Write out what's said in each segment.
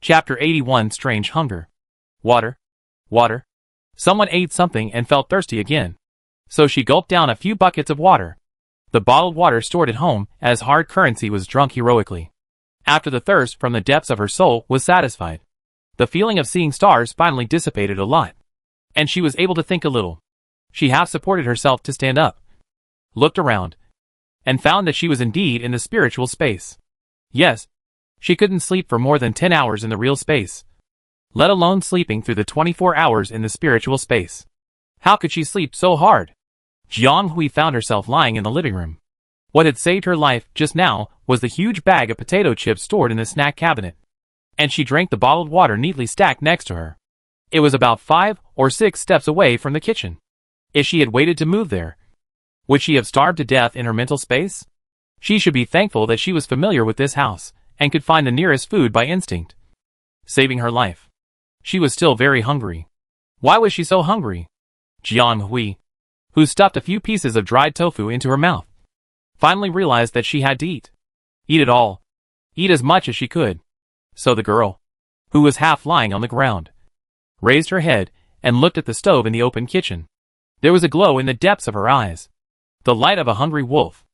Chapter 81 Strange Hunger. Water. Water. Someone ate something and felt thirsty again. So she gulped down a few buckets of water. The bottled water stored at home as hard currency was drunk heroically. After the thirst from the depths of her soul was satisfied, the feeling of seeing stars finally dissipated a lot. And she was able to think a little. She half supported herself to stand up, looked around, and found that she was indeed in the spiritual space. Yes, she couldn't sleep for more than 10 hours in the real space, let alone sleeping through the 24 hours in the spiritual space. How could she sleep so hard? Jiang Hui found herself lying in the living room. What had saved her life just now was the huge bag of potato chips stored in the snack cabinet. And she drank the bottled water neatly stacked next to her. It was about 5 or 6 steps away from the kitchen. If she had waited to move there, would she have starved to death in her mental space? She should be thankful that she was familiar with this house and could find the nearest food by instinct, saving her life. She was still very hungry. Why was she so hungry? Jiang Hui, who stuffed a few pieces of dried tofu into her mouth, finally realized that she had to eat. Eat it all. Eat as much as she could. So the girl, who was half lying on the ground, raised her head and looked at the stove in the open kitchen. There was a glow in the depths of her eyes. The light of a hungry wolf.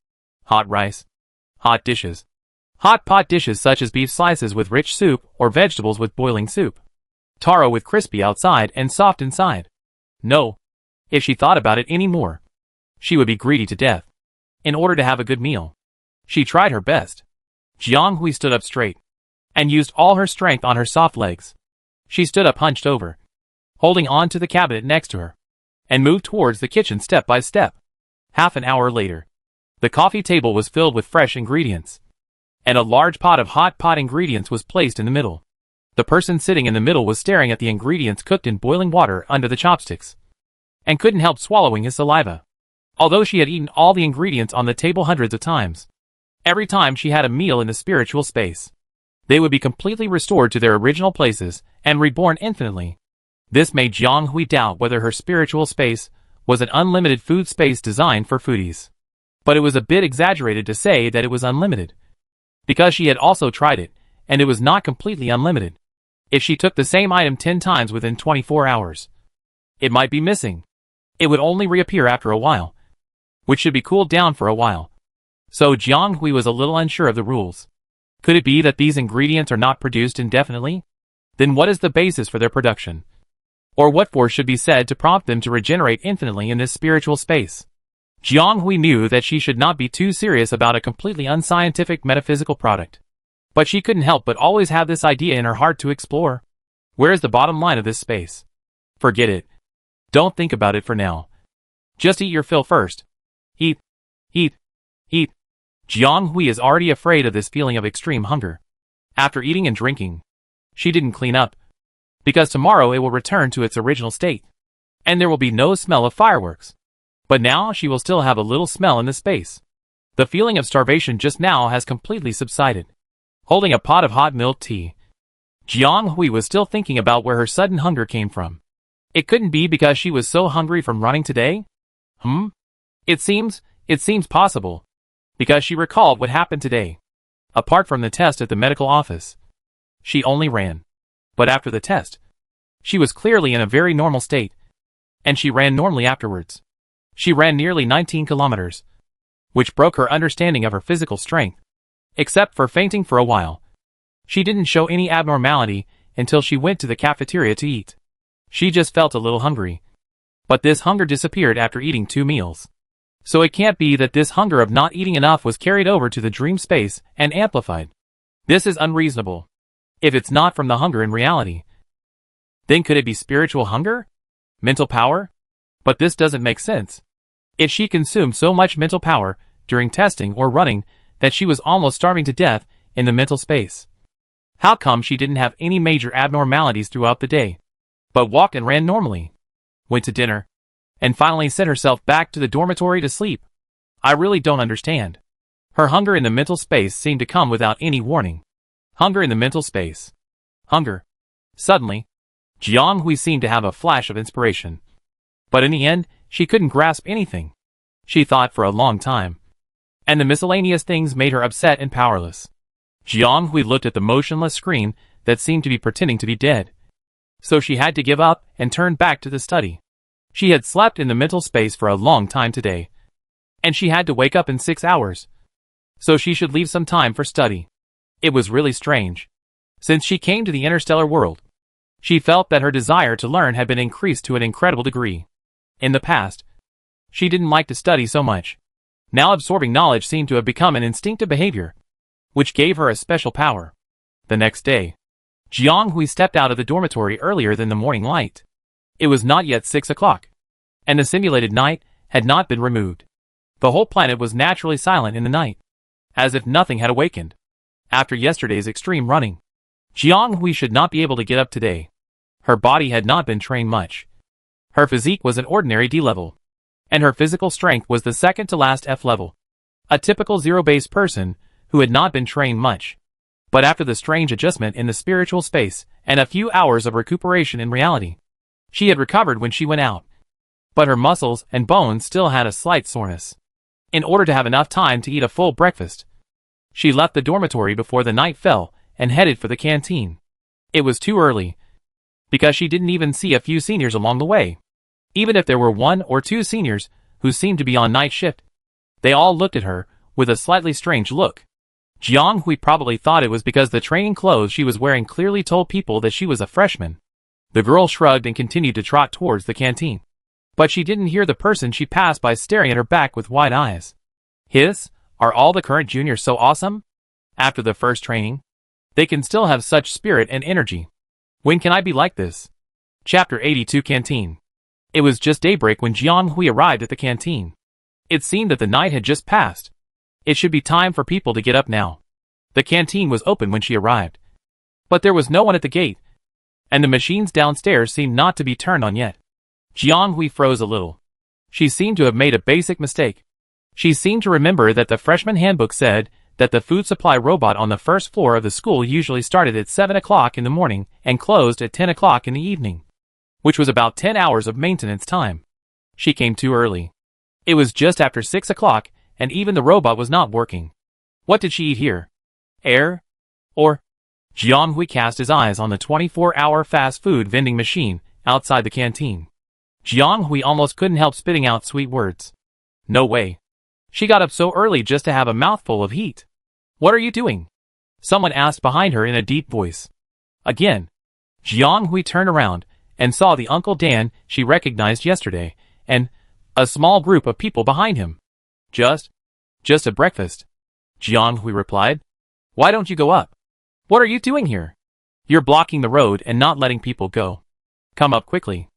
Hot rice. Hot dishes. Hot pot dishes such as beef slices with rich soup or vegetables with boiling soup. Taro with crispy outside and soft inside. No. If she thought about it any more, she would be greedy to death. In order to have a good meal, she tried her best. Jiang Hui stood up straight and used all her strength on her soft legs. She stood up hunched over, holding on to the cabinet next to her, and moved towards the kitchen step by step. Half an hour later, the coffee table was filled with fresh ingredients, and a large pot of hot pot ingredients was placed in the middle. The person sitting in the middle was staring at the ingredients cooked in boiling water under the chopsticks, and couldn't help swallowing his saliva. Although she had eaten all the ingredients on the table hundreds of times, every time she had a meal in the spiritual space, they would be completely restored to their original places and reborn infinitely. This made Jiang Hui doubt whether her spiritual space was an unlimited food space designed for foodies. But it was a bit exaggerated to say that it was unlimited, because she had also tried it, and it was not completely unlimited. If she took the same item 10 times within 24 hours, it might be missing. It would only reappear after a while, which should be cooled down for a while. So Jiang Hui was a little unsure of the rules. Could it be that these ingredients are not produced indefinitely? Then what is the basis for their production? Or what force should be said to prompt them to regenerate infinitely in this spiritual space? Jiang Hui knew that she should not be too serious about a completely unscientific metaphysical product. But she couldn't help but always have this idea in her heart to explore. Where is the bottom line of this space? Forget it. Don't think about it for now. Just eat your fill first. Eat. Eat. Eat. Jiang Hui is already afraid of this feeling of extreme hunger. After eating and drinking, she didn't clean up, because tomorrow it will return to its original state, and there will be no smell of fireworks. But now she will still have a little smell in the space. The feeling of starvation just now has completely subsided. Holding a pot of hot milk tea, Jiang Hui was still thinking about where her sudden hunger came from. It couldn't be because she was so hungry from running today? It seems possible, because she recalled what happened today. Apart from the test at the medical office, she only ran. But after the test, she was clearly in a very normal state, and she ran normally afterwards. She ran nearly 19 kilometers, which broke her understanding of her physical strength. Except for fainting for a while, she didn't show any abnormality until she went to the cafeteria to eat. She just felt a little hungry. But this hunger disappeared after eating 2 meals. So it can't be that this hunger of not eating enough was carried over to the dream space and amplified. This is unreasonable. If it's not from the hunger in reality, then could it be spiritual hunger? Mental power? But this doesn't make sense. If she consumed so much mental power during testing or running that she was almost starving to death in the mental space, how come she didn't have any major abnormalities throughout the day, but walked and ran normally, went to dinner, and finally sent herself back to the dormitory to sleep? I really don't understand. Her hunger in the mental space seemed to come without any warning. Hunger in the mental space. Hunger. Suddenly, Jiang Hui seemed to have a flash of inspiration. But in the end, she couldn't grasp anything. She thought for a long time, and the miscellaneous things made her upset and powerless. Jiang Hui looked at the motionless screen that seemed to be pretending to be dead. So she had to give up and turn back to the study. She had slept in the mental space for a long time today, and she had to wake up in 6 hours. So she should leave some time for study. It was really strange. Since she came to the interstellar world, she felt that her desire to learn had been increased to an incredible degree. In the past, she didn't like to study so much. Now absorbing knowledge seemed to have become an instinctive behavior, which gave her a special power. The next day, Jiang Hui stepped out of the dormitory earlier than the morning light. It was not yet 6 o'clock, and the simulated night had not been removed. The whole planet was naturally silent in the night, as if nothing had awakened. After yesterday's extreme running, Jiang Hui should not be able to get up today. Her body had not been trained much. Her physique was an ordinary D level, and her physical strength was the second to last F level. A typical zero-base person who had not been trained much. But after the strange adjustment in the spiritual space and a few hours of recuperation in reality, she had recovered when she went out. But her muscles and bones still had a slight soreness. In order to have enough time to eat a full breakfast, she left the dormitory before the night fell and headed for the canteen. It was too early, because she didn't even see a few seniors along the way. Even if there were 1 or 2 seniors who seemed to be on night shift, they all looked at her with a slightly strange look. Jiang Hui probably thought it was because the training clothes she was wearing clearly told people that she was a freshman. The girl shrugged and continued to trot towards the canteen. But she didn't hear the person she passed by staring at her back with wide eyes. Are all the current juniors so awesome? After the first training, they can still have such spirit and energy. When can I be like this? Chapter 82 Canteen. It was just daybreak when Jiang Hui arrived at the canteen. It seemed that the night had just passed. It should be time for people to get up now. The canteen was open when she arrived, but there was no one at the gate, and the machines downstairs seemed not to be turned on yet. Jiang Hui froze a little. She seemed to have made a basic mistake. She seemed to remember that the freshman handbook said that the food supply robot on the first floor of the school usually started at 7 o'clock in the morning and closed at 10 o'clock in the evening, which was about 10 hours of maintenance time. She came too early. It was just after 6 o'clock, and even the robot was not working. What did she eat here? Air? Or? Jiang Hui cast his eyes on the 24-hour fast food vending machine outside the canteen. Jiang Hui almost couldn't help spitting out sweet words. No way. She got up so early just to have a mouthful of heat. What are you doing? Someone asked behind her in a deep voice. Again, Jiang Hui turned around and saw the Uncle Dan she recognized yesterday, and a small group of people behind him. Just a breakfast, Jiang Hui replied. Why don't you go up? What are you doing here? You're blocking the road and not letting people go. Come up quickly.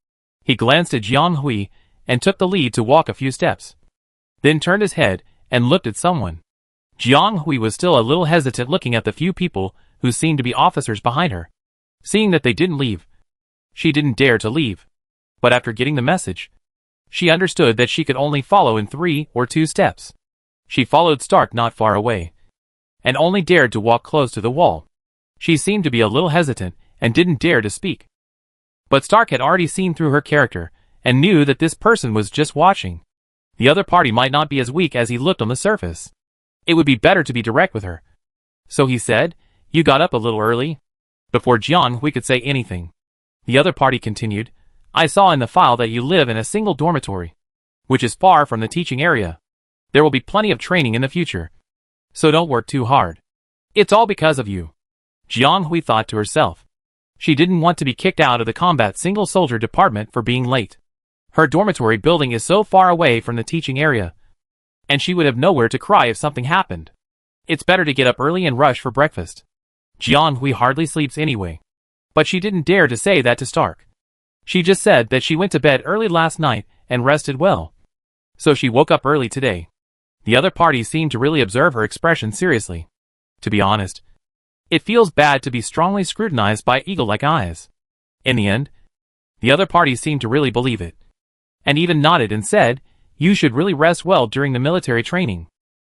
He glanced at Jiang Hui and took the lead to walk a few steps, then turned his head and looked at someone. Jiang Hui was still a little hesitant looking at the few people who seemed to be officers behind her. Seeing that they didn't leave, she didn't dare to leave. But after getting the message, she understood that she could only follow in 3 or 2 steps. She followed Stark not far away, and only dared to walk close to the wall. She seemed to be a little hesitant and didn't dare to speak. But Stark had already seen through her character and knew that this person was just watching. The other party might not be as weak as he looked on the surface. It would be better to be direct with her. So he said, "You got up a little early?" Before Jiang Hui could say anything, the other party continued, "I saw in the file that you live in a single dormitory, which is far from the teaching area. There will be plenty of training in the future, so don't work too hard. It's all because of you." Jiang Hui thought to herself. She didn't want to be kicked out of the combat single soldier department for being late. Her dormitory building is so far away from the teaching area, and she would have nowhere to cry if something happened. It's better to get up early and rush for breakfast. Jiang Hui hardly sleeps anyway. But she didn't dare to say that to Stark. She just said that she went to bed early last night and rested well. So she woke up early today. The other party seemed to really observe her expression seriously. To be honest, it feels bad to be strongly scrutinized by eagle-like eyes. In the end, the other party seemed to really believe it, and even nodded and said, "You should really rest well during the military training.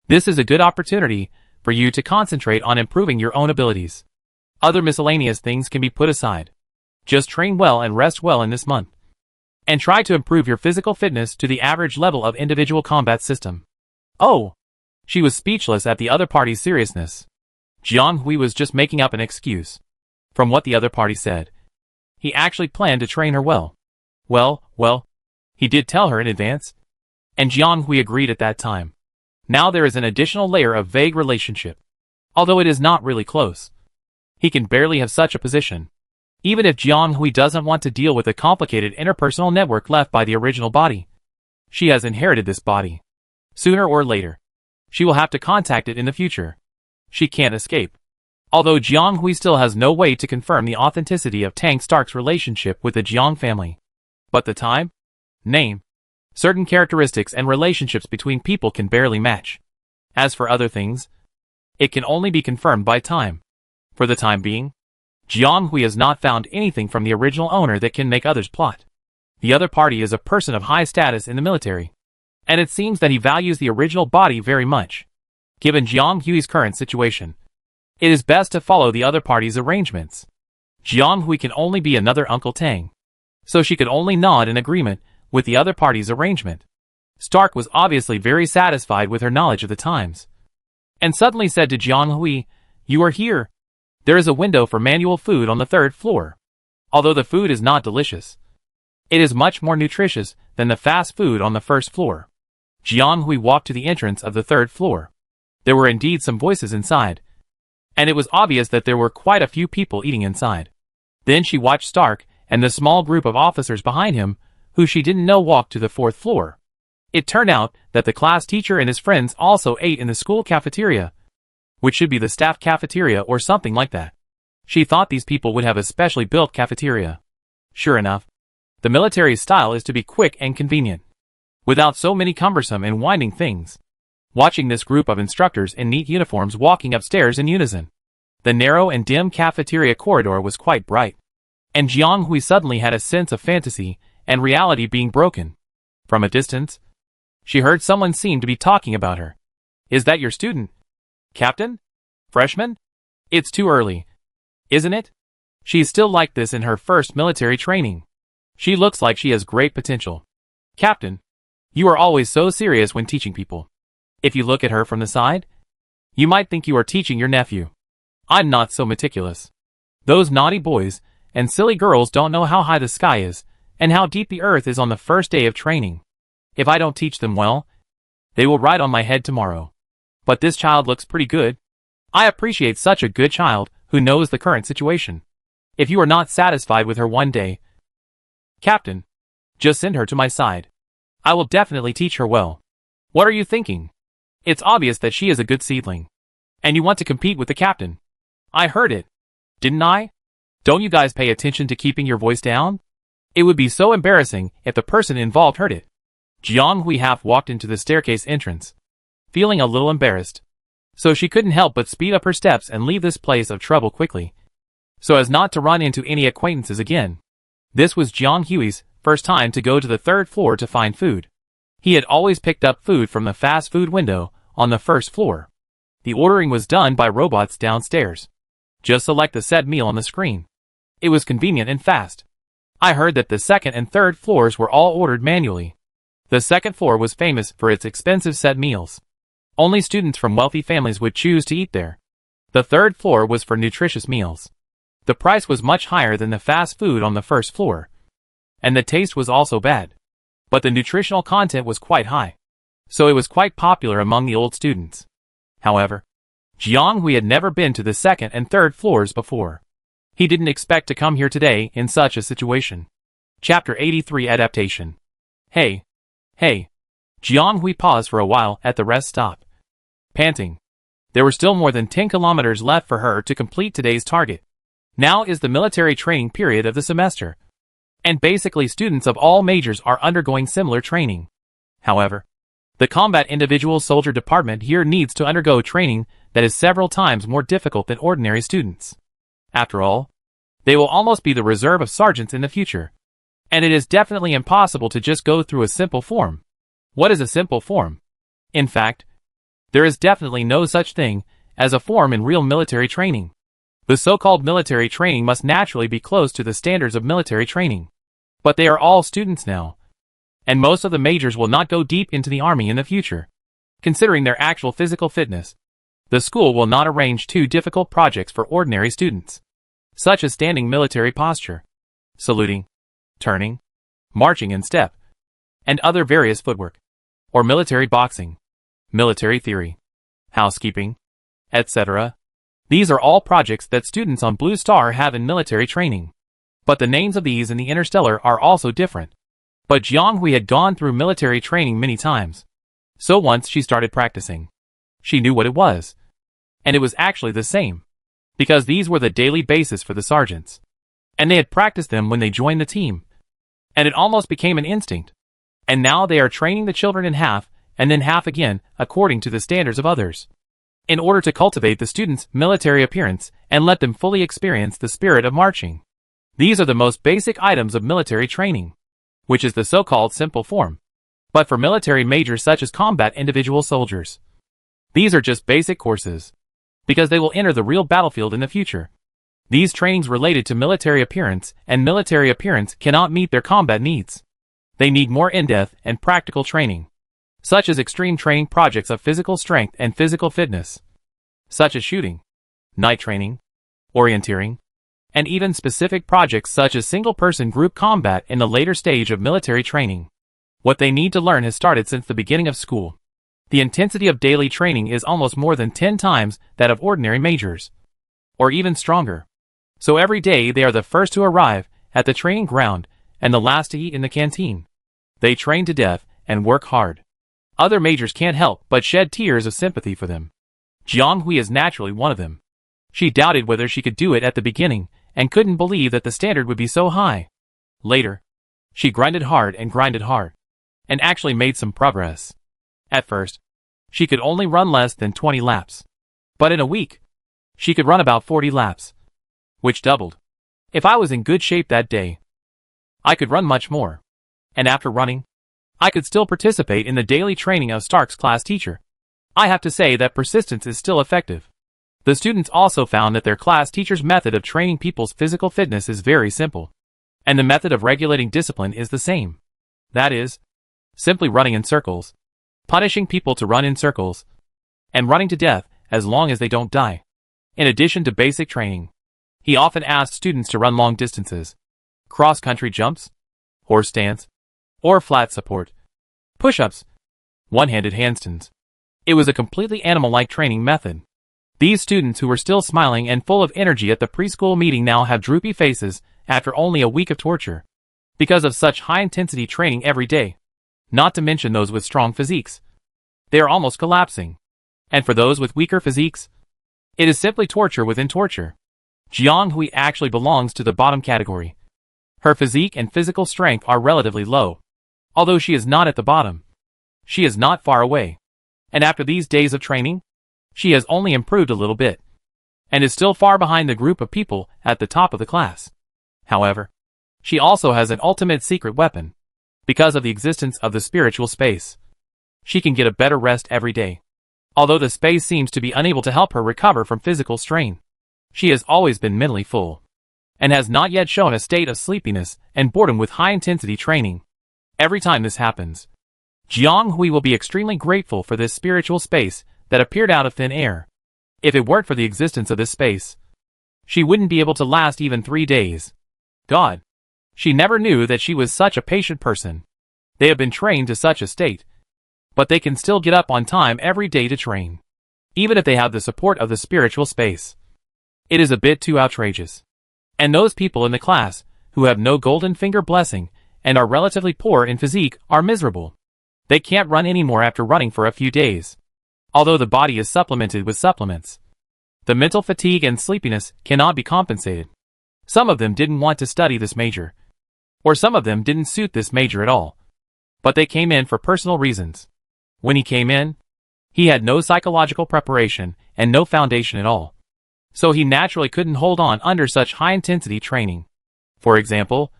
This is a good opportunity for you to concentrate on improving your own abilities. Other miscellaneous things can be put aside. Just train well and rest well in this month. And try to improve your physical fitness to the average level of individual combat system." Oh! She was speechless at the other party's seriousness. Jiang Hui was just making up an excuse. From what the other party said, he actually planned to train her well. Well, he did tell her in advance, and Jiang Hui agreed at that time. Now there is an additional layer of vague relationship. Although it is not really close, he can barely have such a position. Even if Jiang Hui doesn't want to deal with the complicated interpersonal network left by the original body, she has inherited this body. Sooner or later, she will have to contact it in the future. She can't escape. Although Jiang Hui still has no way to confirm the authenticity of Tang Stark's relationship with the Jiang family. But the time, name, certain characteristics and relationships between people can barely match. As for other things, it can only be confirmed by time. For the time being, Jiang Hui has not found anything from the original owner that can make others plot. The other party is a person of high status in the military, and it seems that he values the original body very much. Given Jiang Hui's current situation, it is best to follow the other party's arrangements. Jiang Hui can only be another Uncle Tang, so she could only nod in agreement with the other party's arrangement. Stark was obviously very satisfied with her knowledge of the times, and suddenly said to Jiang Hui, "You are here. There is a window for manual food on the 3rd floor. Although the food is not delicious, it is much more nutritious than the fast food on the 1st floor." Jiang Hui walked to the entrance of the 3rd floor. There were indeed some voices inside, and it was obvious that there were quite a few people eating inside. Then she watched Stark and the small group of officers behind him, who she didn't know walked to the 4th floor. It turned out that the class teacher and his friends also ate in the school cafeteria, which should be the staff cafeteria or something like that. She thought these people would have a specially built cafeteria. Sure enough, the military style is to be quick and convenient, without so many cumbersome and winding things. Watching this group of instructors in neat uniforms walking upstairs in unison, the narrow and dim cafeteria corridor was quite bright, and Jiang Hui suddenly had a sense of fantasy and reality being broken. From a distance, she heard someone seem to be talking about her. "Is that your student? Captain? Freshman? It's too early, isn't it? She's still like this in her first military training. She looks like she has great potential. Captain, you are always so serious when teaching people. If you look at her from the side, you might think you are teaching your nephew. I'm not so meticulous. Those naughty boys and silly girls don't know how high the sky is and how deep the earth is on the first day of training. If I don't teach them well, they will ride on my head tomorrow. But this child looks pretty good. I appreciate such a good child who knows the current situation. If you are not satisfied with her one day, Captain, just send her to my side. I will definitely teach her well. What are you thinking? It's obvious that she is a good seedling, and you want to compete with the captain. I heard it, didn't I? Don't you guys pay attention to keeping your voice down? It would be so embarrassing if the person involved heard it." Jiang Hui half walked into the staircase entrance, feeling a little embarrassed, so she couldn't help but speed up her steps and leave this place of trouble quickly, so as not to run into any acquaintances again. This was Jiang Hui's first time to go to the 3rd floor to find food. He had always picked up food from the fast food window on the 1st floor. The ordering was done by robots downstairs. Just select the said meal on the screen. It was convenient and fast. I heard that the 2nd and 3rd floors were all ordered manually. The 2nd floor was famous for its expensive set meals. Only students from wealthy families would choose to eat there. The 3rd floor was for nutritious meals. The price was much higher than the fast food on the 1st floor, and the taste was also bad. But the nutritional content was quite high, so it was quite popular among the old students. However, Jiang Hui had never been to the 2nd and 3rd floors before. He didn't expect to come here today in such a situation. Chapter 83 Adaptation. Hey. Jiang Hui paused for a while at the rest stop, panting. There were still more than 10 kilometers left for her to complete today's target. Now is the military training period of the semester, and basically students of all majors are undergoing similar training. However, the combat individual soldier department here needs to undergo training that is several times more difficult than ordinary students. After all, they will almost be the reserve of sergeants in the future, and it is definitely impossible to just go through a simple form. What is a simple form? In fact, there is definitely no such thing as a form in real military training. The so-called military training must naturally be close to the standards of military training. But they are all students now, and most of the majors will not go deep into the army in the future. Considering their actual physical fitness, the school will not arrange too difficult projects for ordinary students. such as standing military posture, saluting, turning, marching in step, and other various footwork, or military boxing, military theory, housekeeping, etc. These are all projects that students on Blue Star have in military training. But the names of these in the Interstellar are also different. But Jianghui had gone through military training many times. So once she started practicing, she knew what it was. And it was actually the same. Because these were the daily basis for the sergeants. And they had practiced them when they joined the team. And it almost became an instinct. And now they are training the children in half, and then half again, according to the standards of others. In order to cultivate the students' military appearance and let them fully experience the spirit of marching. These are the most basic items of military training, which is the so-called simple form. But for military majors such as combat individual soldiers, these are just basic courses, because they will enter the real battlefield in the future. These trainings related to military appearance and military appearance cannot meet their combat needs. They need more in-depth and practical training, such as extreme training projects of physical strength and physical fitness, such as shooting, night training, orienteering, and even specific projects such as single-person group combat in the later stage of military training. What they need to learn has started since the beginning of school. The intensity of daily training is almost more than 10 times that of ordinary majors, or even stronger. So every day they are the first to arrive at the training ground and the last to eat in the canteen. They train to death and work hard. Other majors can't help but shed tears of sympathy for them. Jianghui is naturally one of them. She doubted whether she could do it at the beginning and couldn't believe that the standard would be so high. Later, she grinded hard and actually made some progress. At first, she could only run less than 20 laps. But in a week, she could run about 40 laps, which doubled. If I was in good shape that day, I could run much more. And after running, I could still participate in the daily training of Stark's class teacher. I have to say that persistence is still effective. The students also found that their class teacher's method of training people's physical fitness is very simple. And the method of regulating discipline is the same. That is, simply running in circles, punishing people to run in circles, and running to death as long as they don't die. In addition to basic training, he often asked students to run long distances, cross-country jumps, horse stance, or flat support, push-ups, one-handed handstands. It was a completely animal-like training method. These students who were still smiling and full of energy at the preschool meeting now have droopy faces after only a week of torture, because of such high-intensity training every day. Not to mention those with strong physiques. They are almost collapsing. And for those with weaker physiques, it is simply torture within torture. Jianghui actually belongs to the bottom category. Her physique and physical strength are relatively low. Although she is not at the bottom, she is not far away. And after these days of training, she has only improved a little bit, and is still far behind the group of people at the top of the class. However, she also has an ultimate secret weapon. Because of the existence of the spiritual space, she can get a better rest every day. Although the space seems to be unable to help her recover from physical strain, she has always been mentally full, and has not yet shown a state of sleepiness and boredom with high-intensity training. Every time this happens, Jianghui will be extremely grateful for this spiritual space that appeared out of thin air. If it weren't for the existence of this space, she wouldn't be able to last even 3 days. God! She never knew that she was such a patient person. They have been trained to such a state, but they can still get up on time every day to train, even if they have the support of the spiritual space. It is a bit too outrageous. And those people in the class who have no golden finger blessing and are relatively poor in physique are miserable. They can't run anymore after running for a few days. Although the body is supplemented with supplements, the mental fatigue and sleepiness cannot be compensated. Some of them didn't want to study this major, or some of them didn't suit this major at all. But they came in for personal reasons. When he came in, he had no psychological preparation and no foundation at all. So he naturally couldn't hold on under such high-intensity training. For example,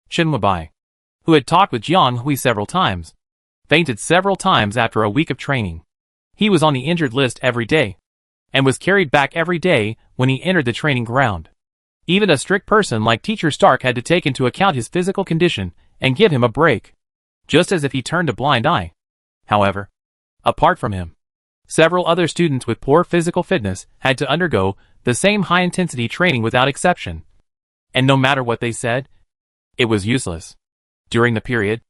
Chen Weibai, who had talked with Jianghui several times, fainted several times after a week of training. He was on the injured list every day, and was carried back every day when he entered the training ground. Even a strict person like Teacher Stark had to take into account his physical condition and give him a break, just as if he turned a blind eye. However, apart from him, Several other students with poor physical fitness had to undergo the same high-intensity training without exception. And no matter what they said, it was useless. During the period,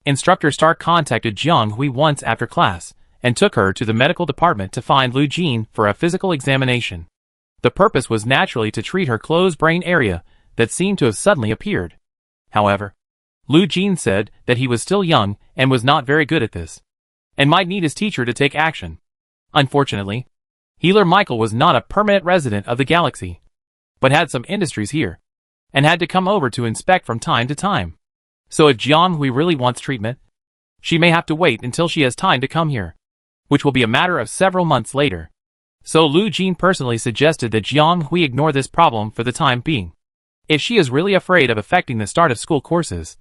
Instructor Stark contacted Jiang Hui once after class and took her to the medical department to find Lu Jin for a physical examination. The purpose was naturally to treat her closed brain area that seemed to have suddenly appeared. However, Lu Jin said that he was still young and was not very good at this, and might need his teacher to take action. Unfortunately, Healer Michael was not a permanent resident of the galaxy, but had some industries here, and had to come over to inspect from time to time. So if Jiang Hui really wants treatment, she may have to wait until she has time to come here, which will be a matter of several months later. So Lu Jin personally suggested that Jiang Hui ignore this problem for the time being. If she is really afraid of affecting the start of school courses,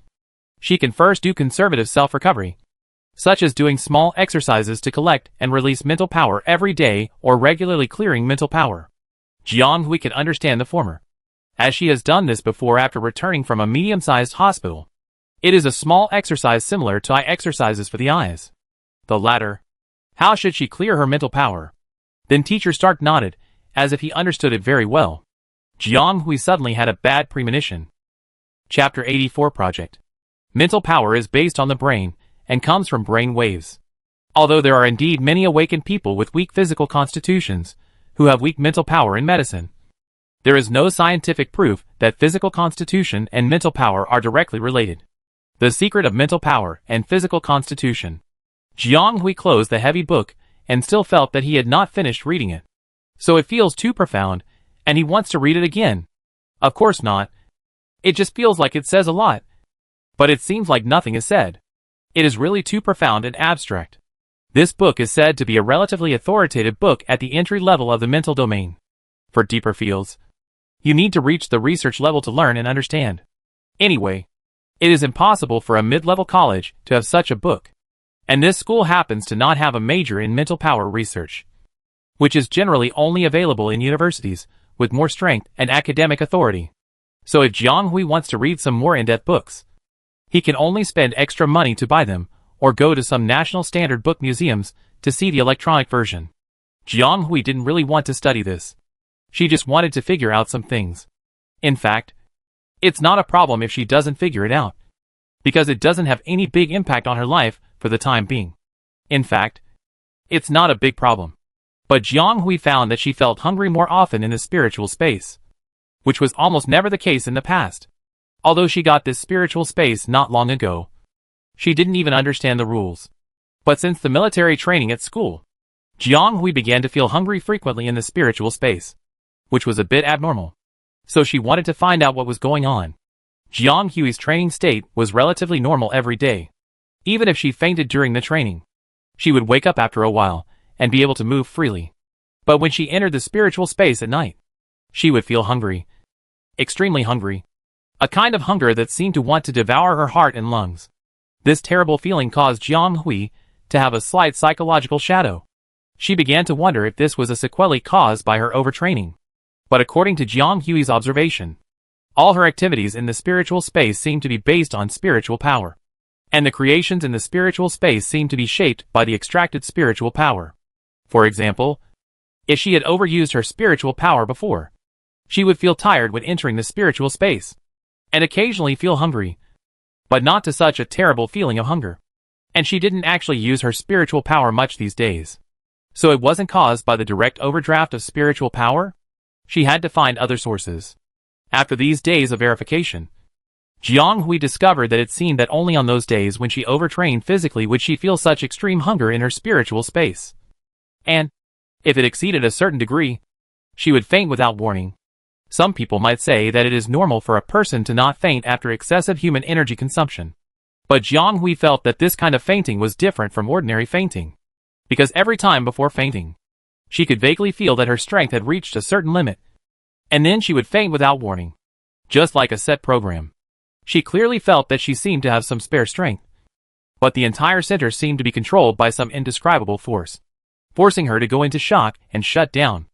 she can first do conservative self-recovery, such as doing small exercises to collect and release mental power every day or regularly clearing mental power. Jiang Hui can understand the former, as she has done this before after returning from a medium-sized hospital. It is a small exercise similar to eye exercises for the eyes. The latter, how should she clear her mental power? Then Teacher Stark nodded, as if he understood it very well. Jiang Hui suddenly had a bad premonition. Chapter 84 Project. Mental power is based on the brain, and comes from brain waves. Although there are indeed many awakened people with weak physical constitutions, who have weak mental power in medicine, there is no scientific proof that physical constitution and mental power are directly related. The Secret of Mental Power and Physical Constitution. Jiang Hui closed the heavy book, and still felt that he had not finished reading it. So it feels too profound, and he wants to read it again. Of course not. It just feels like it says a lot. But it seems like nothing is said. It is really too profound and abstract. This book is said to be a relatively authoritative book at the entry level of the mental domain. For deeper fields, you need to reach the research level to learn and understand. Anyway, it is impossible for a mid-level college to have such a book. And this school happens to not have a major in mental power research, which is generally only available in universities with more strength and academic authority. So if Jiang Hui wants to read some more in-depth books, he can only spend extra money to buy them, or go to some national standard book museums to see the electronic version. Jiang Hui didn't really want to study this. She just wanted to figure out some things. In fact, it's not a problem if she doesn't figure it out, because it doesn't have any big impact on her life for the time being. In fact, it's not a big problem. But Jiang Hui found that she felt hungry more often in the spiritual space, which was almost never the case in the past. Although she got this spiritual space not long ago, she didn't even understand the rules. But since the military training at school, Jiang Hui began to feel hungry frequently in the spiritual space, which was a bit abnormal. So she wanted to find out what was going on. Jiang Hui's training state was relatively normal every day. Even if she fainted during the training, she would wake up after a while and be able to move freely. But when she entered the spiritual space at night, she would feel hungry. Extremely hungry. A kind of hunger that seemed to want to devour her heart and lungs. This terrible feeling caused Jiang Hui to have a slight psychological shadow. She began to wonder if this was a sequelae caused by her overtraining. But according to Jiang Hui's observation, all her activities in the spiritual space seemed to be based on spiritual power. And the creations in the spiritual space seemed to be shaped by the extracted spiritual power. For example, if she had overused her spiritual power before, she would feel tired when entering the spiritual space, and occasionally feel hungry, but not to such a terrible feeling of hunger. And she didn't actually use her spiritual power much these days. So it wasn't caused by the direct overdraft of spiritual power? She had to find other sources. After these days of verification, Jiang Hui discovered that it seemed that only on those days when she overtrained physically would she feel such extreme hunger in her spiritual space. And, if it exceeded a certain degree, she would faint without warning. Some people might say that it is normal for a person to not faint after excessive human energy consumption. But Jiang Hui felt that this kind of fainting was different from ordinary fainting. Because every time before fainting, she could vaguely feel that her strength had reached a certain limit. And then she would faint without warning. Just like a set program. She clearly felt that she seemed to have some spare strength. But the entire center seemed to be controlled by some indescribable force, forcing her to go into shock and shut down.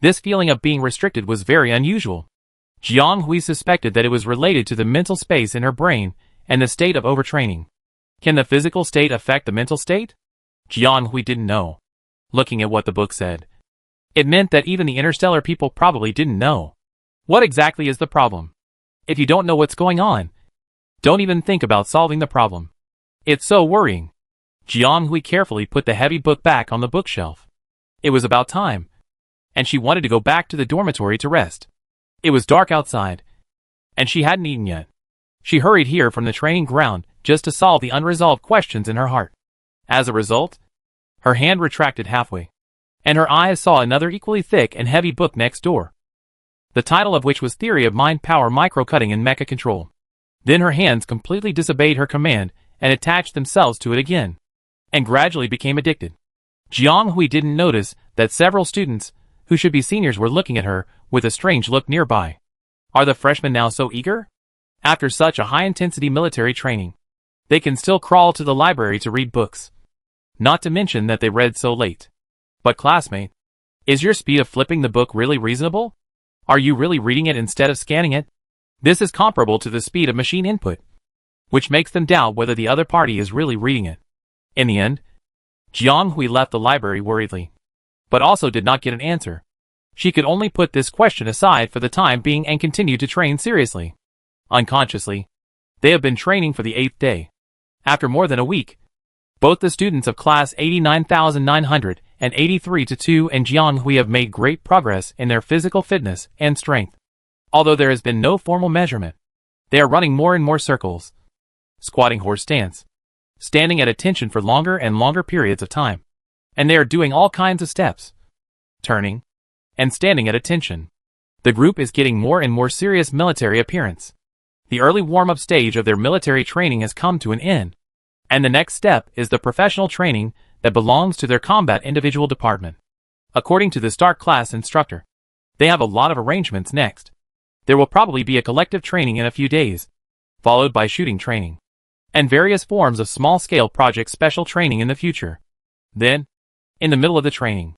This feeling of being restricted was very unusual. Jiang Hui suspected that it was related to the mental space in her brain and the state of overtraining. Can the physical state affect the mental state? Jiang Hui didn't know. looking at what the book said. It meant that even the interstellar people probably didn't know. What exactly is the problem? If you don't know what's going on, don't even think about solving the problem. It's so worrying. Jiang Hui carefully put the heavy book back on the bookshelf. It was about time, and she wanted to go back to the dormitory to rest. It was dark outside, and she hadn't eaten yet. She hurried here from the training ground just to solve the unresolved questions in her heart. As a result, her hand retracted halfway, and her eyes saw another equally thick and heavy book next door, the title of which was Theory of Mind Power Microcutting and Mecha Control. Then her hands completely disobeyed her command and attached themselves to it again, and gradually became addicted. Jiang Hui didn't notice that several students, who should be seniors, were looking at her with a strange look nearby. Are the freshmen now so eager? After such a high-intensity military training, they can still crawl to the library to read books. Not to mention that they read so late. But classmate, is your speed of flipping the book really reasonable? Are you really reading it instead of scanning it? This is comparable to the speed of machine input, which makes them doubt whether the other party is really reading it. In the end, Jiang Hui left the library worriedly, but also did not get an answer. She could only put this question aside for the time being and continue to train seriously. Unconsciously, they have been training for the 8th day. After more than a week, both the students of class 89,983-2 and Jiang Hui have made great progress in their physical fitness and strength. Although there has been no formal measurement, they are running more and more circles, squatting horse stance, standing at attention for longer and longer periods of time, and they are doing all kinds of steps, turning, and standing at attention. The group is getting more and more serious military appearance. The early warm-up stage of their military training has come to an end, and the next step is the professional training that belongs to their combat individual department. According to the start class instructor, they have a lot of arrangements next. There will probably be a collective training in a few days, followed by shooting training, and various forms of small-scale project special training in the future. Then, in the middle of the training,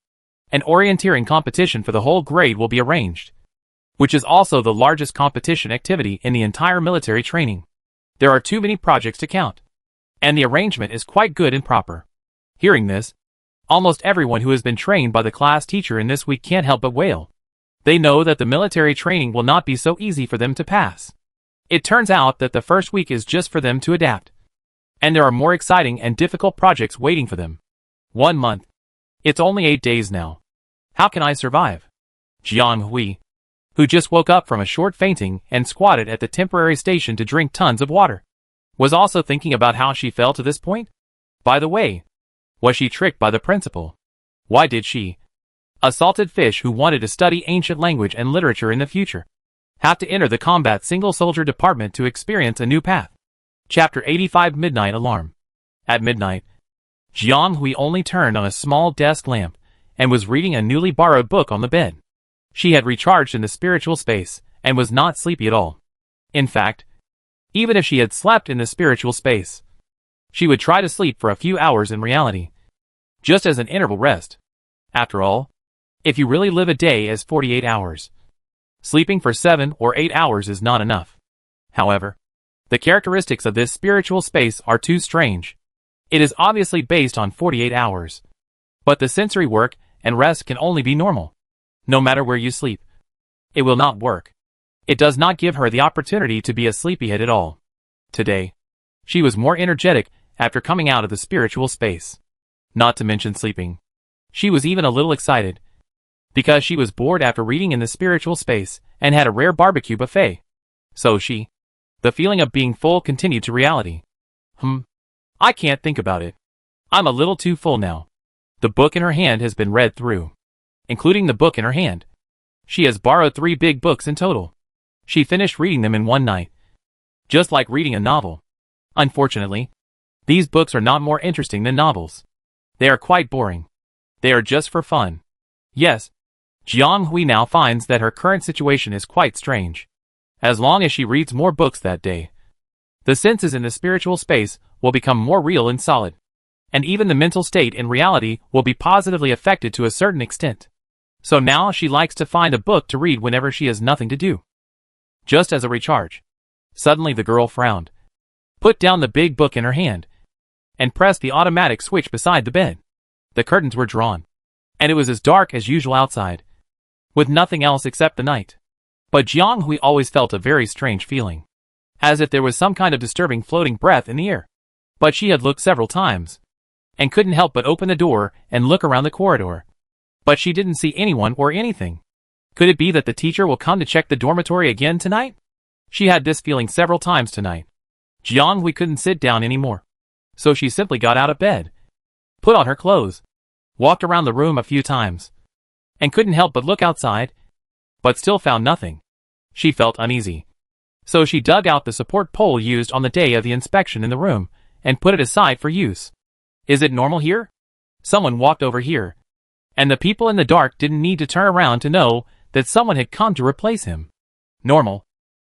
an orienteering competition for the whole grade will be arranged, which is also the largest competition activity in the entire military training. There are too many projects to count, and the arrangement is quite good and proper. Hearing this, almost everyone who has been trained by the class teacher in this week can't help but wail. They know that the military training will not be so easy for them to pass. It turns out that the first week is just for them to adapt, and there are more exciting and difficult projects waiting for them. 1 month. It's only 8 days now. How can I survive? Jiang Hui, who just woke up from a short fainting and squatted at the temporary station to drink tons of water, was also thinking about how she fell to this point. By the way, was she tricked by the principal? Why did she, a salted fish who wanted to study ancient language and literature in the future, have to enter the combat single soldier department to experience a new path? Chapter 85 Midnight Alarm. At midnight, Jiang Hui only turned on a small desk lamp and was reading a newly borrowed book on the bed. She had recharged in the spiritual space and was not sleepy at all. In fact, even if she had slept in the spiritual space, she would try to sleep for a few hours in reality, just as an interval rest. After all, if you really live a day as 48 hours, sleeping for 7 or 8 hours is not enough. However, the characteristics of this spiritual space are too strange. It is obviously based on 48 hours, but the sensory work and rest can only be normal. No matter where you sleep, it will not work. It does not give her the opportunity to be a sleepyhead at all. Today, she was more energetic after coming out of the spiritual space. Not to mention sleeping. She was even a little excited, because she was bored after reading in the spiritual space and had a rare barbecue buffet. So the feeling of being full continued to reality. I can't think about it. I'm a little too full now. The book in her hand has been read through, including the book in her hand. She has borrowed 3 big books in total. She finished reading them in 1 night, just like reading a novel. Unfortunately, these books are not more interesting than novels. They are quite boring. They are just for fun. Yes, Jiang Hui now finds that her current situation is quite strange. As long as she reads more books that day, the senses in the spiritual space will become more real and solid, and even the mental state in reality will be positively affected to a certain extent. So now she likes to find a book to read whenever she has nothing to do, just as a recharge. Suddenly the girl frowned, put down the big book in her hand, and pressed the automatic switch beside the bed. The curtains were drawn, and it was as dark as usual outside, with nothing else except the night. But Jiang Hui always felt a very strange feeling, as if there was some kind of disturbing floating breath in the air. But she had looked several times, and couldn't help but open the door and look around the corridor. But she didn't see anyone or anything. Could it be that the teacher will come to check the dormitory again tonight? She had this feeling several times tonight. Jiang Hui couldn't sit down anymore, so she simply got out of bed, put on her clothes, walked around the room a few times, and couldn't help but look outside, but still found nothing. She felt uneasy. So she dug out the support pole used on the day of the inspection in the room, and put it aside for use. Is it normal here? Someone walked over here, and the people in the dark didn't need to turn around to know that someone had come to replace him. Normal?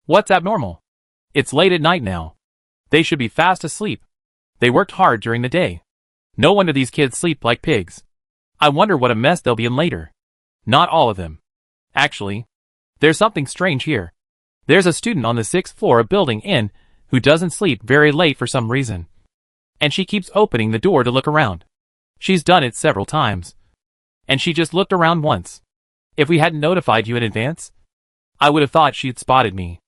What's abnormal? It's late at night now. They should be fast asleep. They worked hard during the day. No wonder these kids sleep like pigs. I wonder what a mess they'll be in later. Not all of them. Actually, there's something strange here. There's a student on the 6th floor of building N who doesn't sleep very late for some reason. And she keeps opening the door to look around. She's done it several times. And she just looked around once. If we hadn't notified you in advance, I would have thought she'd spotted me.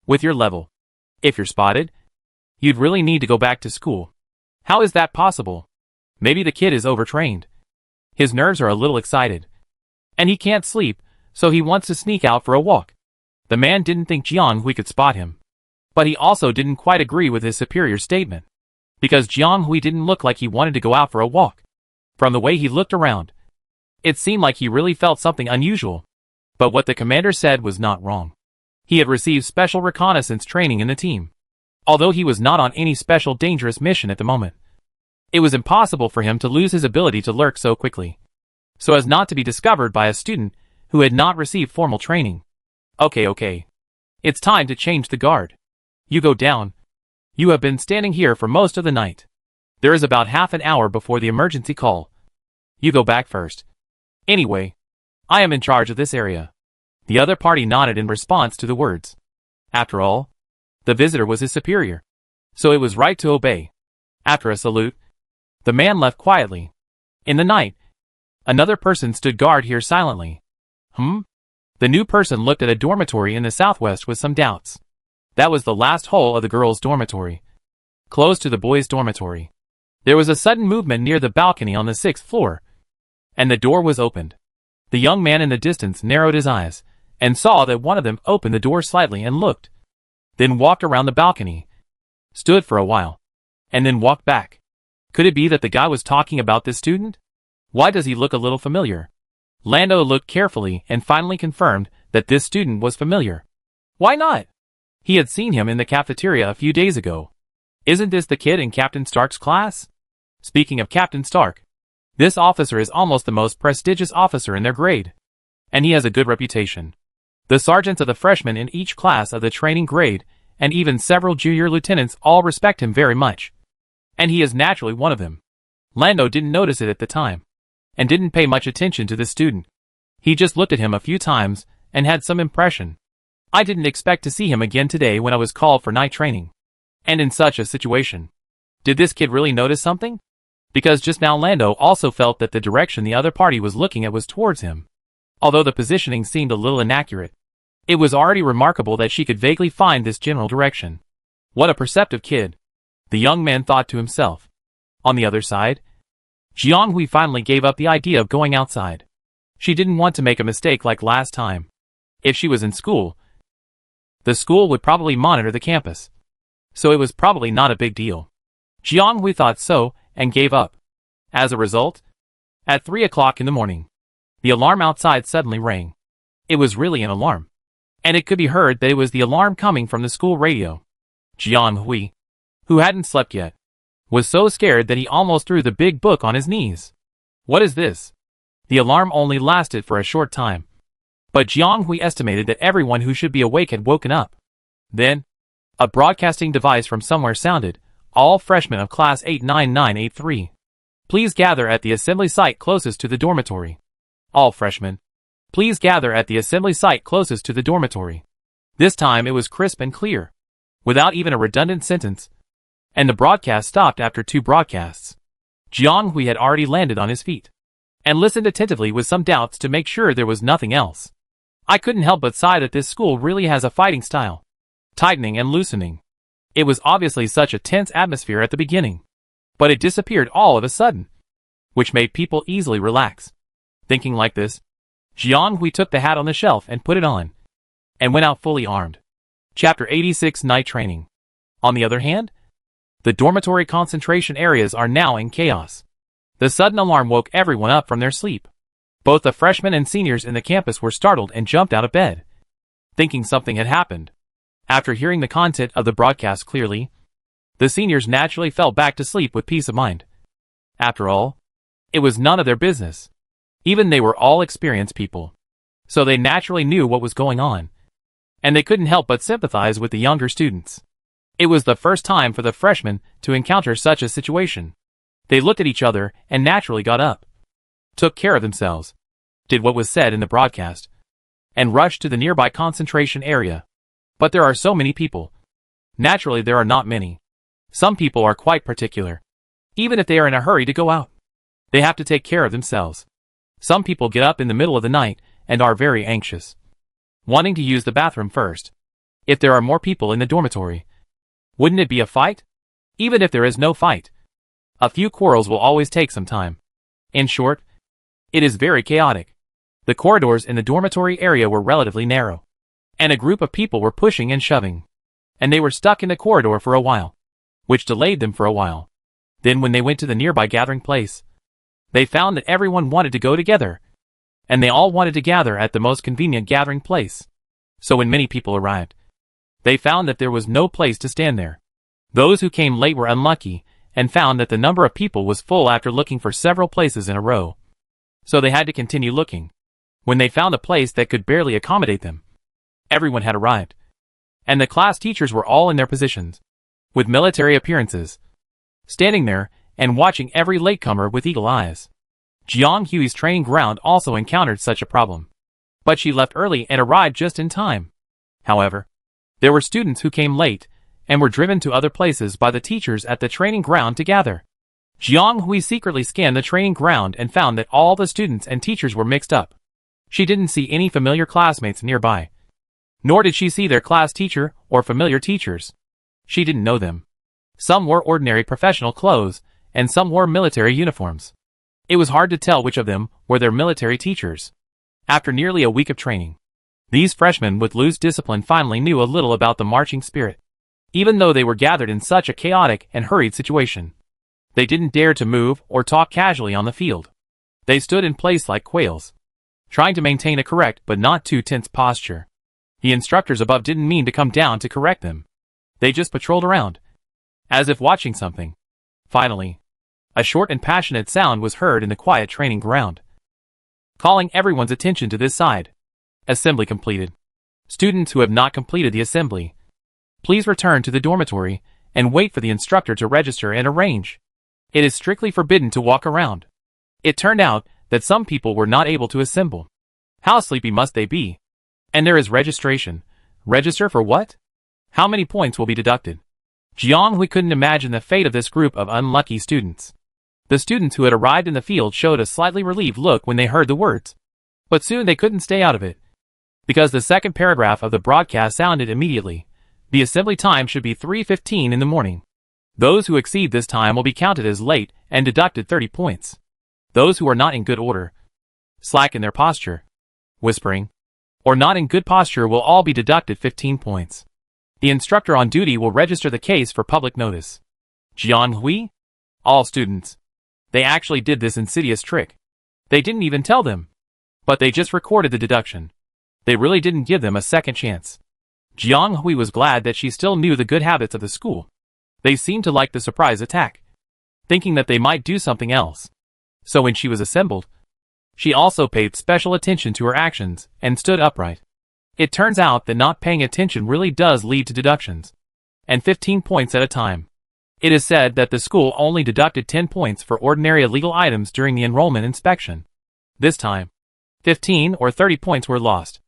With your level, if you're spotted, you'd really need to go back to school. How is that possible? Maybe the kid is overtrained. His nerves are a little excited, and he can't sleep, so he wants to sneak out for a walk. The man didn't think Jiang Hui could spot him, but he also didn't quite agree with his superior's statement, because Jiang Hui didn't look like he wanted to go out for a walk. From the way he looked around, it seemed like he really felt something unusual. But what the commander said was not wrong. He had received special reconnaissance training in the team. Although he was not on any special dangerous mission at the moment, it was impossible for him to lose his ability to lurk so quickly, so as not to be discovered by a student who had not received formal training. Okay. It's time to change the guard. You go down. You have been standing here for most of the night. There is about half an hour before the emergency call. You go back first. Anyway, I am in charge of this area. The other party nodded in response to the words. After all, the visitor was his superior, so it was right to obey. After a salute, the man left quietly. In the night, another person stood guard here silently. The new person looked at a dormitory in the southwest with some doubts. That was the last hole of the girls' dormitory, close to the boys' dormitory. There was a sudden movement near the balcony on the 6th floor, and the door was opened. The young man in the distance narrowed his eyes, and saw that one of them opened the door slightly and looked, then walked around the balcony, stood for a while, and then walked back. Could it be that the guy was talking about this student? Why does he look a little familiar? Lando looked carefully and finally confirmed that this student was familiar. Why not? He had seen him in the cafeteria a few days ago. Isn't this the kid in Captain Stark's class? Speaking of Captain Stark, this officer is almost the most prestigious officer in their grade, and he has a good reputation. The sergeants of the freshmen in each class of the training grade, and even several junior lieutenants all respect him very much. And he is naturally one of them. Lando didn't notice it at the time, and didn't pay much attention to the student. He just looked at him a few times, and had some impression. I didn't expect to see him again today when I was called for night training. And in such a situation. Did this kid really notice something? Because just now Lando also felt that the direction the other party was looking at was towards him. Although the positioning seemed a little inaccurate, it was already remarkable that she could vaguely find this general direction. What a perceptive kid, the young man thought to himself. On the other side, Jiang Hui finally gave up the idea of going outside. She didn't want to make a mistake like last time. If she was in school, the school would probably monitor the campus, so it was probably not a big deal. Jiang Hui thought so, and gave up. As a result, at 3 o'clock in the morning, the alarm outside suddenly rang. It was really an alarm, and it could be heard that it was the alarm coming from the school radio. Jiang Hui, who hadn't slept yet, was so scared that he almost threw the big book on his knees. What is this? The alarm only lasted for a short time, but Jiang Hui estimated that everyone who should be awake had woken up. Then, a broadcasting device from somewhere sounded, "All freshmen of class 89983. Please gather at the assembly site closest to the dormitory. All freshmen, please gather at the assembly site closest to the dormitory." This time it was crisp and clear, without even a redundant sentence, and the broadcast stopped after 2 broadcasts. Jiang Hui had already landed on his feet, and listened attentively with some doubts to make sure there was nothing else. I couldn't help but sigh that this school really has a fighting style. Tightening and loosening. It was obviously such a tense atmosphere at the beginning. But it disappeared all of a sudden, which made people easily relax. Thinking like this, Jiang Hui took the hat on the shelf and put it on, and went out fully armed. Chapter 86 Night Training. On the other hand, the dormitory concentration areas are now in chaos. The sudden alarm woke everyone up from their sleep. Both the freshmen and seniors in the campus were startled and jumped out of bed, thinking something had happened. After hearing the content of the broadcast clearly, the seniors naturally fell back to sleep with peace of mind. After all, it was none of their business. Even they were all experienced people, so they naturally knew what was going on, and they couldn't help but sympathize with the younger students. It was the first time for the freshmen to encounter such a situation. They looked at each other and naturally got up, took care of themselves, did what was said in the broadcast, and rushed to the nearby concentration area. But there are so many people. Naturally, there are not many. Some people are quite particular. Even if they are in a hurry to go out, they have to take care of themselves. Some people get up in the middle of the night and are very anxious, wanting to use the bathroom first. If there are more people in the dormitory, wouldn't it be a fight? Even if there is no fight, a few quarrels will always take some time. In short, it is very chaotic. The corridors in the dormitory area were relatively narrow, and a group of people were pushing and shoving, and they were stuck in the corridor for a while, which delayed them for a while. Then when they went to the nearby gathering place, they found that everyone wanted to go together, and they all wanted to gather at the most convenient gathering place. So when many people arrived, they found that there was no place to stand there. Those who came late were unlucky, and found that the number of people was full after looking for several places in a row. So they had to continue looking. When they found a place that could barely accommodate them, everyone had arrived, and the class teachers were all in their positions, with military appearances, standing there and watching every latecomer with eagle eyes. Jiang Hui's training ground also encountered such a problem, but she left early and arrived just in time. However, there were students who came late and were driven to other places by the teachers at the training ground to gather. Jiang Hui secretly scanned the training ground and found that all the students and teachers were mixed up. She didn't see any familiar classmates nearby, nor did she see their class teacher or familiar teachers. She didn't know them. Some wore ordinary professional clothes, and some wore military uniforms. It was hard to tell which of them were their military teachers. After nearly a week of training, these freshmen with loose discipline finally knew a little about the marching spirit. Even though they were gathered in such a chaotic and hurried situation, they didn't dare to move or talk casually on the field. They stood in place like quails, trying to maintain a correct but not too tense posture. The instructors above didn't mean to come down to correct them. They just patrolled around, as if watching something. Finally, a short and passionate sound was heard in the quiet training ground, calling everyone's attention to this side. Assembly completed. Students who have not completed the assembly, please return to the dormitory and wait for the instructor to register and arrange. It is strictly forbidden to walk around. It turned out that some people were not able to assemble. How sleepy must they be? And there is registration. Register for what? How many points will be deducted? Jiang Hui couldn't imagine the fate of this group of unlucky students. The students who had arrived in the field showed a slightly relieved look when they heard the words. But soon they couldn't stay out of it, because the second paragraph of the broadcast sounded immediately. The assembly time should be 3:15 in the morning. Those who exceed this time will be counted as late and deducted 30 points. Those who are not in good order, slack in their posture, whispering, or not in good posture will all be deducted 15 points. The instructor on duty will register the case for public notice. Jiang Hui? All students. They actually did this insidious trick. They didn't even tell them, but they just recorded the deduction. They really didn't give them a second chance. Jiang Hui was glad that she still knew the good habits of the school. They seemed to like the surprise attack, thinking that they might do something else. So when she was assembled, she also paid special attention to her actions and stood upright. It turns out that not paying attention really does lead to deductions, and 15 points at a time. It is said that the school only deducted 10 points for ordinary illegal items during the enrollment inspection. This time, 15 or 30 points were lost.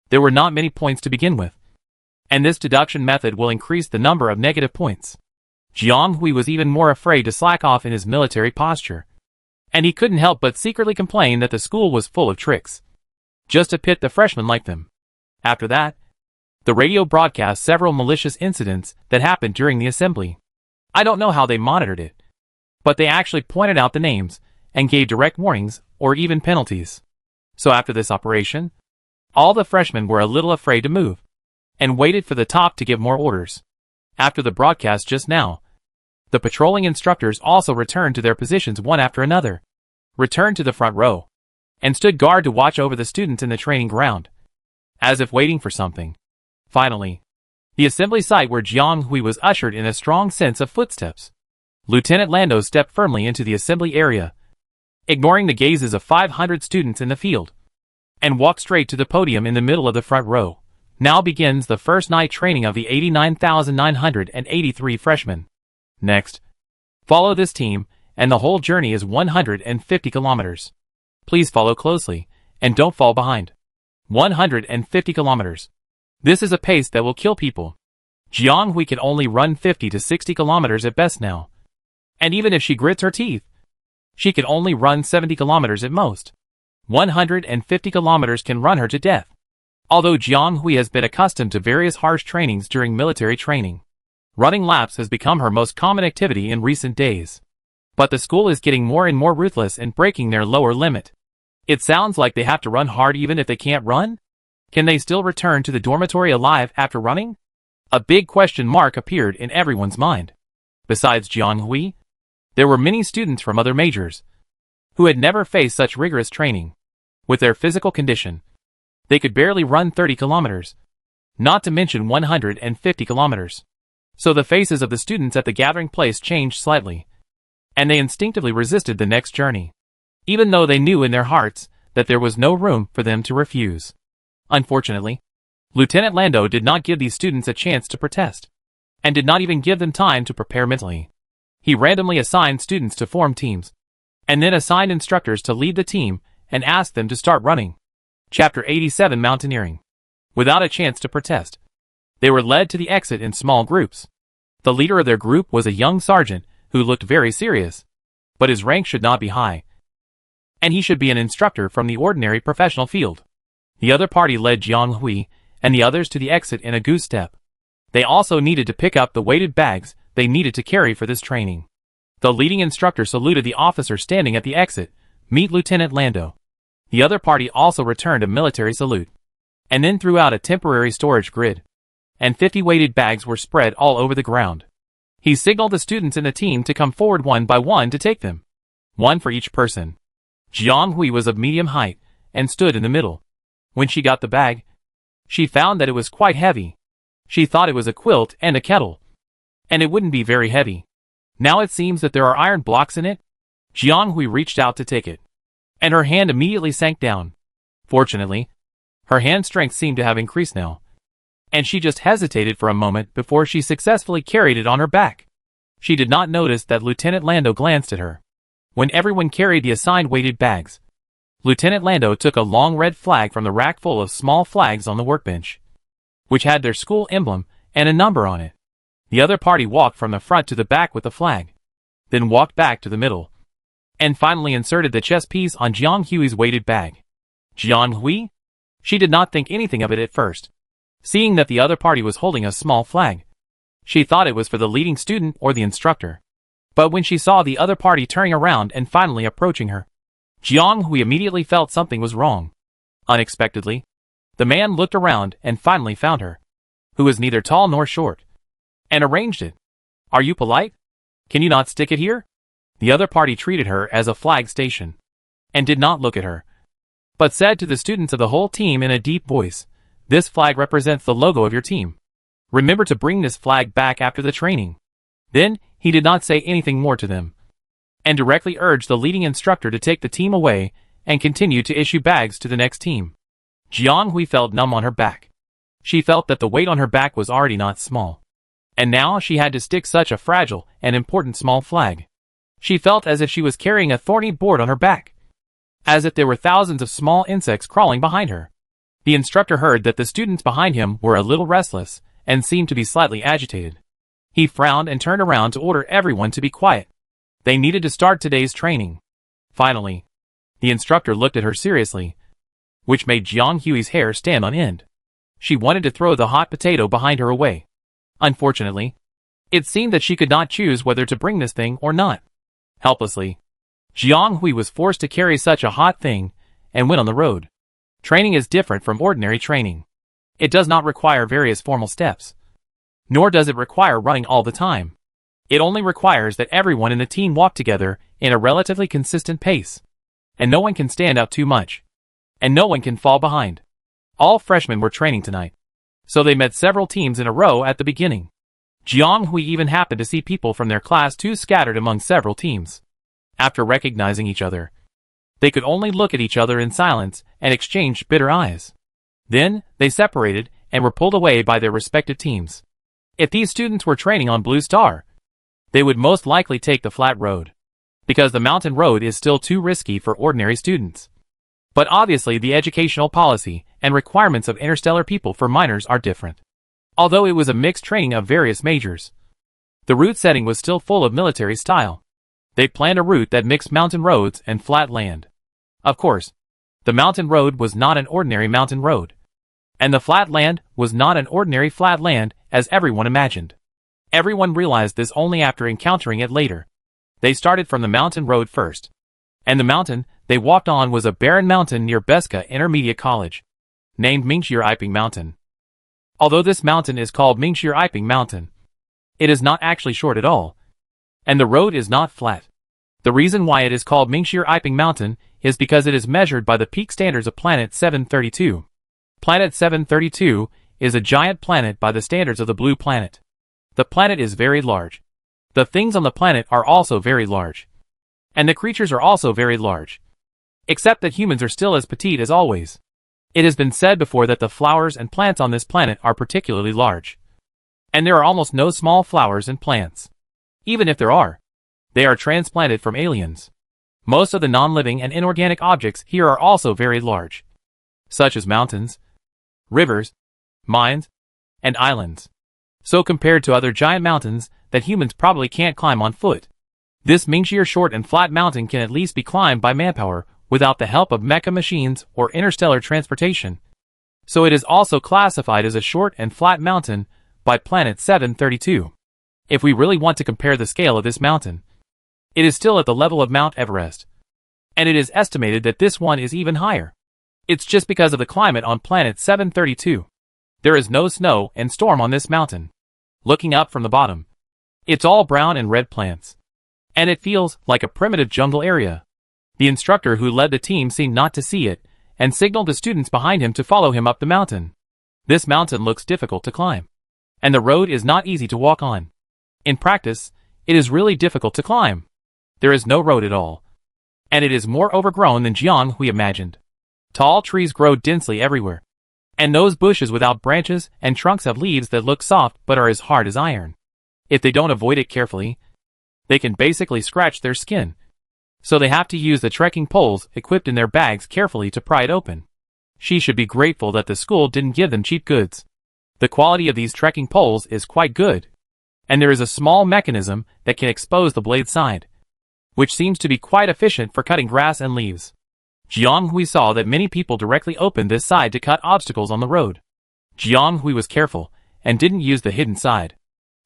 There were not many points to begin with, and this deduction method will increase the number of negative points. Jiang Hui was even more afraid to slack off in his military posture, and he couldn't help but secretly complain that the school was full of tricks, just to pit the freshmen like them. After that, the radio broadcast several malicious incidents that happened during the assembly. I don't know how they monitored it, but they actually pointed out the names and gave direct warnings or even penalties. So after this operation, all the freshmen were a little afraid to move and waited for the top to give more orders. After the broadcast just now, the patrolling instructors also returned to their positions one after another, returned to the front row, and stood guard to watch over the students in the training ground, as if waiting for something. Finally, the assembly site where Jiang Hui was ushered in a strong sense of footsteps. Lieutenant Lando stepped firmly into the assembly area, ignoring the gazes of 500 students in the field, and walked straight to the podium in the middle of the front row. Now begins the first night training of the 89,983 freshmen. Next, follow this team, and the whole journey is 150 kilometers. Please follow closely, and don't fall behind. 150 kilometers. This is a pace that will kill people. Jiang Hui can only run 50 to 60 kilometers at best now. And even if she grits her teeth, she can only run 70 kilometers at most. 150 kilometers can run her to death. Although Jiang Hui has been accustomed to various harsh trainings during military training, running laps has become her most common activity in recent days. But the school is getting more and more ruthless in breaking their lower limit. It sounds like they have to run hard even if they can't run? Can they still return to the dormitory alive after running? A big question mark appeared in everyone's mind. Besides Jiang Hui, there were many students from other majors who had never faced such rigorous training. With their physical condition, they could barely run 30 kilometers, not to mention 150 kilometers. So the faces of the students at the gathering place changed slightly, and they instinctively resisted the next journey, even though they knew in their hearts that there was no room for them to refuse. Unfortunately, Lieutenant Lando did not give these students a chance to protest, and did not even give them time to prepare mentally. He randomly assigned students to form teams, and then assigned instructors to lead the team and asked them to start running. Chapter 87 Mountaineering. Without a chance to protest, they were led to the exit in small groups. The leader of their group was a young sergeant who looked very serious, but his rank should not be high, and he should be an instructor from the ordinary professional field. The other party led Jiang Hui and the others to the exit in a goose step. They also needed to pick up the weighted bags they needed to carry for this training. The leading instructor saluted the officer standing at the exit, "Meet Lieutenant Lando." The other party also returned a military salute, and then threw out a temporary storage grid, and 50 weighted bags were spread all over the ground. He signaled the students in the team to come forward one by one to take them, one for each person. Jiang Hui was of medium height and stood in the middle. When she got the bag, she found that it was quite heavy. She thought it was a quilt and a kettle, and it wouldn't be very heavy. Now it seems that there are iron blocks in it. Jiang Hui reached out to take it, and her hand immediately sank down. Fortunately, her hand strength seemed to have increased now, and she just hesitated for a moment before she successfully carried it on her back. She did not notice that Lieutenant Lando glanced at her. When everyone carried the assigned weighted bags, Lieutenant Lando took a long red flag from the rack full of small flags on the workbench, which had their school emblem and a number on it. The other party walked from the front to the back with the flag, then walked back to the middle, and finally inserted the chess piece on Jiang Hui's weighted bag. Jiang Hui? She did not think anything of it at first, seeing that the other party was holding a small flag. She thought it was for the leading student or the instructor. But when she saw the other party turning around and finally approaching her, Jiang Hui immediately felt something was wrong. Unexpectedly, the man looked around and finally found her, who was neither tall nor short, and arranged it. "Are you polite? Can you not stick it here?" The other party treated her as a flag station, and did not look at her, but said to the students of the whole team in a deep voice, "This flag represents the logo of your team. Remember to bring this flag back after the training." Then, he did not say anything more to them, and directly urged the leading instructor to take the team away and continue to issue bags to the next team. Jiang Hui felt numb on her back. She felt that the weight on her back was already not small, and now she had to stick such a fragile and important small flag. She felt as if she was carrying a thorny board on her back, as if there were thousands of small insects crawling behind her. The instructor heard that the students behind him were a little restless and seemed to be slightly agitated. He frowned and turned around to order everyone to be quiet. They needed to start today's training. Finally, the instructor looked at her seriously, which made Jiang Hui's hair stand on end. She wanted to throw the hot potato behind her away. Unfortunately, it seemed that she could not choose whether to bring this thing or not. Helplessly, Jiang Hui was forced to carry such a hot thing and went on the road. Training is different from ordinary training. It does not require various formal steps. Nor does it require running all the time. It only requires that everyone in the team walk together in a relatively consistent pace. And no one can stand out too much. And no one can fall behind. All freshmen were training tonight. So they met several teams in a row at the beginning. Jiang Hui even happened to see people from their class too scattered among several teams. After recognizing each other, they could only look at each other in silence and exchanged bitter eyes. Then, they separated and were pulled away by their respective teams. If these students were training on Blue Star, they would most likely take the flat road, because the mountain road is still too risky for ordinary students. But obviously the educational policy and requirements of interstellar people for minors are different. Although it was a mixed training of various majors, the route setting was still full of military style. They planned a route that mixed mountain roads and flat land. Of course, the mountain road was not an ordinary mountain road. And the flat land was not an ordinary flat land as everyone imagined. Everyone realized this only after encountering it later. They started from the mountain road first. And the mountain they walked on was a barren mountain near Beska Intermediate College, named Mingxir Iping Mountain. Although this mountain is called Mingxir Iping Mountain, it is not actually short at all. And the road is not flat. The reason why it is called Mingxir Iping Mountain is because it is measured by the peak standards of Planet 732. Planet 732 is a giant planet by the standards of the Blue Planet. The planet is very large. The things on the planet are also very large. And the creatures are also very large. Except that humans are still as petite as always. It has been said before that the flowers and plants on this planet are particularly large. And there are almost no small flowers and plants. Even if there are, they are transplanted from aliens. Most of the non-living and inorganic objects here are also very large, such as mountains, rivers, mines, and islands. So compared to other giant mountains that humans probably can't climb on foot, this Mingxir short and flat mountain can at least be climbed by manpower without the help of mecha machines or interstellar transportation. So it is also classified as a short and flat mountain by Planet 732. If we really want to compare the scale of this mountain, it is still at the level of Mount Everest. And it is estimated that this one is even higher. It's just because of the climate on Planet 732. There is no snow and storm on this mountain. Looking up from the bottom, it's all brown and red plants. And it feels like a primitive jungle area. The instructor who led the team seemed not to see it, and signaled the students behind him to follow him up the mountain. This mountain looks difficult to climb. And the road is not easy to walk on. In practice, it is really difficult to climb. There is no road at all. And it is more overgrown than Jiang Hui imagined. Tall trees grow densely everywhere. And those bushes without branches and trunks have leaves that look soft but are as hard as iron. If they don't avoid it carefully, they can basically scratch their skin. So they have to use the trekking poles equipped in their bags carefully to pry it open. She should be grateful that the school didn't give them cheap goods. The quality of these trekking poles is quite good. And there is a small mechanism that can expose the blade side, which seems to be quite efficient for cutting grass and leaves. Jiang Hui saw that many people directly opened this side to cut obstacles on the road. Jiang Hui was careful and didn't use the hidden side.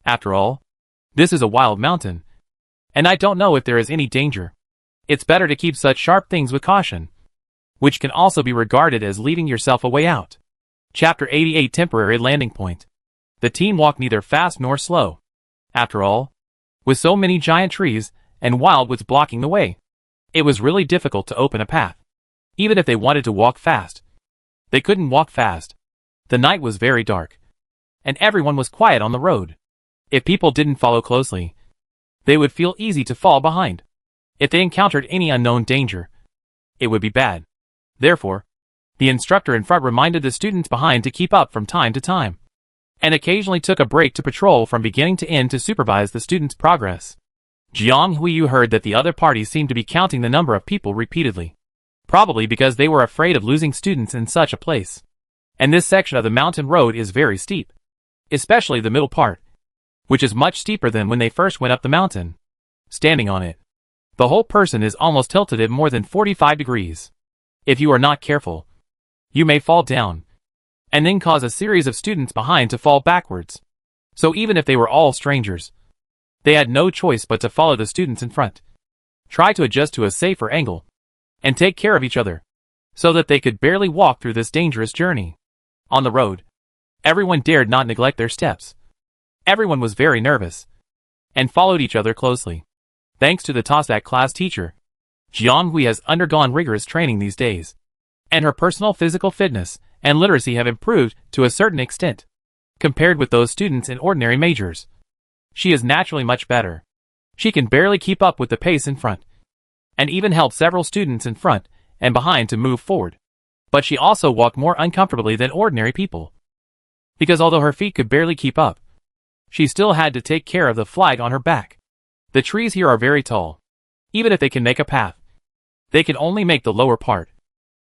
After all, this is a wild mountain, and I don't know if there is any danger. It's better to keep such sharp things with caution, which can also be regarded as leaving yourself a way out. Chapter 88 Temporary Landing Point. The team walked neither fast nor slow. After all, with so many giant trees and wildwoods blocking the way, it was really difficult to open a path. Even if they wanted to walk fast, they couldn't walk fast. The night was very dark, and everyone was quiet on the road. If people didn't follow closely, they would feel easy to fall behind. If they encountered any unknown danger, it would be bad. Therefore, the instructor in front reminded the students behind to keep up from time to time, and occasionally took a break to patrol from beginning to end to supervise the students' progress. Jiang Huiyu heard that the other parties seemed to be counting the number of people repeatedly, probably because they were afraid of losing students in such a place. And this section of the mountain road is very steep, especially the middle part, which is much steeper than when they first went up the mountain. Standing on it, The whole person is almost tilted at more than 45 degrees. If you are not careful, you may fall down, and then cause a series of students behind to fall backwards. So even if they were all strangers, they had no choice but to follow the students in front. Try to adjust to a safer angle, and take care of each other, so that they could barely walk through this dangerous journey. On the road, everyone dared not neglect their steps. Everyone was very nervous, and followed each other closely. Thanks to the TOSAC class teacher, Jianghui has undergone rigorous training these days, and her personal physical fitness and literacy have improved to a certain extent. Compared with those students in ordinary majors, she is naturally much better. She can barely keep up with the pace in front, and even help several students in front and behind to move forward. But she also walked more uncomfortably than ordinary people, because although her feet could barely keep up, she still had to take care of the flag on her back. The trees here are very tall. Even if they can make a path, they can only make the lower part,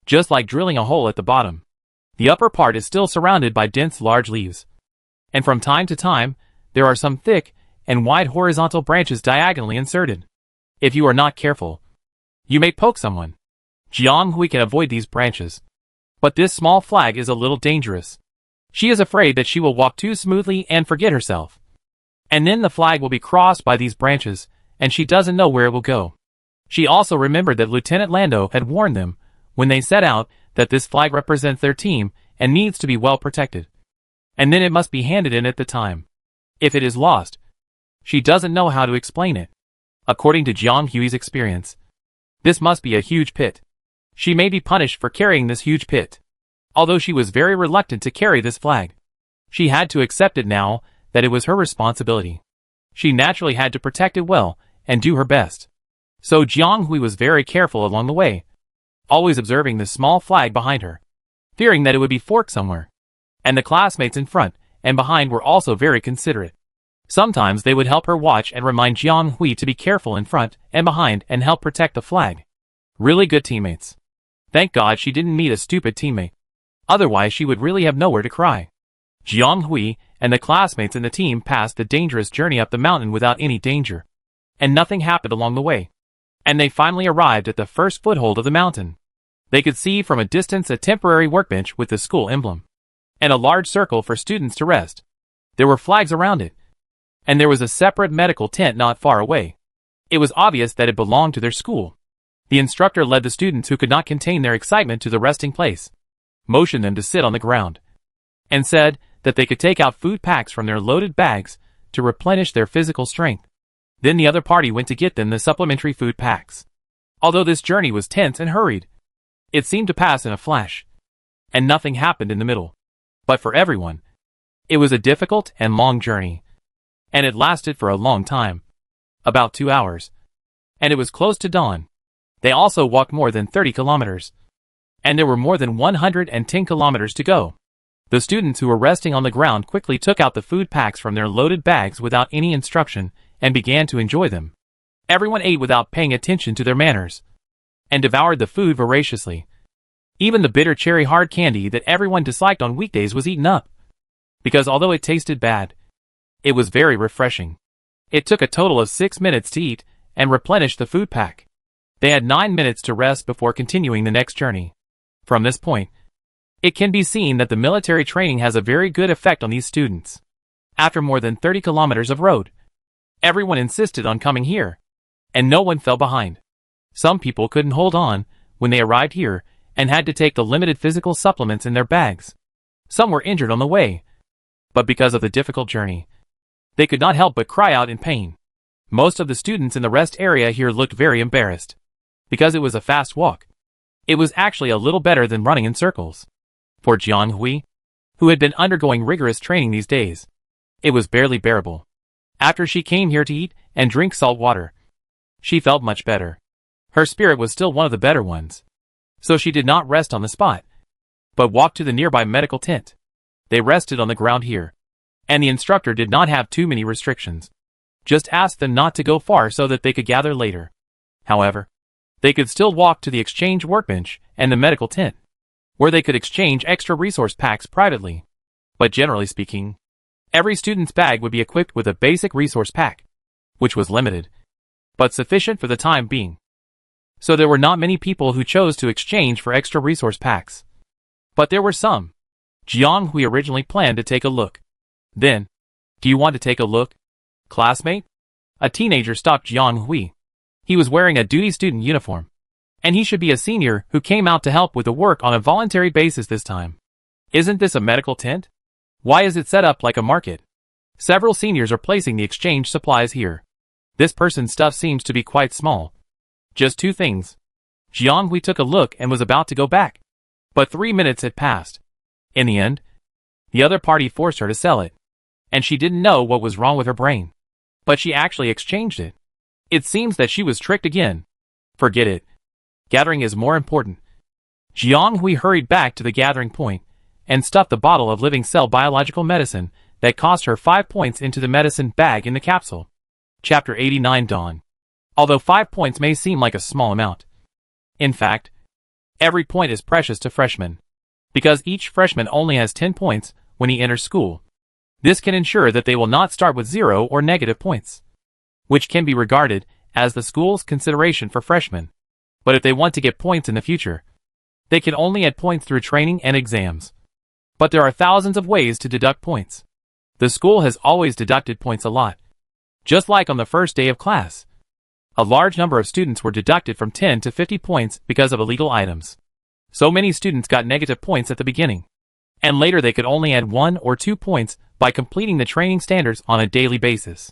just like drilling a hole at the bottom. The upper part is still surrounded by dense large leaves, and from time to time, there are some thick and wide horizontal branches diagonally inserted. If you are not careful, you may poke someone. Jianghui can avoid these branches, but this small flag is a little dangerous. She is afraid that she will walk too smoothly and forget herself, and then the flag will be crossed by these branches, and she doesn't know where it will go. She also remembered that Lieutenant Lando had warned them, when they set out, that this flag represents their team and needs to be well protected, and then it must be handed in at the time. If it is lost, she doesn't know how to explain it. According to Jianghui's experience, this must be a huge pit. She may be punished for carrying this huge pit. Although she was very reluctant to carry this flag, she had to accept it now that it was her responsibility. She naturally had to protect it well and do her best. So Jianghui was very careful along the way, always observing the small flag behind her, fearing that it would be forked somewhere. And the classmates in front and behind were also very considerate. Sometimes they would help her watch and remind Jianghui to be careful in front and behind and help protect the flag. Really good teammates. Thank God she didn't meet a stupid teammate. Otherwise she would really have nowhere to cry. Jianghui and the classmates in the team passed the dangerous journey up the mountain without any danger, and nothing happened along the way. And they finally arrived at the first foothold of the mountain. They could see from a distance a temporary workbench with the school emblem, and a large circle for students to rest. There were flags around it, and there was a separate medical tent not far away. It was obvious that it belonged to their school. The instructor led the students who could not contain their excitement to the resting place, motioned them to sit on the ground, and said that they could take out food packs from their loaded bags to replenish their physical strength. Then the other party went to get them the supplementary food packs. Although this journey was tense and hurried, it seemed to pass in a flash, and nothing happened in the middle. But for everyone, it was a difficult and long journey, and it lasted for a long time, about 2 hours, and it was close to dawn. They also walked more than 30 kilometers, and there were more than 110 kilometers to go. The students who were resting on the ground quickly took out the food packs from their loaded bags without any instruction and began to enjoy them. Everyone ate without paying attention to their manners, and devoured the food voraciously. Even the bitter cherry hard candy that everyone disliked on weekdays was eaten up, because although it tasted bad, it was very refreshing. It took a total of 6 minutes to eat and replenish the food pack. They had 9 minutes to rest before continuing the next journey. From this point, it can be seen that the military training has a very good effect on these students. After more than 30 kilometers of road, everyone insisted on coming here, and no one fell behind. Some people couldn't hold on when they arrived here and had to take the limited physical supplements in their bags. Some were injured on the way, but because of the difficult journey, they could not help but cry out in pain. Most of the students in the rest area here looked very embarrassed, because it was a fast walk. It was actually a little better than running in circles. For Jianghui, who had been undergoing rigorous training these days, it was barely bearable. After she came here to eat and drink salt water, she felt much better. Her spirit was still one of the better ones, so she did not rest on the spot, but walked to the nearby medical tent. They rested on the ground here, and the instructor did not have too many restrictions. Just asked them not to go far so that they could gather later. However, they could still walk to the exchange workbench and the medical tent, where they could exchange extra resource packs privately. But generally speaking, every student's bag would be equipped with a basic resource pack, which was limited. but sufficient for the time being. So there were not many people who chose to exchange for extra resource packs. But there were some. Jiang Hui originally planned to take a look. Then, do you want to take a look, classmate? A teenager stopped Jiang Hui. He was wearing a duty student uniform. And he should be a senior who came out to help with the work on a voluntary basis this time. Isn't this a medical tent? Why is it set up like a market? Several seniors are placing the exchange supplies here. This person's stuff seems to be quite small. Just 2 things. Jiang Hui took a look and was about to go back. But 3 minutes had passed. In the end, the other party forced her to sell it. And she didn't know what was wrong with her brain. But she actually exchanged it. It seems that she was tricked again. Forget it. Gathering is more important. Jiang Hui hurried back to the gathering point and stuffed the bottle of living cell biological medicine that cost her 5 points into the medicine bag in the capsule. Chapter 89 Dawn. Although 5 points may seem like a small amount. In fact, every point is precious to freshmen. Because each freshman only has 10 points when he enters school. This can ensure that they will not start with 0 or negative points, which can be regarded as the school's consideration for freshmen. But if they want to get points in the future, they can only add points through training and exams. But there are thousands of ways to deduct points. The school has always deducted points a lot. Just like on the first day of class. A large number of students were deducted from 10 to 50 points because of illegal items. So many students got negative points at the beginning. And later they could only add 1 or 2 points by completing the training standards on a daily basis.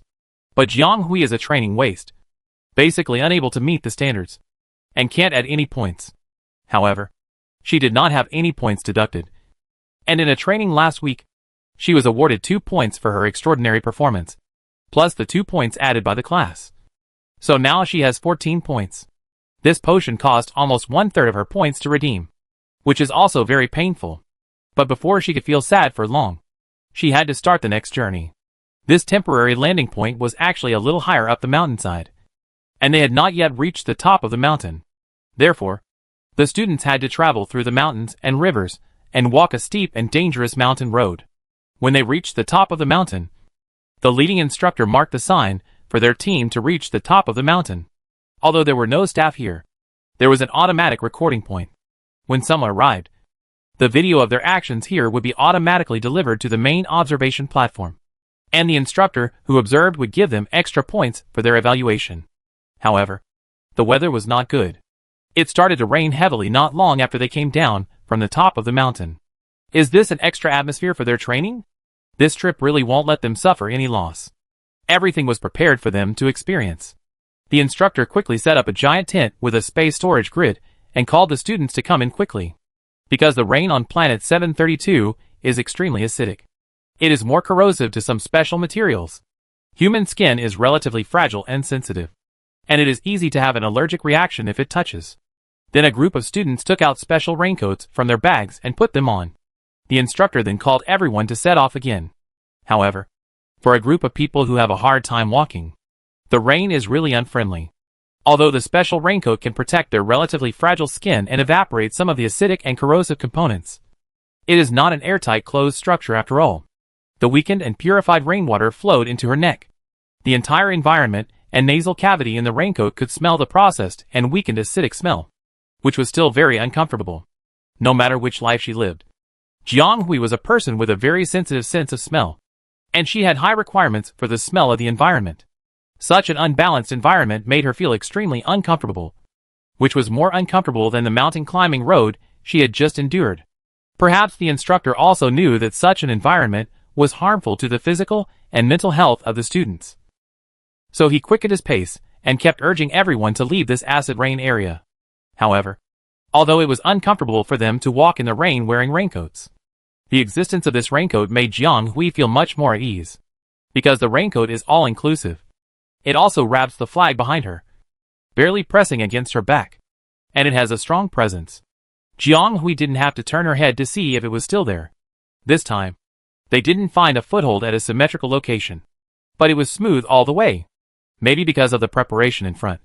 But Jiang Hui is a training waste. Basically unable to meet the standards. And can't add any points. However, she did not have any points deducted. And in a training last week, she was awarded 2 points for her extraordinary performance, plus the 2 points added by the class. So now she has 14 points. This potion cost almost 1/3 of her points to redeem, which is also very painful. But before she could feel sad for long, she had to start the next journey. This temporary landing point was actually a little higher up the mountainside, and they had not yet reached the top of the mountain. Therefore, the students had to travel through the mountains and rivers and walk a steep and dangerous mountain road. When they reached the top of the mountain, the leading instructor marked the sign for their team to reach the top of the mountain. Although there were no staff here, there was an automatic recording point. When someone arrived, the video of their actions here would be automatically delivered to the main observation platform, and the instructor who observed would give them extra points for their evaluation. However, the weather was not good. It started to rain heavily not long after they came down from the top of the mountain. Is this an extra atmosphere for their training? This trip really won't let them suffer any loss. Everything was prepared for them to experience. The instructor quickly set up a giant tent with a space storage grid and called the students to come in quickly. Because the rain on planet 732 is extremely acidic. It is more corrosive to some special materials. Human skin is relatively fragile and sensitive, and it is easy to have an allergic reaction if it touches. Then a group of students took out special raincoats from their bags and put them on. The instructor then called everyone to set off again. However, for a group of people who have a hard time walking, the rain is really unfriendly. Although the special raincoat can protect their relatively fragile skin and evaporate some of the acidic and corrosive components, it is not an airtight closed structure after all. The weakened and purified rainwater flowed into her neck. The entire environment and nasal cavity in the raincoat could smell the processed and weakened acidic smell, which was still very uncomfortable, no matter which life she lived. Jiang Hui was a person with a very sensitive sense of smell, and she had high requirements for the smell of the environment. Such an unbalanced environment made her feel extremely uncomfortable, which was more uncomfortable than the mountain climbing road she had just endured. Perhaps the instructor also knew that such an environment was harmful to the physical and mental health of the students. So he quickened his pace and kept urging everyone to leave this acid rain area. However, although it was uncomfortable for them to walk in the rain wearing raincoats, the existence of this raincoat made Jiang Hui feel much more at ease. Because the raincoat is all-inclusive. It also wraps the flag behind her, barely pressing against her back. And it has a strong presence. Jiang Hui didn't have to turn her head to see if it was still there. This time, they didn't find a foothold at a symmetrical location. But it was smooth all the way. Maybe because of the preparation in front.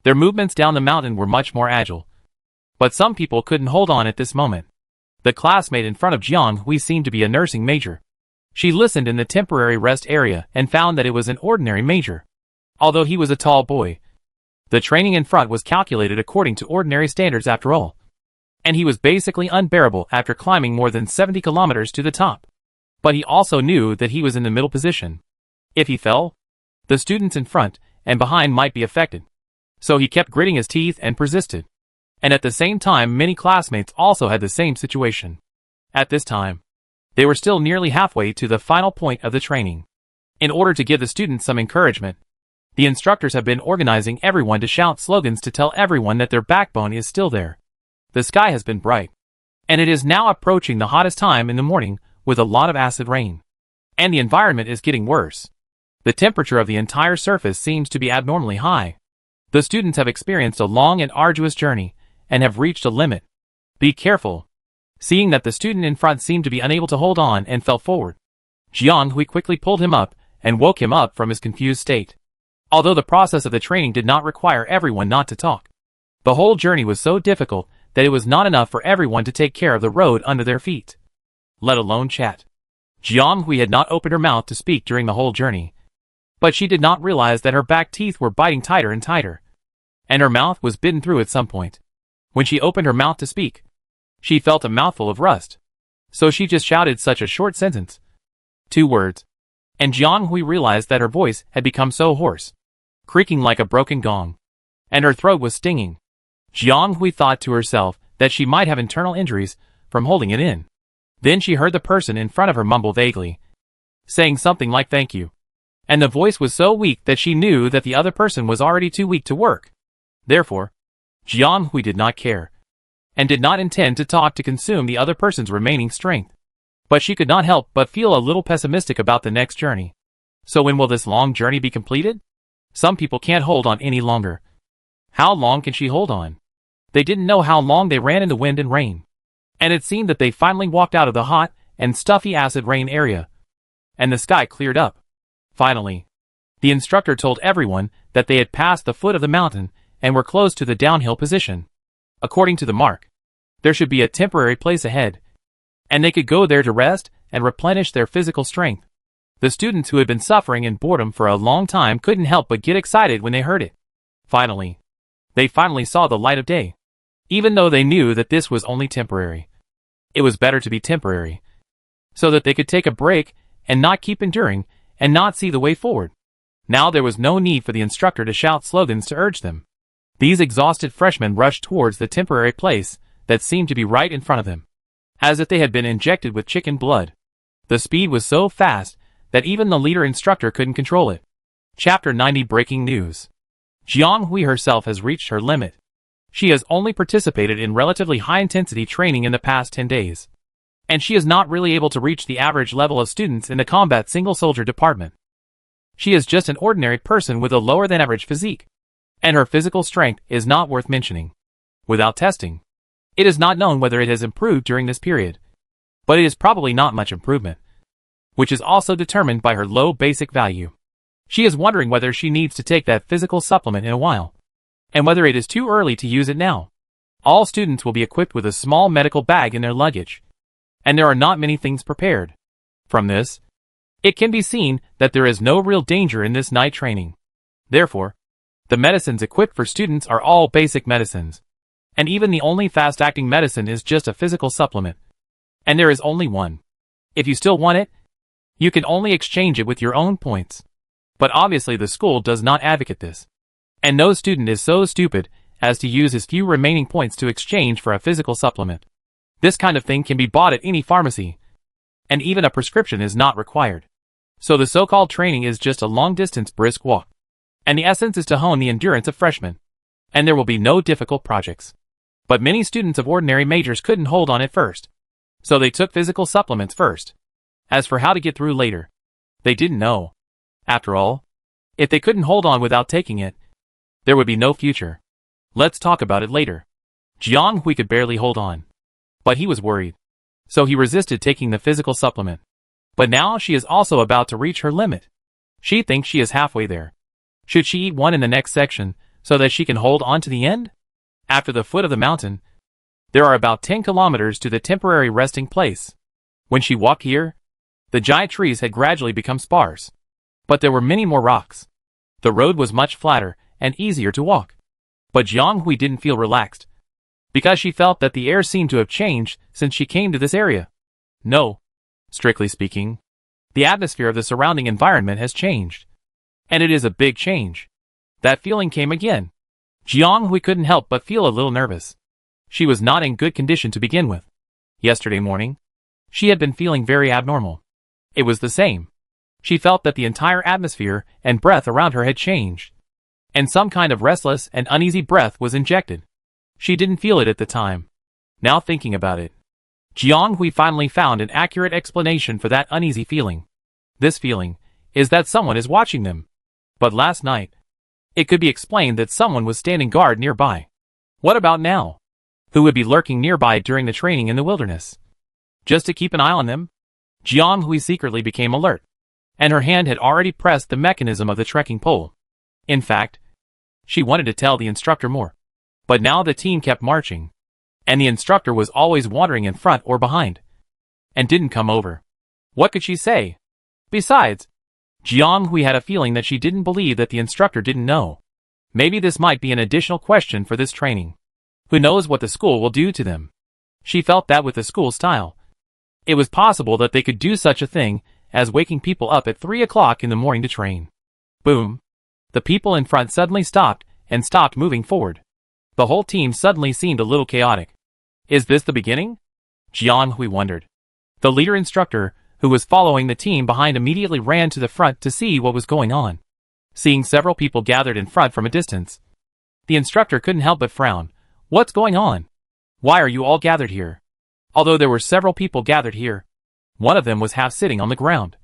Their movements down the mountain were much more agile. But some people couldn't hold on at this moment. The classmate in front of Jiang Hui seemed to be a nursing major. She listened in the temporary rest area and found that it was an ordinary major. Although he was a tall boy, The training in front was calculated according to ordinary standards after all. And he was basically unbearable after climbing more than 70 kilometers to the top. But he also knew that he was in the middle position. If he fell, the students in front and behind might be affected. So he kept gritting his teeth and persisted. And at the same time, many classmates also had the same situation. At this time, they were still nearly halfway to the final point of the training. In order to give the students some encouragement, the instructors have been organizing everyone to shout slogans to tell everyone that their backbone is still there. The sky has been bright, and it is now approaching the hottest time in the morning with a lot of acid rain. And the environment is getting worse. The temperature of the entire surface seems to be abnormally high. The students have experienced a long and arduous journey and have reached a limit. Be careful. Seeing that the student in front seemed to be unable to hold on and fell forward, Jiang Hui quickly pulled him up and woke him up from his confused state. Although the process of the training did not require everyone not to talk, the whole journey was so difficult that it was not enough for everyone to take care of the road under their feet, let alone chat. Jiang Hui had not opened her mouth to speak during the whole journey, but she did not realize that her back teeth were biting tighter and tighter, and her mouth was bitten through at some point. When she opened her mouth to speak, she felt a mouthful of rust, so she just shouted such a short sentence. 2 words. And Jiang Hui realized that her voice had become so hoarse, creaking like a broken gong, and her throat was stinging. Jiang Hui thought to herself that she might have internal injuries from holding it in. Then she heard the person in front of her mumble vaguely, saying something like thank you. And the voice was so weak that she knew that the other person was already too weak to work. Therefore, Jiang Hui did not care, and did not intend to talk to consume the other person's remaining strength. But she could not help but feel a little pessimistic about the next journey. So when will this long journey be completed? Some people can't hold on any longer. How long can she hold on? They didn't know how long they ran in the wind and rain. And it seemed that they finally walked out of the hot and stuffy acid rain area. And the sky cleared up. Finally, the instructor told everyone that they had passed the foot of the mountain and were close to the downhill position. According to the mark, there should be a temporary place ahead, and they could go there to rest and replenish their physical strength. The students who had been suffering in boredom for a long time couldn't help but get excited when they heard it. Finally, they saw the light of day, even though they knew that this was only temporary. It was better to be temporary, so that they could take a break and not keep enduring and not see the way forward. Now there was no need for the instructor to shout slogans to urge them. These exhausted freshmen rushed towards the temporary place that seemed to be right in front of them, as if they had been injected with chicken blood. The speed was so fast that even the leader instructor couldn't control it. Chapter 90 Breaking News. Jiang Hui herself has reached her limit. She has only participated in relatively high-intensity training in the past 10 days, and she is not really able to reach the average level of students in the combat single-soldier department. She is just an ordinary person with a lower-than-average physique, and her physical strength is not worth mentioning. Without testing, it is not known whether it has improved during this period, but it is probably not much improvement, which is also determined by her low basic value. She is wondering whether she needs to take that physical supplement in a while, and whether it is too early to use it now. All students will be equipped with a small medical bag in their luggage, and there are not many things prepared. From this, it can be seen that there is no real danger in this night training. Therefore, the medicines equipped for students are all basic medicines, and even the only fast-acting medicine is just a physical supplement. And there is only one. If you still want it, you can only exchange it with your own points. But obviously the school does not advocate this, and no student is so stupid as to use his few remaining points to exchange for a physical supplement. This kind of thing can be bought at any pharmacy, and even a prescription is not required. So the so-called training is just a long-distance brisk walk, and the essence is to hone the endurance of freshmen, and there will be no difficult projects. But many students of ordinary majors couldn't hold on at first, so they took physical supplements first. As for how to get through later, they didn't know. After all, if they couldn't hold on without taking it, there would be no future. Let's talk about it later. Jiang Hui could barely hold on, but he was worried, so he resisted taking the physical supplement. But now she is also about to reach her limit. She thinks she is halfway there. Should she eat one in the next section so that she can hold on to the end? After the foot of the mountain, there are about 10 kilometers to the temporary resting place. When she walked here, the giant trees had gradually become sparse, but there were many more rocks. The road was much flatter and easier to walk. But Jiang Hui didn't feel relaxed, because she felt that the air seemed to have changed since she came to this area. No, strictly speaking, the atmosphere of the surrounding environment has changed. And it is a big change. That feeling came again. Jiang Hui couldn't help but feel a little nervous. She was not in good condition to begin with. Yesterday morning, she had been feeling very abnormal. It was the same. She felt that the entire atmosphere and breath around her had changed, and some kind of restless and uneasy breath was injected. She didn't feel it at the time. Now thinking about it, Jiang Hui finally found an accurate explanation for that uneasy feeling. This feeling is that someone is watching them. But last night, it could be explained that someone was standing guard nearby. What about now? Who would be lurking nearby during the training in the wilderness? Just to keep an eye on them? Jiang Hui secretly became alert, and her hand had already pressed the mechanism of the trekking pole. In fact, she wanted to tell the instructor more. But now the team kept marching, and the instructor was always wandering in front or behind, and didn't come over. What could she say? Besides, Jiang Hui had a feeling that she didn't believe that the instructor didn't know. Maybe this might be an additional question for this training. Who knows what the school will do to them? She felt that with the school style, it was possible that they could do such a thing as waking people up at 3 o'clock in the morning to train. Boom! The people in front suddenly stopped and stopped moving forward. The whole team suddenly seemed a little chaotic. Is this the beginning? Jiang Hui wondered. The leader instructor, who was following the team behind, immediately ran to the front to see what was going on. Seeing several people gathered in front from a distance, the instructor couldn't help but frown. What's going on? Why are you all gathered here? Although there were several people gathered here, one of them was half sitting on the ground,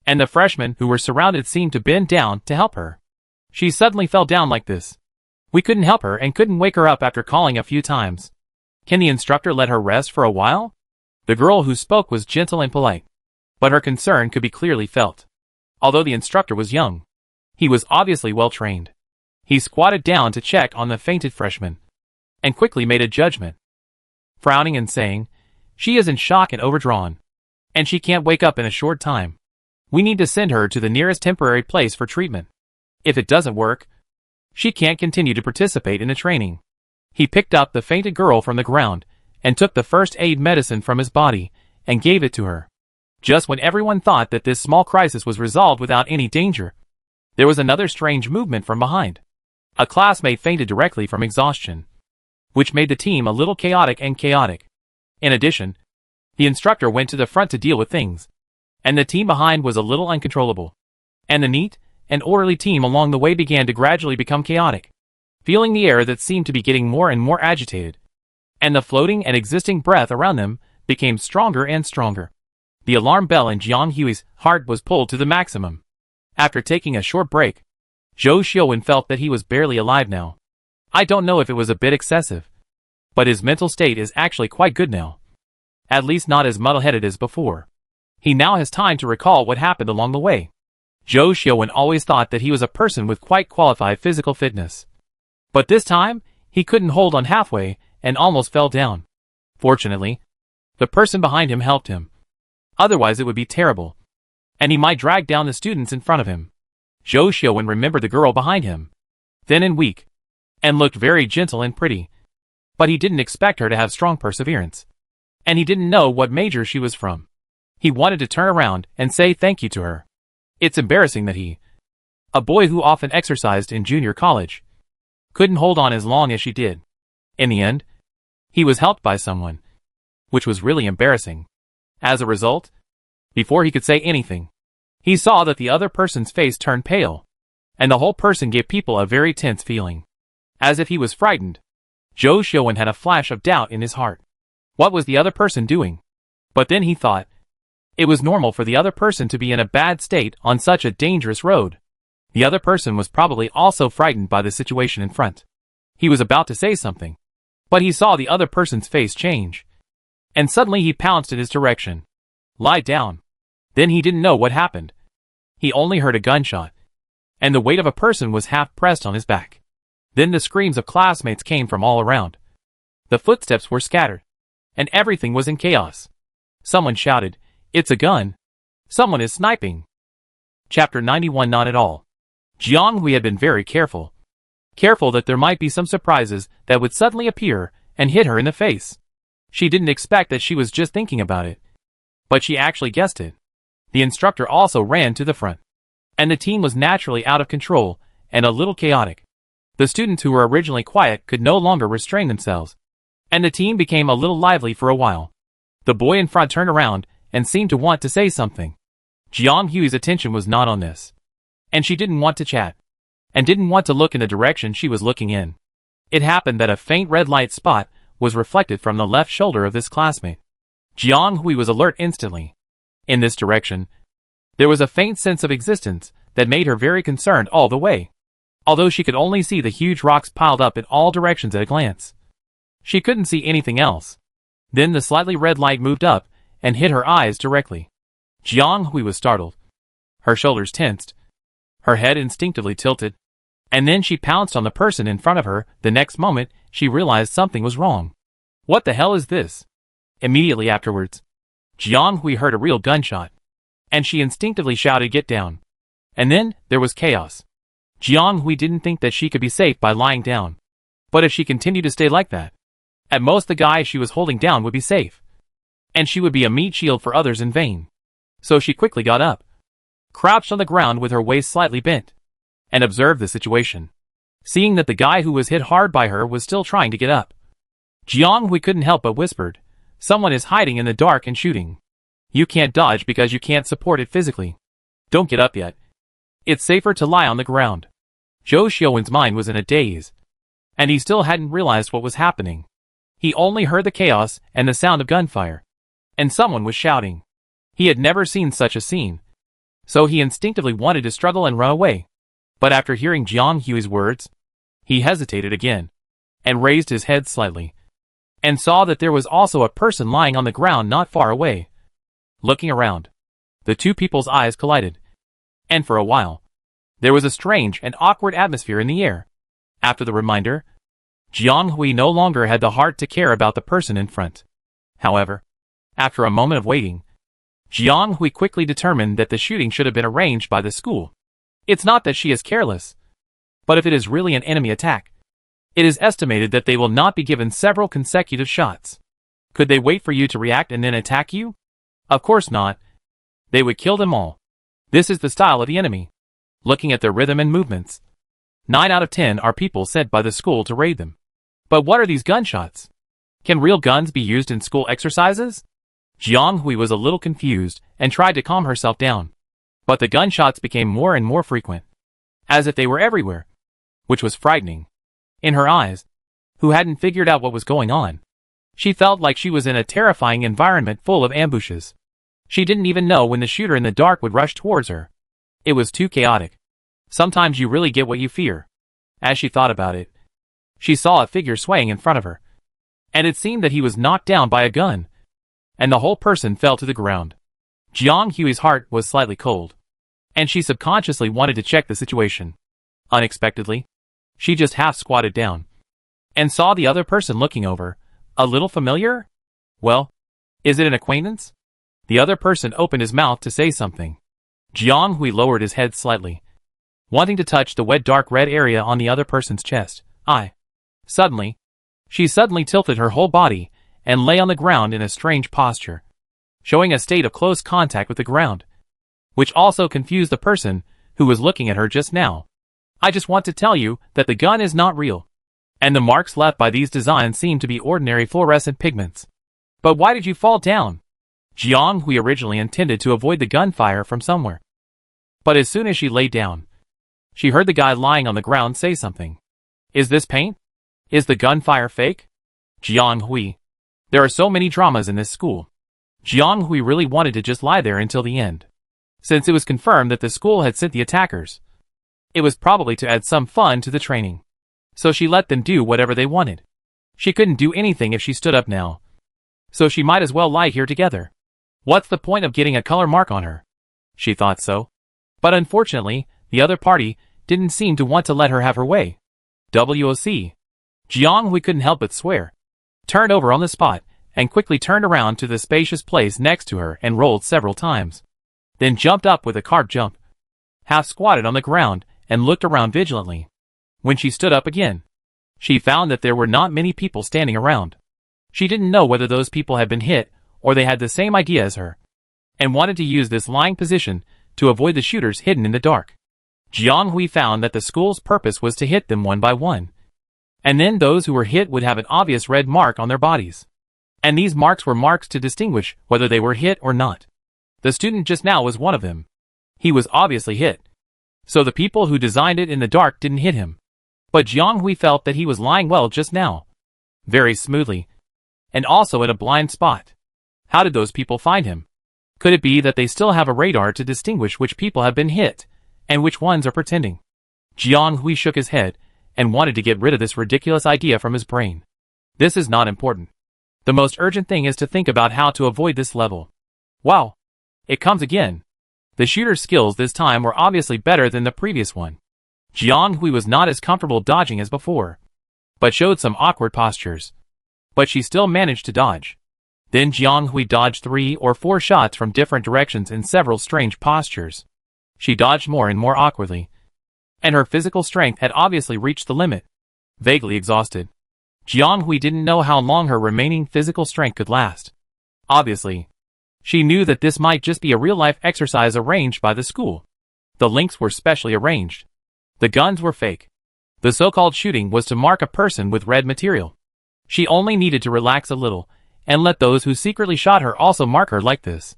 and the freshmen who were surrounded seemed to bend down to help her. She suddenly fell down like this. We couldn't help her and couldn't wake her up after calling a few times. Can the instructor let her rest for a while? The girl who spoke was gentle and polite, but her concern could be clearly felt. Although the instructor was young, he was obviously well trained. He squatted down to check on the fainted freshman, and quickly made a judgment, frowning and saying, "She is in shock and overdrawn, and she can't wake up in a short time. We need to send her to the nearest temporary place for treatment. If it doesn't work, she can't continue to participate in the training." He picked up the fainted girl from the ground and took the first aid medicine from his body and gave it to her. Just when everyone thought that this small crisis was resolved without any danger, there was another strange movement from behind. A classmate fainted directly from exhaustion, which made the team a little chaotic. In addition, the instructor went to the front to deal with things, and the team behind was a little uncontrollable. And the neat and orderly team along the way began to gradually become chaotic, feeling the air that seemed to be getting more and more agitated, and the floating and existing breath around them became stronger and stronger. The alarm bell in Jiang Hui's heart was pulled to the maximum. After taking a short break, Zhou Xiuwen felt that he was barely alive now. I don't know if it was a bit excessive, but his mental state is actually quite good now. At least not as muddle-headed as before. He now has time to recall what happened along the way. Zhou Xiuwen always thought that he was a person with quite qualified physical fitness. But this time, he couldn't hold on halfway and almost fell down. Fortunately, the person behind him helped him. Otherwise it would be terrible, and he might drag down the students in front of him. Zhou Xiuwen remembered the girl behind him, thin and weak, and looked very gentle and pretty. But he didn't expect her to have strong perseverance, and he didn't know what major she was from. He wanted to turn around and say thank you to her. It's embarrassing that he, a boy who often exercised in junior college, couldn't hold on as long as she did. In the end, he was helped by someone, which was really embarrassing. As a result, before he could say anything, he saw that the other person's face turned pale, and the whole person gave people a very tense feeling, as if he was frightened. Zhou Xiuwen had a flash of doubt in his heart. What was the other person doing? But then he thought, it was normal for the other person to be in a bad state on such a dangerous road. The other person was probably also frightened by the situation in front. He was about to say something, but he saw the other person's face change, and suddenly he pounced in his direction. Lie down. Then he didn't know what happened. He only heard a gunshot, and the weight of a person was half pressed on his back. Then the screams of classmates came from all around. The footsteps were scattered, and everything was in chaos. Someone shouted, "It's a gun! Someone is sniping!" Chapter 91. Not at all. Jiang Hui had been very careful. careful that there might be some surprises that would suddenly appear and hit her in the face. She didn't expect that she was just thinking about it, but she actually guessed it. The instructor also ran to the front, and the team was naturally out of control and a little chaotic. The students who were originally quiet could no longer restrain themselves, and the team became a little lively for a while. The boy in front turned around and seemed to want to say something. Jiang Hui's attention was not on this, and she didn't want to chat, and didn't want to look in the direction she was looking in. It happened that a faint red light spot was reflected from the left shoulder of this classmate. Jiang Hui was alert instantly. In this direction, there was a faint sense of existence that made her very concerned all the way. Although she could only see the huge rocks piled up in all directions at a glance, she couldn't see anything else. Then the slightly red light moved up and hit her eyes directly. Jiang Hui was startled. Her shoulders tensed, her head instinctively tilted, and then she pounced on the person in front of her. The next moment, she realized something was wrong. What the hell is this? Immediately afterwards, Jiang Hui heard a real gunshot, and she instinctively shouted, "Get down!" And then, there was chaos. Jiang Hui didn't think that she could be safe by lying down. But if she continued to stay like that, at most the guy she was holding down would be safe, and she would be a meat shield for others in vain. So she quickly got up, crouched on the ground with her waist slightly bent, and observed the situation. Seeing that the guy who was hit hard by her was still trying to get up, Jiang Hui couldn't help but whispered, "Someone is hiding in the dark and shooting. You can't dodge because you can't support it physically. Don't get up yet. It's safer to lie on the ground." Zhou Xiuwen's mind was in a daze, and he still hadn't realized what was happening. He only heard the chaos and the sound of gunfire, and someone was shouting. He had never seen such a scene, so he instinctively wanted to struggle and run away. But after hearing Jiang Hui's words, he hesitated again, and raised his head slightly, and saw that there was also a person lying on the ground not far away. Looking around, the two people's eyes collided, and for a while, there was a strange and awkward atmosphere in the air. After the reminder, Jiang Hui no longer had the heart to care about the person in front. However, after a moment of waiting, Jiang Hui quickly determined that the shooting should have been arranged by the school. It's not that she is careless, but if it is really an enemy attack, it is estimated that they will not be given several consecutive shots. Could they wait for you to react and then attack you? Of course not. They would kill them all. This is the style of the enemy. Looking at their rhythm and movements, 9 out of 10 are people sent by the school to raid them. But what are these gunshots? Can real guns be used in school exercises? Jiang Hui was a little confused and tried to calm herself down. But the gunshots became more and more frequent, as if they were everywhere, which was frightening. In her eyes, who hadn't figured out what was going on, she felt like she was in a terrifying environment full of ambushes. She didn't even know when the shooter in the dark would rush towards her. It was too chaotic. Sometimes you really get what you fear. As she thought about it, she saw a figure swaying in front of her, and it seemed that he was knocked down by a gun, and the whole person fell to the ground. Jiang Hui's heart was slightly cold, and she subconsciously wanted to check the situation. Unexpectedly, she just half squatted down, and saw the other person looking over. A little familiar? Well, is it an acquaintance? The other person opened his mouth to say something. Jiang Hui lowered his head slightly, wanting to touch the wet dark red area on the other person's chest. Suddenly, she tilted her whole body and lay on the ground in a strange posture, showing a state of close contact with the ground, which also confused the person who was looking at her just now. I just want to tell you that the gun is not real, and the marks left by these designs seem to be ordinary fluorescent pigments. But why did you fall down? Jiang Hui originally intended to avoid the gunfire from somewhere, but as soon as she lay down, she heard the guy lying on the ground say something. Is this paint? Is the gunfire fake? Jiang Hui. There are so many dramas in this school. Jiang Hui really wanted to just lie there until the end, since it was confirmed that the school had sent the attackers. It was probably to add some fun to the training, so she let them do whatever they wanted. She couldn't do anything if she stood up now, so she might as well lie here together. What's the point of getting a color mark on her? She thought so. But unfortunately, the other party didn't seem to want to let her have her way. WOC. Jiang Hui couldn't help but swear, turned over on the spot, and quickly turned around to the spacious place next to her and rolled several times. Then jumped up with a carp jump, half squatted on the ground, and looked around vigilantly. When she stood up again, she found that there were not many people standing around. She didn't know whether those people had been hit, or they had the same idea as her, and wanted to use this lying position to avoid the shooters hidden in the dark. Jiang Hui found that the school's purpose was to hit them one by one, and then those who were hit would have an obvious red mark on their bodies. And these marks were marks to distinguish whether they were hit or not. The student just now was one of them. He was obviously hit. So the people who designed it in the dark didn't hit him. But Jiang Hui felt that he was lying well just now. Very smoothly. And also in a blind spot. How did those people find him? Could it be that they still have a radar to distinguish which people have been hit, and which ones are pretending? Jiang Hui shook his head, and wanted to get rid of this ridiculous idea from his brain. This is not important. The most urgent thing is to think about how to avoid this level. Wow! It comes again. The shooter's skills this time were obviously better than the previous one. Jiang Hui was not as comfortable dodging as before, but showed some awkward postures. But she still managed to dodge. Then Jiang Hui dodged 3 or 4 shots from different directions in several strange postures. She dodged more and more awkwardly, and her physical strength had obviously reached the limit. Vaguely exhausted, Jiang Hui didn't know how long her remaining physical strength could last. Obviously, she knew that this might just be a real-life exercise arranged by the school. The links were specially arranged. The guns were fake. The so-called shooting was to mark a person with red material. She only needed to relax a little, and let those who secretly shot her also mark her like this.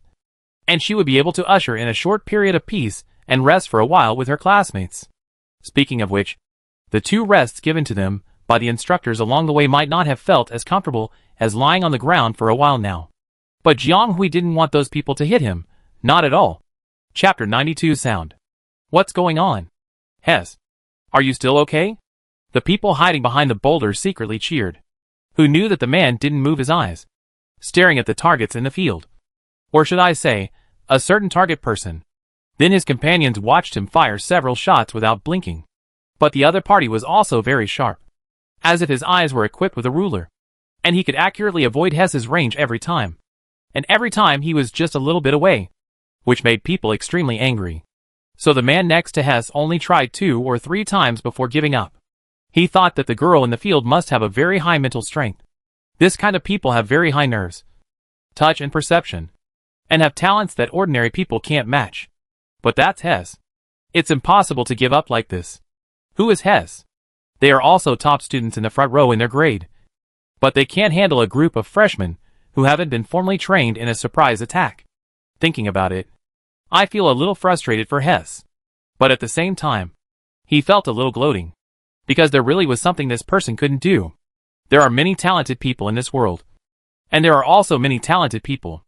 And she would be able to usher in a short period of peace and rest for a while with her classmates. Speaking of which, the 2 rests given to them by the instructors along the way might not have felt as comfortable as lying on the ground for a while now. But Jiang Hui didn't want those people to hit him, not at all. Chapter 92 Sound. What's going on? Hess, are you still okay? The people hiding behind the boulders secretly cheered. Who knew that the man didn't move his eyes, staring at the targets in the field. Or should I say, a certain target person. Then his companions watched him fire several shots without blinking. But the other party was also very sharp, as if his eyes were equipped with a ruler, and he could accurately avoid Hess's range every time. And every time he was just a little bit away, which made people extremely angry. So the man next to Hess only tried 2 or 3 times before giving up. He thought that the girl in the field must have a very high mental strength. This kind of people have very high nerves, touch and perception, and have talents that ordinary people can't match. But that's Hess. It's impossible to give up like this. Who is Hess? They are also top students in the front row in their grade. But they can't handle a group of freshmen who haven't been formally trained in a surprise attack. Thinking about it, I feel a little frustrated for Hess. But at the same time, he felt a little gloating. Because there really was something this person couldn't do. There are many talented people in this world. And there are also many talented people.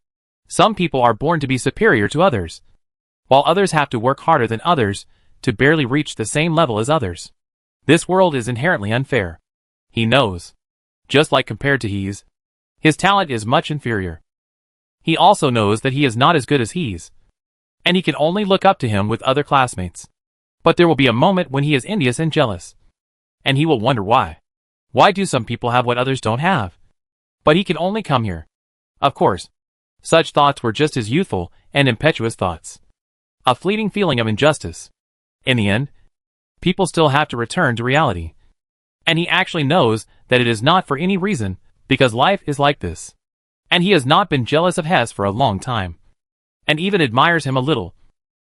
Some people are born to be superior to others, while others have to work harder than others to barely reach the same level as others. This world is inherently unfair. He knows. Just like compared to his talent is much inferior. He also knows that he is not as good as he's, and he can only look up to him with other classmates. But there will be a moment when he is envious and jealous. And he will wonder why. Why do some people have what others don't have? But he can only come here. Of course, such thoughts were just his youthful and impetuous thoughts. A fleeting feeling of injustice. In the end, people still have to return to reality. And he actually knows that it is not for any reason, because life is like this. And he has not been jealous of Hess for a long time. And even admires him a little.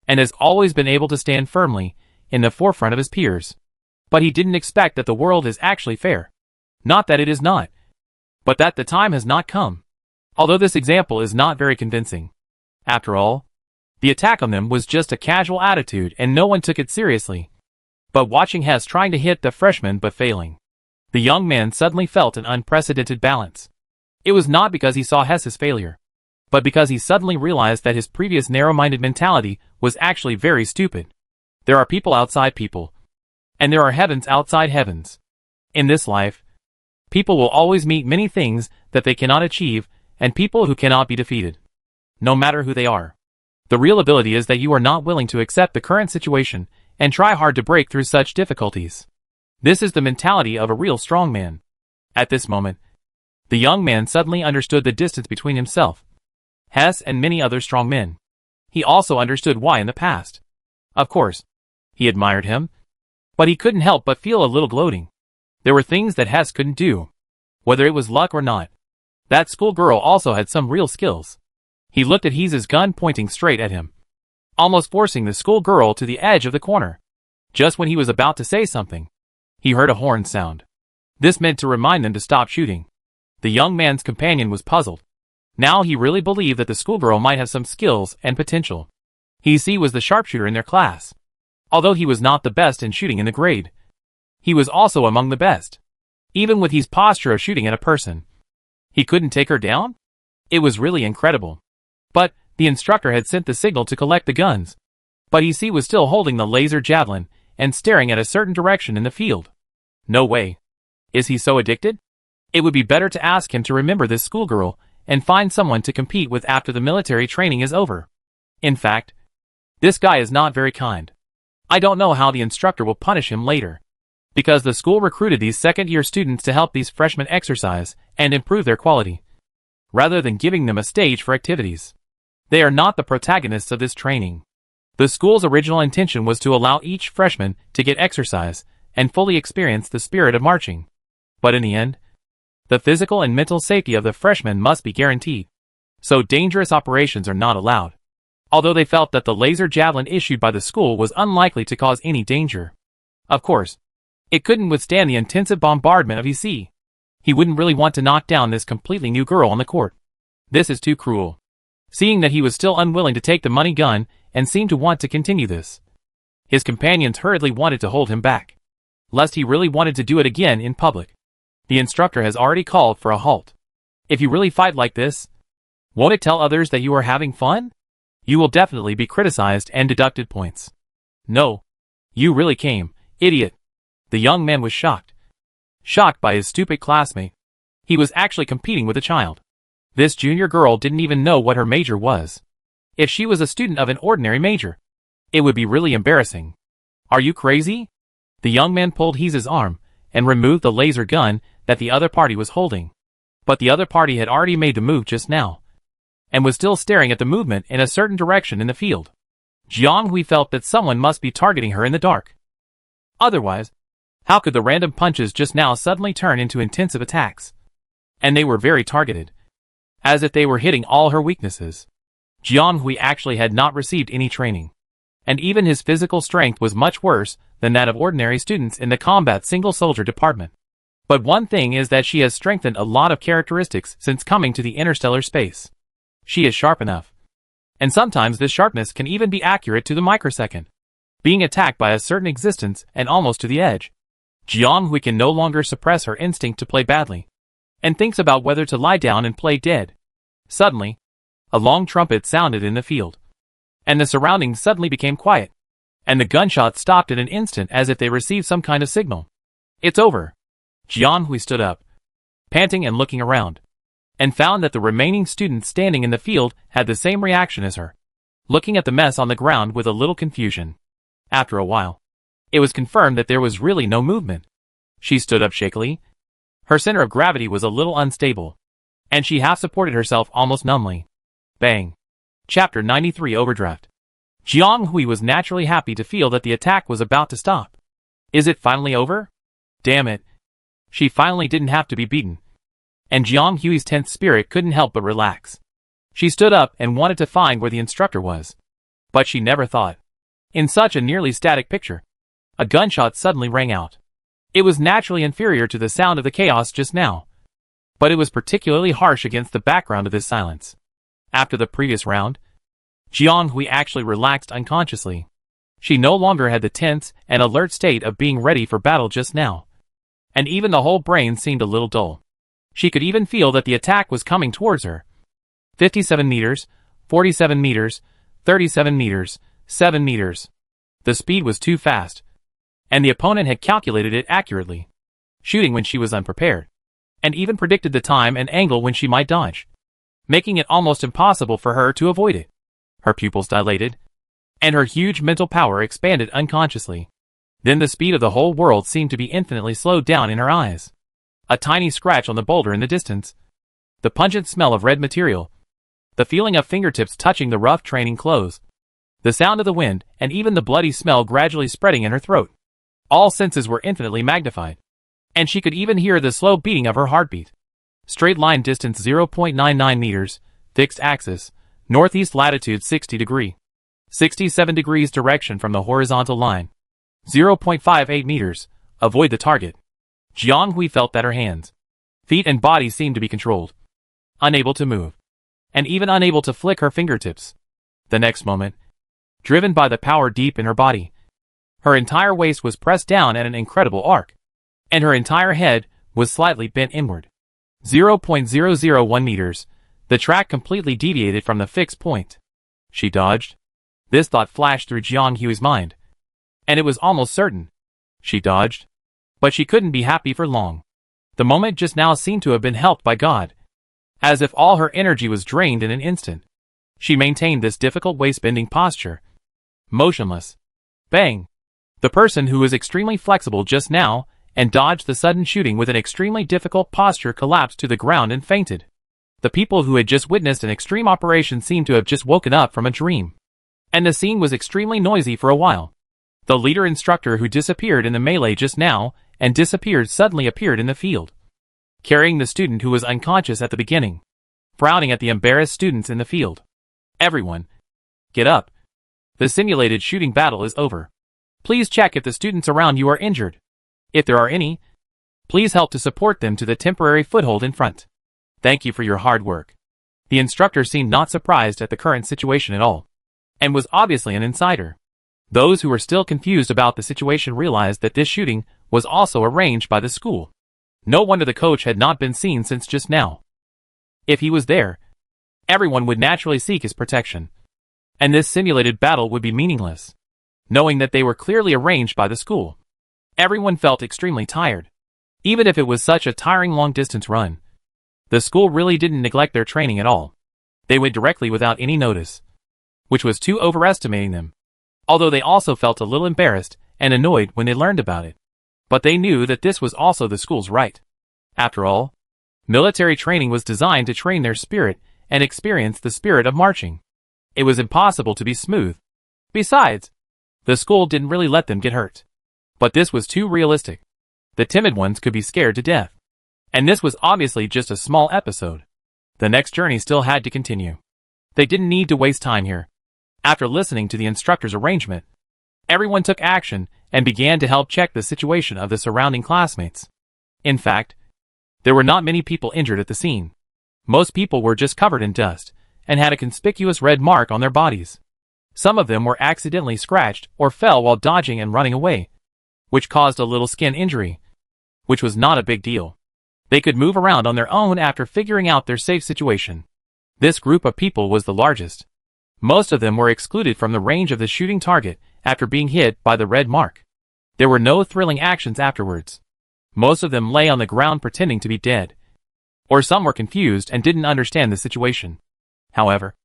And has always been able to stand firmly in the forefront of his peers. But he didn't expect that the world is actually fair. Not that it is not, but that the time has not come. Although this example is not very convincing. After all, the attack on them was just a casual attitude and no one took it seriously. But watching Hess trying to hit the freshman but failing, the young man suddenly felt an unprecedented balance. It was not because he saw Hess's failure, but because he suddenly realized that his previous narrow-minded mentality was actually very stupid. There are people outside people. And there are heavens outside heavens. In this life, people will always meet many things that they cannot achieve, and people who cannot be defeated. No matter who they are. The real ability is that you are not willing to accept the current situation, and try hard to break through such difficulties. This is the mentality of a real strong man. At this moment, the young man suddenly understood the distance between himself, Hess, and many other strong men. He also understood why in the past. Of course, he admired him. But he couldn't help but feel a little gloating. There were things that Hess couldn't do. Whether it was luck or not, that schoolgirl also had some real skills. He looked at Hess's gun pointing straight at him, almost forcing the schoolgirl to the edge of the corner. Just when he was about to say something, he heard a horn sound. This meant to remind them to stop shooting. The young man's companion was puzzled. Now he really believed that the schoolgirl might have some skills and potential. He was the sharpshooter in their class. Although he was not the best in shooting in the grade, he was also among the best. Even with his posture of shooting at a person, he couldn't take her down? It was really incredible. But the instructor had sent the signal to collect the guns. But he was still holding the laser javelin and staring at a certain direction in the field. No way. Is he so addicted? It would be better to ask him to remember this schoolgirl and find someone to compete with after the military training is over. In fact, this guy is not very kind. I don't know how the instructor will punish him later, because the school recruited these second-year students to help these freshmen exercise and improve their quality, rather than giving them a stage for activities. They are not the protagonists of this training. The school's original intention was to allow each freshman to get exercise and fully experience the spirit of marching. But in the end, the physical and mental safety of the freshmen must be guaranteed, so dangerous operations are not allowed. Although they felt that the laser javelin issued by the school was unlikely to cause any danger. Of course, it couldn't withstand the intensive bombardment of EC. He wouldn't really want to knock down this completely new girl on the court. This is too cruel. Seeing that he was still unwilling to take the money gun and seemed to want to continue this, his companions hurriedly wanted to hold him back, lest he really wanted to do it again in public. The instructor has already called for a halt. If you really fight like this, won't it tell others that you are having fun? You will definitely be criticized and deducted points. No. You really came, idiot. The young man was shocked. Shocked by his stupid classmate. He was actually competing with a child. This junior girl didn't even know what her major was. If she was a student of an ordinary major, it would be really embarrassing. Are you crazy? The young man pulled Hess's arm and removed the laser gun that the other party was holding. But the other party had already made the move just now, and was still staring at the movement in a certain direction in the field. Jiang Hui felt that someone must be targeting her in the dark. Otherwise, how could the random punches just now suddenly turn into intensive attacks? And they were very targeted, as if they were hitting all her weaknesses. Jiang Hui actually had not received any training, and even his physical strength was much worse than that of ordinary students in the combat single soldier department. But one thing is that she has strengthened a lot of characteristics since coming to the interstellar space. She is sharp enough. And sometimes this sharpness can even be accurate to the microsecond, being attacked by a certain existence and almost to the edge. Jiang Hui can no longer suppress her instinct to play badly, and thinks about whether to lie down and play dead. Suddenly, a long trumpet sounded in the field, and the surroundings suddenly became quiet, and the gunshots stopped in an instant as if they received some kind of signal. It's over. Jiang Hui stood up, panting and looking around, and found that the remaining students standing in the field had the same reaction as her, looking at the mess on the ground with a little confusion. After a while, it was confirmed that there was really no movement. She stood up shakily. Her center of gravity was a little unstable, and she half supported herself almost numbly. Bang. Chapter 93 Overdraft. Jiang Hui was naturally happy to feel that the attack was about to stop. Is it finally over? Damn it. She finally didn't have to be beaten. And Jiang Hui's tense spirit couldn't help but relax. She stood up and wanted to find where the instructor was. But she never thought. In such a nearly static picture, a gunshot suddenly rang out. It was naturally inferior to the sound of the chaos just now, but it was particularly harsh against the background of this silence. After the previous round, Jiang Hui actually relaxed unconsciously. She no longer had the tense and alert state of being ready for battle just now, and even the whole brain seemed a little dull. She could even feel that the attack was coming towards her. 57 meters, 47 meters, 37 meters, 7 meters. The speed was too fast, and the opponent had calculated it accurately, shooting when she was unprepared, and even predicted the time and angle when she might dodge, making it almost impossible for her to avoid it. Her pupils dilated, and her huge mental power expanded unconsciously. Then the speed of the whole world seemed to be infinitely slowed down in her eyes. A tiny scratch on the boulder in the distance, the pungent smell of red material, the feeling of fingertips touching the rough training clothes, the sound of the wind, and even the bloody smell gradually spreading in her throat. All senses were infinitely magnified. And she could even hear the slow beating of her heartbeat. Straight line distance 0.99 meters, fixed axis, northeast latitude 60 degree. 67 degrees direction from the horizontal line. 0.58 meters, avoid the target. Jiang Hui felt that her hands, feet and body seemed to be controlled. Unable to move. And even unable to flick her fingertips. The next moment, driven by the power deep in her body, her entire waist was pressed down at an incredible arc. And her entire head was slightly bent inward. 0.001 meters, the track completely deviated from the fixed point. She dodged. This thought flashed through Jiang Hui's mind. And it was almost certain. She dodged. But she couldn't be happy for long. The moment just now seemed to have been helped by God. As if all her energy was drained in an instant. She maintained this difficult waist-bending posture. Motionless. Bang! The person who was extremely flexible just now and dodged the sudden shooting with an extremely difficult posture collapsed to the ground and fainted. The people who had just witnessed an extreme operation seemed to have just woken up from a dream. And the scene was extremely noisy for a while. The leader instructor who disappeared in the melee just now and disappeared suddenly appeared in the field, carrying the student who was unconscious at the beginning, frowning at the embarrassed students in the field. Everyone, get up. The simulated shooting battle is over. Please check if the students around you are injured. If there are any, please help to support them to the temporary foothold in front. Thank you for your hard work. The instructor seemed not surprised at the current situation at all, and was obviously an insider. Those who were still confused about the situation realized that this shooting was also arranged by the school. No wonder the coach had not been seen since just now. If he was there, everyone would naturally seek his protection. And this simulated battle would be meaningless, knowing that they were clearly arranged by the school. Everyone felt extremely tired. Even if it was such a tiring long-distance run, the school really didn't neglect their training at all. They went directly without any notice, which was too overestimating them. Although they also felt a little embarrassed and annoyed when they learned about it. But they knew that this was also the school's right. After all, military training was designed to train their spirit and experience the spirit of marching. It was impossible to be smooth. Besides, the school didn't really let them get hurt. But this was too realistic. The timid ones could be scared to death. And this was obviously just a small episode. The next journey still had to continue. They didn't need to waste time here. After listening to the instructor's arrangement, everyone took action and began to help check the situation of the surrounding classmates. In fact, there were not many people injured at the scene. Most people were just covered in dust and had a conspicuous red mark on their bodies. Some of them were accidentally scratched or fell while dodging and running away, which caused a little skin injury, which was not a big deal. They could move around on their own after figuring out their safe situation. This group of people was the largest. Most of them were excluded from the range of the shooting target after being hit by the red mark. There were no thrilling actions afterwards. Most of them lay on the ground pretending to be dead. Or some were confused and didn't understand the situation. However,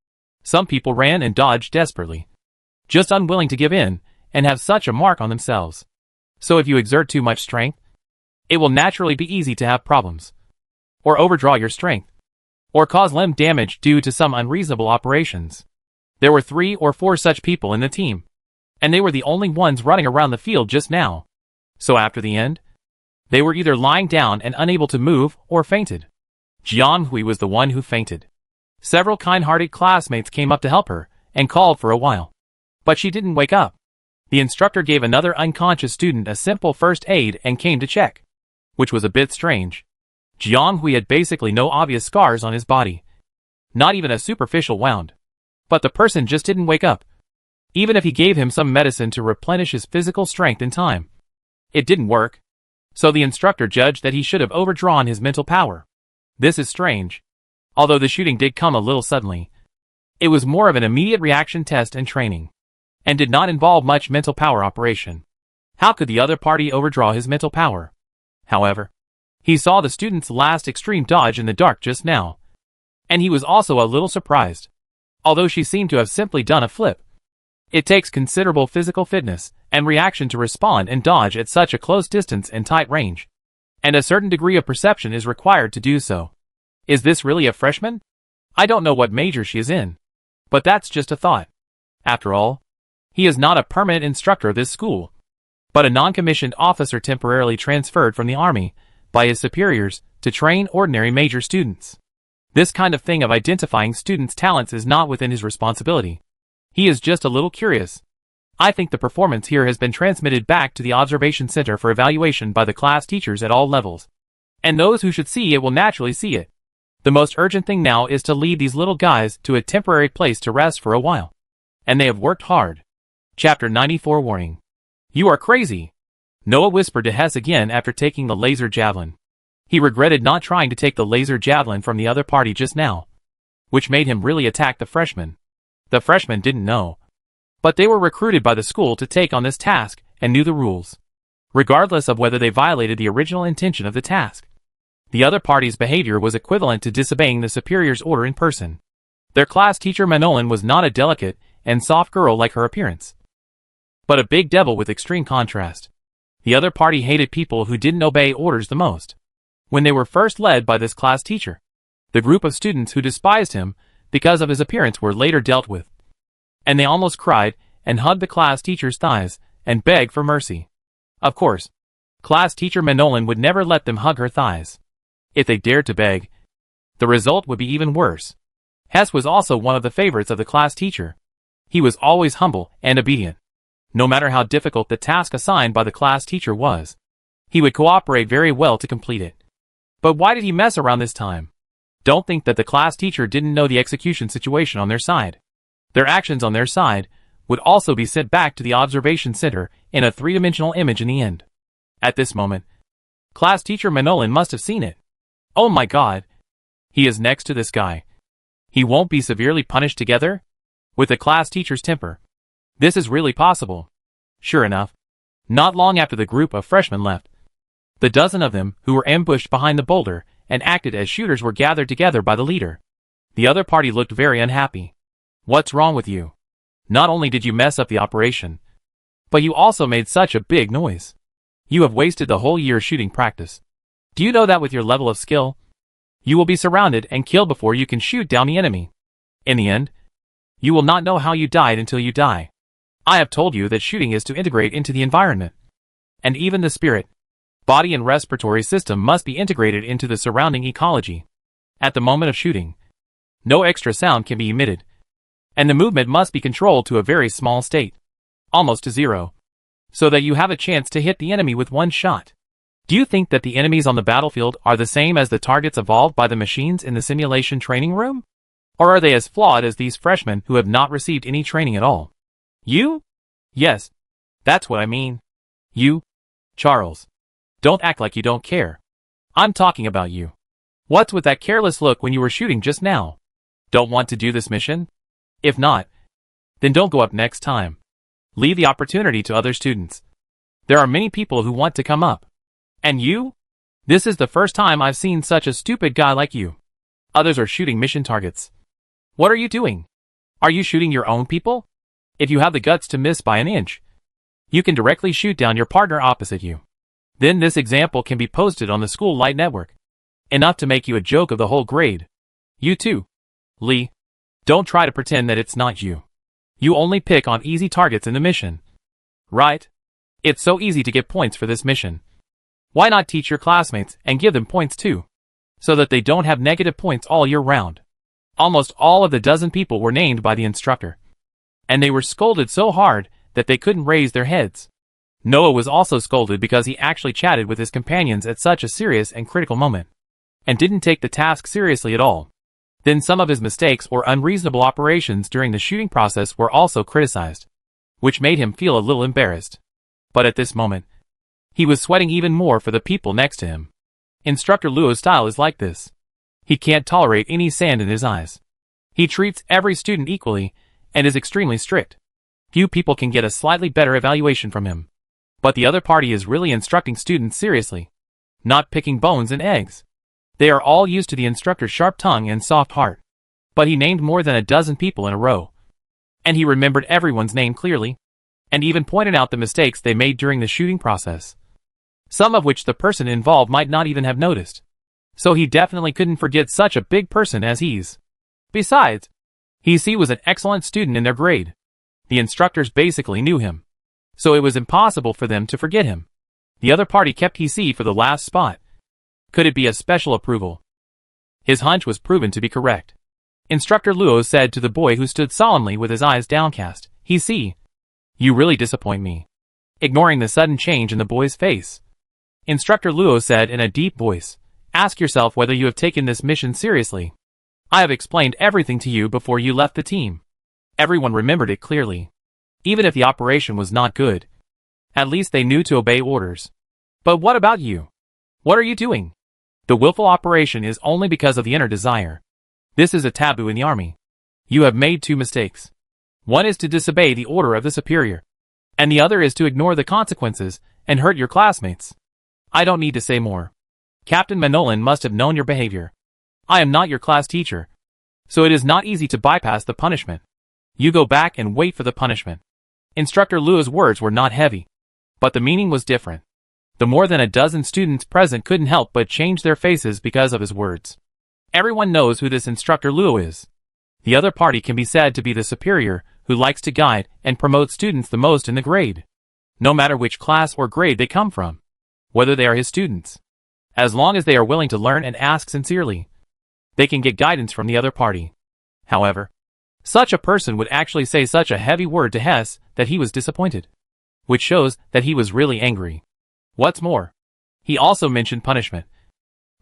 some people ran and dodged desperately, just unwilling to give in and have such a mark on themselves. So if you exert too much strength, it will naturally be easy to have problems, or overdraw your strength, or cause limb damage due to some unreasonable operations. There were 3 or 4 such people in the team, and they were the only ones running around the field just now. So after the end, they were either lying down and unable to move or fainted. Jiang Hui was the one who fainted. Several kind-hearted classmates came up to help her and called for a while, but she didn't wake up. The instructor gave another unconscious student a simple first aid and came to check, which was a bit strange. Jiang Hui had basically no obvious scars on his body, not even a superficial wound. But the person just didn't wake up, even if he gave him some medicine to replenish his physical strength in time. It didn't work, so the instructor judged that he should have overdrawn his mental power. This is strange. Although the shooting did come a little suddenly, it was more of an immediate reaction test and training, and did not involve much mental power operation. How could the other party overdraw his mental power? However, he saw the student's last extreme dodge in the dark just now, and he was also a little surprised. Although she seemed to have simply done a flip. It takes considerable physical fitness and reaction to respond and dodge at such a close distance and tight range. And a certain degree of perception is required to do so. Is this really a freshman? I don't know what major she is in. But that's just a thought. After all, he is not a permanent instructor of this school. but a non-commissioned officer temporarily transferred from the army by his superiors to train ordinary major students. This kind of thing of identifying students' talents is not within his responsibility. He is just a little curious. I think the performance here has been transmitted back to the observation center for evaluation by the class teachers at all levels. And those who should see it will naturally see it. The most urgent thing now is to lead these little guys to a temporary place to rest for a while. And they have worked hard. Chapter 94 Warning. You are crazy, Noah whispered to Hess again after taking the laser javelin. He regretted not trying to take the laser javelin from the other party just now, which made him really attack the freshmen. The freshmen didn't know, but they were recruited by the school to take on this task and knew the rules, regardless of whether they violated the original intention of the task. The other party's behavior was equivalent to disobeying the superior's order in person. Their class teacher Manolan was not a delicate and soft girl like her appearance, but a big devil with extreme contrast. The other party hated people who didn't obey orders the most. When they were first led by this class teacher, the group of students who despised him because of his appearance were later dealt with, and they almost cried and hugged the class teacher's thighs and begged for mercy. Of course, class teacher Manolan would never let them hug her thighs. If they dared to beg, the result would be even worse. Hess was also one of the favorites of the class teacher. He was always humble and obedient. No matter how difficult the task assigned by the class teacher was, he would cooperate very well to complete it. But why did he mess around this time? Don't think that the class teacher didn't know the execution situation on their side. Their actions on their side would also be sent back to the observation center in a three-dimensional image in the end. At this moment, class teacher Manolan must have seen it. Oh my God! He is next to this guy. He won't be severely punished together? With the class teacher's temper. This is really possible. Sure enough, not long after the group of freshmen left, the dozen of them who were ambushed behind the boulder and acted as shooters were gathered together by the leader. The other party looked very unhappy. What's wrong with you? Not only did you mess up the operation, but you also made such a big noise. You have wasted the whole year's shooting practice. Do you know that with your level of skill, you will be surrounded and killed before you can shoot down the enemy? In the end, you will not know how you died until you die. I have told you that shooting is to integrate into the environment. And even the spirit, body and respiratory system must be integrated into the surrounding ecology. At the moment of shooting, no extra sound can be emitted, and the movement must be controlled to a very small state, almost to zero, so that you have a chance to hit the enemy with one shot. Do you think that the enemies on the battlefield are the same as the targets evolved by the machines in the simulation training room? Or are they as flawed as these freshmen who have not received any training at all? You? Yes, that's what I mean. You, Charles. Don't act like you don't care. I'm talking about you. What's with that careless look when you were shooting just now? Don't want to do this mission? If not, then don't go up next time. Leave the opportunity to other students. There are many people who want to come up. And you? This is the first time I've seen such a stupid guy like you. Others are shooting mission targets. What are you doing? Are you shooting your own people? If you have the guts to miss by an inch, you can directly shoot down your partner opposite you. Then this example can be posted on the school light network. Enough to make you a joke of the whole grade. You too, Lee. Don't try to pretend that it's not you. You only pick on easy targets in the mission. Right? It's so easy to get points for this mission. Why not teach your classmates and give them points too, so that they don't have negative points all year round? Almost all of the dozen people were named by the instructor, and they were scolded so hard that they couldn't raise their heads. Noah was also scolded because he actually chatted with his companions at such a serious and critical moment, and didn't take the task seriously at all. Then some of his mistakes or unreasonable operations during the shooting process were also criticized, which made him feel a little embarrassed. But at this moment, he was sweating even more for the people next to him. Instructor Luo's style is like this. He can't tolerate any sand in his eyes. He treats every student equally and is extremely strict. Few people can get a slightly better evaluation from him. But the other party is really instructing students seriously, not picking bones and eggs. They are all used to the instructor's sharp tongue and soft heart. But he named more than a dozen people in a row. And he remembered everyone's name clearly, and even pointed out the mistakes they made during the shooting process, some of which the person involved might not even have noticed. So he definitely couldn't forget such a big person as he's. Besides, he was an excellent student in their grade. The instructors basically knew him. so it was impossible for them to forget him. The other party kept PC for the last spot. Could it be a special approval? His hunch was proven to be correct. Instructor Luo said to the boy who stood solemnly with his eyes downcast, "PC, you really disappoint me." Ignoring the sudden change in the boy's face, Instructor Luo said in a deep voice, "Ask yourself whether you have taken this mission seriously. I have explained everything to you before you left the team." Everyone remembered it clearly. Even if the operation was not good, at least they knew to obey orders. But what about you? What are you doing? The willful operation is only because of the inner desire. This is a taboo in the army. You have made two mistakes. One is to disobey the order of the superior, and the other is to ignore the consequences and hurt your classmates. I don't need to say more. Captain Manolan must have known your behavior. I am not your class teacher, so it is not easy to bypass the punishment. You go back and wait for the punishment. Instructor Luo's words were not heavy, but the meaning was different. The more than a dozen students present couldn't help but change their faces because of his words. Everyone knows who this Instructor Luo is. The other party can be said to be the superior who likes to guide and promote students the most in the grade, no matter which class or grade they come from, whether they are his students. As long as they are willing to learn and ask sincerely, they can get guidance from the other party. However, such a person would actually say such a heavy word to Hess that he was disappointed, which shows that he was really angry. What's more, he also mentioned punishment,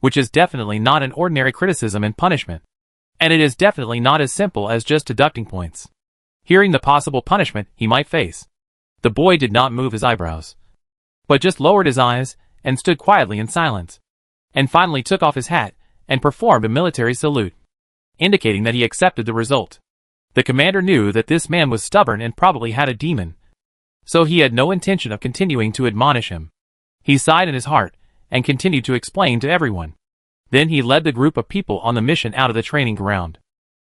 which is definitely not an ordinary criticism and punishment, and it is definitely not as simple as just deducting points. Hearing the possible punishment he might face, the boy did not move his eyebrows, but just lowered his eyes and stood quietly in silence, and finally took off his hat and performed a military salute, indicating that he accepted the result. The commander knew that this man was stubborn and probably had a demon, so he had no intention of continuing to admonish him. He sighed in his heart and continued to explain to everyone. Then he led the group of people on the mission out of the training ground.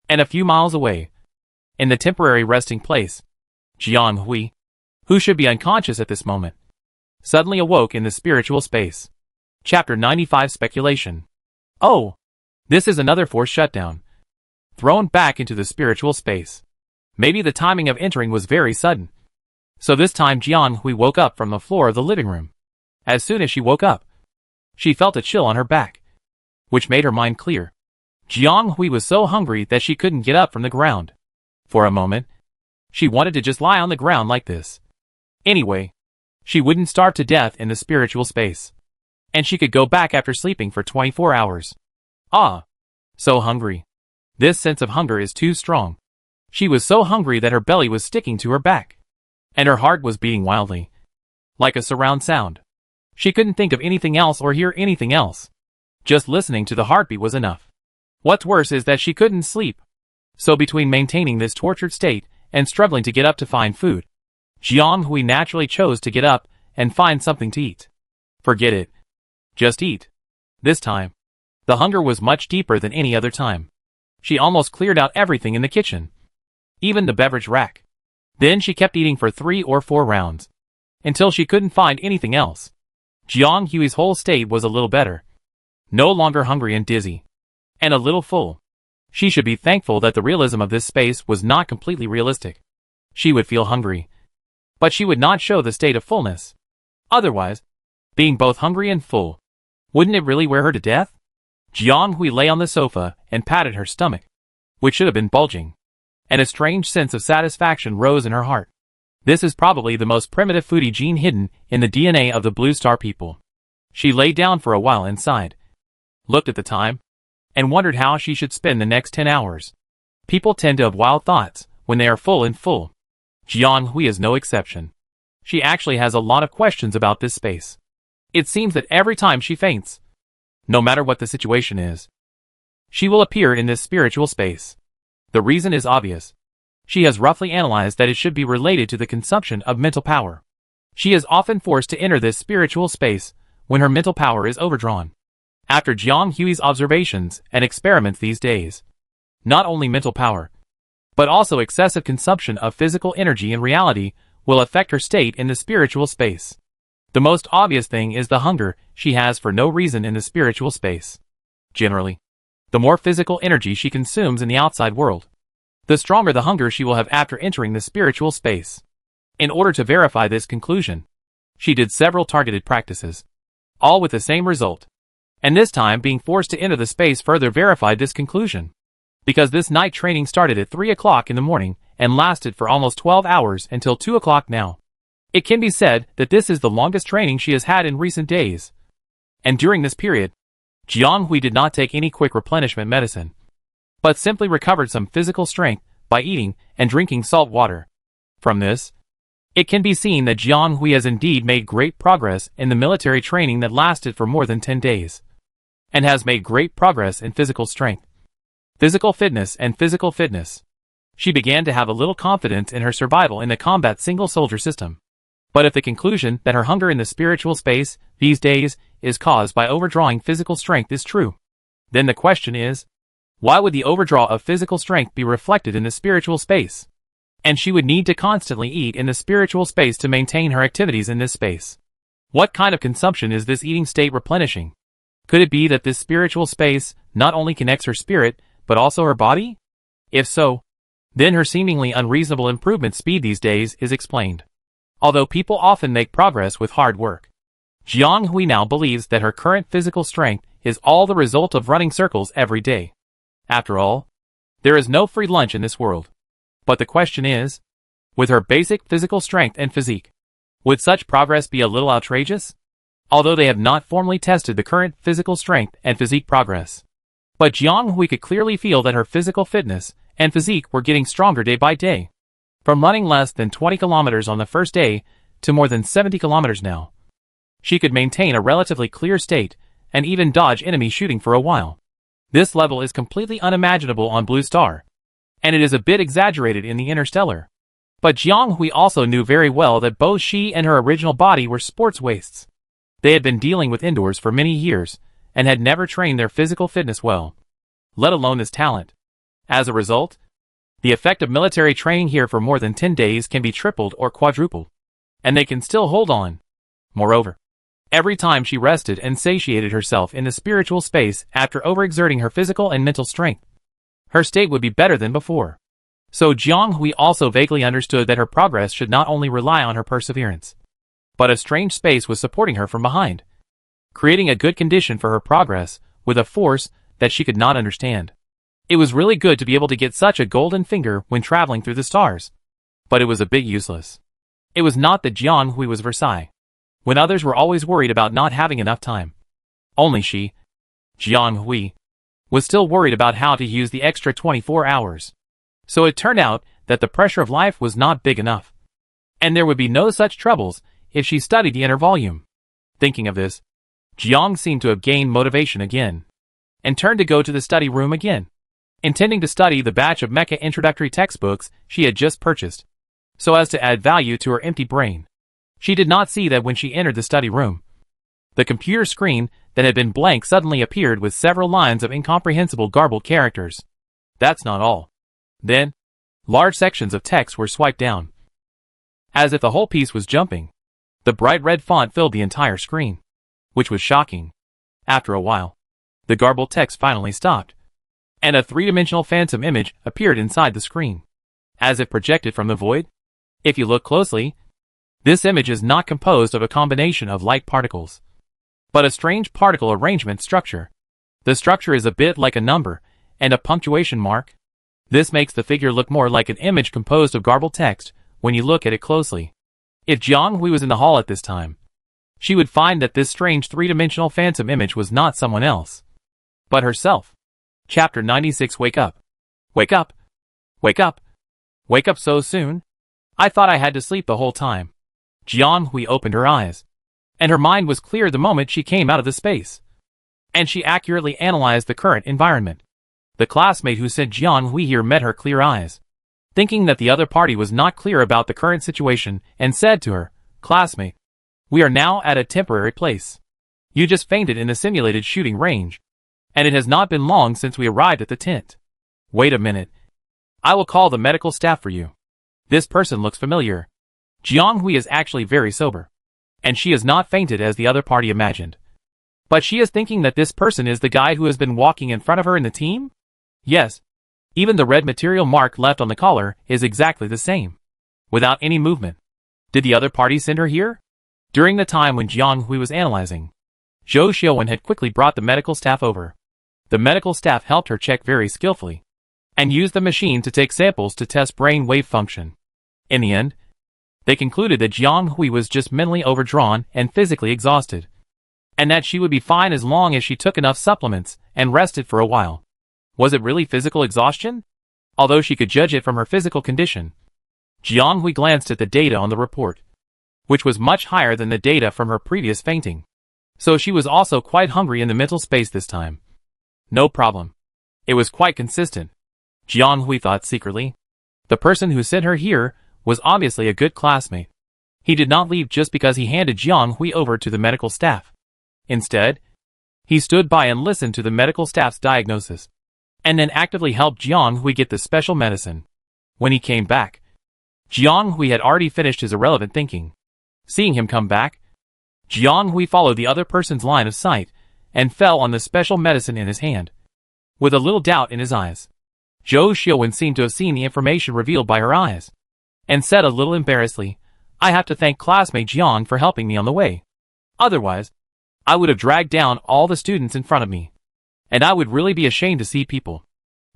And a few miles away, in the temporary resting place, Jiang Hui, who should be unconscious at this moment, suddenly awoke in the spiritual space. Chapter 95 Speculation. Oh, this is another force shutdown. Thrown back into the spiritual space. Maybe the timing of entering was very sudden. So this time Jiang Hui woke up from the floor of the living room. As soon as she woke up, she felt a chill on her back, which made her mind clear. Jiang Hui was so hungry that she couldn't get up from the ground. For a moment, she wanted to just lie on the ground like this. Anyway, she wouldn't starve to death in the spiritual space, and she could go back after sleeping for 24 hours. Ah, so hungry. This sense of hunger is too strong. She was so hungry that her belly was sticking to her back, and her heart was beating wildly, like a surround sound. She couldn't think of anything else or hear anything else. Just listening to the heartbeat was enough. What's worse is that she couldn't sleep. So between maintaining this tortured state and struggling to get up to find food, Jiang Hui naturally chose to get up and find something to eat. Forget it. Just eat. This time, the hunger was much deeper than any other time. She almost cleared out everything in the kitchen, even the beverage rack. Then she kept eating for 3 or 4 rounds, until she couldn't find anything else. Jiang Hui's whole state was a little better. No longer hungry and dizzy, and a little full. She should be thankful that the realism of this space was not completely realistic. She would feel hungry, but she would not show the state of fullness. Otherwise, being both hungry and full, wouldn't it really wear her to death? Jiang Hui lay on the sofa and patted her stomach, which should have been bulging, and a strange sense of satisfaction rose in her heart. This is probably the most primitive foodie gene hidden in the DNA of the Blue Star people. She lay down for a while and sighed, looked at the time, and wondered how she should spend the next 10 hours. People tend to have wild thoughts when they are full and full. Jiang Hui is no exception. She actually has a lot of questions about this space. It seems that every time she faints, no matter what the situation is, she will appear in this spiritual space. The reason is obvious. She has roughly analyzed that it should be related to the consumption of mental power. She is often forced to enter this spiritual space when her mental power is overdrawn. After Jiang Hui's observations and experiments these days, not only mental power, but also excessive consumption of physical energy in reality will affect her state in the spiritual space. The most obvious thing is the hunger she has for no reason in the spiritual space. Generally, the more physical energy she consumes in the outside world, the stronger the hunger she will have after entering the spiritual space. In order to verify this conclusion, she did several targeted practices, all with the same result. And this time being forced to enter the space further verified this conclusion. Because this night training started at 3 o'clock in the morning and lasted for almost 12 hours until 2 o'clock now. It can be said that this is the longest training she has had in recent days. And during this period, Jianghui did not take any quick replenishment medicine, but simply recovered some physical strength by eating and drinking salt water. From this, it can be seen that Jianghui has indeed made great progress in the military training that lasted for more than 10 days, and has made great progress in physical strength, physical fitness and physical fitness. She began to have a little confidence in her survival in the combat single-soldier system. But if the conclusion that her hunger in the spiritual space these days is caused by overdrawing physical strength is true, then the question is, why would the overdraw of physical strength be reflected in the spiritual space? And she would need to constantly eat in the spiritual space to maintain her activities in this space. What kind of consumption is this eating state replenishing? Could it be that this spiritual space not only connects her spirit, but also her body? If so, then her seemingly unreasonable improvement speed these days is explained. Although people often make progress with hard work, Jianghui now believes that her current physical strength is all the result of running circles every day. After all, there is no free lunch in this world. But the question is, with her basic physical strength and physique, would such progress be a little outrageous? Although they have not formally tested the current physical strength and physique progress. But Jianghui could clearly feel that her physical fitness and physique were getting stronger day by day. From running less than 20 kilometers on the first day to more than 70 kilometers now. She could maintain a relatively clear state and even dodge enemy shooting for a while. This level is completely unimaginable on Blue Star, and it is a bit exaggerated in the Interstellar. But Jianghui also knew very well that both she and her original body were sports wastes. They had been dealing with indoors for many years and had never trained their physical fitness well, let alone this talent. As a result, the effect of military training here for more than 10 days can be tripled or quadrupled, and they can still hold on. Moreover, every time she rested and satiated herself in the spiritual space after overexerting her physical and mental strength, her state would be better than before. So Jianghui also vaguely understood that her progress should not only rely on her perseverance, but a strange space was supporting her from behind, creating a good condition for her progress with a force that she could not understand. It was really good to be able to get such a golden finger when traveling through the stars. But it was a bit useless. It was not that Jianghui was Versailles, when others were always worried about not having enough time. Only she, Jianghui, was still worried about how to use the extra 24 hours. So it turned out that the pressure of life was not big enough. And there would be no such troubles if she studied the inner volume. Thinking of this, Jiang seemed to have gained motivation again, and turned to go to the study room again, intending to study the batch of mecha introductory textbooks she had just purchased, so as to add value to her empty brain. She did not see that when she entered the study room, the computer screen that had been blank suddenly appeared with several lines of incomprehensible garbled characters. That's not all. Then, large sections of text were swiped down, as if the whole piece was jumping. The bright red font filled the entire screen, which was shocking. After a while, the garbled text finally stopped, and a three-dimensional phantom image appeared inside the screen, as if projected from the void. If you look closely, this image is not composed of a combination of light particles, but a strange particle arrangement structure. The structure is a bit like a number and a punctuation mark. This makes the figure look more like an image composed of garbled text when you look at it closely. If Jianghui was in the hall at this time, she would find that this strange three-dimensional phantom image was not someone else, but herself. Chapter 96. Wake up. Wake up. Wake up. Wake up so soon? I thought I had to sleep the whole time. Jianghui opened her eyes, and her mind was clear the moment she came out of the space, and she accurately analyzed the current environment. The classmate who sent Jianghui here met her clear eyes, thinking that the other party was not clear about the current situation, and said to her, "Classmate, we are now at a temporary place. You just fainted in the simulated shooting range, and it has not been long since we arrived at the tent. Wait a minute. I will call the medical staff for you. This person looks familiar." Jianghui is actually very sober, and she has not fainted as the other party imagined. But she is thinking that this person is the guy who has been walking in front of her in the team? Yes. Even the red material mark left on the collar is exactly the same, without any movement. Did the other party send her here? During the time when Jiang Hui was analyzing, Zhou Xiaowen had quickly brought the medical staff over. The medical staff helped her check very skillfully, and used the machine to take samples to test brain wave function. In the end, they concluded that Jiang Hui was just mentally overdrawn and physically exhausted, and that she would be fine as long as she took enough supplements and rested for a while. Was it really physical exhaustion? Although she could judge it from her physical condition, Jiang Hui glanced at the data on the report, which was much higher than the data from her previous fainting. So she was also quite hungry in the mental space this time. No problem. It was quite consistent, Jiang Hui thought secretly. The person who sent her here was obviously a good classmate. He did not leave just because he handed Jiang Hui over to the medical staff. Instead, he stood by and listened to the medical staff's diagnosis, and then actively helped Jiang Hui get the special medicine. When he came back, Jiang Hui had already finished his irrelevant thinking. Seeing him come back, Jiang Hui followed the other person's line of sight and fell on the special medicine in his hand, with a little doubt in his eyes. Zhou Xiaowen seemed to have seen the information revealed by her eyes, and said a little embarrassedly, "I have to thank classmate Jiang for helping me on the way. Otherwise, I would have dragged down all the students in front of me, and I would really be ashamed to see people."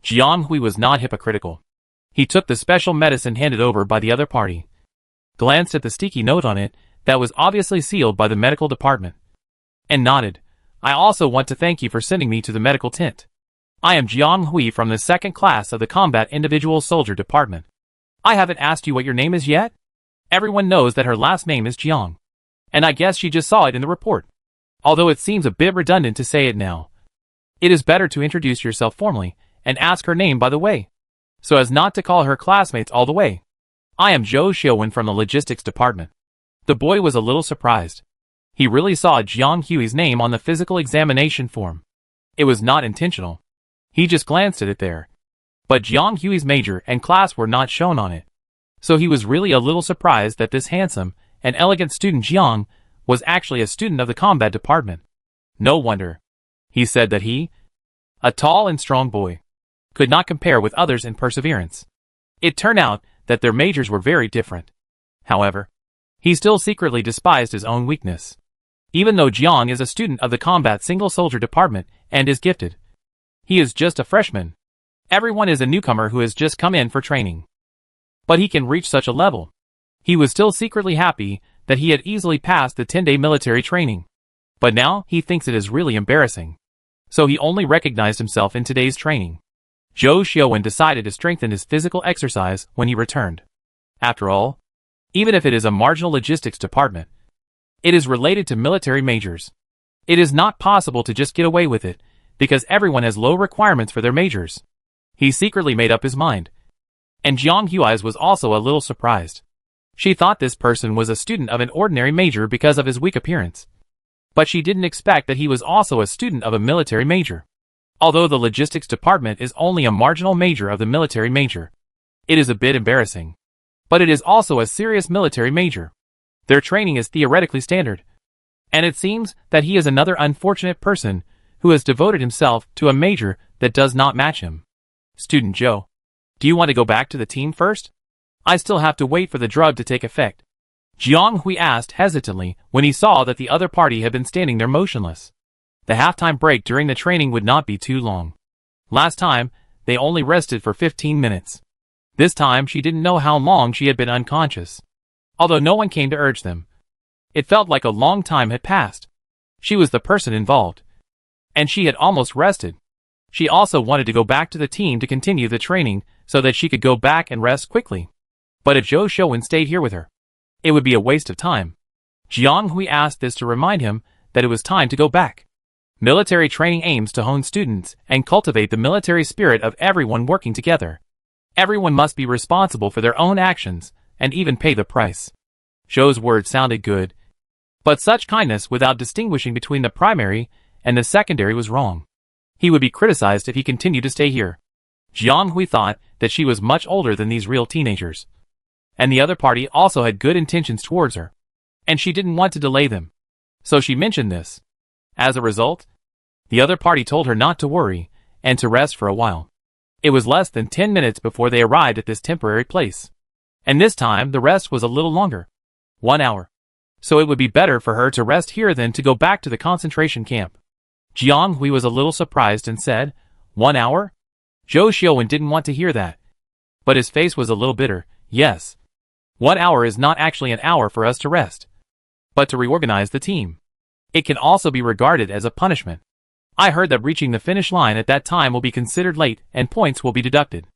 Jiang Hui was not hypocritical. He took the special medicine handed over by the other party, glanced at the sticky note on it that was obviously sealed by the medical department, and nodded. "I also want to thank you for sending me to the medical tent. I am Jiang Hui from the second class of the Combat Individual Soldier Department. I haven't asked you what your name is yet? Everyone knows that her last name is Jiang, and I guess she just saw it in the report. Although it seems a bit redundant to say it now, it is better to introduce yourself formally and ask her name by the way, so as not to call her classmates all the way. I am Zhou Xiaowen from the Logistics Department." The boy was a little surprised. He really saw Jiang Hui's name on the physical examination form. It was not intentional. He just glanced at it there. But Jiang Hui's major and class were not shown on it. So he was really a little surprised that this handsome and elegant student Jiang was actually a student of the combat department. No wonder. He said that he, a tall and strong boy, could not compare with others in perseverance. It turned out that their majors were very different. However, he still secretly despised his own weakness. Even though Jiang is a student of the combat single soldier department and is gifted, he is just a freshman. Everyone is a newcomer who has just come in for training. But he can reach such a level. He was still secretly happy that he had easily passed the 10-day military training. But now he thinks it is really embarrassing. So he only recognized himself in today's training. Zhou Xiaowen decided to strengthen his physical exercise when he returned. After all, even if it is a marginal logistics department, it is related to military majors. It is not possible to just get away with it, because everyone has low requirements for their majors. He secretly made up his mind. And Jiang Hui's was also a little surprised. She thought this person was a student of an ordinary major because of his weak appearance. But she didn't expect that he was also a student of a military major. Although the logistics department is only a marginal major of the military major, it is a bit embarrassing. But it is also a serious military major. Their training is theoretically standard. And it seems that he is another unfortunate person who has devoted himself to a major that does not match him. Student Joe, do you want to go back to the team first? I still have to wait for the drug to take effect. Jiang Hui asked hesitantly when he saw that the other party had been standing there motionless. The halftime break during the training would not be too long. Last time, they only rested for 15 minutes. This time she didn't know how long she had been unconscious. Although no one came to urge them, it felt like a long time had passed. She was the person involved, and she had almost rested. She also wanted to go back to the team to continue the training so that she could go back and rest quickly. But if Zhou Xiaowen stayed here with her, it would be a waste of time. Jiang Hui asked this to remind him that it was time to go back. Military training aims to hone students and cultivate the military spirit of everyone working together. Everyone must be responsible for their own actions and even pay the price. Zhou's words sounded good, but such kindness without distinguishing between the primary and the secondary was wrong. He would be criticized if he continued to stay here. Jiang Hui thought that she was much older than these real teenagers. And the other party also had good intentions towards her. And she didn't want to delay them. So she mentioned this. As a result, the other party told her not to worry and to rest for a while. It was less than 10 minutes before they arrived at this temporary place. And this time the rest was a little longer. 1 hour. So it would be better for her to rest here than to go back to the concentration camp. Jiang Hui was a little surprised and said, 1 hour? Zhou Xiaowen didn't want to hear that. But his face was a little bitter. Yes. 1 hour is not actually an hour for us to rest, but to reorganize the team. It can also be regarded as a punishment. I heard that reaching the finish line at that time will be considered late and points will be deducted.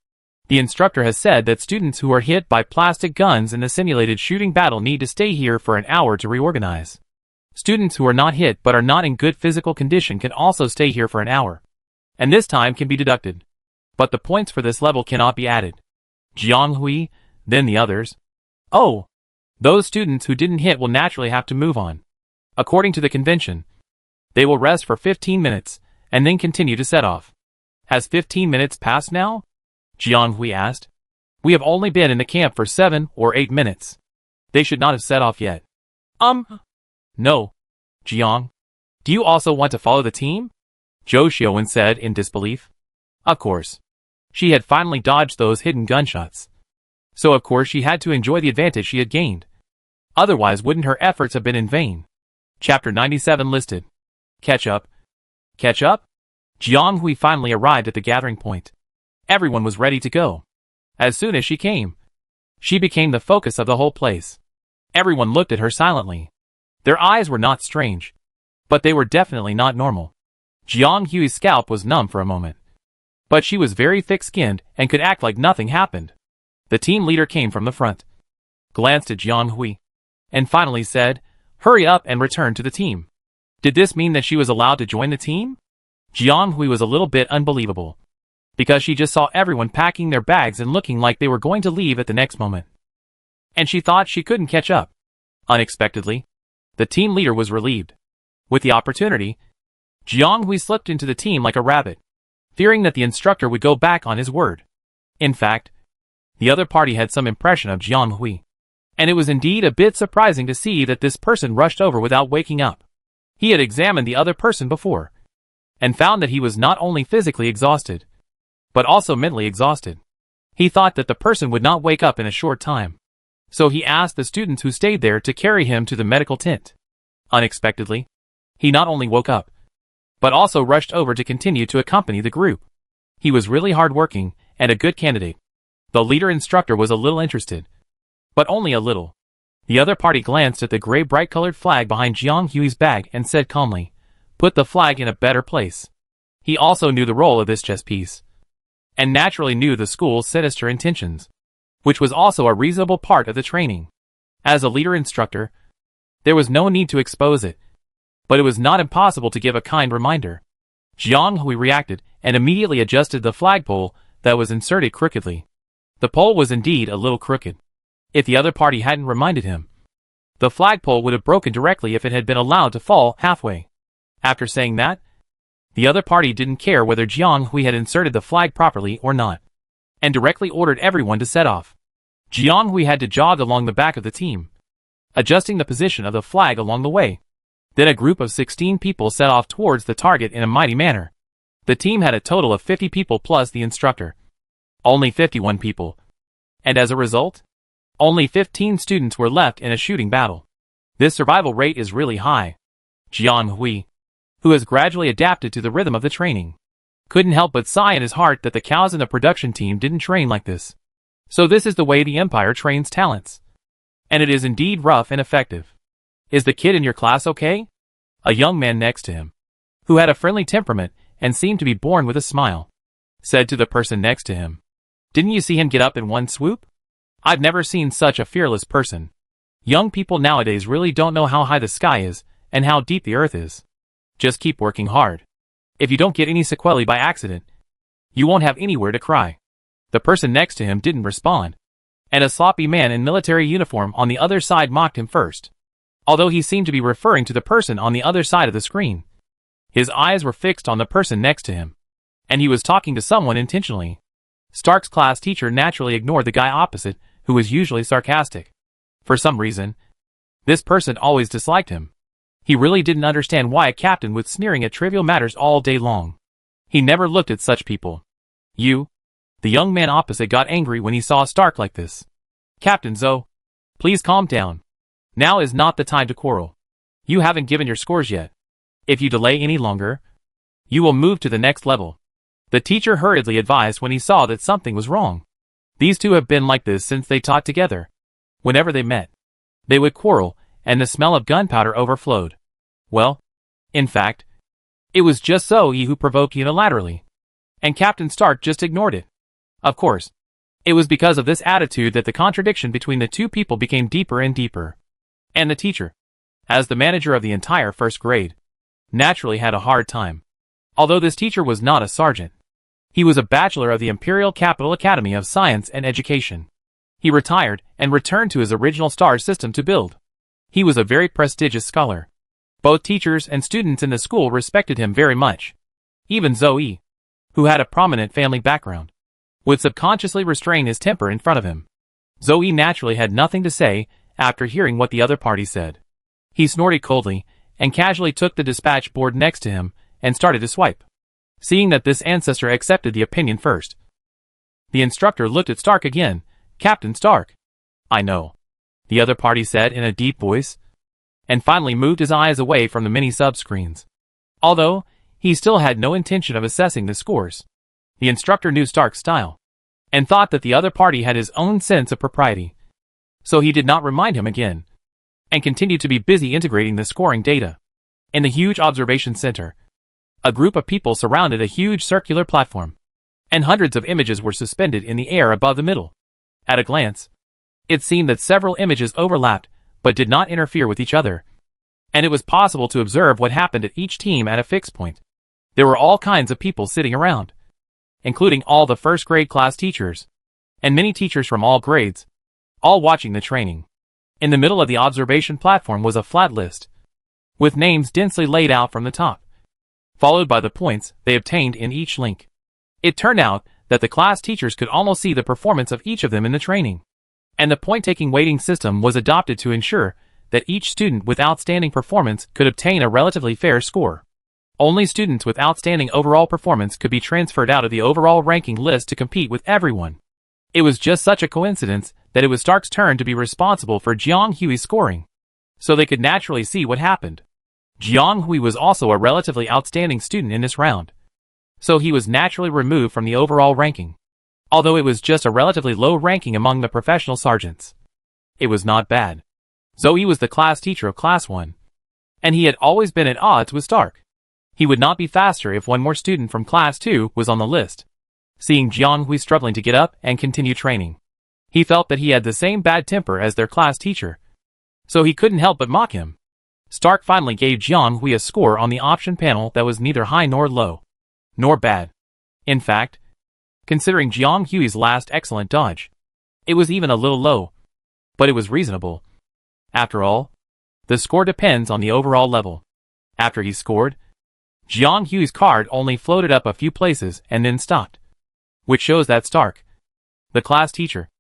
The instructor has said that students who are hit by plastic guns in the simulated shooting battle need to stay here for an hour to reorganize. Students who are not hit but are not in good physical condition can also stay here for an hour, and this time can be deducted. But the points for this level cannot be added. Jiang Hui, then the others. Oh! Those students who didn't hit will naturally have to move on. According to the convention, they will rest for 15 minutes, and then continue to set off. Has 15 minutes passed now? Jiang Hui asked. We have only been in the camp for 7 or 8 minutes. They should not have set off yet. No. Jiang. Do you also want to follow the team? Zhou Xiaowen said in disbelief. Of course. She had finally dodged those hidden gunshots. So of course she had to enjoy the advantage she had gained. Otherwise wouldn't her efforts have been in vain. Chapter 97 listed. Catch up. Catch up? Jiang Hui finally arrived at the gathering point. Everyone was ready to go. As soon as she came, she became the focus of the whole place. Everyone looked at her silently. Their eyes were not strange, but they were definitely not normal. Jiang Hui's scalp was numb for a moment, but she was very thick-skinned and could act like nothing happened. The team leader came from the front, glanced at Jiang Hui, and finally said, "Hurry up and return to the team." Did this mean that she was allowed to join the team? Jiang Hui was a little bit unbelievable, because she just saw everyone packing their bags and looking like they were going to leave at the next moment. And she thought she couldn't catch up. Unexpectedly, the team leader was relieved. With the opportunity, Jiang Hui slipped into the team like a rabbit, fearing that the instructor would go back on his word. In fact, the other party had some impression of Jiang Hui, and it was indeed a bit surprising to see that this person rushed over without waking up. He had examined the other person before, and found that he was not only physically exhausted, but also mentally exhausted. He thought that the person would not wake up in a short time, so he asked the students who stayed there to carry him to the medical tent. Unexpectedly, he not only woke up, but also rushed over to continue to accompany the group. He was really hard-working and a good candidate. The leader instructor was a little interested, but only a little. The other party glanced at the gray bright-colored flag behind Jiang Hui's bag and said calmly, "Put the flag in a better place." He also knew the role of this chess piece, and naturally knew the school's sinister intentions, which was also a reasonable part of the training. As a leader instructor, there was no need to expose it, but it was not impossible to give a kind reminder. Jiang Hui reacted and immediately adjusted the flagpole that was inserted crookedly. The pole was indeed a little crooked. If the other party hadn't reminded him, the flagpole would have broken directly if it had been allowed to fall halfway. After saying that, the other party didn't care whether Jiang Hui had inserted the flag properly or not, and directly ordered everyone to set off. Jiang Hui had to jog along the back of the team, adjusting the position of the flag along the way. Then a group of 16 people set off towards the target in a mighty manner. The team had a total of 50 people plus the instructor. Only 51 people. And as a result, only 15 students were left in a shooting battle. This survival rate is really high. Jiang Hui, who has gradually adapted to the rhythm of the training, couldn't help but sigh in his heart that the cows in the production team didn't train like this. So this is the way the Empire trains talents. And it is indeed rough and effective. Is the kid in your class okay? A young man next to him, who had a friendly temperament and seemed to be born with a smile, said to the person next to him, "Didn't you see him get up in one swoop? I've never seen such a fearless person. Young people nowadays really don't know how high the sky is and how deep the earth is. Just keep working hard. If you don't get any sequelae by accident, you won't have anywhere to cry." The person next to him didn't respond, and a sloppy man in military uniform on the other side mocked him first, although he seemed to be referring to the person on the other side of the screen. His eyes were fixed on the person next to him, and he was talking to someone intentionally. Stark's class teacher naturally ignored the guy opposite, who was usually sarcastic. For some reason, this person always disliked him. He really didn't understand why a captain was sneering at trivial matters all day long. He never looked at such people. The young man opposite got angry when he saw Stark like this. "Captain Zhou, please calm down. Now is not the time to quarrel. You haven't given your scores yet. If you delay any longer, you will move to the next level. The teacher hurriedly advised when he saw that something was wrong. These two have been like this since they taught together. Whenever they met, they would quarrel, and the smell of gunpowder overflowed. Well, in fact, it was just Zoe who provoked unilaterally. And Captain Stark just ignored it. Of course, it was because of this attitude that the contradiction between the two people became deeper and deeper. And the teacher, as the manager of the entire first grade, naturally had a hard time. Although this teacher was not a sergeant, he was a bachelor of the Imperial Capital Academy of Science and Education. He retired and returned to his original star system to build. He was a very prestigious scholar. Both teachers and students in the school respected him very much. Even Zoe, who had a prominent family background, would subconsciously restrain his temper in front of him. Zoe naturally had nothing to say after hearing what the other party said. He snorted coldly and casually took the dispatch board next to him and started to swipe. Seeing that this ancestor accepted the opinion first, the instructor looked at Stark again. Captain Stark. I know, the other party said in a deep voice, and finally moved his eyes away from the many sub-screens. Although, he still had no intention of assessing the scores. The instructor knew Stark's style, and thought that the other party had his own sense of propriety. So he did not remind him again, and continued to be busy integrating the scoring data. In the huge observation center, a group of people surrounded a huge circular platform, and hundreds of images were suspended in the air above the middle. At a glance, it seemed that several images overlapped, but did not interfere with each other, and it was possible to observe what happened at each team at a fixed point. There were all kinds of people sitting around, including all the first grade class teachers, and many teachers from all grades, all watching the training. In the middle of the observation platform was a flat list, with names densely laid out from the top, followed by the points they obtained in each link. It turned out that the class teachers could almost see the performance of each of them in the training, and the point-taking weighting system was adopted to ensure that each student with outstanding performance could obtain a relatively fair score. Only students with outstanding overall performance could be transferred out of the overall ranking list to compete with everyone. It was just such a coincidence that it was Stark's turn to be responsible for Jiang Hui's scoring, so they could naturally see what happened. Jiang Hui was also a relatively outstanding student in this round, so he was naturally removed from the overall ranking. Although it was just a relatively low ranking among the professional sergeants, it was not bad. Zoe was the class teacher of Class 1, and he had always been at odds with Stark. He would not be faster if one more student from Class 2 was on the list. Seeing Jiang Hui struggling to get up and continue training, he felt that he had the same bad temper as their class teacher, so he couldn't help but mock him. Stark finally gave Jiang Hui a score on the option panel that was neither high nor low, nor bad. In fact, considering Jiang Hui's last excellent dodge, it was even a little low, but it was reasonable. After all, the score depends on the overall level. After he scored, Jiang Hui's card only floated up a few places and then stopped, which shows that Stark, the class teacher,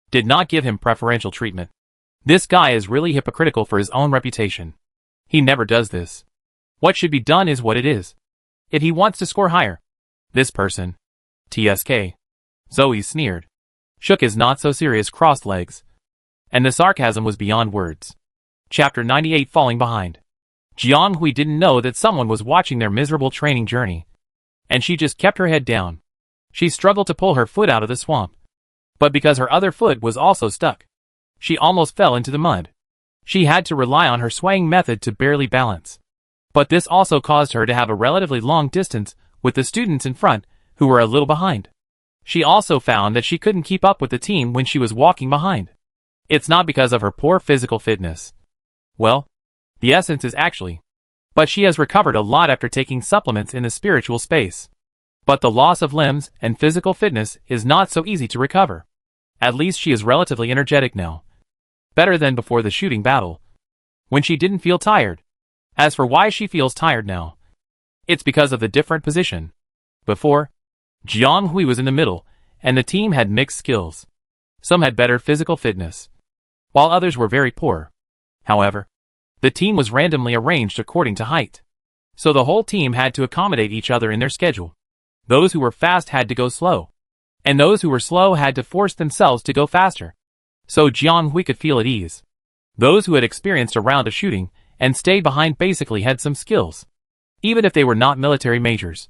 did not give him preferential treatment. This guy is really hypocritical for his own reputation. He never does this. What should be done is what it is. If he wants to score higher, this person, TSK, Zoe sneered, shook his not-so-serious crossed legs, and the sarcasm was beyond words. Chapter 98 Falling Behind. Jiang Hui didn't know that someone was watching their miserable training journey, and she just kept her head down. She struggled to pull her foot out of the swamp, but because her other foot was also stuck, she almost fell into the mud. She had to rely on her swaying method to barely balance. But this also caused her to have a relatively long distance with the students in front, who were a little behind. She also found that she couldn't keep up with the team when she was walking behind. It's not because of her poor physical fitness. Well, the essence is actually, but she has recovered a lot after taking supplements in the spiritual space. But the loss of limbs and physical fitness is not so easy to recover. At least she is relatively energetic now. Better than before the shooting battle, when she didn't feel tired. As for why she feels tired now, it's because of the different position. Before, Jiang Hui was in the middle, and the team had mixed skills. Some had better physical fitness, while others were very poor. However, the team was randomly arranged according to height, so the whole team had to accommodate each other in their schedule. Those who were fast had to go slow, and those who were slow had to force themselves to go faster, so Jiang Hui could feel at ease. Those who had experienced a round of shooting and stayed behind basically had some skills, even if they were not military majors.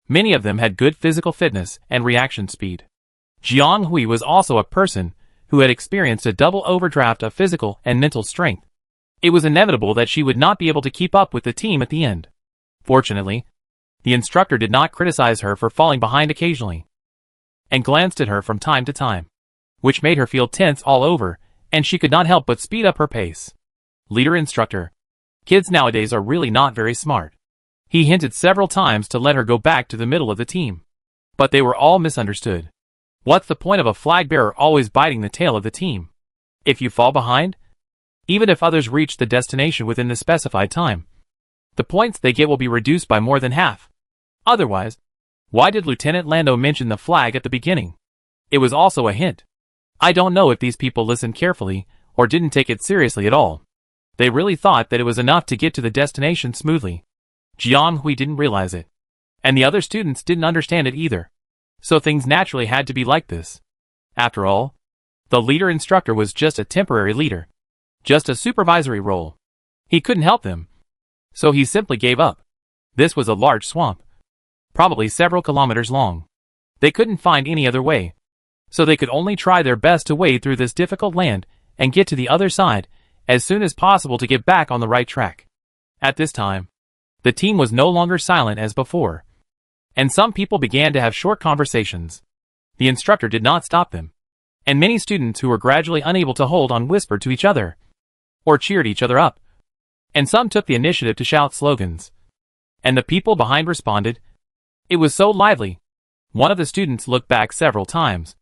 Many of them had good physical fitness and reaction speed. Jiang Hui was also a person who had experienced a double overdraft of physical and mental strength. It was inevitable that she would not be able to keep up with the team at the end. Fortunately, the instructor did not criticize her for falling behind occasionally, and glanced at her from time to time, which made her feel tense all over, and she could not help but speed up her pace. Leader instructor. Kids nowadays are really not very smart. He hinted several times to let her go back to the middle of the team, but they were all misunderstood. What's the point of a flag bearer always biting the tail of the team? If you fall behind, even if others reach the destination within the specified time, the points they get will be reduced by more than half. Otherwise, why did Lieutenant Lando mention the flag at the beginning? It was also a hint. I don't know if these people listened carefully or didn't take it seriously at all. They really thought that it was enough to get to the destination smoothly. Jiang Hui didn't realize it, and the other students didn't understand it either. So things naturally had to be like this. After all, the leader instructor was just a temporary leader, just a supervisory role. He couldn't help them, so he simply gave up. This was a large swamp, probably several kilometers long. They couldn't find any other way, so they could only try their best to wade through this difficult land and get to the other side as soon as possible to get back on the right track. At this time, the team was no longer silent as before, and some people began to have short conversations. The instructor did not stop them, and many students who were gradually unable to hold on whispered to each other, or cheered each other up, and some took the initiative to shout slogans. And the people behind responded. It was so lively. One of the students looked back several times,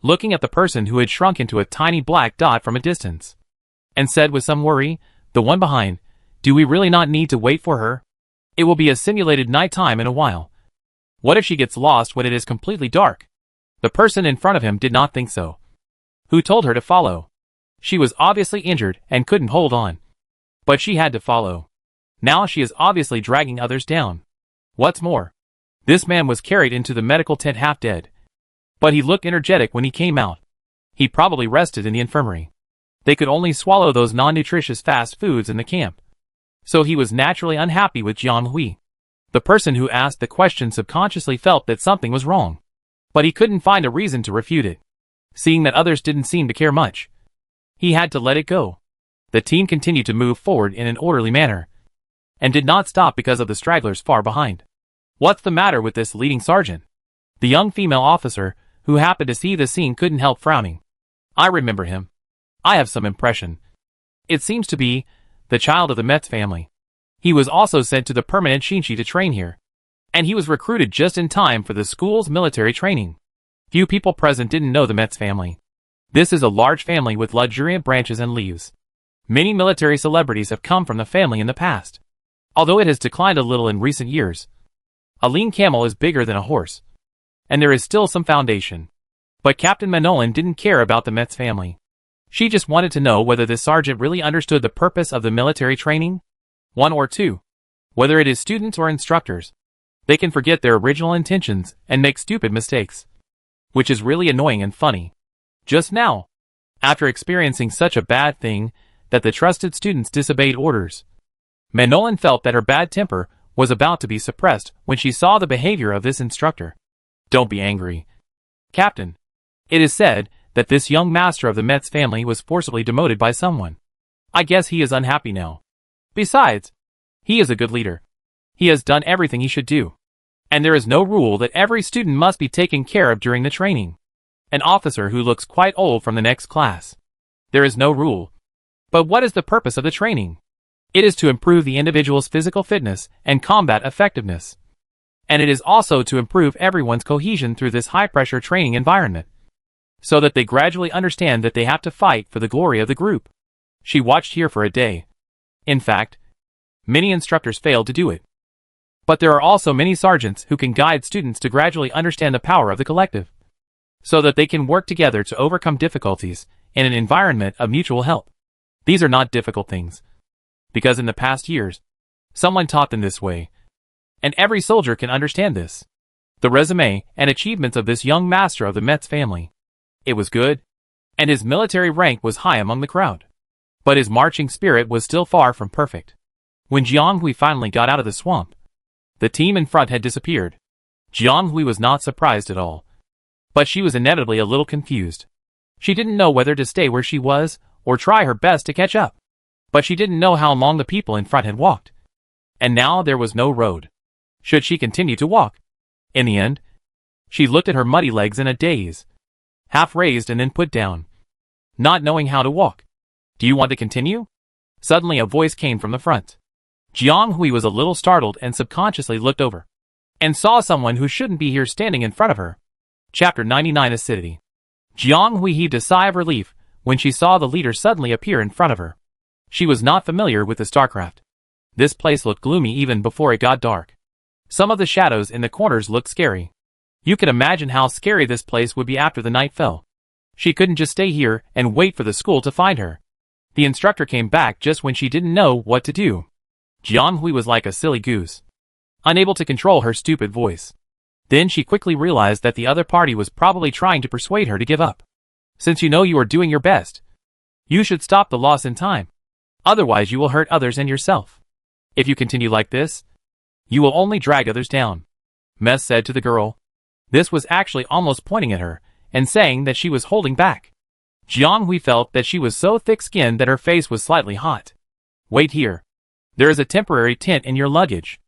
looking at the person who had shrunk into a tiny black dot from a distance, and said with some worry, the one behind, do we really not need to wait for her? It will be a simulated nighttime in a while. What if she gets lost when it is completely dark? The person in front of him did not think so. Who told her to follow? She was obviously injured and couldn't hold on. But she had to follow. Now she is obviously dragging others down. What's more, this man was carried into the medical tent half dead. But he looked energetic when he came out. He probably rested in the infirmary. They could only swallow those non-nutritious fast foods in the camp. So he was naturally unhappy with Jiang Hui. The person who asked the question subconsciously felt that something was wrong, but he couldn't find a reason to refute it. Seeing that others didn't seem to care much, he had to let it go. The team continued to move forward in an orderly manner, and did not stop because of the stragglers far behind. What's the matter with this leading sergeant? The young female officer who happened to see the scene couldn't help frowning. I remember him. I have some impression. It seems to be the child of the Metz family. He was also sent to the permanent Shinshi to train here, and he was recruited just in time for the school's military training. Few people present didn't know the Metz family. This is a large family with luxuriant branches and leaves. Many military celebrities have come from the family in the past, although it has declined a little in recent years. A lean camel is bigger than a horse, and there is still some foundation. But Captain Manolin didn't care about the Metz family. She just wanted to know whether this sergeant really understood the purpose of the military training. 1 or 2. Whether it is students or instructors, they can forget their original intentions and make stupid mistakes, which is really annoying and funny. Just now, after experiencing such a bad thing that the trusted students disobeyed orders, Manolin felt that her bad temper was about to be suppressed when she saw the behavior of this instructor. Don't be angry, Captain. It is said that this young master of the Metz family was forcibly demoted by someone. I guess he is unhappy now. Besides, he is a good leader. He has done everything he should do. And there is no rule that every student must be taken care of during the training. An officer who looks quite old from the next class. There is no rule. But what is the purpose of the training? It is to improve the individual's physical fitness and combat effectiveness. And it is also to improve everyone's cohesion through this high-pressure training environment, so that they gradually understand that they have to fight for the glory of the group. She watched here for a day. In fact, many instructors failed to do it. But there are also many sergeants who can guide students to gradually understand the power of the collective, so that they can work together to overcome difficulties in an environment of mutual help. These are not difficult things, because in the past years, someone taught them this way, and every soldier can understand this. The resume and achievements of this young master of the Metz family. It was good, and his military rank was high among the crowd. But his marching spirit was still far from perfect. When Jianghui finally got out of the swamp, the team in front had disappeared. Jianghui was not surprised at all. But she was inevitably a little confused. She didn't know whether to stay where she was, or try her best to catch up. But she didn't know how long the people in front had walked. And now there was no road. Should she continue to walk? In the end, she looked at her muddy legs in a daze, half raised and then put down, not knowing how to walk. Do you want to continue? Suddenly a voice came from the front. Jianghui was a little startled and subconsciously looked over, and saw someone who shouldn't be here standing in front of her. Chapter 99 Acidity. Jianghui heaved a sigh of relief when she saw the leader suddenly appear in front of her. She was not familiar with the StarCraft. This place looked gloomy even before it got dark. Some of the shadows in the corners looked scary. You could imagine how scary this place would be after the night fell. She couldn't just stay here and wait for the school to find her. The instructor came back just when she didn't know what to do. Jianghui was like a silly goose, unable to control her stupid voice. Then she quickly realized that the other party was probably trying to persuade her to give up. Since you know you are doing your best, you should stop the loss in time. Otherwise you will hurt others and yourself. If you continue like this, you will only drag others down, Mess said to the girl. This was actually almost pointing at her, and saying that she was holding back. Jianghui felt that she was so thick-skinned that her face was slightly hot. Wait here. There is a temporary tent in your luggage.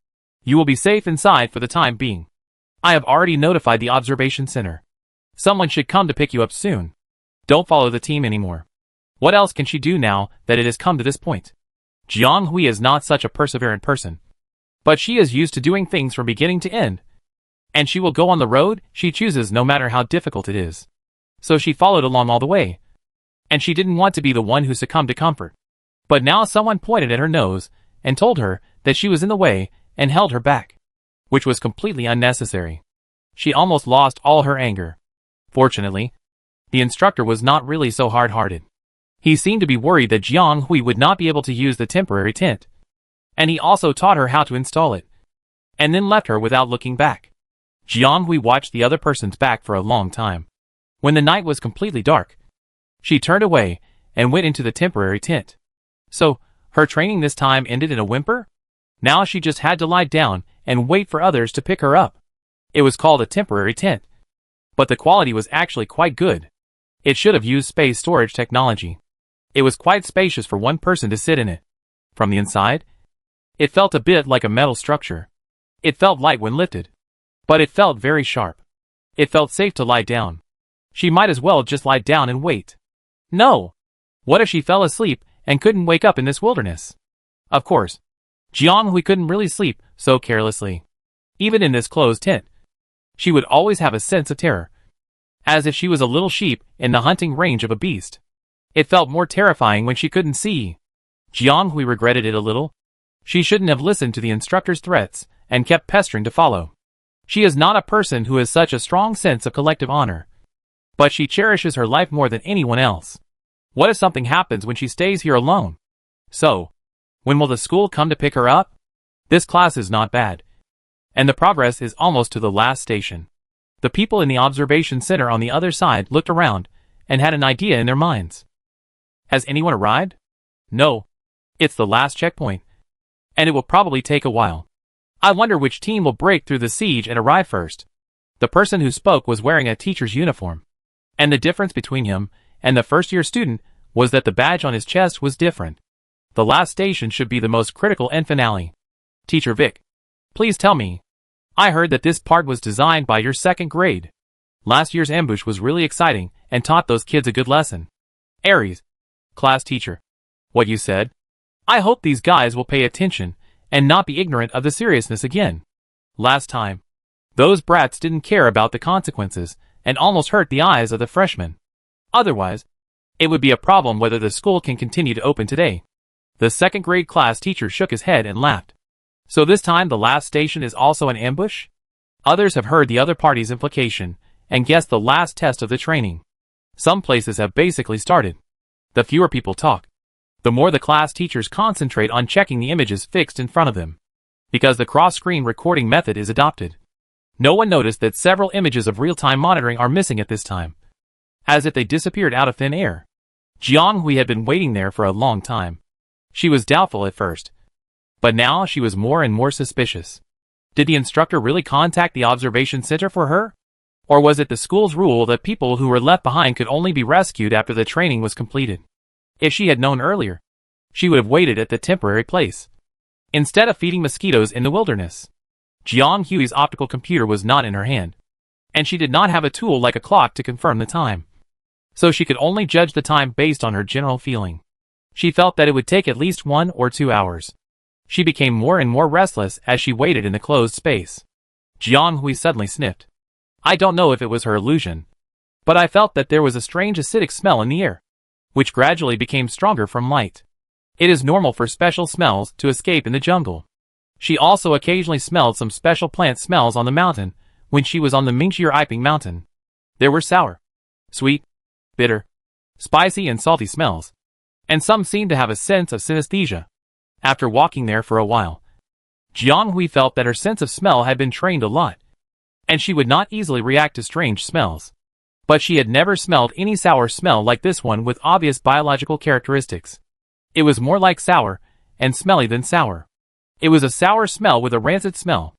You will be safe inside for the time being. I have already notified the observation center. Someone should come to pick you up soon. Don't follow the team anymore. What else can she do now that it has come to this point? Jianghui is not such a perseverant person, but she is used to doing things from beginning to end, and she will go on the road she chooses no matter how difficult it is. So she followed along all the way, and she didn't want to be the one who succumbed to comfort. But now someone pointed at her nose and told her that she was in the way and held her back, which was completely unnecessary. She almost lost all her anger. Fortunately, the instructor was not really so hard-hearted. He seemed to be worried that Jianghui would not be able to use the temporary tent, and he also taught her how to install it, and then left her without looking back. Jianghui watched the other person's back for a long time. When the night was completely dark, she turned away and went into the temporary tent. So, her training this time ended in a whimper? Now she just had to lie down and wait for others to pick her up. It was called a temporary tent, but the quality was actually quite good. It should have used space storage technology. It was quite spacious for one person to sit in it. From the inside, it felt a bit like a metal structure. It felt light when lifted, but it felt very sharp. It felt safe to lie down. She might as well just lie down and wait. No! What if she fell asleep and couldn't wake up in this wilderness? Of course, Jianghui couldn't really sleep so carelessly. Even in this closed tent, she would always have a sense of terror, as if she was a little sheep in the hunting range of a beast. It felt more terrifying when she couldn't see. Jianghui regretted it a little. She shouldn't have listened to the instructor's threats and kept pestering to follow. She is not a person who has such a strong sense of collective honor, but she cherishes her life more than anyone else. What if something happens when she stays here alone? So, when will the school come to pick her up? This class is not bad, and the progress is almost to the last station. The people in the observation center on the other side looked around and had an idea in their minds. Has anyone arrived? No. It's the last checkpoint, and it will probably take a while. I wonder which team will break through the siege and arrive first. The person who spoke was wearing a teacher's uniform, and the difference between him and the first-year student was that the badge on his chest was different. The last station should be the most critical and finale. Teacher Vic, please tell me. I heard that this part was designed by your second grade. Last year's ambush was really exciting and taught those kids a good lesson. Aries, class teacher. What you said? I hope these guys will pay attention and not be ignorant of the seriousness again. Last time, those brats didn't care about the consequences and almost hurt the eyes of the freshmen. Otherwise, it would be a problem whether the school can continue to open today. The second grade class teacher shook his head and laughed. So this time the last station is also an ambush? Others have heard the other party's implication and guessed the last test of the training. Some places have basically started. The fewer people talk, the more the class teachers concentrate on checking the images fixed in front of them, because the cross-screen recording method is adopted. No one noticed that several images of real-time monitoring are missing at this time, as if they disappeared out of thin air. Jiang Hui had been waiting there for a long time. She was doubtful at first, but now she was more and more suspicious. Did the instructor really contact the observation center for her? Or was it the school's rule that people who were left behind could only be rescued after the training was completed? If she had known earlier, she would have waited at the temporary place, instead of feeding mosquitoes in the wilderness. Jiang Hui's optical computer was not in her hand, and she did not have a tool like a clock to confirm the time. So she could only judge the time based on her general feeling. She felt that it would take at least 1 or 2 hours. She became more and more restless as she waited in the closed space. Jiang Hui suddenly sniffed. I don't know if it was her illusion, but I felt that there was a strange acidic smell in the air, which gradually became stronger from light. It is normal for special smells to escape in the jungle. She also occasionally smelled some special plant smells on the mountain when she was on the Mingxir Iping mountain. There were sour, sweet, bitter, spicy and salty smells, and some seemed to have a sense of synesthesia. After walking there for a while, Jiang Hui felt that her sense of smell had been trained a lot, and she would not easily react to strange smells. But she had never smelled any sour smell like this one with obvious biological characteristics. It was more like sour and smelly than sour. It was a sour smell with a rancid smell.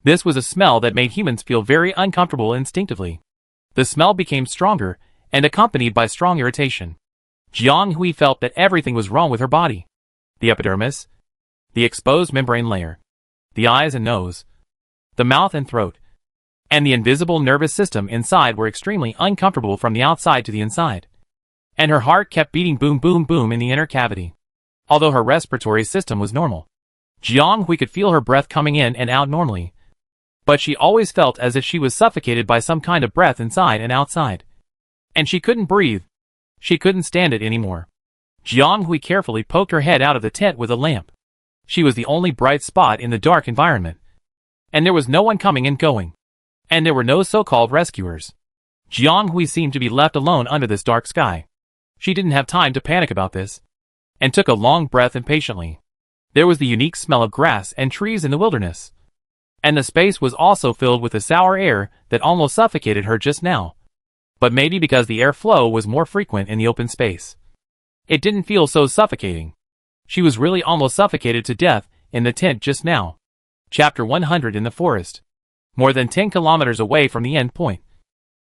This was a smell that made humans feel very uncomfortable instinctively. The smell became stronger and accompanied by strong irritation. Jiang Hui felt that everything was wrong with her body. The epidermis, the exposed membrane layer, the eyes and nose, the mouth and throat, and the invisible nervous system inside were extremely uncomfortable from the outside to the inside. And her heart kept beating boom boom boom in the inner cavity. Although her respiratory system was normal, Jiang Hui could feel her breath coming in and out normally. But she always felt as if she was suffocated by some kind of breath inside and outside. And she couldn't breathe. She couldn't stand it anymore. Jiang Hui carefully poked her head out of the tent with a lamp. She was the only bright spot in the dark environment. And there was no one coming and going. And there were no so-called rescuers. Jiang Hui seemed to be left alone under this dark sky. She didn't have time to panic about this, and took a long breath impatiently. There was the unique smell of grass and trees in the wilderness. And the space was also filled with the sour air that almost suffocated her just now. But maybe because the air flow was more frequent in the open space, it didn't feel so suffocating. She was really almost suffocated to death in the tent just now. Chapter 100 in the forest. More than 10 kilometers away from the end point.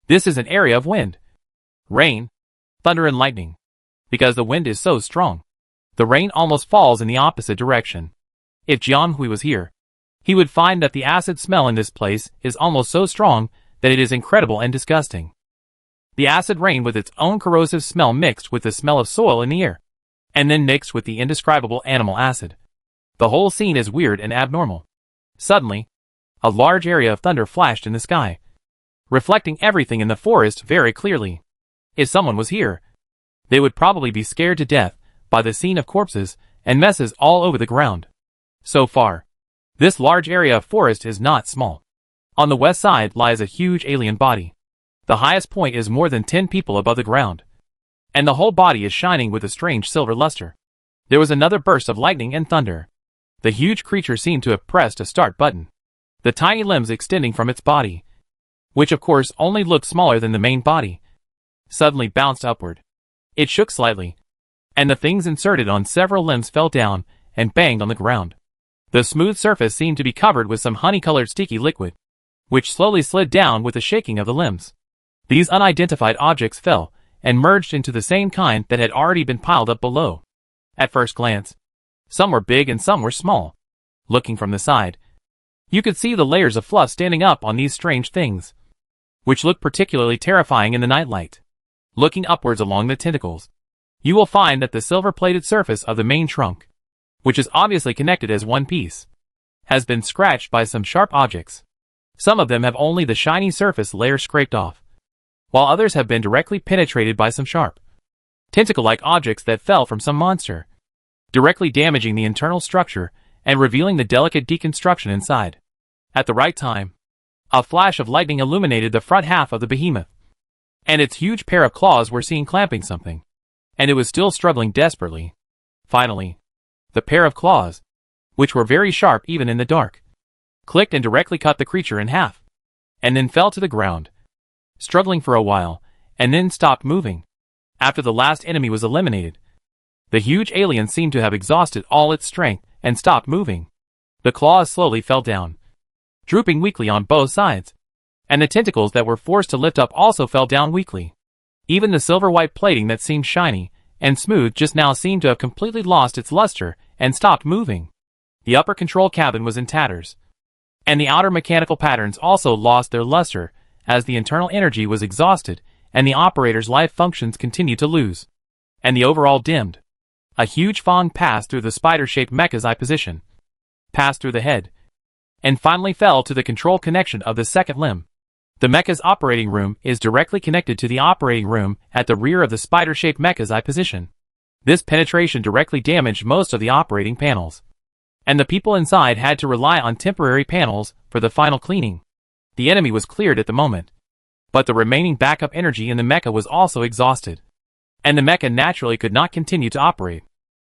This is an area of wind, rain, thunder and lightning. Because the wind is so strong, the rain almost falls in the opposite direction. If Jiang Hui was here, he would find that the acid smell in this place is almost so strong that it is incredible and disgusting. The acid rain with its own corrosive smell mixed with the smell of soil in the air, and then mixed with the indescribable animal acid. The whole scene is weird and abnormal. Suddenly, a large area of thunder flashed in the sky, reflecting everything in the forest very clearly. If someone was here, they would probably be scared to death by the scene of corpses and messes all over the ground. So far, this large area of forest is not small. On the west side lies a huge alien body. The highest point is more than 10 people above the ground, and the whole body is shining with a strange silver luster. There was another burst of lightning and thunder. The huge creature seemed to have pressed a start button. The tiny limbs extending from its body, which of course only looked smaller than the main body, suddenly bounced upward. It shook slightly, and the things inserted on several limbs fell down and banged on the ground. The smooth surface seemed to be covered with some honey-colored sticky liquid, which slowly slid down with the shaking of the limbs. These unidentified objects fell and merged into the same kind that had already been piled up below. At first glance, some were big and some were small. Looking from the side, you could see the layers of fluff standing up on these strange things, which looked particularly terrifying in the nightlight. Looking upwards along the tentacles, you will find that the silver-plated surface of the main trunk, which is obviously connected as one piece, has been scratched by some sharp objects. Some of them have only the shiny surface layer scraped off, while others have been directly penetrated by some sharp, tentacle-like objects that fell from some monster, directly damaging the internal structure and revealing the delicate deconstruction inside. At the right time, a flash of lightning illuminated the front half of the behemoth, and its huge pair of claws were seen clamping something, and it was still struggling desperately. Finally, the pair of claws, which were very sharp even in the dark, clicked and directly cut the creature in half, and then fell to the ground, struggling for a while, and then stopped moving. After the last enemy was eliminated, the huge alien seemed to have exhausted all its strength and stopped moving. The claws slowly fell down, drooping weakly on both sides, and the tentacles that were forced to lift up also fell down weakly. Even the silver-white plating that seemed shiny and smooth just now seemed to have completely lost its luster and stopped moving. The upper control cabin was in tatters, and the outer mechanical patterns also lost their luster as the internal energy was exhausted and the operator's life functions continued to lose, and the overall dimmed. A huge fong passed through the spider-shaped mecha's eye position, passed through the head, and finally fell to the control connection of the second limb. The mecha's operating room is directly connected to the operating room at the rear of the spider-shaped mecha's eye position. This penetration directly damaged most of the operating panels, and the people inside had to rely on temporary panels for the final cleaning. The enemy was cleared at the moment, but the remaining backup energy in the mecha was also exhausted, and the mecha naturally could not continue to operate.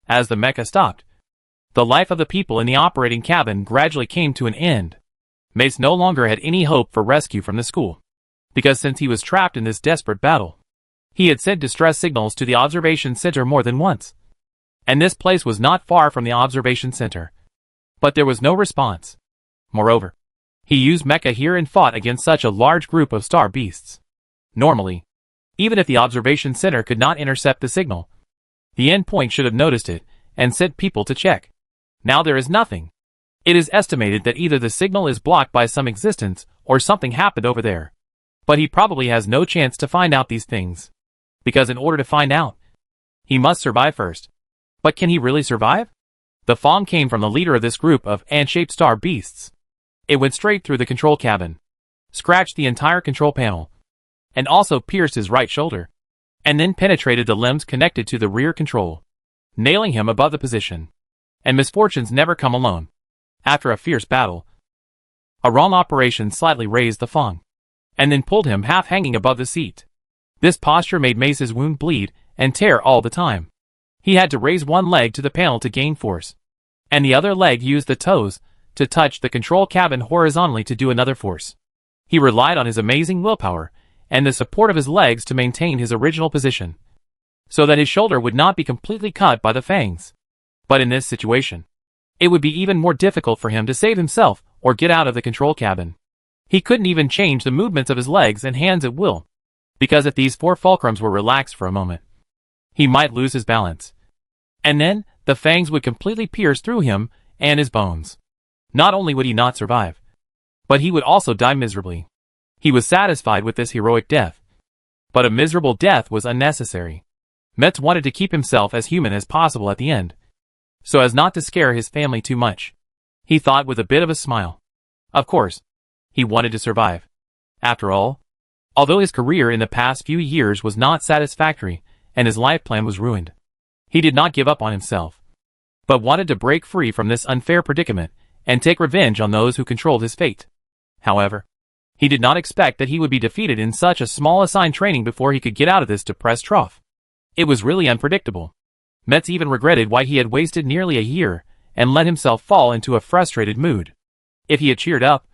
As the mecha stopped, the life of the people in the operating cabin gradually came to an end. Mace no longer had any hope for rescue from the school, because since he was trapped in this desperate battle, he had sent distress signals to the observation center more than once, and this place was not far from the observation center, but there was no response. Moreover, he used mecha here and fought against such a large group of star beasts. Normally, even if the observation center could not intercept the signal, the endpoint should have noticed it and sent people to check. Now there is nothing. It is estimated that either the signal is blocked by some existence or something happened over there. But he probably has no chance to find out these things, because in order to find out, he must survive first. But can he really survive? The fong came from the leader of this group of ant-shaped star beasts. It went straight through the control cabin, scratched the entire control panel, and also pierced his right shoulder, and then penetrated the limbs connected to the rear control, nailing him above the position. And misfortunes never come alone. After a fierce battle, a wrong operation slightly raised the fong, and then pulled him half hanging above the seat. This posture made Mace's wound bleed and tear all the time. He had to raise one leg to the panel to gain force, and the other leg used the toes to touch the control cabin horizontally to do another force. He relied on his amazing willpower and the support of his legs to maintain his original position, so that his shoulder would not be completely cut by the fangs. But in this situation, it would be even more difficult for him to save himself or get out of the control cabin. He couldn't even change the movements of his legs and hands at will, because if these four fulcrums were relaxed for a moment, he might lose his balance. And then, the fangs would completely pierce through him and his bones. Not only would he not survive, but he would also die miserably. He was satisfied with this heroic death, but a miserable death was unnecessary. Metz wanted to keep himself as human as possible at the end, so as not to scare his family too much. He thought with a bit of a smile. Of course, he wanted to survive. After all, although his career in the past few years was not satisfactory and his life plan was ruined, he did not give up on himself, but wanted to break free from this unfair predicament and take revenge on those who controlled his fate. However, he did not expect that he would be defeated in such a small assigned training before he could get out of this depressed trough. It was really unpredictable. Metz even regretted why he had wasted nearly a year and let himself fall into a frustrated mood. If he had cheered up,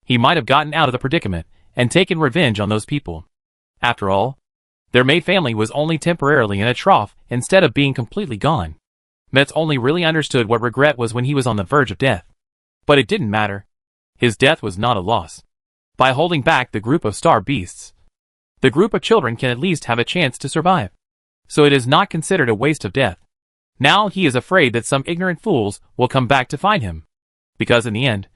he might have gotten out of the predicament and taken revenge on those people. After all, their May family was only temporarily in a trough instead of being completely gone. Metz only really understood what regret was when he was on the verge of death. But it didn't matter. His death was not a loss. By holding back the group of star beasts, the group of children can at least have a chance to survive. So it is not considered a waste of death. Now he is afraid that some ignorant fools will come back to find him, because in the end,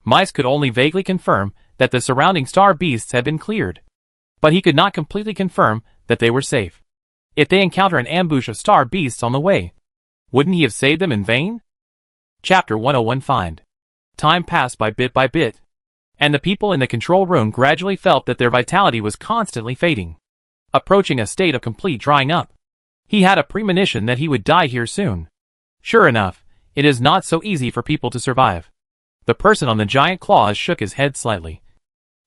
Mice could only vaguely confirm that the surrounding star beasts had been cleared, but he could not completely confirm that they were safe. If they encounter an ambush of star beasts on the way, wouldn't he have saved them in vain? Chapter 101 Find. Time passed by bit, and the people in the control room gradually felt that their vitality was constantly fading, approaching a state of complete drying up. He had a premonition that he would die here soon. Sure enough, it is not so easy for people to survive. The person on the giant claws shook his head slightly,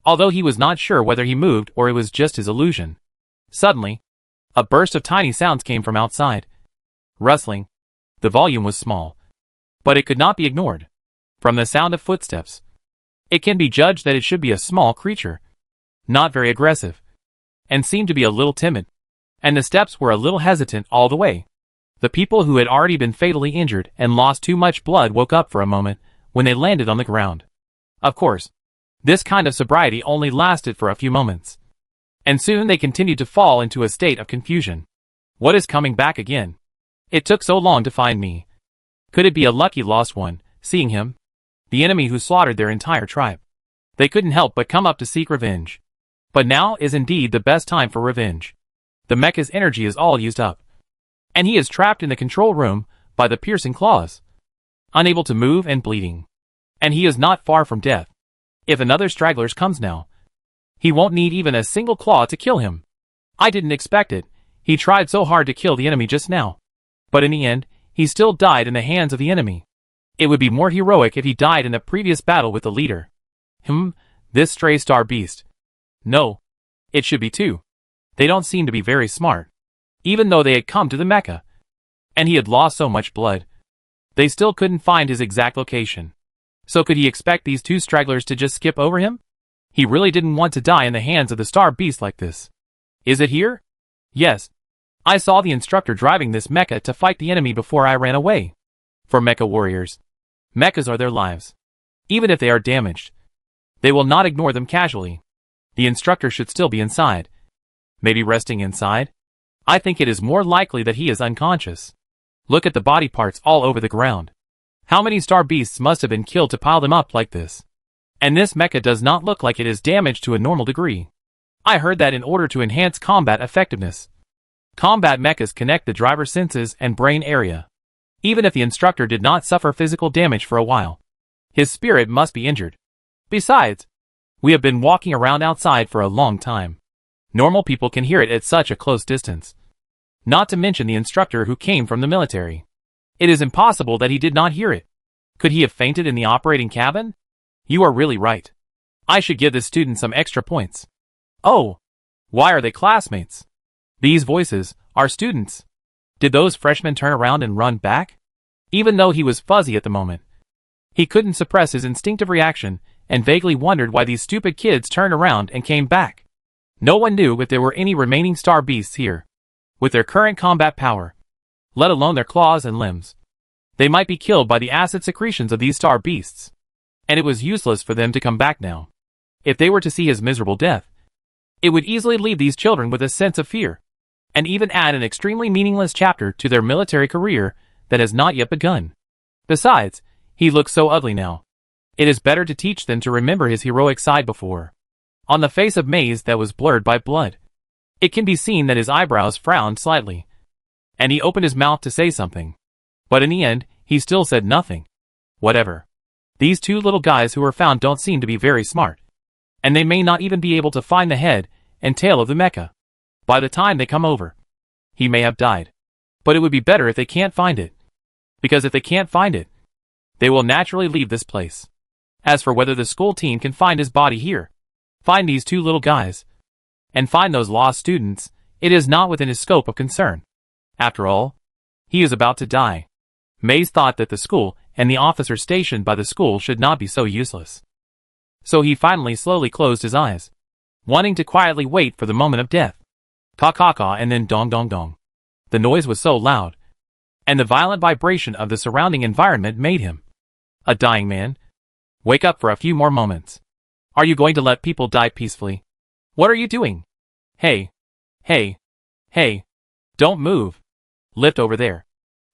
although he was not sure whether he moved or it was just his illusion. Suddenly, a burst of tiny sounds came from outside. Rustling. The volume was small, but it could not be ignored. From the sound of footsteps, it can be judged that it should be a small creature, not very aggressive, and seemed to be a little timid. and the steps were a little hesitant all the way. The people who had already been fatally injured and lost too much blood woke up for a moment when they landed on the ground. Of course, this kind of sobriety only lasted for a few moments. And soon they continued to fall into a state of confusion. What is coming back again? It took so long to find me. Could it be a lucky lost one, seeing him? The enemy who slaughtered their entire tribe. They couldn't help but come up to seek revenge. But now is indeed the best time for revenge. The mecha's energy is all used up. And he is trapped in the control room by the piercing claws. Unable to move and bleeding. And he is not far from death. If another straggler comes now, he won't need even a single claw to kill him. I didn't expect it. He tried so hard to kill the enemy just now. But in the end, he still died in the hands of the enemy. It would be more heroic if he died in the previous battle with the leader. This stray star beast. No. It should be two. They don't seem to be very smart. Even though they had come to the Mecca, and he had lost so much blood, they still couldn't find his exact location. So could he expect these two stragglers to just skip over him? He really didn't want to die in the hands of the star beast like this. Is it here? Yes. I saw the instructor driving this mecha to fight the enemy before I ran away. For mecha warriors, mechas are their lives. Even if they are damaged, they will not ignore them casually. The instructor should still be inside. Maybe resting inside? I think it is more likely that he is unconscious. Look at the body parts all over the ground. How many star beasts must have been killed to pile them up like this? And this mecha does not look like it is damaged to a normal degree. I heard that in order to enhance combat effectiveness, combat mechas connect the driver's senses and brain area. Even if the instructor did not suffer physical damage for a while, his spirit must be injured. Besides, we have been walking around outside for a long time. Normal people can hear it at such a close distance. Not to mention the instructor who came from the military. It is impossible that he did not hear it. Could he have fainted in the operating cabin? You are really right. I should give this student some extra points. Oh, why are they classmates? These voices are students. Did those freshmen turn around and run back? Even though he was fuzzy at the moment, he couldn't suppress his instinctive reaction and vaguely wondered why these stupid kids turned around and came back. No one knew if there were any remaining star beasts here. With their current combat power, let alone their claws and limbs, they might be killed by the acid secretions of these star beasts. And it was useless for them to come back now. If they were to see his miserable death, it would easily leave these children with a sense of fear, and even add an extremely meaningless chapter to their military career that has not yet begun. Besides, he looks so ugly now. It is better to teach them to remember his heroic side before. On the face of Maze that was blurred by blood, it can be seen that his eyebrows frowned slightly, and he opened his mouth to say something. But in the end, he still said nothing. Whatever. These two little guys who were found don't seem to be very smart, and they may not even be able to find the head and tail of the mecha. By the time they come over, he may have died. But it would be better if they can't find it. Because if they can't find it, they will naturally leave this place. As for whether the school team can find his body here, find these two little guys, and find those lost students, it is not within his scope of concern. After all, he is about to die. Maze thought that the school and the officer stationed by the school should not be so useless. So he finally slowly closed his eyes, wanting to quietly wait for the moment of death. Ka-ka-ka and then dong-dong-dong. The noise was so loud, and the violent vibration of the surrounding environment made him a dying man. Wake up for a few more moments. Are you going to let people die peacefully? What are you doing? Hey. Hey. Hey. Don't move. Lift over there.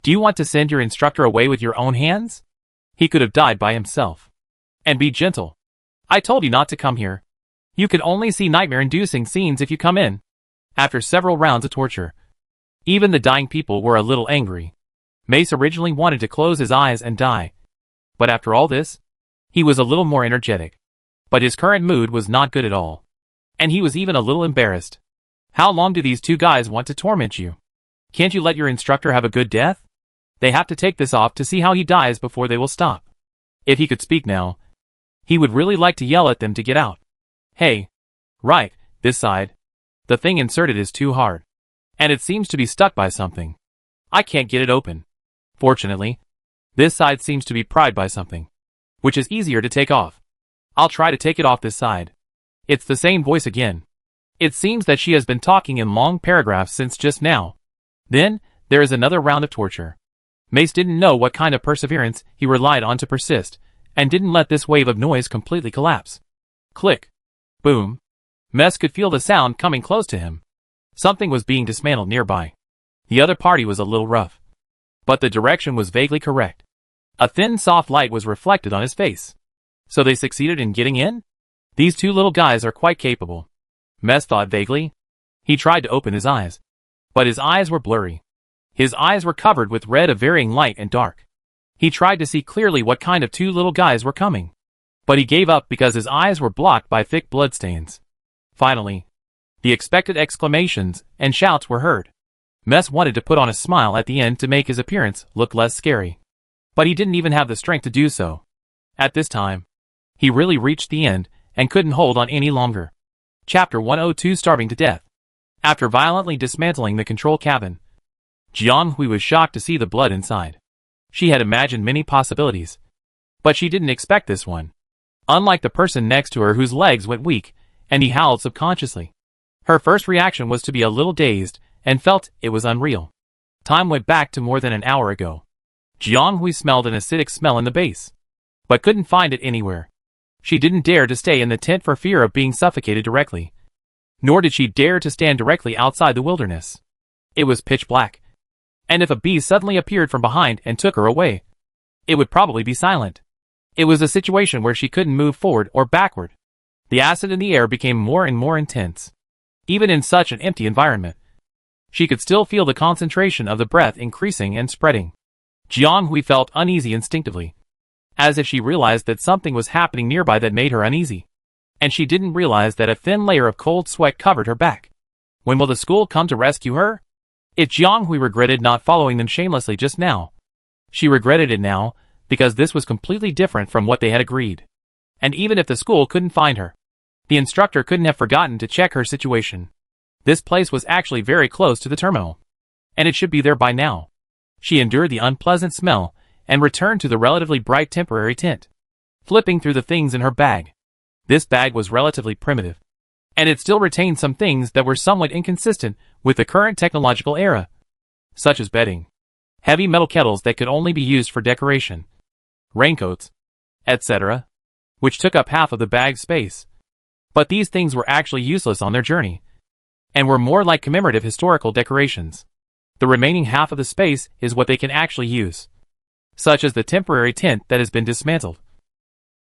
Do you want to send your instructor away with your own hands? He could have died by himself. And be gentle. I told you not to come here. You could only see nightmare-inducing scenes if you come in. After several rounds of torture, even the dying people were a little angry. Mace originally wanted to close his eyes and die. But after all this, he was a little more energetic. But his current mood was not good at all. And he was even a little embarrassed. How long do these two guys want to torment you? Can't you let your instructor have a good death? They have to take this off to see how he dies before they will stop. If he could speak now, he would really like to yell at them to get out. Hey. Right, this side. The thing inserted is too hard. And it seems to be stuck by something. I can't get it open. Fortunately, this side seems to be pried by something, which is easier to take off. I'll try to take it off this side. It's the same voice again. It seems that she has been talking in long paragraphs since just now. Then, there is another round of torture. Mace didn't know what kind of perseverance he relied on to persist, and didn't let this wave of noise completely collapse. Click. Boom. Mess could feel the sound coming close to him. Something was being dismantled nearby. The other party was a little rough. But the direction was vaguely correct. A thin, soft light was reflected on his face. So they succeeded in getting in? These two little guys are quite capable. Mess thought vaguely. He tried to open his eyes. But his eyes were blurry. His eyes were covered with red of varying light and dark. He tried to see clearly what kind of two little guys were coming. But he gave up because his eyes were blocked by thick bloodstains. Finally, the expected exclamations and shouts were heard. Mess wanted to put on a smile at the end to make his appearance look less scary. But he didn't even have the strength to do so. At this time, he really reached the end and couldn't hold on any longer. Chapter 102 Starving to Death. After violently dismantling the control cabin, Jianghui was shocked to see the blood inside. She had imagined many possibilities, but she didn't expect this one. Unlike the person next to her whose legs went weak, and he howled subconsciously. Her first reaction was to be a little dazed, and felt it was unreal. Time went back to more than an hour ago. Jianghui smelled an acidic smell in the base, but couldn't find it anywhere. She didn't dare to stay in the tent for fear of being suffocated directly. Nor did she dare to stand directly outside the wilderness. It was pitch black. And if a bee suddenly appeared from behind and took her away, it would probably be silent. It was a situation where she couldn't move forward or backward. The acid in the air became more and more intense. Even in such an empty environment, she could still feel the concentration of the breath increasing and spreading. Jianghui felt uneasy instinctively, as if she realized that something was happening nearby that made her uneasy. And she didn't realize that a thin layer of cold sweat covered her back. When will the school come to rescue her? If Jianghui regretted not following them shamelessly just now, she regretted it now, because this was completely different from what they had agreed. And even if the school couldn't find her, the instructor couldn't have forgotten to check her situation. This place was actually very close to the terminal, and it should be there by now. She endured the unpleasant smell, and returned to the relatively bright temporary tent, flipping through the things in her bag. This bag was relatively primitive, and it still retained some things that were somewhat inconsistent with the current technological era, such as bedding, heavy metal kettles that could only be used for decoration, raincoats, etc., which took up half of the bag's space. But these things were actually useless on their journey, and were more like commemorative historical decorations. The remaining half of the space is what they can actually use, such as the temporary tent that has been dismantled,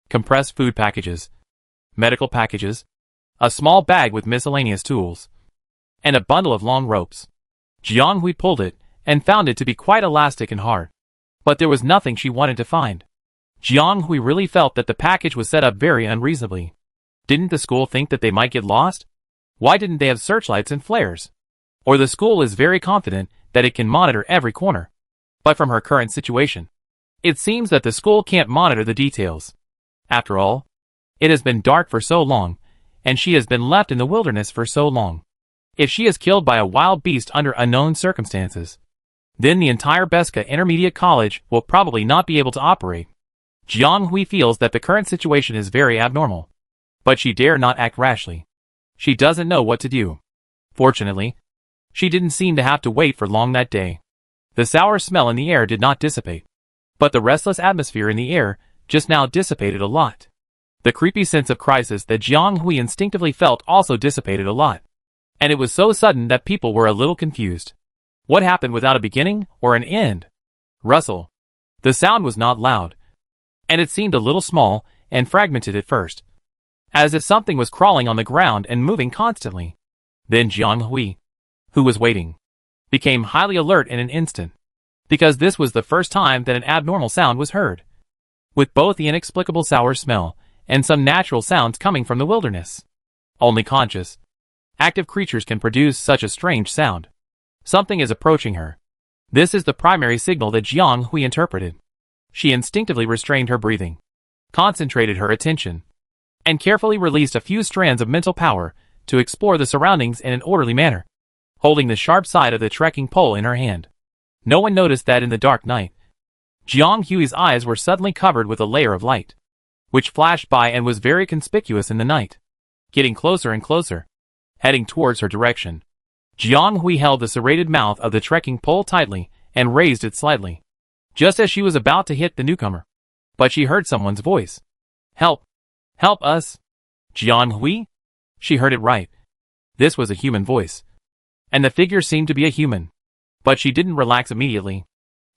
compressed food packages, medical packages, a small bag with miscellaneous tools, and a bundle of long ropes. Jianghui pulled it, and found it to be quite elastic and hard. But there was nothing she wanted to find. Jianghui really felt that the package was set up very unreasonably. Didn't the school think that they might get lost? Why didn't they have searchlights and flares? Or the school is very confident that it can monitor every corner. But from her current situation, it seems that the school can't monitor the details. After all, it has been dark for so long, and she has been left in the wilderness for so long. If she is killed by a wild beast under unknown circumstances, then the entire Beska Intermediate College will probably not be able to operate. Jianghui feels that the current situation is very abnormal, but she dare not act rashly. She doesn't know what to do. Fortunately, she didn't seem to have to wait for long that day. The sour smell in the air did not dissipate, but the restless atmosphere in the air just now dissipated a lot. The creepy sense of crisis that Jianghui instinctively felt also dissipated a lot. And it was so sudden that people were a little confused. What happened without a beginning or an end? Rustle. The sound was not loud, and it seemed a little small and fragmented at first, as if something was crawling on the ground and moving constantly. Then Jianghui, who was waiting, became highly alert in an instant, because this was the first time that an abnormal sound was heard, with both the inexplicable sour smell and some natural sounds coming from the wilderness. Only conscious, active creatures can produce such a strange sound. Something is approaching her. This is the primary signal that Jianghui interpreted. She instinctively restrained her breathing, concentrated her attention, and carefully released a few strands of mental power to explore the surroundings in an orderly manner, holding the sharp side of the trekking pole in her hand. No one noticed that in the dark night, Jianghui's eyes were suddenly covered with a layer of light, which flashed by and was very conspicuous in the night, getting closer and closer. heading towards her direction. Jiang Hui held the serrated mouth of the trekking pole tightly and raised it slightly, just as she was about to hit the newcomer. But she heard someone's voice. Help! Help us! Jiang Hui? She heard it right. This was a human voice. And the figure seemed to be a human. But she didn't relax immediately,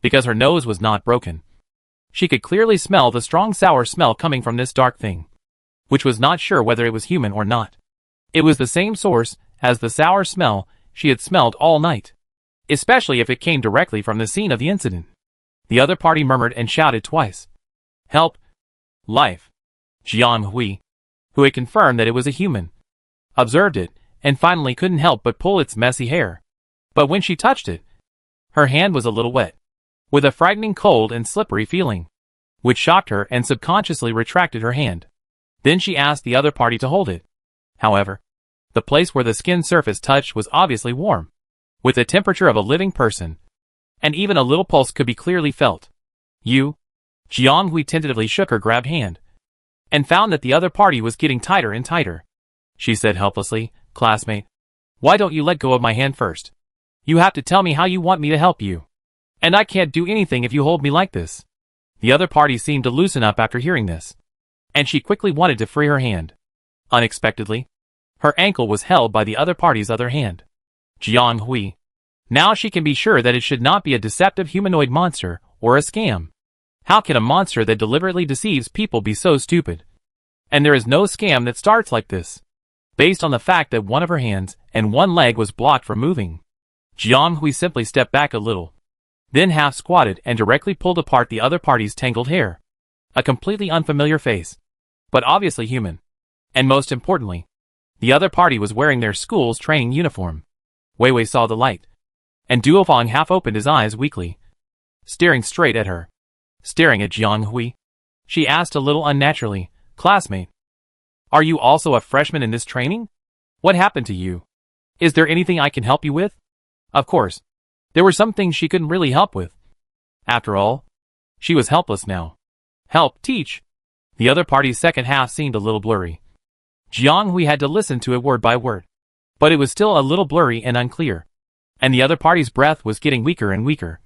because her nose was not broken. She could clearly smell the strong sour smell coming from this dark thing, which was not sure whether it was human or not. It was the same source as the sour smell she had smelled all night, especially if it came directly from the scene of the incident. The other party murmured and shouted twice. Help! Life! Jiang Hui, who had confirmed that it was a human, observed it, and finally couldn't help but pull its messy hair. But when she touched it, her hand was a little wet, with a frightening cold and slippery feeling, which shocked her and subconsciously retracted her hand. Then she asked the other party to hold it. However, the place where the skin surface touched was obviously warm, with the temperature of a living person, and even a little pulse could be clearly felt. You? Jiang Hui tentatively shook her grabbed hand, and found that the other party was getting tighter and tighter. She said helplessly, Classmate, why don't you let go of my hand first? You have to tell me how you want me to help you. And I can't do anything if you hold me like this. The other party seemed to loosen up after hearing this, and she quickly wanted to free her hand. Unexpectedly, her ankle was held by the other party's other hand. Jiang Hui. Now she can be sure that it should not be a deceptive humanoid monster or a scam. How can a monster that deliberately deceives people be so stupid? And there is no scam that starts like this, based on the fact that one of her hands and one leg was blocked from moving. Jiang Hui simply stepped back a little, then half squatted and directly pulled apart the other party's tangled hair. A completely unfamiliar face, but obviously human. And most importantly, the other party was wearing their school's training uniform. Wei Wei saw the light, and Duofang half opened his eyes weakly, staring straight at her. Staring at Jiang Hui, she asked a little unnaturally, Classmate, are you also a freshman in this training? What happened to you? Is there anything I can help you with? Of course, there were some things she couldn't really help with. After all, she was helpless now. Help, teach. The other party's second half seemed a little blurry. Jiang Hui had to listen to it word by word, but it was still a little blurry and unclear, and the other party's breath was getting weaker and weaker,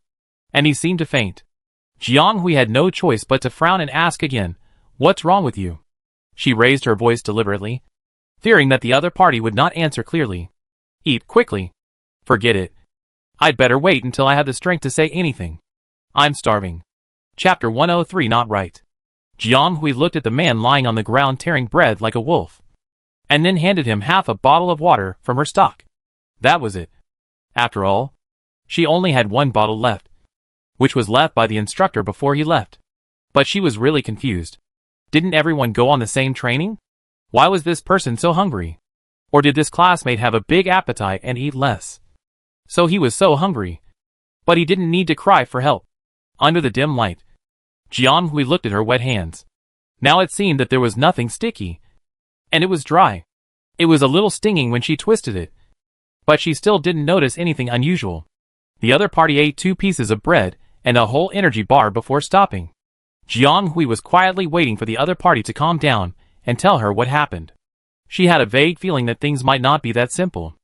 and he seemed to faint. Jiang Hui had no choice but to frown and ask again, What's wrong with you? She raised her voice deliberately, fearing that the other party would not answer clearly. Eat quickly. Forget it. I'd better wait until I have the strength to say anything. I'm starving. Chapter 103 Not Right. Jiang Hui looked at the man lying on the ground tearing bread like a wolf, and then handed him half a bottle of water from her stock. That was it. After all, she only had one bottle left, which was left by the instructor before he left. But she was really confused. Didn't everyone go on the same training? Why was this person so hungry? Or did this classmate have a big appetite and eat less? So he was so hungry. But he didn't need to cry for help. Under the dim light, Jiang Hui looked at her wet hands. Now it seemed that there was nothing sticky, and it was dry. It was a little stinging when she twisted it, but she still didn't notice anything unusual. The other party ate 2 pieces of bread and a whole energy bar before stopping. Jiang Hui was quietly waiting for the other party to calm down and tell her what happened. She had a vague feeling that things might not be that simple.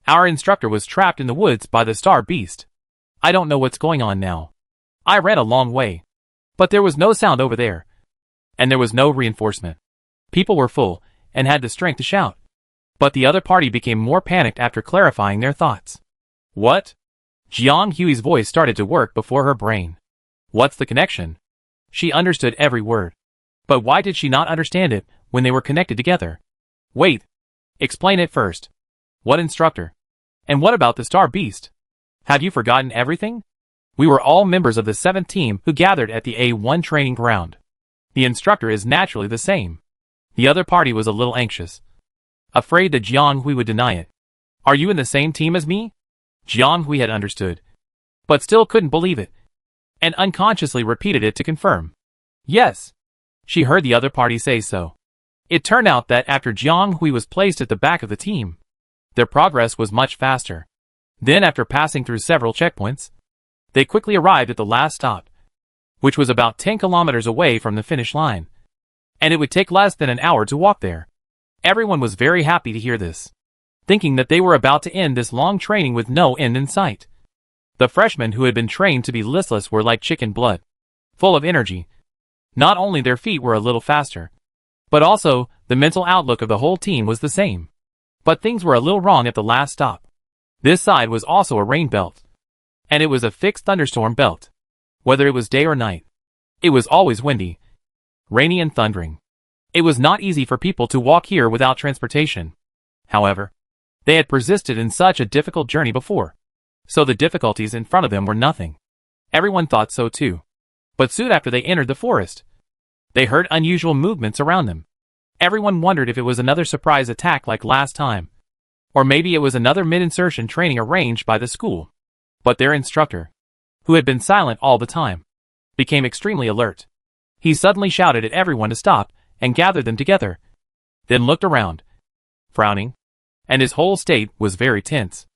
Our instructor was trapped in the woods by the star beast. I don't know what's going on now. I ran a long way, but there was no sound over there, and there was no reinforcement. People were full and had the strength to shout. But the other party became more panicked after clarifying their thoughts. What? Jiang Hui's voice started to work before her brain. What's the connection? She understood every word. But why did she not understand it when they were connected together? Wait. Explain it first. What instructor? And what about the star beast? Have you forgotten everything? We were all members of the 7th team who gathered at the A1 training ground. The instructor is naturally the same. The other party was a little anxious, afraid that Jiang Hui would deny it. Are you in the same team as me? Jiang Hui had understood, but still couldn't believe it, and unconsciously repeated it to confirm. Yes. She heard the other party say so. It turned out that after Jiang Hui was placed at the back of the team, their progress was much faster. Then after passing through several checkpoints, they quickly arrived at the last stop, which was about 10 kilometers away from the finish line, and it would take less than an hour to walk there. Everyone was very happy to hear this. thinking that they were about to end this long training with no end in sight. The freshmen who had been trained to be listless were like chicken blood, full of energy. Not only their feet were a little faster, but also the mental outlook of the whole team was the same. But things were a little wrong at the last stop. This side was also a rain belt, and it was a fixed thunderstorm belt. Whether it was day or night, it was always windy, rainy and thundering. It was not easy for people to walk here without transportation. However, they had persisted in such a difficult journey before, so the difficulties in front of them were nothing. Everyone thought so too. But soon after they entered the forest, they heard unusual movements around them. Everyone wondered if it was another surprise attack like last time, or maybe it was another mid-insertion training arranged by the school. But their instructor, who had been silent all the time, became extremely alert. He suddenly shouted at everyone to stop and gathered them together, then looked around, frowning, and his whole state was very tense.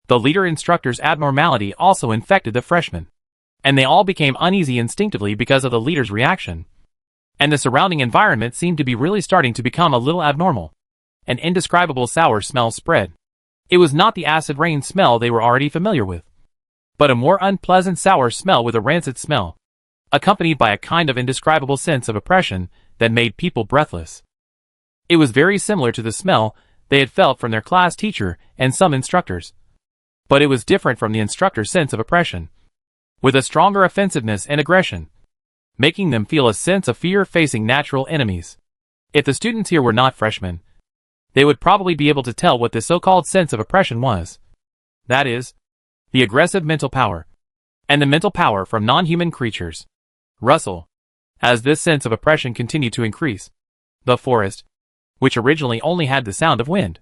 The leader instructor's abnormality also infected the freshmen, and they all became uneasy instinctively because of the leader's reaction. And the surrounding environment seemed to be really starting to become a little abnormal. An indescribable sour smell spread. It was not the acid rain smell they were already familiar with, but a more unpleasant sour smell with a rancid smell, accompanied by a kind of indescribable sense of oppression that made people breathless. It was very similar to the smell they had felt from their class teacher and some instructors, but it was different from the instructor's sense of oppression, with a stronger offensiveness and aggression, making them feel a sense of fear facing natural enemies. If the students here were not freshmen, they would probably be able to tell what this so-called sense of oppression was. That is, the aggressive mental power, and the mental power from non-human creatures. Russell. As this sense of oppression continued to increase, the forest, which originally only had the sound of wind,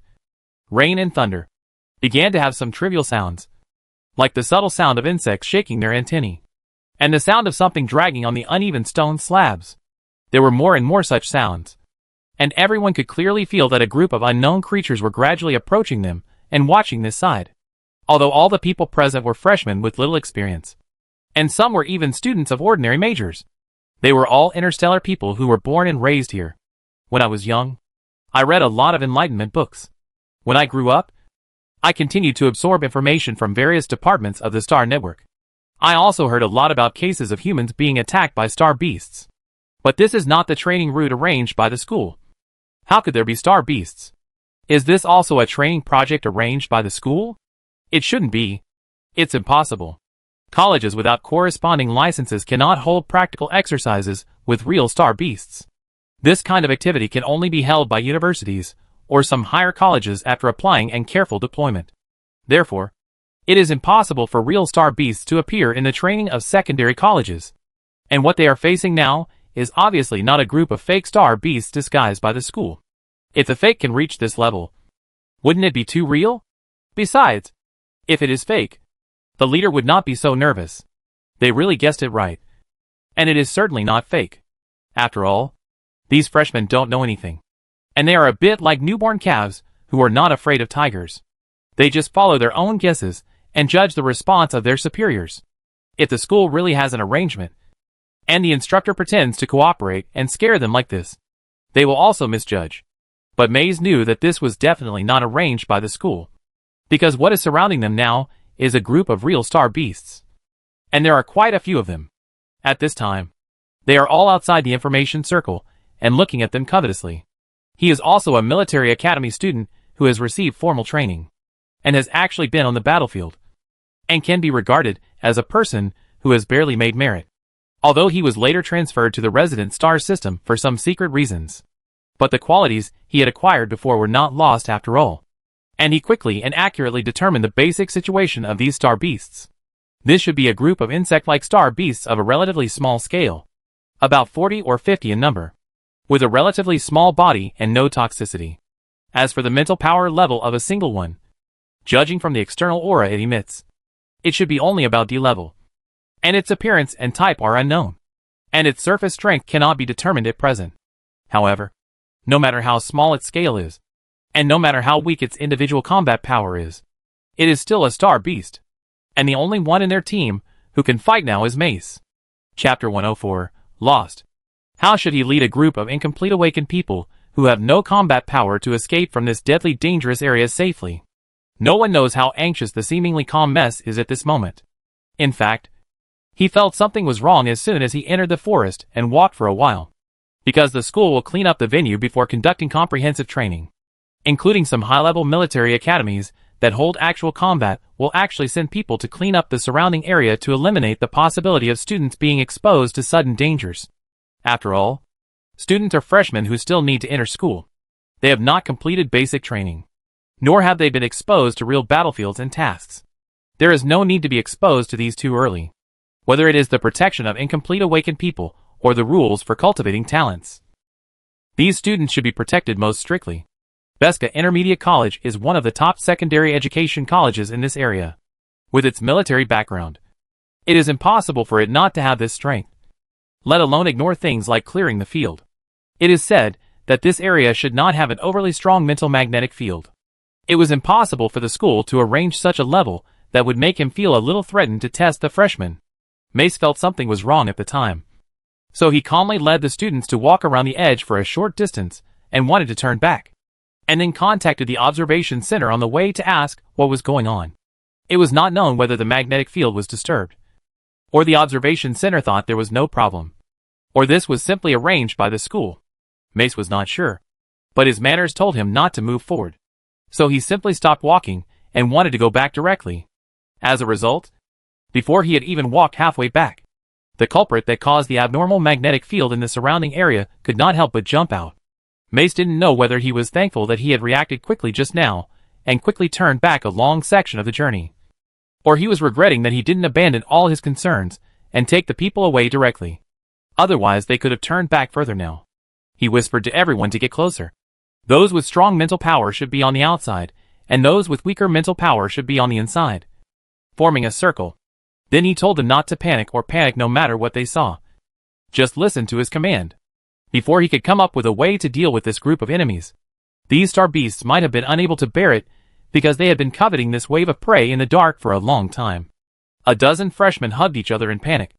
rain and thunder, began to have some trivial sounds, like the subtle sound of insects shaking their antennae, and the sound of something dragging on the uneven stone slabs. There were more and more such sounds, and everyone could clearly feel that a group of unknown creatures were gradually approaching them and watching this side. Although all the people present were freshmen with little experience, and some were even students of ordinary majors, they were all interstellar people who were born and raised here. When I was young, I read a lot of Enlightenment books. When I grew up, I continued to absorb information from various departments of the Star Network. I also heard a lot about cases of humans being attacked by star beasts. But this is not the training route arranged by the school. How could there be star beasts? Is this also a training project arranged by the school? It shouldn't be. It's impossible. Colleges without corresponding licenses cannot hold practical exercises with real star beasts. This kind of activity can only be held by universities or some higher colleges after applying and careful deployment. Therefore, it is impossible for real star beasts to appear in the training of secondary colleges. And what they are facing now is obviously not a group of fake star beasts disguised by the school. If the fake can reach this level, wouldn't it be too real? Besides, if it is fake, the leader would not be so nervous. They really guessed it right. And it is certainly not fake. After all, these freshmen don't know anything. And they are a bit like newborn calves who are not afraid of tigers. They just follow their own guesses and judge the response of their superiors. If the school really has an arrangement, and the instructor pretends to cooperate and scare them like this, they will also misjudge. But Mays knew that this was definitely not arranged by the school, because what is surrounding them now is a group of real star beasts. And there are quite a few of them. At this time, they are all outside the information circle and looking at them covetously. He is also a military academy student who has received formal training, and has actually been on the battlefield, and can be regarded as a person who has barely made merit, although he was later transferred to the resident star system for some secret reasons. But the qualities he had acquired before were not lost after all, and he quickly and accurately determined the basic situation of these star beasts. This should be a group of insect-like star beasts of a relatively small scale, about 40 or 50 in number, with a relatively small body and no toxicity. As for the mental power level of a single one, judging from the external aura it emits, it should be only about D level, and its appearance and type are unknown, and its surface strength cannot be determined at present. However, no matter how small its scale is, and no matter how weak its individual combat power is, it is still a star beast, and the only one in their team who can fight now is Mace. Chapter 104, Lost. How should he lead a group of incomplete awakened people who have no combat power to escape from this deadly dangerous area safely. No one knows how anxious the seemingly calm mess is at this moment. In fact, he felt something was wrong as soon as he entered the forest and walked for a while. Because the school will clean up the venue before conducting comprehensive training. Including some high-level military academies that hold actual combat will actually send people to clean up the surrounding area to eliminate the possibility of students being exposed to sudden dangers. After all, students are freshmen who still need to enter school. They have not completed basic training, nor have they been exposed to real battlefields and tasks. There is no need to be exposed to these too early, whether it is the protection of incomplete awakened people or the rules for cultivating talents. These students should be protected most strictly. Beska Intermediate College is one of the top secondary education colleges in this area. With its military background, it is impossible for it not to have this strength, let alone ignore things like clearing the field. It is said that this area should not have an overly strong mental magnetic field. It was impossible for the school to arrange such a level that would make him feel a little threatened to test the freshmen. Mace felt something was wrong at the time. So he calmly led the students to walk around the edge for a short distance and wanted to turn back, and then contacted the observation center on the way to ask what was going on. It was not known whether the magnetic field was disturbed, or the observation center thought there was no problem, or this was simply arranged by the school. Mace was not sure, but his manners told him not to move forward. So he simply stopped walking and wanted to go back directly. As a result, before he had even walked halfway back, the culprit that caused the abnormal magnetic field in the surrounding area could not help but jump out. Mace didn't know whether he was thankful that he had reacted quickly just now and quickly turned back a long section of the journey, or he was regretting that he didn't abandon all his concerns and take the people away directly. Otherwise they could have turned back further now. He whispered to everyone to get closer. Those with strong mental power should be on the outside, and those with weaker mental power should be on the inside, forming a circle. Then he told them not to panic or panic no matter what they saw. Just listen to his command. Before he could come up with a way to deal with this group of enemies, these star beasts might have been unable to bear it because they had been coveting this wave of prey in the dark for a long time. A dozen freshmen hugged each other in panic,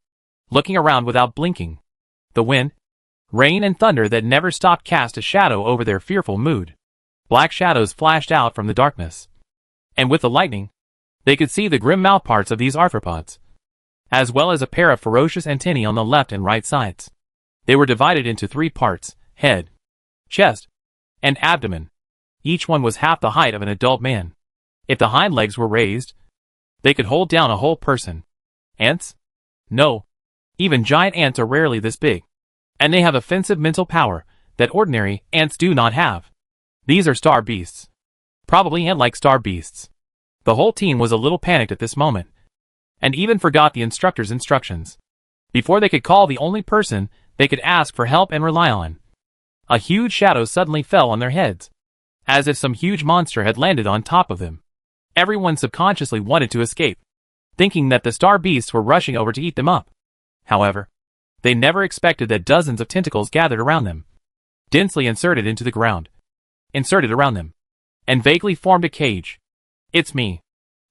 looking around without blinking. The wind, rain and thunder that never stopped cast a shadow over their fearful mood. Black shadows flashed out from the darkness, and with the lightning, they could see the grim mouthparts of these arthropods, as well as a pair of ferocious antennae on the left and right sides. They were divided into 3 parts: head, chest, and abdomen. Each one was half the height of an adult man. If the hind legs were raised, they could hold down a whole person. Ants? No. Even giant ants are rarely this big. And they have offensive mental power that ordinary ants do not have. These are star beasts. Probably ant-like star beasts. The whole team was a little panicked at this moment, and even forgot the instructor's instructions. Before they could call the only person they could ask for help and rely on, a huge shadow suddenly fell on their heads, as if some huge monster had landed on top of them. Everyone subconsciously wanted to escape, thinking that the star beasts were rushing over to eat them up. However, they never expected that dozens of tentacles gathered around them, densely inserted into the ground, inserted around them, and vaguely formed a cage. "It's me,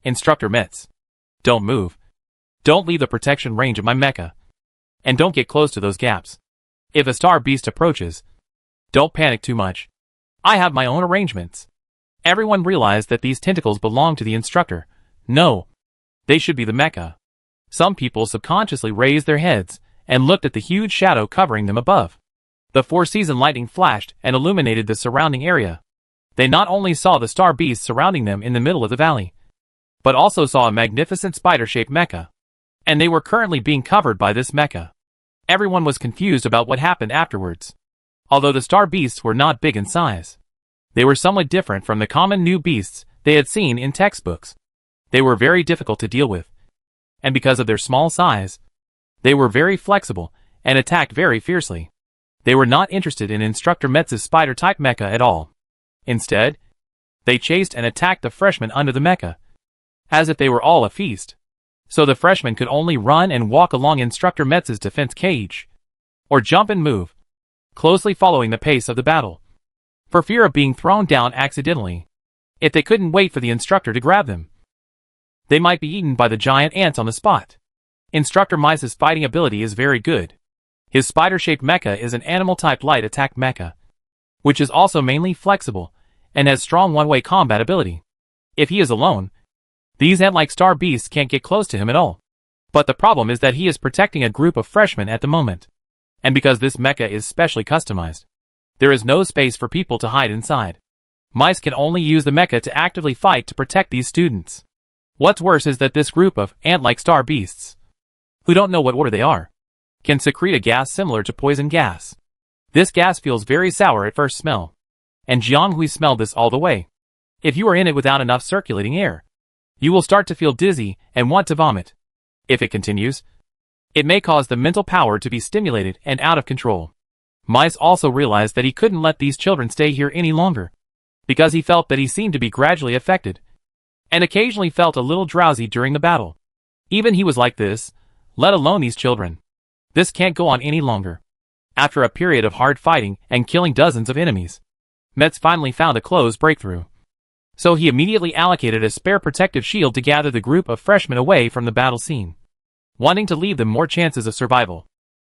Instructor Metz. Don't move. Don't leave the protection range of my mecha. And don't get close to those gaps. If a star beast approaches, don't panic too much. I have my own arrangements." Everyone realized that these tentacles belonged to the instructor. No, they should be the mecha. Some people subconsciously raised their heads and looked at the huge shadow covering them above. The 4-season lightning flashed and illuminated the surrounding area. They not only saw the star beast surrounding them in the middle of the valley, but also saw a magnificent spider-shaped mecha. And they were currently being covered by this mecha. Everyone was confused about what happened afterwards. Although the star beasts were not big in size, they were somewhat different from the common new beasts they had seen in textbooks. They were very difficult to deal with, and because of their small size, they were very flexible and attacked very fiercely. They were not interested in Instructor Metz's spider-type mecha at all. Instead, they chased and attacked the freshmen under the mecha, as if they were all a feast. So the freshmen could only run and walk along Instructor Metz's defense cage, or jump and move, closely following the pace of the battle, for fear of being thrown down accidentally. If they couldn't wait for the instructor to grab them, they might be eaten by the giant ants on the spot. Instructor Metz's fighting ability is very good. His spider-shaped mecha is an animal-type light attack mecha. which is also mainly flexible, and has strong one-way combat ability. If he is alone, these ant-like star beasts can't get close to him at all. But the problem is that he is protecting a group of freshmen at the moment. And because this mecha is specially customized, there is no space for people to hide inside. Mice can only use the mecha to actively fight to protect these students. What's worse is that this group of ant-like star beasts, who don't know what order they are, can secrete a gas similar to poison gas. This gas feels very sour at first smell, and Jianghui smelled this all the way. If you are in it without enough circulating air, you will start to feel dizzy and want to vomit. If it continues, it may cause the mental power to be stimulated and out of control. Mice also realized that he couldn't let these children stay here any longer, because he felt that he seemed to be gradually affected, and occasionally felt a little drowsy during the battle. Even he was like this, let alone these children. This can't go on any longer. After a period of hard fighting and killing dozens of enemies, Metz finally found a close breakthrough. So he immediately allocated a spare protective shield to gather the group of freshmen away from the battle scene, wanting to leave them more chances of survival.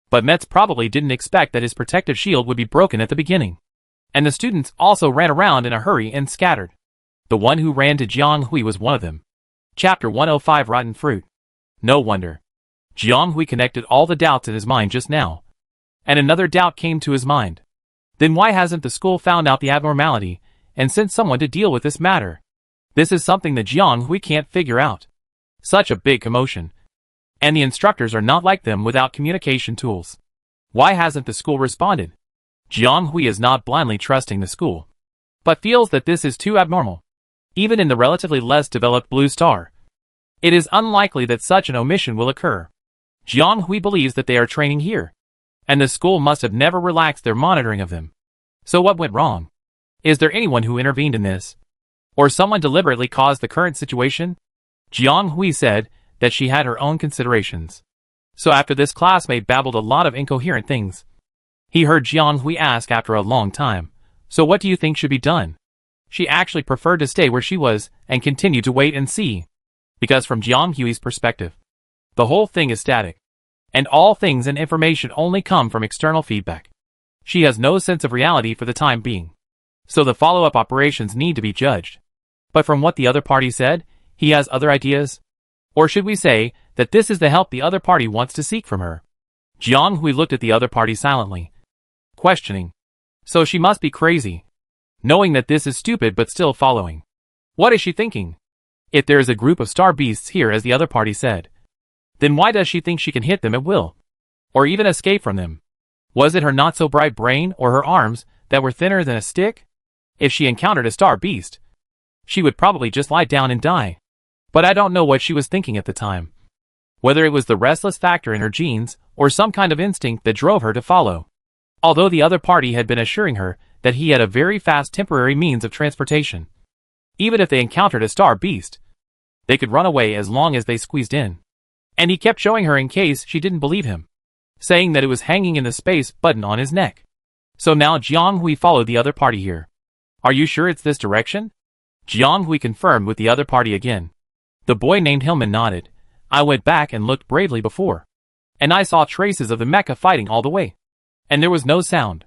But Metz probably didn't expect that his protective shield would be broken at the beginning. And the students also ran around in a hurry and scattered. The one who ran to Jianghui was one of them. Chapter 105 Rotten Fruit. No wonder. Jianghui connected all the doubts in his mind just now. And another doubt came to his mind. Then why hasn't the school found out the abnormality and sent someone to deal with this matter? This is something that Jianghui can't figure out. Such a big commotion. And the instructors are not like them without communication tools. Why hasn't the school responded? Jianghui is not blindly trusting the school, but feels that this is too abnormal. Even in the relatively less developed Blue Star, it is unlikely that such an omission will occur. Jianghui believes that they are training here, and the school must have never relaxed their monitoring of them. So what went wrong? Is there anyone who intervened in this? Or someone deliberately caused the current situation? Jianghui said that she had her own considerations. So after this classmate babbled a lot of incoherent things, he heard Jianghui ask after a long time, "So what do you think should be done?" She actually preferred to stay where she was and continue to wait and see. Because from Jianghui's perspective, the whole thing is static, and all things and information only come from external feedback. She has no sense of reality for the time being. So the follow-up operations need to be judged. But from what the other party said, he has other ideas? Or should we say that this is the help the other party wants to seek from her? Jianghui looked at the other party silently, questioning. So she must be crazy, knowing that this is stupid but still following. What is she thinking? If there is a group of star beasts here as the other party said, then why does she think she can hit them at will? Or even escape from them? Was it her not-so-bright brain or her arms that were thinner than a stick? If she encountered a star beast, she would probably just lie down and die. But I don't know what she was thinking at the time. Whether it was the restless factor in her genes or some kind of instinct that drove her to follow. Although the other party had been assuring her that he had a very fast temporary means of transportation. Even if they encountered a star beast, they could run away as long as they squeezed in. And he kept showing her in case she didn't believe him, saying that it was hanging in the space button on his neck. So now Jianghui followed the other party here. Are you sure it's this direction? Jianghui confirmed with the other party again. The boy named Hillman nodded. I went back and looked bravely before, and I saw traces of the mecha fighting all the way. And there was no sound.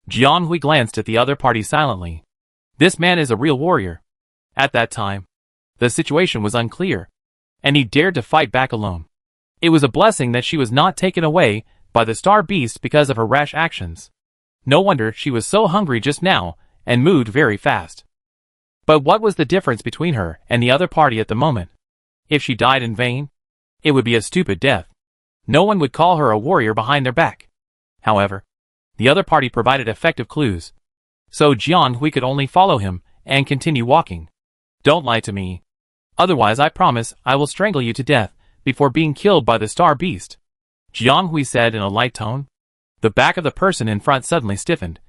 Jianghui glanced at the other party silently. This man is a real warrior. At that time, the situation was unclear, and he dared to fight back alone. It was a blessing that she was not taken away by the star beast because of her rash actions. No wonder she was so hungry just now and moved very fast. But what was the difference between her and the other party at the moment? If she died in vain, it would be a stupid death. No one would call her a warrior behind their back. However, the other party provided effective clues. So Jianghui could only follow him and continue walking. Don't lie to me. Otherwise I promise I will strangle you to death before being killed by the star beast. Jianghui said in a light tone. The back of the person in front suddenly stiffened,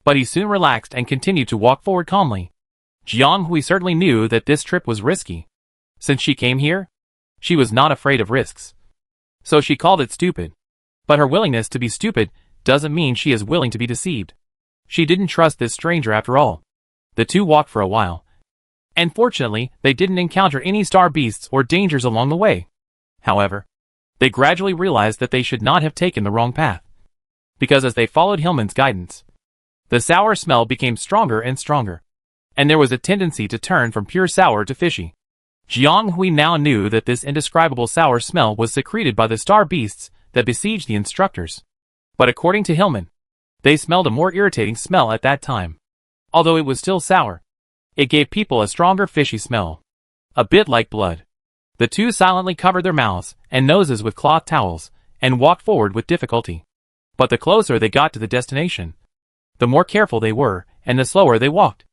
but he soon relaxed and continued to walk forward calmly. Jianghui certainly knew that this trip was risky. Since she came here, she was not afraid of risks. So she called it stupid. But her willingness to be stupid doesn't mean she is willing to be deceived. She didn't trust this stranger after all. The two walked for a while, and fortunately they didn't encounter any star beasts or dangers along the way. However, they gradually realized that they should not have taken the wrong path. Because as they followed Hillman's guidance, The sour smell became stronger and stronger, and there was a tendency to turn from pure sour to fishy. Jiang Hui now knew that this indescribable sour smell was secreted by the star beasts that besieged the instructors. But according to Hillman, they smelled a more irritating smell at that time. Although it was still sour, it gave people a stronger fishy smell. A bit like blood. The two silently covered their mouths and noses with cloth towels and walked forward with difficulty. But the closer they got to the destination, the more careful they were and the slower they walked.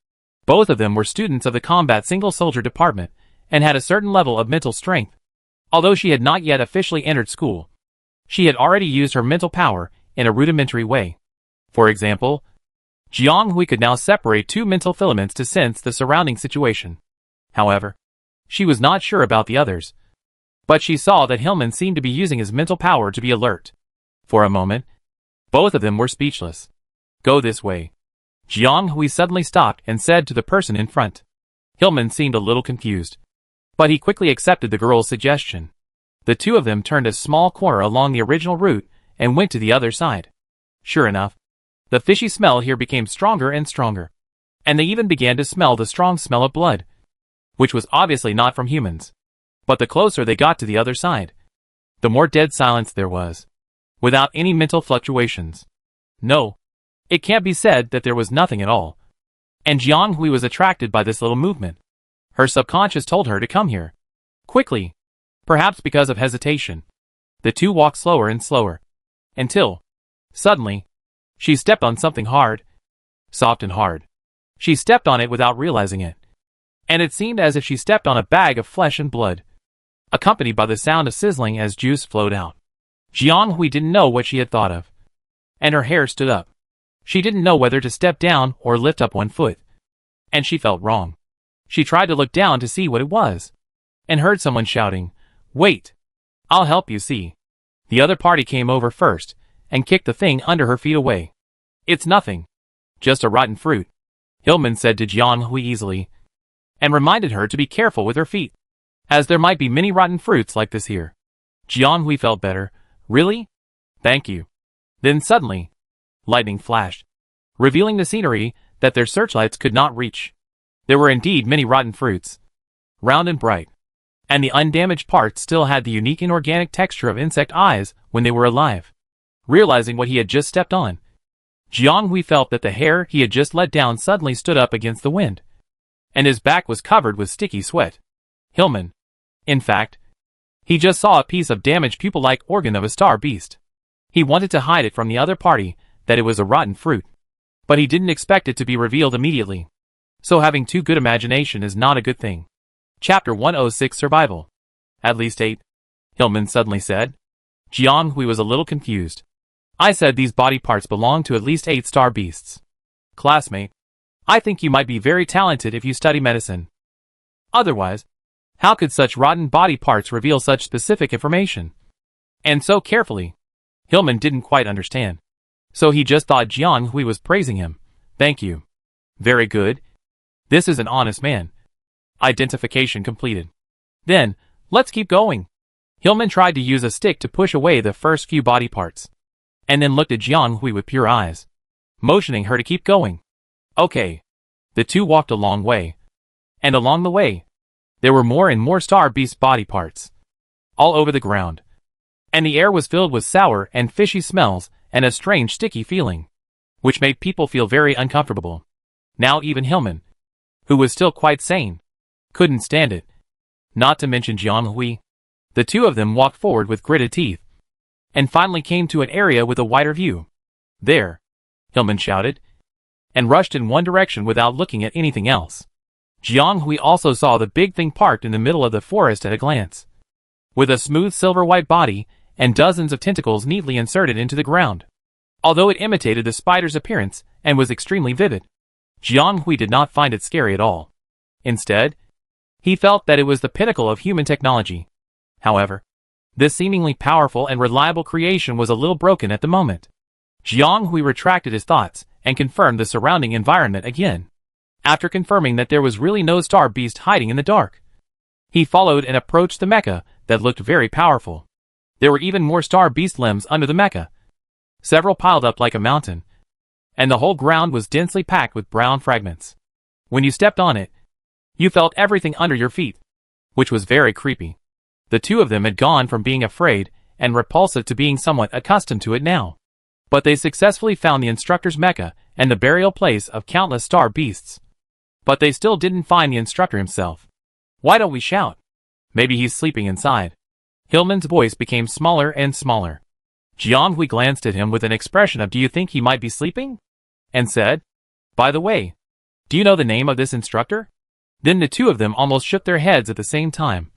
Both of them were students of the combat single soldier department and had a certain level of mental strength. Although she had not yet officially entered school, she had already used her mental power in a rudimentary way. For example, Jiang Hui could now separate two mental filaments to sense the surrounding situation. However, she was not sure about the others. But she saw that Hillman seemed to be using his mental power to be alert. For a moment, both of them were speechless. Go this way. Jiang Hui suddenly stopped and said to the person in front. Hillman seemed a little confused, but he quickly accepted the girl's suggestion. The two of them turned a small corner along the original route and went to the other side. Sure enough, the fishy smell here became stronger and stronger, and they even began to smell the strong smell of blood, which was obviously not from humans. But the closer they got to the other side, the more dead silence there was, without any mental fluctuations. No, it can't be said that there was nothing at all. And Jiang Hui was attracted by this little movement. Her subconscious told her to come here. Quickly. Perhaps because of hesitation. The two walked slower and slower. Until, suddenly, she stepped on something hard. Soft and hard. She stepped on it without realizing it. And it seemed as if she stepped on a bag of flesh and blood, accompanied by the sound of sizzling as juice flowed out. Jiang Hui didn't know what she had thought of. And her hair stood up. She didn't know whether to step down or lift up one foot. And she felt wrong. She tried to look down to see what it was, and heard someone shouting, "Wait! I'll help you see." The other party came over first, and kicked the thing under her feet away. "It's nothing. Just a rotten fruit," Hillman said to Jiang Hui easily, and reminded her to be careful with her feet, as there might be many rotten fruits like this here. Jiang Hui felt better. "Really? Thank you." Then suddenly, lightning flashed, revealing the scenery that their searchlights could not reach. There were indeed many rotten fruits, round and bright, and the undamaged parts still had the unique inorganic texture of insect eyes when they were alive. Realizing what he had just stepped on, Jiang Hui felt that the hair he had just let down suddenly stood up against the wind, and his back was covered with sticky sweat. Hillman. In fact, he just saw a piece of damaged pupil-like organ of a star beast. He wanted to hide it from the other party that it was a rotten fruit, but he didn't expect it to be revealed immediately. So having too good imagination is not a good thing. Chapter 106 Survival. At least 8, Hillman suddenly said. Jiang Hui was a little confused. I said these body parts belong to at least 8 star beasts. Classmate, I think you might be very talented if you study medicine. Otherwise, how could such rotten body parts reveal such specific information? And so carefully? Hillman didn't quite understand. So he just thought Jiang Hui was praising him. Thank you. Very good. This is an honest man. Identification completed. Then, let's keep going. Hillman tried to use a stick to push away the first few body parts, and then looked at Jiang Hui with pure eyes, motioning her to keep going. Okay. The two walked a long way. And along the way, there were more and more star beast body parts, all over the ground. And the air was filled with sour and fishy smells and a strange sticky feeling, which made people feel very uncomfortable. Now even Hillman, who was still quite sane, couldn't stand it. Not to mention Jiang Hui. The two of them walked forward with gritted teeth, and finally came to an area with a wider view. There, Hillman shouted, and rushed in one direction without looking at anything else. Jiang Hui also saw the big thing parked in the middle of the forest at a glance, with a smooth silver-white body and dozens of tentacles neatly inserted into the ground. Although it imitated the spider's appearance and was extremely vivid, Jiang Hui did not find it scary at all. Instead, he felt that it was the pinnacle of human technology. However, this seemingly powerful and reliable creation was a little broken at the moment. Jiang Hui retracted his thoughts and confirmed the surrounding environment again. After confirming that there was really no star beast hiding in the dark, he followed and approached the mecha that looked very powerful. There were even more star beast limbs under the mecha, several piled up like a mountain. and the whole ground was densely packed with brown fragments. When you stepped on it, you felt everything under your feet, which was very creepy. The two of them had gone from being afraid and repulsive to being somewhat accustomed to it now. But they successfully found the instructor's mecha and the burial place of countless star beasts. But they still didn't find the instructor himself. Why don't we shout? Maybe he's sleeping inside. Hillman's voice became smaller and smaller. Jianghui glanced at him with an expression of "Do you think he might be sleeping?" and said, "By the way, do you know the name of this instructor?" Then the two of them almost shook their heads at the same time.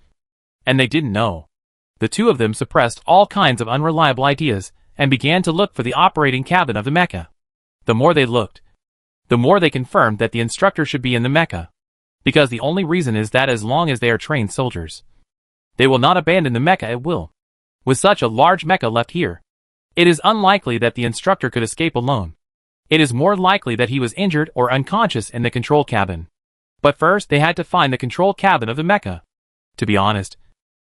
And they didn't know. The two of them suppressed all kinds of unreliable ideas and began to look for the operating cabin of the mecha. The more they looked, the more they confirmed that the instructor should be in the mecha. Because the only reason is that as long as they are trained soldiers, they will not abandon the mecha at will. With such a large mecha left here, it is unlikely that the instructor could escape alone. It is more likely that he was injured or unconscious in the control cabin. But first they had to find the control cabin of the mecha. To be honest,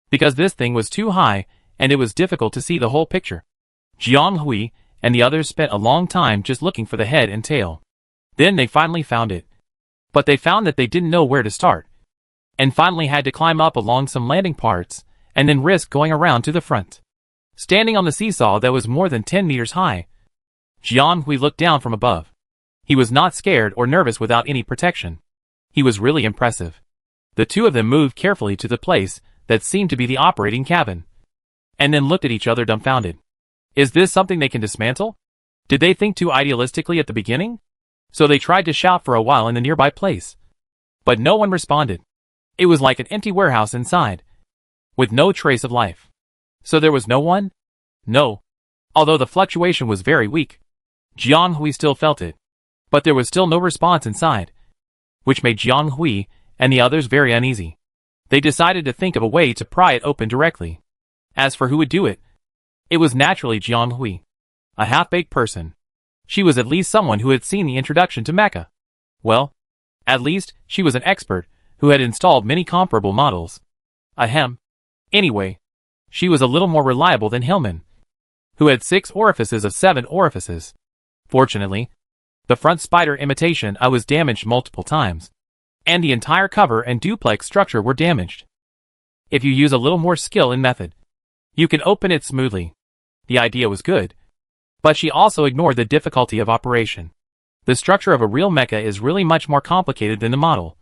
because this thing was too high and it was difficult to see the whole picture. Jianghui and the others spent a long time just looking for the head and tail. Then they finally found it. But they found that they didn't know where to start, and finally had to climb up along some landing parts, and then risk going around to the front. Standing on the seesaw that was more than 10 meters high, Jianghui looked down from above. He was not scared or nervous without any protection. He was really impressive. The two of them moved carefully to the place that seemed to be the operating cabin, and then looked at each other dumbfounded. Is this something they can dismantle? Did they think too idealistically at the beginning? So they tried to shout for a while in the nearby place. But no one responded. It was like an empty warehouse inside, with no trace of life. So there was no one? No. Although the fluctuation was very weak, Jianghui still felt it. But there was still no response inside, which made Jianghui and the others very uneasy. They decided to think of a way to pry it open directly. As for who would do it, it was naturally Jianghui, a half-baked person. She was at least someone who had seen the introduction to mecha. Well, at least she was an expert who had installed many comparable models. Ahem. Anyway, she was a little more reliable than Hillman, who had 6 orifices of 7 orifices. Fortunately, the front spider imitation was damaged multiple times, and the entire cover and duplex structure were damaged. If you use a little more skill and method, you can open it smoothly. The idea was good, but she also ignored the difficulty of operation. The structure of a real mecha is really much more complicated than the model,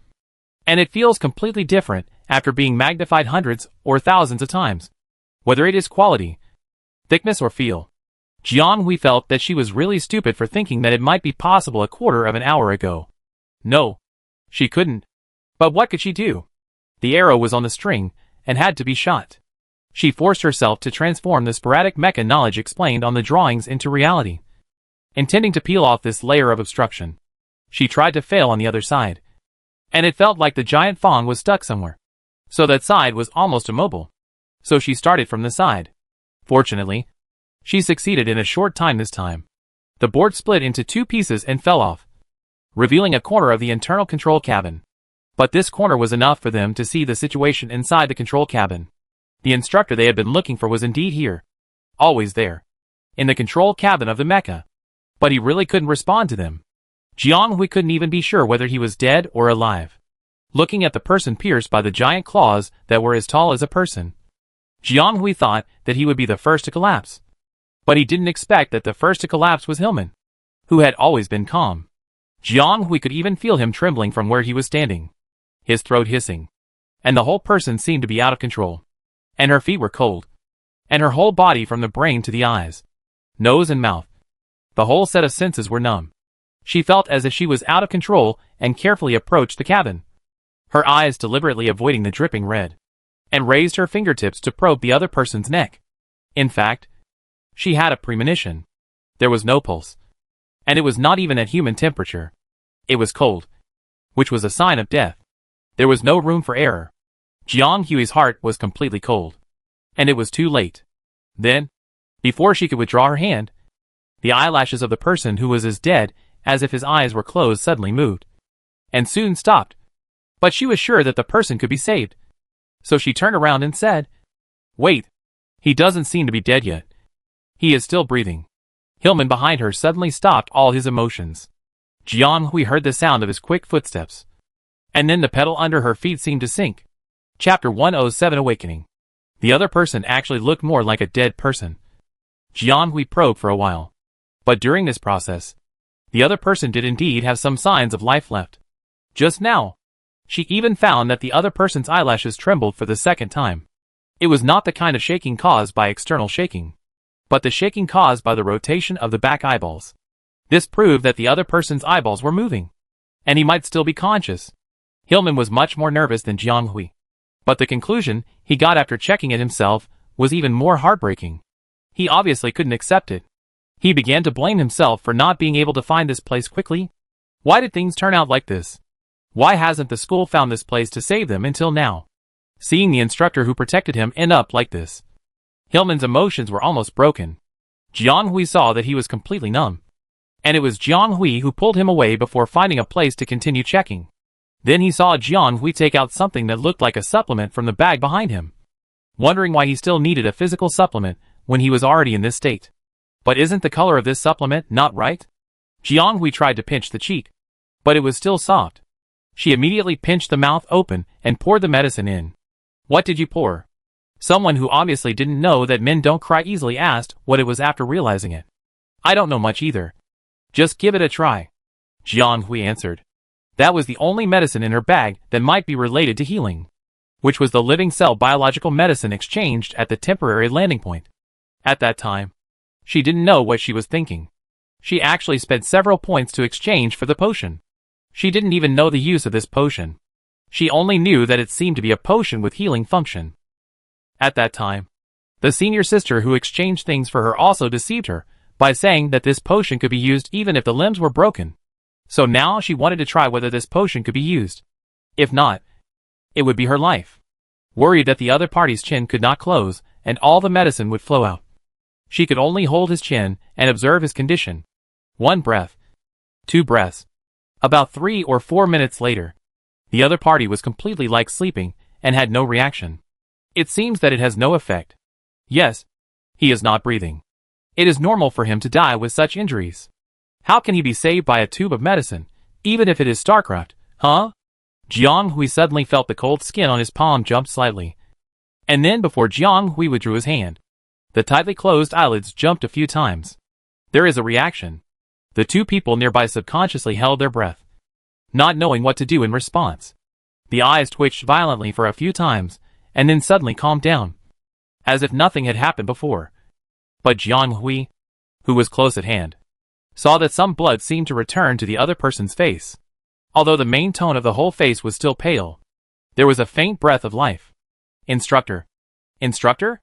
and it feels completely different after being magnified hundreds or thousands of times. Whether it is quality, thickness or feel, Jianghui felt that she was really stupid for thinking that it might be possible a quarter of an hour ago. No, she couldn't. But what could she do? The arrow was on the string and had to be shot. She forced herself to transform the sporadic mecha knowledge explained on the drawings into reality, intending to peel off this layer of obstruction. She tried to fail on the other side, and it felt like the giant fong was stuck somewhere. So that side was almost immobile. So she started from the side. Fortunately, she succeeded in a short time this time. The board split into 2 pieces and fell off, revealing a corner of the internal control cabin. But this corner was enough for them to see the situation inside the control cabin. The instructor they had been looking for was indeed here. Always there. In the control cabin of the mecha. But he really couldn't respond to them. Jianghui couldn't even be sure whether he was dead or alive. Looking at the person pierced by the giant claws that were as tall as a person, Jianghui thought that he would be the first to collapse. But he didn't expect that the first to collapse was Hillman, who had always been calm. Jianghui could even feel him trembling from where he was standing, his throat hissing, and the whole person seemed to be out of control. And her feet were cold, and her whole body from the brain to the eyes, nose and mouth. The whole set of senses were numb. She felt as if she was out of control and carefully approached the cabin, her eyes deliberately avoiding the dripping red, and raised her fingertips to probe the other person's neck. In fact, she had a premonition. There was no pulse, and it was not even at human temperature. It was cold, which was a sign of death. There was no room for error. Jianghui's heart was completely cold, and it was too late. Then, before she could withdraw her hand, the eyelashes of the person who was as dead as if his eyes were closed suddenly moved, and soon stopped. But she was sure that the person could be saved. So she turned around and said, "Wait, he doesn't seem to be dead yet. He is still breathing." Hillman behind her suddenly stopped all his emotions. Jiang Hui heard the sound of his quick footsteps. And then the pedal under her feet seemed to sink. Chapter 107 Awakening. The other person actually looked more like a dead person. Jiang Hui probed for a while. But during this process, the other person did indeed have some signs of life left. Just now, she even found that the other person's eyelashes trembled for the second time. It was not the kind of shaking caused by external shaking, but the shaking caused by the rotation of the back eyeballs. This proved that the other person's eyeballs were moving, and he might still be conscious. Hillman was much more nervous than Jiang Hui. But the conclusion he got after checking it himself was even more heartbreaking. He obviously couldn't accept it. He began to blame himself for not being able to find this place quickly. Why did things turn out like this? Why hasn't the school found this place to save them until now? Seeing the instructor who protected him end up like this. Hillman's emotions were almost broken. Jiang Hui saw that he was completely numb. And it was Jiang Hui who pulled him away before finding a place to continue checking. Then he saw Jiang Hui take out something that looked like a supplement from the bag behind him. Wondering why he still needed a physical supplement when he was already in this state. But isn't the color of this supplement not right? Jiang Hui tried to pinch the cheek, but it was still soft. She immediately pinched the mouth open and poured the medicine in. What did you pour? Someone who obviously didn't know that men don't cry easily asked what it was after realizing it. I don't know much either. Just give it a try. Jiang Hui answered. That was the only medicine in her bag that might be related to healing, which was the living cell biological medicine exchanged at the temporary landing point. At that time, she didn't know what she was thinking. She actually spent several points to exchange for the potion. She didn't even know the use of this potion. She only knew that it seemed to be a potion with healing function. At that time, the senior sister who exchanged things for her also deceived her by saying that this potion could be used even if the limbs were broken. So now she wanted to try whether this potion could be used. If not, it would be her life. Worried that the other party's chin could not close and all the medicine would flow out. She could only hold his chin and observe his condition. 1 breath. 2 breaths. About 3 or 4 minutes later, the other party was completely like sleeping and had no reaction. It seems that it has no effect. Yes, he is not breathing. It is normal for him to die with such injuries. How can he be saved by a tube of medicine, even if it is StarCraft, huh? Jiang Hui suddenly felt the cold skin on his palm jump slightly. And then before Jiang Hui withdrew his hand, the tightly closed eyelids jumped a few times. There is a reaction. The two people nearby subconsciously held their breath, not knowing what to do in response. The eyes twitched violently for a few times, and then suddenly calmed down, as if nothing had happened before. But Jiang Hui, who was close at hand, saw that some blood seemed to return to the other person's face. Although the main tone of the whole face was still pale, there was a faint breath of life. Instructor. Instructor?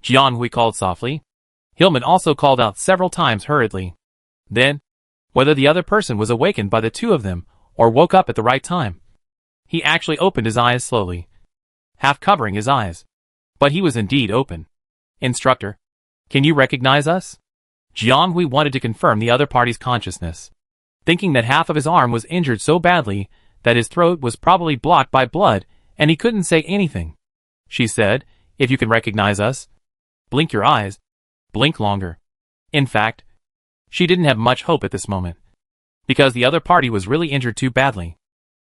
Jiang Hui called softly. Hillman also called out several times hurriedly. Then, whether the other person was awakened by the two of them, or woke up at the right time, he actually opened his eyes slowly, half covering his eyes. But he was indeed open. Instructor, can you recognize us? Jiang Hui wanted to confirm the other party's consciousness, thinking that half of his arm was injured so badly that his throat was probably blocked by blood and he couldn't say anything. She said, if you can recognize us, blink your eyes. Blink longer. In fact, she didn't have much hope at this moment, because the other party was really injured too badly.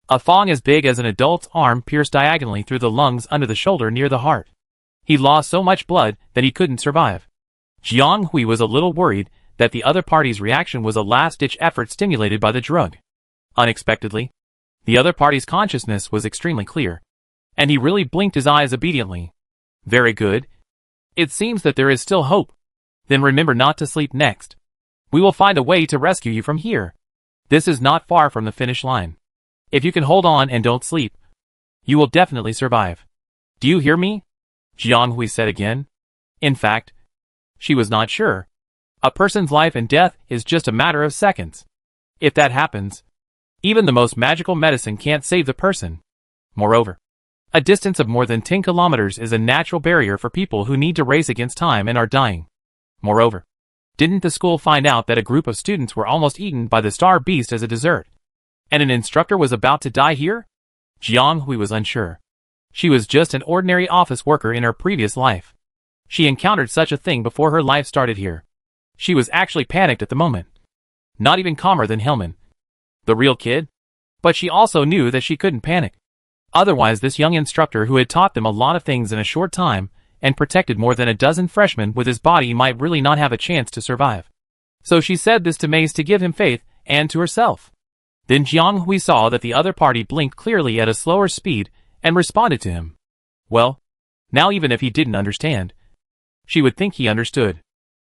A thong as big as an adult's arm pierced diagonally through the lungs under the shoulder near the heart. He lost so much blood that he couldn't survive. Jiang Hui was a little worried that the other party's reaction was a last-ditch effort stimulated by the drug. Unexpectedly, the other party's consciousness was extremely clear, and he really blinked his eyes obediently. Very good. It seems that there is still hope. Then remember not to sleep next. We will find a way to rescue you from here. This is not far from the finish line. If you can hold on and don't sleep, you will definitely survive. Do you hear me? Jiang Hui said again. In fact, she was not sure. A person's life and death is just a matter of seconds. If that happens, even the most magical medicine can't save the person. Moreover, a distance of more than 10 kilometers is a natural barrier for people who need to race against time and are dying. Moreover, didn't the school find out that a group of students were almost eaten by the star beast as a dessert? And an instructor was about to die here? Jiang Hui was unsure. She was just an ordinary office worker in her previous life. She encountered such a thing before her life started here. She was actually panicked at the moment. Not even calmer than Hillman, the real kid. But she also knew that she couldn't panic. Otherwise, this young instructor who had taught them a lot of things in a short time and protected more than a dozen freshmen with his body might really not have a chance to survive. So she said this to Mace to give him faith, and to herself. Then Jiang Hui saw that the other party blinked clearly at a slower speed and responded to him. Well, now even if he didn't understand, she would think he understood.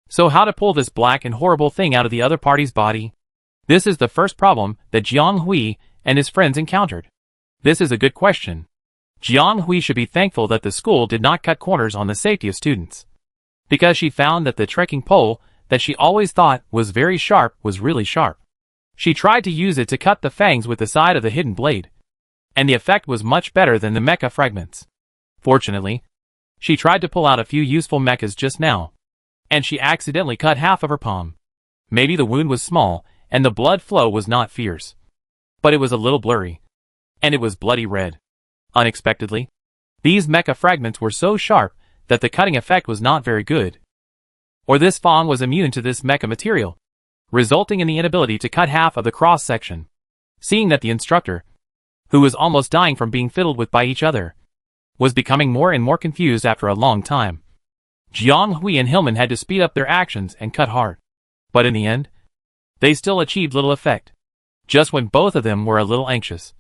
So how to pull this black and horrible thing out of the other party's body? This is the first problem that Jiang Hui and his friends encountered. This is a good question. Jiang Hui should be thankful that the school did not cut corners on the safety of students, because she found that the trekking pole that she always thought was very sharp was really sharp. She tried to use it to cut the fangs with the side of the hidden blade, and the effect was much better than the mecha fragments. Fortunately, she tried to pull out a few useful mechas just now, and she accidentally cut half of her palm. Maybe the wound was small, and the blood flow was not fierce, but it was a little blurry, and it was bloody red. Unexpectedly, these mecha fragments were so sharp that the cutting effect was not very good. Or this Fong was immune to this mecha material, resulting in the inability to cut half of the cross-section. Seeing that the instructor, who was almost dying from being fiddled with by each other, was becoming more and more confused after a long time, Jiang Hui and Hillman had to speed up their actions and cut hard. But in the end, they still achieved little effect. Just when both of them were a little anxious,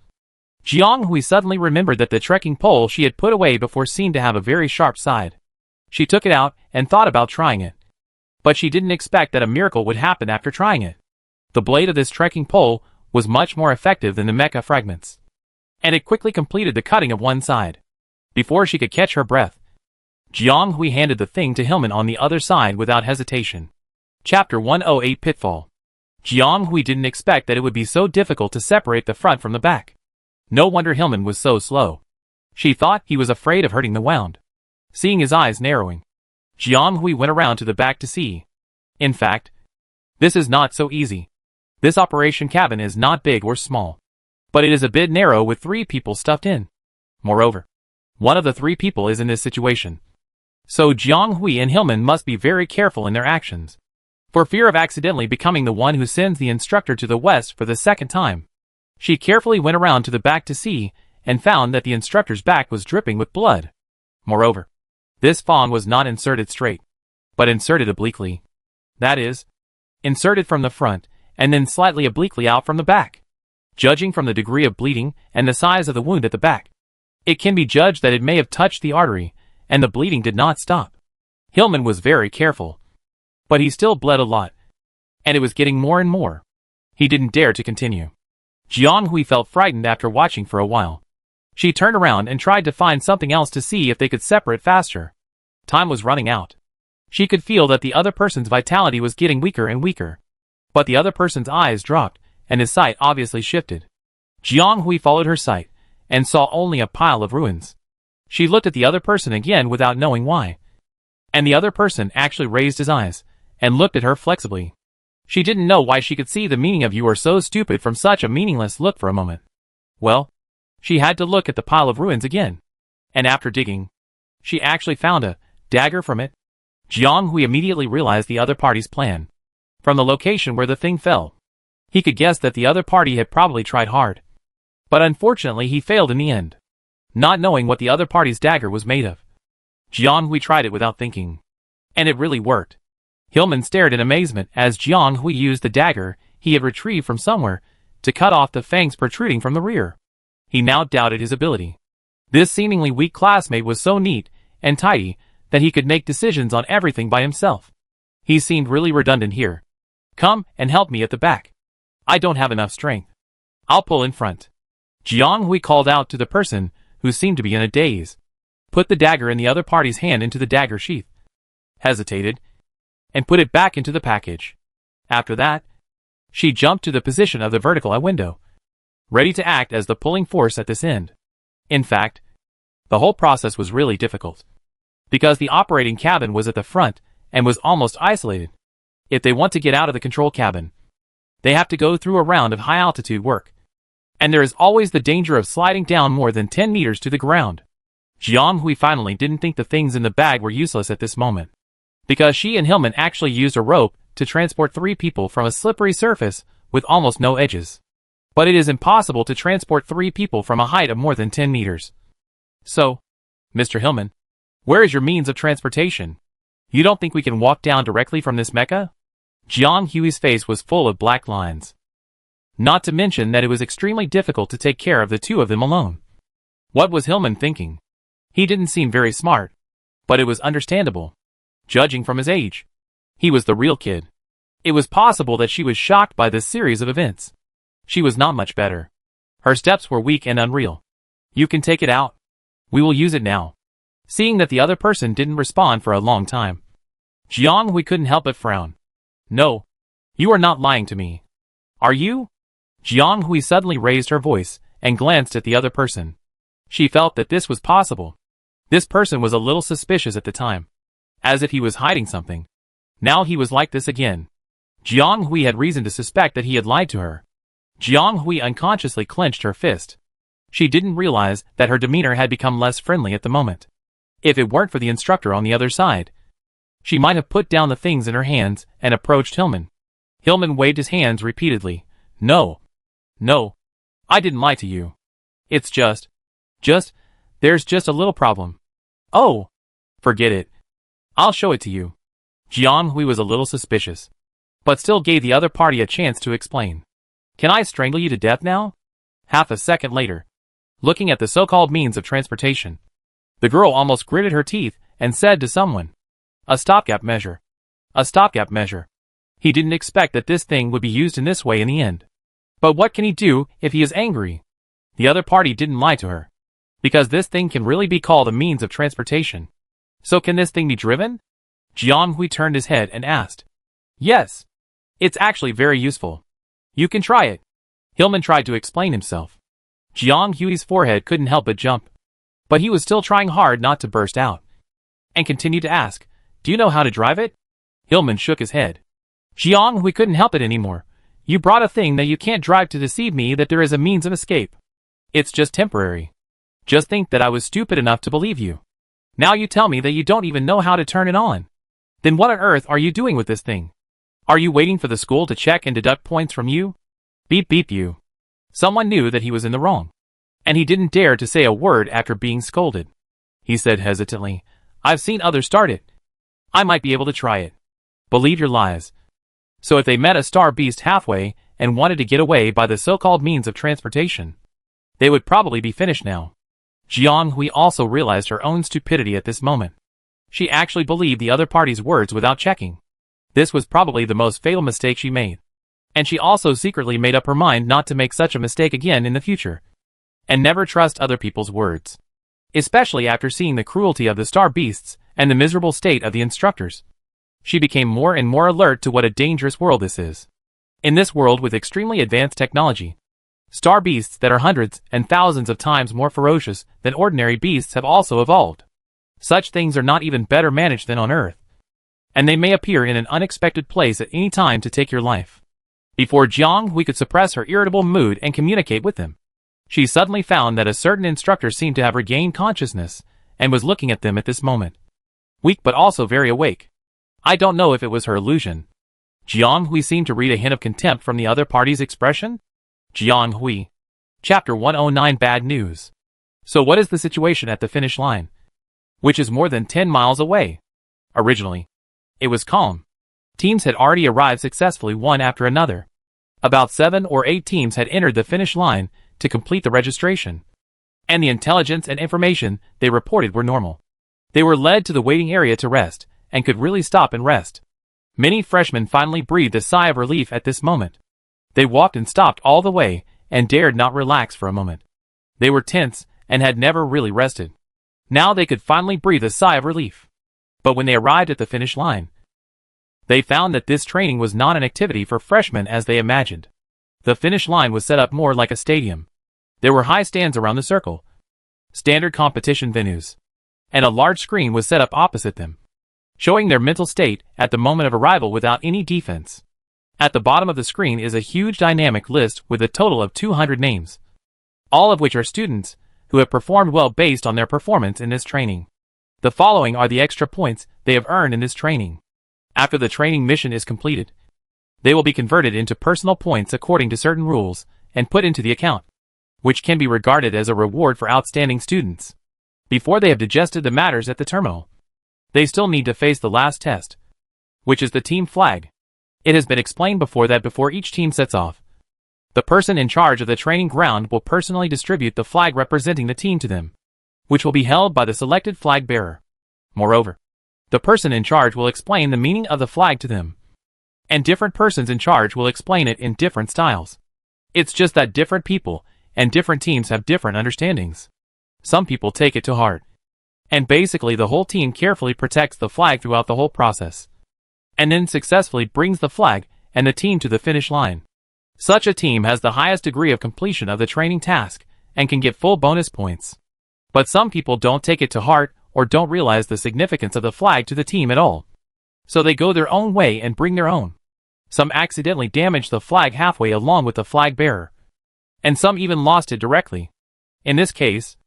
Jiang Hui suddenly remembered that the trekking pole she had put away before seemed to have a very sharp side. She took it out and thought about trying it. But she didn't expect that a miracle would happen after trying it. The blade of this trekking pole was much more effective than the mecha fragments, and it quickly completed the cutting of one side. Before she could catch her breath, Jiang Hui handed the thing to Hillman on the other side without hesitation. Chapter 108 Pitfall. Jiang Hui didn't expect that it would be so difficult to separate the front from the back. No wonder Hillman was so slow. She thought he was afraid of hurting the wound. Seeing his eyes narrowing, Jiang Hui went around to the back to see. In fact, this is not so easy. This operation cabin is not big or small, but it is a bit narrow with 3 people stuffed in. Moreover, one of the 3 people is in this situation. So Jiang Hui and Hillman must be very careful in their actions, for fear of accidentally becoming the one who sends the instructor to the west for the second time. She carefully went around to the back to see, and found that the instructor's back was dripping with blood. Moreover, this Fong was not inserted straight, but inserted obliquely. That is, inserted from the front, and then slightly obliquely out from the back. Judging from the degree of bleeding and the size of the wound at the back, it can be judged that it may have touched the artery, and the bleeding did not stop. Hillman was very careful, but he still bled a lot, and it was getting more and more. He didn't dare to continue. Jiang Hui felt frightened after watching for a while. She turned around and tried to find something else to see if they could separate faster. Time was running out. She could feel that the other person's vitality was getting weaker and weaker. But the other person's eyes dropped, and his sight obviously shifted. Jiang Hui followed her sight, and saw only a pile of ruins. She looked at the other person again without knowing why. And the other person actually raised his eyes, and looked at her flexibly. She didn't know why she could see the meaning of "you are so stupid" from such a meaningless look for a moment. Well, she had to look at the pile of ruins again. And after digging, she actually found a dagger from it. Jiang Hui immediately realized the other party's plan. From the location where the thing fell, he could guess that the other party had probably tried hard. But unfortunately he failed in the end, not knowing what the other party's dagger was made of. Jiang Hui tried it without thinking, and it really worked. Hillman stared in amazement as Jiang Hui used the dagger he had retrieved from somewhere to cut off the fangs protruding from the rear. He now doubted his ability. This seemingly weak classmate was so neat and tidy that he could make decisions on everything by himself. He seemed really redundant here. Come and help me at the back. I don't have enough strength. I'll pull in front. Jiang Hui called out to the person who seemed to be in a daze. Put the dagger in the other party's hand into the dagger sheath. Hesitated, and put it back into the package. After that, she jumped to the position of the vertical window, ready to act as the pulling force at this end. In fact, the whole process was really difficult, because the operating cabin was at the front and was almost isolated. If they want to get out of the control cabin, they have to go through a round of high-altitude work, and there is always the danger of sliding down more than 10 meters to the ground. Jiang Hui finally didn't think the things in the bag were useless at this moment, because she and Hillman actually used a rope to transport 3 people from a slippery surface with almost no edges. But it is impossible to transport 3 people from a height of more than 10 meters. So, Mr. Hillman, where is your means of transportation? You don't think we can walk down directly from this mecca? Jiang Hui's face was full of black lines. Not to mention that it was extremely difficult to take care of the 2 of them alone. What was Hillman thinking? He didn't seem very smart, but it was understandable. Judging from his age, he was the real kid. It was possible that she was shocked by this series of events. She was not much better. Her steps were weak and unreal. You can take it out. We will use it now. Seeing that the other person didn't respond for a long time, Jiang Hui couldn't help but frown. No. You are not lying to me. Are you? Jiang Hui suddenly raised her voice and glanced at the other person. She felt that this was possible. This person was a little suspicious at the time, as if he was hiding something. Now he was like this again. Jiang Hui had reason to suspect that he had lied to her. Jiang Hui unconsciously clenched her fist. She didn't realize that her demeanor had become less friendly at the moment. If it weren't for the instructor on the other side, she might have put down the things in her hands and approached Hillman. Hillman waved his hands repeatedly. No. No. I didn't lie to you. It's there's just a little problem. Oh. Forget it. I'll show it to you. Jiang Hui was a little suspicious, but still gave the other party a chance to explain. Can I strangle you to death now? Half a second later, looking at the so-called means of transportation, the girl almost gritted her teeth and said to someone, a stopgap measure. A stopgap measure. He didn't expect that this thing would be used in this way in the end. But what can he do if he is angry? The other party didn't lie to her, because this thing can really be called a means of transportation. So can this thing be driven? Jiang Hui turned his head and asked. Yes. It's actually very useful. You can try it. Hillman tried to explain himself. Jiang Hui's forehead couldn't help but jump, but he was still trying hard not to burst out, and continued to ask, do you know how to drive it? Hillman shook his head. Jiang Hui couldn't help it anymore. You brought a thing that you can't drive to deceive me that there is a means of escape. It's just temporary. Just think that I was stupid enough to believe you. Now you tell me that you don't even know how to turn it on. Then what on earth are you doing with this thing? Are you waiting for the school to check and deduct points from you? Beep beep you. Someone knew that he was in the wrong, and he didn't dare to say a word after being scolded. He said hesitantly, I've seen others start it. I might be able to try it. Believe your lies. So if they met a star beast halfway and wanted to get away by the so-called means of transportation, they would probably be finished now. Jiang Hui also realized her own stupidity at this moment. She actually believed the other party's words without checking. This was probably the most fatal mistake she made. And she also secretly made up her mind not to make such a mistake again in the future. And never trust other people's words. Especially after seeing the cruelty of the star beasts and the miserable state of the instructors. She became more and more alert to what a dangerous world this is. In this world with extremely advanced technology, star beasts that are hundreds and thousands of times more ferocious than ordinary beasts have also evolved. Such things are not even better managed than on Earth. And they may appear in an unexpected place at any time to take your life. Before Jiang Hui could suppress her irritable mood and communicate with them, she suddenly found that a certain instructor seemed to have regained consciousness and was looking at them at this moment. Weak but also very awake. I don't know if it was her illusion. Jiang Hui seemed to read a hint of contempt from the other party's expression. Jiang Hui. Chapter 109 Bad News. So what is the situation at the finish line? Which is more than 10 miles away. Originally, it was calm. Teams had already arrived successfully one after another. About 7 or 8 teams had entered the finish line to complete the registration. And the intelligence and information they reported were normal. They were led to the waiting area to rest, and could really stop and rest. Many freshmen finally breathed a sigh of relief at this moment. They walked and stopped all the way, and dared not relax for a moment. They were tense, and had never really rested. Now they could finally breathe a sigh of relief. But when they arrived at the finish line, they found that this training was not an activity for freshmen as they imagined. The finish line was set up more like a stadium. There were high stands around the circle, standard competition venues, and a large screen was set up opposite them, showing their mental state at the moment of arrival without any defense. At the bottom of the screen is a huge dynamic list with a total of 200 names, all of which are students who have performed well based on their performance in this training. The following are the extra points they have earned in this training. After the training mission is completed, they will be converted into personal points according to certain rules and put into the account, which can be regarded as a reward for outstanding students. Before they have digested the matters at the terminal, they still need to face the last test, which is the team flag. It has been explained before that before each team sets off, the person in charge of the training ground will personally distribute the flag representing the team to them, which will be held by the selected flag bearer. Moreover, the person in charge will explain the meaning of the flag to them, and different persons in charge will explain it in different styles. It's just that different people and different teams have different understandings. Some people take it to heart, and basically the whole team carefully protects the flag throughout the whole process, and then successfully brings the flag and the team to the finish line. Such a team has the highest degree of completion of the training task and can get full bonus points. But some people don't take it to heart or don't realize the significance of the flag to the team at all. So they go their own way and bring their own. Some accidentally damage the flag halfway along with the flag bearer, and some even lost it directly. In this case,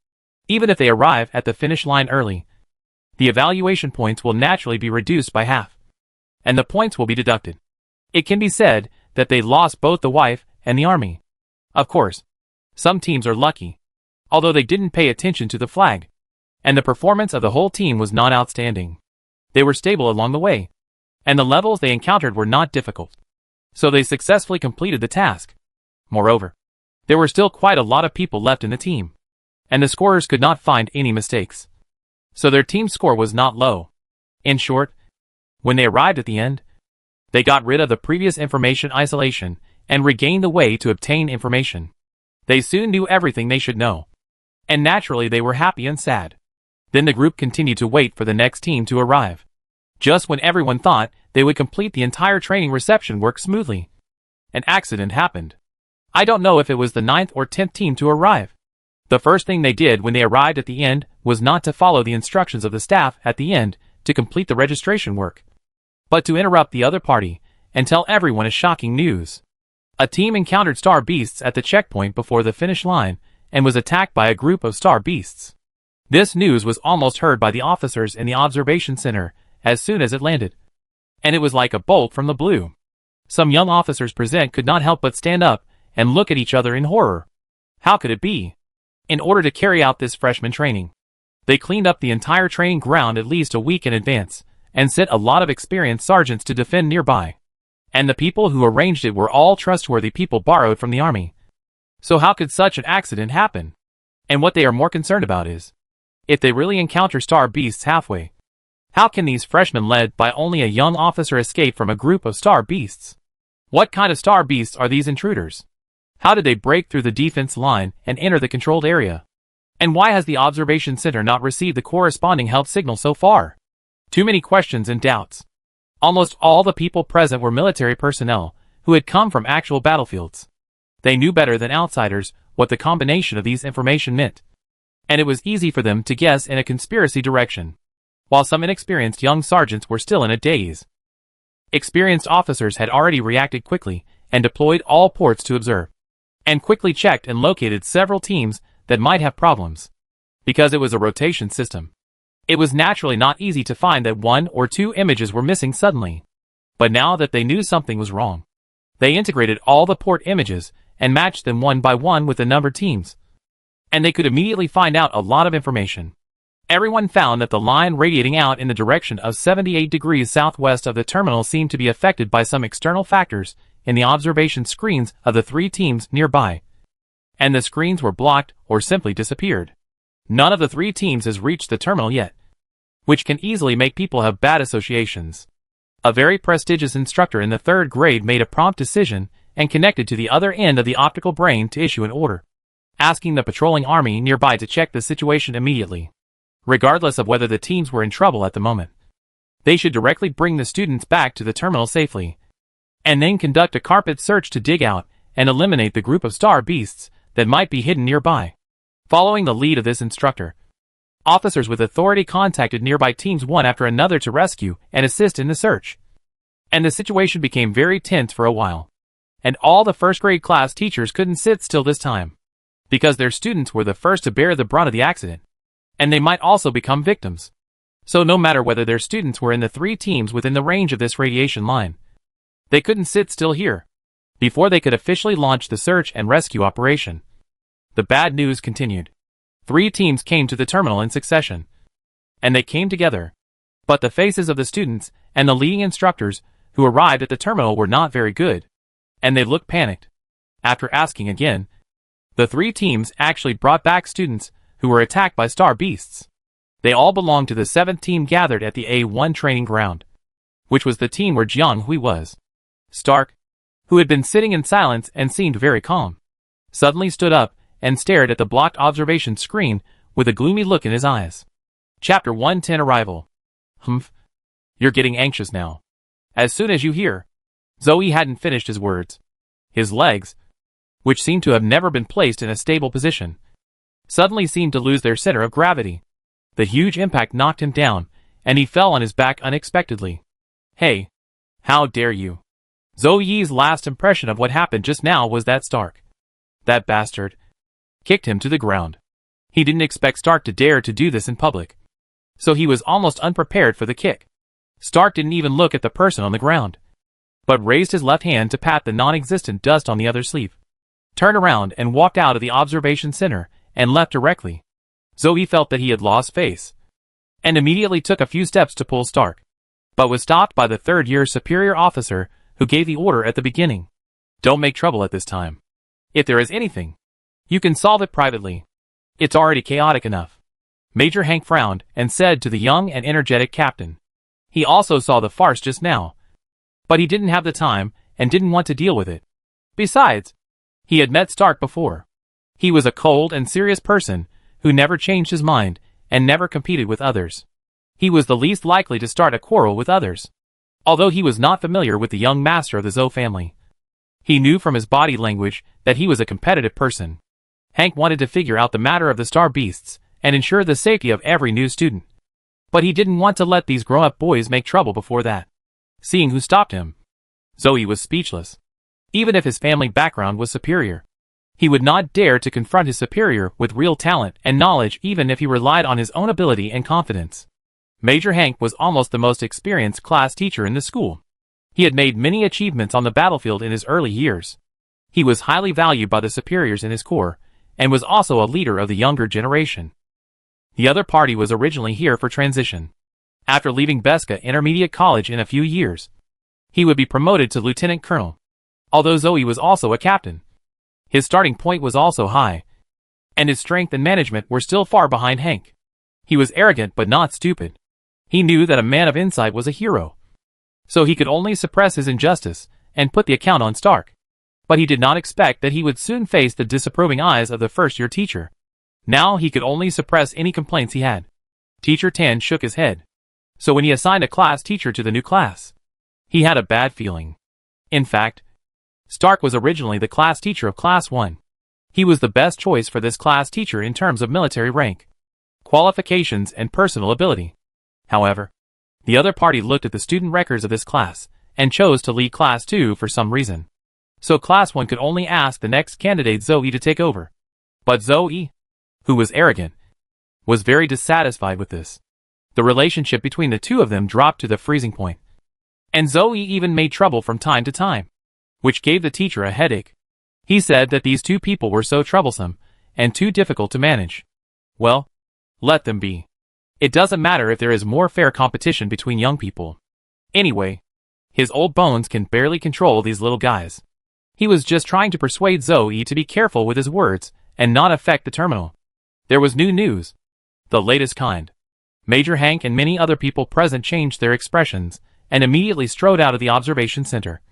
even if they arrive at the finish line early, the evaluation points will naturally be reduced by half, and the points will be deducted. It can be said that they lost both the wife and the army. Of course, some teams are lucky, although they didn't pay attention to the flag, and the performance of the whole team was not outstanding. They were stable along the way, and the levels they encountered were not difficult, so they successfully completed the task. Moreover, there were still quite a lot of people left in the team, and the scorers could not find any mistakes, so their team score was not low. In short, when they arrived at the end, they got rid of the previous information isolation and regained the way to obtain information. They soon knew everything they should know, and naturally they were happy and sad. Then the group continued to wait for the next team to arrive. Just when everyone thought they would complete the entire training reception work smoothly, an accident happened. I don't know if it was the 9th or 10th team to arrive. The first thing they did when they arrived at the end was not to follow the instructions of the staff at the end to complete the registration work, but to interrupt the other party and tell everyone a shocking news. A team encountered star beasts at the checkpoint before the finish line and was attacked by a group of star beasts. This news was almost heard by the officers in the observation center as soon as it landed, and it was like a bolt from the blue. Some young officers present could not help but stand up and look at each other in horror. How could it be? In order to carry out this freshman training, they cleaned up the entire training ground at least a week in advance and sent a lot of experienced sergeants to defend nearby. And the people who arranged it were all trustworthy people borrowed from the army. So how could such an accident happen? And what they are more concerned about is, if they really encounter star beasts halfway, how can these freshmen led by only a young officer escape from a group of star beasts? What kind of star beasts are these intruders? How did they break through the defense line and enter the controlled area? And why has the observation center not received the corresponding help signal so far? Too many questions and doubts. Almost all the people present were military personnel who had come from actual battlefields. They knew better than outsiders what the combination of these information meant, and it was easy for them to guess in a conspiracy direction, while some inexperienced young sergeants were still in a daze. Experienced officers had already reacted quickly and deployed all ports to observe, and quickly checked and located several teams that might have problems. Because it was a rotation system, it was naturally not easy to find that 1 or 2 images were missing suddenly. But now that they knew something was wrong, they integrated all the port images and matched them one by one with the numbered teams, and they could immediately find out a lot of information. Everyone found that the line radiating out in the direction of 78 degrees southwest of the terminal seemed to be affected by some external factors in the observation screens of the 3 teams nearby, and the screens were blocked or simply disappeared. None of the 3 teams has reached the terminal yet, which can easily make people have bad associations. A very prestigious instructor in the 3rd grade made a prompt decision and connected to the other end of the optical brain to issue an order, asking the patrolling army nearby to check the situation immediately. Regardless of whether the teams were in trouble at the moment, they should directly bring the students back to the terminal safely, and then conduct a carpet search to dig out and eliminate the group of star beasts that might be hidden nearby. Following the lead of this instructor, officers with authority contacted nearby teams one after another to rescue and assist in the search. And the situation became very tense for a while, and all the 1st grade class teachers couldn't sit still this time, because their students were the first to bear the brunt of the accident, and they might also become victims. So no matter whether their students were in the 3 teams within the range of this radiation line, they couldn't sit still here. Before they could officially launch the search and rescue operation, the bad news continued. 3 teams came to the terminal in succession, and they came together. But the faces of the students and the leading instructors who arrived at the terminal were not very good, and they looked panicked. After asking again, the 3 teams actually brought back students who were attacked by star beasts. They all belonged to the 7th team gathered at the A1 training ground, which was the team where Jiang Hui was. Stark, who had been sitting in silence and seemed very calm, suddenly stood up and stared at the blocked observation screen with a gloomy look in his eyes. Chapter 110 Arrival. Humph. You're getting anxious now. As soon as you hear. Zoe hadn't finished his words. His legs, which seemed to have never been placed in a stable position, suddenly seemed to lose their center of gravity. The huge impact knocked him down, and he fell on his back unexpectedly. Hey. How dare you? Zhou Yi's last impression of what happened just now was that Stark, that bastard, kicked him to the ground. He didn't expect Stark to dare to do this in public, so he was almost unprepared for the kick. Stark didn't even look at the person on the ground, but raised his left hand to pat the non-existent dust on the other sleeve, turned around and walked out of the observation center and left directly. Zoe felt that he had lost face, and immediately took a few steps to pull Stark, but was stopped by the 3rd-year superior officer who gave the order at the beginning. Don't make trouble at this time. If there is anything, you can solve it privately. It's already chaotic enough. Major Hank frowned and said to the young and energetic captain. He also saw the farce just now, but he didn't have the time and didn't want to deal with it. Besides, he had met Stark before. He was a cold and serious person who never changed his mind and never competed with others. He was the least likely to start a quarrel with others. Although he was not familiar with the young master of the Zhou family, he knew from his body language that he was a competitive person. Hank wanted to figure out the matter of the star beasts and ensure the safety of every new student. But he didn't want to let these grown-up boys make trouble before that. Seeing who stopped him, Zoe was speechless. Even if his family background was superior, he would not dare to confront his superior with real talent and knowledge even if he relied on his own ability and confidence. Major Hank was almost the most experienced class teacher in the school. He had made many achievements on the battlefield in his early years. He was highly valued by the superiors in his corps, and was also a leader of the younger generation. The other party was originally here for transition. After leaving Beska Intermediate College in a few years, he would be promoted to lieutenant colonel. Although Zoe was also a captain, his starting point was also high, and his strength and management were still far behind Hank. He was arrogant but not stupid. He knew that a man of insight was a hero, so he could only suppress his injustice and put the account on Stark. But he did not expect that he would soon face the disapproving eyes of the first-year teacher. Now he could only suppress any complaints he had. Teacher Tan shook his head. So when he assigned a class teacher to the new class, he had a bad feeling. In fact, Stark was originally the class teacher of Class 1. He was the best choice for this class teacher in terms of military rank, qualifications, and personal ability. However, the other party looked at the student records of this class and chose to lead Class 2 for some reason. So Class 1 could only ask the next candidate Zoe to take over. But Zoe, who was arrogant, was very dissatisfied with this. The relationship between the two of them dropped to the freezing point. And Zoe even made trouble from time to time, which gave the teacher a headache. He said that these two people were so troublesome and too difficult to manage. Well, let them be. It doesn't matter if there is more fair competition between young people. Anyway, his old bones can barely control these little guys. He was just trying to persuade Zoe to be careful with his words and not affect the terminal. There was new news. The latest kind. Major Hank and many other people present changed their expressions and immediately strode out of the observation center,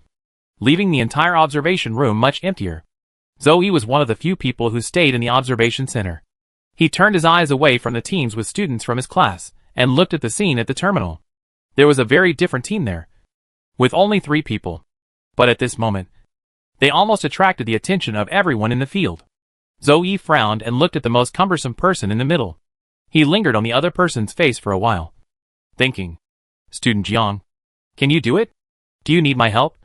leaving the entire observation room much emptier. Zoe was one of the few people who stayed in the observation center. He turned his eyes away from the teams with students from his class and looked at the scene at the terminal. There was a very different team there, with only 3 people. But at this moment, they almost attracted the attention of everyone in the field. Zoe frowned and looked at the most cumbersome person in the middle. He lingered on the other person's face for a while, thinking, "Student Jiang, can you do it? Do you need my help?"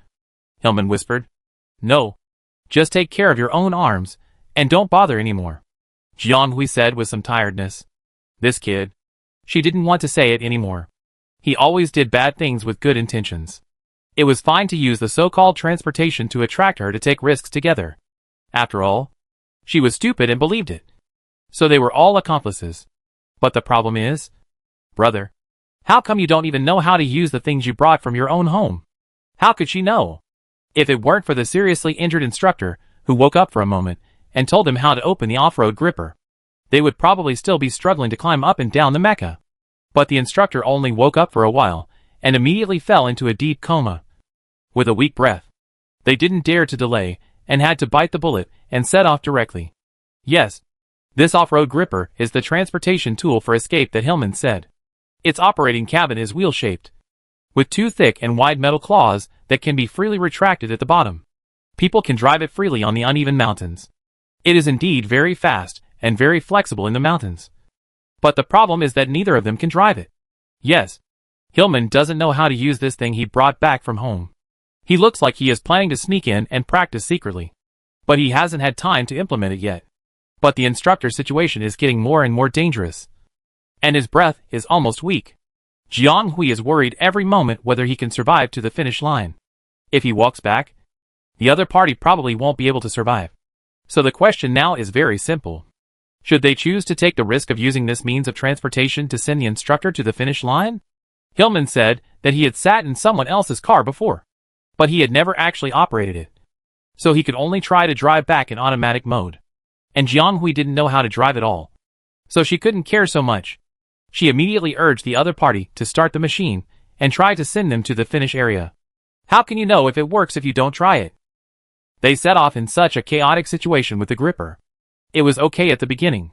Hillman whispered, "No. Just take care of your own arms, and don't bother anymore." Jiang Hui said with some tiredness, "This kid, She didn't want to say it anymore. He always did bad things with good intentions. It was fine to use the so-called transportation to attract her to take risks together. After all, she was stupid and believed it. So they were all accomplices. But the problem is, brother, how come you don't even know how to use the things you brought from your own home? How could she know? If it weren't for the seriously injured instructor, who woke up for a moment and told him how to open the off-road gripper, they would probably still be struggling to climb up and down the mecha. But the instructor only woke up for a while and immediately fell into a deep coma. With a weak breath, they didn't dare to delay and had to bite the bullet and set off directly. Yes, this off-road gripper is the transportation tool for escape that Hillman said. Its operating cabin is wheel-shaped, with two thick and wide metal claws that can be freely retracted at the bottom. People can drive it freely on the uneven mountains. It is indeed very fast and very flexible in the mountains. But the problem is that neither of them can drive it. Yes, Hillman doesn't know how to use this thing he brought back from home. He looks like he is planning to sneak in and practice secretly. But he hasn't had time to implement it yet. But the instructor's situation is getting more and more dangerous. And his breath is almost weak. Jiang Hui is worried every moment whether he can survive to the finish line. If he walks back, the other party probably won't be able to survive. So the question now is very simple. Should they choose to take the risk of using this means of transportation to send the instructor to the finish line? Hillman said that he had sat in someone else's car before, but he had never actually operated it. So he could only try to drive back in automatic mode. And Jiang Hui didn't know how to drive at all. So she couldn't care so much. She immediately urged the other party to start the machine and try to send them to the finish area. How can you know if it works if you don't try it? They set off in such a chaotic situation with the gripper. It was okay at the beginning.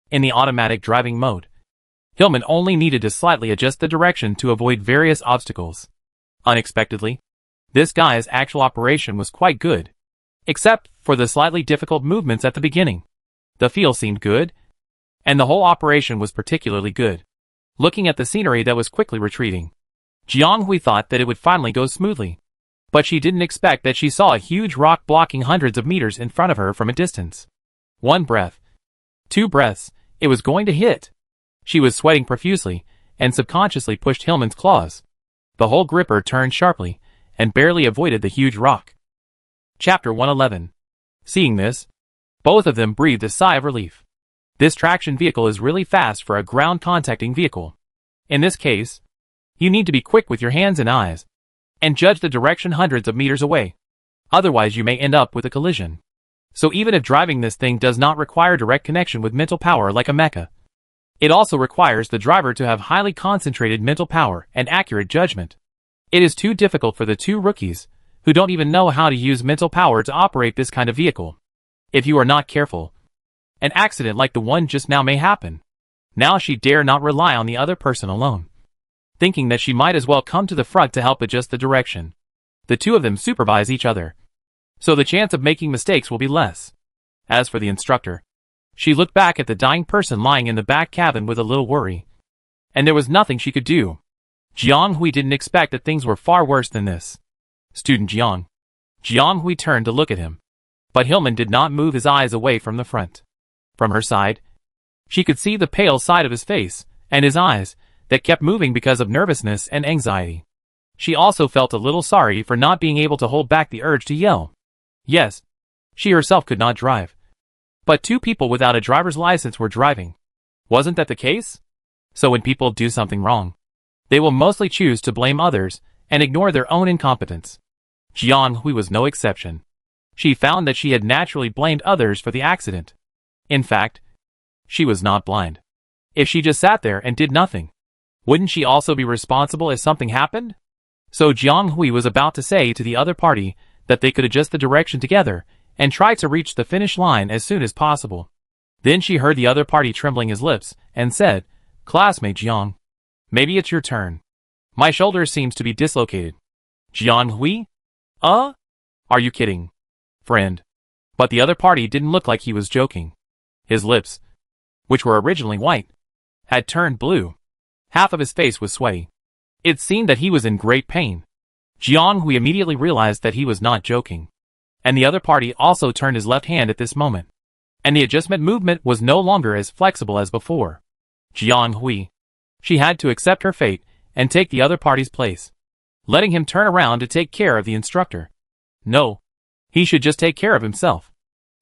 In the automatic driving mode, Hillman only needed to slightly adjust the direction to avoid various obstacles. Unexpectedly, this guy's actual operation was quite good. Except for the slightly difficult movements at the beginning. The feel seemed good, and the whole operation was particularly good. Looking at the scenery that was quickly retreating, Jiang Hui thought that it would finally go smoothly. But she didn't expect that she saw a huge rock blocking hundreds of meters in front of her from a distance. One breath. 2 breaths, it was going to hit. She was sweating profusely, and subconsciously pushed Hillman's claws. The whole gripper turned sharply, and barely avoided the huge rock. Chapter 111. Seeing this, both of them breathed a sigh of relief. This traction vehicle is really fast for a ground-contacting vehicle. In this case, you need to be quick with your hands and eyes, and judge the direction hundreds of meters away. Otherwise you may end up with a collision. So even if driving this thing does not require direct connection with mental power like a mecha, it also requires the driver to have highly concentrated mental power and accurate judgment. It is too difficult for the two rookies, who don't even know how to use mental power to operate this kind of vehicle. If you are not careful, an accident like the one just now may happen. Now she dare not rely on the other person alone, thinking that she might as well come to the front to help adjust the direction. The two of them supervise each other, so the chance of making mistakes will be less. As for the instructor, she looked back at the dying person lying in the back cabin with a little worry. And there was nothing she could do. Jiang Hui didn't expect that things were far worse than this. Student Jiang. Jiang Hui turned to look at him. But Hillman did not move his eyes away from the front. From her side, she could see the pale side of his face, and his eyes, that kept moving because of nervousness and anxiety. She also felt a little sorry for not being able to hold back the urge to yell. Yes, she herself could not drive. But 2 people without a driver's license were driving. Wasn't that the case? So when people do something wrong, they will mostly choose to blame others and ignore their own incompetence. Jiang Hui was no exception. She found that she had naturally blamed others for the accident. In fact, she was not blind. If she just sat there and did nothing, wouldn't she also be responsible if something happened? So Jiang Hui was about to say to the other party that they could adjust the direction together and try to reach the finish line as soon as possible. Then she heard the other party trembling his lips and said, "Classmate Jiang, maybe it's your turn. My shoulder seems to be dislocated." Jiang Hui? Are you kidding? Friend. But the other party didn't look like he was joking. His lips, which were originally white, had turned blue. Half of his face was sweaty. It seemed that he was in great pain. Jiang Hui immediately realized that he was not joking. And the other party also turned his left hand at this moment. And the adjustment movement was no longer as flexible as before. Jiang Hui. She had to accept her fate and take the other party's place, letting him turn around to take care of the instructor. No, he should just take care of himself.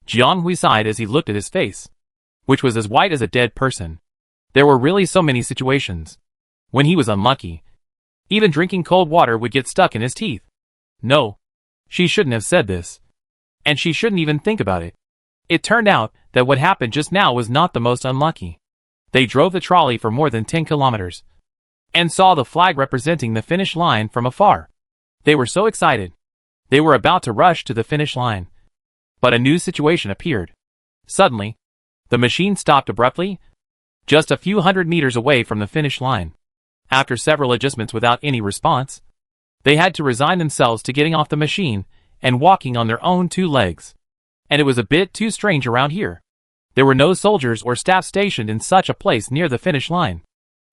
Jianghui sighed as he looked at his face, which was as white as a dead person. There were really so many situations when he was unlucky. Even drinking cold water would get stuck in his teeth. No, she shouldn't have said this. And she shouldn't even think about it. It turned out that what happened just now was not the most unlucky. They drove the trolley for more than 10 kilometers and saw the flag representing the finish line from afar. They were so excited. They were about to rush to the finish line. But a new situation appeared. Suddenly, the machine stopped abruptly, just a few hundred meters away from the finish line. After several adjustments without any response, they had to resign themselves to getting off the machine and walking on their own two legs. And it was a bit too strange around here. There were no soldiers or staff stationed in such a place near the finish line.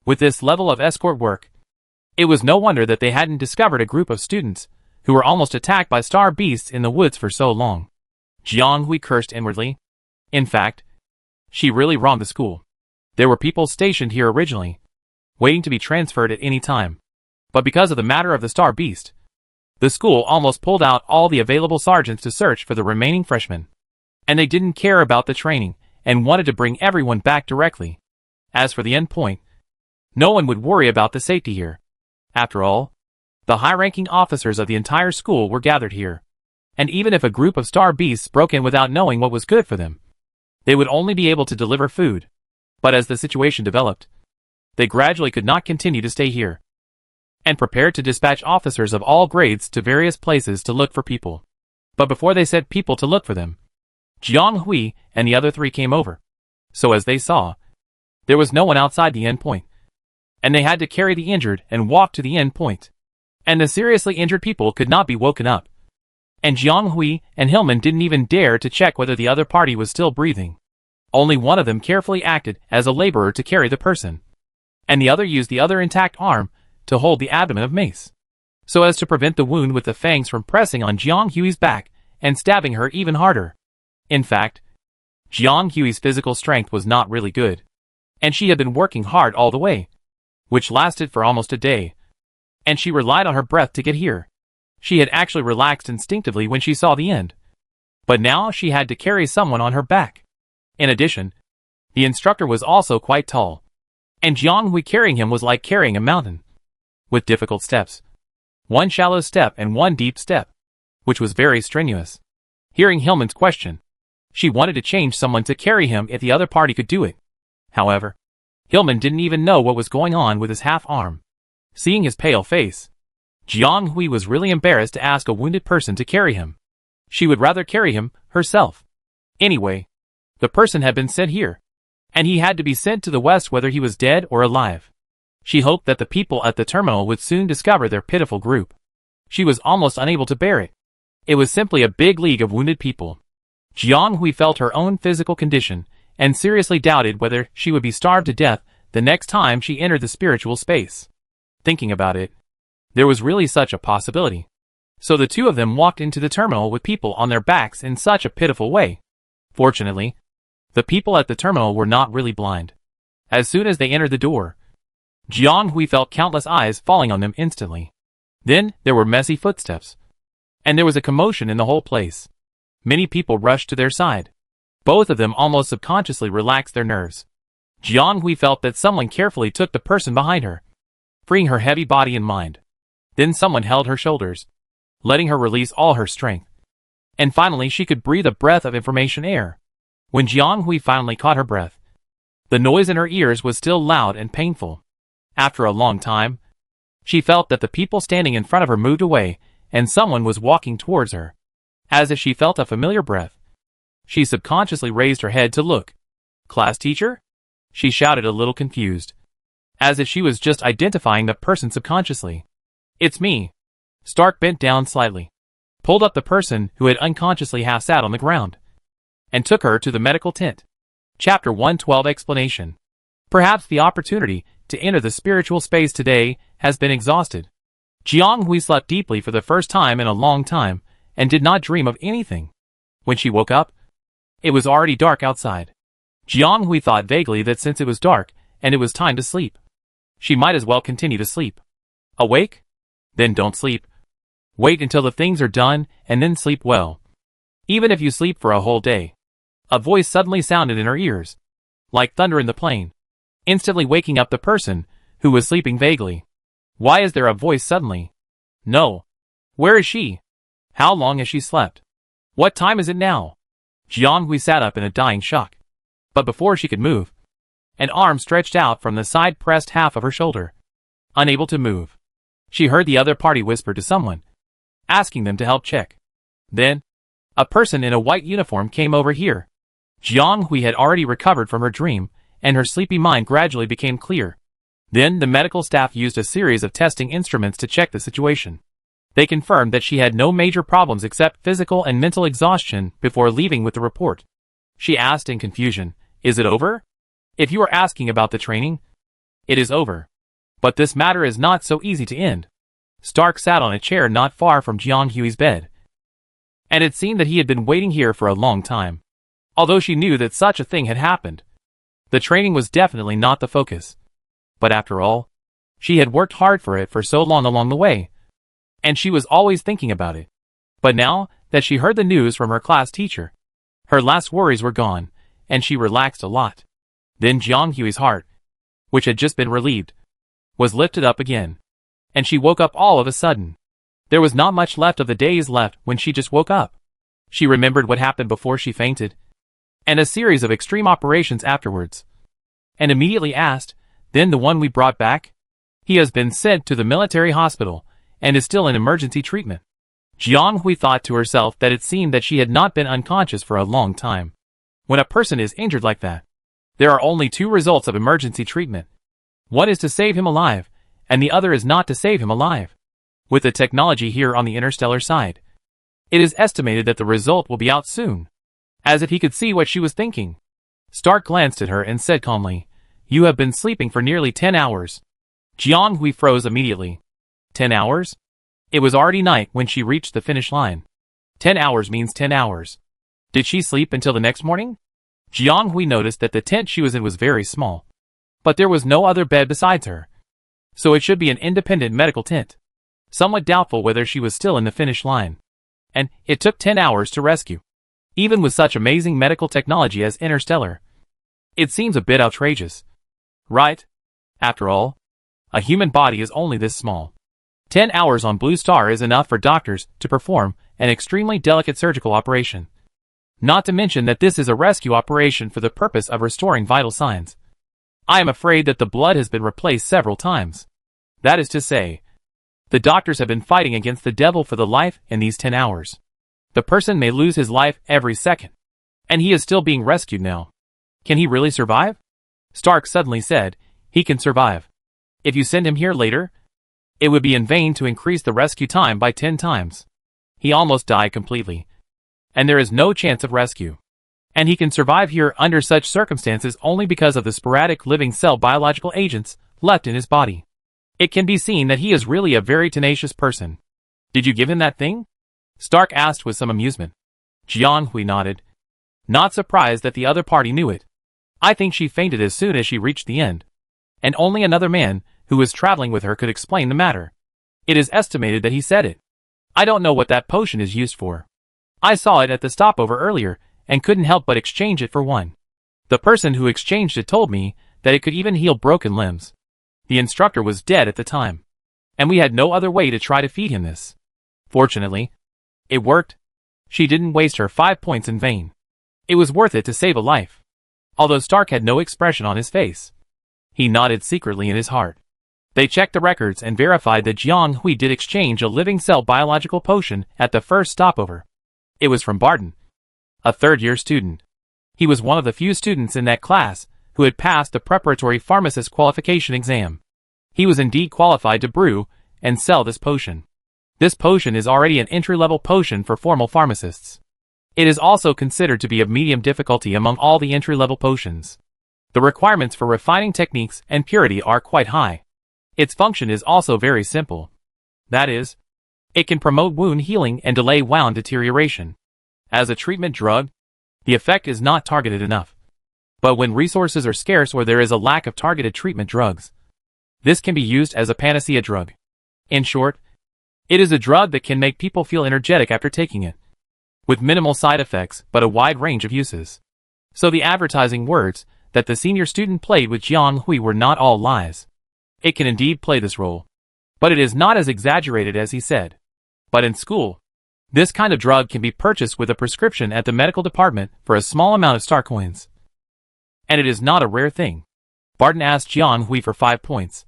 With this level of escort work, it was no wonder that they hadn't discovered a group of students who were almost attacked by star beasts in the woods for so long. Jianghui cursed inwardly. In fact, she really wronged the school. There were people stationed here originally, waiting to be transferred at any time. But because of the matter of the star beast, the school almost pulled out all the available sergeants to search for the remaining freshmen. And they didn't care about the training and wanted to bring everyone back directly. As for the end point, no one would worry about the safety here. After all, the high-ranking officers of the entire school were gathered here. And even if a group of star beasts broke in without knowing what was good for them, they would only be able to deliver food. But as the situation developed, they gradually could not continue to stay here, and prepared to dispatch officers of all grades to various places to look for people. But before they sent people to look for them, Jiang Hui and the other three came over. So as they saw, there was no one outside the end point, and they had to carry the injured and walk to the end point. And the seriously injured people could not be woken up. And Jiang Hui and Hillman didn't even dare to check whether the other party was still breathing. Only one of them carefully acted as a laborer to carry the person, and the other used the other intact arm to hold the abdomen of Mace, so as to prevent the wound with the fangs from pressing on Jiang Hui's back and stabbing her even harder. In fact, Jiang Hui's physical strength was not really good, and she had been working hard all the way, which lasted for almost a day, and she relied on her breath to get here. She had actually relaxed instinctively when she saw the end, but now she had to carry someone on her back. In addition, the instructor was also quite tall, and Jiang Hui carrying him was like carrying a mountain, with difficult steps, one shallow step and one deep step, which was very strenuous. Hearing Hillman's question, she wanted to change someone to carry him if the other party could do it. However, Hillman didn't even know what was going on with his half arm. Seeing his pale face, Jiang Hui was really embarrassed to ask a wounded person to carry him. She would rather carry him herself. Anyway, the person had been sent here, and he had to be sent to the west whether he was dead or alive. She hoped that the people at the terminal would soon discover their pitiful group. She was almost unable to bear it. It was simply a big league of wounded people. Jiang Hui felt her own physical condition and seriously doubted whether she would be starved to death the next time she entered the spiritual space. Thinking about it, there was really such a possibility. So the two of them walked into the terminal with people on their backs in such a pitiful way. Fortunately, the people at the terminal were not really blind. As soon as they entered the door, Jiang Hui felt countless eyes falling on them instantly. Then there were messy footsteps, and there was a commotion in the whole place. Many people rushed to their side. Both of them almost subconsciously relaxed their nerves. Jiang Hui felt that someone carefully took the person behind her, freeing her heavy body and mind. Then someone held her shoulders, letting her release all her strength. And finally she could breathe a breath of information air. When Jiang Hui finally caught her breath, the noise in her ears was still loud and painful. After a long time, she felt that the people standing in front of her moved away, and someone was walking towards her. As if she felt a familiar breath, she subconsciously raised her head to look. "Class teacher?" she shouted, a little confused, as if she was just identifying the person subconsciously. "It's me." Stark bent down slightly, pulled up the person who had unconsciously half sat on the ground, and took her to the medical tent. Chapter 112 Explanation. Perhaps the opportunity to enter the spiritual space today has been exhausted. Jiang Hui slept deeply for the first time in a long time, and did not dream of anything. When she woke up, it was already dark outside. Jiang Hui thought vaguely that since it was dark, and it was time to sleep, she might as well continue to sleep. Awake? Then don't sleep. Wait until the things are done and then sleep well. Even if you sleep for a whole day. A voice suddenly sounded in her ears, like thunder in the plain, instantly waking up the person who was sleeping vaguely. Why is there a voice suddenly? No. Where is she? How long has she slept? What time is it now? Jianghui sat up in a dying shock. But before she could move, an arm stretched out from the side pressed half of her shoulder. Unable to move, she heard the other party whisper to someone, asking them to help check. Then, a person in a white uniform came over here. Jianghui had already recovered from her dream, and her sleepy mind gradually became clear. Then the medical staff used a series of testing instruments to check the situation. They confirmed that she had no major problems except physical and mental exhaustion before leaving with the report. She asked in confusion, "Is it over? If you are asking about the training, it is over. But this matter is not so easy to end." Stark sat on a chair not far from Jianghui's bed, and it seemed that he had been waiting here for a long time. Although she knew that such a thing had happened, the training was definitely not the focus. But after all, she had worked hard for it for so long along the way, and she was always thinking about it. But now that she heard the news from her class teacher, her last worries were gone, and she relaxed a lot. Then Jianghui's heart, which had just been relieved, was lifted up again, and she woke up all of a sudden. There was not much left of the days left when she just woke up. She remembered what happened before she fainted, and a series of extreme operations afterwards, and immediately asked, "Then the one we brought back? He has been sent to the military hospital, and is still in emergency treatment." Jianghui thought to herself that it seemed that she had not been unconscious for a long time. When a person is injured like that, there are only two results of emergency treatment. One is to save him alive, and the other is not to save him alive. With the technology here on the interstellar side, it is estimated that the result will be out soon. As if he could see what she was thinking, Stark glanced at her and said calmly, "You have been sleeping for nearly 10 hours. Jianghui froze immediately. 10 hours? It was already night when she reached the finish line. 10 hours means 10 hours. Did she sleep until the next morning? Jianghui noticed that the tent she was in was very small, but there was no other bed besides her, so it should be an independent medical tent. Somewhat doubtful whether she was still in the finish line. And it took 10 hours to rescue. Even with such amazing medical technology as Interstellar, it seems a bit outrageous. Right? After all, a human body is only this small. 10 hours on Blue Star is enough for doctors to perform an extremely delicate surgical operation. Not to mention that this is a rescue operation for the purpose of restoring vital signs. I am afraid that the blood has been replaced several times. That is to say, the doctors have been fighting against the devil for the life in these 10 hours. The person may lose his life every second, and he is still being rescued now. Can he really survive? Stark suddenly said, "He can survive. If you send him here later, it would be in vain to increase the rescue time by 10 times. He almost died completely, and there is no chance of rescue. And he can survive here under such circumstances only because of the sporadic living cell biological agents left in his body. It can be seen that he is really a very tenacious person. Did you give him that thing?" Stark asked with some amusement. Jianghui nodded, not surprised that the other party knew it. "I think she fainted as soon as she reached the end, and only another man who was traveling with her could explain the matter. It is estimated that he said it. I don't know what that potion is used for. I saw it at the stopover earlier and couldn't help but exchange it for one. The person who exchanged it told me that it could even heal broken limbs. The instructor was dead at the time, and we had no other way to try to feed him this. Fortunately, it worked. She didn't waste her 5 points in vain. It was worth it to save a life." Although Stark had no expression on his face, he nodded secretly in his heart. They checked the records and verified that Jianghui did exchange a living cell biological potion at the first stopover. It was from Barton, a third-year student. He was one of the few students in that class who had passed the preparatory pharmacist qualification exam. He was indeed qualified to brew and sell this potion. This potion is already an entry-level potion for formal pharmacists. It is also considered to be of medium difficulty among all the entry-level potions. The requirements for refining techniques and purity are quite high. Its function is also very simple. That is, it can promote wound healing and delay wound deterioration. As a treatment drug, the effect is not targeted enough. But when resources are scarce or there is a lack of targeted treatment drugs, This can be used as a panacea drug. In short, it is a drug that can make people feel energetic after taking it, with minimal side effects but a wide range of uses. So the advertising words that the senior student played with Jiang Hui were not all lies. It can indeed play this role, but it is not as exaggerated as he said. But in school, this kind of drug can be purchased with a prescription at the medical department for a small amount of star coins. And it is not a rare thing. Barton asked Jiang Hui for 5 points,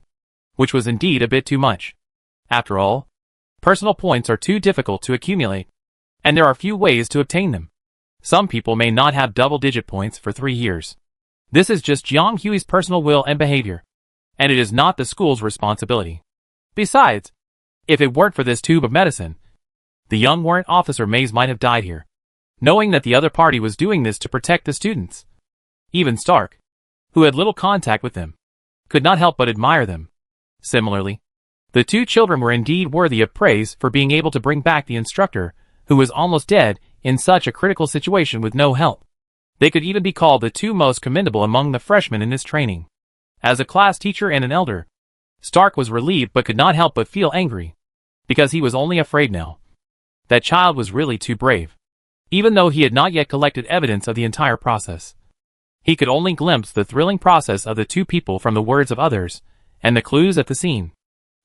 which was indeed a bit too much. After all, personal points are too difficult to accumulate, and there are few ways to obtain them. Some people may not have double-digit points for 3 years. This is just Jiang Hui's personal will and behavior, and it is not the school's responsibility. Besides, if it weren't for this tube of medicine, the young warrant officer Mays might have died here, knowing that the other party was doing this to protect the students. Even Stark, who had little contact with them, could not help but admire them. Similarly, the 2 children were indeed worthy of praise for being able to bring back the instructor, who was almost dead in such a critical situation with no help. They could even be called the 2 most commendable among the freshmen in this training. As a class teacher and an elder, Stark was relieved but could not help but feel angry, because he was only afraid now. That child was really too brave. Even though he had not yet collected evidence of the entire process, he could only glimpse the thrilling process of the 2 people from the words of others, and the clues at the scene.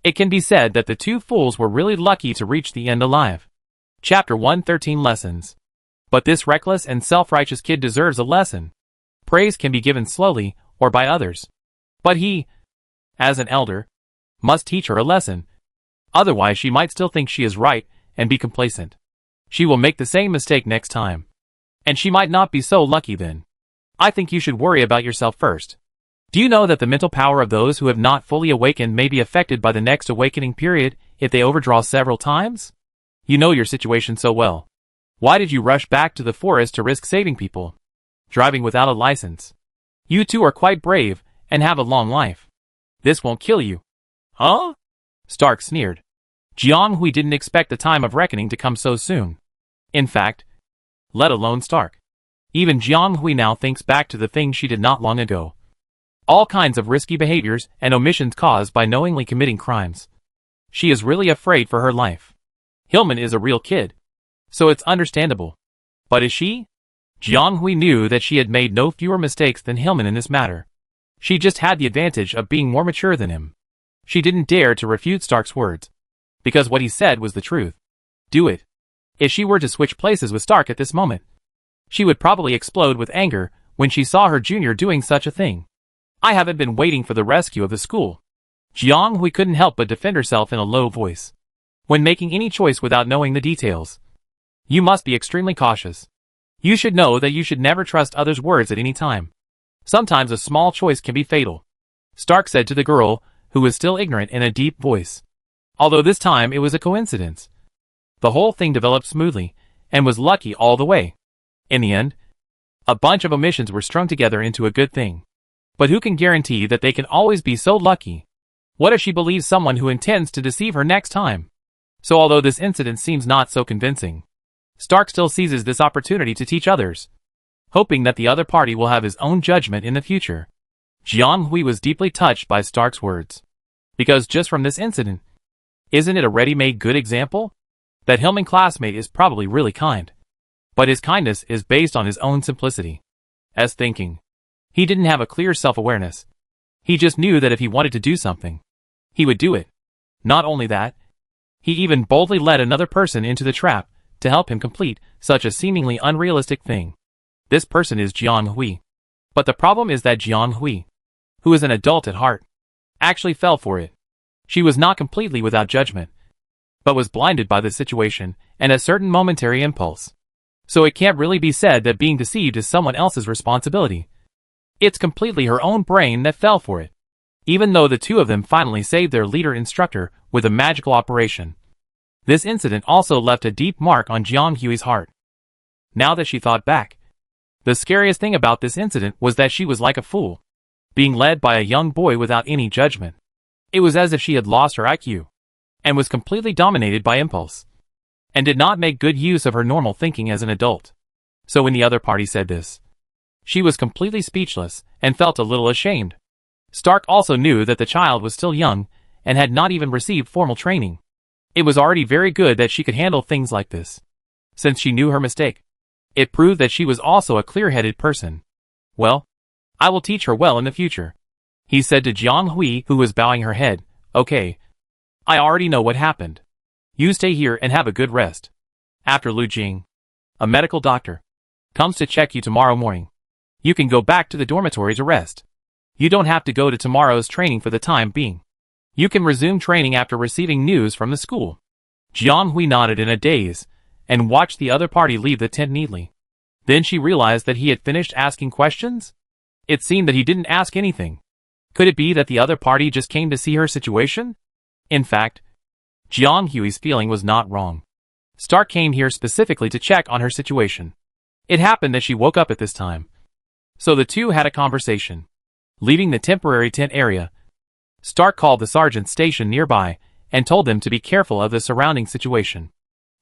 It can be said that the 2 fools were really lucky to reach the end alive. Chapter 113 Lessons. But this reckless and self-righteous kid deserves a lesson. Praise can be given slowly, or by others. But he, as an elder, must teach her a lesson. Otherwise she might still think she is right, and be complacent. She will make the same mistake next time. And she might not be so lucky then. I think you should worry about yourself first. Do you know that the mental power of those who have not fully awakened may be affected by the next awakening period if they overdraw several times? You know your situation so well. Why did you rush back to the forest to risk saving people? Driving without a license. You 2 are quite brave, and have a long life. This won't kill you. Huh? Stark sneered. Jiang Hui didn't expect the time of reckoning to come so soon. In fact, let alone Stark. Even Jiang Hui now thinks back to the things she did not long ago. All kinds of risky behaviors and omissions caused by knowingly committing crimes. She is really afraid for her life. Hillman is a real kid, so it's understandable. But is she? Jiang Hui knew that she had made no fewer mistakes than Hillman in this matter. She just had the advantage of being more mature than him. She didn't dare to refute Stark's words, because what he said was the truth. Do it. If she were to switch places with Stark at this moment, she would probably explode with anger when she saw her junior doing such a thing. I haven't been waiting for the rescue of the school. Jiang Hui couldn't help but defend herself in a low voice. When making any choice without knowing the details, you must be extremely cautious. You should know that you should never trust others' words at any time. Sometimes a small choice can be fatal, Stark said to the girl, who was still ignorant, in a deep voice. Although this time it was a coincidence. The whole thing developed smoothly, and was lucky all the way. In the end, a bunch of omissions were strung together into a good thing. But who can guarantee that they can always be so lucky? What if she believes someone who intends to deceive her next time? So although this incident seems not so convincing, Stark still seizes this opportunity to teach others, hoping that the other party will have his own judgment in the future. Jiang Hui was deeply touched by Stark's words. Because just from this incident, isn't it a ready-made good example? That Hillman classmate is probably really kind. But his kindness is based on his own simplicity. As thinking. He didn't have a clear self-awareness. He just knew that if he wanted to do something, he would do it. Not only that, he even boldly led another person into the trap to help him complete such a seemingly unrealistic thing. This person is Jiang Hui. But the problem is that Jiang Hui, who is an adult at heart, actually fell for it. She was not completely without judgment, but was blinded by the situation and a certain momentary impulse. So it can't really be said that being deceived is someone else's responsibility. It's completely her own brain that fell for it. Even though the 2 of them finally saved their leader instructor with a magical operation. This incident also left a deep mark on Jiang Hui's heart. Now that she thought back, the scariest thing about this incident was that she was like a fool, being led by a young boy without any judgment. It was as if she had lost her IQ, and was completely dominated by impulse, and did not make good use of her normal thinking as an adult. So when the other party said this, she was completely speechless, and felt a little ashamed. Stark also knew that the child was still young and had not even received formal training. It was already very good that she could handle things like this. Since she knew her mistake, it proved that she was also a clear-headed person. Well, I will teach her well in the future, he said to Jiang Hui, who was bowing her head. Okay. I already know what happened. You stay here and have a good rest. After Lu Jing, a medical doctor, comes to check you tomorrow morning, you can go back to the dormitory to rest. You don't have to go to tomorrow's training for the time being. You can resume training after receiving news from the school. Jiang Hui nodded in a daze and watched the other party leave the tent neatly. Then she realized that he had finished asking questions. It seemed that he didn't ask anything. Could it be that the other party just came to see her situation? In fact, Jiang Hui's feeling was not wrong. Stark came here specifically to check on her situation. It happened that she woke up at this time. So the two had a conversation. Leaving the temporary tent area, Stark called the sergeant station nearby and told them to be careful of the surrounding situation.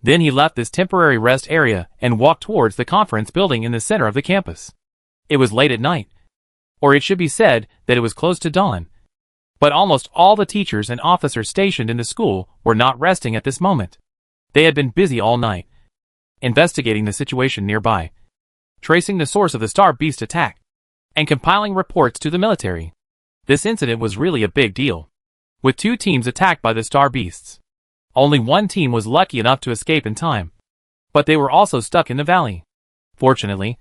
Then he left this temporary rest area and walked towards the conference building in the center of the campus. It was late at night. Or it should be said that it was close to dawn. But almost all the teachers and officers stationed in the school were not resting at this moment. They had been busy all night, investigating the situation nearby, tracing the source of the Star Beast attack, and compiling reports to the military. This incident was really a big deal. With two teams attacked by the Star Beasts, only one team was lucky enough to escape in time. But they were also stuck in the valley. Fortunately,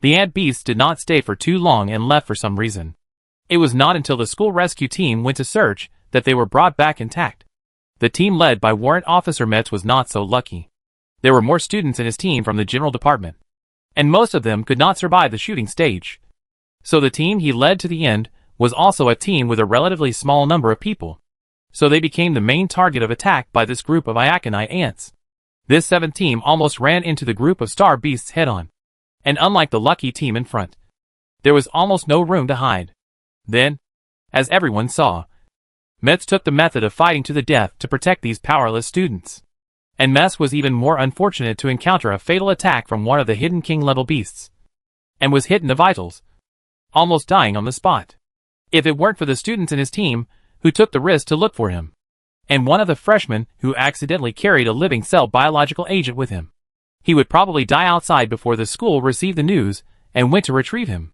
the ant beasts did not stay for too long and left for some reason. It was not until the school rescue team went to search that they were brought back intact. The team led by Warrant Officer Metz was not so lucky. There were more students in his team from the general department, and most of them could not survive the shooting stage. So the team he led to the end was also a team with a relatively small number of people. So they became the main target of attack by this group of Iaconite ants. This seventh team almost ran into the group of Star Beasts head-on. And unlike the lucky team in front, there was almost no room to hide. Then, as everyone saw, Metz took the method of fighting to the death to protect these powerless students. And Metz was even more unfortunate to encounter a fatal attack from one of the hidden king-level beasts, and was hit in the vitals, almost dying on the spot. If it weren't for the students in his team, who took the risk to look for him, and one of the freshmen who accidentally carried a living cell biological agent with him, he would probably die outside before the school received the news and went to retrieve him.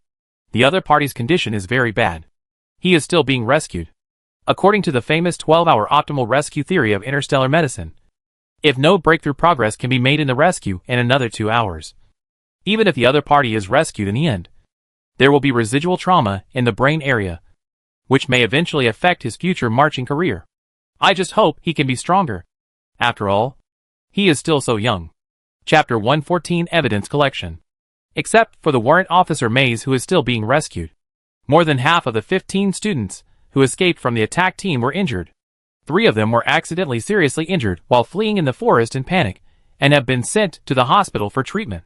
The other party's condition is very bad. He is still being rescued. According to the famous 12-hour optimal rescue theory of interstellar medicine, if no breakthrough progress can be made in the rescue in another 2 hours, even if the other party is rescued in the end, there will be residual trauma in the brain area, which may eventually affect his future marching career. I just hope he can be stronger. After all, he is still so young. Chapter 114 Evidence Collection. Except for the warrant officer Mays, who is still being rescued, more than half of the 15 students who escaped from the attack team were injured. 3 of them were accidentally seriously injured while fleeing in the forest in panic and have been sent to the hospital for treatment.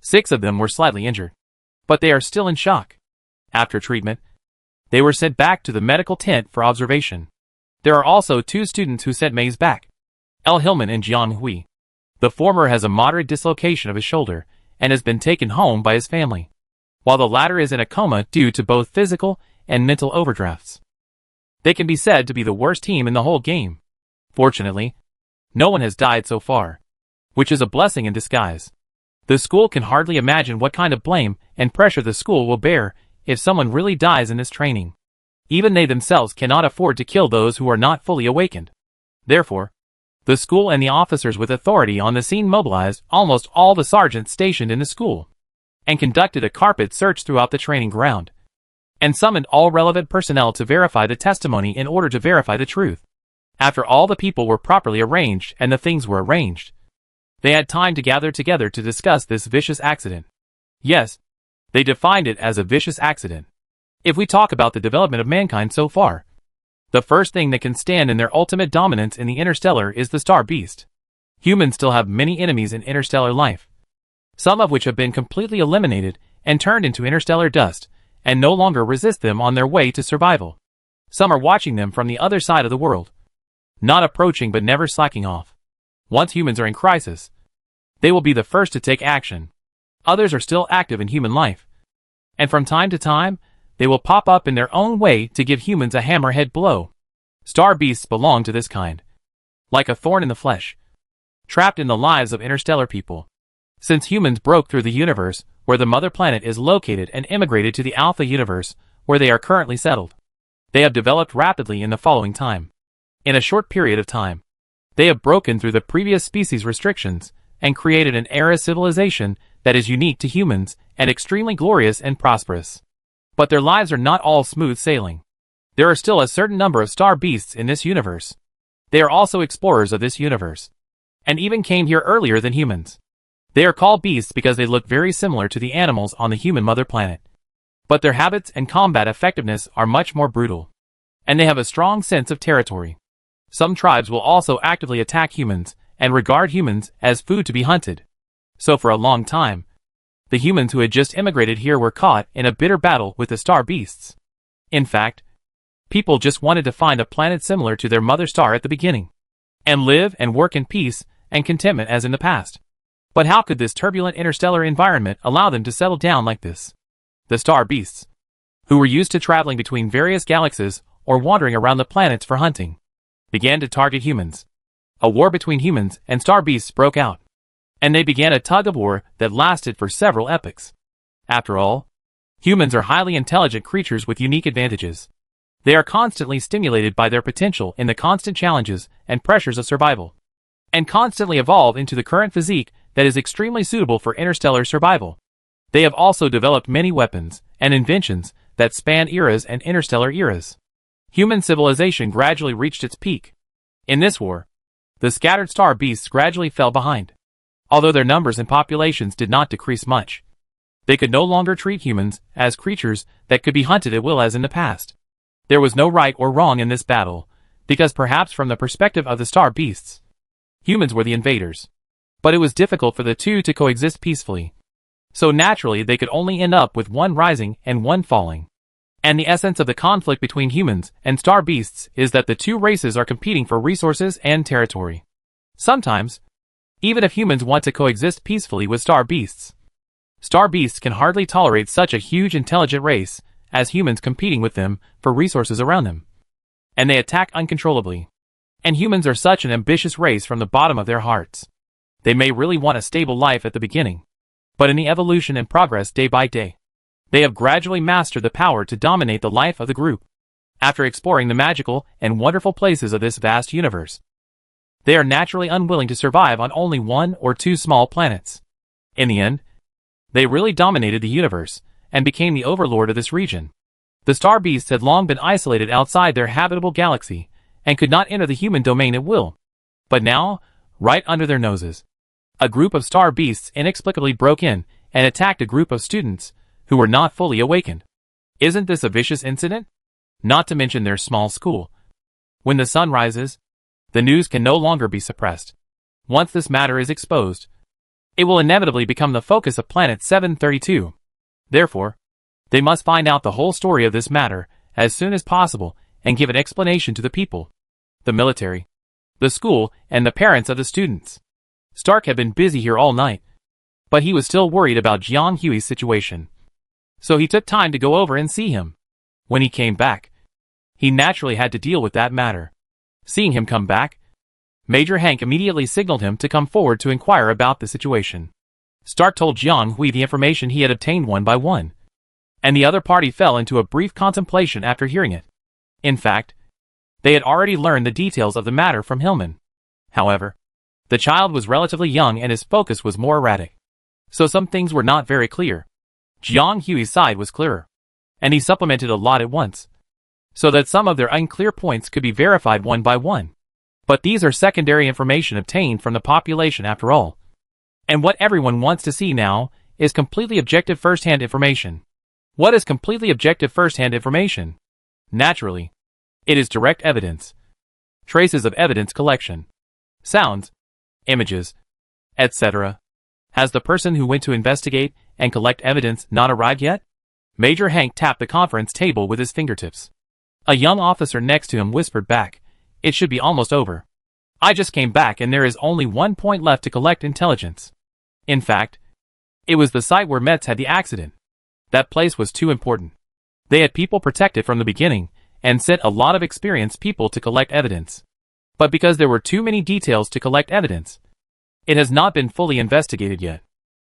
6 of them were slightly injured, but they are still in shock. After treatment, they were sent back to the medical tent for observation. There are also 2 students who sent Mays back, El Hillman and Jiang Hui. The former has a moderate dislocation of his shoulder and has been taken home by his family, while the latter is in a coma due to both physical and mental overdrafts. They can be said to be the worst team in the whole game. Fortunately, no one has died so far, which is a blessing in disguise. The school can hardly imagine what kind of blame and pressure the school will bear if someone really dies in this training. Even they themselves cannot afford to kill those who are not fully awakened. Therefore, the school and the officers with authority on the scene mobilized almost all the sergeants stationed in the school, and conducted a carpet search throughout the training ground, and summoned all relevant personnel to verify the testimony in order to verify the truth. After all the people were properly arranged and the things were arranged, they had time to gather together to discuss this vicious accident. Yes, they defined it as a vicious accident. If we talk about the development of mankind so far, the first thing that can stand in their ultimate dominance in the interstellar is the Star Beast. Humans still have many enemies in interstellar life, some of which have been completely eliminated and turned into interstellar dust, and no longer resist them on their way to survival. Some are watching them from the other side of the world, not approaching but never slacking off. Once humans are in crisis, they will be the first to take action. Others are still active in human life, and from time to time, they will pop up in their own way to give humans a hammerhead blow. Star beasts belong to this kind. Like a thorn in the flesh, trapped in the lives of interstellar people. Since humans broke through the universe, where the mother planet is located, and immigrated to the Alpha universe, where they are currently settled, they have developed rapidly in the following time. In a short period of time, they have broken through the previous species restrictions and created an era civilization that is unique to humans and extremely glorious and prosperous. But their lives are not all smooth sailing. There are still a certain number of star beasts in this universe. They are also explorers of this universe, and even came here earlier than humans. They are called beasts because they look very similar to the animals on the human mother planet. But their habits and combat effectiveness are much more brutal, and they have a strong sense of territory. Some tribes will also actively attack humans and regard humans as food to be hunted. So for a long time, the humans who had just immigrated here were caught in a bitter battle with the star beasts. In fact, people just wanted to find a planet similar to their mother star at the beginning, and live and work in peace and contentment as in the past. But how could this turbulent interstellar environment allow them to settle down like this? The star beasts, who were used to traveling between various galaxies or wandering around the planets for hunting, began to target humans. A war between humans and star beasts broke out, and they began a tug-of-war that lasted for several epochs. After all, humans are highly intelligent creatures with unique advantages. They are constantly stimulated by their potential in the constant challenges and pressures of survival, and constantly evolve into the current physique that is extremely suitable for interstellar survival. They have also developed many weapons and inventions that span eras and interstellar eras. Human civilization gradually reached its peak. In this war, the scattered star beasts gradually fell behind. Although their numbers and populations did not decrease much, they could no longer treat humans as creatures that could be hunted at will as in the past. There was no right or wrong in this battle, because perhaps from the perspective of the star beasts, humans were the invaders. But it was difficult for the two to coexist peacefully. So naturally they could only end up with one rising and one falling. And the essence of the conflict between humans and star beasts is that the two races are competing for resources and territory. Sometimes, even if humans want to coexist peacefully with star beasts can hardly tolerate such a huge intelligent race as humans competing with them for resources around them. And they attack uncontrollably. And humans are such an ambitious race from the bottom of their hearts. They may really want a stable life at the beginning, but in the evolution and progress day by day, they have gradually mastered the power to dominate the life of the group. After exploring the magical and wonderful places of this vast universe, they are naturally unwilling to survive on only one or two small planets. In the end, they really dominated the universe and became the overlord of this region. The star beasts had long been isolated outside their habitable galaxy and could not enter the human domain at will. But now, right under their noses, a group of star beasts inexplicably broke in and attacked a group of students who were not fully awakened. Isn't this a vicious incident? Not to mention their small school. When the sun rises, the news can no longer be suppressed. Once this matter is exposed, it will inevitably become the focus of Planet 732. Therefore, they must find out the whole story of this matter as soon as possible and give an explanation to the people, the military, the school, and the parents of the students. Stark had been busy here all night, but he was still worried about Jiang Hui's situation. So he took time to go over and see him. When he came back, he naturally had to deal with that matter. Seeing him come back, Major Hank immediately signaled him to come forward to inquire about the situation. Stark told Jiang Hui the information he had obtained one by one, and the other party fell into a brief contemplation after hearing it. In fact, they had already learned the details of the matter from Hillman. However, the child was relatively young and his focus was more erratic, so some things were not very clear. Jiang Hui's side was clearer, and he supplemented a lot at once, so that some of their unclear points could be verified one by one. But these are secondary information obtained from the population after all. And what everyone wants to see now is completely objective first-hand information. What is completely objective first-hand information? Naturally, it is direct evidence. Traces of evidence collection. Sounds, images, etc. Has the person who went to investigate and collect evidence not arrived yet? Major Hank tapped the conference table with his fingertips. A young officer next to him whispered back, "It should be almost over. I just came back and there is only one point left to collect intelligence." In fact, it was the site where Metz had the accident. That place was too important. They had people protected from the beginning, and sent a lot of experienced people to collect evidence. But because there were too many details to collect evidence, it has not been fully investigated yet.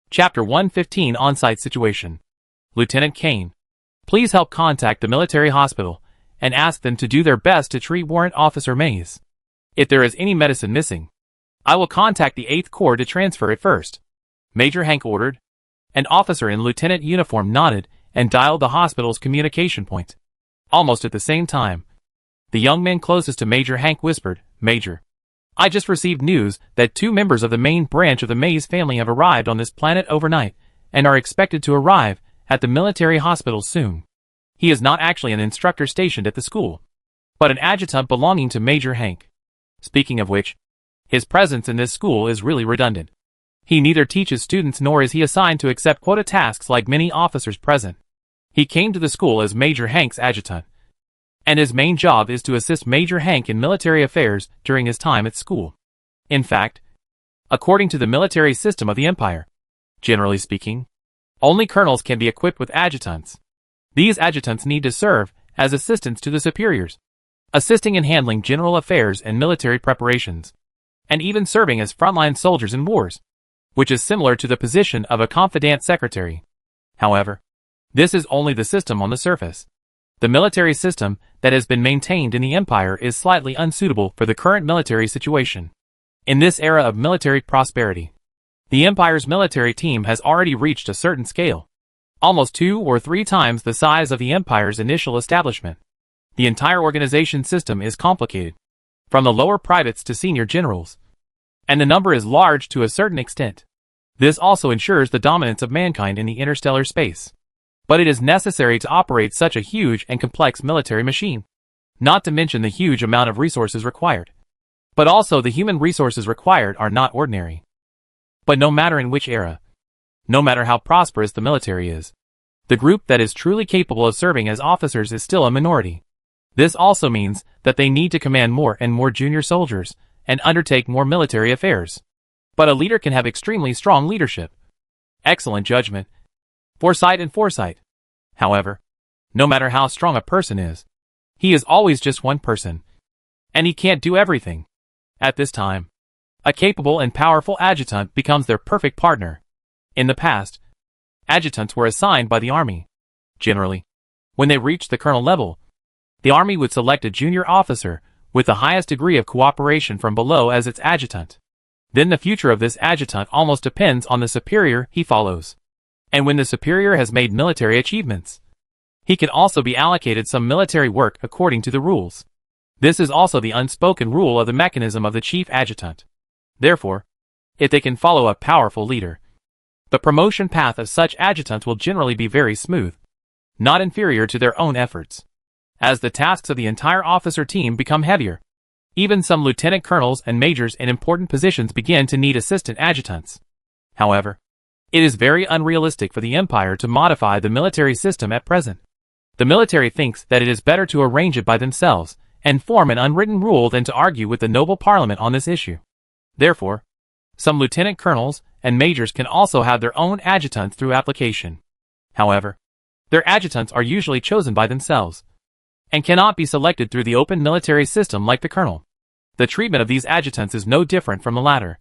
Chapter 115 On-Site Situation. Lieutenant Kane, please help contact the military hospital and ask them to do their best to treat Warrant Officer Mays. If there is any medicine missing, I will contact the 8th Corps to transfer it first. Major Hank ordered. An officer in lieutenant uniform nodded and dialed the hospital's communication point. Almost at the same time, the young man closest to Major Hank whispered, "Major, I just received news that 2 members of the main branch of the Mays family have arrived on this planet overnight and are expected to arrive at the military hospital soon. He is not actually an instructor stationed at the school, but an adjutant belonging to Major Hank. Speaking of which, his presence in this school is really redundant. He neither teaches students nor is he assigned to accept quota tasks like many officers present. He came to the school as Major Hank's adjutant, and his main job is to assist Major Hank in military affairs during his time at school. In fact, according to the military system of the Empire, generally speaking, only colonels can be equipped with adjutants. These adjutants need to serve as assistants to the superiors, assisting in handling general affairs and military preparations, and even serving as frontline soldiers in wars, which is similar to the position of a confidant secretary. However, this is only the system on the surface. The military system that has been maintained in the Empire is slightly unsuitable for the current military situation. In this era of military prosperity, the Empire's military team has already reached a certain scale, almost 2 or 3 times the size of the Empire's initial establishment. The entire organization system is complicated, from the lower privates to senior generals, and the number is large to a certain extent. This also ensures the dominance of mankind in the interstellar space. But it is necessary to operate such a huge and complex military machine, not to mention the huge amount of resources required. But also the human resources required are not ordinary. But no matter in which era, no matter how prosperous the military is, the group that is truly capable of serving as officers is still a minority. This also means that they need to command more and more junior soldiers and undertake more military affairs. But a leader can have extremely strong leadership, excellent judgment, foresight. However, no matter how strong a person is, he is always just one person, and he can't do everything. At this time, a capable and powerful adjutant becomes their perfect partner. In the past, adjutants were assigned by the army. Generally, when they reached the colonel level, the army would select a junior officer with the highest degree of cooperation from below as its adjutant. Then the future of this adjutant almost depends on the superior he follows. And when the superior has made military achievements, he can also be allocated some military work according to the rules. This is also the unspoken rule of the mechanism of the chief adjutant. Therefore, if they can follow a powerful leader, the promotion path of such adjutants will generally be very smooth, not inferior to their own efforts. As the tasks of the entire officer team become heavier, even some lieutenant colonels and majors in important positions begin to need assistant adjutants. However, it is very unrealistic for the Empire to modify the military system at present. The military thinks that it is better to arrange it by themselves and form an unwritten rule than to argue with the noble parliament on this issue. Therefore, some lieutenant colonels and majors can also have their own adjutants through application. However, their adjutants are usually chosen by themselves, and cannot be selected through the open military system like the colonel. The treatment of these adjutants is no different from the latter,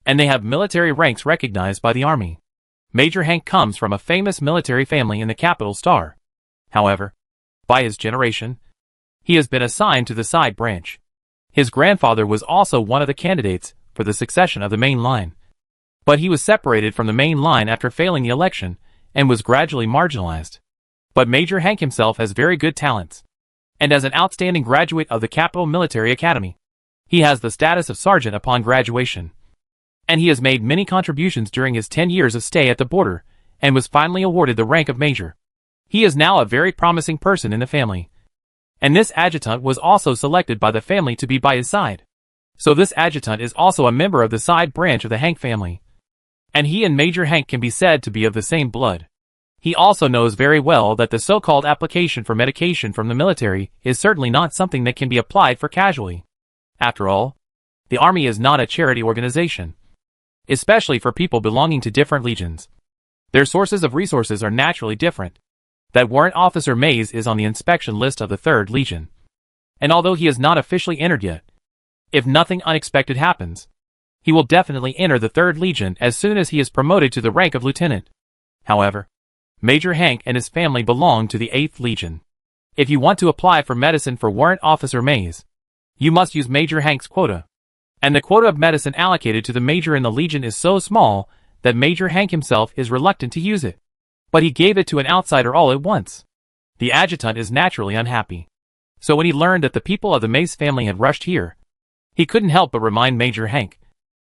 and they have military ranks recognized by the army. Major Hank comes from a famous military family in the capital Star. However, by his generation, he has been assigned to the side branch. His grandfather was also one of the candidates for the succession of the main line, but he was separated from the main line after failing the election and was gradually marginalized. But Major Hank himself has very good talents, and as an outstanding graduate of the Capital Military Academy, he has the status of sergeant upon graduation. And he has made many contributions during his 10 years of stay at the border, and was finally awarded the rank of major. He is now a very promising person in the family, and this adjutant was also selected by the family to be by his side. So this adjutant is also a member of the side branch of the Hank family, and he and Major Hank can be said to be of the same blood. He also knows very well that the so-called application for medication from the military is certainly not something that can be applied for casually. After all, the army is not a charity organization, especially for people belonging to different legions. Their sources of resources are naturally different. that Warrant Officer Mays is on the inspection list of the 3rd Legion. And although he is not officially entered yet, if nothing unexpected happens, he will definitely enter the 3rd Legion as soon as he is promoted to the rank of lieutenant. However, Major Hank and his family belong to the 8th Legion. If you want to apply for medicine for Warrant Officer Mays, you must use Major Hank's quota. And the quota of medicine allocated to the Major in the Legion is so small that Major Hank himself is reluctant to use it. But he gave it to an outsider all at once. The adjutant is naturally unhappy. So when he learned that the people of the Mays family had rushed here, he couldn't help but remind Major Hank,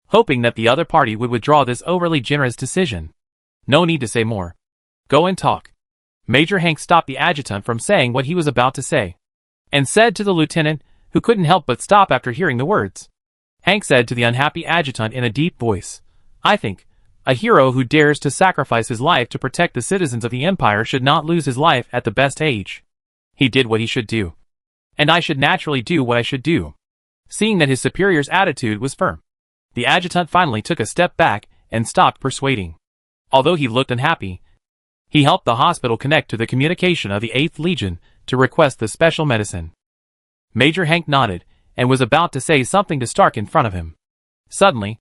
hoping that the other party would withdraw this overly generous decision. No need to say more. Go and talk. Major Hank stopped the adjutant from saying what he was about to say, and said to the lieutenant, who couldn't help but stop after hearing the words. Hank said to the unhappy adjutant in a deep voice, "I think a hero who dares to sacrifice his life to protect the citizens of the Empire should not lose his life at the best age. He did what he should do. And I should naturally do what I should do." Seeing that his superior's attitude was firm, the adjutant finally took a step back and stopped persuading. Although he looked unhappy, he helped the hospital connect to the communication of the 8th Legion to request the special medicine. Major Hank nodded and was about to say something to Stark in front of him. Suddenly,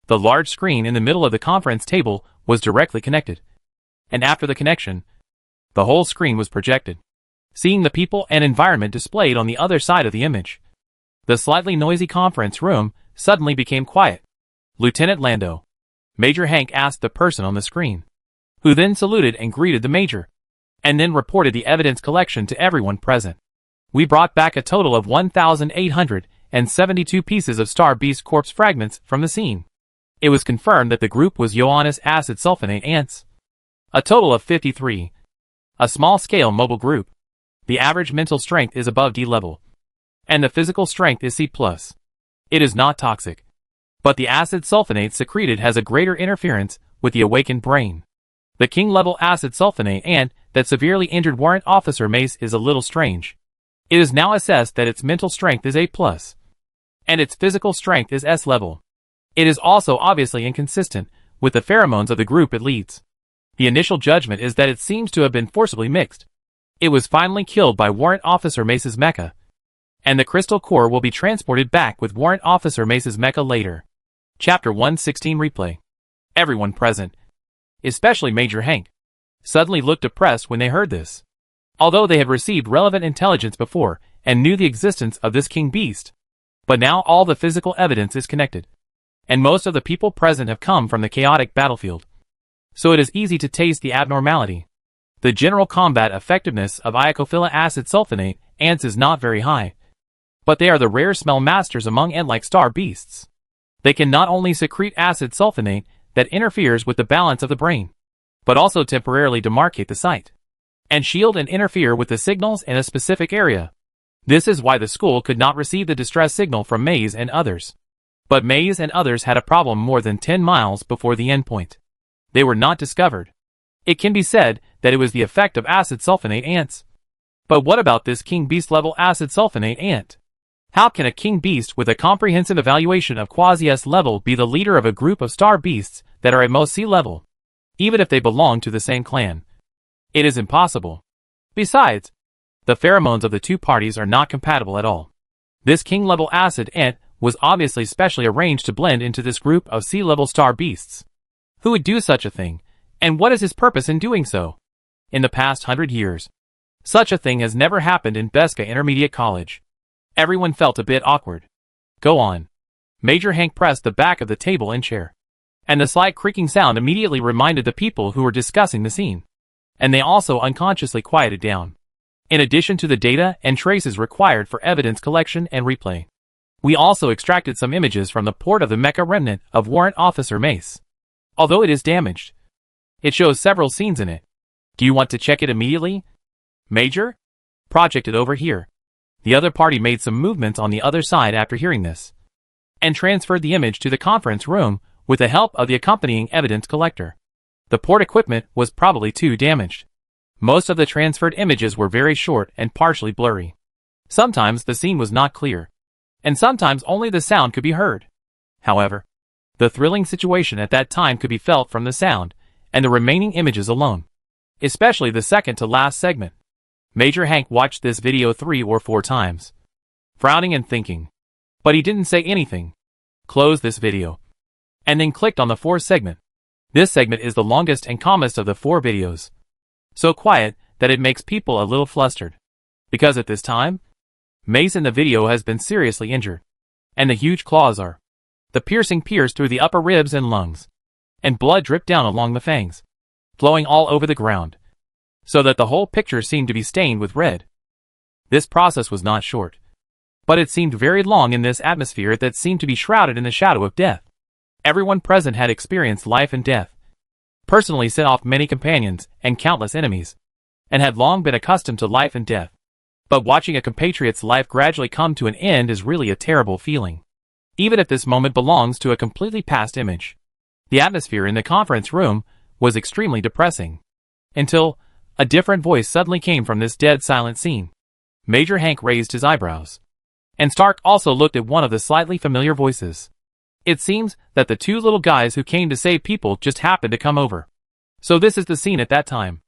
the large screen in the middle of the conference table was directly connected. And after the connection, the whole screen was projected, seeing the people and environment displayed on the other side of the image. The slightly noisy conference room suddenly became quiet. "Lieutenant Lando," Major Hank asked the person on the screen, who then saluted and greeted the Major, and then reported the evidence collection to everyone present. "We brought back a total of 1,872 pieces of Star Beast corpse fragments from the scene. It was confirmed that the group was ioanous acid sulfonate ants. A total of 53. A small-scale mobile group. The average mental strength is above D level, and the physical strength is C+. It is not toxic, but the acid sulfonate secreted has a greater interference with the awakened brain. The king-level acid sulfonate ant that severely injured Warrant Officer Mace is a little strange. It is now assessed that its mental strength is A+, and its physical strength is S level. It is also obviously inconsistent with the pheromones of the group it leads. The initial judgment is that it seems to have been forcibly mixed. It was finally killed by Warrant Officer Mace's mecha, and the crystal core will be transported back with Warrant Officer Mace's mecha later." Chapter 116 Replay. Everyone present, especially Major Hank, suddenly looked depressed when they heard this. Although they had received relevant intelligence before and knew the existence of this king beast, but now all the physical evidence is connected, and most of the people present have come from the chaotic battlefield. So it is easy to taste the abnormality. The general combat effectiveness of Iocophila acid sulfonate ants is not very high, but they are the rare smell masters among ant-like star beasts. They can not only secrete acid sulfonate that interferes with the balance of the brain, but also temporarily demarcate the sight, and shield and interfere with the signals in a specific area. This is why the school could not receive the distress signal from Mays and others. But Mays and others had a problem more than 10 miles before the endpoint. They were not discovered. It can be said that it was the effect of acid sulfonate ants. But what about this king beast level acid sulfonate ant? How can a king beast with a comprehensive evaluation of quasi-S level be the leader of a group of star beasts that are at most C level, even if they belong to the same clan? It is impossible. Besides, the pheromones of the two parties are not compatible at all. This king level acid ant was obviously specially arranged to blend into this group of C level star beasts. Who would do such a thing, and what is his purpose in doing so? In the past 100 years, such a thing has never happened in Beska Intermediate College. Everyone felt a bit awkward. "Go on." Major Hank pressed the back of the table and chair, and the slight creaking sound immediately reminded the people who were discussing the scene, and they also unconsciously quieted down. In addition to the data and traces required for evidence collection and replay, we also extracted some images from the port of the mecha remnant of Warrant Officer Mace. Although it is damaged, it shows several scenes in it. Do you want to check it immediately? Major? Project it over here. The other party made some movements on the other side after hearing this, and transferred the image to the conference room with the help of the accompanying evidence collector. The port equipment was probably too damaged. Most of the transferred images were very short and partially blurry. Sometimes the scene was not clear, and sometimes only the sound could be heard. However, the thrilling situation at that time could be felt from the sound and the remaining images alone. especially the second to last segment. Major Hank watched this video 3 or 4 times, frowning and thinking. But he didn't say anything. Closed this video, and then clicked on the 4th segment. This segment is the longest and calmest of the 4 videos. So quiet that it makes people a little flustered. Because at this time, Mace in the video has been seriously injured. And the huge claws are. The piercing pierced through the upper ribs and lungs. And blood dripped down along the fangs, flowing all over the ground, so that the whole picture seemed to be stained with red. This process was not short, but it seemed very long in this atmosphere that seemed to be shrouded in the shadow of death. Everyone present had experienced life and death, personally set off many companions and countless enemies, and had long been accustomed to life and death. But watching a compatriot's life gradually come to an end is really a terrible feeling, even if this moment belongs to a completely past image. The atmosphere in the conference room was extremely depressing, until a different voice suddenly came from this dead silent scene. Major Hank raised his eyebrows, and Stark also looked at one of the slightly familiar voices. It seems that the 2 little guys who came to save people just happened to come over. So this is the scene at that time.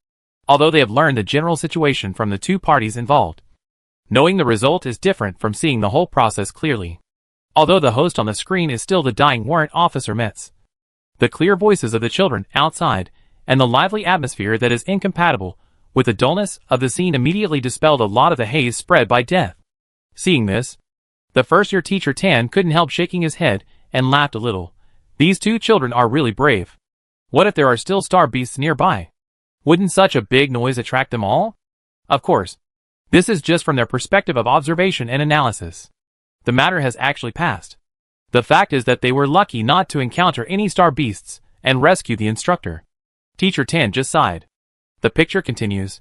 Although they have learned the general situation from the 2 parties involved, knowing the result is different from seeing the whole process clearly. Although the host on the screen is still the dying warrant officer Metz. The clear voices of the children outside, and the lively atmosphere that is incompatible with the dullness of the scene immediately dispelled a lot of the haze spread by death. Seeing this, the first-year teacher Tan couldn't help shaking his head and laughed a little. These 2 children are really brave. What if there are still star beasts nearby? Wouldn't such a big noise attract them all? Of course, this is just from their perspective of observation and analysis. The matter has actually passed. The fact is that they were lucky not to encounter any star beasts and rescue the instructor. Teacher Tan just sighed. The picture continues.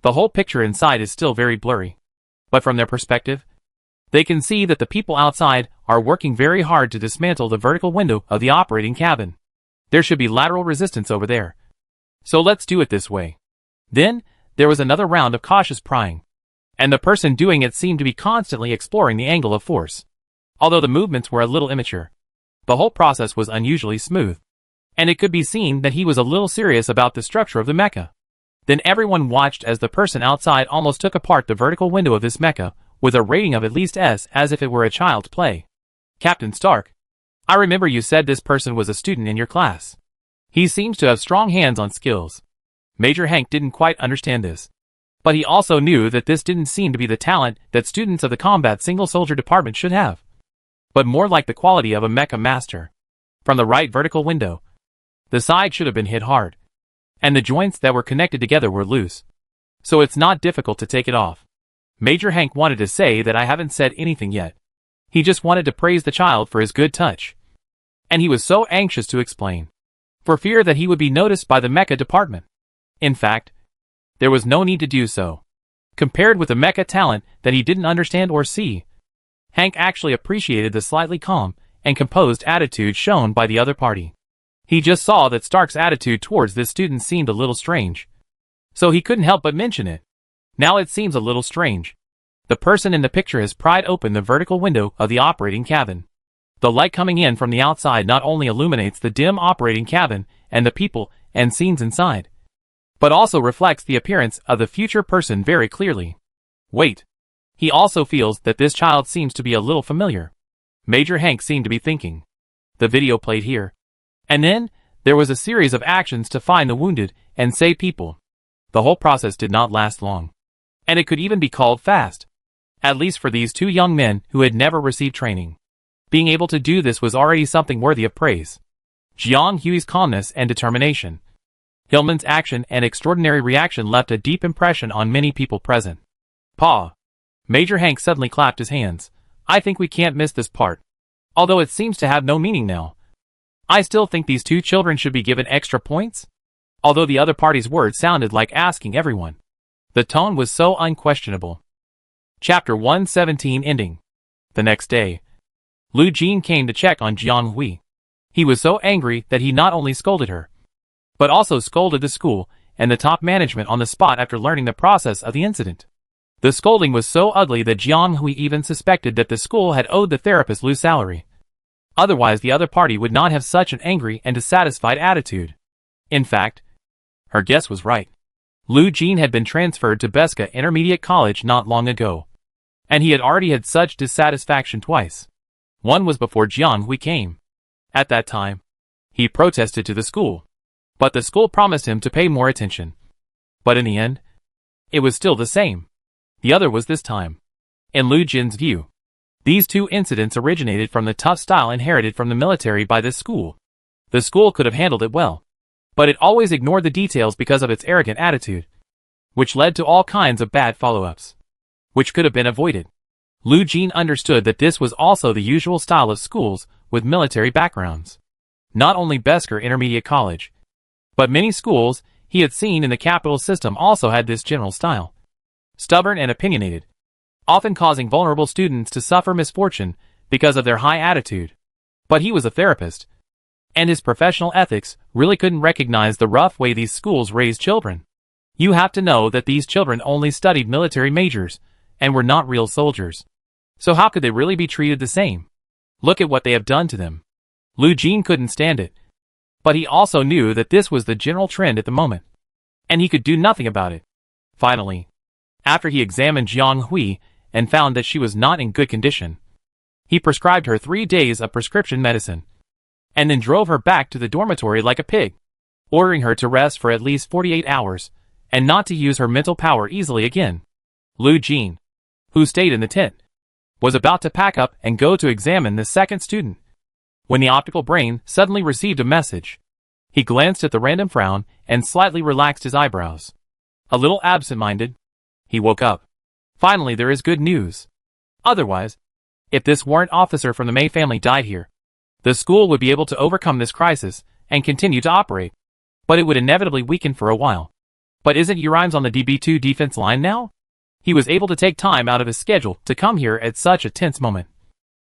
The whole picture inside is still very blurry. But from their perspective, they can see that the people outside are working very hard to dismantle the vertical window of the operating cabin. There should be lateral resistance over there. So let's do it this way. Then, there was another round of cautious prying. And the person doing it seemed to be constantly exploring the angle of force. Although the movements were a little immature, the whole process was unusually smooth. And it could be seen that he was a little serious about the structure of the mecha. Then everyone watched as the person outside almost took apart the vertical window of this mecha, with a rating of at least S as if it were a child's play. Captain Stark, I remember you said this person was a student in your class. He seems to have strong hands-on skills. Major Hank didn't quite understand this. But he also knew that this didn't seem to be the talent that students of the combat single soldier department should have, but more like the quality of a mecha master. From the right vertical window, the side should have been hit hard, and the joints that were connected together were loose, so it's not difficult to take it off. Major Hank wanted to say that I haven't said anything yet. He just wanted to praise the child for his good touch. And he was so anxious to explain, for fear that he would be noticed by the mecha department. In fact, there was no need to do so. Compared with the mecha talent that he didn't understand or see, Hank actually appreciated the slightly calm and composed attitude shown by the other party. He just saw that Stark's attitude towards this student seemed a little strange, so he couldn't help but mention it. Now it seems a little strange. The person in the picture has pried open the vertical window of the operating cabin. The light coming in from the outside not only illuminates the dim operating cabin and the people and scenes inside, but also reflects the appearance of the future person very clearly. Wait. He also feels that this child seems to be a little familiar. Major Hank seemed to be thinking. The video played here. And then, there was a series of actions to find the wounded and save people. The whole process did not last long. And it could even be called fast. At least for these 2 young men who had never received training. Being able to do this was already something worthy of praise. Jiang Hui's calmness and determination, Hillman's action and extraordinary reaction left a deep impression on many people present. Pa. Major Hank suddenly clapped his hands. I think we can't miss this part. Although it seems to have no meaning now. I still think these 2 children should be given extra points. Although the other party's words sounded like asking everyone. The tone was so unquestionable. Chapter 117 ending. The next day, Lu Jin came to check on Jiang Hui. He was so angry that he not only scolded her, but also scolded the school and the top management on the spot after learning the process of the incident. The scolding was so ugly that Jiang Hui even suspected that the school had owed the therapist Lu's salary. Otherwise the other party would not have such an angry and dissatisfied attitude. In fact, her guess was right. Lu Jin had been transferred to Beska Intermediate College not long ago, and he had already had such dissatisfaction twice. One was before Jiang Hui came. At that time, he protested to the school, but the school promised him to pay more attention. But in the end, it was still the same. The other was this time. In Lu Jin's view, these two incidents originated from the tough style inherited from the military by this school. The school could have handled it well, but it always ignored the details because of its arrogant attitude, which led to all kinds of bad follow-ups, which could have been avoided. Lu Jin understood that this was also the usual style of schools with military backgrounds. Not only Besker Intermediate College, but many schools he had seen in the capital system also had this general style. Stubborn and opinionated, often causing vulnerable students to suffer misfortune because of their high attitude. But he was a therapist, and his professional ethics really couldn't recognize the rough way these schools raise children. You have to know that these children only studied military majors and were not real soldiers. So how could they really be treated the same? Look at what they have done to them. Lu Jin couldn't stand it. But he also knew that this was the general trend at the moment, and he could do nothing about it. Finally, after he examined Jiang Hui and found that she was not in good condition, he prescribed her 3 days of prescription medicine, and then drove her back to the dormitory like a pig, ordering her to rest for at least 48 hours, and not to use her mental power easily again. Lu Jin, who stayed in the tent, was about to pack up and go to examine the second student, when the optical brain suddenly received a message. He glanced at the random frown and slightly relaxed his eyebrows. A little absent-minded, he woke up. Finally, there is good news. Otherwise, if this warrant officer from the May family died here, the school would be able to overcome this crisis and continue to operate, but it would inevitably weaken for a while. But isn't Urimes on the DB2 defense line now? He was able to take time out of his schedule to come here at such a tense moment,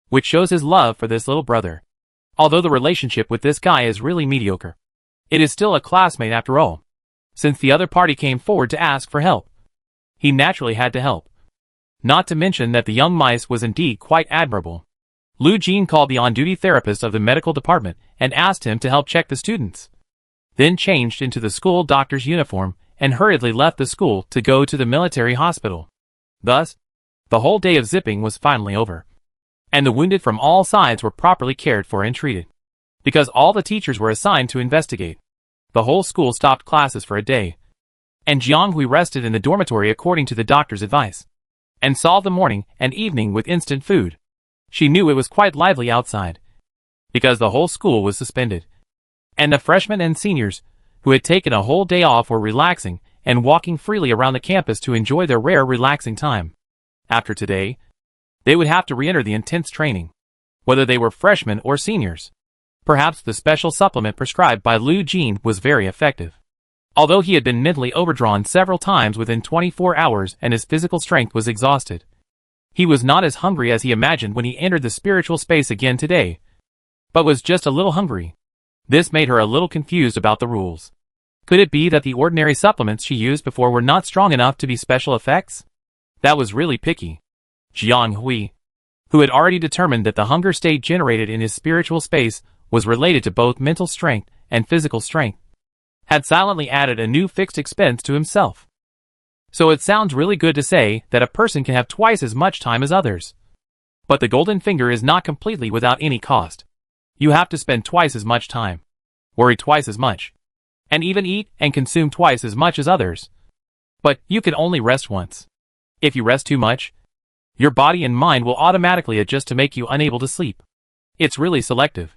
which shows his love for this little brother. Although the relationship with this guy is really mediocre, it is still a classmate after all. Since the other party came forward to ask for help, he naturally had to help. Not to mention that the young mice was indeed quite admirable. Lu Jin called the on-duty therapist of the medical department and asked him to help check the students, then changed into the school doctor's uniform and hurriedly left the school to go to the military hospital. Thus, the whole day of zipping was finally over, and the wounded from all sides were properly cared for and treated. Because all the teachers were assigned to investigate, the whole school stopped classes for a day, and Jiang Hui rested in the dormitory according to the doctor's advice, and solved the morning and evening with instant food. She knew it was quite lively outside, because the whole school was suspended, and the freshmen and seniors, who had taken a whole day off, were relaxing and walking freely around the campus to enjoy their rare relaxing time. After today, they would have to re-enter the intense training, whether they were freshmen or seniors. Perhaps the special supplement prescribed by Lu Jin was very effective. Although he had been mentally overdrawn several times within 24 hours and his physical strength was exhausted, he was not as hungry as he imagined when he entered the spiritual space again today, but was just a little hungry. This made her a little confused about the rules. Could it be that the ordinary supplements she used before were not strong enough to be special effects? That was really picky. Jiang Hui, who had already determined that the hunger state generated in his spiritual space was related to both mental strength and physical strength, had silently added a new fixed expense to himself. So it sounds really good to say that a person can have twice as much time as others. But the golden finger is not completely without any cost. You have to spend twice as much time, worry twice as much, and even eat and consume twice as much as others. But you can only rest once. If you rest too much, your body and mind will automatically adjust to make you unable to sleep. It's really selective.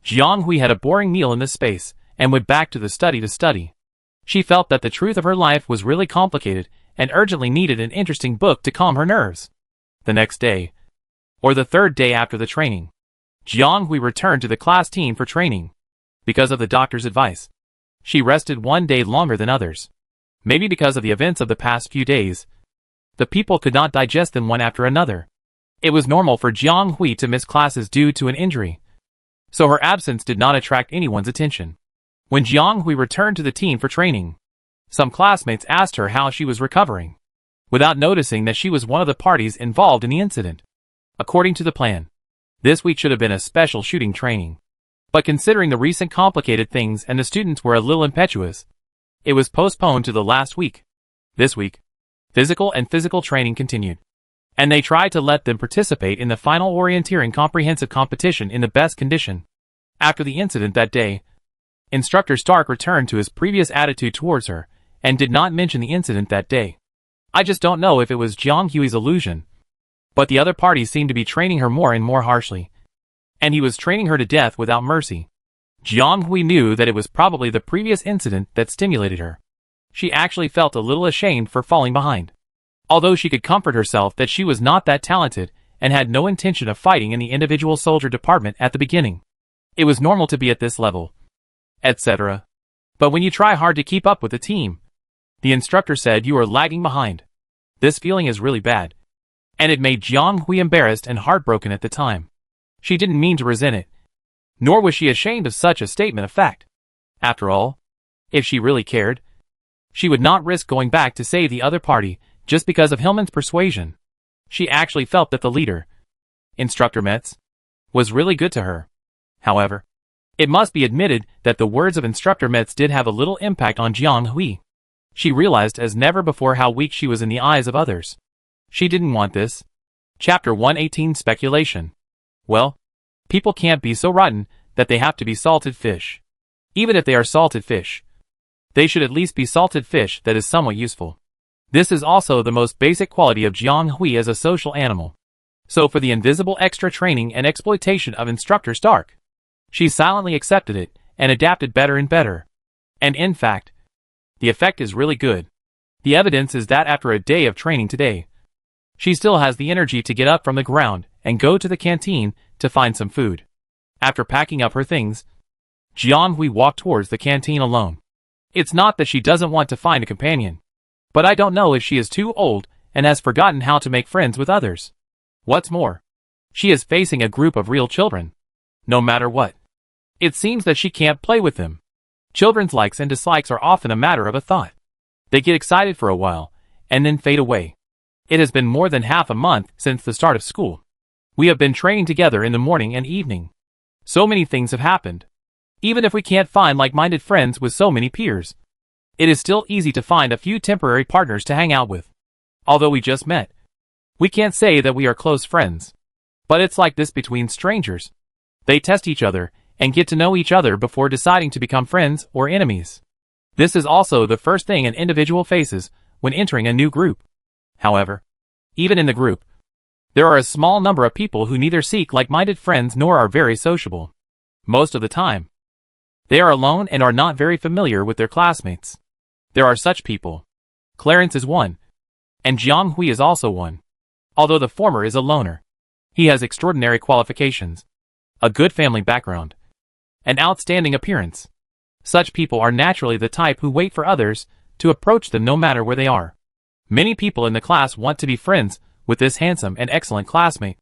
Jiang Hui had a boring meal in this space and went back to the study to study. She felt that the truth of her life was really complicated and urgently needed an interesting book to calm her nerves. The next day, or the third day after the training, Jiang Hui returned to the class team for training. Because of the doctor's advice, she rested 1 day longer than others. Maybe because of the events of the past few days, the people could not digest them one after another. It was normal for Jiang Hui to miss classes due to an injury, so her absence did not attract anyone's attention. When Jiang Hui returned to the team for training, some classmates asked her how she was recovering, without noticing that she was one of the parties involved in the incident. According to the plan, this week should have been a special shooting training. But considering the recent complicated things and the students were a little impetuous, It was postponed to the last week. This week, physical training continued, and they tried to let them participate in the final orienteering comprehensive competition in the best condition. After the incident that day, Instructor Stark returned to his previous attitude towards her, and did not mention the incident that day. I just don't know if it was Jiang Hui's illusion, but the other party seemed to be training her more and more harshly, and he was training her to death without mercy. Jiang Hui knew that it was probably the previous incident that stimulated her. She actually felt a little ashamed for falling behind. Although she could comfort herself that she was not that talented and had no intention of fighting in the individual soldier department at the beginning. It was normal to be at this level, etc. But when you try hard to keep up with the team, the instructor said you are lagging behind. This feeling is really bad, and it made Jiang Hui embarrassed and heartbroken at the time. She didn't mean to resent it, nor was she ashamed of such a statement of fact. After all, if she really cared, she would not risk going back to save the other party just because of Hillman's persuasion. She actually felt that the leader, Instructor Metz, was really good to her. However, it must be admitted that the words of Instructor Metz did have a little impact on Jiang Hui. She realized as never before how weak she was in the eyes of others. She didn't want this. Chapter 118 Speculation. Well, people can't be so rotten that they have to be salted fish. Even if they are salted fish, they should at least be salted fish that is somewhat useful. This is also the most basic quality of Jiang Hui as a social animal. So for the invisible extra training and exploitation of Instructor Stark, she silently accepted it and adapted better and better. And in fact, the effect is really good. The evidence is that after a day of training today, she still has the energy to get up from the ground and go to the canteen to find some food. After packing up her things, Jiang Hui walked towards the canteen alone. It's not that she doesn't want to find a companion, but I don't know if she is too old and has forgotten how to make friends with others. What's more, she is facing a group of real children. No matter what, it seems that she can't play with them. Children's likes and dislikes are often a matter of a thought. They get excited for a while, and then fade away. It has been more than half a month since the start of school. We have been training together in the morning and evening. So many things have happened. Even if we can't find like-minded friends with so many peers, it is still easy to find a few temporary partners to hang out with. Although we just met, we can't say that we are close friends. But it's like this between strangers. They test each other and get to know each other before deciding to become friends or enemies. This is also the first thing an individual faces when entering a new group. However, even in the group, there are a small number of people who neither seek like-minded friends nor are very sociable. Most of the time, they are alone and are not very familiar with their classmates. There are such people. Clarence is one, and Jiang Hui is also one. Although the former is a loner, he has extraordinary qualifications, a good family background, an outstanding appearance. Such people are naturally the type who wait for others to approach them no matter where they are. Many people in the class want to be friends with this handsome and excellent classmate,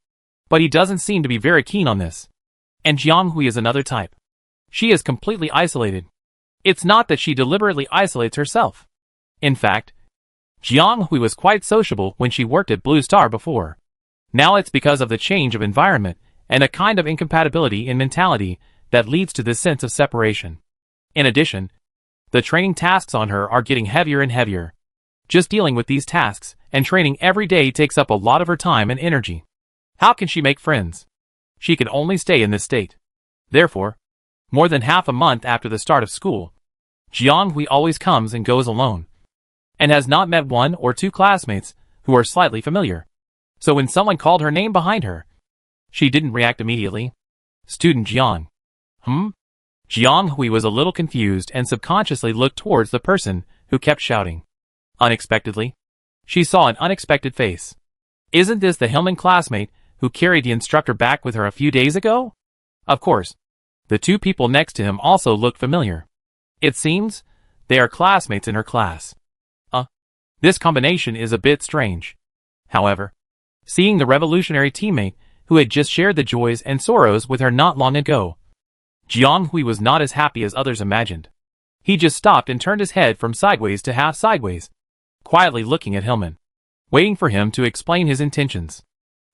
but he doesn't seem to be very keen on this. And Jiang Hui is another type. She is completely isolated. It's not that she deliberately isolates herself. In fact, Jiang Hui was quite sociable when she worked at Blue Star before. Now it's because of the change of environment and a kind of incompatibility in mentality that leads to this sense of separation. In addition, the training tasks on her are getting heavier and heavier. Just dealing with these tasks and training every day takes up a lot of her time and energy. How can she make friends? She can only stay in this state. Therefore, more than half a month after the start of school, Jiang Hui always comes and goes alone, and has not met one or two classmates who are slightly familiar. So when someone called her name behind her, she didn't react immediately. Student Jiang. Jiang Hui was a little confused and subconsciously looked towards the person who kept shouting. Unexpectedly, she saw an unexpected face. Isn't this the Hillman classmate who carried the instructor back with her a few days ago? Of course, the two people next to him also looked familiar. It seems they are classmates in her class. This combination is a bit strange. However, seeing the revolutionary teammate who had just shared the joys and sorrows with her not long ago, Jiang Hui was not as happy as others imagined. He just stopped and turned his head from sideways to half sideways, quietly looking at Hillman, waiting for him to explain his intentions.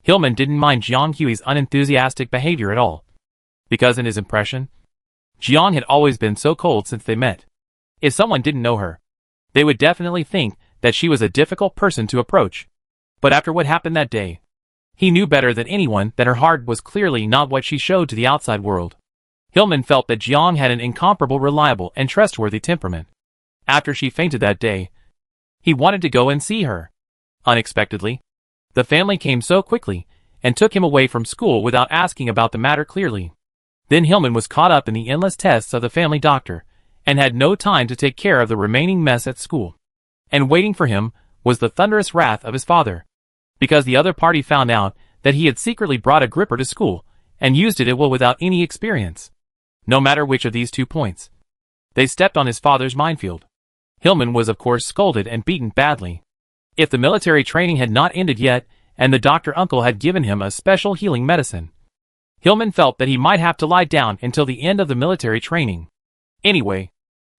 Hillman didn't mind Jiang Hui's unenthusiastic behavior at all, because in his impression, Jiang had always been so cold since they met. If someone didn't know her, they would definitely think that she was a difficult person to approach. But after what happened that day, he knew better than anyone that her heart was clearly not what she showed to the outside world. Hillman felt that Jiang had an incomparable, reliable, and trustworthy temperament. After she fainted that day, he wanted to go and see her. Unexpectedly, the family came so quickly and took him away from school without asking about the matter clearly. Then Hillman was caught up in the endless tests of the family doctor and had no time to take care of the remaining mess at school. And waiting for him was the thunderous wrath of his father, because the other party found out that he had secretly brought a gripper to school and used it without any experience. No matter which of these 2 points, they stepped on his father's minefield. Hillman was of course scolded and beaten badly. If the military training had not ended yet, and the doctor uncle had given him a special healing medicine, Hillman felt that he might have to lie down until the end of the military training. Anyway,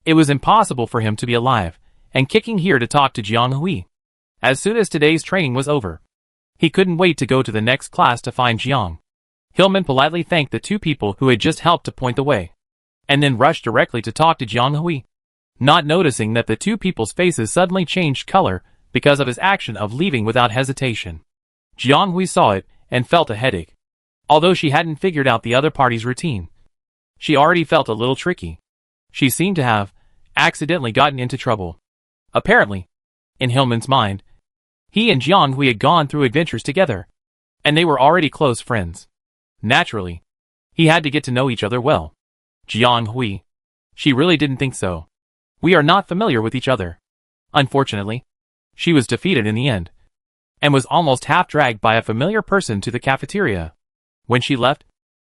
it was impossible for him to be alive and kicking here to talk to Jiang Hui. As soon as today's training was over, he couldn't wait to go to the next class to find Jiang. Hillman politely thanked the 2 people who had just helped to point the way, and then rushed directly to talk to Jiang Hui, not noticing that the 2 people's faces suddenly changed color because of his action of leaving without hesitation. Jiang Hui saw it and felt a headache. Although she hadn't figured out the other party's routine, she already felt a little tricky. She seemed to have accidentally gotten into trouble. Apparently, in Hillman's mind, he and Jiang Hui had gone through adventures together, and they were already close friends. Naturally, he had to get to know each other well. Jiang Hui. She really didn't think so. We are not familiar with each other. Unfortunately, she was defeated in the end, and was almost half dragged by a familiar person to the cafeteria. When she left,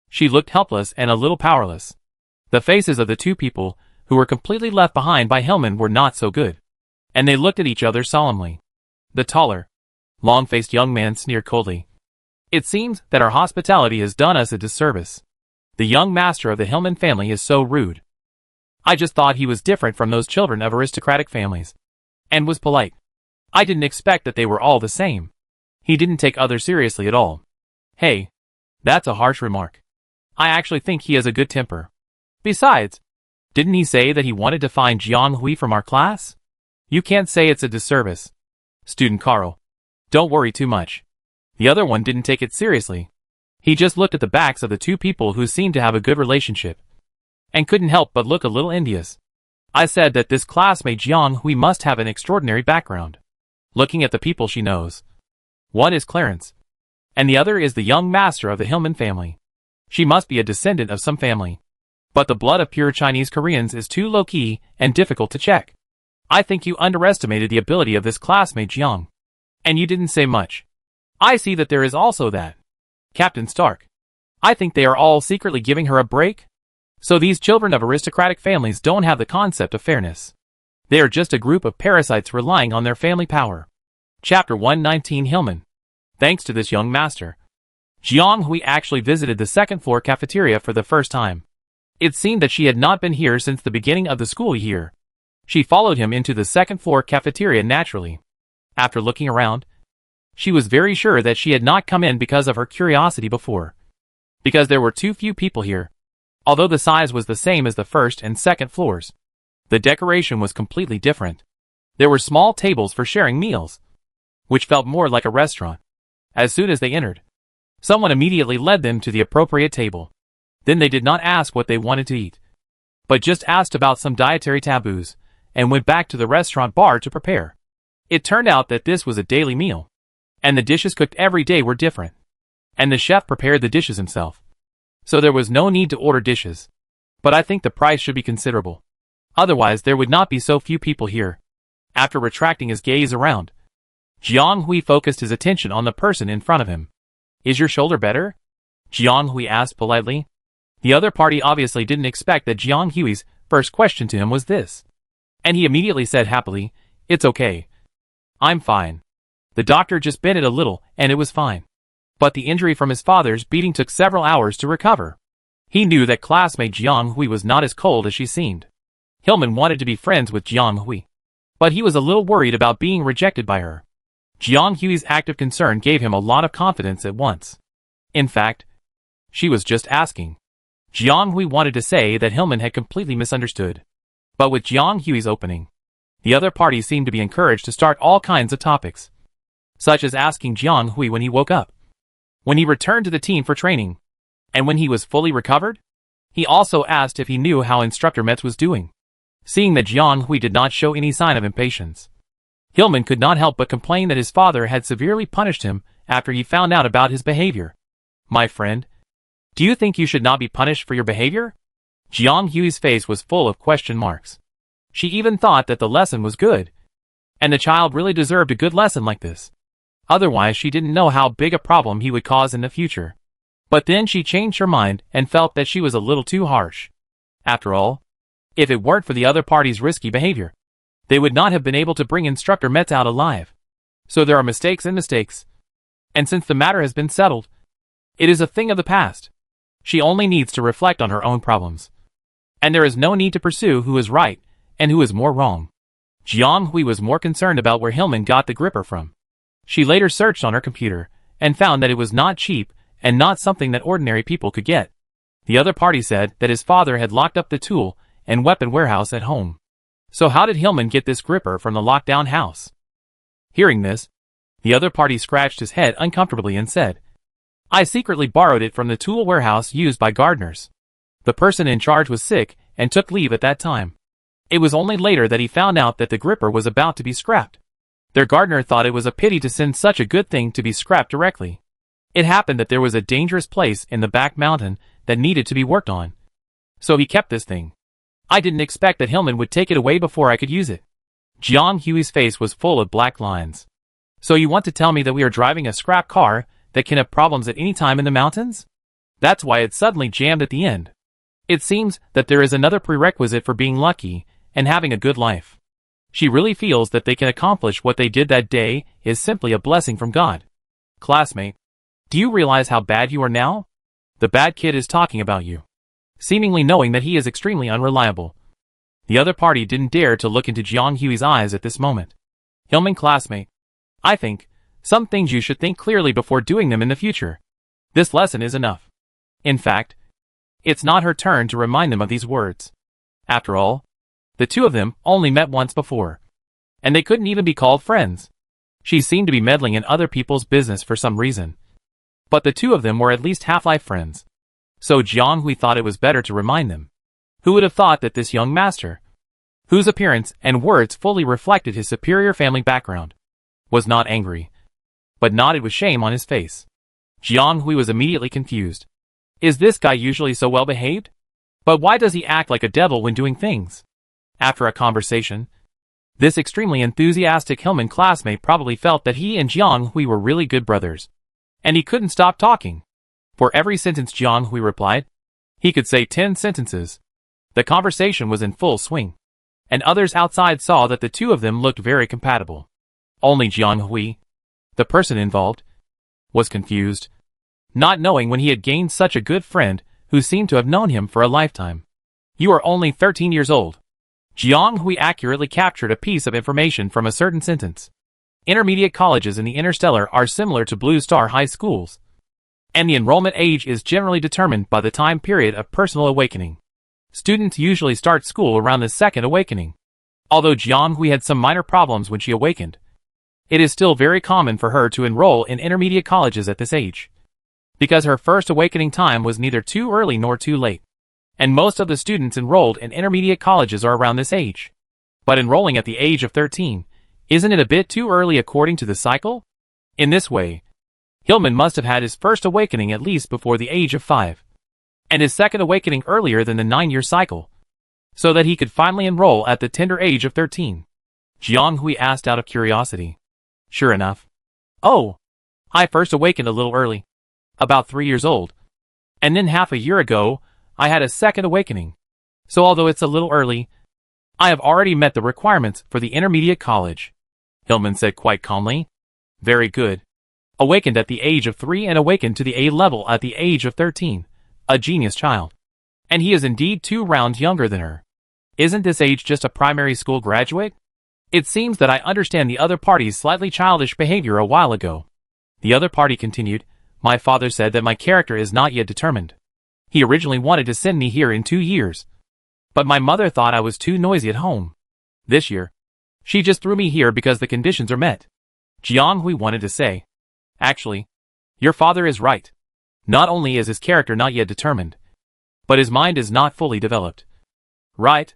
she looked helpless and a little powerless. The faces of the 2 people who were completely left behind by Hillman were not so good, and they looked at each other solemnly. The taller, long-faced young man sneered coldly. It seems that our hospitality has done us a disservice. The young master of the Hillman family is so rude. I just thought he was different from those children of aristocratic families, and was polite. I didn't expect that they were all the same. He didn't take others seriously at all. Hey, that's a harsh remark. I actually think he has a good temper. Besides, didn't he say that he wanted to find Jiang Hui from our class? You can't say it's a disservice. Student Carl, don't worry too much. The other one didn't take it seriously. He just looked at the backs of the 2 people who seemed to have a good relationship, and couldn't help but look a little envious. I said that this classmate Jiang Hui must have an extraordinary background. Looking at the people she knows, one is Clarence, and the other is the young master of the Hillman family. She must be a descendant of some family. But the blood of pure Chinese Koreans is too low-key and difficult to check. I think you underestimated the ability of this classmate Jiang. And you didn't say much. I see that there is also that. Captain Stark. I think they are all secretly giving her a break. So these children of aristocratic families don't have the concept of fairness. They are just a group of parasites relying on their family power. Chapter 119 Hillman. Thanks to this young master, Jiang Hui actually visited the second-floor cafeteria for the first time. It seemed that she had not been here since the beginning of the school year. She followed him into the second-floor cafeteria naturally. After looking around, she was very sure that she had not come in because of her curiosity before, because there were too few people here. Although the size was the same as the first and second floors, the decoration was completely different. There were small tables for sharing meals, which felt more like a restaurant. As soon as they entered, someone immediately led them to the appropriate table. Then they did not ask what they wanted to eat, but just asked about some dietary taboos, and went back to the restaurant bar to prepare. It turned out that this was a daily meal, and the dishes cooked every day were different, and the chef prepared the dishes himself. So there was no need to order dishes. But I think the price should be considerable. Otherwise there would not be so few people here. After retracting his gaze around, Jiang Hui focused his attention on the person in front of him. Is your shoulder better? Jiang Hui asked politely. The other party obviously didn't expect that Jiang Hui's first question to him was this, and he immediately said happily, "It's okay. I'm fine. The doctor just bent it a little, and it was fine." But the injury from his father's beating took several hours to recover. He knew that classmate Jiang Hui was not as cold as she seemed. Hillman wanted to be friends with Jiang Hui, but he was a little worried about being rejected by her. Jiang Hui's active concern gave him a lot of confidence at once. In fact, she was just asking. Jiang Hui wanted to say that Hillman had completely misunderstood, But with Jiang Hui's opening, the other party seemed to be encouraged to start all kinds of topics, such as asking Jiang Hui when he woke up, when he returned to the team for training, and when he was fully recovered. He also asked if he knew how Instructor Metz was doing. Seeing that Jiang Hui did not show any sign of impatience, Hillman could not help but complain that his father had severely punished him after he found out about his behavior. "My friend, do you think you should not be punished for your behavior?" Jiang Hui's face was full of question marks. She even thought that the lesson was good, and the child really deserved a good lesson like this. Otherwise, she didn't know how big a problem he would cause in the future. But then she changed her mind and felt that she was a little too harsh. After all, if it weren't for the other party's risky behavior, they would not have been able to bring Instructor Metz out alive. So there are mistakes and mistakes. And since the matter has been settled, it is a thing of the past. She only needs to reflect on her own problems. And there is no need to pursue who is right and who is more wrong. Jiang Hui was more concerned about where Hillman got the gripper from. She later searched on her computer and found that it was not cheap and not something that ordinary people could get. The other party said that his father had locked up the tool and weapon warehouse at home. So how did Hillman get this gripper from the lockdown house? Hearing this, the other party scratched his head uncomfortably and said, "I secretly borrowed it from the tool warehouse used by gardeners. The person in charge was sick and took leave at that time. It was only later that he found out that the gripper was about to be scrapped. Their gardener thought it was a pity to send such a good thing to be scrapped directly. It happened that there was a dangerous place in the back mountain that needed to be worked on. So he kept this thing. I didn't expect that Hillman would take it away before I could use it." Jiang Hui's face was full of black lines. "So you want to tell me that we are driving a scrap car that can have problems at any time in the mountains? That's why it suddenly jammed at the end. It seems that there is another prerequisite for being lucky and having a good life. She really feels that they can accomplish what they did that day is simply a blessing from God. Classmate, do you realize how bad you are now? The bad kid is talking about you," seemingly knowing that he is extremely unreliable. The other party didn't dare to look into Jiang Hui's eyes at this moment. "Hillman, classmate, I think some things you should think clearly before doing them in the future. This lesson is enough." In fact, it's not her turn to remind them of these words. After all, the two of them only met once before, and they couldn't even be called friends. She seemed to be meddling in other people's business for some reason. But the two of them were at least half-life friends. So Jiang Hui thought it was better to remind them. Who would have thought that this young master, whose appearance and words fully reflected his superior family background, was not angry, but nodded with shame on his face. Jiang Hui was immediately confused. Is this guy usually so well behaved? But why does he act like a devil when doing things? After a conversation, this extremely enthusiastic Hillman classmate probably felt that he and Jiang Hui were really good brothers. And he couldn't stop talking. For every sentence Jiang Hui replied, he could say 10 sentences. The conversation was in full swing, and others outside saw that the two of them looked very compatible. Only Jiang Hui, the person involved, was confused, not knowing when he had gained such a good friend who seemed to have known him for a lifetime. "You are only 13 years old." Jiang Hui accurately captured a piece of information from a certain sentence. Intermediate colleges in the Interstellar are similar to Blue Star high schools, and the enrollment age is generally determined by the time period of personal awakening. Students usually start school around the second awakening. Although Jiang Hui had some minor problems when she awakened, it is still very common for her to enroll in intermediate colleges at this age, because her first awakening time was neither too early nor too late, and most of the students enrolled in intermediate colleges are around this age. But enrolling at the age of 13, isn't it a bit too early according to the cycle? In this way, Hillman must have had his first awakening at least before the age of 5, and his second awakening earlier than the 9-year cycle, so that he could finally enroll at the tender age of 13. Jiang Hui asked out of curiosity. Sure enough. "Oh, I first awakened a little early, about 3 years old, and then half a year ago, I had a second awakening. So although it's a little early, I have already met the requirements for the intermediate college," Hillman said quite calmly. "Very good. Awakened at the age of 3 and awakened to the A level at the age of 13. A genius child. And he is indeed 2 rounds younger than her. Isn't this age just a primary school graduate? It seems that I understand the other party's slightly childish behavior a while ago." The other party continued, "My father said that my character is not yet determined. He originally wanted to send me here in 2 years. But my mother thought I was too noisy at home. This year, she just threw me here because the conditions are met. Jianghui wanted to say. Actually, your father is right. Not only is his character not yet determined, but his mind is not fully developed. Right?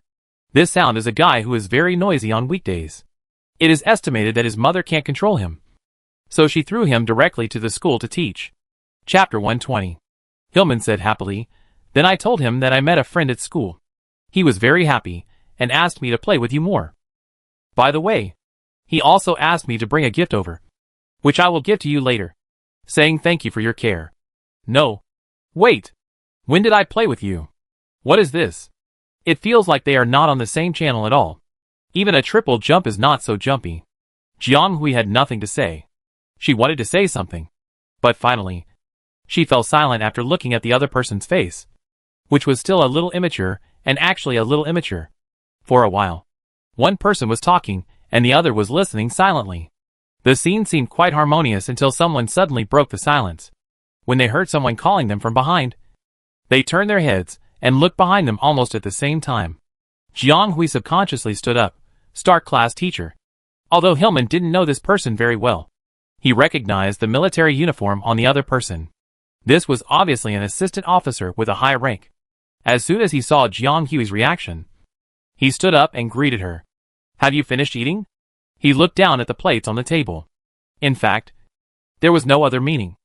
This sound is a guy who is very noisy on weekdays. It is estimated that his mother can't control him. So she threw him directly to the school to teach. Chapter 120. Hillman said happily, then I told him that I met a friend at school. He was very happy, and asked me to play with you more. By the way, he also asked me to bring a gift over, which I will give to you later, saying thank you for your care. No. Wait. When did I play with you? What is this? It feels like they are not on the same channel at all. Even a triple jump is not so jumpy. Jianghui had nothing to say. She wanted to say something. But finally, she fell silent after looking at the other person's face, which was still a little immature, and actually a little immature. For a while, one person was talking, and the other was listening silently. The scene seemed quite harmonious until someone suddenly broke the silence. When they heard someone calling them from behind, they turned their heads and looked behind them almost at the same time. Jianghui subconsciously stood up. Stark class teacher. Although Hillman didn't know this person very well, he recognized the military uniform on the other person. This was obviously an assistant officer with a high rank. As soon as he saw Jianghui's reaction, he stood up and greeted her. Have you finished eating? He looked down at the plates on the table. In fact, there was no other meaning.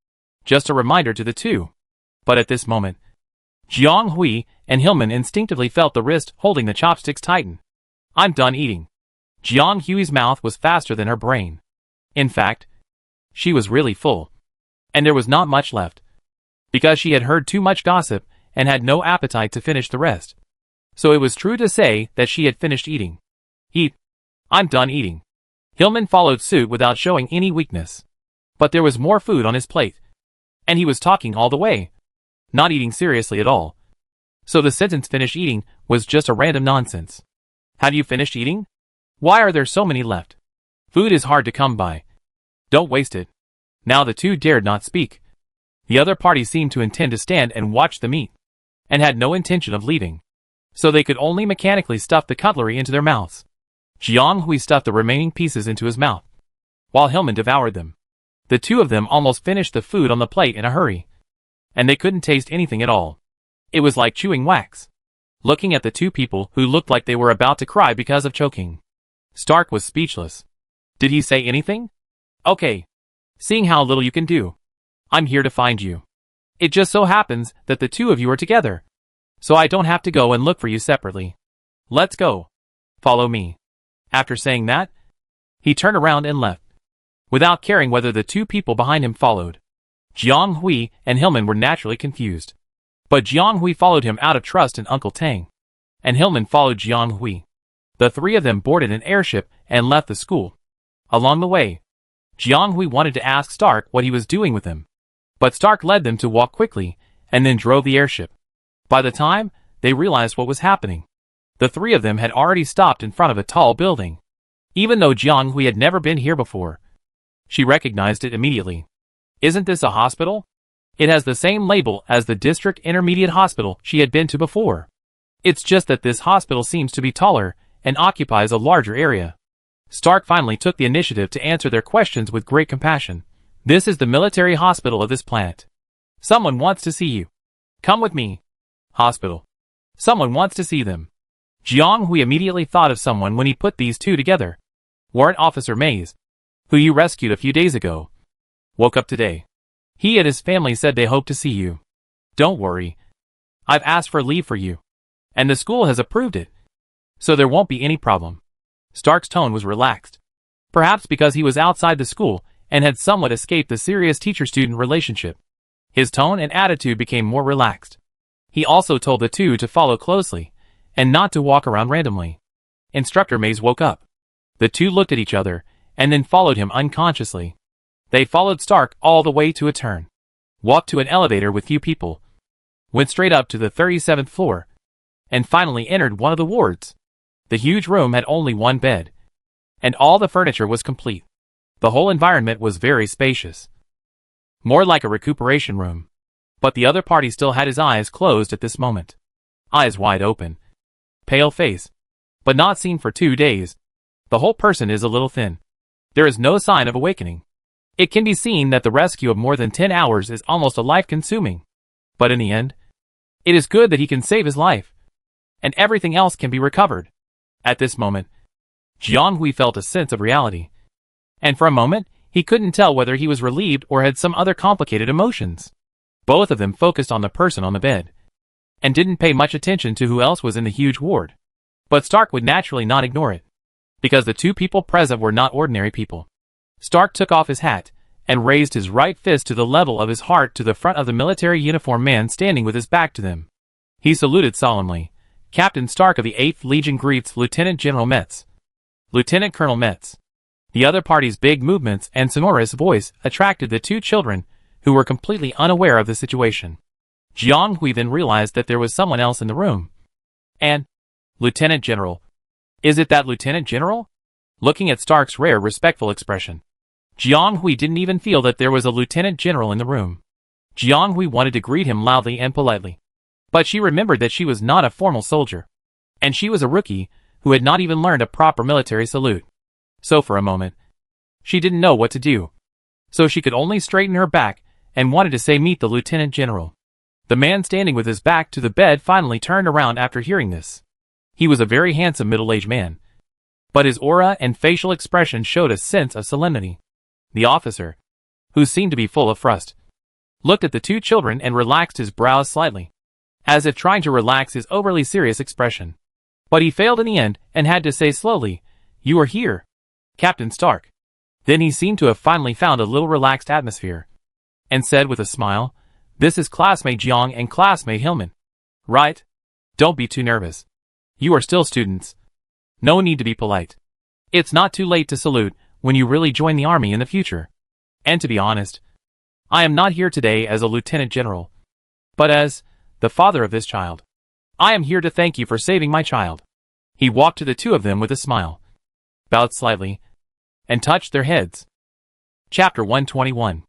Just a reminder to the two. But at this moment, Jianghui and Hillman instinctively felt the wrist holding the chopsticks tighten. I'm done eating. Jianghui's mouth was faster than her brain. In fact, she was really full. And there was not much left. Because she had heard too much gossip and had no appetite to finish the rest. So it was true to say that she had finished eating. Eat. I'm done eating. Hillman followed suit without showing any weakness. But there was more food on his plate. And he was talking all the way. Not eating seriously at all. So the sentence finish eating was just a random nonsense. Have you finished eating? Why are there so many left? Food is hard to come by. Don't waste it. Now the two dared not speak. The other party seemed to intend to stand and watch the meat, and had no intention of leaving. So they could only mechanically stuff the cutlery into their mouths. Jianghui stuffed the remaining pieces into his mouth, while Hillman devoured them. The two of them almost finished the food on the plate in a hurry, and they couldn't taste anything at all. It was like chewing wax. Looking at the two people who looked like they were about to cry because of choking, Stark was speechless. Did he say anything? Okay. Seeing how little you can do, I'm here to find you. It just so happens that the two of you are together, so I don't have to go and look for you separately. Let's go. Follow me. After saying that, he turned around and left, without caring whether the two people behind him followed. Jianghui and Hillman were naturally confused. But Jianghui followed him out of trust in Uncle Tang, and Hillman followed Jianghui. The three of them boarded an airship and left the school. Along the way, Jianghui wanted to ask Stark what he was doing with him, but Stark led them to walk quickly, and then drove the airship. By the time they realized what was happening, the three of them had already stopped in front of a tall building. Even though Jianghui had never been here before, she recognized it immediately. Isn't this a hospital? It has the same label as the district intermediate hospital she had been to before. It's just that this hospital seems to be taller and occupies a larger area. Stark finally took the initiative to answer their questions with great compassion. This is the military hospital of this planet. Someone wants to see you. Come with me. Hospital. Someone wants to see them. Jianghui immediately thought of someone when he put these two together. Warrant Officer Mays, who you rescued a few days ago, woke up today. He and his family said they hope to see you. Don't worry. I've asked for leave for you, and the school has approved it, so there won't be any problem. Stark's tone was relaxed. Perhaps because he was outside the school and had somewhat escaped the serious teacher-student relationship. His tone and attitude became more relaxed. He also told the two to follow closely, and not to walk around randomly. Instructor Mays woke up. The two looked at each other, and then followed him unconsciously. They followed Stark all the way to a turn, walked to an elevator with few people, went straight up to the 37th floor, and finally entered one of the wards. The huge room had only one bed, and all the furniture was complete. The whole environment was very spacious, more like a recuperation room. But the other party still had his eyes closed at this moment. Eyes wide open, pale face, but not seen for 2 days. The whole person is a little thin. There is no sign of awakening. It can be seen that the rescue of more than 10 hours is almost a life-consuming. But in the end, it is good that he can save his life, and everything else can be recovered. At this moment, Jiang Hui felt a sense of reality. And for a moment, he couldn't tell whether he was relieved or had some other complicated emotions. Both of them focused on the person on the bed, and didn't pay much attention to who else was in the huge ward. But Stark would naturally not ignore it, because the two people present were not ordinary people. Stark took off his hat, and raised his right fist to the level of his heart to the front of the military uniformed man standing with his back to them. He saluted solemnly. Captain Stark of the 8th Legion greets Lieutenant General Metz. Lieutenant Colonel Metz. The other party's big movements and sonorous voice attracted the two children, who were completely unaware of the situation. Jiang Hui then realized that there was someone else in the room. And, Lieutenant General. Is it that Lieutenant General? Looking at Stark's rare, respectful expression, Jiang Hui didn't even feel that there was a Lieutenant General in the room. Jiang Hui wanted to greet him loudly and politely. But she remembered that she was not a formal soldier. And she was a rookie, who had not even learned a proper military salute. So for a moment, she didn't know what to do. So she could only straighten her back, and wanted to say meet the Lieutenant General. The man standing with his back to the bed finally turned around after hearing this. He was a very handsome middle-aged man. But his aura and facial expression showed a sense of solemnity. The officer, who seemed to be full of frust, looked at the two children and relaxed his brows slightly, as if trying to relax his overly serious expression. But he failed in the end, and had to say slowly, "You are here, Captain Stark." Then he seemed to have finally found a little relaxed atmosphere, and said with a smile, "This is classmate Jiang and classmate Hillman. Right? Don't be too nervous. You are still students. No need to be polite. It's not too late to salute when you really join the army in the future. And to be honest, I am not here today as a lieutenant general, but as the father of this child. I am here to thank you for saving my child." He walked to the two of them with a smile, bowed slightly, and touched their heads. Chapter 121.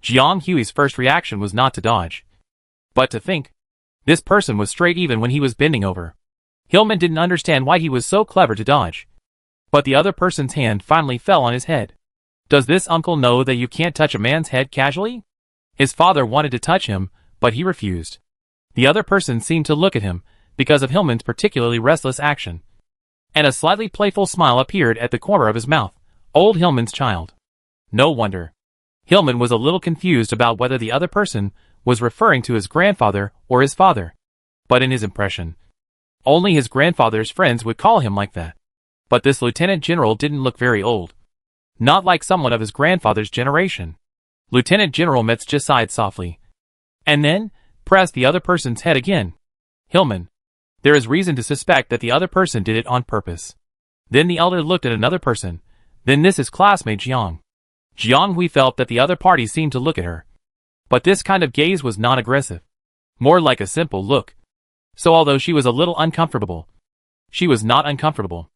Jiang Hui's first reaction was not to dodge, but to think. This person was straight even when he was bending over. Hillman didn't understand why he was so clever to dodge. But the other person's hand finally fell on his head. Does this uncle know that you can't touch a man's head casually? His father wanted to touch him, but he refused. The other person seemed to look at him, because of Hillman's particularly restless action. And a slightly playful smile appeared at the corner of his mouth. Old Hillman's child. No wonder. Hillman was a little confused about whether the other person was referring to his grandfather or his father. But in his impression, only his grandfather's friends would call him like that. But this lieutenant general didn't look very old. Not like someone of his grandfather's generation. Lieutenant General Metz just sighed softly, and then pressed the other person's head again. Hillman. There is reason to suspect that the other person did it on purpose. Then the elder looked at another person. Then this is classmate Jiang. Jiang Hui felt that the other party seemed to look at her. But this kind of gaze was not aggressive. More like a simple look. So although she was a little uncomfortable, she was not uncomfortable.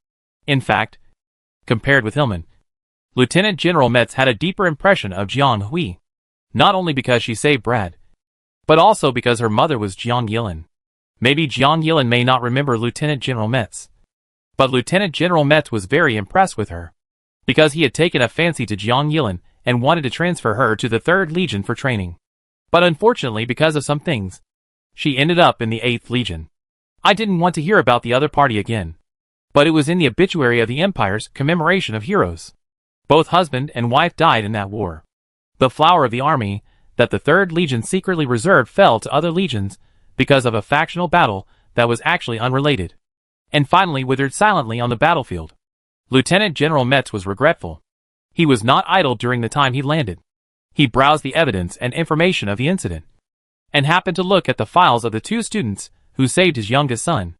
In fact, compared with Hillman, Lieutenant General Metz had a deeper impression of Jiang Hui. Not only because she saved Brad, but also because her mother was Jiang Yilin. Maybe Jiang Yilin may not remember Lieutenant General Metz, but Lieutenant General Metz was very impressed with her, because he had taken a fancy to Jiang Yilin and wanted to transfer her to the 3rd Legion for training. But unfortunately, because of some things, she ended up in the 8th Legion. I didn't want to hear about the other party again, but it was in the obituary of the Empire's commemoration of heroes. Both husband and wife died in that war. The flower of the army that the 3rd Legion secretly reserved fell to other legions because of a factional battle that was actually unrelated, and finally withered silently on the battlefield. Lieutenant General Metz was regretful. He was not idle during the time he landed. He browsed the evidence and information of the incident, and happened to look at the files of the two students who saved his youngest son.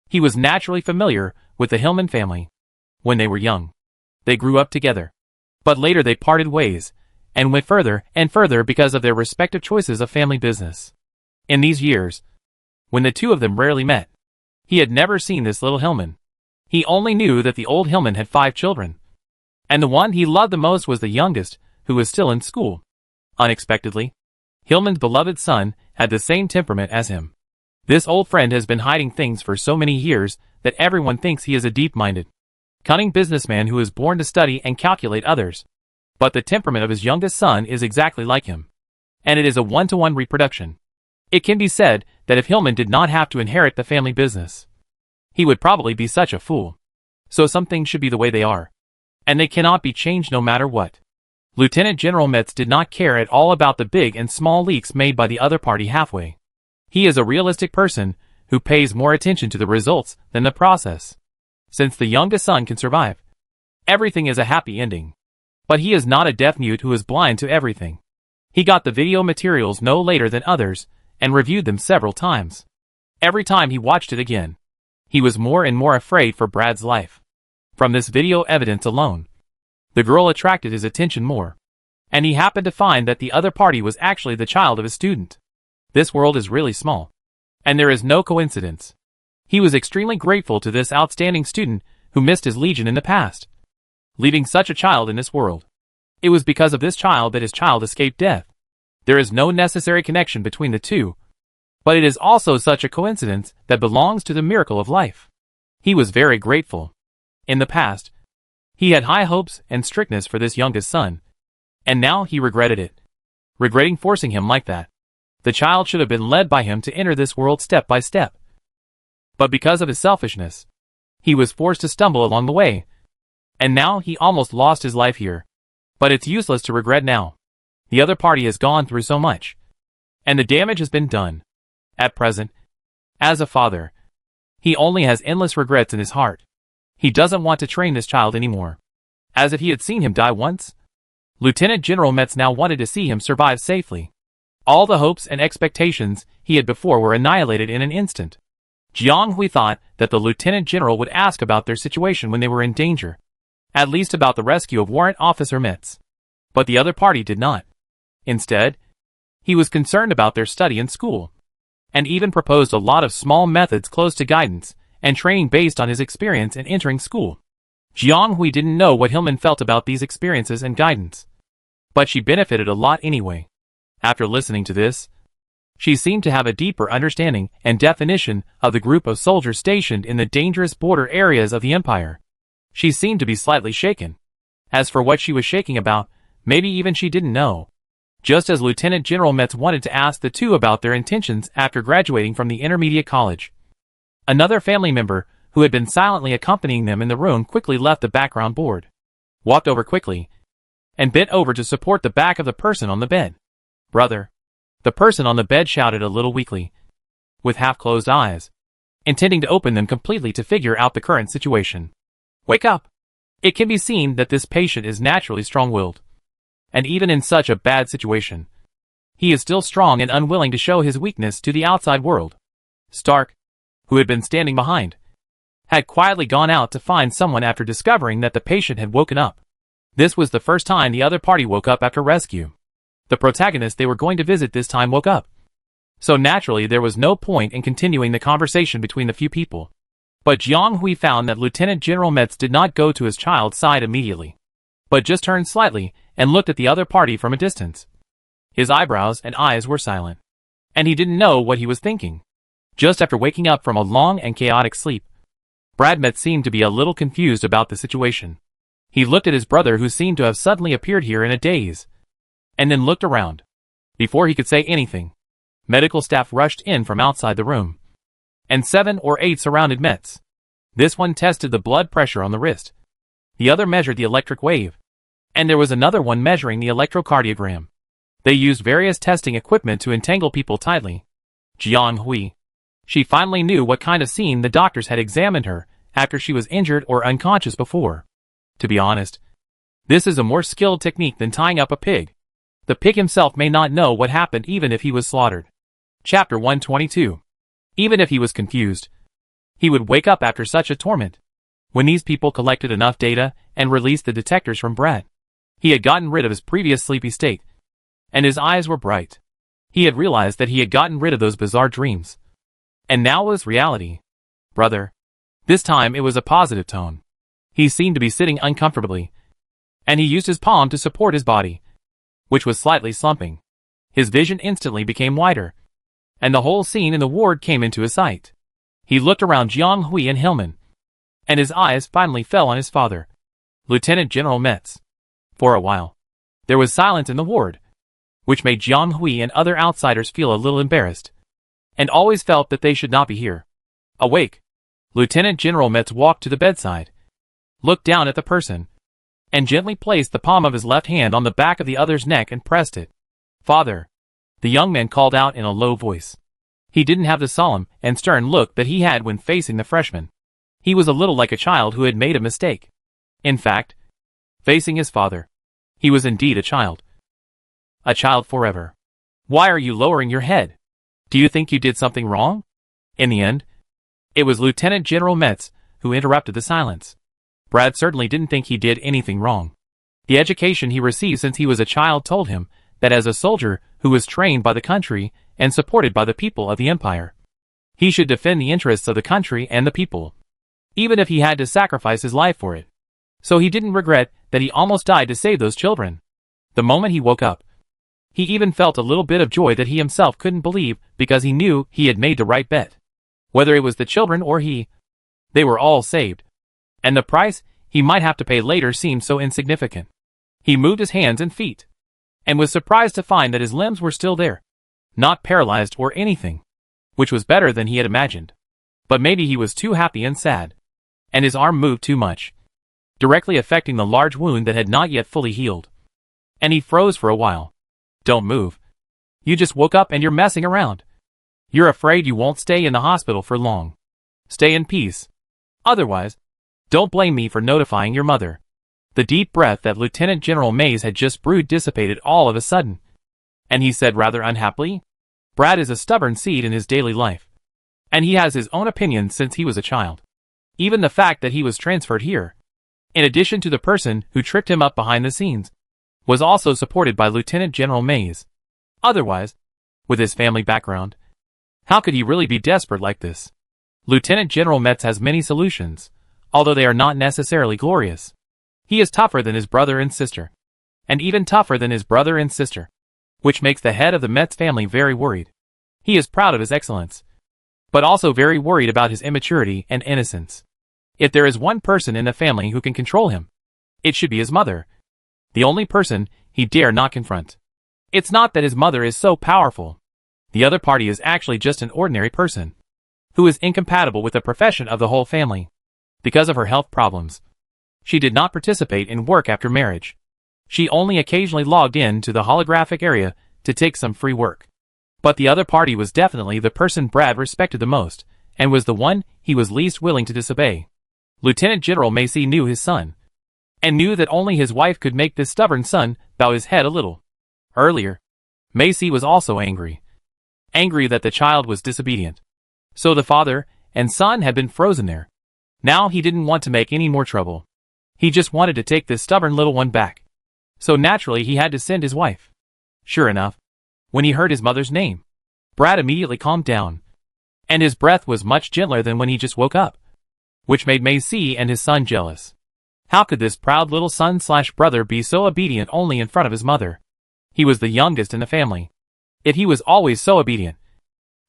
He was naturally familiar with the Hillman family. When they were young, they grew up together. But later they parted ways, and went further and further because of their respective choices of family business. In these years, when the two of them rarely met, he had never seen this little Hillman. He only knew that the old Hillman had 5 children, and the one he loved the most was the youngest, who was still in school. Unexpectedly, Hillman's beloved son had the same temperament as him. This old friend has been hiding things for so many years that everyone thinks he is a deep-minded, cunning businessman who is born to study and calculate others. But the temperament of his youngest son is exactly like him. And it is a one-to-one reproduction. It can be said that if Hillman did not have to inherit the family business, he would probably be such a fool. So some things should be the way they are. And they cannot be changed no matter what. Lieutenant General Metz did not care at all about the big and small leaks made by the other party halfway. He is a realistic person who pays more attention to the results than the process. Since the youngest son can survive, everything is a happy ending. But he is not a deaf-mute who is blind to everything. He got the video materials no later than others and reviewed them several times. Every time he watched it again, he was more and more afraid for Brad's life. From this video evidence alone, the girl attracted his attention more. And he happened to find that the other party was actually the child of a student. This world is really small. And there is no coincidence. He was extremely grateful to this outstanding student who missed his legion in the past, leaving such a child in this world. It was because of this child that his child escaped death. There is no necessary connection between the two, but it is also such a coincidence that belongs to the miracle of life. He was very grateful. In the past, he had high hopes and strictness for this youngest son, and now he regretted it, regretting forcing him like that. The child should have been led by him to enter this world step by step. But because of his selfishness, he was forced to stumble along the way, and now he almost lost his life here. But it's useless to regret now. The other party has gone through so much, and the damage has been done. At present, as a father, he only has endless regrets in his heart. He doesn't want to train this child anymore. As if he had seen him die once. Lieutenant General Metz now wanted to see him survive safely. All the hopes and expectations he had before were annihilated in an instant. Jiang Hui thought that the Lieutenant General would ask about their situation when they were in danger, at least about the rescue of Warrant Officer Metz. But the other party did not. Instead, he was concerned about their study in school, and even proposed a lot of small methods close to guidance and training based on his experience in entering school. Jiang Hui didn't know what Hillman felt about these experiences and guidance, but she benefited a lot anyway. After listening to this, she seemed to have a deeper understanding and definition of the group of soldiers stationed in the dangerous border areas of the Empire. She seemed to be slightly shaken. As for what she was shaking about, maybe even she didn't know. Just as Lieutenant General Metz wanted to ask the two about their intentions after graduating from the intermediate college. Another family member, who had been silently accompanying them in the room, quickly left the background board, walked over quickly, and bent over to support the back of the person on the bed. "Brother." The person on the bed shouted a little weakly, with half-closed eyes, intending to open them completely to figure out the current situation. "Wake up!" It can be seen that this patient is naturally strong-willed. And even in such a bad situation, he is still strong and unwilling to show his weakness to the outside world. Stark, who had been standing behind, had quietly gone out to find someone after discovering that the patient had woken up. This was the first time the other party woke up after rescue. The protagonist they were going to visit this time woke up. So naturally there was no point in continuing the conversation between the few people. But Jiang Hui found that Lieutenant General Metz did not go to his child's side immediately, but just turned slightly and looked at the other party from a distance. His eyebrows and eyes were silent, and he didn't know what he was thinking. Just after waking up from a long and chaotic sleep, Brad Metz seemed to be a little confused about the situation. He looked at his brother, who seemed to have suddenly appeared here in a daze, and then looked around. Before he could say anything, medical staff rushed in from outside the room, and 7 or 8 surrounded Metz. This one tested the blood pressure on the wrist. The other measured the electric wave, and there was another one measuring the electrocardiogram. They used various testing equipment to entangle people tightly. Jiang Hui. She finally knew what kind of scene the doctors had examined her after she was injured or unconscious before. To be honest, this is a more skilled technique than tying up a pig. The pig himself may not know what happened even if he was slaughtered. Chapter 122. Even if he was confused, he would wake up after such a torment. When these people collected enough data and released the detectors from Brad, he had gotten rid of his previous sleepy state, and his eyes were bright. He had realized that he had gotten rid of those bizarre dreams, and now was reality. "Brother." This time it was a positive tone. He seemed to be sitting uncomfortably, and he used his palm to support his body, which was slightly slumping. His vision instantly became wider, and the whole scene in the ward came into his sight. He looked around Jiang Hui and Hillman, and his eyes finally fell on his father, Lieutenant General Metz. For a while, there was silence in the ward, which made Jiang Hui and other outsiders feel a little embarrassed, and always felt that they should not be here. Awake, Lieutenant General Metz walked to the bedside, looked down at the person, and gently placed the palm of his left hand on the back of the other's neck and pressed it. Father, the young man called out in a low voice. He didn't have the solemn and stern look that he had when facing the freshman. He was a little like a child who had made a mistake. In fact, facing his father, he was indeed a child. A child forever. Why are you lowering your head? Do you think you did something wrong? In the end, it was Lieutenant General Metz who interrupted the silence. Brad certainly didn't think he did anything wrong. The education he received since he was a child told him that as a soldier who was trained by the country and supported by the people of the empire, he should defend the interests of the country and the people, even if he had to sacrifice his life for it. So he didn't regret that he almost died to save those children. The moment he woke up, he even felt a little bit of joy that he himself couldn't believe because he knew he had made the right bet. Whether it was the children or he, they were all saved. And the price he might have to pay later seemed so insignificant. He moved his hands and feet, and was surprised to find that his limbs were still there, not paralyzed or anything, which was better than he had imagined. But maybe he was too happy and sad, and his arm moved too much, directly affecting the large wound that had not yet fully healed. And he froze for a while. Don't move. You just woke up and you're messing around. You're afraid you won't stay in the hospital for long. Stay in peace. Otherwise, don't blame me for notifying your mother. The deep breath that Lieutenant General Mays had just brewed dissipated all of a sudden, and he said rather unhappily, Brad is a stubborn seed in his daily life, and he has his own opinions since he was a child. Even the fact that he was transferred here, in addition to the person who tricked him up behind the scenes, was also supported by Lieutenant General Mays. Otherwise, with his family background, how could he really be desperate like this? Lieutenant General Metz has many solutions, although they are not necessarily glorious. He is tougher than his brother and sister, and even tougher than his brother and sister, which makes the head of the Metz family very worried. He is proud of his excellence, but also very worried about his immaturity and innocence. If there is one person in the family who can control him, it should be his mother, the only person he dare not confront. It's not that his mother is so powerful. The other party is actually just an ordinary person, who is incompatible with the profession of the whole family. Because of her health problems, she did not participate in work after marriage. She only occasionally logged in to the holographic area to take some free work. But the other party was definitely the person Brad respected the most, and was the one he was least willing to disobey. Lieutenant General Macy knew his son, and knew that only his wife could make this stubborn son bow his head a little. Earlier, Macy was also angry. Angry that the child was disobedient. So the father and son had been frozen there. Now he didn't want to make any more trouble. He just wanted to take this stubborn little one back. So naturally he had to send his wife. Sure enough, when he heard his mother's name, Brad immediately calmed down, and his breath was much gentler than when he just woke up, which made Macy and his son jealous. How could this proud little son/brother be so obedient only in front of his mother? He was the youngest in the family. If he was always so obedient,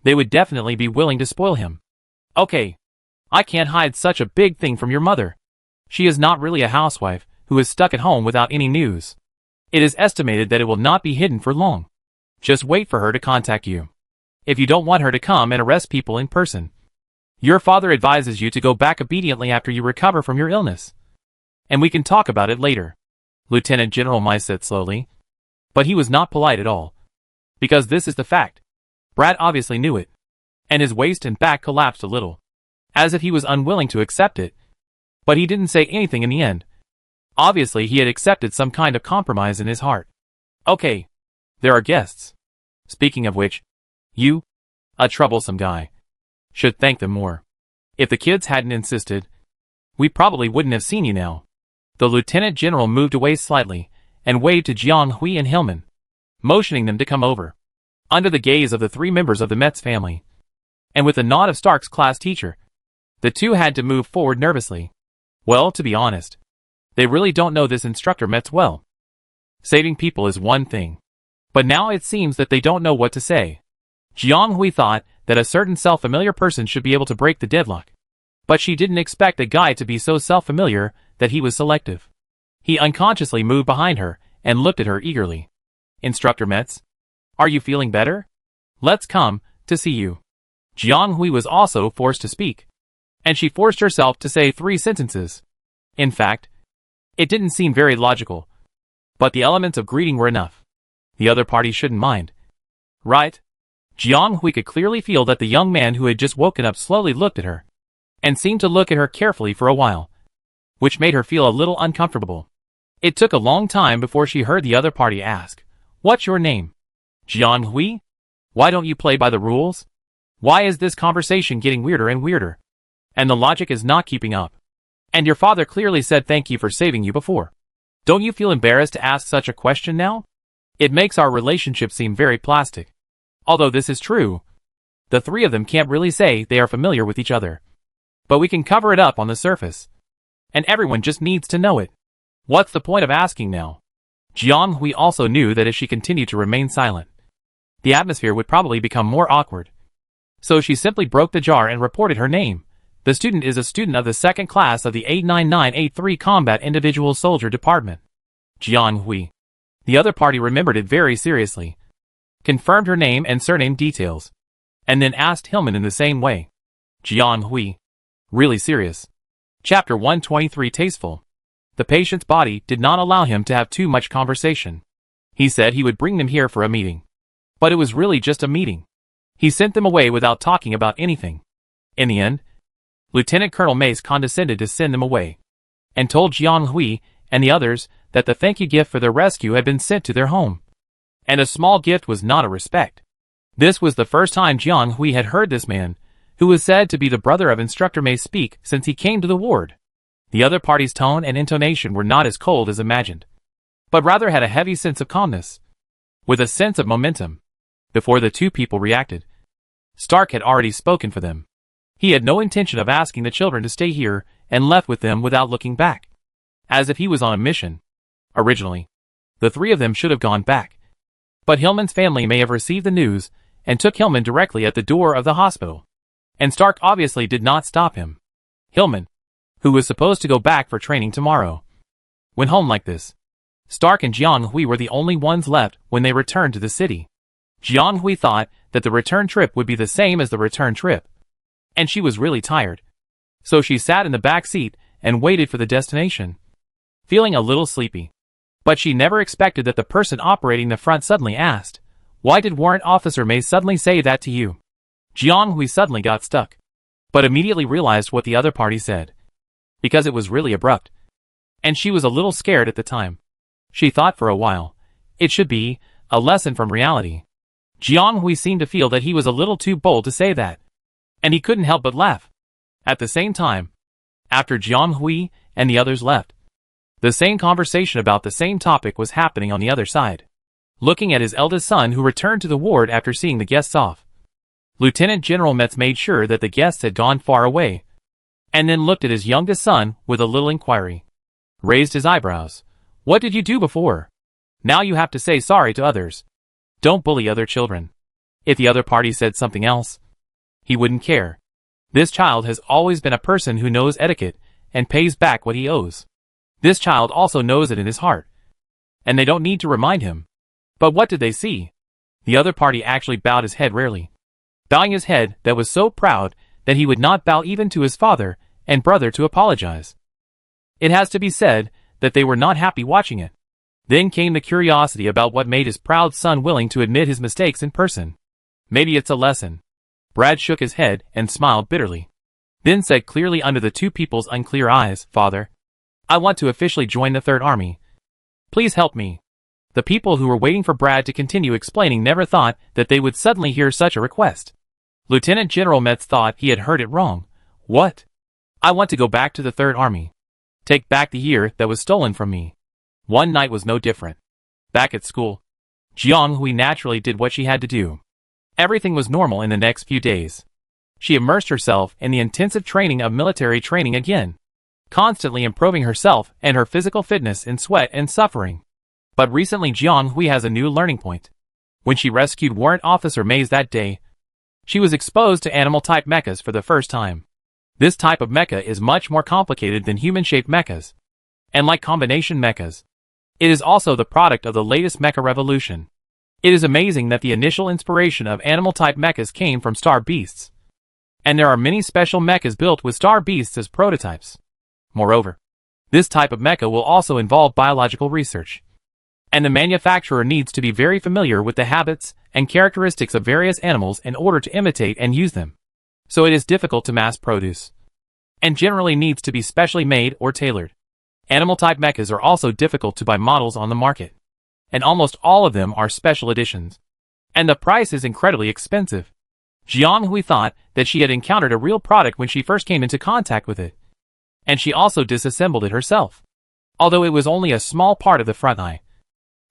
they would definitely be willing to spoil him. Okay, I can't hide such a big thing from your mother. She is not really a housewife who is stuck at home without any news. It is estimated that it will not be hidden for long. Just wait for her to contact you. If you don't want her to come and arrest people in person, your father advises you to go back obediently after you recover from your illness. And we can talk about it later. Lieutenant General Mai said slowly. But he was not polite at all. Because this is the fact. Brad obviously knew it. And his waist and back collapsed a little, as if he was unwilling to accept it. But he didn't say anything in the end. Obviously he had accepted some kind of compromise in his heart. Okay, there are guests. Speaking of which, you, a troublesome guy, should thank them more. If the kids hadn't insisted, we probably wouldn't have seen you now. The Lieutenant General moved away slightly, and waved to Jiang Hui and Hillman, motioning them to come over. Under the gaze of the three members of the Metz family, and with a nod of Stark's class teacher, the two had to move forward nervously. Well, to be honest, they really don't know this instructor Metz well. Saving people is one thing, but now it seems that they don't know what to say. Jiang Hui thought that a certain self-familiar person should be able to break the deadlock. But she didn't expect the guy to be so self-familiar that he was selective. He unconsciously moved behind her and looked at her eagerly. Instructor Metz? Are you feeling better? Let's come to see you. Jiang Hui was also forced to speak. And she forced herself to say 3 sentences. In fact, it didn't seem very logical. But the elements of greeting were enough. The other party shouldn't mind. Right? Jiang Hui could clearly feel that the young man who had just woken up slowly looked at her. And seemed to look at her carefully for a while. Which made her feel a little uncomfortable. It took a long time before she heard the other party ask, "What's your name?" Jiang Hui? Why don't you play by the rules? Why is this conversation getting weirder and weirder? And the logic is not keeping up. And your father clearly said thank you for saving you before. Don't you feel embarrassed to ask such a question now? It makes our relationship seem very plastic. Although this is true, the 3 of them can't really say they are familiar with each other. But we can cover it up on the surface. And everyone just needs to know it. What's the point of asking now? Jiang Hui also knew that if she continued to remain silent, the atmosphere would probably become more awkward. So she simply broke the jar and reported her name. The student is a student of the 2nd class of the 89983 Combat Individual Soldier Department. Jiang Hui. The other party remembered it very seriously. Confirmed her name and surname details. And then asked Hillman in the same way. Jiang Hui. Really serious. Chapter 123 Tasteful. The patient's body did not allow him to have too much conversation. He said he would bring them here for a meeting. But it was really just a meeting. He sent them away without talking about anything. In the end, Lieutenant Colonel Mace condescended to send them away. And told Jiang Hui and the others that the thank you gift for their rescue had been sent to their home. And a small gift was not a respect. This was the first time Jiang Hui had heard this man, who was said to be the brother of Instructor May, speak since he came to the ward. The other party's tone and intonation were not as cold as imagined, but rather had a heavy sense of calmness, with a sense of momentum. Before the 2 people reacted, Stark had already spoken for them. He had no intention of asking the children to stay here and left with them without looking back, as if he was on a mission. Originally, the 3 of them should have gone back. But Hillman's family may have received the news and took Hillman directly at the door of the hospital. And Stark obviously did not stop him. Hillman, who was supposed to go back for training tomorrow, went home like this. Stark and Jiang Hui were the only ones left when they returned to the city. Jiang Hui thought that the return trip would be the same as the return trip. And she was really tired. So she sat in the back seat and waited for the destination, feeling a little sleepy. But she never expected that the person operating the front suddenly asked, "Why did Warrant Officer May suddenly say that to you?" Jiang Hui suddenly got stuck, but immediately realized what the other party said. Because it was really abrupt. And she was a little scared at the time. She thought for a while, it should be a lesson from reality. Jiang Hui seemed to feel that he was a little too bold to say that. And he couldn't help but laugh. At the same time, after Jiang Hui and the others left, the same conversation about the same topic was happening on the other side. Looking at his eldest son who returned to the ward after seeing the guests off, Lieutenant General Metz made sure that the guests had gone far away, and then looked at his youngest son with a little inquiry. Raised his eyebrows. "What did you do before? Now you have to say sorry to others. Don't bully other children." If the other party said something else, he wouldn't care. This child has always been a person who knows etiquette and pays back what he owes. This child also knows it in his heart, and they don't need to remind him. But what did they see? The other party actually bowed his head rarely, bowing his head that was so proud that he would not bow even to his father and brother to apologize. It has to be said that they were not happy watching it. Then came the curiosity about what made his proud son willing to admit his mistakes in person. Maybe it's a lesson. Brad shook his head and smiled bitterly. Then said clearly under the 2 people's unclear eyes, "Father, I want to officially join the 3rd Army. Please help me." The people who were waiting for Brad to continue explaining never thought that they would suddenly hear such a request. Lieutenant General Metz thought he had heard it wrong. "What? I want to go back to the 3rd Army. Take back the year that was stolen from me." One night was no different. Back at school, Jiang Hui naturally did what she had to do. Everything was normal in the next few days. She immersed herself in the intensive training of military training again, constantly improving herself and her physical fitness in sweat and suffering. But recently Jiang Hui has a new learning point. When she rescued Warrant Officer Mays that day, She was exposed to animal-type mechas for the first time. This type of mecha is much more complicated than human-shaped mechas. And like combination mechas, it is also the product of the latest mecha revolution. It is amazing that the initial inspiration of animal-type mechas came from star beasts. And there are many special mechas built with star beasts as prototypes. Moreover, this type of mecha will also involve biological research. And the manufacturer needs to be very familiar with the habits and characteristics of various animals in order to imitate and use them. So it is difficult to mass produce. And generally needs to be specially made or tailored. Animal-type mechas are also difficult to buy models on the market. And almost all of them are special editions. And the price is incredibly expensive. Jiang Hui thought that she had encountered a real product when she first came into contact with it. And she also disassembled it herself. Although it was only a small part of the front eye.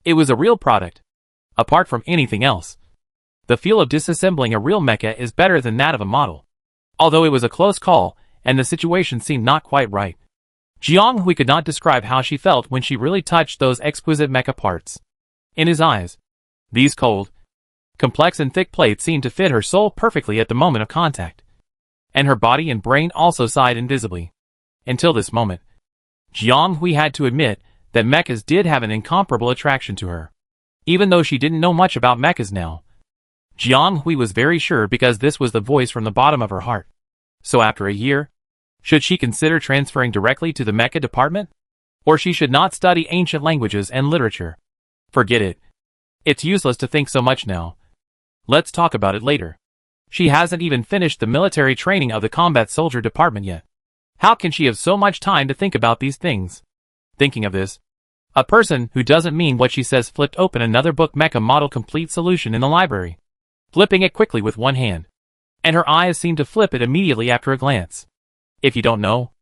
It was a real product. Apart from anything else. The feel of disassembling a real mecha is better than that of a model. Although it was a close call, and the situation seemed not quite right. Jiang Hui could not describe how she felt when she really touched those exquisite mecha parts. In his eyes, these cold, complex and thick plates seemed to fit her soul perfectly at the moment of contact. And her body and brain also sighed invisibly. Until this moment, Jiang Hui had to admit that mechas did have an incomparable attraction to her. Even though she didn't know much about mechas now. Jiang Hui was very sure because this was the voice from the bottom of her heart. So after a year, should she consider transferring directly to the mecha department? Or she should not study ancient languages and literature? Forget it. It's useless to think so much now. Let's talk about it later. She hasn't even finished the military training of the combat soldier department yet. How can she have so much time to think about these things? Thinking of this, a person who doesn't mean what she says flipped open another book mecha model complete solution in the library, flipping it quickly with one hand. And her eyes seemed to flip it immediately after a glance. If you don't know,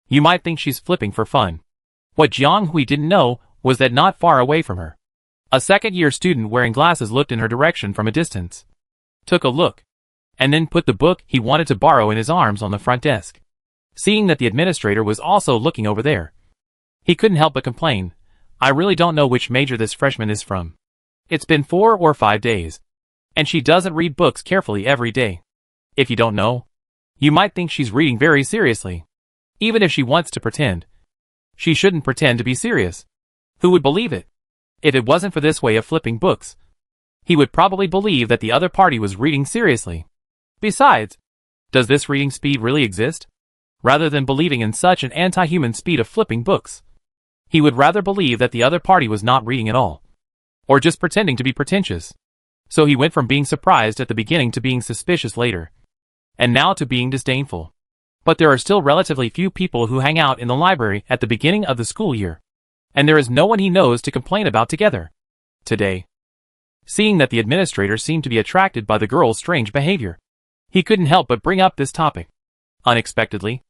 you might think she's flipping for fun. What Jiang Hui didn't know was that not far away from her, a second-year student wearing glasses looked in her direction from a distance, took a look, and then put the book he wanted to borrow in his arms on the front desk. Seeing that the administrator was also looking over there, he couldn't help but complain, "I really don't know which major this freshman is from. It's been 4 or 5 days, and she doesn't read books carefully every day. If you don't know, you might think she's reading very seriously. Even if she wants to pretend, she shouldn't pretend to be serious. Who would believe it? If it wasn't for this way of flipping books, he would probably believe that the other party was reading seriously. Besides, does this reading speed really exist? Rather than believing in such an anti-human speed of flipping books, he would rather believe that the other party was not reading at all, or just pretending to be pretentious. So he went from being surprised at the beginning to being suspicious later, and now to being disdainful. But there are still relatively few people who hang out in the library at the beginning of the school year, and there is no one he knows to complain about together. Today, seeing that the administrator seemed to be attracted by the girl's strange behavior, he couldn't help but bring up this topic. Unexpectedly,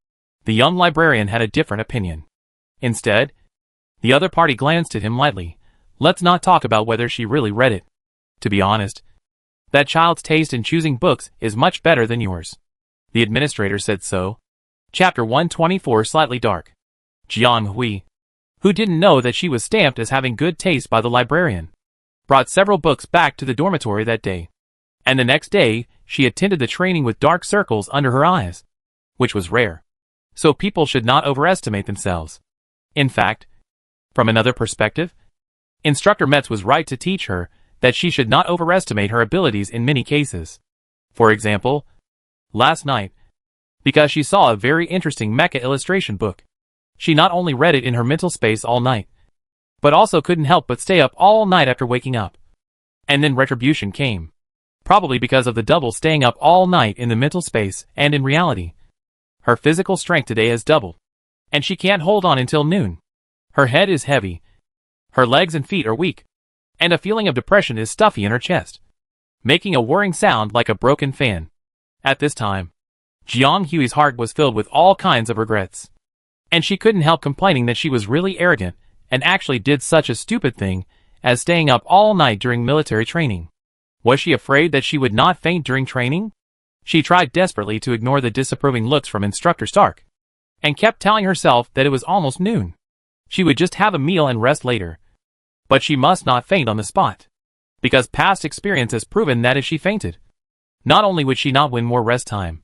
the young librarian had a different opinion. Instead, the other party glanced at him lightly. Let's not talk about whether she really read it. To be honest, that child's taste in choosing books is much better than yours. The administrator said so. Chapter 124 Slightly Dark. Jiang Hui, who didn't know that she was stamped as having good taste by the librarian, brought several books back to the dormitory that day. And the next day, she attended the training with dark circles under her eyes, which was rare. So people should not overestimate themselves. In fact, from another perspective, Instructor Metz was right to teach her that she should not overestimate her abilities in many cases. For example, last night, because she saw a very interesting mecha illustration book, she not only read it in her mental space all night, but also couldn't help but stay up all night after waking up. And then retribution came. Probably because of the double staying up all night in the mental space and in reality. Her physical strength today has doubled, and she can't hold on until noon. Her head is heavy, her legs and feet are weak, and a feeling of depression is stuffy in her chest, making a whirring sound like a broken fan. At this time, Jiang Hui's heart was filled with all kinds of regrets, and she couldn't help complaining that she was really arrogant and actually did such a stupid thing as staying up all night during military training. Was she afraid that she would not faint during training? She tried desperately to ignore the disapproving looks from Instructor Stark, and kept telling herself that it was almost noon. She would just have a meal and rest later. But she must not faint on the spot, because past experience has proven that if she fainted, Not only would she not win more rest time,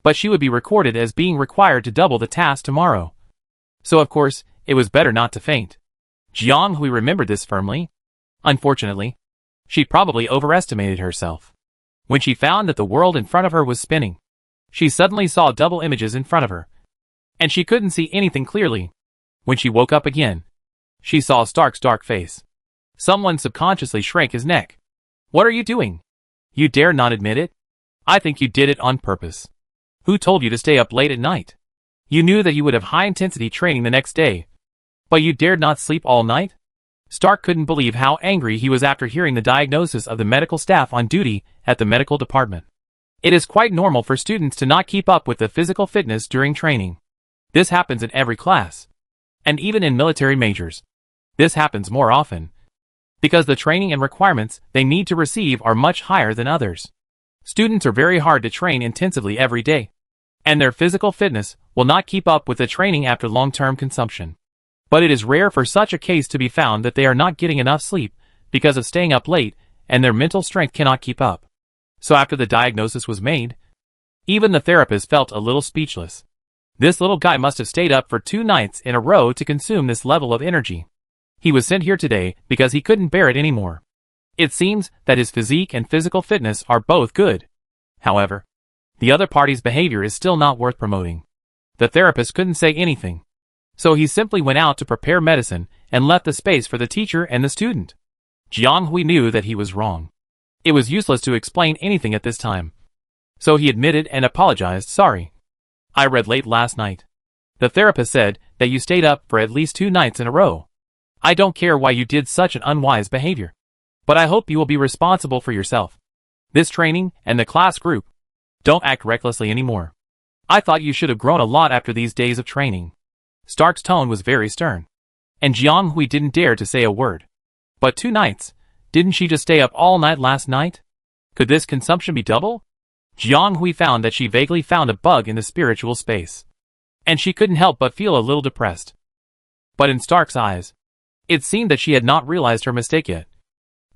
but she would be recorded as being required to double the task tomorrow. So of course, it was better not to faint. Jiang Hui remembered this firmly. Unfortunately, she probably overestimated herself. When she found that the world in front of her was spinning, she suddenly saw double images in front of her, and she couldn't see anything clearly. When she woke up again, she saw Stark's dark face. Someone subconsciously shrank his neck. What are you doing? You dare not admit it? I think you did it on purpose. Who told you to stay up late at night? You knew that you would have high-intensity training the next day, but you dared not sleep all night? Stark couldn't believe how angry he was after hearing the diagnosis of the medical staff on duty at the medical department. It is quite normal for students to not keep up with the physical fitness during training. This happens in every class. And even in military majors. This happens more often, because the training and requirements they need to receive are much higher than others. Students are very hard to train intensively every day, and their physical fitness will not keep up with the training after long-term consumption. But it is rare for such a case to be found that they are not getting enough sleep because of staying up late and their mental strength cannot keep up. So after the diagnosis was made, even the therapist felt a little speechless. This little guy must have stayed up for 2 nights in a row to consume this level of energy. He was sent here today because he couldn't bear it anymore. It seems that his physique and physical fitness are both good. However, the other party's behavior is still not worth promoting. The therapist couldn't say anything, so he simply went out to prepare medicine and left the space for the teacher and the student. Jiang Hui knew that he was wrong. It was useless to explain anything at this time, so he admitted and apologized. Sorry. I read late last night. The therapist said that you stayed up for at least 2 nights in a row. I don't care why you did such an unwise behavior, but I hope you will be responsible for yourself, this training, and the class group. Don't act recklessly anymore. I thought you should have grown a lot after these days of training. Stark's tone was very stern, and Jiang Hui didn't dare to say a word. But 2 nights? Didn't she just stay up all night last night? Could this consumption be double? Jiang Hui found that she vaguely found a bug in the spiritual space, and she couldn't help but feel a little depressed. But in Stark's eyes, it seemed that she had not realized her mistake yet,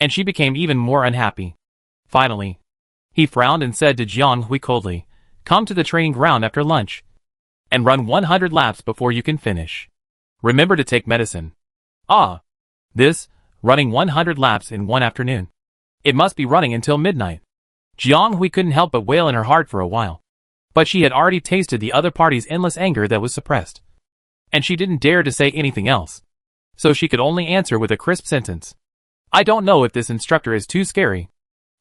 and she became even more unhappy. Finally, he frowned and said to Jiang Hui coldly, "Come to the training ground after lunch, and run 100 laps before you can finish. Remember to take medicine." Ah, this, running 100 laps in one afternoon. It must be running until midnight. Jiang Hui couldn't help but wail in her heart for a while, but she had already tasted the other party's endless anger that was suppressed, and she didn't dare to say anything else. So she could only answer with a crisp sentence. I don't know if this instructor is too scary.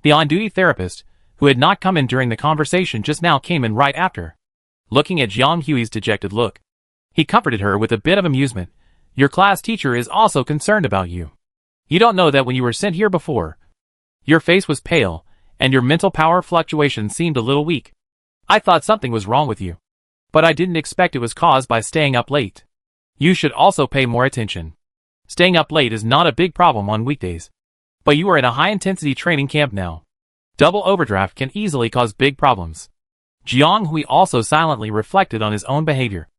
The on-duty therapist, who had not come in during the conversation just now, came in right after. Looking at Jiang Hui's dejected look, he comforted her with a bit of amusement. Your class teacher is also concerned about you. You don't know that when you were sent here before, your face was pale, and your mental power fluctuations seemed a little weak. I thought something was wrong with you, but I didn't expect it was caused by staying up late. You should also pay more attention. Staying up late is not a big problem on weekdays, but you are in a high-intensity training camp now. Double overdraft can easily cause big problems. Jiang Hui also silently reflected on his own behavior,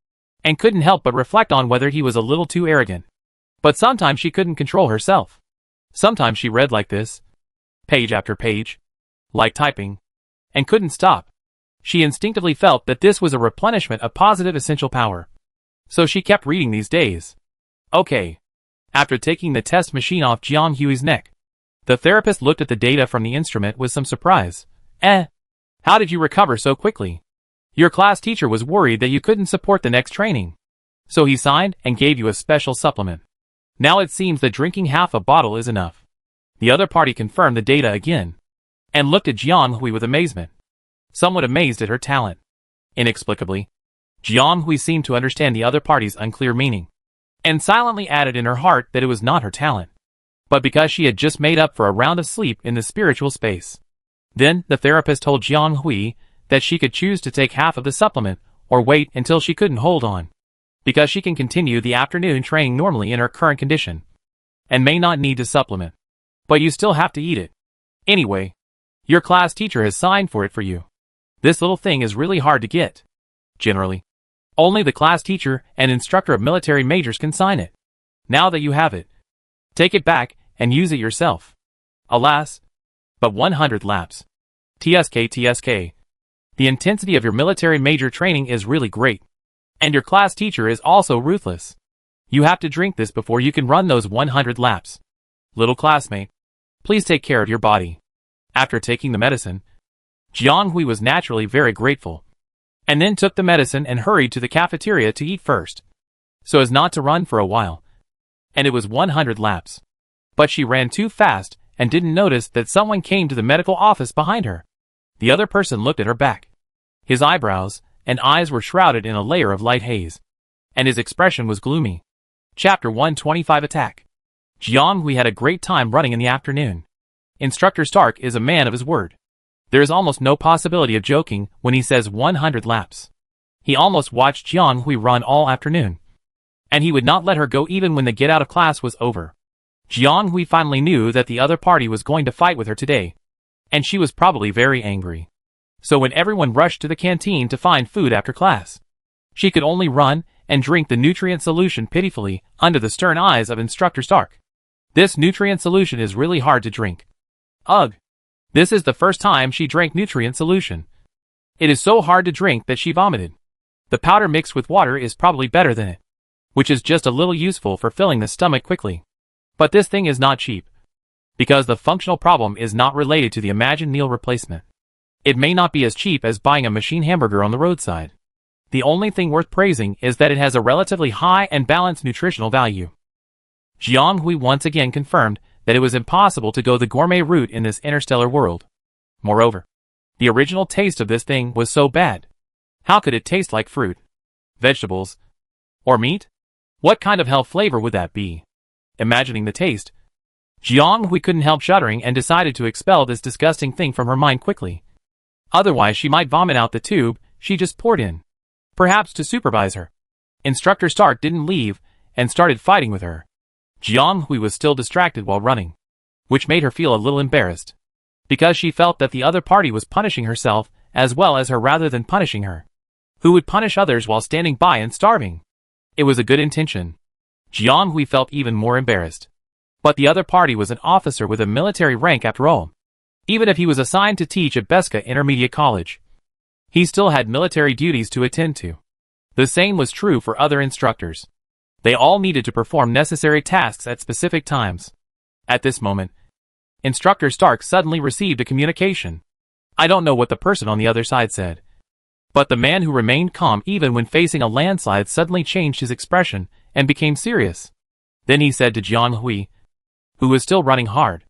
and couldn't help but reflect on whether he was a little too arrogant. But sometimes she couldn't control herself. Sometimes she read like this, page after page, like typing, and couldn't stop. She instinctively felt that this was a replenishment of positive essential power. So she kept reading these days. Okay. After taking the test machine off Jiang Hui's neck, the therapist looked at the data from the instrument with some surprise. How did you recover so quickly? Your class teacher was worried that you couldn't support the next training, so he signed and gave you a special supplement. Now it seems that drinking half a bottle is enough. The other party confirmed the data again, and looked at Jiang Hui with amazement, somewhat amazed at her talent. Inexplicably, Jiang Hui seemed to understand the other party's unclear meaning, and silently added in her heart that it was not her talent, but because she had just made up for a round of sleep in the spiritual space. Then the therapist told Jiang Hui that she could choose to take half of the supplement or wait until she couldn't hold on, because she can continue the afternoon training normally in her current condition, and may not need to supplement. But you still have to eat it. Anyway, your class teacher has signed for it for you. This little thing is really hard to get. Generally, only the class teacher and instructor of military majors can sign it. Now that you have it, take it back and use it yourself. Alas, but 100 laps. TSK. The intensity of your military major training is really great. And your class teacher is also ruthless. You have to drink this before you can run those 100 laps. Little classmate, please take care of your body. After taking the medicine, Jianghui was naturally very grateful, and then took the medicine and hurried to the cafeteria to eat first, so as not to run for a while. And it was 100 laps. But she ran too fast and didn't notice that someone came to the medical office behind her. The other person looked at her back. His eyebrows and eyes were shrouded in a layer of light haze, and his expression was gloomy. Chapter 125 Attack. Jianghui had a great time running in the afternoon. Instructor Stark is a man of his word. There is almost no possibility of joking when he says 100 laps. He almost watched Jianghui run all afternoon, and he would not let her go even when the get out of class was over. Jianghui finally knew that the other party was going to fight with her today, and she was probably very angry. So when everyone rushed to the canteen to find food after class, she could only run and drink the nutrient solution pitifully under the stern eyes of Instructor Stark. This nutrient solution is really hard to drink. Ugh! This is the first time she drank nutrient solution. It is so hard to drink that she vomited. The powder mixed with water is probably better than it, which is just a little useful for filling the stomach quickly. But this thing is not cheap, because the functional problem is not related to the imagined meal replacement. It may not be as cheap as buying a machine hamburger on the roadside. The only thing worth praising is that it has a relatively high and balanced nutritional value. Jianghui once again confirmed that it was impossible to go the gourmet route in this interstellar world. Moreover, the original taste of this thing was so bad. How could it taste like fruit, vegetables, or meat? What kind of hell flavor would that be? Imagining the taste, Jianghui couldn't help shuddering and decided to expel this disgusting thing from her mind quickly. Otherwise she might vomit out the tube she just poured in. Perhaps to supervise her. Instructor Stark didn't leave and started fighting with her. Jianghui was still distracted while running, which made her feel a little embarrassed, because she felt that the other party was punishing herself as well as her rather than punishing her. Who would punish others while standing by and starving? It was a good intention. Jianghui felt even more embarrassed. But the other party was an officer with a military rank after all. Even if he was assigned to teach at Beska Intermediate College, he still had military duties to attend to. The same was true for other instructors. They all needed to perform necessary tasks at specific times. At this moment, Instructor Stark suddenly received a communication. I don't know what the person on the other side said, but the man who remained calm even when facing a landslide suddenly changed his expression and became serious. Then he said to Jianghui, who was still running hard,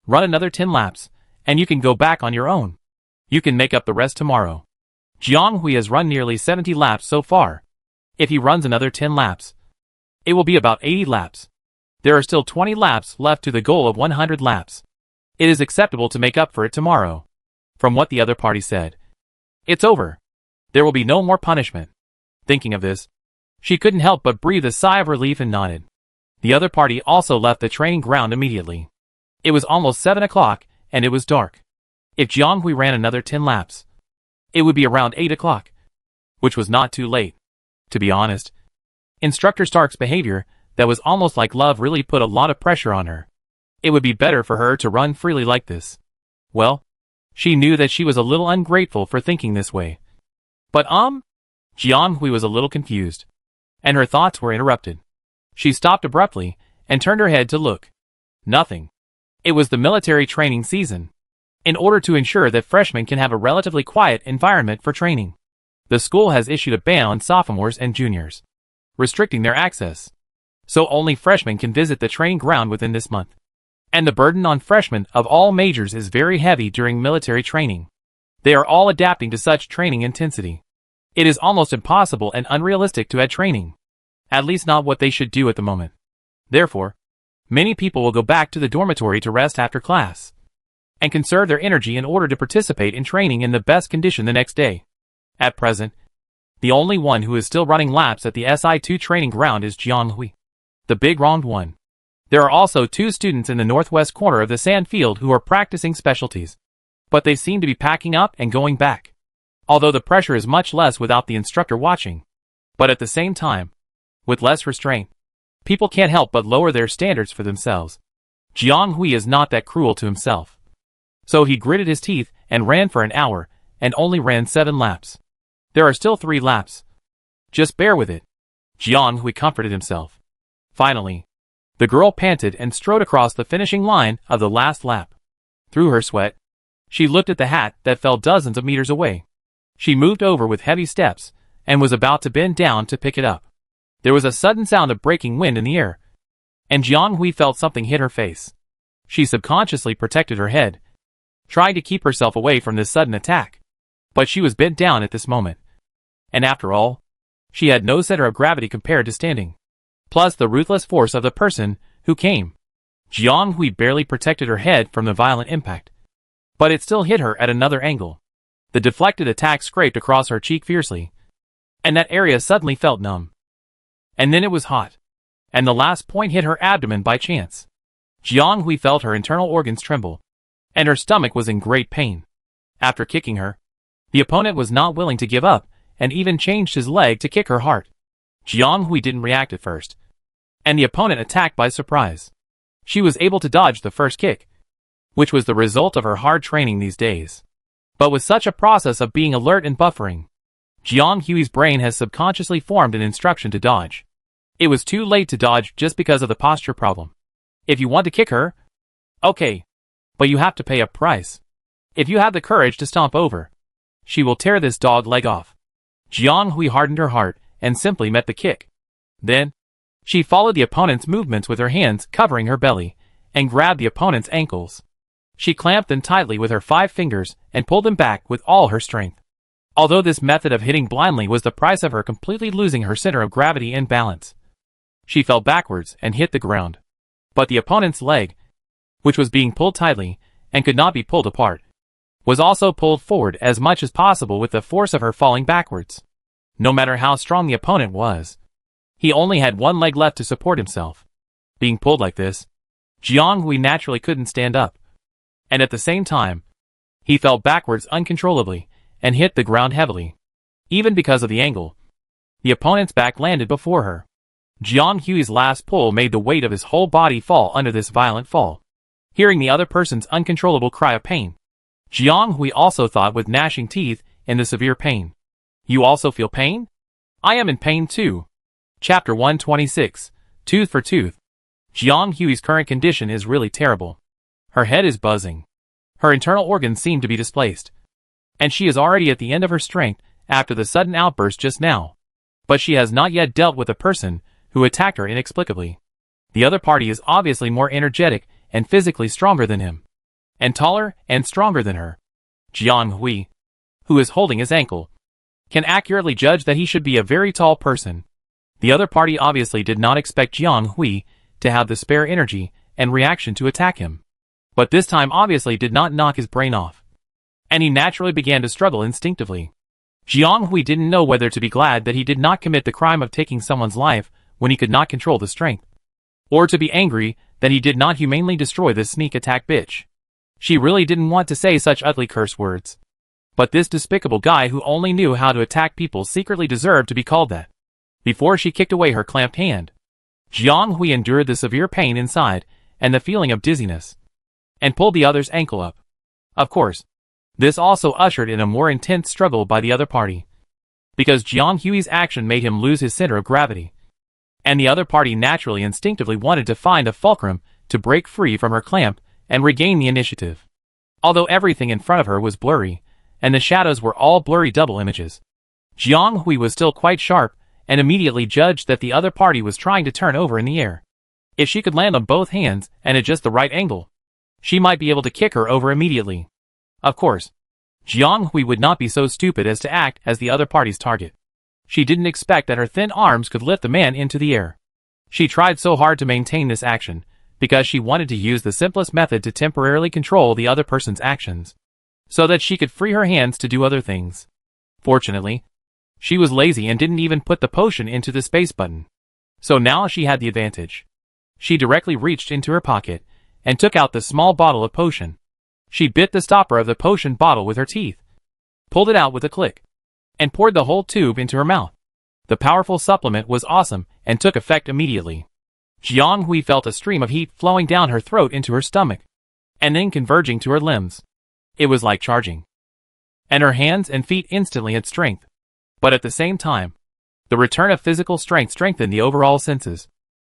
"Run another 10 laps, and you can go back on your own. You can make up the rest tomorrow." Jianghui has run nearly 70 laps so far. If he runs another 10 laps, it will be about 80 laps. There are still 20 laps left to the goal of 100 laps. It is acceptable to make up for it tomorrow. From what the other party said, it's over. There will be no more punishment. Thinking of this, she couldn't help but breathe a sigh of relief and nodded. The other party also left the training ground immediately. It was almost 7 o'clock, and it was dark. If Jianghui ran another 10 laps, it would be around 8 o'clock, which was not too late. To be honest, Instructor Stark's behavior, that was almost like love, really put a lot of pressure on her. It would be better for her to run freely like this. Well, she knew that she was a little ungrateful for thinking this way. But Jianghui was a little confused, and her thoughts were interrupted. She stopped abruptly and turned her head to look. Nothing. It was the military training season. In order to ensure that freshmen can have a relatively quiet environment for training, the school has issued a ban on sophomores and juniors, restricting their access. So only freshmen can visit the training ground within this month. And the burden on freshmen of all majors is very heavy during military training. They are all adapting to such training intensity. It is almost impossible and unrealistic to add training. At least not what they should do at the moment. Therefore, many people will go back to the dormitory to rest after class, and conserve their energy in order to participate in training in the best condition the next day. At present, the only one who is still running laps at the SI2 training ground is Jianghui, the big round one. There are also 2 students in the northwest corner of the sand field who are practicing specialties, but they seem to be packing up and going back. Although the pressure is much less without the instructor watching, but at the same time, with less restraint, people can't help but lower their standards for themselves. Jianghui is not that cruel to himself. So he gritted his teeth and ran for an hour, and only ran 7 laps. There are still 3 laps. Just bear with it. Jiang Hui comforted himself. Finally, the girl panted and strode across the finishing line of the last lap. Through her sweat, she looked at the hat that fell dozens of meters away. She moved over with heavy steps, and was about to bend down to pick it up. There was a sudden sound of breaking wind in the air, and Jiang Hui felt something hit her face. She subconsciously protected her head, trying to keep herself away from this sudden attack. But she was bent down at this moment. And after all, she had no center of gravity compared to standing. Plus the ruthless force of the person who came. Jiang Hui barely protected her head from the violent impact. But it still hit her at another angle. The deflected attack scraped across her cheek fiercely, and that area suddenly felt numb. And then it was hot. And the last point hit her abdomen by chance. Jiang Hui felt her internal organs tremble, and her stomach was in great pain. After kicking her, the opponent was not willing to give up, and even changed his leg to kick her heart. Jiang Hui didn't react at first, and the opponent attacked by surprise. She was able to dodge the first kick, which was the result of her hard training these days. But with such a process of being alert and buffering, Jiang Hui's brain has subconsciously formed an instruction to dodge. It was too late to dodge just because of the posture problem. If you want to kick her, okay, but you have to pay a price. If you have the courage to stomp over, she will tear this dog leg off. Jiang Hui hardened her heart and simply met the kick. Then, she followed the opponent's movements with her hands covering her belly, and grabbed the opponent's ankles. She clamped them tightly with her 5 fingers and pulled them back with all her strength. Although this method of hitting blindly was the price of her completely losing her center of gravity and balance, she fell backwards and hit the ground. But the opponent's leg, which was being pulled tightly and could not be pulled apart, was also pulled forward as much as possible with the force of her falling backwards. No matter how strong the opponent was, he only had one leg left to support himself. Being pulled like this, Jiang Hui naturally couldn't stand up. And at the same time, he fell backwards uncontrollably and hit the ground heavily. Even because of the angle, the opponent's back landed before her. Jiang Hui's last pull made the weight of his whole body fall under this violent fall. Hearing the other person's uncontrollable cry of pain, Jiang Hui also thought with gnashing teeth in the severe pain. You also feel pain? I am in pain too. Chapter 126, Tooth for Tooth. Jiang Hui's current condition is really terrible. Her head is buzzing. Her internal organs seem to be displaced. And she is already at the end of her strength after the sudden outburst just now. But she has not yet dealt with a person who attacked her inexplicably. The other party is obviously more energetic and physically stronger than him, and taller and stronger than her. Jiang Hui, who is holding his ankle, can accurately judge that he should be a very tall person. The other party obviously did not expect Jiang Hui to have the spare energy and reaction to attack him. But this time obviously did not knock his brain off, and he naturally began to struggle instinctively. Jiang Hui didn't know whether to be glad that he did not commit the crime of taking someone's life when he could not control the strength, or to be angry that he did not humanely destroy this sneak attack bitch. She really didn't want to say such ugly curse words. But this despicable guy who only knew how to attack people secretly deserved to be called that. Before she kicked away her clamped hand, Jiang Hui endured the severe pain inside and the feeling of dizziness, and pulled the other's ankle up. Of course, this also ushered in a more intense struggle by the other party, because Jiang Hui's action made him lose his center of gravity, and the other party naturally instinctively wanted to find a fulcrum to break free from her clamp and regain the initiative. Although everything in front of her was blurry, and the shadows were all blurry double images, Jiang Hui was still quite sharp and immediately judged that the other party was trying to turn over in the air. If she could land on both hands and at just the right angle, she might be able to kick her over immediately. Of course, Jiang Hui would not be so stupid as to act as the other party's target. She didn't expect that her thin arms could lift the man into the air. She tried so hard to maintain this action, because she wanted to use the simplest method to temporarily control the other person's actions, so that she could free her hands to do other things. Fortunately, she was lazy and didn't even put the potion into the space button. So now she had the advantage. She directly reached into her pocket and took out the small bottle of potion. She bit the stopper of the potion bottle with her teeth, pulled it out with a click, and poured the whole tube into her mouth. The powerful supplement was awesome and took effect immediately. Jiang Hui felt a stream of heat flowing down her throat into her stomach, and then converging to her limbs. It was like charging. And her hands and feet instantly had strength. But at the same time, the return of physical strength strengthened the overall senses.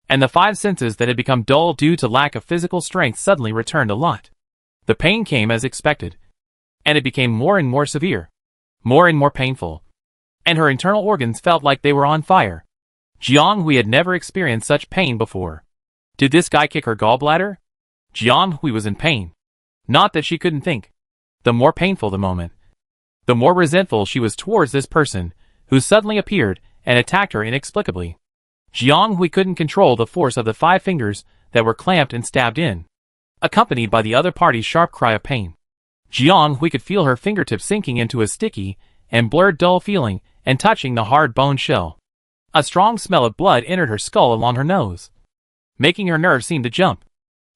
And the 5 senses that had become dull due to lack of physical strength suddenly returned a lot. The pain came as expected. And it became more and more severe. More and more painful. And her internal organs felt like they were on fire. Jiang Hui had never experienced such pain before. Did this guy kick her gallbladder? Jiang Hui was in pain. Not that she couldn't think. The more painful the moment, the more resentful she was towards this person, who suddenly appeared and attacked her inexplicably. Jiang Hui couldn't control the force of the 5 fingers that were clamped and stabbed in, accompanied by the other party's sharp cry of pain. Jiang Hui could feel her fingertips sinking into a sticky and blurred dull feeling and touching the hard bone shell. A strong smell of blood entered her skull along her nose, making her nerves seem to jump.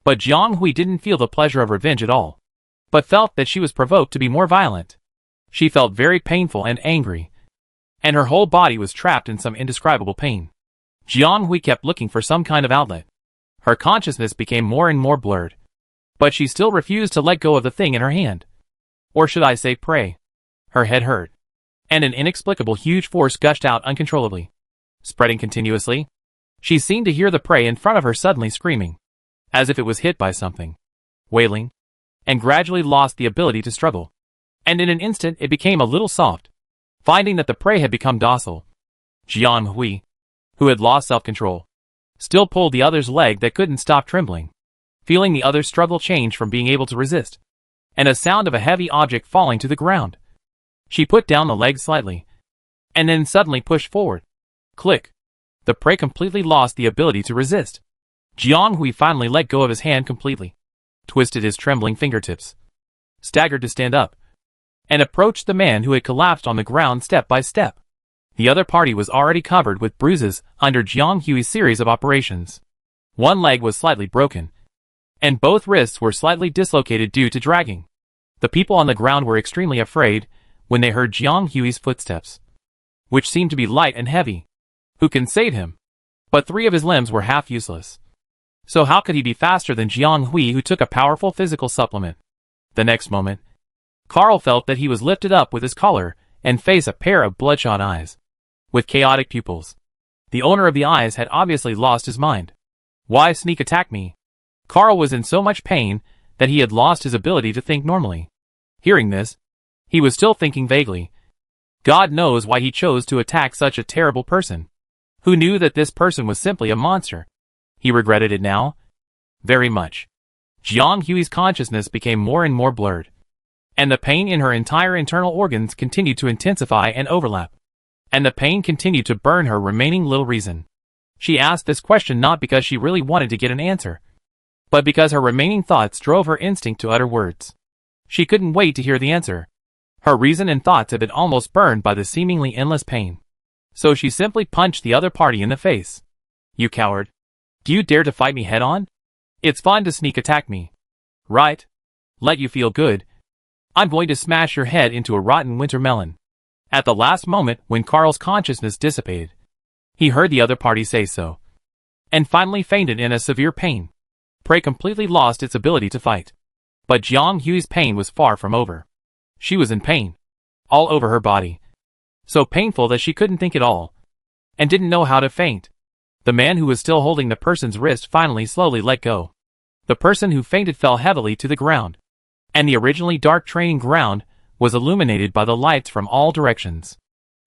But Jiang Hui didn't feel the pleasure of revenge at all, but felt that she was provoked to be more violent. She felt very painful and angry, and her whole body was trapped in some indescribable pain. Jiang Hui kept looking for some kind of outlet. Her consciousness became more and more blurred, but she still refused to let go of the thing in her hand. Or should I say prey? Her head hurt, and an inexplicable huge force gushed out uncontrollably, spreading continuously. She seemed to hear the prey in front of her suddenly screaming, as if it was hit by something, wailing, and gradually lost the ability to struggle. And in an instant it became a little soft, finding that the prey had become docile. Jiang Hui, who had lost self-control, still pulled the other's leg that couldn't stop trembling, feeling the other's struggle change from being able to resist, and a sound of a heavy object falling to the ground. She put down the leg slightly, and then suddenly pushed forward. Click! The prey completely lost the ability to resist. Jiang Hui finally let go of his hand completely, twisted his trembling fingertips, staggered to stand up, and approached the man who had collapsed on the ground step by step. The other party was already covered with bruises under Jiang Hui's series of operations. One leg was slightly broken, and both wrists were slightly dislocated due to dragging. The people on the ground were extremely afraid when they heard Jiang Hui's footsteps, which seemed to be light and heavy. Who can save him? But 3 of his limbs were half useless. So how could he be faster than Jiang Hui, who took a powerful physical supplement? The next moment, Carl felt that he was lifted up with his collar and faced a pair of bloodshot eyes, with chaotic pupils. The owner of the eyes had obviously lost his mind. Why sneak attack me? Carl was in so much pain that he had lost his ability to think normally. Hearing this, he was still thinking vaguely. God knows why he chose to attack such a terrible person. Who knew that this person was simply a monster? He regretted it now, very much. Jiang Hui's consciousness became more and more blurred, and the pain in her entire internal organs continued to intensify and overlap. And the pain continued to burn her remaining little reason. She asked this question not because she really wanted to get an answer, but because her remaining thoughts drove her instinct to utter words. She couldn't wait to hear the answer. Her reason and thoughts had been almost burned by the seemingly endless pain. So she simply punched the other party in the face. You coward. Do you dare to fight me head-on? It's fun to sneak attack me. Right? Let you feel good. I'm going to smash your head into a rotten winter melon. At the last moment, when Carl's consciousness dissipated, he heard the other party say so, and finally fainted in a severe pain. Prey completely lost its ability to fight. But Jiang Hui's pain was far from over. She was in pain, all over her body. So painful that she couldn't think at all, and didn't know how to faint. The man who was still holding the person's wrist finally slowly let go. The person who fainted fell heavily to the ground, and the originally dark training ground was illuminated by the lights from all directions.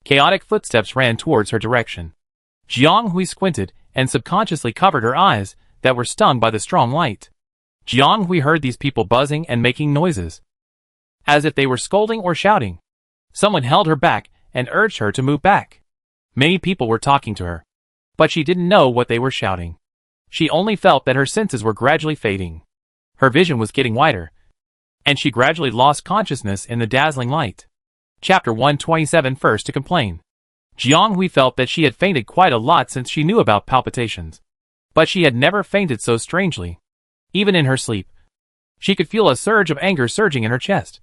Chaotic footsteps ran towards her direction. Jiang Hui squinted and subconsciously covered her eyes that were stung by the strong light. Jiang Hui heard these people buzzing and making noises, as if they were scolding or shouting. Someone held her back and urged her to move back. Many people were talking to her, but she didn't know what they were shouting. She only felt that her senses were gradually fading. Her vision was getting wider, and she gradually lost consciousness in the dazzling light. Chapter 127. First to complain. Jiang Hui felt that she had fainted quite a lot since she knew about palpitations, but she had never fainted so strangely. Even in her sleep, she could feel a surge of anger surging in her chest,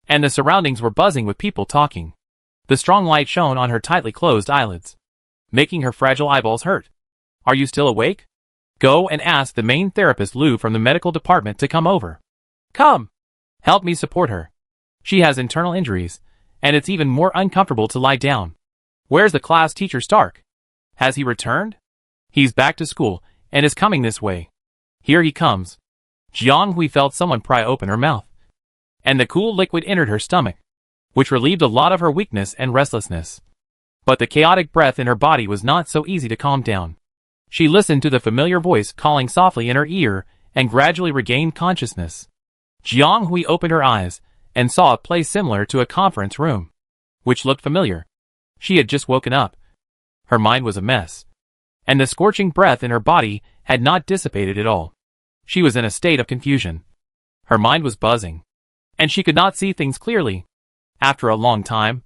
and the surroundings were buzzing with people talking. The strong light shone on her tightly closed eyelids, making her fragile eyeballs hurt. Are you still awake? Go and ask the main therapist Lu from the medical department to come over. Come! Help me support her. She has internal injuries, and it's even more uncomfortable to lie down. Where's the class teacher Stark? Has he returned? He's back to school, and is coming this way. Here he comes. Jiang Hui felt someone pry open her mouth, and the cool liquid entered her stomach, which relieved a lot of her weakness and restlessness. But the chaotic breath in her body was not so easy to calm down. She listened to the familiar voice calling softly in her ear, and gradually regained consciousness. Jiang Hui opened her eyes, and saw a place similar to a conference room, which looked familiar. She had just woken up. Her mind was a mess, and the scorching breath in her body had not dissipated at all. She was in a state of confusion. Her mind was buzzing, and she could not see things clearly. After a long time,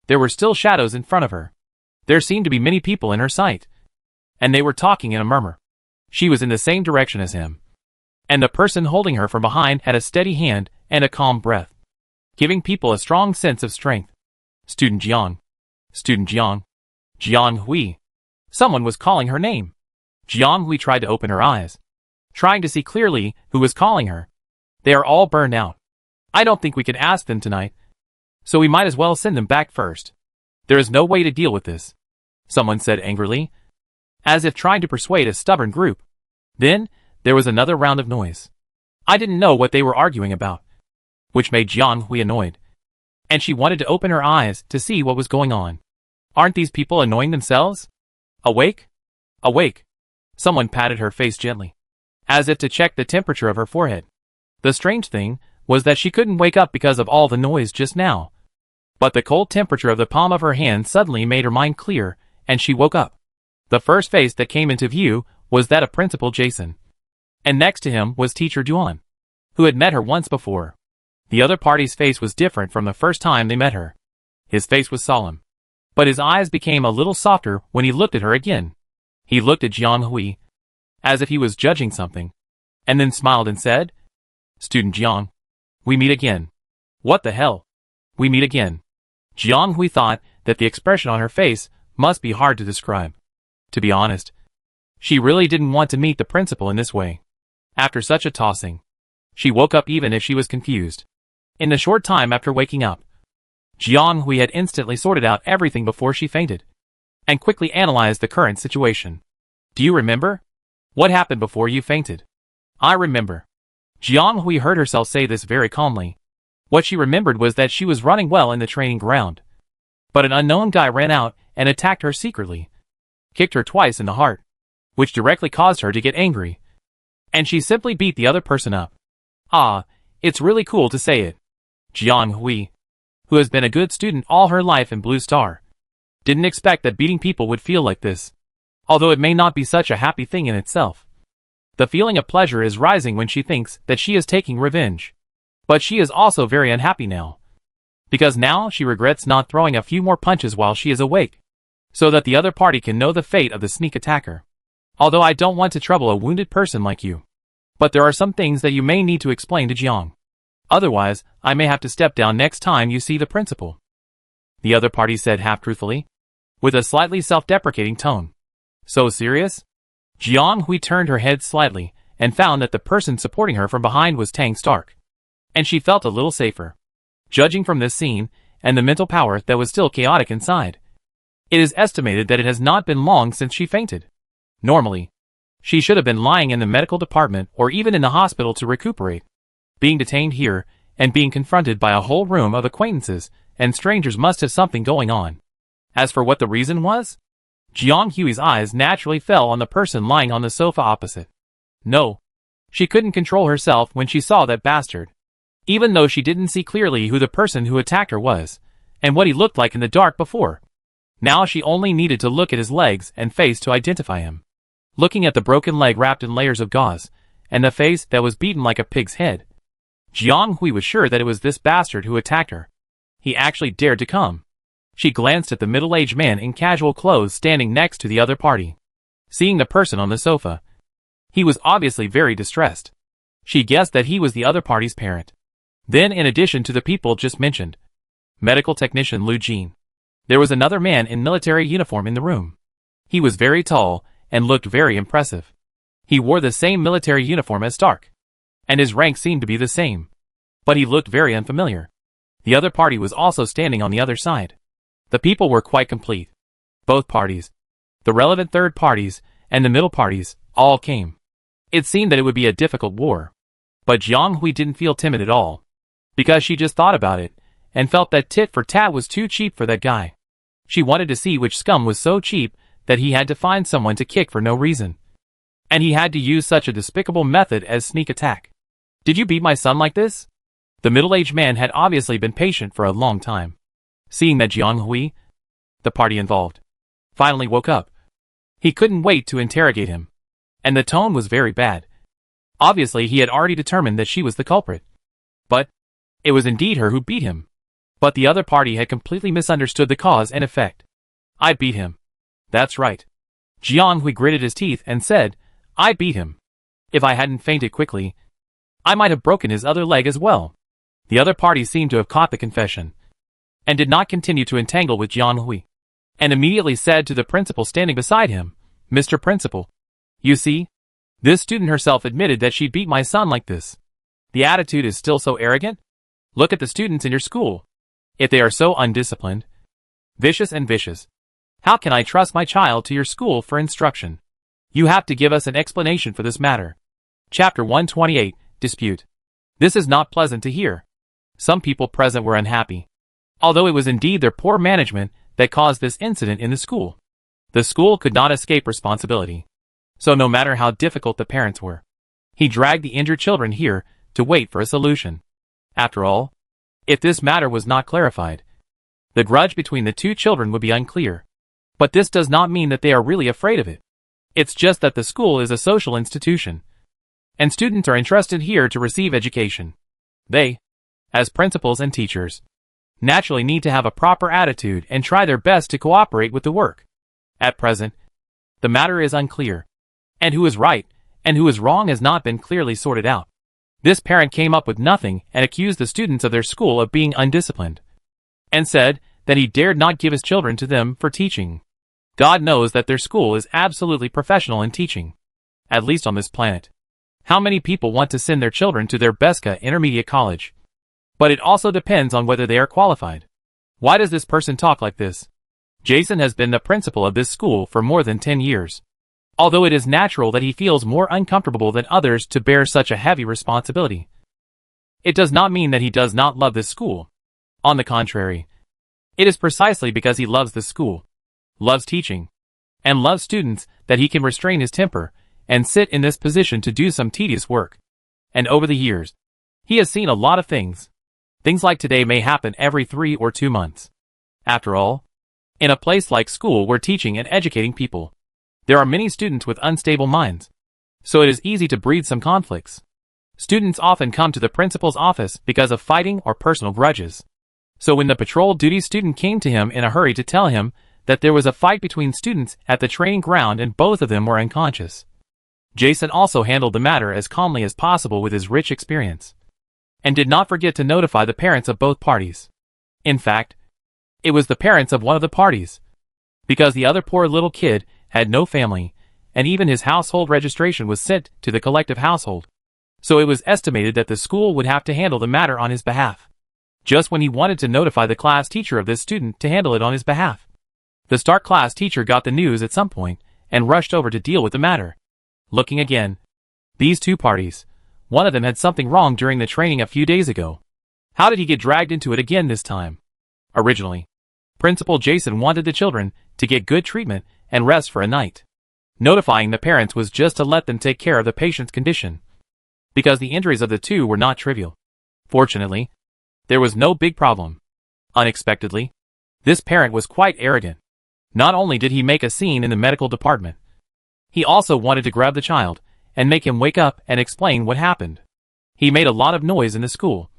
there were still shadows in front of her. There seemed to be many people in her sight, and they were talking in a murmur. She was in the same direction as him, and the person holding her from behind had a steady hand and a calm breath, giving people a strong sense of strength. Student Jiang. Student Jiang. Jiang Hui. Someone was calling her name. Jiang Hui tried to open her eyes, trying to see clearly who was calling her. They are all burned out. I don't think we can ask them tonight, so we might as well send them back first. There is no way to deal with this, someone said angrily, as if trying to persuade a stubborn group. Then, there was another round of noise. I didn't know what they were arguing about, which made Jiang Hui annoyed, and she wanted to open her eyes to see what was going on. Aren't these people annoying themselves? Awake? Awake. Someone patted her face gently, as if to check the temperature of her forehead. The strange thing was that she couldn't wake up because of all the noise just now. But the cold temperature of the palm of her hand suddenly made her mind clear, and she woke up. The first face that came into view was that of Principal Jason, and next to him was Teacher Duan, who had met her once before. The other party's face was different from the first time they met her. His face was solemn, but his eyes became a little softer when he looked at her again. He looked at Jiang Hui, as if he was judging something, and then smiled and said, Student Jiang, we meet again. What the hell? We meet again. Jiang Hui thought that the expression on her face must be hard to describe. To be honest, she really didn't want to meet the principal in this way. After such a tossing, she woke up even if she was confused. In the short time after waking up, Jiang Hui had instantly sorted out everything before she fainted, and quickly analyzed the current situation. Do you remember? What happened before you fainted? I remember. Jiang Hui heard herself say this very calmly. What she remembered was that she was running well in the training ground, but an unknown guy ran out and attacked her secretly, kicked her twice in the heart, which directly caused her to get angry, and she simply beat the other person up. Ah, it's really cool to say it. Jiang Hui, who has been a good student all her life in Blue Star, didn't expect that beating people would feel like this, although it may not be such a happy thing in itself. The feeling of pleasure is rising when she thinks that she is taking revenge. But she is also very unhappy now, because now she regrets not throwing a few more punches while she is awake, so that the other party can know the fate of the sneak attacker. Although I don't want to trouble a wounded person like you, but there are some things that you may need to explain to Jiang. Otherwise, I may have to step down next time you see the principal. The other party said half-truthfully, with a slightly self-deprecating tone. So serious? Jiang Hui turned her head slightly, and found that the person supporting her from behind was Tang Stark, and she felt a little safer, judging from this scene, and the mental power that was still chaotic inside. It is estimated that it has not been long since she fainted. Normally, she should have been lying in the medical department or even in the hospital to recuperate. Being detained here, and being confronted by a whole room of acquaintances and strangers must have something going on. As for what the reason was, Jiang Hui's eyes naturally fell on the person lying on the sofa opposite. No, she couldn't control herself when she saw that bastard. Even though she didn't see clearly who the person who attacked her was, and what he looked like in the dark before. Now she only needed to look at his legs and face to identify him. Looking at the broken leg wrapped in layers of gauze, and the face that was beaten like a pig's head, Jiang Hui was sure that it was this bastard who attacked her. He actually dared to come. She glanced at the middle-aged man in casual clothes standing next to the other party. Seeing the person on the sofa, he was obviously very distressed. She guessed that he was the other party's parent. Then, in addition to the people just mentioned, medical technician Lu Jin, there was another man in military uniform in the room. He was very tall and looked very impressive. He wore the same military uniform as Stark, and his rank seemed to be the same. but he looked very unfamiliar. The other party was also standing on the other side. The people were quite complete. Both parties, the relevant third parties, and the middle parties, all came. It seemed that it would be a difficult war. But Jiang Hui didn't feel timid at all. Because she just thought about it, and felt that tit for tat was too cheap for that guy. She wanted to see which scum was so cheap that he had to find someone to kick for no reason. And he had to use such a despicable method as sneak attack. Did you beat my son like this? The middle-aged man had obviously been patient for a long time. Seeing that Jiang Hui, the party involved, finally woke up. He couldn't wait to interrogate him. And the tone was very bad. Obviously he had already determined that she was the culprit. But it was indeed her who beat him. But the other party had completely misunderstood the cause and effect. I beat him. That's right. Jiang Hui gritted his teeth and said, I beat him. If I hadn't fainted quickly, I might have broken his other leg as well. The other party seemed to have caught the confession, and did not continue to entangle with Jiang Hui, and immediately said to the principal standing beside him, Mr. Principal, you see, this student herself admitted that she beat my son like this. The attitude is still so arrogant. Look at the students in your school. If they are so undisciplined, vicious and vicious, how can I trust my child to your school for instruction? You have to give us an explanation for this matter. Chapter 128, Dispute. This is not pleasant to hear. Some people present were unhappy, although it was indeed their poor management that caused this incident in the school. The school could not escape responsibility. So no matter how difficult the parents were, he dragged the injured children here to wait for a solution. After all, if this matter was not clarified, the grudge between the two children would be unclear. But this does not mean that they are really afraid of it. It's just that the school is a social institution, and students are entrusted here to receive education. They, as principals and teachers, naturally need to have a proper attitude and try their best to cooperate with the work. At present, the matter is unclear, and who is right and who is wrong has not been clearly sorted out. This parent came up with nothing and accused the students of their school of being undisciplined, and said that he dared not give his children to them for teaching. God knows that their school is absolutely professional in teaching, at least on this planet. How many people want to send their children to their Beska Intermediate College? But it also depends on whether they are qualified. Why does this person talk like this? Jason has been the principal of this school for more than 10 years. Although it is natural that he feels more uncomfortable than others to bear such a heavy responsibility, it does not mean that he does not love this school. On the contrary, it is precisely because he loves this school, loves teaching, and loves students that he can restrain his temper and sit in this position to do some tedious work. And over the years, he has seen a lot of things. Things like today may happen every 3 or 2 months. After all, in a place like school we're teaching and educating people, there are many students with unstable minds, so it is easy to breed some conflicts. Students often come to the principal's office because of fighting or personal grudges. So when the patrol duty student came to him in a hurry to tell him that there was a fight between students at the training ground and both of them were unconscious, Jason also handled the matter as calmly as possible with his rich experience, and did not forget to notify the parents of both parties. In fact, it was the parents of one of the parties, because the other poor little kid had no family, and even his household registration was sent to the collective household. So it was estimated that the school would have to handle the matter on his behalf, just when he wanted to notify the class teacher of this student to handle it on his behalf. The Stark class teacher got the news at some point, and rushed over to deal with the matter. Looking again, these two parties, one of them had something wrong during the training a few days ago. How did he get dragged into it again this time? Originally, Principal Jason wanted the children to get good treatment and rest for a night. Notifying the parents was just to let them take care of the patient's condition, because the injuries of the two were not trivial. Fortunately, there was no big problem. Unexpectedly, this parent was quite arrogant. Not only did he make a scene in the medical department, he also wanted to grab the child and make him wake up and explain what happened. He made a lot of noise in the school,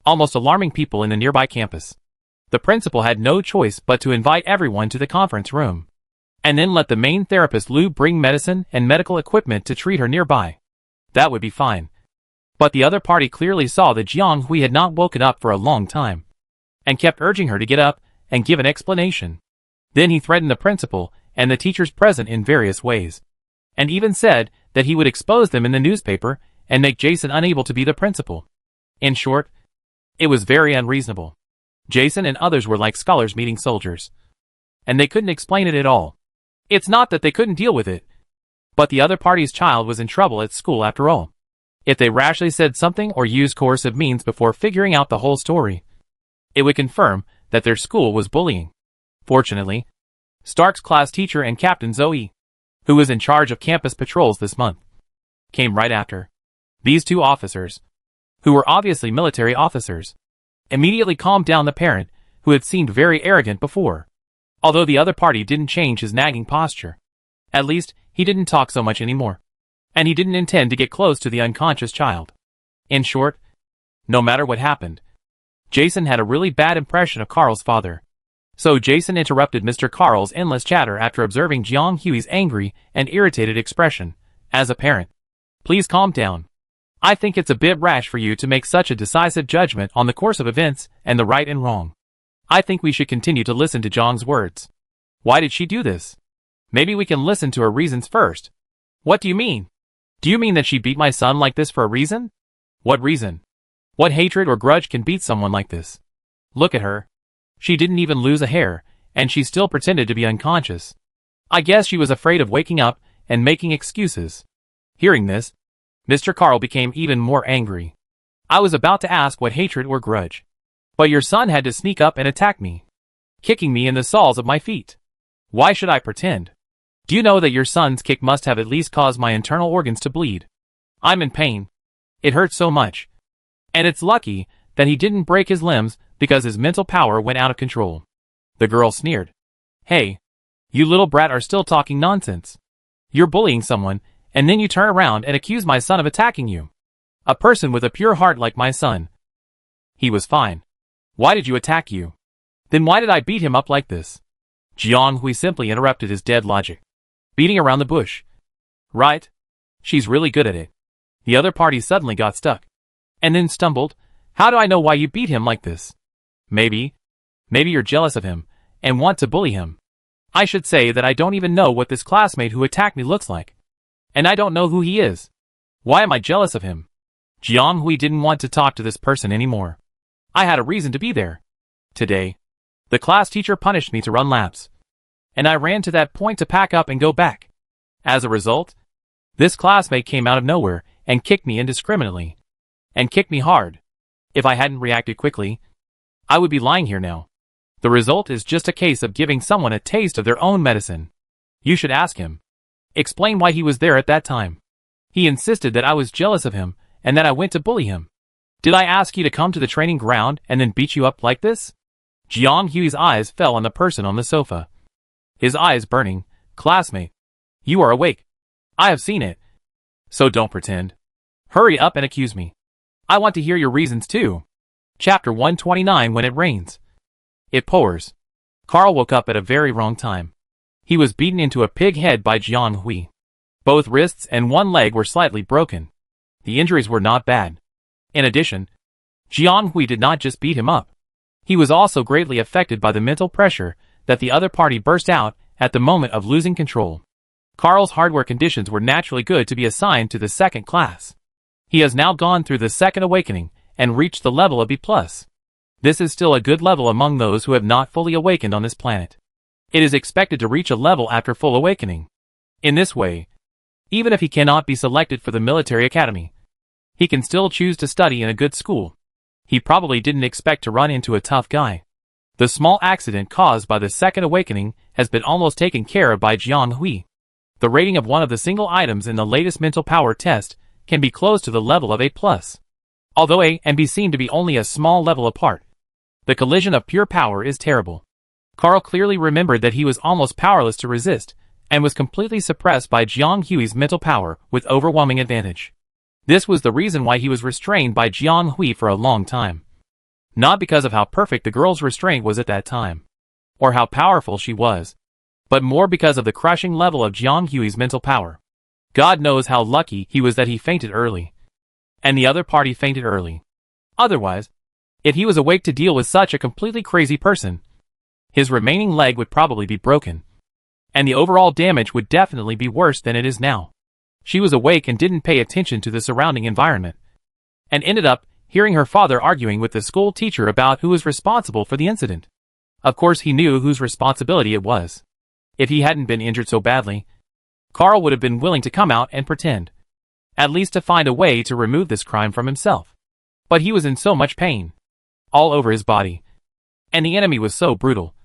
almost alarming people in the nearby campus. The principal had no choice but to invite everyone to the conference room, and then let the main therapist Lou bring medicine and medical equipment to treat her nearby. That would be fine. But the other party clearly saw that Jiang Hui had not woken up for a long time, and kept urging her to get up and give an explanation. Then he threatened the principal and the teachers present in various ways, and even said that he would expose them in the newspaper and make Jason unable to be the principal. In short, It was very unreasonable. Jason and others were like scholars meeting soldiers. And they couldn't explain it at all. It's not that they couldn't deal with it, but the other party's child was in trouble at school after all. If they rashly said something or used coercive means before figuring out the whole story, it would confirm that their school was bullying. Fortunately, Stark's class teacher and Captain Zoe, who was in charge of campus patrols this month, came right after. These two officers, who were obviously military officers, immediately calmed down the parent, who had seemed very arrogant before. Although the other party didn't change his nagging posture. At least, he didn't talk so much anymore. And he didn't intend to get close to the unconscious child. In short, no matter what happened, Jason had a really bad impression of Carl's father. So Jason interrupted Mr. Carl's endless chatter after observing Jiang Hui's angry and irritated expression. As a parent, please calm down. I think it's a bit rash for you to make such a decisive judgment on the course of events and the right and wrong. I think we should continue to listen to Jiang's words. Why did she do this? Maybe we can listen to her reasons first. What do you mean? Do you mean that she beat my son like this for a reason? What reason? What hatred or grudge can beat someone like this? Look at her. She didn't even lose a hair, and she still pretended to be unconscious. I guess she was afraid of waking up and making excuses. Hearing this, Mr. Carl became even more angry. I was about to ask what hatred or grudge. But your son had to sneak up and attack me, kicking me in the soles of my feet. Why should I pretend? Do you know that your son's kick must have at least caused my internal organs to bleed? I'm in pain. It hurts so much. And it's lucky that he didn't break his limbs because his mental power went out of control. The girl sneered. Hey, you little brat are still talking nonsense. You're bullying someone, and then you turn around and accuse my son of attacking you. A person with a pure heart like my son. He was fine. Why did you attack you? Then why did I beat him up like this? Jiang Hui simply interrupted his dead logic. Beating around the bush. Right? She's really good at it. The other party suddenly got stuck. And then stumbled. How do I know why you beat him like this? Maybe you're jealous of him, and want to bully him. I should say that I don't even know what this classmate who attacked me looks like. And I don't know who he is. Why am I jealous of him? Jiang Hui didn't want to talk to this person anymore. I had a reason to be there. Today, the class teacher punished me to run laps. And I ran to that point to pack up and go back. As a result, this classmate came out of nowhere and kicked me indiscriminately. And kicked me hard. If I hadn't reacted quickly, I would be lying here now. The result is just a case of giving someone a taste of their own medicine. You should ask him. Explain why he was there at that time. He insisted that I was jealous of him and that I went to bully him. Did I ask you to come to the training ground and then beat you up like this? Jiang Hui's eyes fell on the person on the sofa. His eyes burning. Classmate, you are awake. I have seen it. So don't pretend. Hurry up and accuse me. I want to hear your reasons too. Chapter 129. When it rains, it pours. Carl woke up at a very wrong time. He was beaten into a pig head by Jiang Hui. Both wrists and one leg were slightly broken. The injuries were not bad. In addition, Jiang Hui did not just beat him up. He was also greatly affected by the mental pressure that the other party burst out at the moment of losing control. Carl's hardware conditions were naturally good to be assigned to the second class. He has now gone through the second awakening and reached the level of B+. This is still a good level among those who have not fully awakened on this planet. It is expected to reach a level after full awakening. In this way, even if he cannot be selected for the military academy, he can still choose to study in a good school. He probably didn't expect to run into a tough guy. The small accident caused by the second awakening has been almost taken care of by Jiang Hui. The rating of one of the single items in the latest mental power test can be close to the level of A+. Although A and B seem to be only a small level apart, the collision of pure power is terrible. Carl clearly remembered that he was almost powerless to resist, and was completely suppressed by Jiang Hui's mental power with overwhelming advantage. This was the reason why he was restrained by Jiang Hui for a long time. Not because of how perfect the girl's restraint was at that time, or how powerful she was, but more because of the crushing level of Jiang Hui's mental power. God knows how lucky he was that he fainted early. And the other party fainted early. Otherwise, if he was awake to deal with such a completely crazy person, his remaining leg would probably be broken. And the overall damage would definitely be worse than it is now. She was awake and didn't pay attention to the surrounding environment, and ended up hearing her father arguing with the school teacher about who was responsible for the incident. Of course he knew whose responsibility it was. If he hadn't been injured so badly, Carl would have been willing to come out and pretend, at least to find a way to remove this crime from himself. But he was in so much pain, all over his body, and the enemy was so brutal.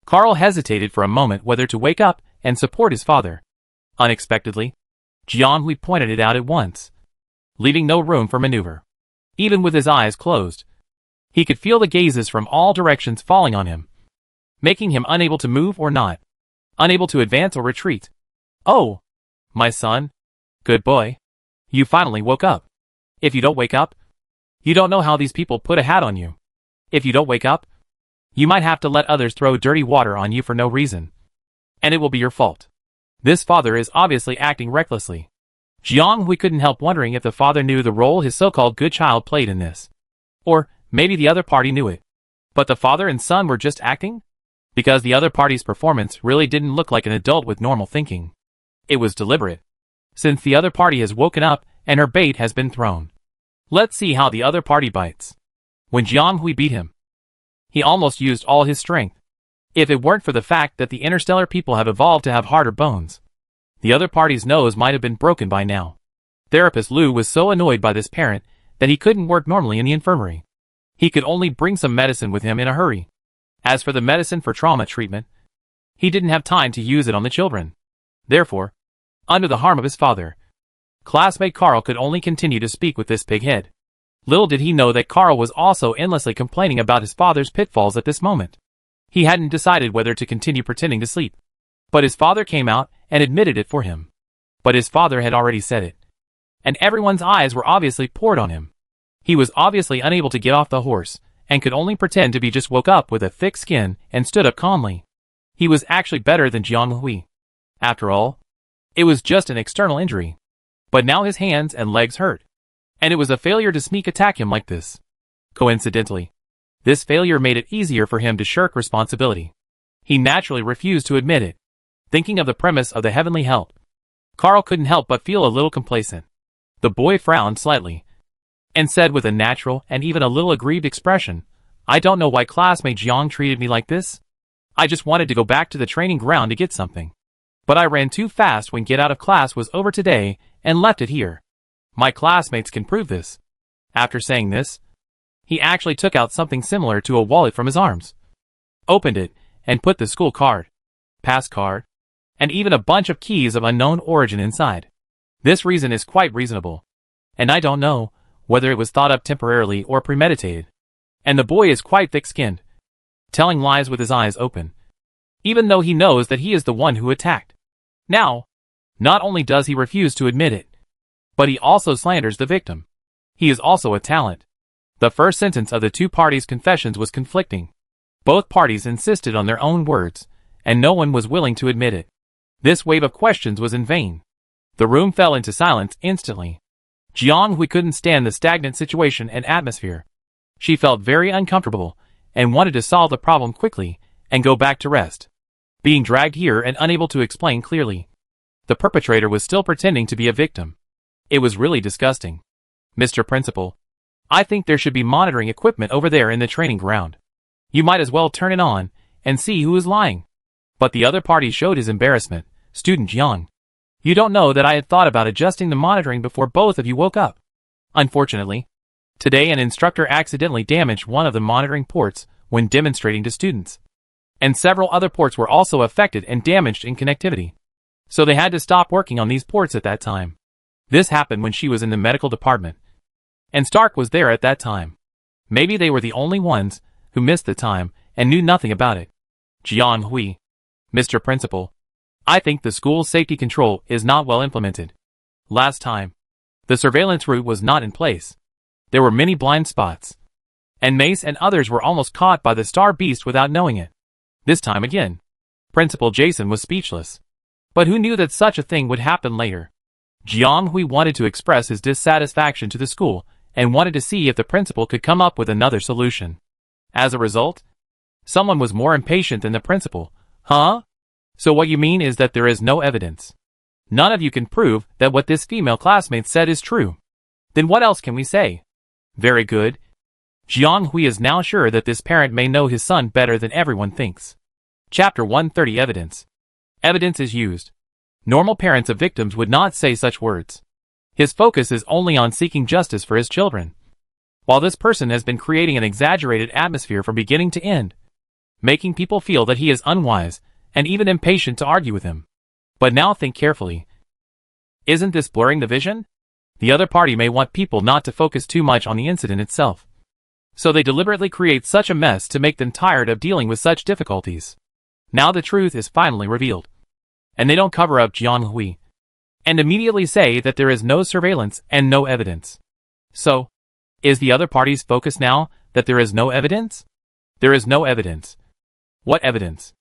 Carl hesitated for a moment whether to wake up and support his father. Unexpectedly, Jianghui pointed it out at once, leaving no room for maneuver. Even with his eyes closed, he could feel the gazes from all directions falling on him, making him unable to move or not, unable to advance or retreat. "Oh, my son, good boy. You finally woke up. If you don't wake up, you don't know how these people put a hat on you. If you don't wake up, you might have to let others throw dirty water on you for no reason. And it will be your fault." This father is obviously acting recklessly. Jianghui couldn't help wondering if the father knew the role his so-called good child played in this. Or maybe the other party knew it. But the father and son were just acting? Because the other party's performance really didn't look like an adult with normal thinking. It was deliberate, since the other party has woken up and her bait has been thrown. Let's see how the other party bites. When Jianghui beat him, he almost used all his strength. If it weren't for the fact that the interstellar people have evolved to have harder bones, the other party's nose might have been broken by now. Therapist Lu was so annoyed by this parent that he couldn't work normally in the infirmary. He could only bring some medicine with him in a hurry. As for the medicine for trauma treatment, he didn't have time to use it on the children. Therefore, under the harm of his father, classmate Carl could only continue to speak with this pighead. Little did he know that Carl was also endlessly complaining about his father's pitfalls at this moment. He hadn't decided whether to continue pretending to sleep. But his father came out and admitted it for him. But his father had already said it. And everyone's eyes were obviously poured on him. He was obviously unable to get off the horse, and could only pretend to be just woke up with a thick skin and stood up calmly. He was actually better than Jianghui. After all, it was just an external injury. But now his hands and legs hurt. And it was a failure to sneak attack him like this. Coincidentally, this failure made it easier for him to shirk responsibility. He naturally refused to admit it. Thinking of the premise of the heavenly help, Carl couldn't help but feel a little complacent. The boy frowned slightly, and said with a natural and even a little aggrieved expression, "I don't know why classmate Jiang treated me like this. I just wanted to go back to the training ground to get something. But I ran too fast when get out of class was over today and left it here. My classmates can prove this." After saying this, he actually took out something similar to a wallet from his arms, opened it, and put the school card, pass card, and even a bunch of keys of unknown origin inside. This reason is quite reasonable, and I don't know whether it was thought up temporarily or premeditated. And the boy is quite thick-skinned, telling lies with his eyes open, even though he knows that he is the one who attacked. Now, not only does he refuse to admit it, but he also slanders the victim. He is also a talent. The first sentence of the two parties' confessions was conflicting. Both parties insisted on their own words, and no one was willing to admit it. This wave of questions was in vain. The room fell into silence instantly. Jianghui couldn't stand the stagnant situation and atmosphere. She felt very uncomfortable, and wanted to solve the problem quickly, and go back to rest. Being dragged here and unable to explain clearly. The perpetrator was still pretending to be a victim. It was really disgusting. "Mr. Principal, I think there should be monitoring equipment over there in the training ground. You might as well turn it on, and see who is lying." But the other party showed his embarrassment. "Student Jiang, you don't know that I had thought about adjusting the monitoring before both of you woke up. Unfortunately, today an instructor accidentally damaged one of the monitoring ports when demonstrating to students. And several other ports were also affected and damaged in connectivity. So they had to stop working on these ports at that time. This happened when she was in the medical department. And Stark was there at that time. Maybe they were the only ones who missed the time and knew nothing about it. Jianghui, Mr. Principal, I think the school's safety control is not well implemented. Last time, the surveillance route was not in place. There were many blind spots. And Mace and others were almost caught by the Star Beast without knowing it. This time again, Principal Jason was speechless. But who knew that such a thing would happen later? Jianghui wanted to express his dissatisfaction to the school, and wanted to see if the principal could come up with another solution. As a result, someone was more impatient than the principal. "Huh? So what you mean is that there is no evidence? None of you can prove that what this female classmate said is true. Then what else can we say?" Very good. Jiang Hui is now sure that this parent may know his son better than everyone thinks. Chapter 130 Evidence. Evidence is used. Normal parents of victims would not say such words. His focus is only on seeking justice for his children. While this person has been creating an exaggerated atmosphere from beginning to end, making people feel that he is unwise and even impatient to argue with him. But now think carefully. Isn't this blurring the vision? The other party may want people not to focus too much on the incident itself. So they deliberately create such a mess to make them tired of dealing with such difficulties. Now the truth is finally revealed. And they don't cover up Jiang Hui. And immediately say that there is no surveillance and no evidence. So, is the other party's focus now that there is no evidence? There is no evidence. What evidence?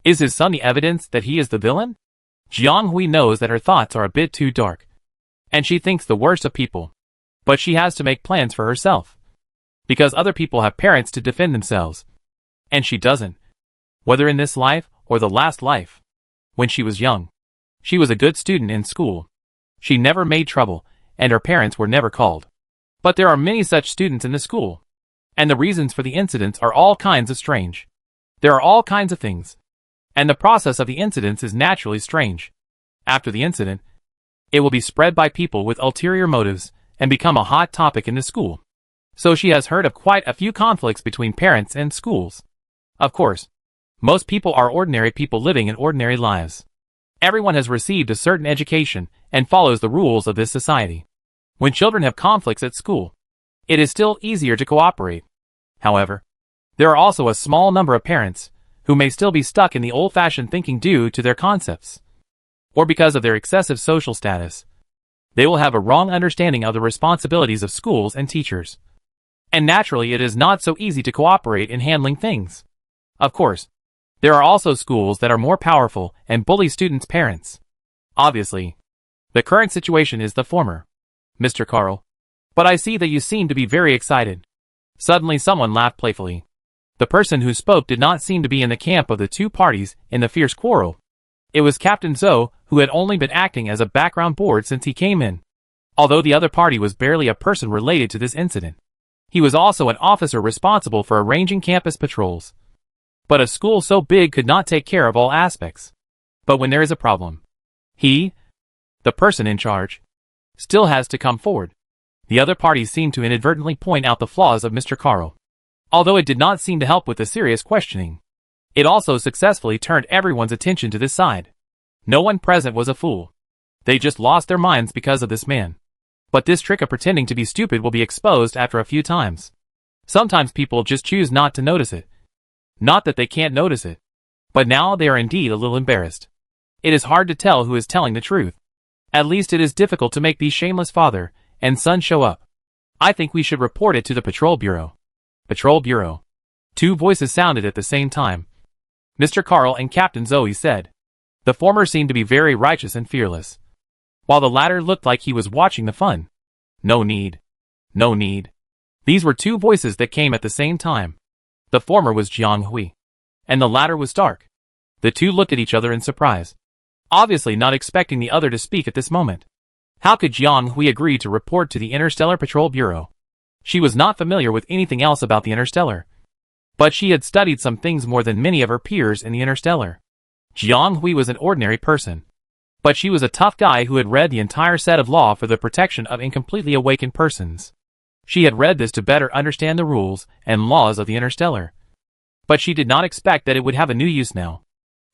Is his son the evidence that he is the villain? Jiang Hui knows that her thoughts are a bit too dark. And she thinks the worst of people. But she has to make plans for herself. Because other people have parents to defend themselves. And she doesn't. Whether in this life or the last life. When she was young, she was a good student in school. She never made trouble, and her parents were never called. But there are many such students in the school. And the reasons for the incidents are all kinds of strange. There are all kinds of things. And the process of the incidents is naturally strange. After the incident, it will be spread by people with ulterior motives and become a hot topic in the school. So she has heard of quite a few conflicts between parents and schools. Of course, most people are ordinary people living in ordinary lives. Everyone has received a certain education and follows the rules of this society. When children have conflicts at school, it is still easier to cooperate. However, there are also a small number of parents who may still be stuck in the old-fashioned thinking due to their concepts, or because of their excessive social status. They will have a wrong understanding of the responsibilities of schools and teachers. And naturally it is not so easy to cooperate in handling things. Of course, there are also schools that are more powerful and bully students' parents. Obviously, the current situation is the former. Mr. Carl. But I see that you seem to be very excited. Suddenly someone laughed playfully. The person who spoke did not seem to be in the camp of the two parties in the fierce quarrel. It was Captain Zhou, who had only been acting as a background board since he came in. Although the other party was barely a person related to this incident. He was also an officer responsible for arranging campus patrols. But a school so big could not take care of all aspects. But when there is a problem, he, the person in charge, still has to come forward. The other parties seemed to inadvertently point out the flaws of Mr. Carl. Although it did not seem to help with the serious questioning, it also successfully turned everyone's attention to this side. No one present was a fool. They just lost their minds because of this man. But this trick of pretending to be stupid will be exposed after a few times. Sometimes people just choose not to notice it. Not that they can't notice it. But now they are indeed a little embarrassed. It is hard to tell who is telling the truth. At least it is difficult to make these shameless father and son show up. I think we should report it to the Patrol Bureau. Patrol Bureau. Two voices sounded at the same time. Mr. Carl and Captain Zoe said. The former seemed to be very righteous and fearless, while the latter looked like he was watching the fun. No need. No need. These were two voices that came at the same time. The former was Jiang Hui, and the latter was Stark. The two looked at each other in surprise, obviously not expecting the other to speak at this moment. How could Jiang Hui agree to report to the Interstellar Patrol Bureau? She was not familiar with anything else about the Interstellar, but she had studied some things more than many of her peers in the Interstellar. Jiang Hui was an ordinary person, but she was a tough guy who had read the entire set of law for the protection of incompletely awakened persons. She had read this to better understand the rules and laws of the Interstellar. But she did not expect that it would have a new use now.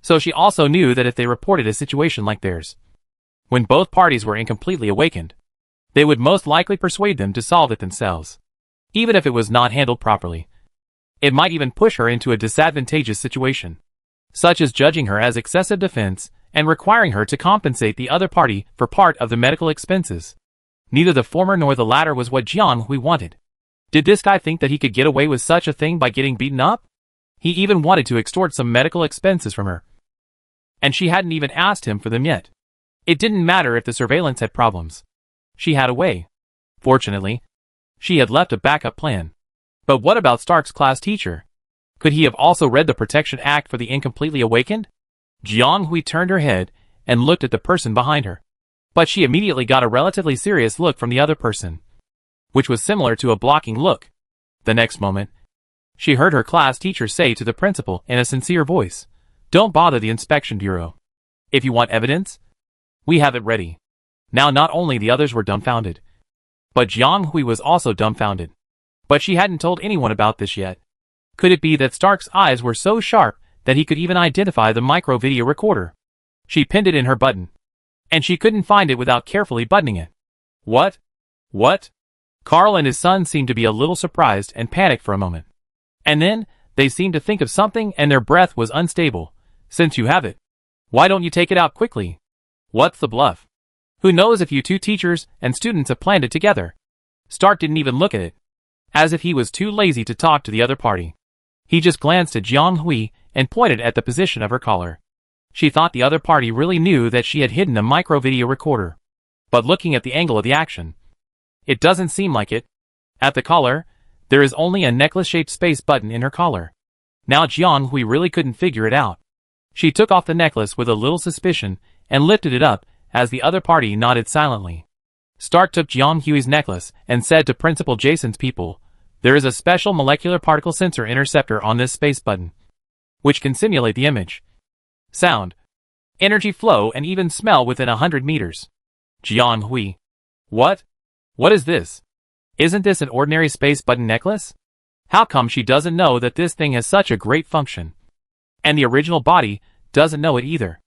So she also knew that if they reported a situation like theirs, when both parties were incompletely awakened, they would most likely persuade them to solve it themselves. Even if it was not handled properly, it might even push her into a disadvantageous situation, such as judging her as excessive defense and requiring her to compensate the other party for part of the medical expenses. Neither the former nor the latter was what Jiang Hui wanted. Did this guy think that he could get away with such a thing by getting beaten up? He even wanted to extort some medical expenses from her. And she hadn't even asked him for them yet. It didn't matter if the surveillance had problems. She had a way. Fortunately, she had left a backup plan. But what about Stark's class teacher? Could he have also read the Protection Act for the incompletely awakened? Jiang Hui turned her head and looked at the person behind her. But she immediately got a relatively serious look from the other person. which was similar to a blocking look. The next moment, she heard her class teacher say to the principal in a sincere voice, "Don't bother the inspection bureau. If you want evidence, we have it ready." Now not only the others were dumbfounded, but Jiang Hui was also dumbfounded. But she hadn't told anyone about this yet. Could it be that Stark's eyes were so sharp that he could even identify the micro-video recorder? She pinned it in her button, and she couldn't find it without carefully buttoning it. What? What? Carl and his son seemed to be a little surprised and panicked for a moment. And then, they seemed to think of something and their breath was unstable. "Since you have it, why don't you take it out quickly? What's the bluff? Who knows if you two teachers and students have planned it together?" Stark didn't even look at it, as if he was too lazy to talk to the other party. He just glanced at Jiang Hui and pointed at the position of her collar. She thought the other party really knew that she had hidden a micro-video recorder. But looking at the angle of the action, it doesn't seem like it. At the collar, there is only a necklace-shaped space button in her collar. Now Jiang Hui really couldn't figure it out. She took off the necklace with a little suspicion and lifted it up as the other party nodded silently. Stark took Jiang Hui's necklace and said to Principal Jason's people, "There is a special molecular particle sensor interceptor on this space button, which can simulate the image, sound, energy flow and even smell within 100 meters. Jiang Hui. What? What is this? Isn't this an ordinary space button necklace? How come she doesn't know that this thing has such a great function? And the original body doesn't know it either."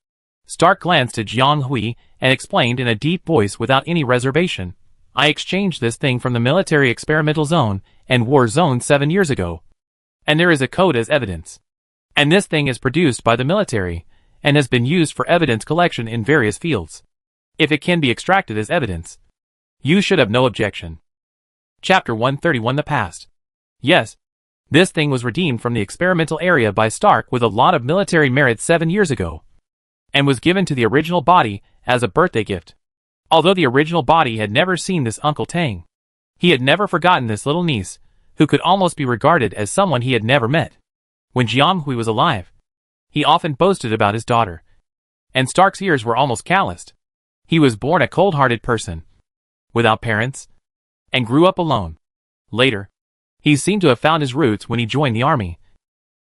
Stark glanced at Jiang Hui and explained in a deep voice without any reservation, "I exchanged this thing from the military experimental zone and war zone 7 years ago. And there is a code as evidence. And this thing is produced by the military and has been used for evidence collection in various fields. If it can be extracted as evidence, you should have no objection." Chapter 131 The Past. Yes, this thing was redeemed from the experimental area by Stark with a lot of military merit 7 years ago, and was given to the original body as a birthday gift. Although the original body had never seen this Uncle Tang, he had never forgotten this little niece, who could almost be regarded as someone he had never met. When Jiang Hui was alive, he often boasted about his daughter, and Stark's ears were almost calloused. He was born a cold-hearted person, without parents, and grew up alone. Later, he seemed to have found his roots when he joined the army,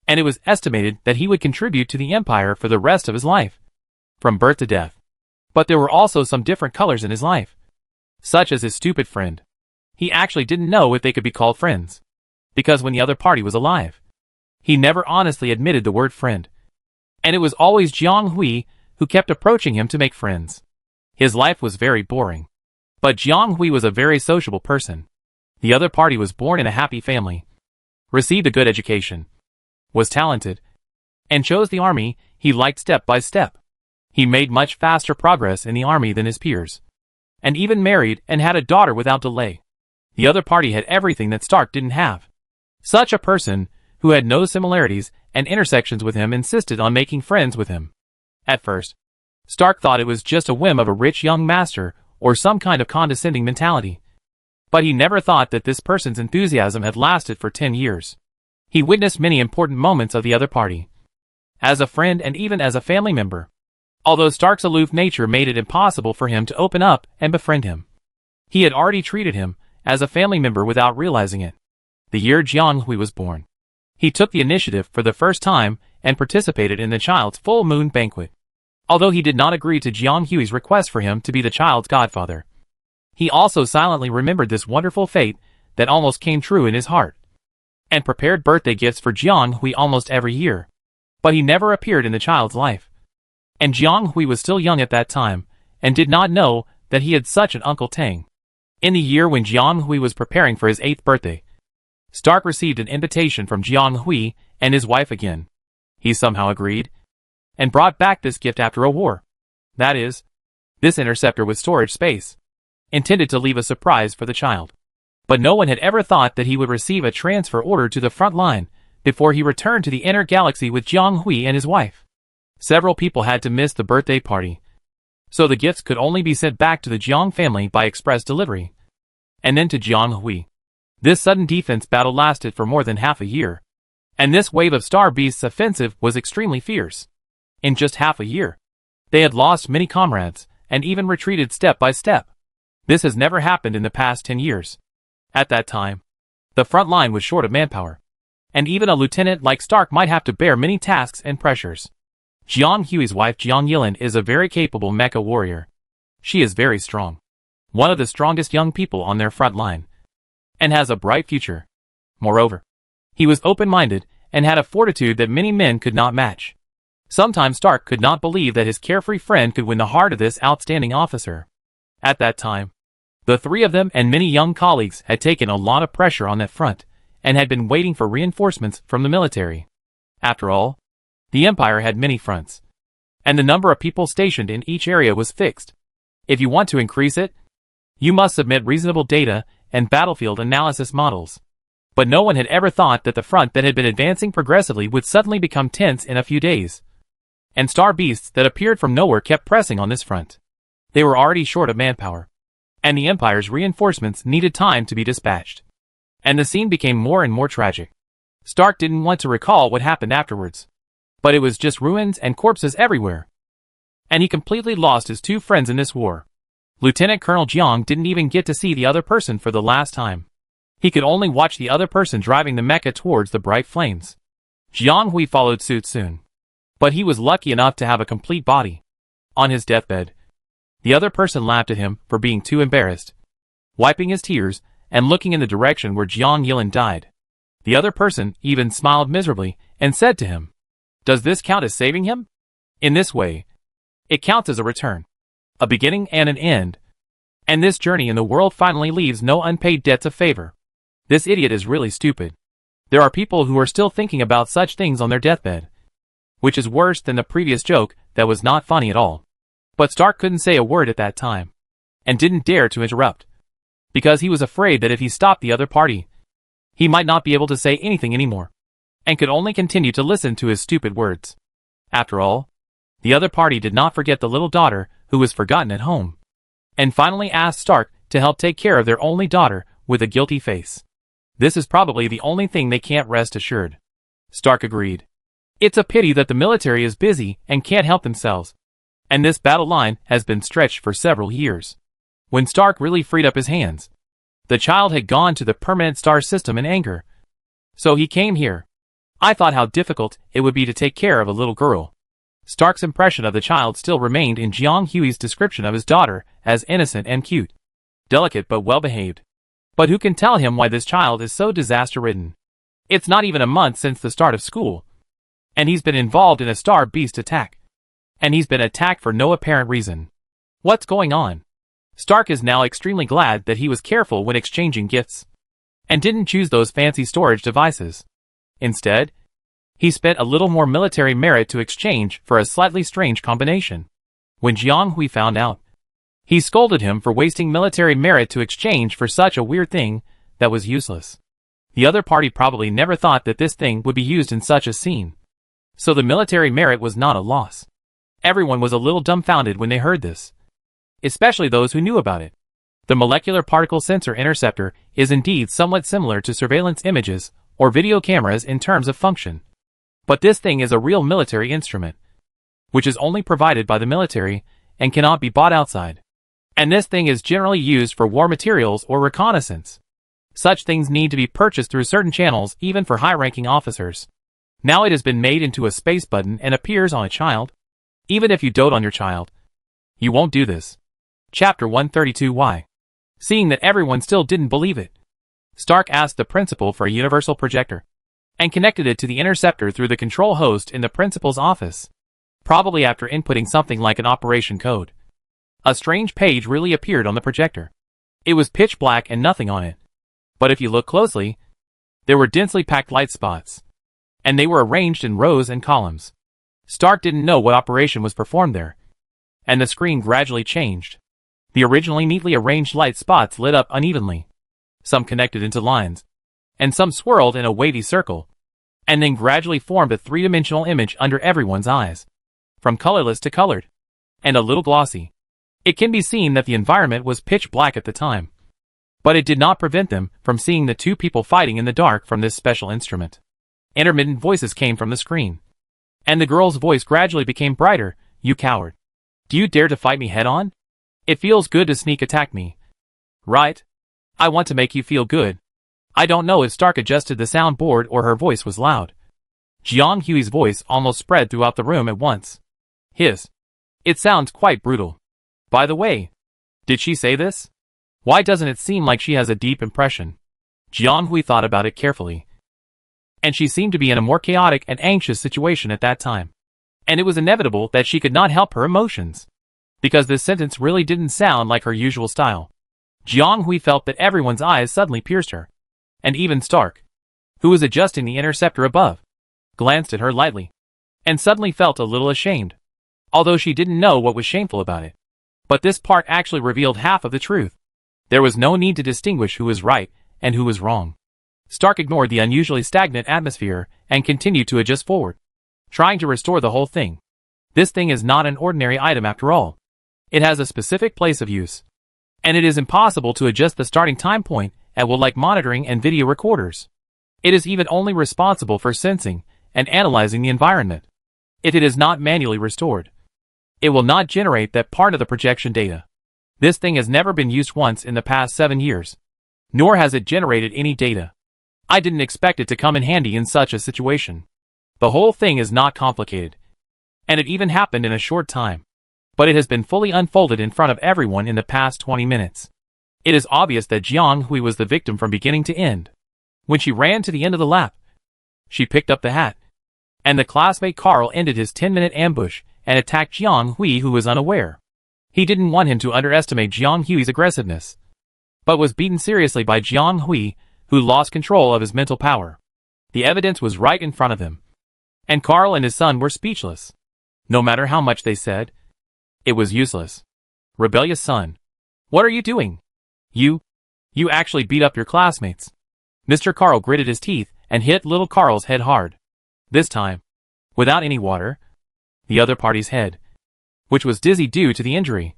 and it was estimated that he would contribute to the empire for the rest of his life, from birth to death. But there were also some different colors in his life, such as his stupid friend. He actually didn't know if they could be called friends, because when the other party was alive, he never honestly admitted the word friend. And it was always Jiang Hui who kept approaching him to make friends. His life was very boring. But Jiang Hui was a very sociable person. The other party was born in a happy family, received a good education, was talented, and chose the army he liked step by step. He made much faster progress in the army than his peers, and even married and had a daughter without delay. The other party had everything that Stark didn't have. Such a person, who had no similarities and intersections with him, insisted on making friends with him. At first, Stark thought it was just a whim of a rich young master or some kind of condescending mentality. But he never thought that this person's enthusiasm had lasted for 10 years. He witnessed many important moments of the other party, as a friend and even as a family member. Although Stark's aloof nature made it impossible for him to open up and befriend him, he had already treated him as a family member without realizing it. The year Jiang Hui was born, he took the initiative for the first time and participated in the child's full moon banquet. Although he did not agree to Jiang Hui's request for him to be the child's godfather, he also silently remembered this wonderful fate that almost came true in his heart, and prepared birthday gifts for Jiang Hui almost every year. But he never appeared in the child's life. And Jiang Hui was still young at that time, and did not know that he had such an Uncle Tang. In the year when Jiang Hui was preparing for his 8th birthday, Stark received an invitation from Jiang Hui and his wife again. He somehow agreed, and brought back this gift after a war. That is, this interceptor with storage space, intended to leave a surprise for the child. But no one had ever thought that he would receive a transfer order to the front line before he returned to the inner galaxy with Jiang Hui and his wife. Several people had to miss the birthday party, so the gifts could only be sent back to the Jiang family by express delivery, and then to Jiang Hui. This sudden defense battle lasted for more than half a year, and this wave of Star Beast's offensive was extremely fierce. In just half a year, they had lost many comrades, and even retreated step by step. This has never happened in the past 10 years. At that time, the front line was short of manpower, and even a lieutenant like Stark might have to bear many tasks and pressures. Jiang Hui's wife Jiang Yilin is a very capable mecha warrior. She is very strong, one of the strongest young people on their front line, and has a bright future. Moreover, he was open-minded and had a fortitude that many men could not match. Sometimes Stark could not believe that his carefree friend could win the heart of this outstanding officer. At that time, the three of them and many young colleagues had taken a lot of pressure on that front, and had been waiting for reinforcements from the military. After all, the Empire had many fronts, and the number of people stationed in each area was fixed. If you want to increase it, you must submit reasonable data and battlefield analysis models. But no one had ever thought that the front that had been advancing progressively would suddenly become tense in a few days. And star beasts that appeared from nowhere kept pressing on this front. They were already short of manpower, and the Empire's reinforcements needed time to be dispatched. And the scene became more and more tragic. Stark didn't want to recall what happened afterwards, but it was just ruins and corpses everywhere. And he completely lost his two friends in this war. Lieutenant Colonel Jiang didn't even get to see the other person for the last time. He could only watch the other person driving the mecha towards the bright flames. Jiang Hui followed suit soon, but he was lucky enough to have a complete body. On his deathbed, the other person laughed at him for being too embarrassed, wiping his tears and looking in the direction where Jiang Yilin died. The other person even smiled miserably and said to him, "Does this count as saving him?" In this way, it counts as a return, a beginning and an end. And this journey in the world finally leaves no unpaid debts of favor. This idiot is really stupid. There are people who are still thinking about such things on their deathbed, which is worse than the previous joke that was not funny at all. But Stark couldn't say a word at that time, and didn't dare to interrupt, because he was afraid that if he stopped the other party, he might not be able to say anything anymore, and could only continue to listen to his stupid words. After all, the other party did not forget the little daughter who was forgotten at home, and finally asked Stark to help take care of their only daughter with a guilty face. This is probably the only thing they can't rest assured. Stark agreed. It's a pity that the military is busy and can't help themselves, and this battle line has been stretched for several years. When Stark really freed up his hands, the child had gone to the permanent star system in anger. So he came here. I thought how difficult it would be to take care of a little girl. Stark's impression of the child still remained in Jiang Hui's description of his daughter as innocent and cute, delicate but well-behaved. But who can tell him why this child is so disaster-ridden? It's not even a month since the start of school, and he's been involved in a star beast attack. And he's been attacked for no apparent reason. What's going on? Stark is now extremely glad that he was careful when exchanging gifts, and didn't choose those fancy storage devices. Instead, he spent a little more military merit to exchange for a slightly strange combination. When Jiang Hui found out, he scolded him for wasting military merit to exchange for such a weird thing that was useless. The other party probably never thought that this thing would be used in such a scene, so the military merit was not a loss. Everyone was a little dumbfounded when they heard this, especially those who knew about it. The molecular particle sensor interceptor is indeed somewhat similar to surveillance images or video cameras in terms of function. But this thing is a real military instrument, which is only provided by the military and cannot be bought outside. And this thing is generally used for war materials or reconnaissance. Such things need to be purchased through certain channels even for high-ranking officers. Now it has been made into a space button and appears on a child. Even if you dote on your child, you won't do this. Chapter 132 Why? Seeing that everyone still didn't believe it, Stark asked the principal for a universal projector, and connected it to the interceptor through the control host in the principal's office. Probably after inputting something like an operation code, a strange page really appeared on the projector. It was pitch black and nothing on it. But if you look closely, there were densely packed light spots, and they were arranged in rows and columns. Stark didn't know what operation was performed there, and the screen gradually changed. The originally neatly arranged light spots lit up unevenly. Some connected into lines, and some swirled in a wavy circle, and then gradually formed a three-dimensional image under everyone's eyes, from colorless to colored, and a little glossy. It can be seen that the environment was pitch black at the time, but it did not prevent them from seeing the two people fighting in the dark from this special instrument. Intermittent voices came from the screen, and the girl's voice gradually became brighter. "You coward. Do you dare to fight me head-on? It feels good to sneak attack me, right? I want to make you feel good. I don't know if Stark adjusted the soundboard or her voice was loud. Jiang Hui's voice almost spread throughout the room at once. His. It sounds quite brutal. By the way, did she say this? Why doesn't it seem like she has a deep impression? Jiang Hui thought about it carefully. And she seemed to be in a more chaotic and anxious situation at that time. And it was inevitable that she could not help her emotions. Because this sentence really didn't sound like her usual style. Jiang Hui felt that everyone's eyes suddenly pierced her. And even Stark, who was adjusting the interceptor above, glanced at her lightly. And suddenly felt a little ashamed. Although she didn't know what was shameful about it. But this part actually revealed half of the truth. There was no need to distinguish who was right and who was wrong. Stark ignored the unusually stagnant atmosphere and continued to adjust forward, trying to restore the whole thing. This thing is not an ordinary item after all. It has a specific place of use. And it is impossible to adjust the starting time point at will like monitoring and video recorders. It is even only responsible for sensing and analyzing the environment. If it is not manually restored, it will not generate that part of the projection data. This thing has never been used once in the past 7 years. Nor has it generated any data. I didn't expect it to come in handy in such a situation. The whole thing is not complicated. And it even happened in a short time. But it has been fully unfolded in front of everyone in the past 20 minutes. It is obvious that Jiang Hui was the victim from beginning to end. When she ran to the end of the lap, she picked up the hat. And the classmate Carl ended his 10-minute ambush and attacked Jiang Hui, who was unaware. He didn't want him to underestimate Jiang Hui's aggressiveness, but was beaten seriously by Jiang Hui, who lost control of his mental power. The evidence was right in front of him. And Carl and his son were speechless. No matter how much they said, it was useless. Rebellious son. What are you doing? You actually beat up your classmates. Mr. Carl gritted his teeth and hit little Carl's head hard. This time, without any water. The other party's head, which was dizzy due to the injury,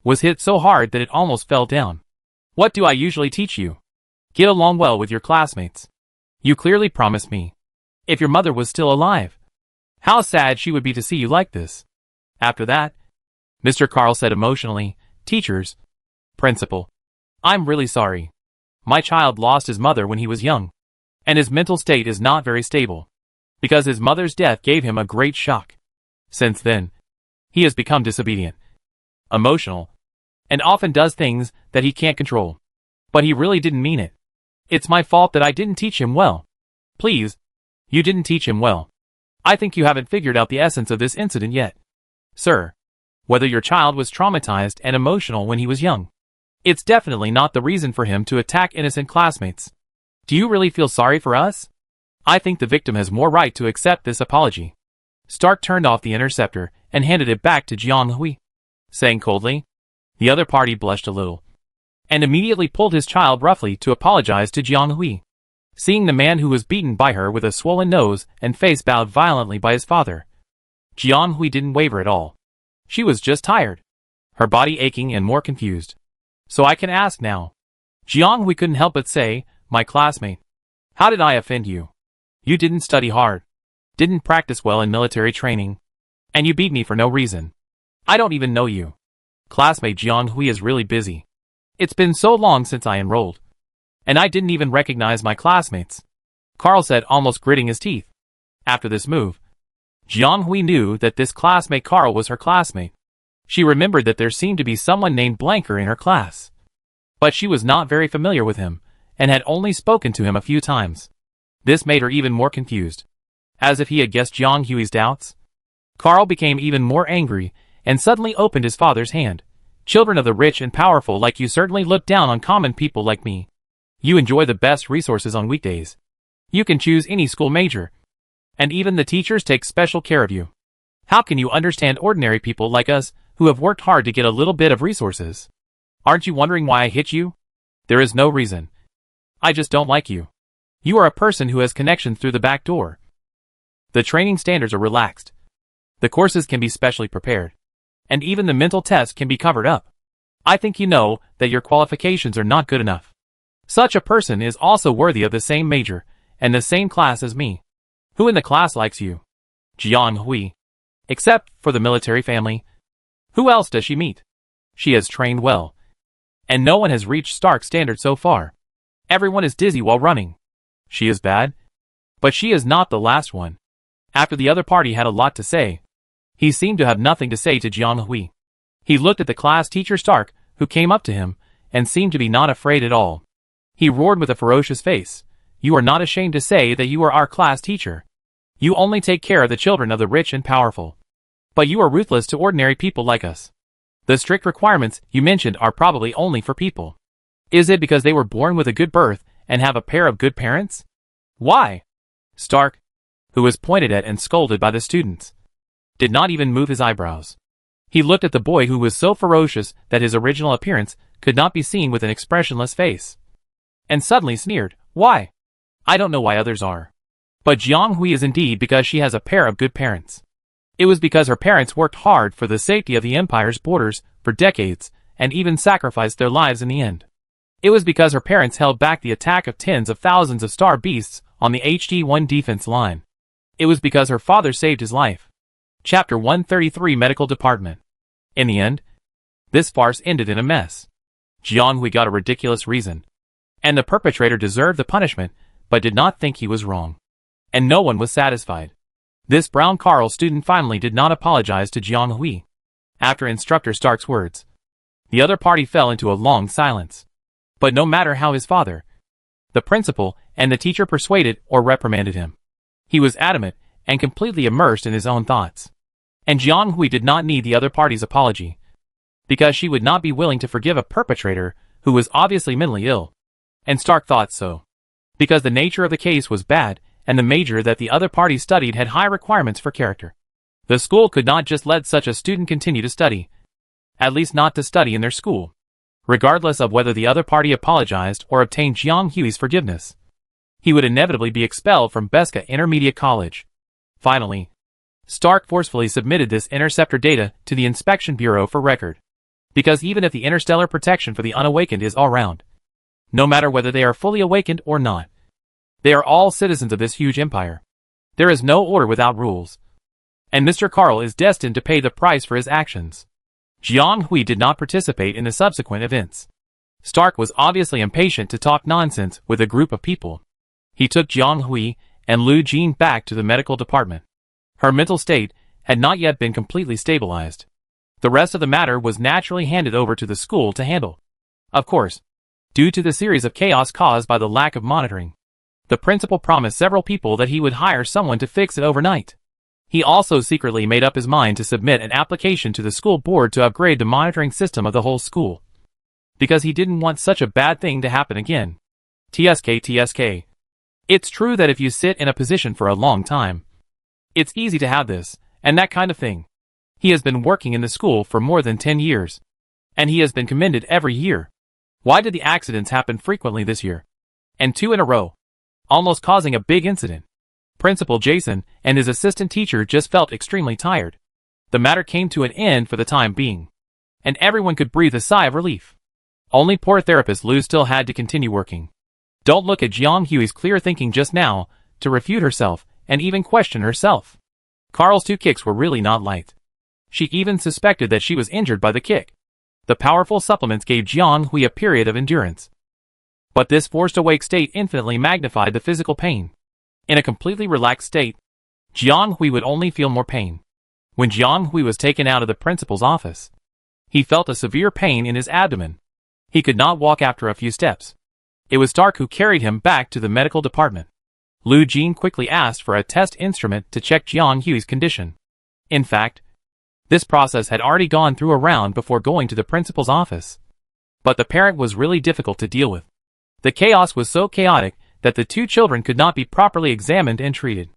was hit so hard that it almost fell down. What do I usually teach you? Get along well with your classmates. You clearly promised me. If your mother was still alive, how sad she would be to see you like this. After that, Mr. Carl said emotionally, teachers, principal, I'm really sorry. My child lost his mother when he was young, and his mental state is not very stable, because his mother's death gave him a great shock. Since then, he has become disobedient, emotional, and often does things that he can't control. But he really didn't mean it. It's my fault that I didn't teach him well. Please, you didn't teach him well. I think you haven't figured out the essence of this incident yet. Sir, whether your child was traumatized and emotional when he was young, it's definitely not the reason for him to attack innocent classmates. Do you really feel sorry for us? I think the victim has more right to accept this apology. Stark turned off the interceptor and handed it back to Jiang Hui, saying coldly. The other party blushed a little, and immediately pulled his child roughly to apologize to Jiang Hui. Seeing the man who was beaten by her with a swollen nose and face bowed violently by his father, Jiang Hui didn't waver at all. She was just tired, her body aching and more confused. So I can ask now. Jiang Hui couldn't help but say, my classmate, how did I offend you? You didn't study hard, didn't practice well in military training, and you beat me for no reason. I don't even know you. Classmate Jiang Hui is really busy. It's been so long since I enrolled, and I didn't even recognize my classmates, Carl said, almost gritting his teeth. After this move, Jiang Hui knew that this classmate Carl was her classmate. She remembered that there seemed to be someone named Blanker in her class, but she was not very familiar with him, and had only spoken to him a few times. This made her even more confused. As if he had guessed Jiang Hui's doubts, Carl became even more angry, and suddenly opened his father's hand. Children of the rich and powerful like you certainly look down on common people like me. You enjoy the best resources on weekdays. You can choose any school major, and even the teachers take special care of you. How can you understand ordinary people like us, who have worked hard to get a little bit of resources? Aren't you wondering why I hit you? There is no reason. I just don't like you. You are a person who has connections through the back door. The training standards are relaxed. The courses can be specially prepared, and even the mental tests can be covered up. I think you know that your qualifications are not good enough. Such a person is also worthy of the same major and the same class as me. Who in the class likes you? Jiang Hui. Except for the military family. Who else does she meet? She has trained well, And no one has reached Stark's standard so far. Everyone is dizzy while running. She is bad. But she is not the last one. After the other party had a lot to say, he seemed to have nothing to say to Jiang Hui. He looked at the class teacher Stark, who came up to him, and seemed to be not afraid at all. He roared with a ferocious face, "You are not ashamed to say that you are our class teacher. You only take care of the children of the rich and powerful. But you are ruthless to ordinary people like us. The strict requirements you mentioned are probably only for people. Is it because they were born with a good birth and have a pair of good parents? Why?" Stark, who was pointed at and scolded by the students, did not even move his eyebrows. He looked at the boy who was so ferocious that his original appearance could not be seen with an expressionless face, and suddenly sneered, "Why? I don't know why others are. But Jiang Hui is indeed because she has a pair of good parents. It was because her parents worked hard for the safety of the Empire's borders for decades and even sacrificed their lives in the end. It was because her parents held back the attack of tens of thousands of star beasts on the HD-1 defense line. It was because her father saved his life." Chapter 133 Medical Department. In the end, this farce ended in a mess. Jiang Hui got a ridiculous reason, and the perpetrator deserved the punishment, but did not think he was wrong. And no one was satisfied. This Brown Carl student finally did not apologize to Jiang Hui. After Instructor Stark's words, the other party fell into a long silence. But no matter how his father, the principal, and the teacher persuaded or reprimanded him, he was adamant and completely immersed in his own thoughts. And Jiang Hui did not need the other party's apology, because she would not be willing to forgive a perpetrator who was obviously mentally ill. And Stark thought so, because the nature of the case was bad, and the major that the other party studied had high requirements for character. The school could not just let such a student continue to study, at least not to study in their school, regardless of whether the other party apologized or obtained Jiang Hui's forgiveness. He would inevitably be expelled from Beska Intermediate College. Finally, Stark forcefully submitted this interceptor data to the Inspection Bureau for record, because even if the interstellar protection for the unawakened is all round, no matter whether they are fully awakened or not, they are all citizens of this huge empire. There is no order without rules, and Mr. Carl is destined to pay the price for his actions. Jiang Hui did not participate in the subsequent events. Stark was obviously impatient to talk nonsense with a group of people. He took Jiang Hui and Lu Jin back to the medical department. Her mental state had not yet been completely stabilized. The rest of the matter was naturally handed over to the school to handle. Of course, due to the series of chaos caused by the lack of monitoring, the principal promised several people that he would hire someone to fix it overnight. He also secretly made up his mind to submit an application to the school board to upgrade the monitoring system of the whole school, because he didn't want such a bad thing to happen again. TSK. It's true that if you sit in a position for a long time, it's easy to have this and that kind of thing. He has been working in the school for more than 10 years, and he has been commended every year. Why did the accidents happen frequently this year? And 2 in a row, almost causing a big incident. Principal Jason and his assistant teacher just felt extremely tired. The matter came to an end for the time being, and everyone could breathe a sigh of relief. Only poor therapist Lu still had to continue working. Don't look at Jiang Hui's clear thinking just now to refute herself and even question herself. Carl's 2 kicks were really not light. She even suspected that she was injured by the kick. The powerful supplements gave Jiang Hui a period of endurance, but this forced awake state infinitely magnified the physical pain. In a completely relaxed state, Jiang Hui would only feel more pain. When Jiang Hui was taken out of the principal's office, he felt a severe pain in his abdomen. He could not walk after a few steps. It was Stark who carried him back to the medical department. Lu Jin quickly asked for a test instrument to check Jiang Hui's condition. In fact, this process had already gone through a round before going to the principal's office. But the parent was really difficult to deal with. The chaos was so chaotic that the 2 children could not be properly examined and treated.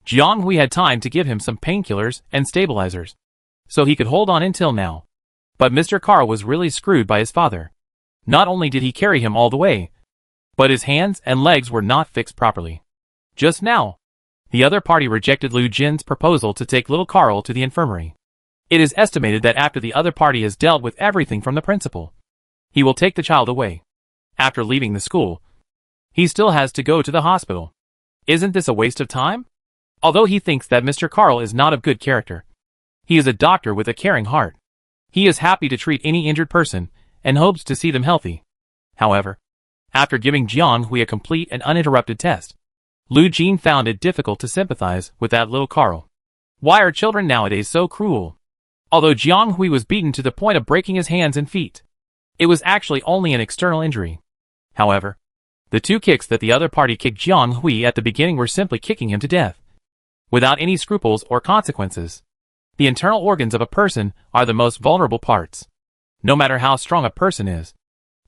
Jiang Hui had time to give him some painkillers and stabilizers, so he could hold on until now. But Mr. Carl was really screwed by his father. Not only did he carry him all the way, but his hands and legs were not fixed properly. Just now, the other party rejected Lu Jin's proposal to take little Carl to the infirmary. It is estimated that after the other party has dealt with everything from the principal, he will take the child away. After leaving the school, he still has to go to the hospital. Isn't this a waste of time? Although he thinks that Mr. Carl is not of good character, he is a doctor with a caring heart. He is happy to treat any injured person, and hoped to see them healthy. However, after giving Jiang Hui a complete and uninterrupted test, Lu Jin found it difficult to sympathize with that little Carl. Why are children nowadays so cruel? Although Jiang Hui was beaten to the point of breaking his hands and feet, it was actually only an external injury. However, the 2 kicks that the other party kicked Jiang Hui at the beginning were simply kicking him to death, without any scruples or consequences. The internal organs of a person are the most vulnerable parts. No matter how strong a person is,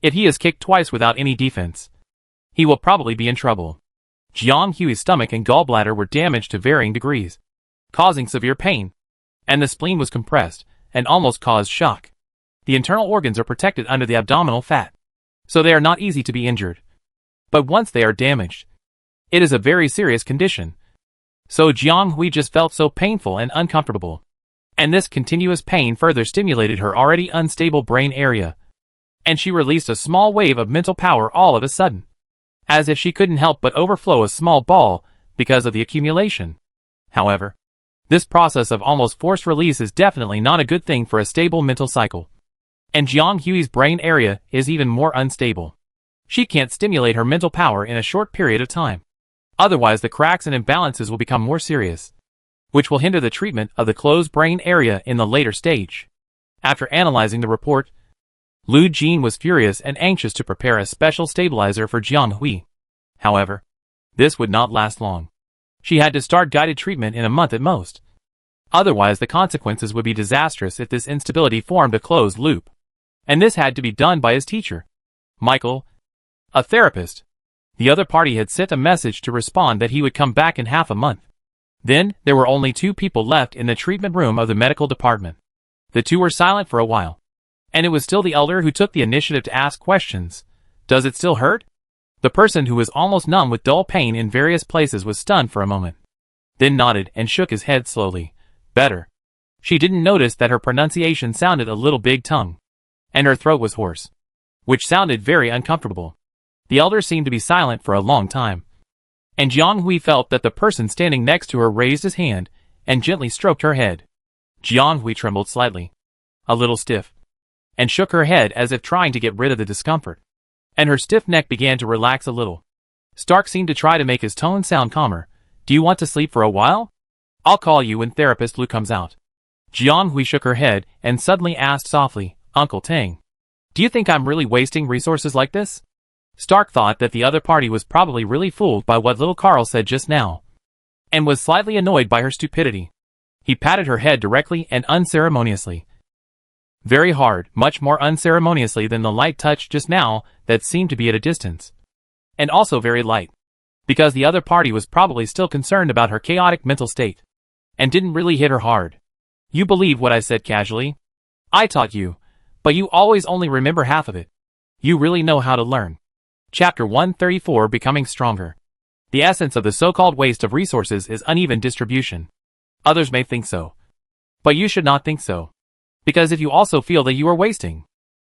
if he is kicked twice without any defense, he will probably be in trouble. Jiang Hui's stomach and gallbladder were damaged to varying degrees, causing severe pain, and the spleen was compressed and almost caused shock. The internal organs are protected under the abdominal fat, so they are not easy to be injured. But once they are damaged, it is a very serious condition. So Jiang Hui just felt so painful and uncomfortable, and this continuous pain further stimulated her already unstable brain area, and she released a small wave of mental power all of a sudden, as if she couldn't help but overflow a small ball because of the accumulation. However, this process of almost forced release is definitely not a good thing for a stable mental cycle. And Jiang Hui's brain area is even more unstable. She can't stimulate her mental power in a short period of time. Otherwise the cracks and imbalances will become more serious, which will hinder the treatment of the closed brain area in the later stage. After analyzing the report, Lu Jin was furious and anxious to prepare a special stabilizer for Jiang Hui. However, this would not last long. She had to start guided treatment in a month at most. Otherwise the consequences would be disastrous if this instability formed a closed loop. And this had to be done by his teacher, Michael, a therapist. The other party had sent a message to respond that he would come back in half a month. Then, there were only 2 people left in the treatment room of the medical department. The 2 were silent for a while, and it was still the elder who took the initiative to ask questions. Does it still hurt? The person who was almost numb with dull pain in various places was stunned for a moment, then nodded and shook his head slowly. Better. She didn't notice that her pronunciation sounded a little big tongue, and her throat was hoarse, which sounded very uncomfortable. The elder seemed to be silent for a long time, and Jiang Hui felt that the person standing next to her raised his hand and gently stroked her head. Jiang Hui trembled slightly, a little stiff, and shook her head as if trying to get rid of the discomfort, and her stiff neck began to relax a little. Stark seemed to try to make his tone sound calmer. Do you want to sleep for a while? I'll call you when therapist Lu comes out. Jiang Hui shook her head and suddenly asked softly, Uncle Tang, do you think I'm really wasting resources like this? Stark thought that the other party was probably really fooled by what little Carl said just now, and was slightly annoyed by her stupidity. He patted her head directly and unceremoniously. Very hard, much more unceremoniously than the light touch just now that seemed to be at a distance. And also very light, because the other party was probably still concerned about her chaotic mental state, and didn't really hit her hard. You believe what I said casually? I taught you, but you always only remember half of it. You really know how to learn. Chapter 134 Becoming Stronger. The essence of the so-called waste of resources is uneven distribution. Others may think so, but you should not think so. Because if you also feel that you are wasting,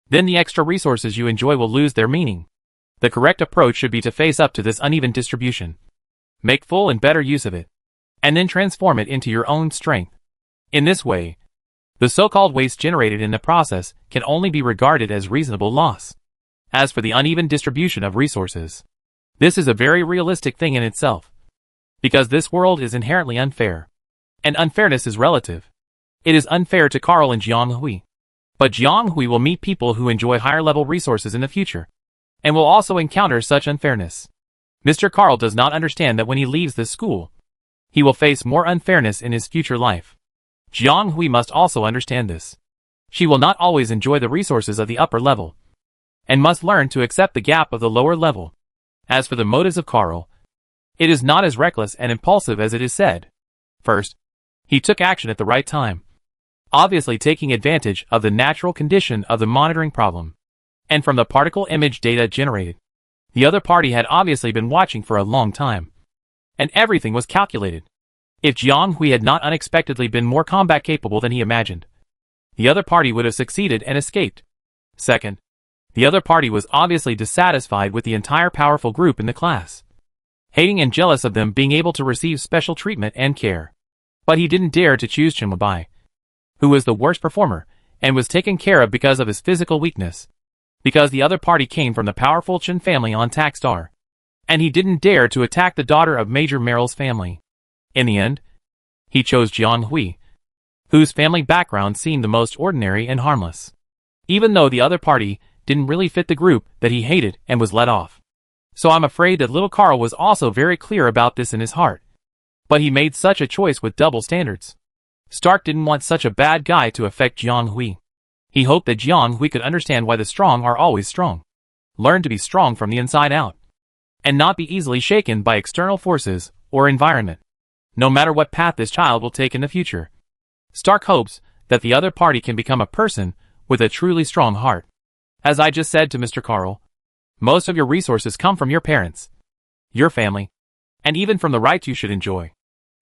then the extra resources you enjoy will lose their meaning. The correct approach should be to face up to this uneven distribution. Make full and better use of it, and then transform it into your own strength. In this way, the so-called waste generated in the process can only be regarded as reasonable loss. As for the uneven distribution of resources, this is a very realistic thing in itself, because this world is inherently unfair, and unfairness is relative. It is unfair to Carl and Jiang Hui, but Jiang Hui will meet people who enjoy higher-level resources in the future, and will also encounter such unfairness. Mr. Carl does not understand that when he leaves this school, he will face more unfairness in his future life. Jiang Hui must also understand this. She will not always enjoy the resources of the upper level, and must learn to accept the gap of the lower level. As for the motives of Carl, it is not as reckless and impulsive as it is said. First, he took action at the right time, obviously taking advantage of the natural condition of the monitoring problem, and from the particle image data generated. The other party had obviously been watching for a long time, and everything was calculated. If Jiang Hui had not unexpectedly been more combat capable than he imagined, the other party would have succeeded and escaped. Second, the other party was obviously dissatisfied with the entire powerful group in the class, hating and jealous of them being able to receive special treatment and care. But he didn't dare to choose Chen Weibai, who was the worst performer, and was taken care of because of his physical weakness. because the other party came from the powerful Chen family on Takstar, and he didn't dare to attack the daughter of Major Merrill's family. In the end, he chose Jiang Hui, whose family background seemed the most ordinary and harmless, even though the other party didn't really fit the group that he hated and was let off. So I'm afraid that little Carl was also very clear about this in his heart. But he made such a choice with double standards. Stark didn't want such a bad guy to affect Jiang Hui. He hoped that Jiang Hui could understand why the strong are always strong. Learn to be strong from the inside out, and not be easily shaken by external forces or environment, no matter what path this child will take in the future. Stark hopes that the other party can become a person with a truly strong heart. As I just said to Mr. Carl, most of your resources come from your parents, your family, and even from the rights you should enjoy.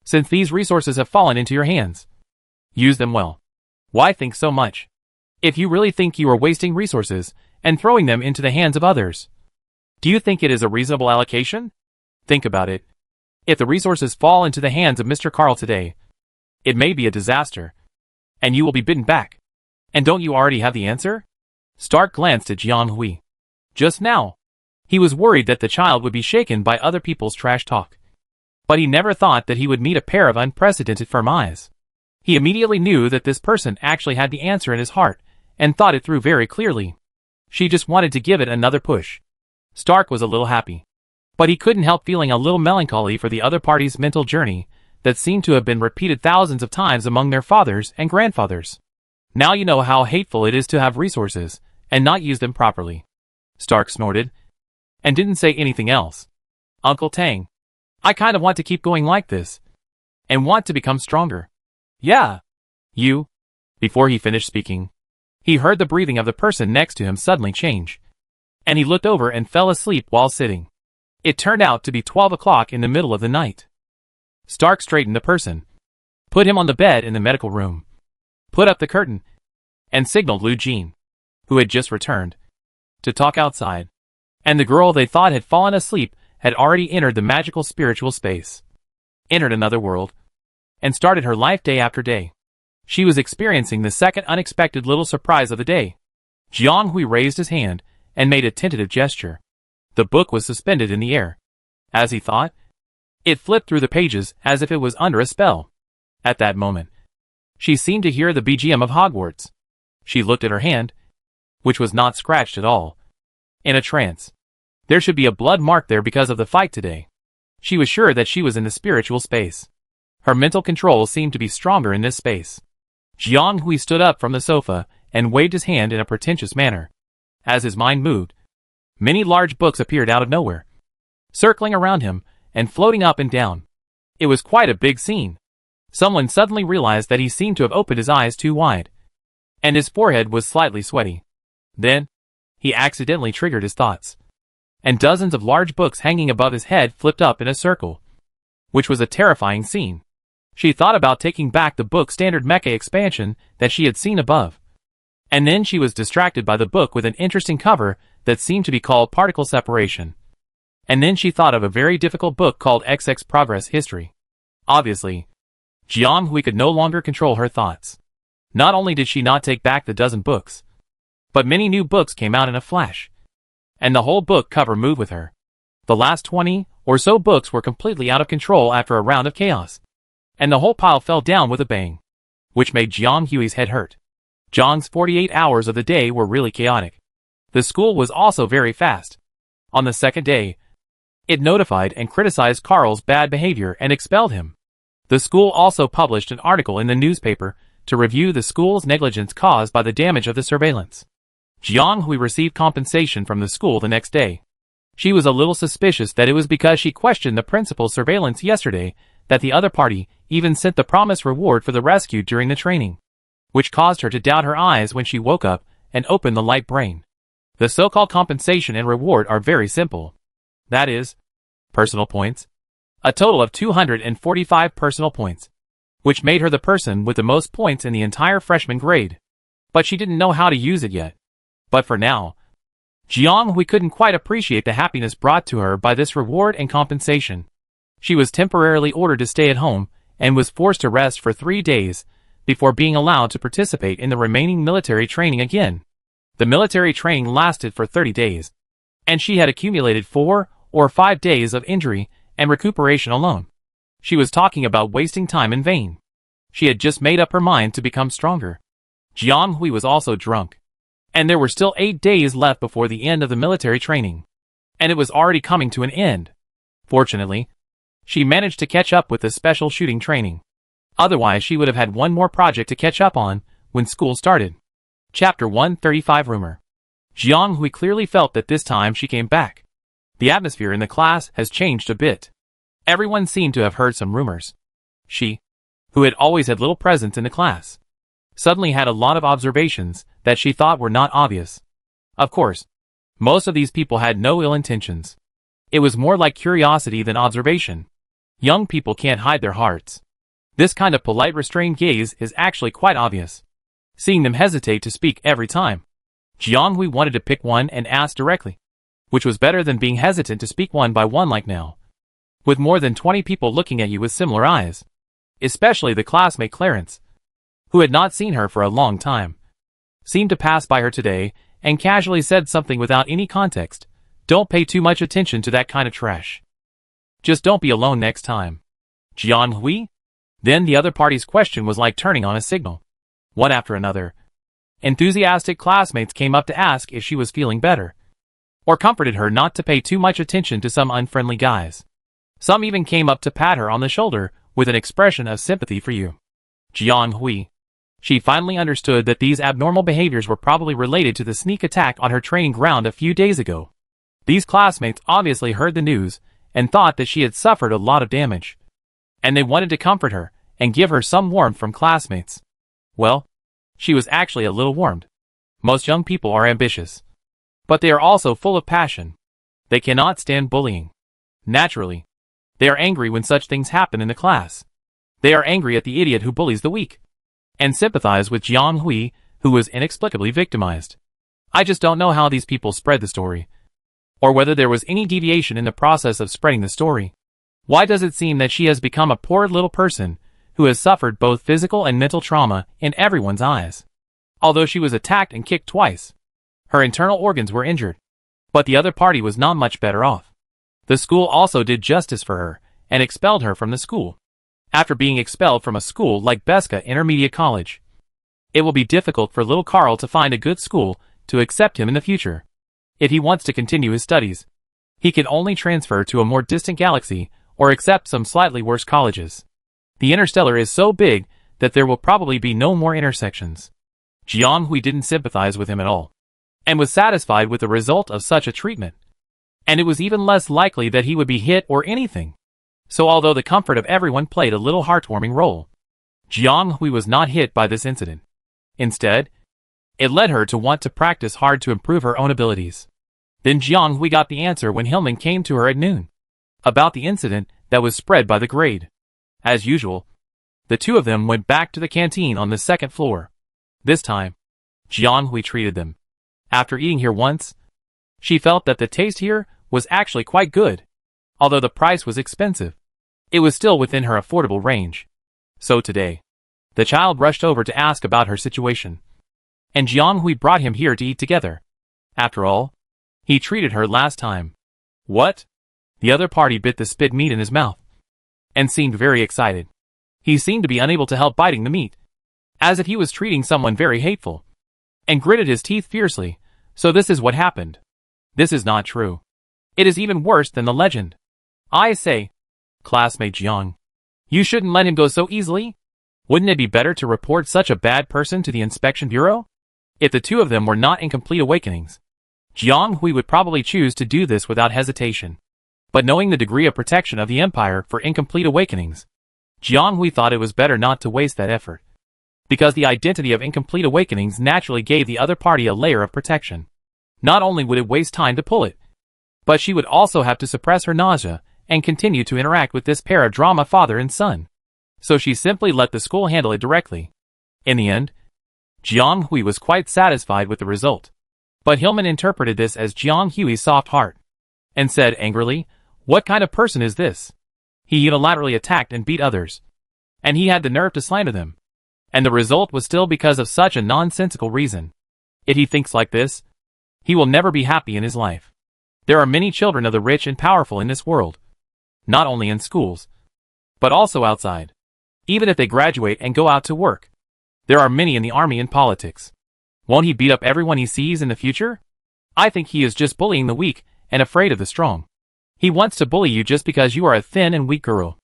Since these resources have fallen into your hands, use them well. Why think so much? If you really think you are wasting resources and throwing them into the hands of others, do you think it is a reasonable allocation? Think about it. If the resources fall into the hands of Mr. Carl today, it may be a disaster, and you will be bitten back. And don't you already have the answer? Stark glanced at Jiang Hui. Just now, he was worried that the child would be shaken by other people's trash talk. But he never thought that he would meet a pair of unprecedented firm eyes. He immediately knew that this person actually had the answer in his heart, and thought it through very clearly. She just wanted to give it another push. Stark was a little happy, but he couldn't help feeling a little melancholy for the other party's mental journey that seemed to have been repeated thousands of times among their fathers and grandfathers. Now you know how hateful it is to have resources and not use them properly. Stark snorted, and didn't say anything else. Uncle Tang, I kind of want to keep going like this, and want to become stronger. Yeah. You. Before he finished speaking, he heard the breathing of the person next to him suddenly change, and he looked over and fell asleep while sitting. It turned out to be 12 o'clock in the middle of the night. Stark straightened the person, put him on the bed in the medical room, put up the curtain, and signaled Lu Jin, who had just returned, to talk outside. And the girl they thought had fallen asleep had already entered the magical spiritual space, entered another world, and started her life day after day. She was experiencing the second unexpected little surprise of the day. Jiang Hui raised his hand and made a tentative gesture. The book was suspended in the air. As he thought, it flipped through the pages as if it was under a spell. At that moment, she seemed to hear the BGM of Hogwarts. She looked at her hand, which was not scratched at all. In a trance. There should be a blood mark there because of the fight today. She was sure that she was in the spiritual space. Her mental control seemed to be stronger in this space. Jiang Hui stood up from the sofa and waved his hand in a pretentious manner. As his mind moved, many large books appeared out of nowhere, circling around him and floating up and down. It was quite a big scene. Someone suddenly realized that he seemed to have opened his eyes too wide, and his forehead was slightly sweaty. Then, he accidentally triggered his thoughts, and dozens of large books hanging above his head flipped up in a circle, which was a terrifying scene. She thought about taking back the book Standard Mecha expansion that she had seen above, and then she was distracted by the book with an interesting cover that seemed to be called Particle Separation. And then she thought of a very difficult book called XX Progress History. Obviously, Jiang Hui could no longer control her thoughts. Not only did she not take back the dozen books, but many new books came out in a flash, and the whole book cover moved with her. The last 20 or so books were completely out of control after a round of chaos, and the whole pile fell down with a bang, which made Jiang Hui's head hurt. Zhang's 48 hours of the day were really chaotic. The school was also very fast. On the second day, it notified and criticized Carl's bad behavior and expelled him. The school also published an article in the newspaper to review the school's negligence caused by the damage of the surveillance. Jiang Hui received compensation from the school the next day. She was a little suspicious that it was because she questioned the principal's surveillance yesterday that the other party even sent the promised reward for the rescue during the training, which caused her to doubt her eyes when she woke up and opened the light brain. The so-called compensation and reward are very simple. That is, personal points. A total of 245 personal points, which made her the person with the most points in the entire freshman grade. But she didn't know how to use it yet. But for now, Jiang Hui couldn't quite appreciate the happiness brought to her by this reward and compensation. She was temporarily ordered to stay at home and was forced to rest for 3 days before being allowed to participate in the remaining military training again. The military training lasted for 30 days, and she had accumulated 4 or 5 days of injury and recuperation alone. She was talking about wasting time in vain. She had just made up her mind to become stronger. Jiang Hui was also drunk, and there were still 8 days left before the end of the military training, and it was already coming to an end. Fortunately, she managed to catch up with the special shooting training. Otherwise, she would have had one more project to catch up on when school started. Chapter 135 Rumor. Jiang Hui clearly felt that this time she came back. The atmosphere in the class has changed a bit. Everyone seemed to have heard some rumors. She, who had always had little presence in the class, suddenly had a lot of observations that she thought were not obvious. Of course, most of these people had no ill intentions. It was more like curiosity than observation. Young people can't hide their hearts. This kind of polite restrained gaze is actually quite obvious. Seeing them hesitate to speak every time, Jiang Hui wanted to pick one and ask directly, which was better than being hesitant to speak one by one like now. With more than 20 people looking at you with similar eyes, especially the classmate Clarence, who had not seen her for a long time, seemed to pass by her today and casually said something without any context. Don't pay too much attention to that kind of trash. Just don't be alone next time. Jiang Hui? Then the other party's question was like turning on a signal. One after another, enthusiastic classmates came up to ask if she was feeling better, or comforted her not to pay too much attention to some unfriendly guys. Some even came up to pat her on the shoulder with an expression of sympathy for you. Jiang Hui. She finally understood that these abnormal behaviors were probably related to the sneak attack on her training ground a few days ago. These classmates obviously heard the news and thought that she had suffered a lot of damage, and they wanted to comfort her and give her some warmth from classmates. Well, she was actually a little warmed. Most young people are ambitious, but they are also full of passion. They cannot stand bullying. Naturally, they are angry when such things happen in the class. They are angry at the idiot who bullies the weak, and sympathize with Jiang Hui, who was inexplicably victimized. I just don't know how these people spread the story, or whether there was any deviation in the process of spreading the story. Why does it seem that she has become a poor little person who has suffered both physical and mental trauma in everyone's eyes? Although she was attacked and kicked twice, her internal organs were injured, but the other party was not much better off. The school also did justice for her and expelled her from the school. After being expelled from a school like Beska Intermediate College, it will be difficult for little Carl to find a good school to accept him in the future. If he wants to continue his studies, he can only transfer to a more distant galaxy or accept some slightly worse colleges. The interstellar is so big that there will probably be no more intersections. Jiang Hui didn't sympathize with him at all, and was satisfied with the result of such a treatment. And it was even less likely that he would be hit or anything. So although the comfort of everyone played a little heartwarming role, Jiang Hui was not hit by this incident. Instead, it led her to want to practice hard to improve her own abilities. Then Jiang Hui got the answer when Hillman came to her at noon, about the incident that was spread by the grade. As usual, the two of them went back to the canteen on the second floor. This time, Jiang Hui treated them. After eating here once, she felt that the taste here was actually quite good. Although the price was expensive, it was still within her affordable range. So today, the child rushed over to ask about her situation, and Jiang Hui brought him here to eat together. After all, he treated her last time. What? The other party bit the spit meat in his mouth, and seemed very excited. He seemed to be unable to help biting the meat, as if he was treating someone very hateful, and gritted his teeth fiercely. So this is what happened. This is not true. It is even worse than the legend. I say, classmate Jiang, you shouldn't let him go so easily. Wouldn't it be better to report such a bad person to the inspection bureau? If the two of them were not incomplete awakenings, Jiang Hui would probably choose to do this without hesitation. But knowing the degree of protection of the Empire for incomplete awakenings, Jiang Hui thought it was better not to waste that effort, because the identity of incomplete awakenings naturally gave the other party a layer of protection. Not only would it waste time to pull it, but she would also have to suppress her nausea and continue to interact with this pair of drama father and son. So she simply let the school handle it directly. In the end, Jiang Hui was quite satisfied with the result. But Hillman interpreted this as Jiang Hui's soft heart, and said angrily, "What kind of person is this? He unilaterally attacked and beat others, and he had the nerve to slander them. And the result was still because of such a nonsensical reason. If he thinks like this, he will never be happy in his life. There are many children of the rich and powerful in this world. Not only in schools, but also outside. Even if they graduate and go out to work. There are many in the army and politics. Won't he beat up everyone he sees in the future? I think he is just bullying the weak and afraid of the strong. He wants to bully you just because you are a thin and weak girl.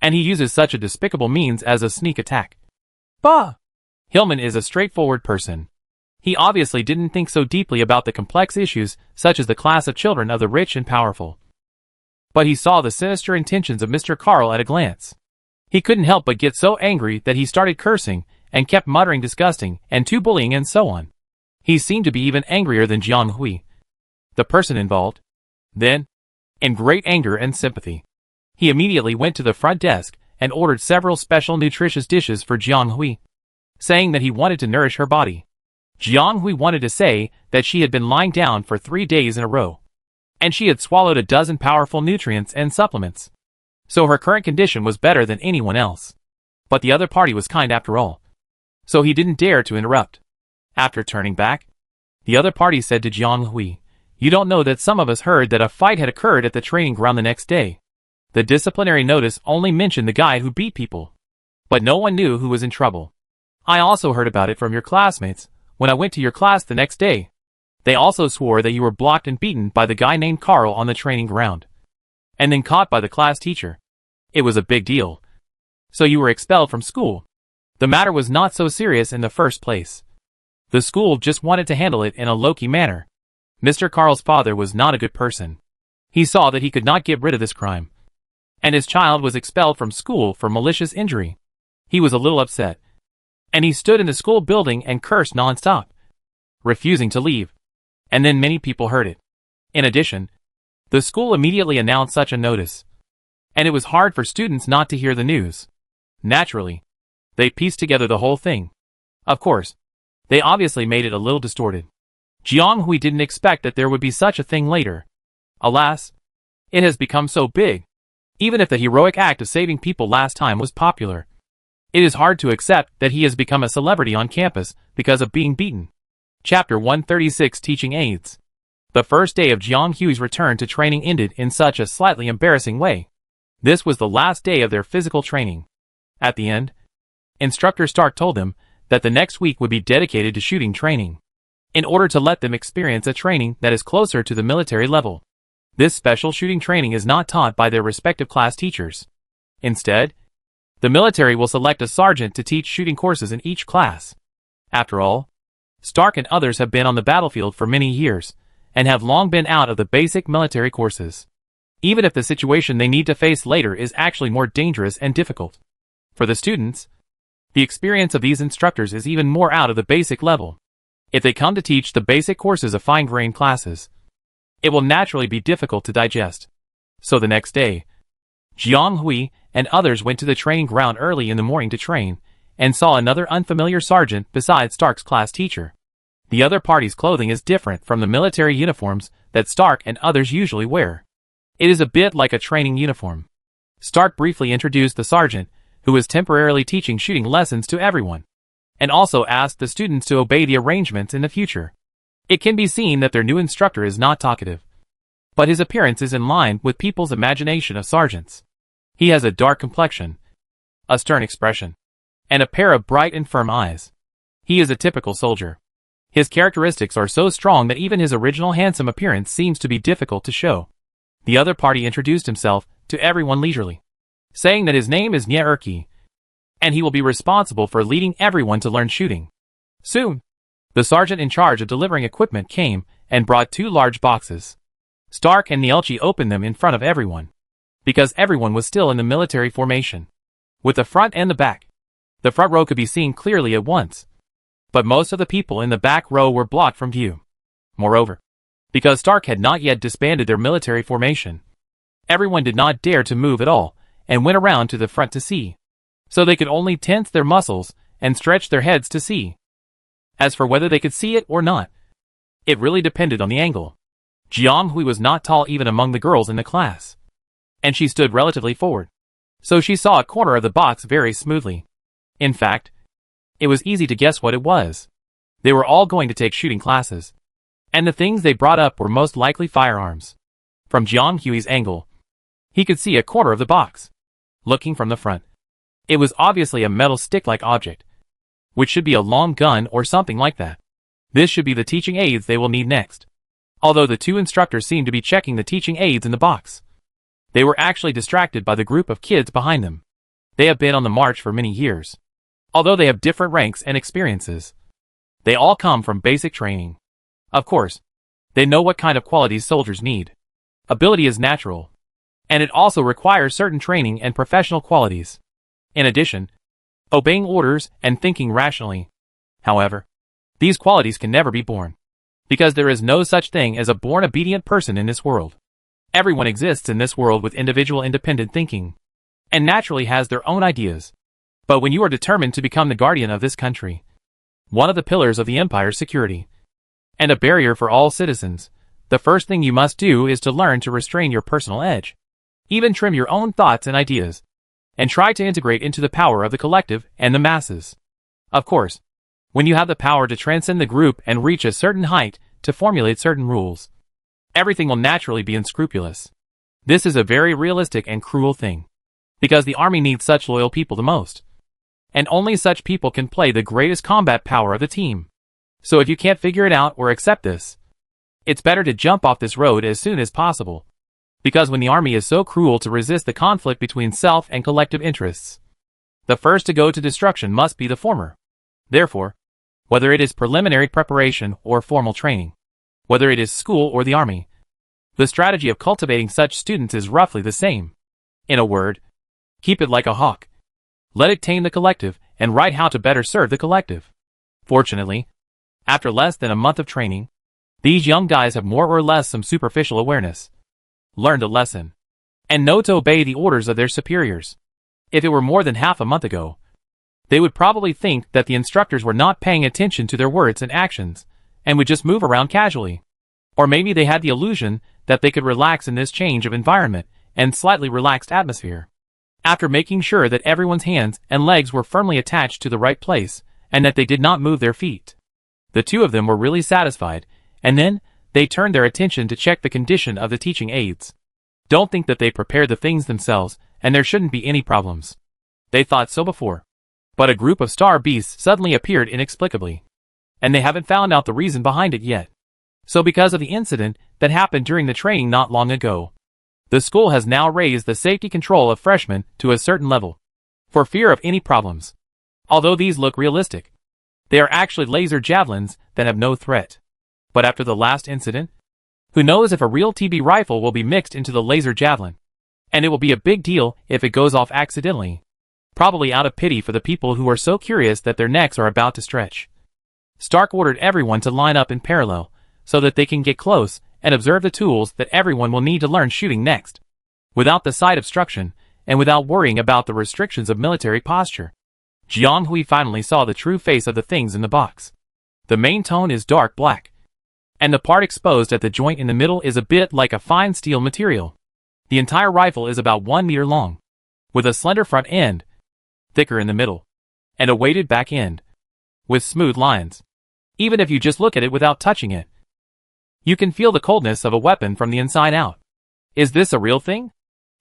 And he uses such a despicable means as a sneak attack. Bah! Hillman is a straightforward person. He obviously didn't think so deeply about the complex issues such as the class of children of the rich and powerful. But he saw the sinister intentions of Mr. Carl at a glance. He couldn't help but get so angry that he started cursing and kept muttering disgusting and too bullying and so on. He seemed to be even angrier than Jiang Hui, the person involved. Then, in great anger and sympathy, he immediately went to the front desk and ordered several special nutritious dishes for Jiang Hui, saying that he wanted to nourish her body. Jiang Hui wanted to say that she had been lying down for 3 days in a row, and she had swallowed a dozen powerful nutrients and supplements. So her current condition was better than anyone else. But the other party was kind after all. So he didn't dare to interrupt. After turning back, the other party said to Jiang Hui, "You don't know that some of us heard that a fight had occurred at the training ground the next day. The disciplinary notice only mentioned the guy who beat people. But no one knew who was in trouble. I also heard about it from your classmates when I went to your class the next day. They also swore that you were blocked and beaten by the guy named Carl on the training ground. And then caught by the class teacher. It was a big deal. So you were expelled from school. The matter was not so serious in the first place. The school just wanted to handle it in a low-key manner. Mr. Carl's father was not a good person. He saw that he could not get rid of this crime. And his child was expelled from school for malicious injury. He was a little upset. And he stood in the school building and cursed non-stop, refusing to leave. And then many people heard it. In addition, the school immediately announced such a notice. And it was hard for students not to hear the news. Naturally, they pieced together the whole thing. Of course, they obviously made it a little distorted. Jiang Hui didn't expect that there would be such a thing later. Alas, it has become so big. Even if the heroic act of saving people last time was popular, it is hard to accept that he has become a celebrity on campus because of being beaten. Chapter 136 Teaching Aids. The first day of Jiang Hui's return to training ended in such a slightly embarrassing way. This was the last day of their physical training. At the end, Instructor Stark told them that the next week would be dedicated to shooting training, in order to let them experience a training that is closer to the military level. This special shooting training is not taught by their respective class teachers. Instead, the military will select a sergeant to teach shooting courses in each class. After all, Stark and others have been on the battlefield for many years, and have long been out of the basic military courses. Even if the situation they need to face later is actually more dangerous and difficult. For the students, the experience of these instructors is even more out of the basic level. If they come to teach the basic courses of fine-grained classes, it will naturally be difficult to digest. So the next day, Jiang Hui and others went to the training ground early in the morning to train, and saw another unfamiliar sergeant besides Stark's class teacher. The other party's clothing is different from the military uniforms that Stark and others usually wear. It is a bit like a training uniform. Stark briefly introduced the sergeant, who was temporarily teaching shooting lessons to everyone, and also asked the students to obey the arrangements in the future. It can be seen that their new instructor is not talkative, but his appearance is in line with people's imagination of sergeants. He has a dark complexion, a stern expression, and a pair of bright and firm eyes. He is a typical soldier. His characteristics are so strong that even his original handsome appearance seems to be difficult to show. The other party introduced himself to everyone leisurely, saying that his name is Nye Erki, and he will be responsible for leading everyone to learn shooting. Soon, the sergeant in charge of delivering equipment came and brought 2 large boxes. Stark and Nielchi opened them in front of everyone, because everyone was still in the military formation, with the front and the back. The front row could be seen clearly at once, but most of the people in the back row were blocked from view. Moreover, because Stark had not yet disbanded their military formation, everyone did not dare to move at all, and went around to the front to see. So they could only tense their muscles and stretch their heads to see. As for whether they could see it or not, it really depended on the angle. Jiang Hui was not tall even among the girls in the class, and she stood relatively forward, so she saw a corner of the box very smoothly. In fact, it was easy to guess what it was. They were all going to take shooting classes. And the things they brought up were most likely firearms. From Jiang Hui's angle, he could see a corner of the box. Looking from the front, it was obviously a metal stick-like object, which should be a long gun or something like that. This should be the teaching aids they will need next. Although the two instructors seemed to be checking the teaching aids in the box, they were actually distracted by the group of kids behind them. They have been on the march for many years. Although they have different ranks and experiences, they all come from basic training. Of course, they know what kind of qualities soldiers need. Ability is natural, and it also requires certain training and professional qualities. In addition, obeying orders and thinking rationally. However, these qualities can never be born, because there is no such thing as a born obedient person in this world. Everyone exists in this world with individual independent thinking, and naturally has their own ideas. But when you are determined to become the guardian of this country, one of the pillars of the empire's security, and a barrier for all citizens, the first thing you must do is to learn to restrain your personal edge. Even trim your own thoughts and ideas, and try to integrate into the power of the collective and the masses. Of course, when you have the power to transcend the group and reach a certain height to formulate certain rules, everything will naturally be unscrupulous. This is a very realistic and cruel thing, because the army needs such loyal people the most. And only such people can play the greatest combat power of the team. So if you can't figure it out or accept this, it's better to jump off this road as soon as possible. Because when the army is so cruel to resist the conflict between self and collective interests, the first to go to destruction must be the former. Therefore, whether it is preliminary preparation or formal training, whether it is school or the army, the strategy of cultivating such students is roughly the same. In a word, keep it like a hawk. Let it tame the collective and write how to better serve the collective. Fortunately, after less than a month of training, these young guys have more or less some superficial awareness, learned a lesson, and know to obey the orders of their superiors. If it were more than half a month ago, they would probably think that the instructors were not paying attention to their words and actions, and would just move around casually. Or maybe they had the illusion that they could relax in this change of environment and slightly relaxed atmosphere. After making sure that everyone's hands and legs were firmly attached to the right place, and that they did not move their feet, the two of them were really satisfied, and then they turned their attention to check the condition of the teaching aids. Don't think that they prepared the things themselves, and there shouldn't be any problems. They thought so before. But a group of star beasts suddenly appeared inexplicably, and they haven't found out the reason behind it yet. So because of the incident that happened during the training not long ago, the school has now raised the safety control of freshmen to a certain level, for fear of any problems. Although these look realistic, they are actually laser javelins that have no threat. But after the last incident, who knows if a real TB rifle will be mixed into the laser javelin? And it will be a big deal if it goes off accidentally, probably out of pity for the people who are so curious that their necks are about to stretch. Stark ordered everyone to line up in parallel, so that they can get close and observe the tools that everyone will need to learn shooting next, without the sight obstruction, and without worrying about the restrictions of military posture. Jiang Hui finally saw the true face of the things in the box. The main tone is dark black, and the part exposed at the joint in the middle is a bit like a fine steel material. The entire rifle is about 1 meter long, with a slender front end, thicker in the middle, and a weighted back end, with smooth lines. Even if you just look at it without touching it, you can feel the coldness of a weapon from the inside out. Is this a real thing?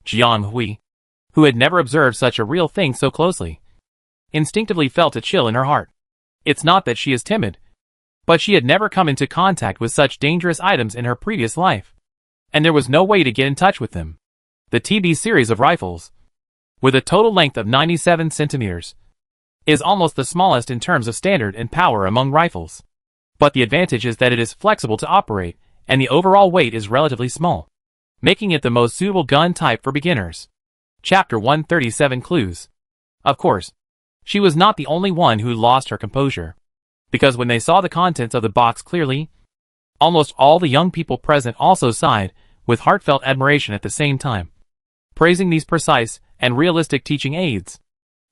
Jiang Hui, who had never observed such a real thing so closely, instinctively felt a chill in her heart. It's not that she is timid, but she had never come into contact with such dangerous items in her previous life, and there was no way to get in touch with them. The TB series of rifles, with a total length of 97 centimeters, is almost the smallest in terms of standard and power among rifles. But the advantage is that it is flexible to operate, and the overall weight is relatively small, making it the most suitable gun type for beginners. Chapter 137 Clues. Of course, she was not the only one who lost her composure, because when they saw the contents of the box clearly, almost all the young people present also sighed, with heartfelt admiration at the same time, praising these precise and realistic teaching aids.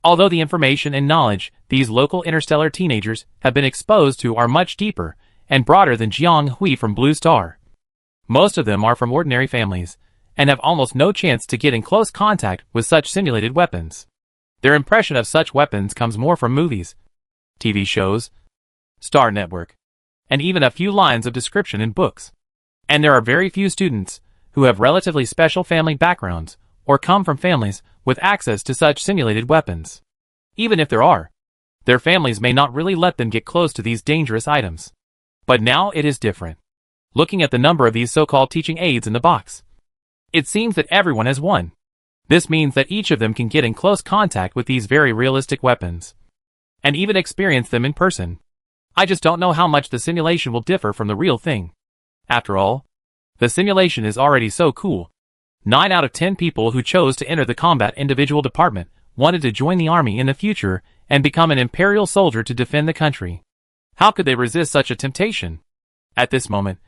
Although the information and knowledge these local interstellar teenagers have been exposed to are much deeper and broader than Jiang Hui from Blue Star, most of them are from ordinary families and have almost no chance to get in close contact with such simulated weapons. Their impression of such weapons comes more from movies, TV shows, star network, and even a few lines of description in books. And there are very few students who have relatively special family backgrounds or come from families with access to such simulated weapons. Even if there are, their families may not really let them get close to these dangerous items. But now it is different. Looking at the number of these so-called teaching aids in the box, it seems that everyone has one. This means that each of them can get in close contact with these very realistic weapons, and even experience them in person. I just don't know how much the simulation will differ from the real thing. After all, the simulation is already so cool. 9 out of 10 people who chose to enter the combat individual department wanted to join the army in the future and become an imperial soldier to defend the country. How could they resist such a temptation? At this moment,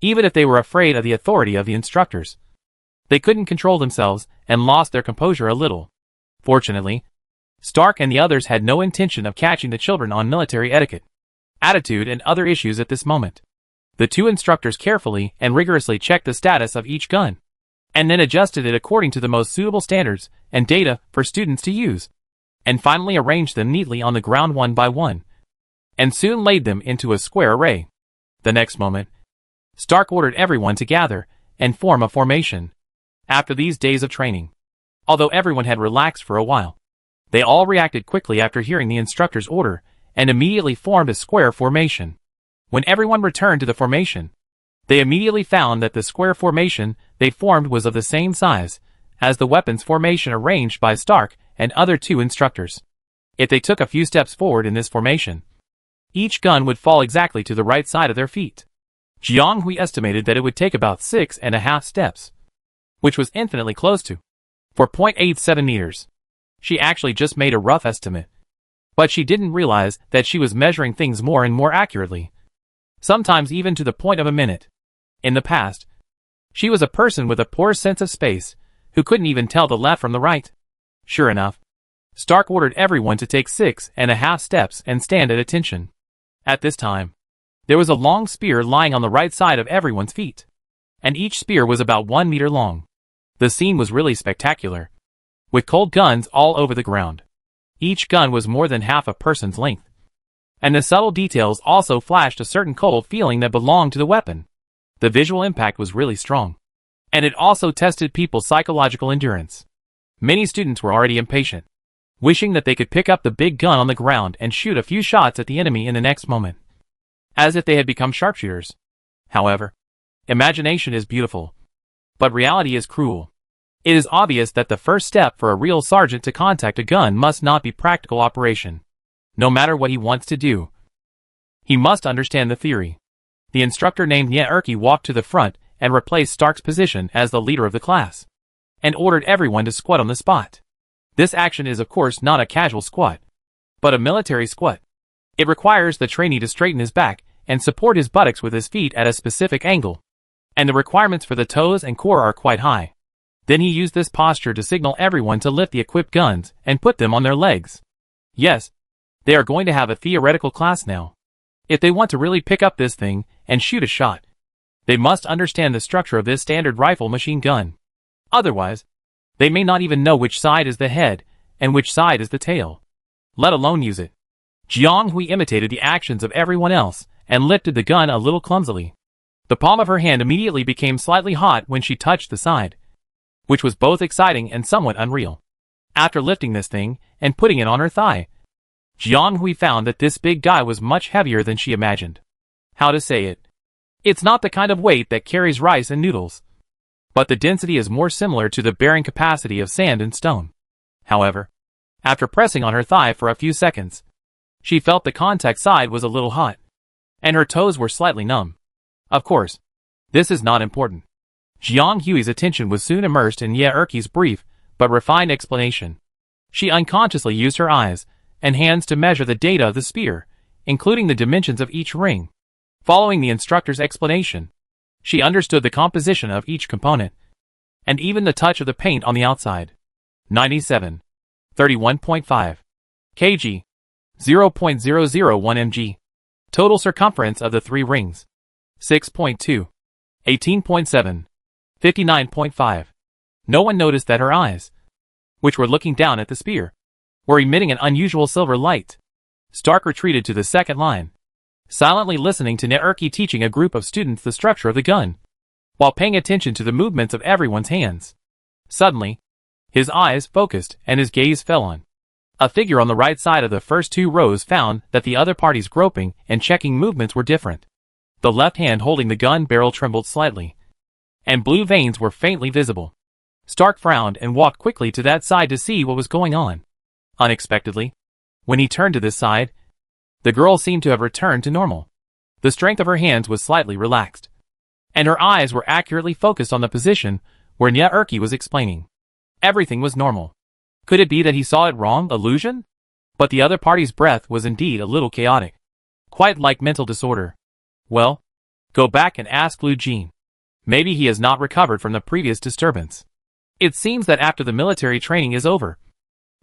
even if they were afraid of the authority of the instructors, they couldn't control themselves and lost their composure a little. Fortunately, Stark and the others had no intention of catching the children on military etiquette, attitude, and other issues at this moment. The 2 instructors carefully and rigorously checked the status of each gun, and then adjusted it according to the most suitable standards and data for students to use, and finally arranged them neatly on the ground one by one, and soon laid them into a square array. The next moment, Stark ordered everyone to gather and form a formation. After these days of training, although everyone had relaxed for a while, they all reacted quickly after hearing the instructor's order and immediately formed a square formation. When everyone returned to the formation, they immediately found that the square formation they formed was of the same size as the weapons formation arranged by Stark and other 2 instructors. If they took a few steps forward in this formation, each gun would fall exactly to the right side of their feet. Jiang Hui estimated that it would take about 6.5 steps, which was infinitely close to 4.87 meters. She actually just made a rough estimate, but she didn't realize that she was measuring things more and more accurately, sometimes even to the point of a minute. In the past, she was a person with a poor sense of space, who couldn't even tell the left from the right. Sure enough, Stark ordered everyone to take 6.5 steps and stand at attention. At this time, there was a long spear lying on the right side of everyone's feet, and each spear was about 1 meter long. The scene was really spectacular, with cold guns all over the ground. Each gun was more than half a person's length, and the subtle details also flashed a certain cold feeling that belonged to the weapon. The visual impact was really strong, and it also tested people's psychological endurance. Many students were already impatient, wishing that they could pick up the big gun on the ground and shoot a few shots at the enemy in the next moment, as if they had become sharpshooters. However, imagination is beautiful, but reality is cruel. It is obvious that the first step for a real sergeant to contact a gun must not be practical operation. No matter what he wants to do, he must understand the theory. The instructor named Ye Erki walked to the front and replaced Stark's position as the leader of the class, and ordered everyone to squat on the spot. This action is of course not a casual squat, but a military squat. It requires the trainee to straighten his back and support his buttocks with his feet at a specific angle, and the requirements for the toes and core are quite high. Then he used this posture to signal everyone to lift the equipped guns and put them on their legs. Yes, they are going to have a theoretical class now. If they want to really pick up this thing and shoot a shot, they must understand the structure of this standard rifle machine gun. Otherwise, they may not even know which side is the head and which side is the tail, let alone use it. Jiang Hui imitated the actions of everyone else and lifted the gun a little clumsily. The palm of her hand immediately became slightly hot when she touched the side, which was both exciting and somewhat unreal. After lifting this thing and putting it on her thigh, Jiang Hui found that this big guy was much heavier than she imagined. How to say it? It's not the kind of weight that carries rice and noodles, but the density is more similar to the bearing capacity of sand and stone. However, after pressing on her thigh for a few seconds, she felt the contact side was a little hot, and her toes were slightly numb. Of course, this is not important. Jiang Hui's attention was soon immersed in Ye Erki's brief but refined explanation. She unconsciously used her eyes and hands to measure the data of the spear, including the dimensions of each ring. Following the instructor's explanation, she understood the composition of each component, and even the touch of the paint on the outside. 97. 31.5 kg. 0.001 mg. Total circumference of the 3 rings. 6.2. 18.7. 59.5. No one noticed that her eyes, which were looking down at the spear, were emitting an unusual silver light. Stark retreated to the second line, silently listening to Naerki teaching a group of students the structure of the gun, while paying attention to the movements of everyone's hands. Suddenly, his eyes focused and his gaze fell on a figure on the right side of the first two rows. Found that the other party's groping and checking movements were different. The left hand holding the gun barrel trembled slightly, and blue veins were faintly visible. Stark frowned and walked quickly to that side to see what was going on. Unexpectedly, when he turned to this side, the girl seemed to have returned to normal. The strength of her hands was slightly relaxed, and her eyes were accurately focused on the position where Naerki was explaining. Everything was normal. Could it be that he saw it wrong? Illusion? But the other party's breath was indeed a little chaotic. Quite like mental disorder. Well, go back and ask Lu Jin. Maybe he has not recovered from the previous disturbance. It seems that after the military training is over,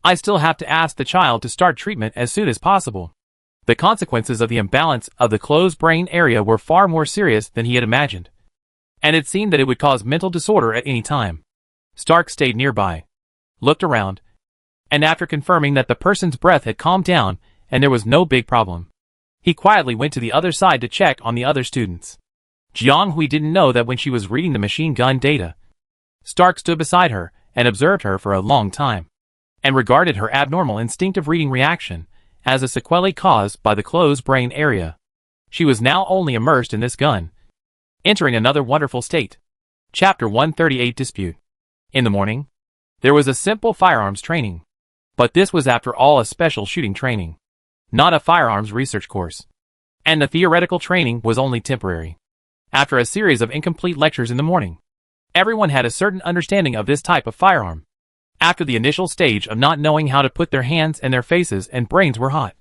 I still have to ask the child to start treatment as soon as possible. The consequences of the imbalance of the closed brain area were far more serious than he had imagined, and it seemed that it would cause mental disorder at any time. Stark stayed nearby, looked around, and after confirming that the person's breath had calmed down and there was no big problem, he quietly went to the other side to check on the other students. Jiang Hui didn't know that when she was reading the machine gun data, Stark stood beside her and observed her for a long time, and regarded her abnormal instinctive reading reaction as a sequelae caused by the closed brain area. She was now only immersed in this gun, entering another wonderful state. Chapter 138 Dispute. In the morning, there was a simple firearms training. But this was after all a special shooting training, not a firearms research course. And the theoretical training was only temporary. After a series of incomplete lectures in the morning, everyone had a certain understanding of this type of firearm. After the initial stage of not knowing how to put their hands and their faces and brains were hot,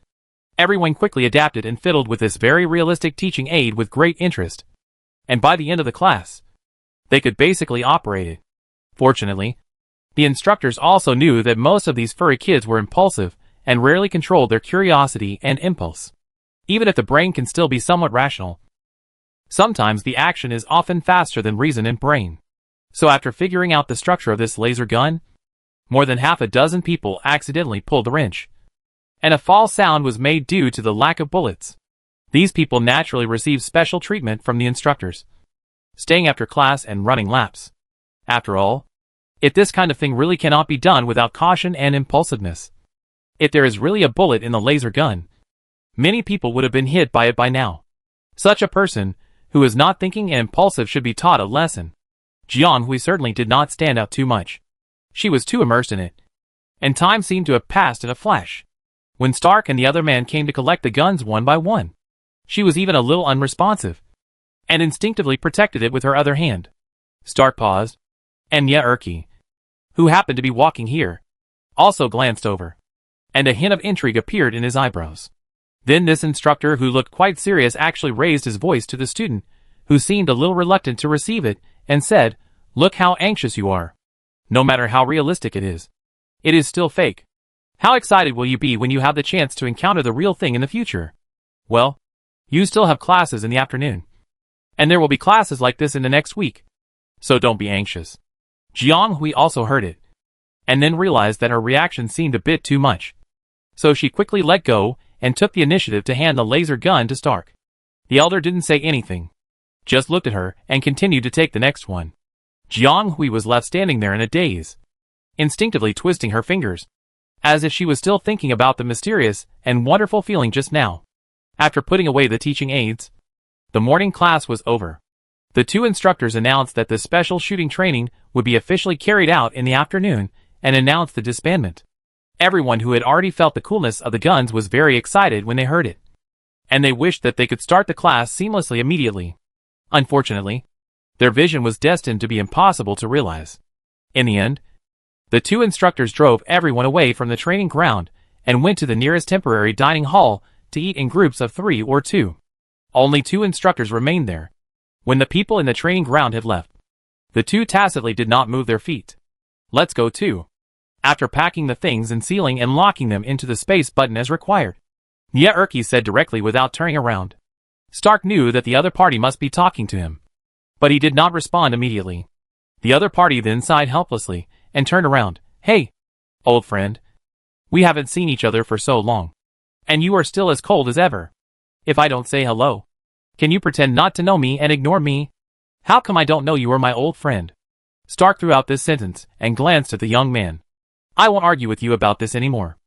everyone quickly adapted and fiddled with this very realistic teaching aid with great interest. And by the end of the class, they could basically operate it. Fortunately, the instructors also knew that most of these furry kids were impulsive and rarely controlled their curiosity and impulse. Even if the brain can still be somewhat rational, sometimes the action is often faster than reason and brain. So after figuring out the structure of this laser gun, more than half a dozen people accidentally pulled the wrench, and a false sound was made due to the lack of bullets. These people naturally received special treatment from the instructors, staying after class and running laps. After all, if this kind of thing really cannot be done without caution and impulsiveness, if there is really a bullet in the laser gun, many people would have been hit by it by now. Such a person, who is not thinking and impulsive, should be taught a lesson. Jiang Hui certainly did not stand out too much. She was too immersed in it, and time seemed to have passed in a flash. When Stark and the other man came to collect the guns one by one, she was even a little unresponsive, and instinctively protected it with her other hand. Stark paused, and Naerki, who happened to be walking here, also glanced over, and a hint of intrigue appeared in his eyebrows. Then this instructor, who looked quite serious, actually raised his voice to the student, who seemed a little reluctant to receive it, and said, "Look how anxious you are. No matter how realistic it is still fake. How excited will you be when you have the chance to encounter the real thing in the future? Well, you still have classes in the afternoon, and there will be classes like this in the next week. So don't be anxious." Jiang Hui also heard it, and then realized that her reaction seemed a bit too much. So she quickly let go and took the initiative to hand the laser gun to Stark. The elder didn't say anything, just looked at her and continued to take the next one. Jiang Hui was left standing there in a daze, instinctively twisting her fingers, as if she was still thinking about the mysterious and wonderful feeling just now. After putting away the teaching aids, the morning class was over. The two instructors announced that the special shooting training would be officially carried out in the afternoon and announced the disbandment. Everyone who had already felt the coolness of the guns was very excited when they heard it, and they wished that they could start the class seamlessly immediately. Unfortunately, their vision was destined to be impossible to realize. In the end, the two instructors drove everyone away from the training ground and went to the nearest temporary dining hall to eat in groups of 3 or 2. Only 2 instructors remained there. When the people in the training ground had left, the two tacitly did not move their feet. "Let's go too." After packing the things and sealing and locking them into the space button as required, Naerki said directly without turning around. Stark knew that the other party must be talking to him, but he did not respond immediately. The other party then sighed helplessly and turned around. "Hey, old friend. We haven't seen each other for so long, and you are still as cold as ever." If I don't say hello, can you pretend not to know me and ignore me? How come I don't know you are my old friend? Stark threw out this sentence and glanced at the young man. I won't argue with you about this anymore.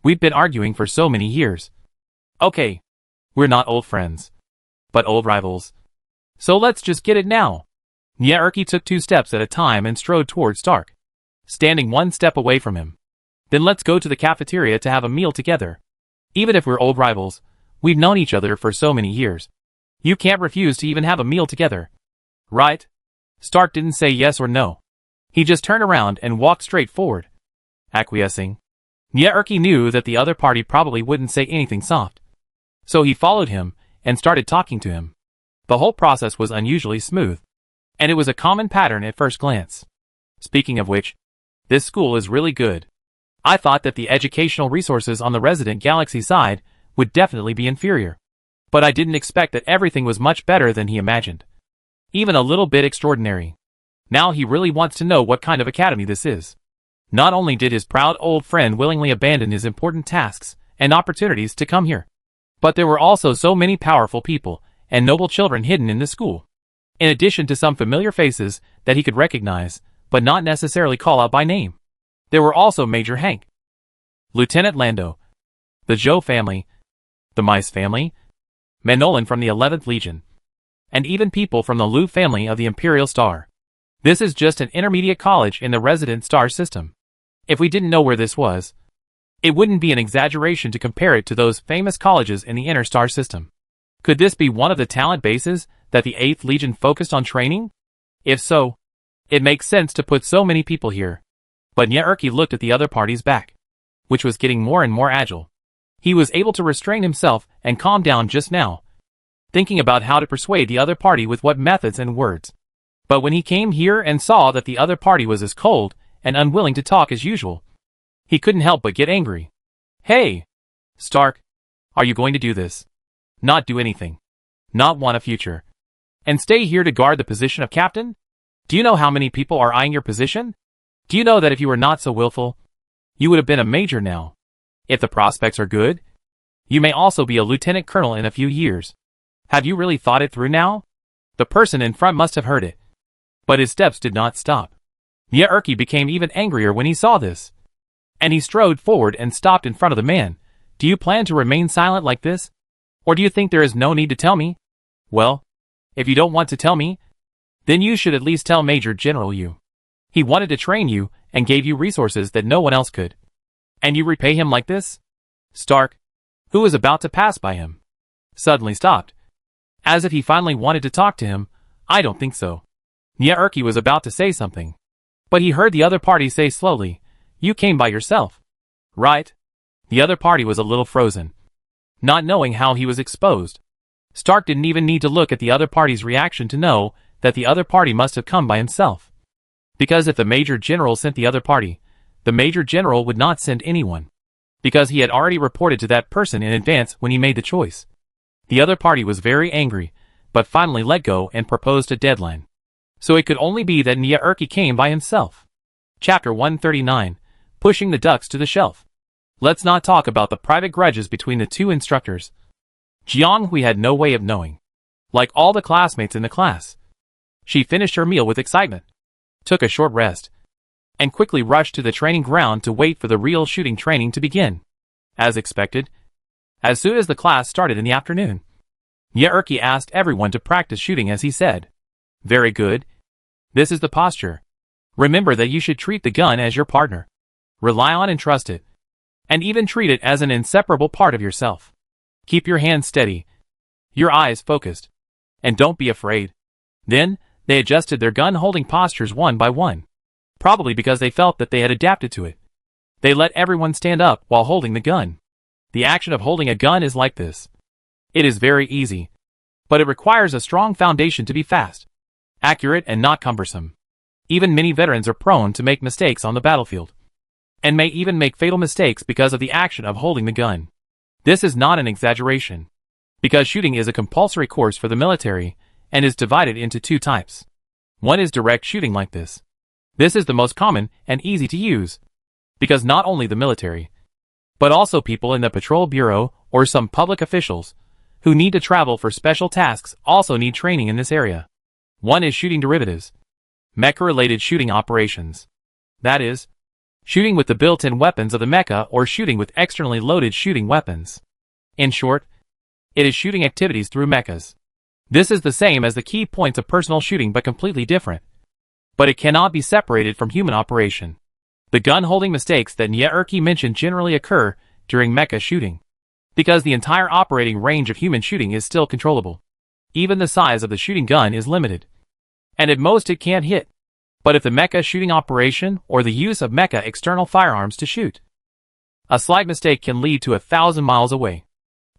We've been arguing for so many years. Okay. We're not old friends, but old rivals. So let's just get it now. Nyeerki took 2 steps at a time and strode toward Stark, standing 1 step away from him. Then let's go to the cafeteria to have a meal together. Even if we're old rivals, we've known each other for so many years. You can't refuse to even have a meal together. Right? Stark didn't say yes or no. He just turned around and walked straight forward, acquiescing. Nyeerki knew that the other party probably wouldn't say anything soft. So he followed him and started talking to him. The whole process was unusually smooth, and it was a common pattern at first glance. Speaking of which, this school is really good. I thought that the educational resources on the Resident Galaxy side would definitely be inferior. But I didn't expect that everything was much better than he imagined. Even a little bit extraordinary. Now he really wants to know what kind of academy this is. Not only did his proud old friend willingly abandon his important tasks and opportunities to come here, but there were also so many powerful people and noble children hidden in the school. In addition to some familiar faces that he could recognize, but not necessarily call out by name. There were also Major Hank, Lieutenant Lando, the Zhou family, the Mice family, Manolan from the 11th Legion, and even people from the Lu family of the Imperial Star. This is just an intermediate college in the Resident Star system. If we didn't know where this was, it wouldn't be an exaggeration to compare it to those famous colleges in the Inner Star system. Could this be one of the talent bases that the 8th Legion focused on training? If so, it makes sense to put so many people here. But Nyeerki looked at the other party's back, which was getting more and more agile. He was able to restrain himself and calm down just now, thinking about how to persuade the other party with what methods and words. But when he came here and saw that the other party was as cold and unwilling to talk as usual, he couldn't help but get angry. Hey! Stark, are you going to do this? Not do anything. Not want a future. And stay here to guard the position of captain? Do you know how many people are eyeing your position? Do you know that if you were not so willful, you would have been a major now? If the prospects are good, you may also be a lieutenant colonel in a few years. Have you really thought it through now? The person in front must have heard it. But his steps did not stop. Nyeerki became even angrier when he saw this. And he strode forward and stopped in front of the man. Do you plan to remain silent like this? Or do you think there is no need to tell me? Well, if you don't want to tell me, then you should at least tell Major General Yu. He wanted to train you and gave you resources that no one else could. And you repay him like this? Stark, who was about to pass by him, suddenly stopped, as if he finally wanted to talk to him. I don't think so. Nyeerki was about to say something, but he heard the other party say slowly, you came by yourself, right? The other party was a little frozen, not knowing how he was exposed. Stark didn't even need to look at the other party's reaction to know that the other party must have come by himself. Because if the Major General sent the other party, the Major General would not send anyone. Because he had already reported to that person in advance when he made the choice. The other party was very angry, but finally let go and proposed a deadline. So it could only be that Nyeerki came by himself. Chapter 139, Pushing the Ducks to the Shelf. Let's not talk about the private grudges between the two instructors. Jianghui had no way of knowing. Like all the classmates in the class. She finished her meal with excitement, took a short rest, and quickly rushed to the training ground to wait for the real shooting training to begin. As expected, as soon as the class started in the afternoon, Nyeerki asked everyone to practice shooting as he said. Very good. This is the posture. Remember that you should treat the gun as your partner. Rely on and trust it. And even treat it as an inseparable part of yourself. Keep your hands steady, your eyes focused, and don't be afraid. Then, they adjusted their gun-holding postures one by one. Probably because they felt that they had adapted to it. They let everyone stand up while holding the gun. The action of holding a gun is like this. It is very easy, but it requires a strong foundation to be fast, accurate and not cumbersome. Even many veterans are prone to make mistakes on the battlefield, and may even make fatal mistakes because of the action of holding the gun. This is not an exaggeration, because shooting is a compulsory course for the military and is divided into 2 types. One is direct shooting like this. This is the most common and easy to use, because not only the military, but also people in the patrol bureau or some public officials who need to travel for special tasks also need training in this area. One is shooting derivatives, mecha-related shooting operations. That is, shooting with the built-in weapons of the mecha or shooting with externally loaded shooting weapons. In short, it is shooting activities through mechas. This is the same as the key points of personal shooting but completely different. But it cannot be separated from human operation. The gun-holding mistakes that Nyeerki mentioned generally occur during mecha shooting, because the entire operating range of human shooting is still controllable. Even the size of the shooting gun is limited, and at most it can't hit. But if the mecha shooting operation or the use of mecha external firearms to shoot, a slight mistake can lead to 1,000 miles away,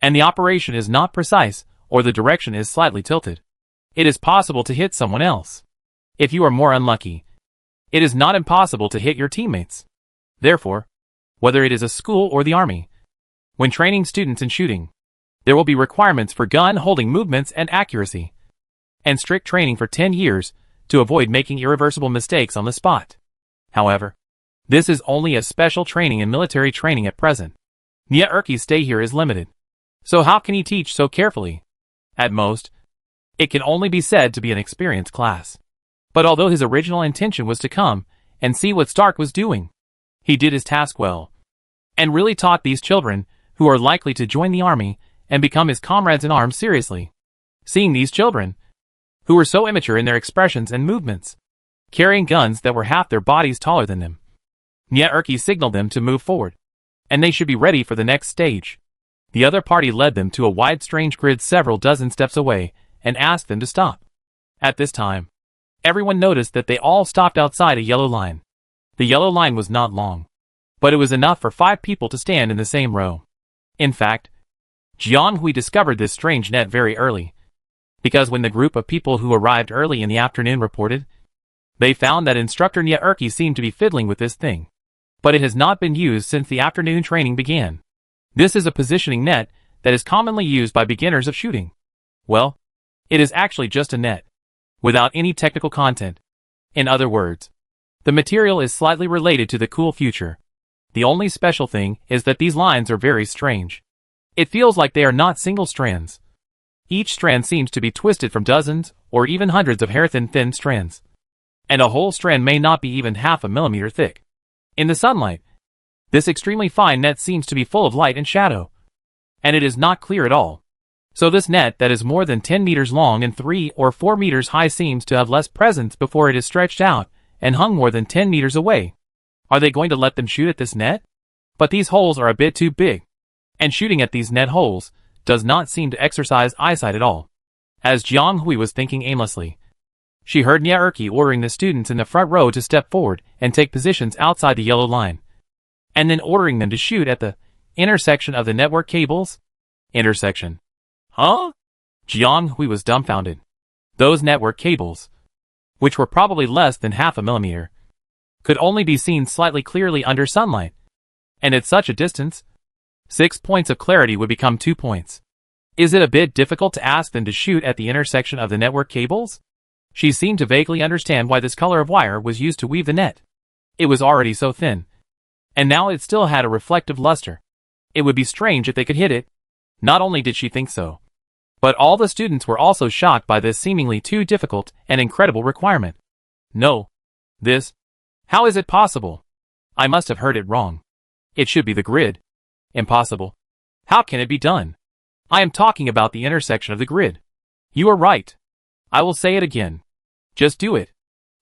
and the operation is not precise or the direction is slightly tilted. It is possible to hit someone else. If you are more unlucky, it is not impossible to hit your teammates. Therefore, whether it is a school or the army, when training students in shooting, there will be requirements for gun-holding movements and accuracy, and strict training for 10 years to avoid making irreversible mistakes on the spot. However, this is only a special training in military training at present. Nyeerki's stay here is limited. So how can he teach so carefully? At most, it can only be said to be an experienced class. But although his original intention was to come and see what Stark was doing, he did his task well, and really taught these children, who are likely to join the army and become his comrades in arms, seriously. Seeing these children, who were so immature in their expressions and movements, carrying guns that were half their bodies taller than them, Nyeerki signaled them to move forward, and they should be ready for the next stage. The other party led them to a wide strange grid several dozen steps away and asked them to stop. At this time, everyone noticed that they all stopped outside a yellow line. The yellow line was not long, but it was enough for 5 people to stand in the same row. In fact, Jianghui discovered this strange net very early, because when the group of people who arrived early in the afternoon reported, they found that instructor Nyeerki seemed to be fiddling with this thing, but it has not been used since the afternoon training began. This is a positioning net that is commonly used by beginners of shooting. Well, it is actually just a net, without any technical content. In other words, the material is slightly related to the cool future. The only special thing is that these lines are very strange. It feels like they are not single strands. Each strand seems to be twisted from dozens or even hundreds of hair-thin strands. And a whole strand may not be even half a millimeter thick. In the sunlight, this extremely fine net seems to be full of light and shadow, and it is not clear at all. So this net that is more than 10 meters long and 3 or 4 meters high seems to have less presence before it is stretched out and hung more than 10 meters away. Are they going to let them shoot at this net? But these holes are a bit too big, and shooting at these net holes does not seem to exercise eyesight at all. As Jianghui was thinking aimlessly, she heard Nyeerki ordering the students in the front row to step forward and take positions outside the yellow line, and then ordering them to shoot at the intersection of the network cables. Intersection? Huh? Jianghui was dumbfounded. Those network cables, which were probably less than half a millimeter, could only be seen slightly clearly under sunlight, and at such a distance, 6 points of clarity would become 2 points. Is it a bit difficult to ask them to shoot at the intersection of the network cables? She seemed to vaguely understand why this color of wire was used to weave the net. It was already so thin, and now it still had a reflective luster. It would be strange if they could hit it. Not only did she think so, but all the students were also shocked by this seemingly too difficult and incredible requirement. No. This? How is it possible? I must have heard it wrong. It should be the grid. Impossible. How can it be done? I am talking about the intersection of the grid. You are right. I will say it again. Just do it.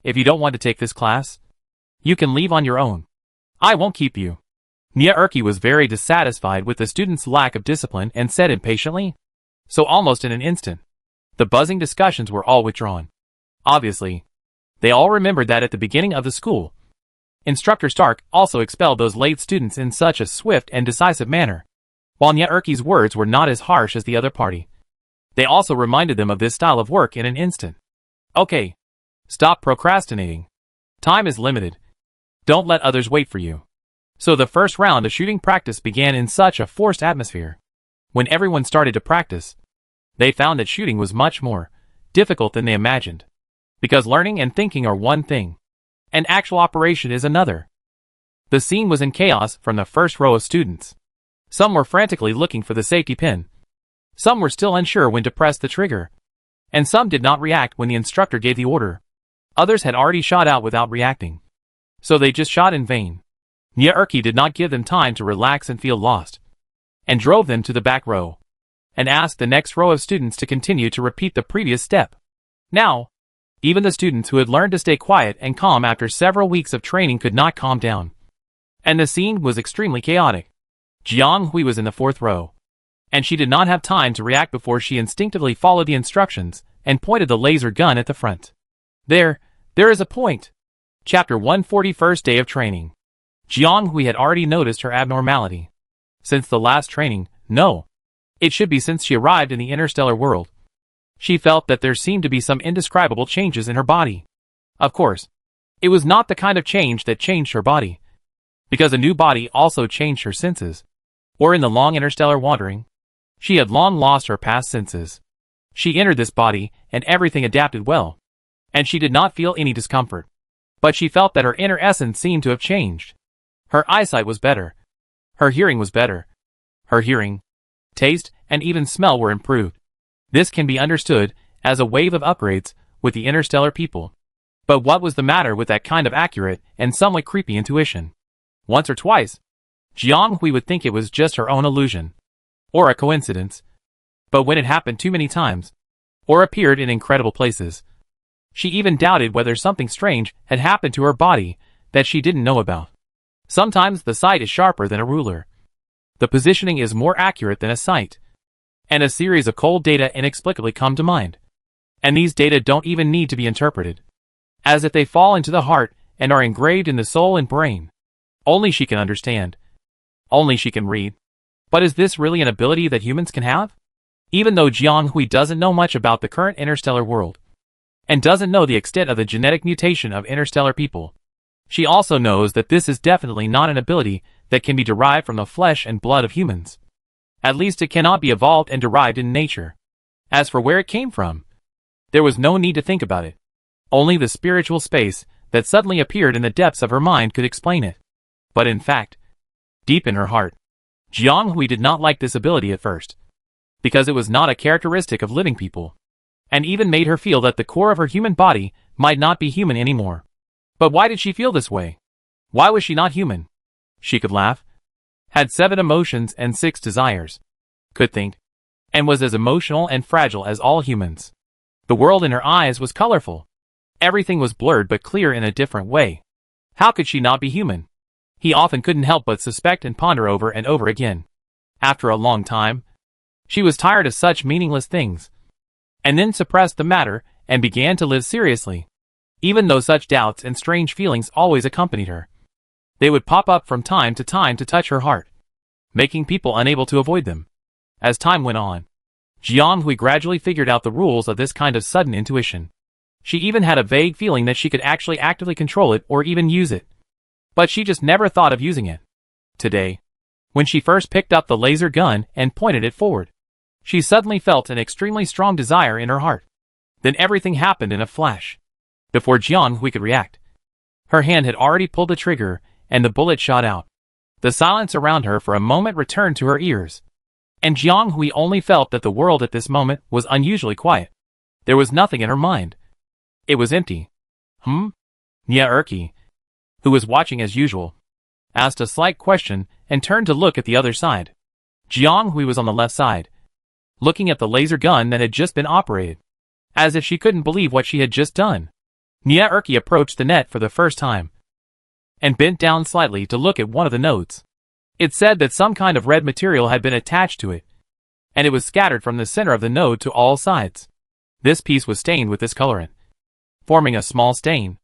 If you don't want to take this class, you can leave on your own. I won't keep you. Nyeerki was very dissatisfied with the students' lack of discipline and said impatiently. So almost in an instant, the buzzing discussions were all withdrawn. Obviously, they all remembered that at the beginning of the school, Instructor Stark also expelled those late students in such a swift and decisive manner. While Nyeerki's words were not as harsh as the other party, they also reminded them of this style of work in an instant. Okay. Stop procrastinating. Time is limited. Don't let others wait for you. So the first round of shooting practice began in such a forced atmosphere. When everyone started to practice, they found that shooting was much more difficult than they imagined. Because learning and thinking are one thing, and actual operation is another. The scene was in chaos from the first row of students. Some were frantically looking for the safety pin, Some were still unsure when to press the trigger, and some did not react when the instructor gave the order. Others had already shot out without reacting, so they just shot in vain. Nyaerki did not give them time to relax and feel lost, and drove them to the back row, and asked the next row of students to continue to repeat the previous step. Now, even the students who had learned to stay quiet and calm after several weeks of training could not calm down, and the scene was extremely chaotic. Jiang Hui was in the fourth row, and she did not have time to react before she instinctively followed the instructions and pointed the laser gun at the front. There is a point. Chapter 140, First Day of Training. Jiang Hui had already noticed her abnormality. Since the last training, no. It should be since she arrived in the interstellar world. She felt that there seemed to be some indescribable changes in her body. Of course, it was not the kind of change that changed her body, because a new body also changed her senses. Or in the long interstellar wandering, she had long lost her past senses. She entered this body, and everything adapted well, and she did not feel any discomfort. But she felt that her inner essence seemed to have changed. Her eyesight was better. Her hearing was better. Her hearing, taste, and even smell were improved. This can be understood as a wave of upgrades with the interstellar people. But what was the matter with that kind of accurate and somewhat creepy intuition? Once or twice, Jiang Hui would think it was just her own illusion, or a coincidence. But when it happened too many times, or appeared in incredible places, she even doubted whether something strange had happened to her body that she didn't know about. Sometimes the sight is sharper than a ruler. The positioning is more accurate than a sight. And a series of cold data inexplicably come to mind. And these data don't even need to be interpreted, as if they fall into the heart and are engraved in the soul and brain. Only she can understand. Only she can read. But is this really an ability that humans can have? Even though Jiang Hui doesn't know much about the current interstellar world, and doesn't know the extent of the genetic mutation of interstellar people, she also knows that this is definitely not an ability that can be derived from the flesh and blood of humans. At least it cannot be evolved and derived in nature. As for where it came from, there was no need to think about it. Only the spiritual space that suddenly appeared in the depths of her mind could explain it. But in fact, deep in her heart, Jiang Hui did not like this ability at first, because it was not a characteristic of living people, and even made her feel that the core of her human body might not be human anymore. But why did she feel this way? Why was she not human? She could laugh, had 7 emotions and 6 desires, could think, and was as emotional and fragile as all humans. The world in her eyes was colorful. Everything was blurred but clear in a different way. How could she not be human? He often couldn't help but suspect and ponder over and over again. After a long time, she was tired of such meaningless things, and then suppressed the matter and began to live seriously. Even though such doubts and strange feelings always accompanied her, they would pop up from time to touch her heart, making people unable to avoid them. As time went on, Jiang Hui gradually figured out the rules of this kind of sudden intuition. She even had a vague feeling that she could actually actively control it or even use it. But she just never thought of using it. Today, when she first picked up the laser gun and pointed it forward, she suddenly felt an extremely strong desire in her heart. Then everything happened in a flash. Before Jiang Hui could react, her hand had already pulled the trigger and the bullet shot out. The silence around her for a moment returned to her ears, and Jiang Hui only felt that the world at this moment was unusually quiet. There was nothing in her mind. It was empty. Nyaerki, who was watching as usual, asked a slight question and turned to look at the other side. Jiang Hui was on the left side, looking at the laser gun that had just been operated, as if she couldn't believe what she had just done. Nyaerki approached the net for the first time, and bent down slightly to look at one of the nodes. It said that some kind of red material had been attached to it, and it was scattered from the center of the node to all sides. This piece was stained with this colorant, forming a small stain,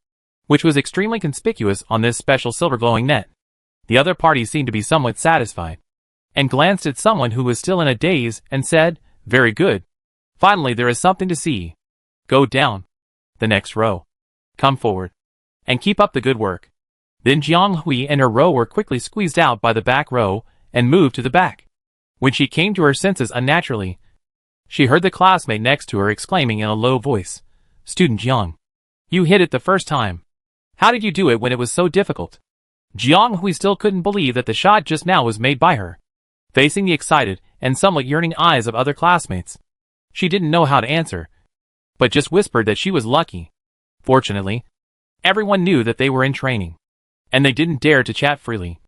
which was extremely conspicuous on this special silver-glowing net. The other party seemed to be somewhat satisfied, and glanced at someone who was still in a daze and said, "Very good. Finally there is something to see. Go down. The next row. Come forward. And keep up the good work." Then Jiang Hui and her row were quickly squeezed out by the back row and moved to the back. When she came to her senses unnaturally, she heard the classmate next to her exclaiming in a low voice, "Student Jiang, you hit it the first time. How did you do it when it was so difficult?" Jiang Hui still couldn't believe that the shot just now was made by her. Facing the excited and somewhat yearning eyes of other classmates. She didn't know how to answer, but just whispered that she was lucky. Fortunately, everyone knew that they were in training, and they didn't dare to chat freely.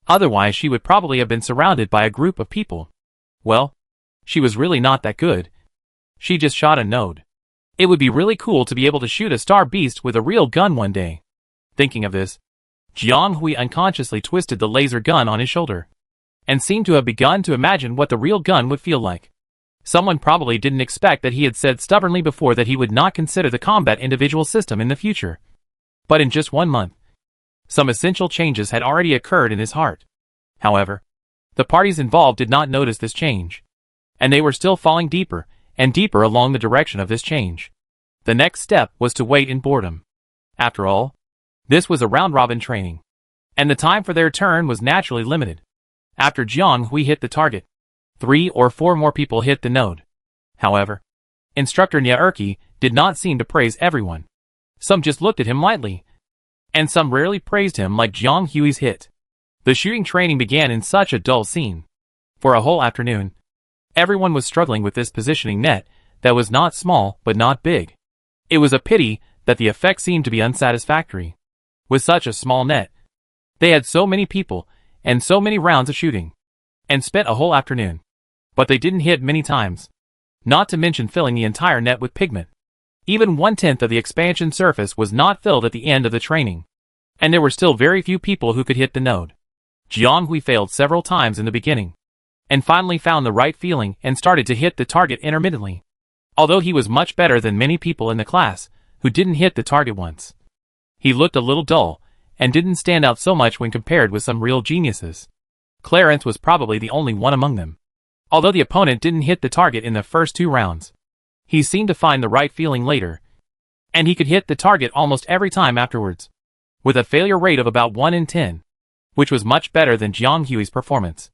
Otherwise she would probably have been surrounded by a group of people. Well, she was really not that good. She just shot a node. It would be really cool to be able to shoot a star beast with a real gun one day. Thinking of this, Jiang Hui unconsciously twisted the laser gun on his shoulder, and seemed to have begun to imagine what the real gun would feel like. Someone probably didn't expect that he had said stubbornly before that he would not consider the combat individual system in the future. But in just 1 month, some essential changes had already occurred in his heart. However, the parties involved did not notice this change, and they were still falling deeper and deeper along the direction of this change. The next step was to wait in boredom. After all, this was a round-robin training, and the time for their turn was naturally limited. After Jiang Hui hit the target, 3 or 4 more people hit the node. However, Instructor Nyaerki did not seem to praise everyone. Some just looked at him lightly, and some rarely praised him like Jiang Hui's hit. The shooting training began in such a dull scene. For a whole afternoon, everyone was struggling with this positioning net that was not small but not big. It was a pity that the effect seemed to be unsatisfactory. With such a small net, they had so many people and so many rounds of shooting, and spent a whole afternoon. But they didn't hit many times, not to mention filling the entire net with pigment. Even 1/10 of the expansion surface was not filled at the end of the training, and there were still very few people who could hit the node. Jiang Hui failed several times in the beginning, and finally found the right feeling and started to hit the target intermittently. Although he was much better than many people in the class who didn't hit the target once. He looked a little dull, and didn't stand out so much when compared with some real geniuses. Clarence was probably the only one among them. Although the opponent didn't hit the target in the first 2 rounds, he seemed to find the right feeling later, and he could hit the target almost every time afterwards, with a failure rate of about 1 in 10, which was much better than Jiang Hui's performance.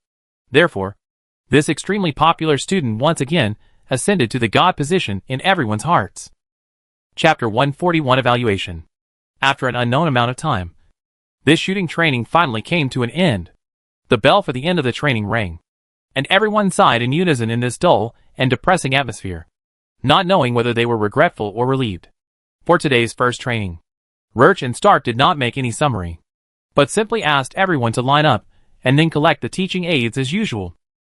Therefore, this extremely popular student once again ascended to the god position in everyone's hearts. Chapter 141 Evaluation. After an unknown amount of time, this shooting training finally came to an end. The bell for the end of the training rang, and everyone sighed in unison in this dull and depressing atmosphere, not knowing whether they were regretful or relieved. For today's first training, Roach and Stark did not make any summary, but simply asked everyone to line up and then collect the teaching aids as usual.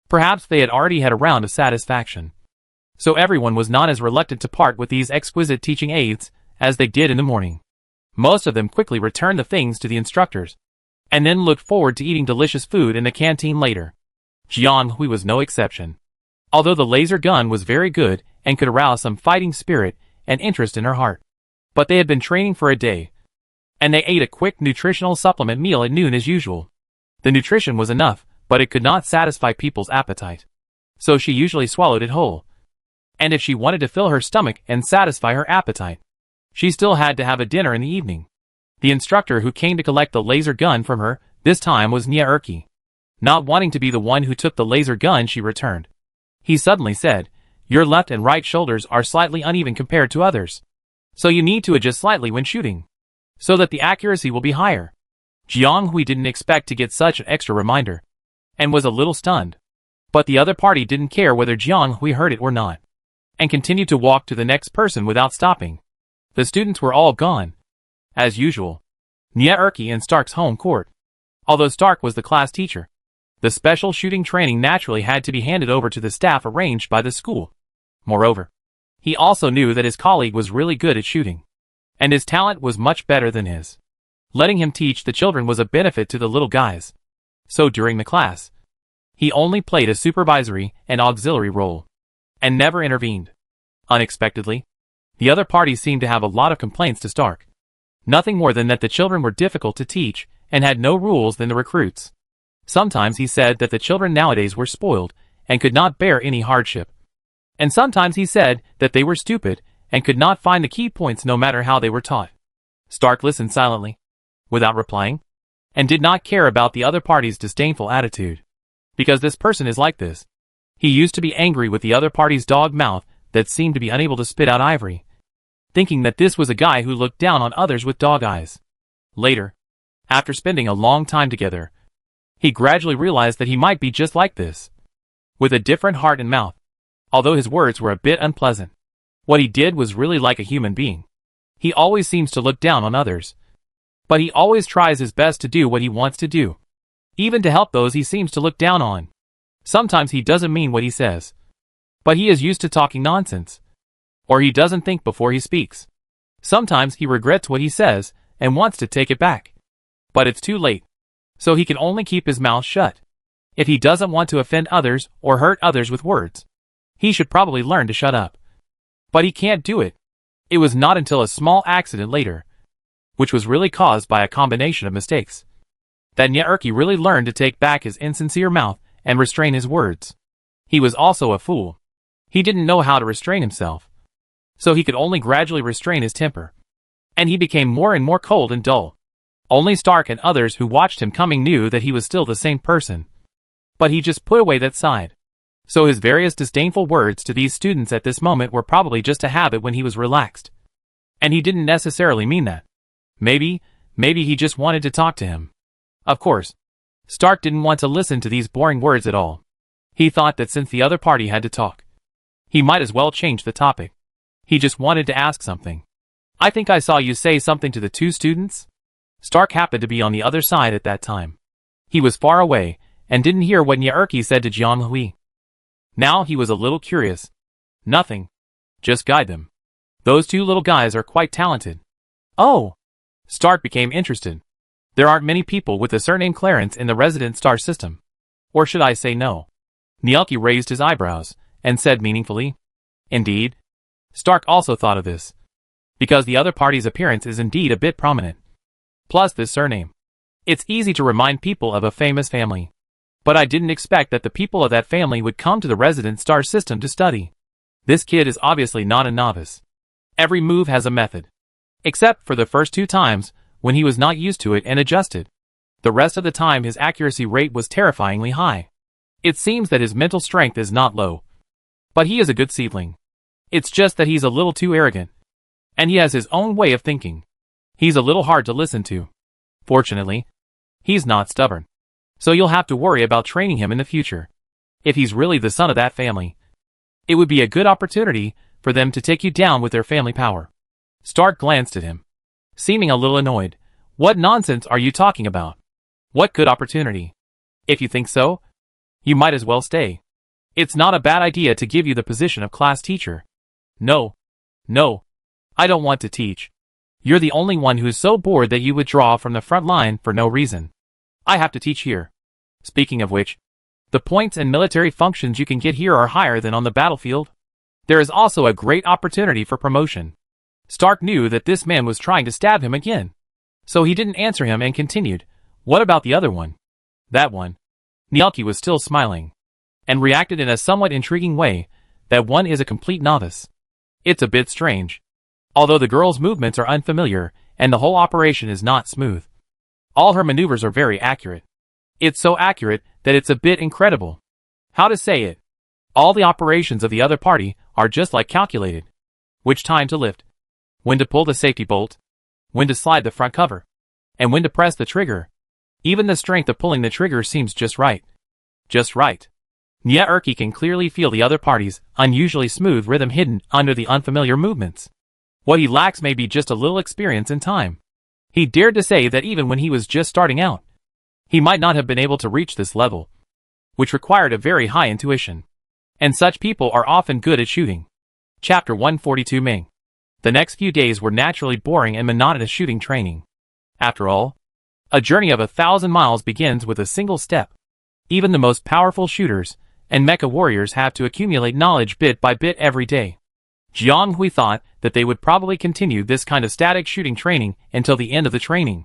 Perhaps they had already had a round of satisfaction, so everyone was not as reluctant to part with these exquisite teaching aids as they did in the morning. Most of them quickly returned the things to the instructors, and then looked forward to eating delicious food in the canteen later. Jiang Hui was no exception. Although the laser gun was very good and could arouse some fighting spirit and interest in her heart. But they had been training for a day, and they ate a quick nutritional supplement meal at noon as usual. The nutrition was enough, but it could not satisfy people's appetite. So she usually swallowed it whole. And if she wanted to fill her stomach and satisfy her appetite, she still had to have a dinner in the evening. The instructor who came to collect the laser gun from her this time was Nyaerki. Not wanting to be the one who took the laser gun, she returned. He suddenly said, "Your left and right shoulders are slightly uneven compared to others, so you need to adjust slightly when shooting, so that the accuracy will be higher." Jiang Hui didn't expect to get such an extra reminder, and was a little stunned. But the other party didn't care whether Jiang Hui heard it or not, and continued to walk to the next person without stopping. The students were all gone, as usual, Nyaerki and Stark's home court. Although Stark was the class teacher, the special shooting training naturally had to be handed over to the staff arranged by the school. Moreover, he also knew that his colleague was really good at shooting, and his talent was much better than his. Letting him teach the children was a benefit to the little guys. So during the class, he only played a supervisory and auxiliary role, and never intervened. Unexpectedly, the other party seemed to have a lot of complaints to Stark. Nothing more than that the children were difficult to teach and had no rules than the recruits. Sometimes he said that the children nowadays were spoiled and could not bear any hardship. And sometimes he said that they were stupid and could not find the key points no matter how they were taught. Stark listened silently, without replying, and did not care about the other party's disdainful attitude. Because this person is like this. He used to be angry with the other party's dog mouth that seemed to be unable to spit out ivory, thinking that this was a guy who looked down on others with dog eyes. Later, after spending a long time together, he gradually realized that he might be just like this. with a different heart and mouth, although his words were a bit unpleasant. What he did was really like a human being. He always seems to look down on others. But he always tries his best to do what he wants to do, even to help those he seems to look down on. Sometimes he doesn't mean what he says, but he is used to talking nonsense. Or he doesn't think before he speaks. Sometimes he regrets what he says and wants to take it back. But it's too late. So he can only keep his mouth shut. If he doesn't want to offend others or hurt others with words, he should probably learn to shut up. But he can't do it. It was not until a small accident later, which was really caused by a combination of mistakes, that Nyaerke really learned to take back his insincere mouth and restrain his words. He was also a fool. He didn't know how to restrain himself, so he could only gradually restrain his temper. And he became more and more cold and dull. Only Stark and others who watched him coming knew that he was still the same person. But he just put away that side. So his various disdainful words to these students at this moment were probably just a habit when he was relaxed. And he didn't necessarily mean that. Maybe he just wanted to talk to him. Of course, Stark didn't want to listen to these boring words at all. He thought that since the other party had to talk, he might as well change the topic. He just wanted to ask something. I think I saw you say something to the two students? Stark happened to be on the other side at that time. He was far away, and didn't hear what Nyaerke said to Jiang Hui. Now he was a little curious. Nothing. Just guide them. Those two little guys are quite talented. Oh! Stark became interested. There aren't many people with the surname Clarence in the resident star system. Or should I say no? Nyaerke raised his eyebrows, and said meaningfully, Indeed? Stark also thought of this, because the other party's appearance is indeed a bit prominent. Plus this surname. It's easy to remind people of a famous family. But I didn't expect that the people of that family would come to the resident star system to study. This kid is obviously not a novice. Every move has a method. Except for the first 2 times, when he was not used to it and adjusted. The rest of the time his accuracy rate was terrifyingly high. It seems that his mental strength is not low. But he is a good seedling. It's just that he's a little too arrogant. And he has his own way of thinking. He's a little hard to listen to. Fortunately, he's not stubborn. So you'll have to worry about training him in the future. If he's really the son of that family, it would be a good opportunity for them to take you down with their family power. Stark glanced at him, seeming a little annoyed. What nonsense are you talking about? What good opportunity? If you think so, you might as well stay. It's not a bad idea to give you the position of class teacher. No. I don't want to teach. You're the only one who's so bored that you would draw from the front line for no reason. I have to teach here. Speaking of which, the points and military functions you can get here are higher than on the battlefield. There is also a great opportunity for promotion. Stark knew that this man was trying to stab him again. So he didn't answer him and continued, What about the other one? That one. Nyaerke was still smiling, and reacted in a somewhat intriguing way. That one is a complete novice. It's a bit strange. Although the girl's movements are unfamiliar, and the whole operation is not smooth. All her maneuvers are very accurate. It's so accurate that it's a bit incredible. How to say it? All the operations of the other party are just like calculated. Which time to lift, when to pull the safety bolt, when to slide the front cover, and when to press the trigger. Even the strength of pulling the trigger seems just right. Just right. Nyaerke can clearly feel the other party's unusually smooth rhythm hidden under the unfamiliar movements. What he lacks may be just a little experience and time. He dared to say that even when he was just starting out, he might not have been able to reach this level, which required a very high intuition. And such people are often good at shooting. Chapter 142 Ming. The next few days were naturally boring and monotonous shooting training. After all, a journey of 1,000 miles begins with a single step. Even the most powerful shooters and mecha warriors have to accumulate knowledge bit by bit every day. Jiang Hui thought that they would probably continue this kind of static shooting training until the end of the training,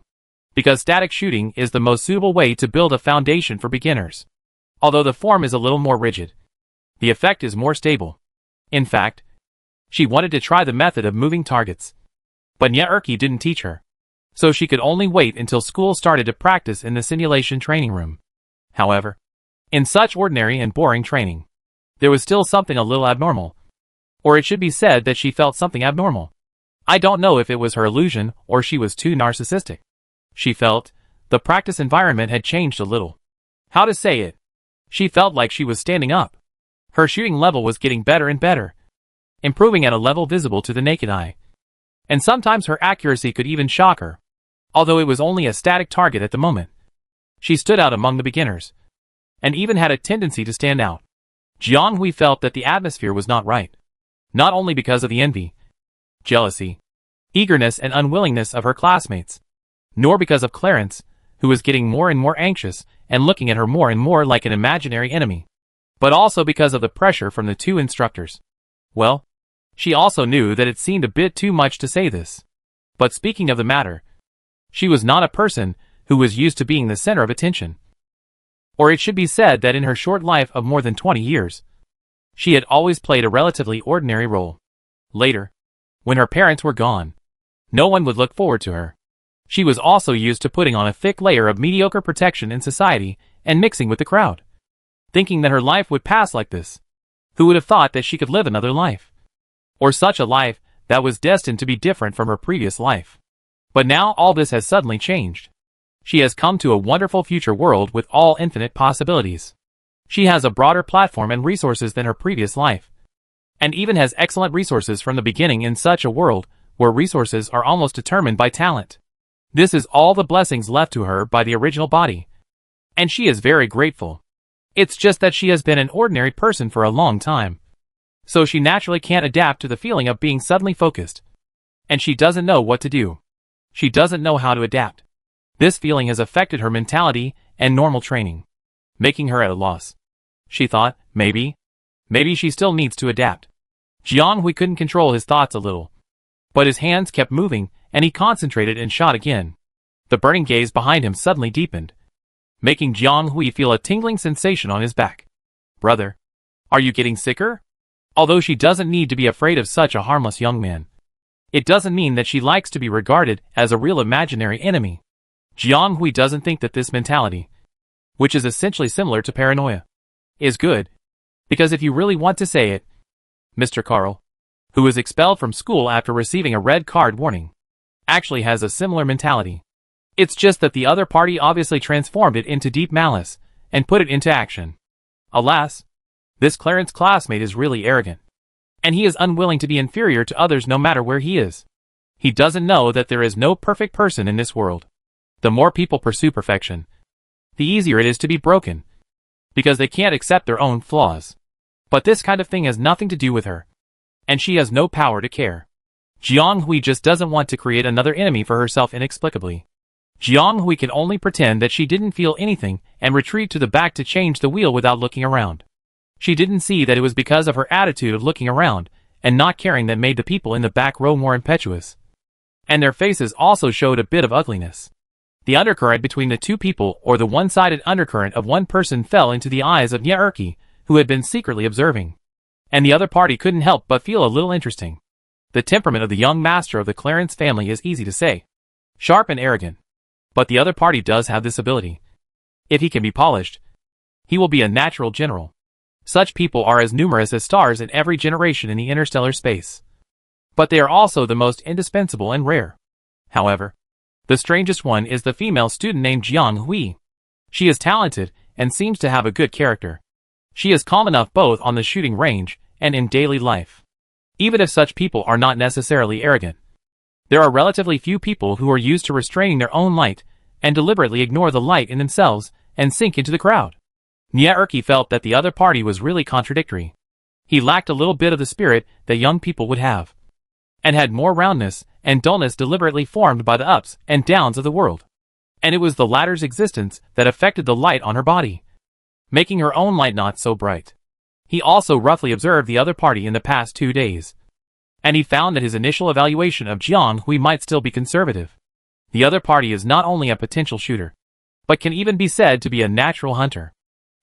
because static shooting is the most suitable way to build a foundation for beginners. Although the form is a little more rigid, the effect is more stable. In fact, she wanted to try the method of moving targets. But Nyaerke didn't teach her, so she could only wait until school started to practice in the simulation training room. However, in such ordinary and boring training, there was still something a little abnormal. Or it should be said that she felt something abnormal. I don't know if it was her illusion or she was too narcissistic. She felt the practice environment had changed a little. How to say it? She felt like she was standing up, Her shooting level was getting better and better, improving at a level visible to the naked eye. And sometimes her accuracy could even shock her, although it was only a static target at the moment. She stood out among the beginners, and even had a tendency to stand out. Jiang Hui felt that the atmosphere was not right, not only because of the envy, jealousy, eagerness and unwillingness of her classmates, nor because of Clarence, who was getting more and more anxious and looking at her more and more like an imaginary enemy, but also because of the pressure from the two instructors. Well, she also knew that it seemed a bit too much to say this. But speaking of the matter, she was not a person who was used to being the center of attention. Or it should be said that in her short life of more than 20 years, she had always played a relatively ordinary role. Later, when her parents were gone, no one would look forward to her. She was also used to putting on a thick layer of mediocre protection in society and mixing with the crowd, thinking that her life would pass like this. Who would have thought that she could live another life? Or such a life that was destined to be different from her previous life. But now all this has suddenly changed. She has come to a wonderful future world with all infinite possibilities. She has a broader platform and resources than her previous life, and even has excellent resources from the beginning in such a world where resources are almost determined by talent. This is all the blessings left to her by the original body, and she is very grateful. It's just that she has been an ordinary person for a long time, so she naturally can't adapt to the feeling of being suddenly focused, and she doesn't know what to do. She doesn't know how to adapt. This feeling has affected her mentality and normal training, making her at a loss. She thought, maybe she still needs to adapt. Jiang Hui couldn't control his thoughts a little, but his hands kept moving, and he concentrated and shot again. The burning gaze behind him suddenly deepened, making Jiang Hui feel a tingling sensation on his back. Brother, are you getting sicker? Although she doesn't need to be afraid of such a harmless young man, it doesn't mean that she likes to be regarded as a real imaginary enemy. Jiang Hui doesn't think that this mentality, which is essentially similar to paranoia, is good, because if you really want to say it, Mr. Carl, who was expelled from school after receiving a red card warning, actually has a similar mentality. It's just that the other party obviously transformed it into deep malice and put it into action. Alas, this Clarence classmate is really arrogant, and he is unwilling to be inferior to others no matter where he is. He doesn't know that there is no perfect person in this world. The more people pursue perfection, the easier it is to be broken, because they can't accept their own flaws. But this kind of thing has nothing to do with her, and she has no power to care. Jiang Hui just doesn't want to create another enemy for herself inexplicably. Jiang Hui can only pretend that she didn't feel anything and retreat to the back to change the wheel without looking around. She didn't see that it was because of her attitude of looking around and not caring that made the people in the back row more impetuous. And their faces also showed a bit of ugliness. The undercurrent between the two people, or the one-sided undercurrent of one person, fell into the eyes of Nye, who had been secretly observing. And the other party couldn't help but feel a little interesting. The temperament of the young master of the Clarence family is easy to say, sharp and arrogant. But the other party does have this ability. If he can be polished, he will be a natural general. Such people are as numerous as stars in every generation in the interstellar space. But they are also the most indispensable and rare. However, the strangest one is the female student named Jiang Hui. She is talented and seems to have a good character. She is calm enough both on the shooting range and in daily life. Even if such people are not necessarily arrogant, there are relatively few people who are used to restraining their own light and deliberately ignore the light in themselves and sink into the crowd. Nye felt that the other party was really contradictory. He lacked a little bit of the spirit that young people would have, and had more roundness and dullness deliberately formed by the ups and downs of the world. And it was the latter's existence that affected the light on her body, making her own light not so bright. He also roughly observed the other party in the past 2 days, and he found that his initial evaluation of Jiang Hui might still be conservative. The other party is not only a potential shooter, but can even be said to be a natural hunter.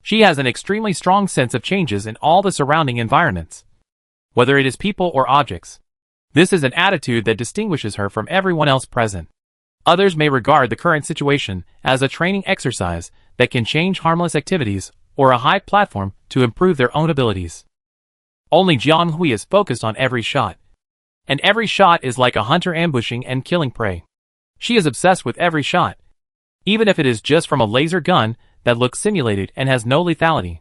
She has an extremely strong sense of changes in all the surrounding environments, whether it is people or objects. This is an attitude that distinguishes her from everyone else present. Others may regard the current situation as a training exercise that can change harmless activities or a high platform to improve their own abilities. Only Jiang Hui is focused on every shot, and every shot is like a hunter ambushing and killing prey. She is obsessed with every shot, even if it is just from a laser gun that looks simulated and has no lethality.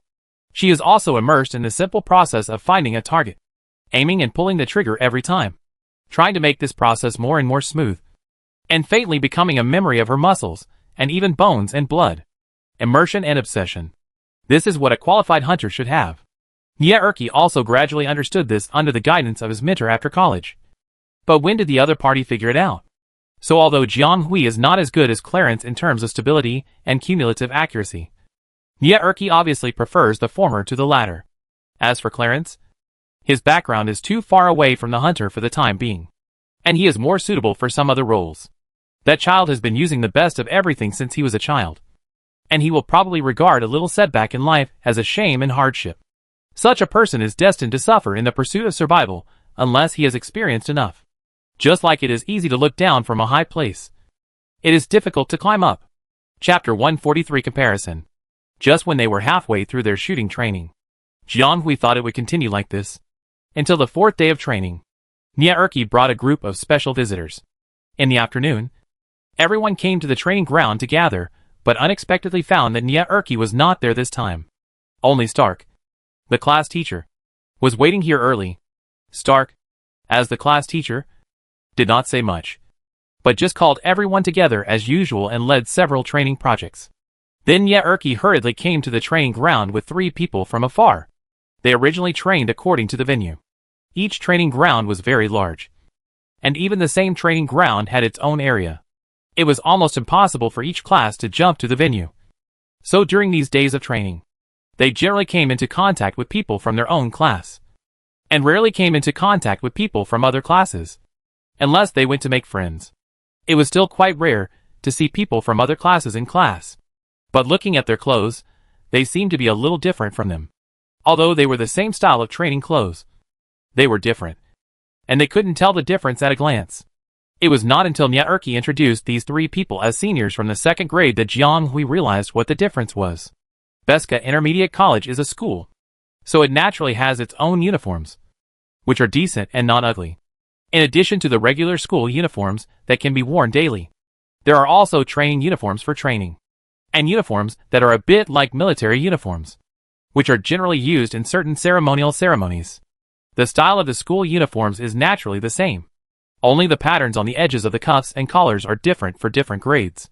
She is also immersed in the simple process of finding a target, aiming and pulling the trigger every time, trying to make this process more and more smooth, and faintly becoming a memory of her muscles, and even bones and blood. Immersion and obsession. This is what a qualified hunter should have. Nye also gradually understood this under the guidance of his mentor after college. But when did the other party figure it out? So although Jianghui is not as good as Clarence in terms of stability and cumulative accuracy, Nye obviously prefers the former to the latter. As for Clarence, his background is too far away from the hunter for the time being, and he is more suitable for some other roles. That child has been using the best of everything since he was a child, and he will probably regard a little setback in life as a shame and hardship. Such a person is destined to suffer in the pursuit of survival unless he has experienced enough. Just like it is easy to look down from a high place, it is difficult to climb up. Chapter 143 Comparison. Just when they were halfway through their shooting training, Jianghui thought it would continue like this until the 4th day of training. Nye brought a group of special visitors. In the afternoon, everyone came to the training ground to gather, but unexpectedly found that Nye was not there this time. Only Stark, the class teacher, was waiting here early. Stark, as the class teacher, did not say much, but just called everyone together as usual and led several training projects. Then Nye hurriedly came to the training ground with 3 people from afar. They originally trained according to the venue. Each training ground was very large, and even the same training ground had its own area. It was almost impossible for each class to jump to the venue. So during these days of training, they generally came into contact with people from their own class, and rarely came into contact with people from other classes, unless they went to make friends. It was still quite rare to see people from other classes in class, but looking at their clothes, they seemed to be a little different from them. Although they were the same style of training clothes, they were different, and they couldn't tell the difference at a glance. It was not until Nye introduced these 3 people as seniors from the 2nd grade that Jianghui realized what the difference was. Beska Intermediate College is a school, so it naturally has its own uniforms, which are decent and not ugly. In addition to the regular school uniforms that can be worn daily, there are also training uniforms for training, and uniforms that are a bit like military uniforms, which are generally used in certain ceremonial ceremonies. The style of the school uniforms is naturally the same. Only the patterns on the edges of the cuffs and collars are different for different grades.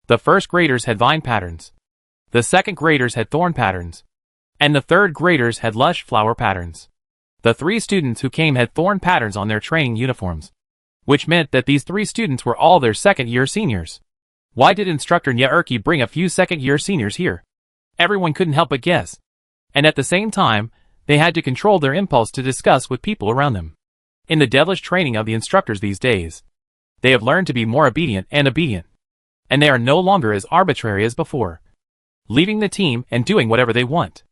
The 1st graders had vine patterns, the 2nd graders had thorn patterns, and the 3rd graders had lush flower patterns. The 3 students who came had thorn patterns on their training uniforms, which meant that these 3 students were all their 2nd-year seniors. Why did instructor Nye bring a few 2nd-year seniors here? Everyone couldn't help but guess, and at the same time, they had to control their impulse to discuss with people around them. In the devilish training of the instructors these days, they have learned to be more obedient, and they are no longer as arbitrary as before, leaving the team and doing whatever they want.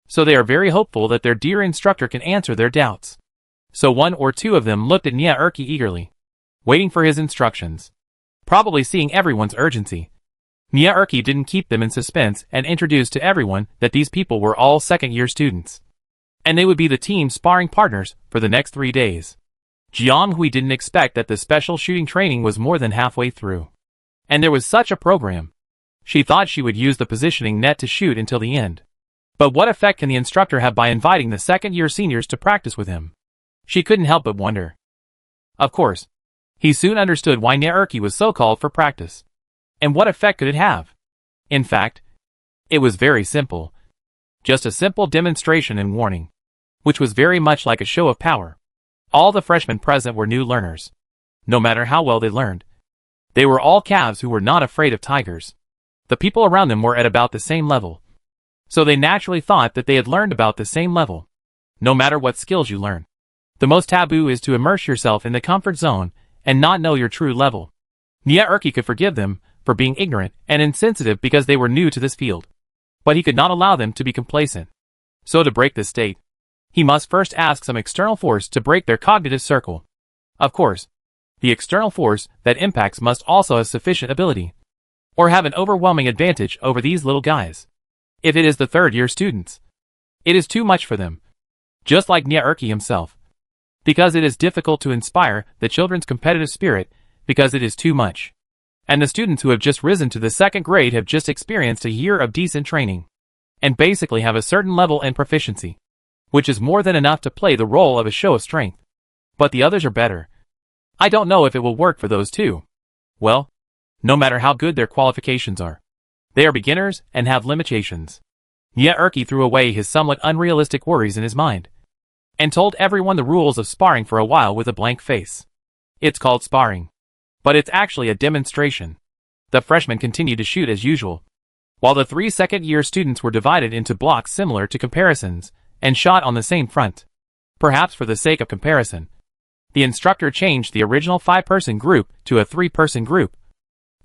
So they are very hopeful that their dear instructor can answer their doubts. So 1 or 2 of them looked at Nye eagerly, waiting for his instructions. Probably seeing everyone's urgency, Nye didn't keep them in suspense and introduced to everyone that these people were all 2nd-year students, and they would be the team sparring partners for the next 3 days. Jianghui didn't expect that the special shooting training was more than halfway through, and there was such a program. She thought she would use the positioning net to shoot until the end. But what effect can the instructor have by inviting the 2nd-year seniors to practice with him? She couldn't help but wonder. Of course, he soon understood why Nye was so called for practice. And what effect could it have? In fact, it was very simple. Just a simple demonstration and warning, which was very much like a show of power. All the freshmen present were new learners. No matter how well they learned, they were all calves who were not afraid of tigers. The people around them were at about the same level, so they naturally thought that they had learned about the same level. No matter what skills you learn, the most taboo is to immerse yourself in the comfort zone and not know your true level. Nye could forgive them for being ignorant and insensitive because they were new to this field, but he could not allow them to be complacent. So to break this state, he must first ask some external force to break their cognitive circle. Of course, the external force that impacts must also have sufficient ability, or have an overwhelming advantage over these little guys. If it is the 3rd-year students, it is too much for them, just like Nye himself, because it is difficult to inspire the children's competitive spirit because it is too much. And the students who have just risen to the 2nd grade have just experienced a year of decent training, and basically have a certain level and proficiency, which is more than enough to play the role of a show of strength. But the others are better. I don't know if it will work for those two. Well, no matter how good their qualifications are, they are beginners and have limitations. Yet Erky threw away his somewhat unrealistic worries in his mind, and told everyone the rules of sparring for a while with a blank face. It's called sparring, but it's actually a demonstration. The freshmen continued to shoot as usual, while the 3 second-year students were divided into blocks similar to comparisons, and shot on the same front. Perhaps for the sake of comparison, the instructor changed the original 5-person group to a 3-person group,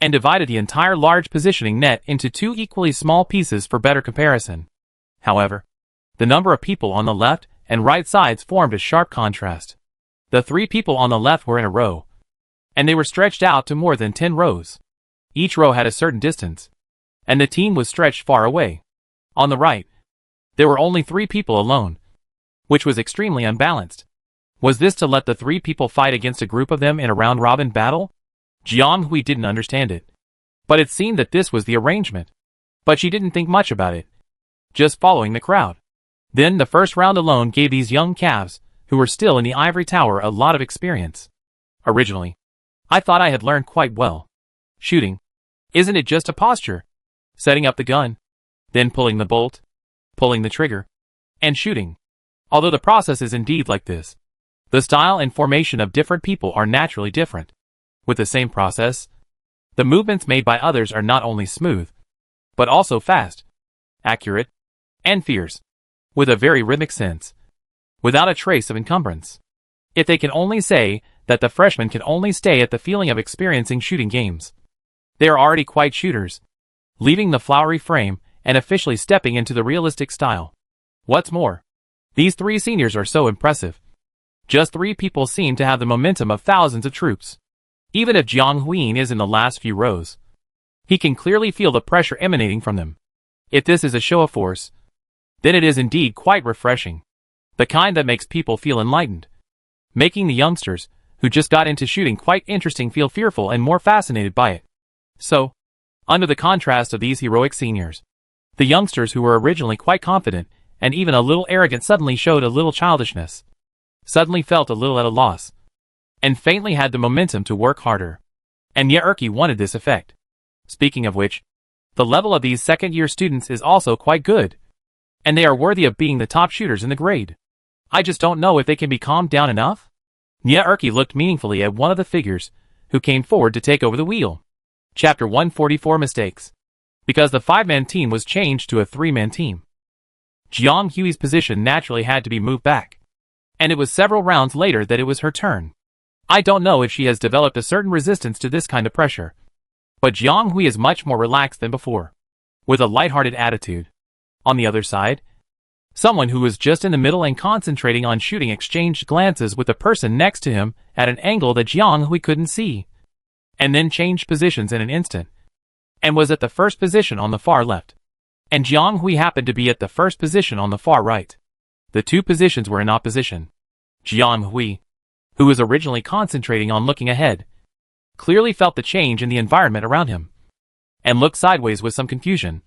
and divided the entire large positioning net into 2 equally small pieces for better comparison. However, the number of people on the left and right sides formed a sharp contrast. The 3 people on the left were in a row, and they were stretched out to more than 10 rows. Each row had a certain distance, and the team was stretched far away. On the right, there were only 3 people alone, which was extremely unbalanced. Was this to let the 3 people fight against a group of them in a round-robin battle? Jiang Hui didn't understand it, but it seemed that this was the arrangement. But she didn't think much about it, just following the crowd. Then the first round alone gave these young calves, who were still in the ivory tower, a lot of experience. Originally, I thought I had learned quite well. Shooting, isn't it just a posture? Setting up the gun, then pulling the bolt, pulling the trigger, and shooting. Although the process is indeed like this, the style and formation of different people are naturally different. With the same process, the movements made by others are not only smooth, but also fast, accurate, and fierce, with a very rhythmic sense, without a trace of encumbrance. If they can only say that the freshmen can only stay at the feeling of experiencing shooting games, they are already quite shooters, leaving the flowery frame and officially stepping into the realistic style. What's more, these 3 seniors are so impressive. Just 3 people seem to have the momentum of thousands of troops. Even if Jiang Huiyin is in the last few rows, he can clearly feel the pressure emanating from them. If this is a show of force, then it is indeed quite refreshing. The kind that makes people feel enlightened, making the youngsters, who just got into shooting quite interesting, feel fearful and more fascinated by it. So, under the contrast of these heroic seniors, the youngsters who were originally quite confident and even a little arrogant suddenly showed a little childishness, suddenly felt a little at a loss, and faintly had the momentum to work harder. And yet Erky wanted this effect. Speaking of which, the level of these second-year students is also quite good, and they are worthy of being the top shooters in the grade. I just don't know if they can be calmed down enough. Nya Erky looked meaningfully at one of the figures, who came forward to take over the wheel. Chapter 144 Mistakes. Because the 5-man team was changed to a 3-man team, Jiang Hui's position naturally had to be moved back, and it was several rounds later that it was her turn. I don't know if she has developed a certain resistance to this kind of pressure, but Jiang Hui is much more relaxed than before, with a lighthearted attitude. On the other side, someone who was just in the middle and concentrating on shooting exchanged glances with the person next to him at an angle that Jiang Hui couldn't see, and then changed positions in an instant, and was at the first position on the far left, and Jiang Hui happened to be at the first position on the far right. The 2 positions were in opposition. Jiang Hui, who was originally concentrating on looking ahead, clearly felt the change in the environment around him, and looked sideways with some confusion,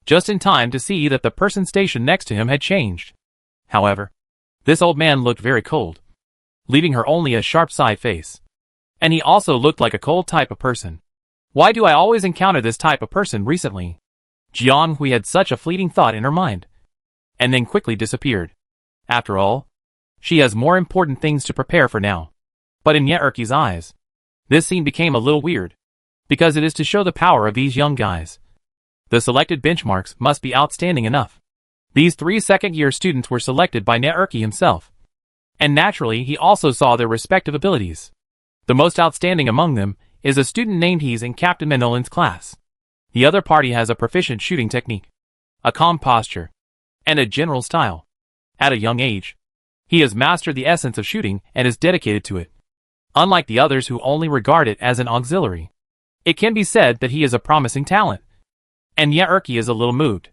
just in time to see that the person stationed next to him had changed. However, this old man looked very cold, leaving her only a sharp side face. And he also looked like a cold type of person. Why do I always encounter this type of person recently? Jiang Hui had such a fleeting thought in her mind, and then quickly disappeared. After all, she has more important things to prepare for now. But in Ye Erky's eyes, this scene became a little weird, because it is to show the power of these young guys. The selected benchmarks must be outstanding enough. These 3 second-year students were selected by Ye Erky himself, and naturally he also saw their respective abilities. The most outstanding among them is a student named He's in Captain Manolin's class. The other party has a proficient shooting technique, a calm posture, and a general style. At a young age, he has mastered the essence of shooting and is dedicated to it. Unlike the others who only regard it as an auxiliary, it can be said that he is a promising talent. And Ye Erky is a little moved.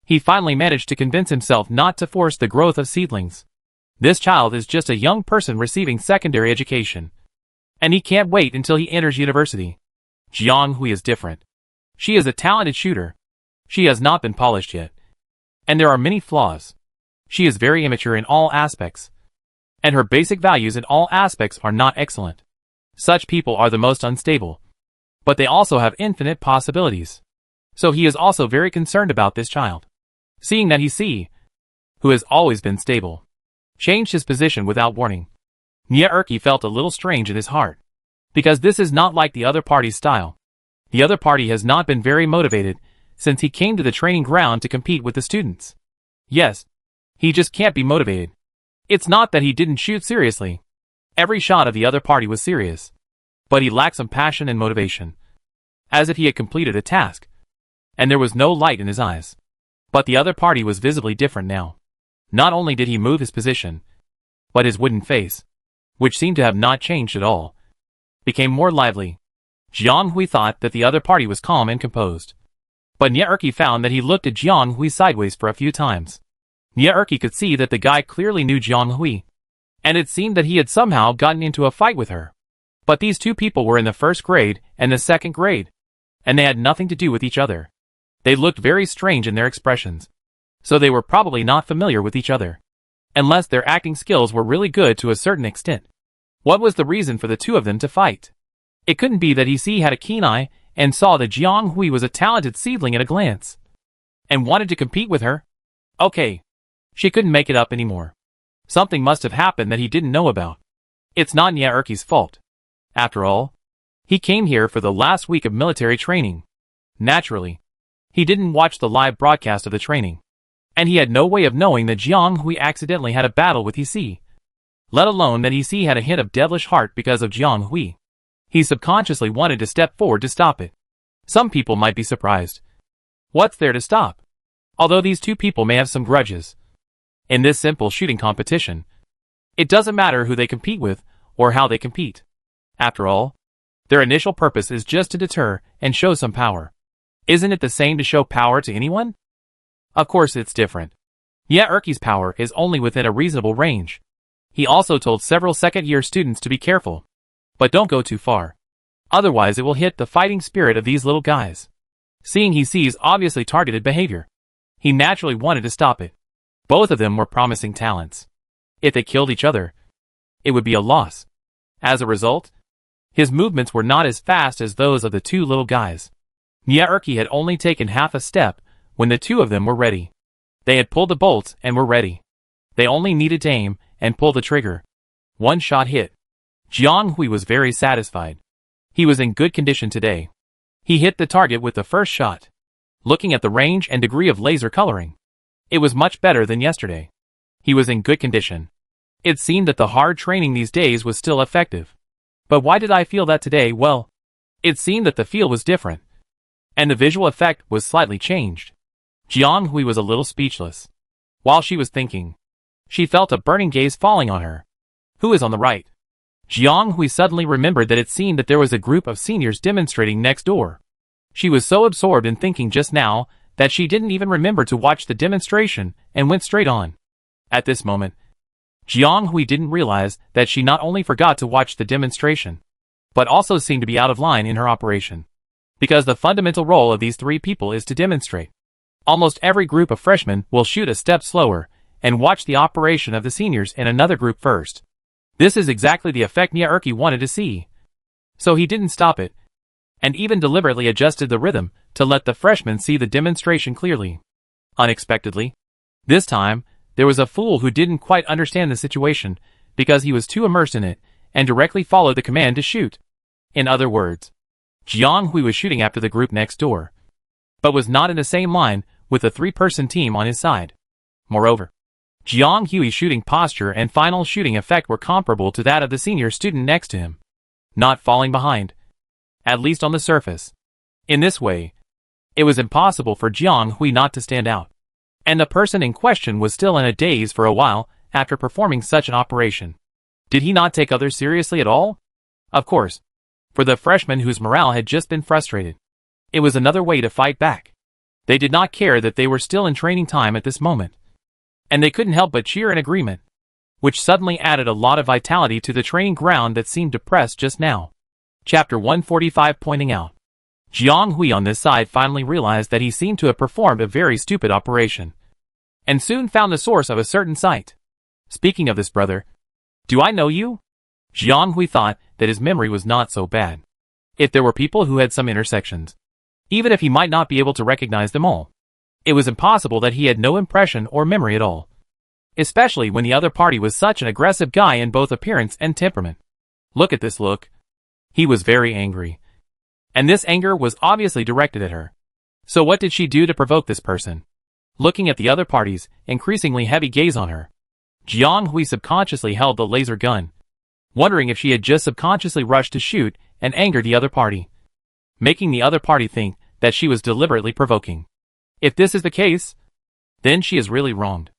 He finally managed to convince himself not to force the growth of seedlings. This child is just a young person receiving secondary education, and he can't wait until he enters university. Jiang Hui is different. She is a talented shooter. She has not been polished yet, And there are many flaws. She is very immature in all aspects. And her basic values in all aspects are not excellent. Such people are the most unstable. But they also have infinite possibilities. So he is also very concerned about this child. Seeing that he, who has always been stable, changed his position without warning. Nye felt a little strange in his heart. Because this is not like the other party's style. The other party has not been very motivated since he came to the training ground to compete with the students. Yes, he just can't be motivated. It's not that he didn't shoot seriously. Every shot of the other party was serious. But he lacked some passion and motivation. As if he had completed a task. And there was no light in his eyes. But the other party was visibly different now. Not only did he move his position, but his wooden face, which seemed to have not changed at all, became more lively. Jiang Hui thought that the other party was calm and composed. But Nye found that he looked at Jiang Hui sideways for a few times. Nye could see that the guy clearly knew Jiang Hui. And it seemed that he had somehow gotten into a fight with her. But these two people were in the first grade and the second grade. And they had nothing to do with each other. They looked very strange in their expressions. So they were probably not familiar with each other. Unless their acting skills were really good to a certain extent. What was the reason for the two of them to fight? It couldn't be that he had a keen eye and saw that Jiang Hui was a talented seedling at a glance. And wanted to compete with her? Okay. She couldn't make it up anymore. Something must have happened that he didn't know about. It's not Nye fault. After all, he came here for the last week of military training. Naturally, he didn't watch the live broadcast of the training. And he had no way of knowing that Jiang Hui accidentally had a battle with He. Let alone that He had a hint of devilish heart because of Jiang Hui. He subconsciously wanted to step forward to stop it. Some people might be surprised. What's there to stop? Although these two people may have some grudges. In this simple shooting competition, it doesn't matter who they compete with or how they compete. After all, their initial purpose is just to deter and show some power. Isn't it the same to show power to anyone? Of course it's different. Nye power is only within a reasonable range. He also told several second-year students to be careful. But don't go too far. Otherwise it will hit the fighting spirit of these little guys. Seeing he sees obviously targeted behavior, he naturally wanted to stop it. Both of them were promising talents. If they killed each other, it would be a loss. As a result, his movements were not as fast as those of the two little guys. Nye had only taken half a step when the two of them were ready. They had pulled the bolts and were ready. They only needed to aim and pull the trigger. One shot hit. Jiang Hui was very satisfied. He was in good condition today. He hit the target with the first shot. Looking at the range and degree of laser coloring, it was much better than yesterday. He was in good condition. It seemed that the hard training these days was still effective. But why did I feel that today? Well, it seemed that the feel was different. And the visual effect was slightly changed. Jiang Hui was a little speechless. While she was thinking, she felt a burning gaze falling on her. Who is on the right? Jiang Hui suddenly remembered that it seemed that there was a group of seniors demonstrating next door. She was so absorbed in thinking just now that she didn't even remember to watch the demonstration and went straight on. At this moment, Jiang Hui didn't realize that she not only forgot to watch the demonstration, but also seemed to be out of line in her operation. Because the fundamental role of these three people is to demonstrate. Almost every group of freshmen will shoot a step slower and watch the operation of the seniors in another group first. This is exactly the effect Nye wanted to see. So he didn't stop it, and even deliberately adjusted the rhythm to let the freshmen see the demonstration clearly. Unexpectedly, this time, there was a fool who didn't quite understand the situation because he was too immersed in it and directly followed the command to shoot. In other words, Jiang Hui was shooting after the group next door, but was not in the same line with the three-person team on his side. Moreover, Jiang Hui's shooting posture and final shooting effect were comparable to that of the senior student next to him, not falling behind, at least on the surface. In this way, it was impossible for Jiang Hui not to stand out. And the person in question was still in a daze for a while after performing such an operation. Did he not take others seriously at all? Of course. For the freshmen whose morale had just been frustrated, it was another way to fight back. They did not care that they were still in training time at this moment. And they couldn't help but cheer in agreement, which suddenly added a lot of vitality to the training ground that seemed depressed just now. Chapter 145 pointing out. Jiang Hui on this side finally realized that he seemed to have performed a very stupid operation. and soon found the source of a certain sight. Speaking of this brother, do I know you? Jiang Hui thought that his memory was not so bad. If there were people who had some intersections, even if he might not be able to recognize them all, it was impossible that he had no impression or memory at all. Especially when the other party was such an aggressive guy in both appearance and temperament. Look at this look. He was very angry. And this anger was obviously directed at her. So what did she do to provoke this person? Looking at the other party's increasingly heavy gaze on her, Jiang Hui subconsciously held the laser gun, wondering if she had just subconsciously rushed to shoot and anger the other party, making the other party think that she was deliberately provoking. If this is the case, then she is really wronged.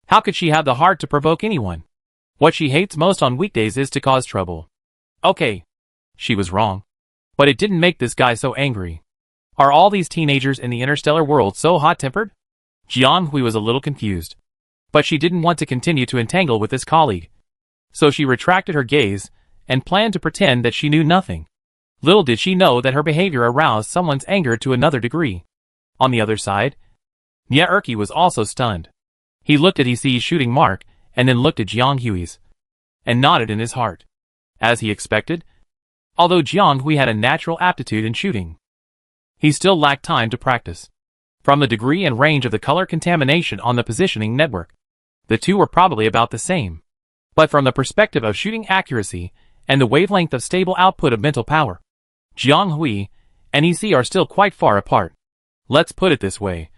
How could she have the heart to provoke anyone? What she hates most on weekdays is to cause trouble. Okay, she was wrong. But it didn't make this guy so angry. Are all these teenagers in the interstellar world so hot-tempered? Jiang Hui was a little confused. But she didn't want to continue to entangle with this colleague. So she retracted her gaze and planned to pretend that she knew nothing. Little did she know that her behavior aroused someone's anger to another degree. On the other side, Nye Erki was also stunned. He looked at Isi's shooting mark and then looked at Jiang Hui's and nodded in his heart. As he expected, although Jiang Hui had a natural aptitude in shooting, he still lacked time to practice. From the degree and range of the color contamination on the positioning network, the two were probably about the same. But from the perspective of shooting accuracy and the wavelength of stable output of mental power, Jiang Hui and Isi are still quite far apart. Let's put it this way.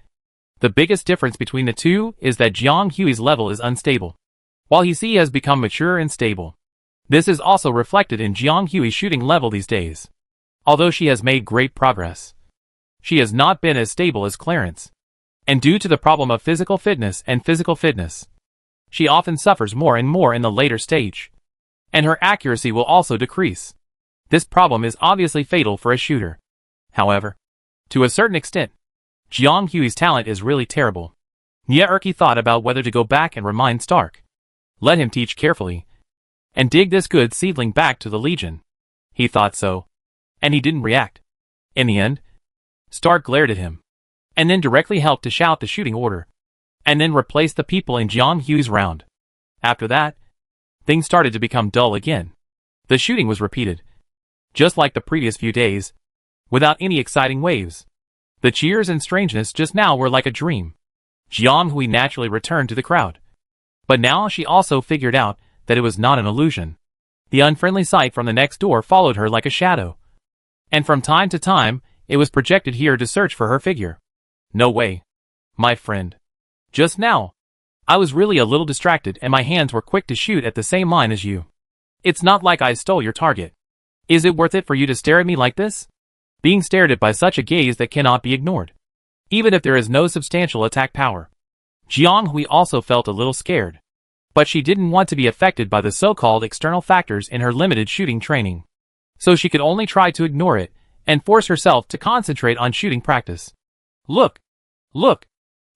The biggest difference between the two is that Jiang Hui's level is unstable, while Isi has become mature and stable. This is also reflected in Jiang Hui's shooting level these days. Although she has made great progress, she has not been as stable as Clarence. And due to the problem of physical fitness, she often suffers more and more in the later stage. And her accuracy will also decrease. This problem is obviously fatal for a shooter. However, to a certain extent, Jiang Hui's talent is really terrible. Nye Erki thought about whether to go back and remind Stark. Let him teach carefully, and dig this good seedling back to the Legion. He thought so, and he didn't react. In the end, Stark glared at him, and then directly helped to shout the shooting order, and then replaced the people in Jiang Hui's round. After that, things started to become dull again. The shooting was repeated, just like the previous few days, without any exciting waves. The cheers and strangeness just now were like a dream. Jiang Hui naturally returned to the crowd. But now she also figured out that it was not an illusion. The unfriendly sight from the next door followed her like a shadow. And from time to time, it was projected here to search for her figure. No way, my friend. Just now, I was really a little distracted and my hands were quick to shoot at the same line as you. It's not like I stole your target. Is it worth it for you to stare at me like this? Being stared at by such a gaze that cannot be ignored, even if there is no substantial attack power. Jiang Hui also felt a little scared. But she didn't want to be affected by the so-called external factors in her limited shooting training. So she could only try to ignore it and force herself to concentrate on shooting practice. Look! Look!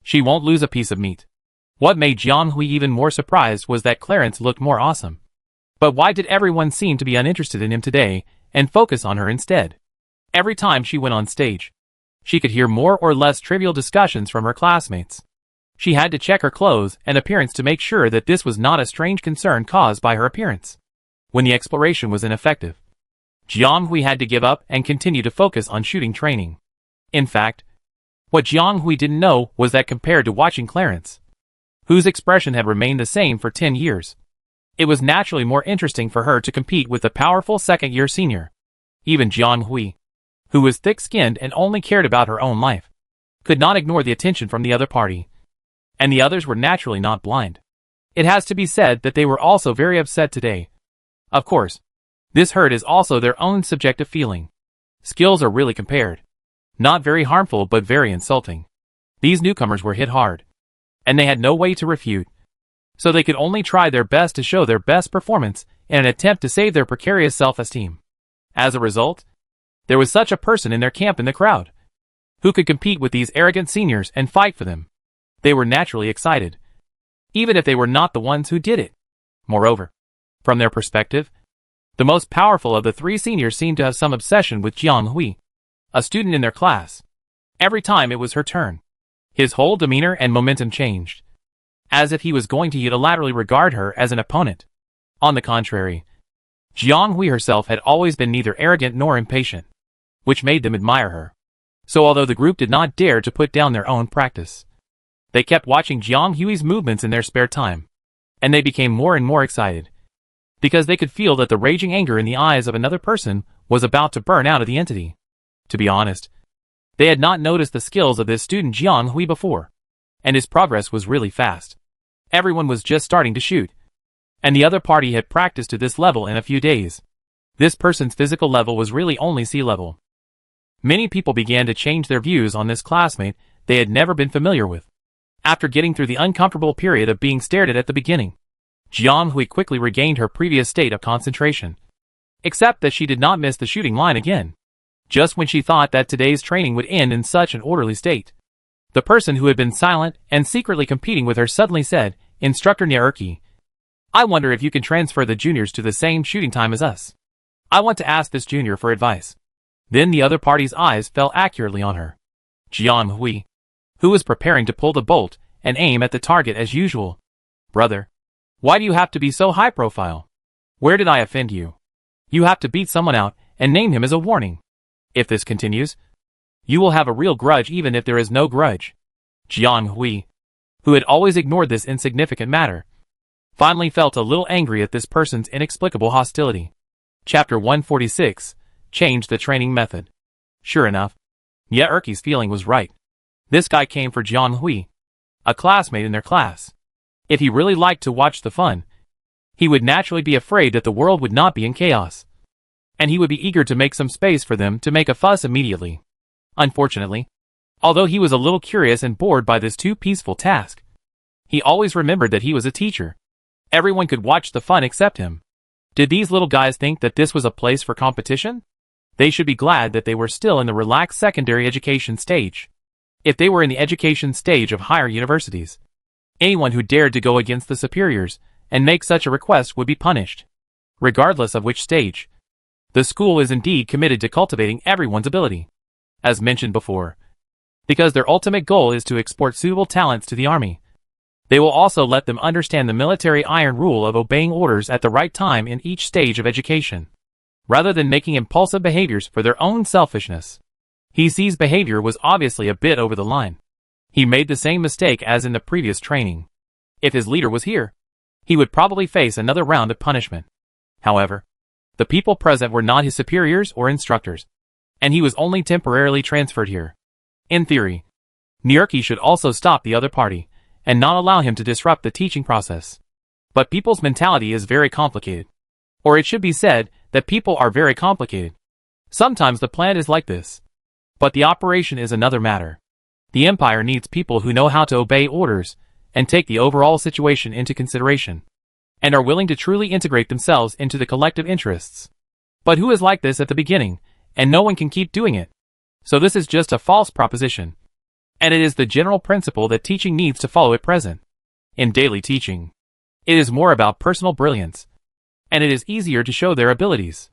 She won't lose a piece of meat. What made Jiang Hui even more surprised was that Clarence looked more awesome. But why did everyone seem to be uninterested in him today and focus on her instead? Every time she went on stage, she could hear more or less trivial discussions from her classmates. She had to check her clothes and appearance to make sure that this was not a strange concern caused by her appearance. When the exploration was ineffective, Jiang Hui had to give up and continue to focus on shooting training. In fact, what Jiang Hui didn't know was that compared to watching Clarence, whose expression had remained the same for 10 years, it was naturally more interesting for her to compete with the powerful second-year senior. Even Jiang Hui, who was thick-skinned and only cared about her own life, could not ignore the attention from the other party. And the others were naturally not blind. It has to be said that they were also very upset today. Of course, this hurt is also their own subjective feeling. Skills are really compared. Not very harmful but very insulting. These newcomers were hit hard, and they had no way to refute. So they could only try their best to show their best performance in an attempt to save their precarious self-esteem. As a result, there was such a person in their camp in the crowd, who could compete with these arrogant seniors and fight for them. They were naturally excited, even if they were not the ones who did it. Moreover, from their perspective, the most powerful of the three seniors seemed to have some obsession with Jiang Hui, a student in their class. Every time it was her turn, his whole demeanor and momentum changed. as if he was going to unilaterally regard her as an opponent. On the contrary, Jiang Hui herself had always been neither arrogant nor impatient, which made them admire her. So although the group did not dare to put down their own practice, they kept watching Jiang Hui's movements in their spare time, and they became more and more excited, because they could feel that the raging anger in the eyes of another person was about to burn out of the entity. To be honest, they had not noticed the skills of this student Jiang Hui before, and his progress was really fast. Everyone was just starting to shoot, and the other party had practiced to this level in a few days. This person's physical level was really only sea level. Many people began to change their views on this classmate they had never been familiar with. After getting through the uncomfortable period of being stared at the beginning, Jiang Hui quickly regained her previous state of concentration. Except that she did not miss the shooting line again. Just when she thought that today's training would end in such an orderly state, the person who had been silent and secretly competing with her suddenly said, "Instructor Nierki, I wonder if you can transfer the juniors to the same shooting time as us. I want to ask this junior for advice." Then the other party's eyes fell accurately on her. Jiang Hui, who was preparing to pull the bolt and aim at the target as usual. "Brother, why do you have to be so high profile? Where did I offend you? You have to beat someone out and name him as a warning. If this continues, you will have a real grudge even if there is no grudge." Jiang Hui, who had always ignored this insignificant matter, finally felt a little angry at this person's inexplicable hostility. Chapter 146, Change the Training Method. Sure enough, Nierki's feeling was right. This guy came for Jiang Hui, a classmate in their class. If he really liked to watch the fun, he would naturally be afraid that the world would not be in chaos, and he would be eager to make some space for them to make a fuss immediately. Unfortunately, although he was a little curious and bored by this too peaceful task, he always remembered that he was a teacher. Everyone could watch the fun except him. Did these little guys think that this was a place for competition? They should be glad that they were still in the relaxed secondary education stage. If they were in the education stage of higher universities, anyone who dared to go against the superiors and make such a request would be punished. Regardless of which stage, the school is indeed committed to cultivating everyone's ability. As mentioned before, because their ultimate goal is to export suitable talents to the army, they will also let them understand the military iron rule of obeying orders at the right time in each stage of education, rather than making impulsive behaviors for their own selfishness. He sees behavior was obviously a bit over the line. He made the same mistake as in the previous training. If his leader was here, he would probably face another round of punishment. However, the people present were not his superiors or instructors, and he was only temporarily transferred here. In theory, Nierki should also stop the other party, and not allow him to disrupt the teaching process. But people's mentality is very complicated. Or it should be said that people are very complicated. Sometimes the plan is like this, but the operation is another matter. The empire needs people who know how to obey orders and take the overall situation into consideration, and are willing to truly integrate themselves into the collective interests. But who is like this at the beginning, and no one can keep doing it? So this is just a false proposition, and it is the general principle that teaching needs to follow at present. In daily teaching, it is more about personal brilliance, and it is easier to show their abilities.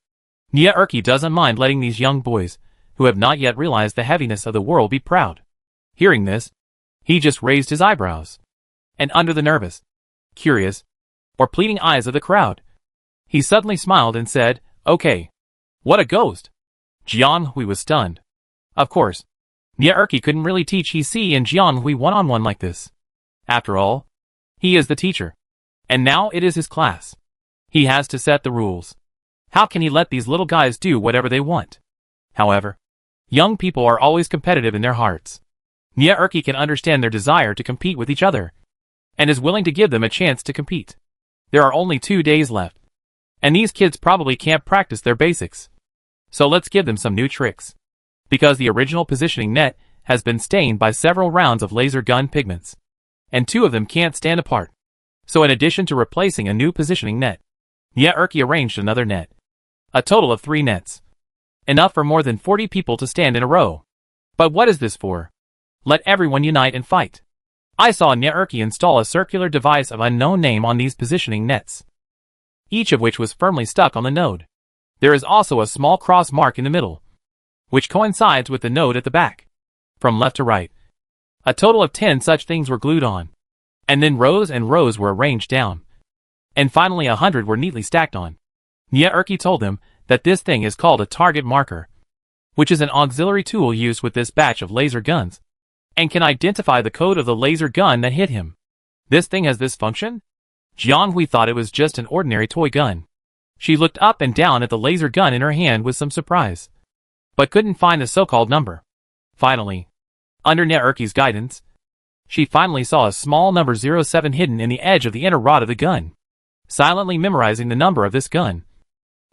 Nierki doesn't mind letting these young boys, who have not yet realized the heaviness of the world, be proud. Hearing this, he just raised his eyebrows, and under the nervous, curious, or pleading eyes of the crowd, he suddenly smiled and said, "Okay. What a ghost!" Jiang Hui was stunned. Of course, Nierki couldn't really teach He and Jiang Hui one-on-one like this. After all, he is the teacher, and now it is his class. He has to set the rules. How can he let these little guys do whatever they want? However, young people are always competitive in their hearts. Nierki can understand their desire to compete with each other, and is willing to give them a chance to compete. There are only 2 days left, and these kids probably can't practice their basics. So let's give them some new tricks. Because the original positioning net has been stained by several rounds of laser gun pigments, and 2 of them can't stand apart. So in addition to replacing a new positioning net, Nierki arranged another net. A total of 3 nets. Enough for more than 40 people to stand in a row. But what is this for? Let everyone unite and fight. I saw Nierki install a circular device of unknown name on these positioning nets, each of which was firmly stuck on the node. There is also a small cross mark in the middle, which coincides with the node at the back. From left to right, a total of 10 such things were glued on. And then rows and rows were arranged down. And finally 100 were neatly stacked on. Nyeerki told them that this thing is called a target marker, which is an auxiliary tool used with this batch of laser guns, and can identify the code of the laser gun that hit him. This thing has this function? Jianghui thought it was just an ordinary toy gun. She looked up and down at the laser gun in her hand with some surprise, but couldn't find the so-called number. Finally, under Nyeerki's guidance, she finally saw a small number 07 hidden in the edge of the inner rod of the gun. Silently memorizing the number of this gun,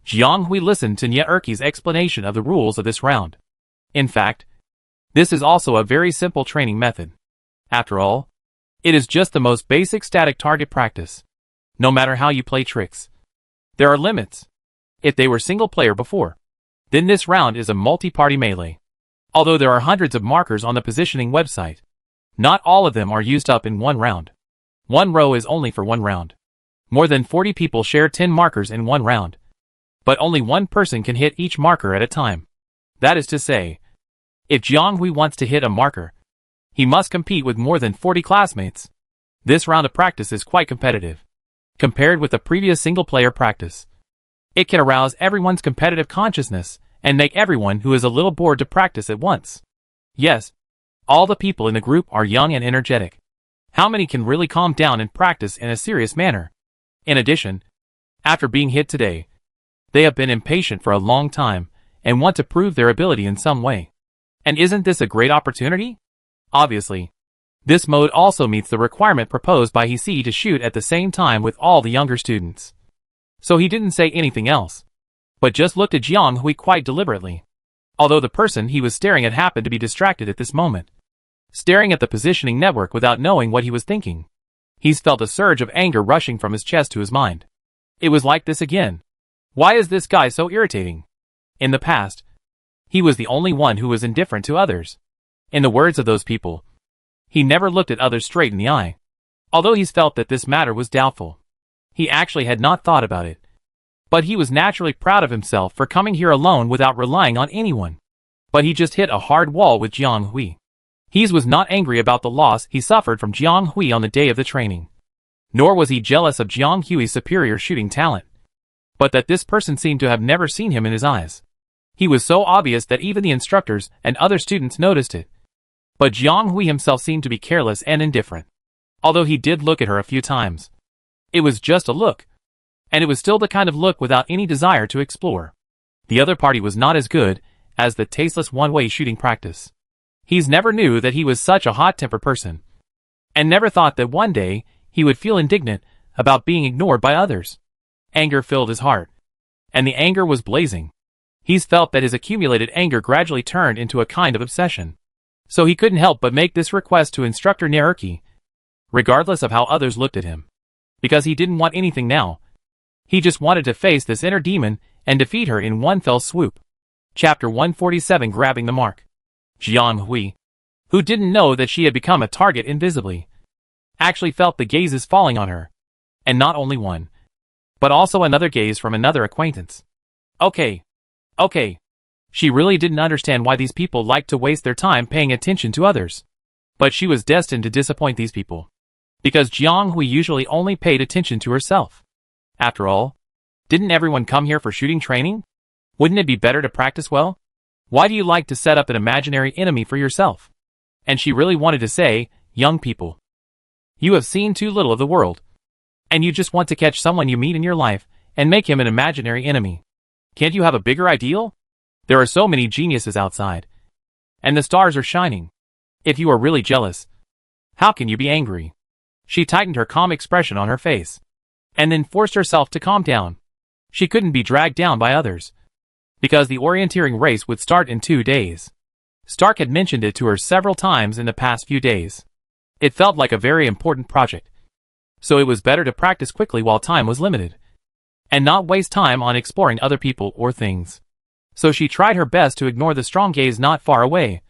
Jianghui listened to Nyeerki's explanation of the rules of this round. In fact, this is also a very simple training method. After all, it is just the most basic static target practice. No matter how you play tricks, there are limits. If they were single player before, then this round is a multi-party melee. Although there are hundreds of markers on the positioning website, not all of them are used up in one round. One row is only for one round. More than 40 people share 10 markers in one round, but only one person can hit each marker at a time. That is to say, if Jianghui wants to hit a marker, he must compete with more than 40 classmates. This round of practice is quite competitive. Compared with the previous single-player practice, it can arouse everyone's competitive consciousness and make everyone who is a little bored to practice at once. Yes, all the people in the group are young and energetic. How many can really calm down and practice in a serious manner? In addition, after being hit today, they have been impatient for a long time and want to prove their ability in some way. And isn't this a great opportunity? Obviously, this mode also meets the requirement proposed by Hisi to shoot at the same time with all the younger students. So he didn't say anything else, but just looked at Jianghui quite deliberately. Although the person he was staring at happened to be distracted at this moment, staring at the positioning network without knowing what he was thinking. He's felt a surge of anger rushing from his chest to his mind. It was like this again. Why is this guy so irritating? In the past, he was the only one who was indifferent to others. In the words of those people, he never looked at others straight in the eye. Although he's felt that this matter was doubtful, he actually had not thought about it. But he was naturally proud of himself for coming here alone without relying on anyone. But he just hit a hard wall with Jianghui. He was not angry about the loss he suffered from Jianghui on the day of the training. Nor was he jealous of Jianghui's superior shooting talent, but that this person seemed to have never seen him in his eyes. He was so obvious that even the instructors and other students noticed it. But Jianghui himself seemed to be careless and indifferent. Although he did look at her a few times. It was just a look. And it was still the kind of look without any desire to explore. The other party was not as good as the tasteless one-way shooting practice. He's never knew that he was such a hot-tempered person, and never thought that one day he would feel indignant about being ignored by others. Anger filled his heart, and the anger was blazing. He's felt that his accumulated anger gradually turned into a kind of obsession. So he couldn't help but make this request to Instructor Nyeerki, regardless of how others looked at him. Because he didn't want anything now. He just wanted to face this inner demon and defeat her in one fell swoop. Chapter 147 Grabbing the Mark. Jianghui, who didn't know that she had become a target invisibly, actually felt the gazes falling on her. And not only one, but also another gaze from another acquaintance. Okay. She really didn't understand why these people liked to waste their time paying attention to others. But she was destined to disappoint these people. Because Jianghui usually only paid attention to herself. After all, didn't everyone come here for shooting training? Wouldn't it be better to practice well? Why do you like to set up an imaginary enemy for yourself? And she really wanted to say, young people, you have seen too little of the world. And you just want to catch someone you meet in your life and make him an imaginary enemy. Can't you have a bigger ideal? There are so many geniuses outside. And the stars are shining. If you are really jealous, how can you be angry? She tightened her calm expression on her face, and then forced herself to calm down. She couldn't be dragged down by others, because the orienteering race would start in 2 days. Stark had mentioned it to her several times in the past few days. It felt like a very important project. So it was better to practice quickly while time was limited, and not waste time on exploring other people or things. So she tried her best to ignore the strong gaze not far away,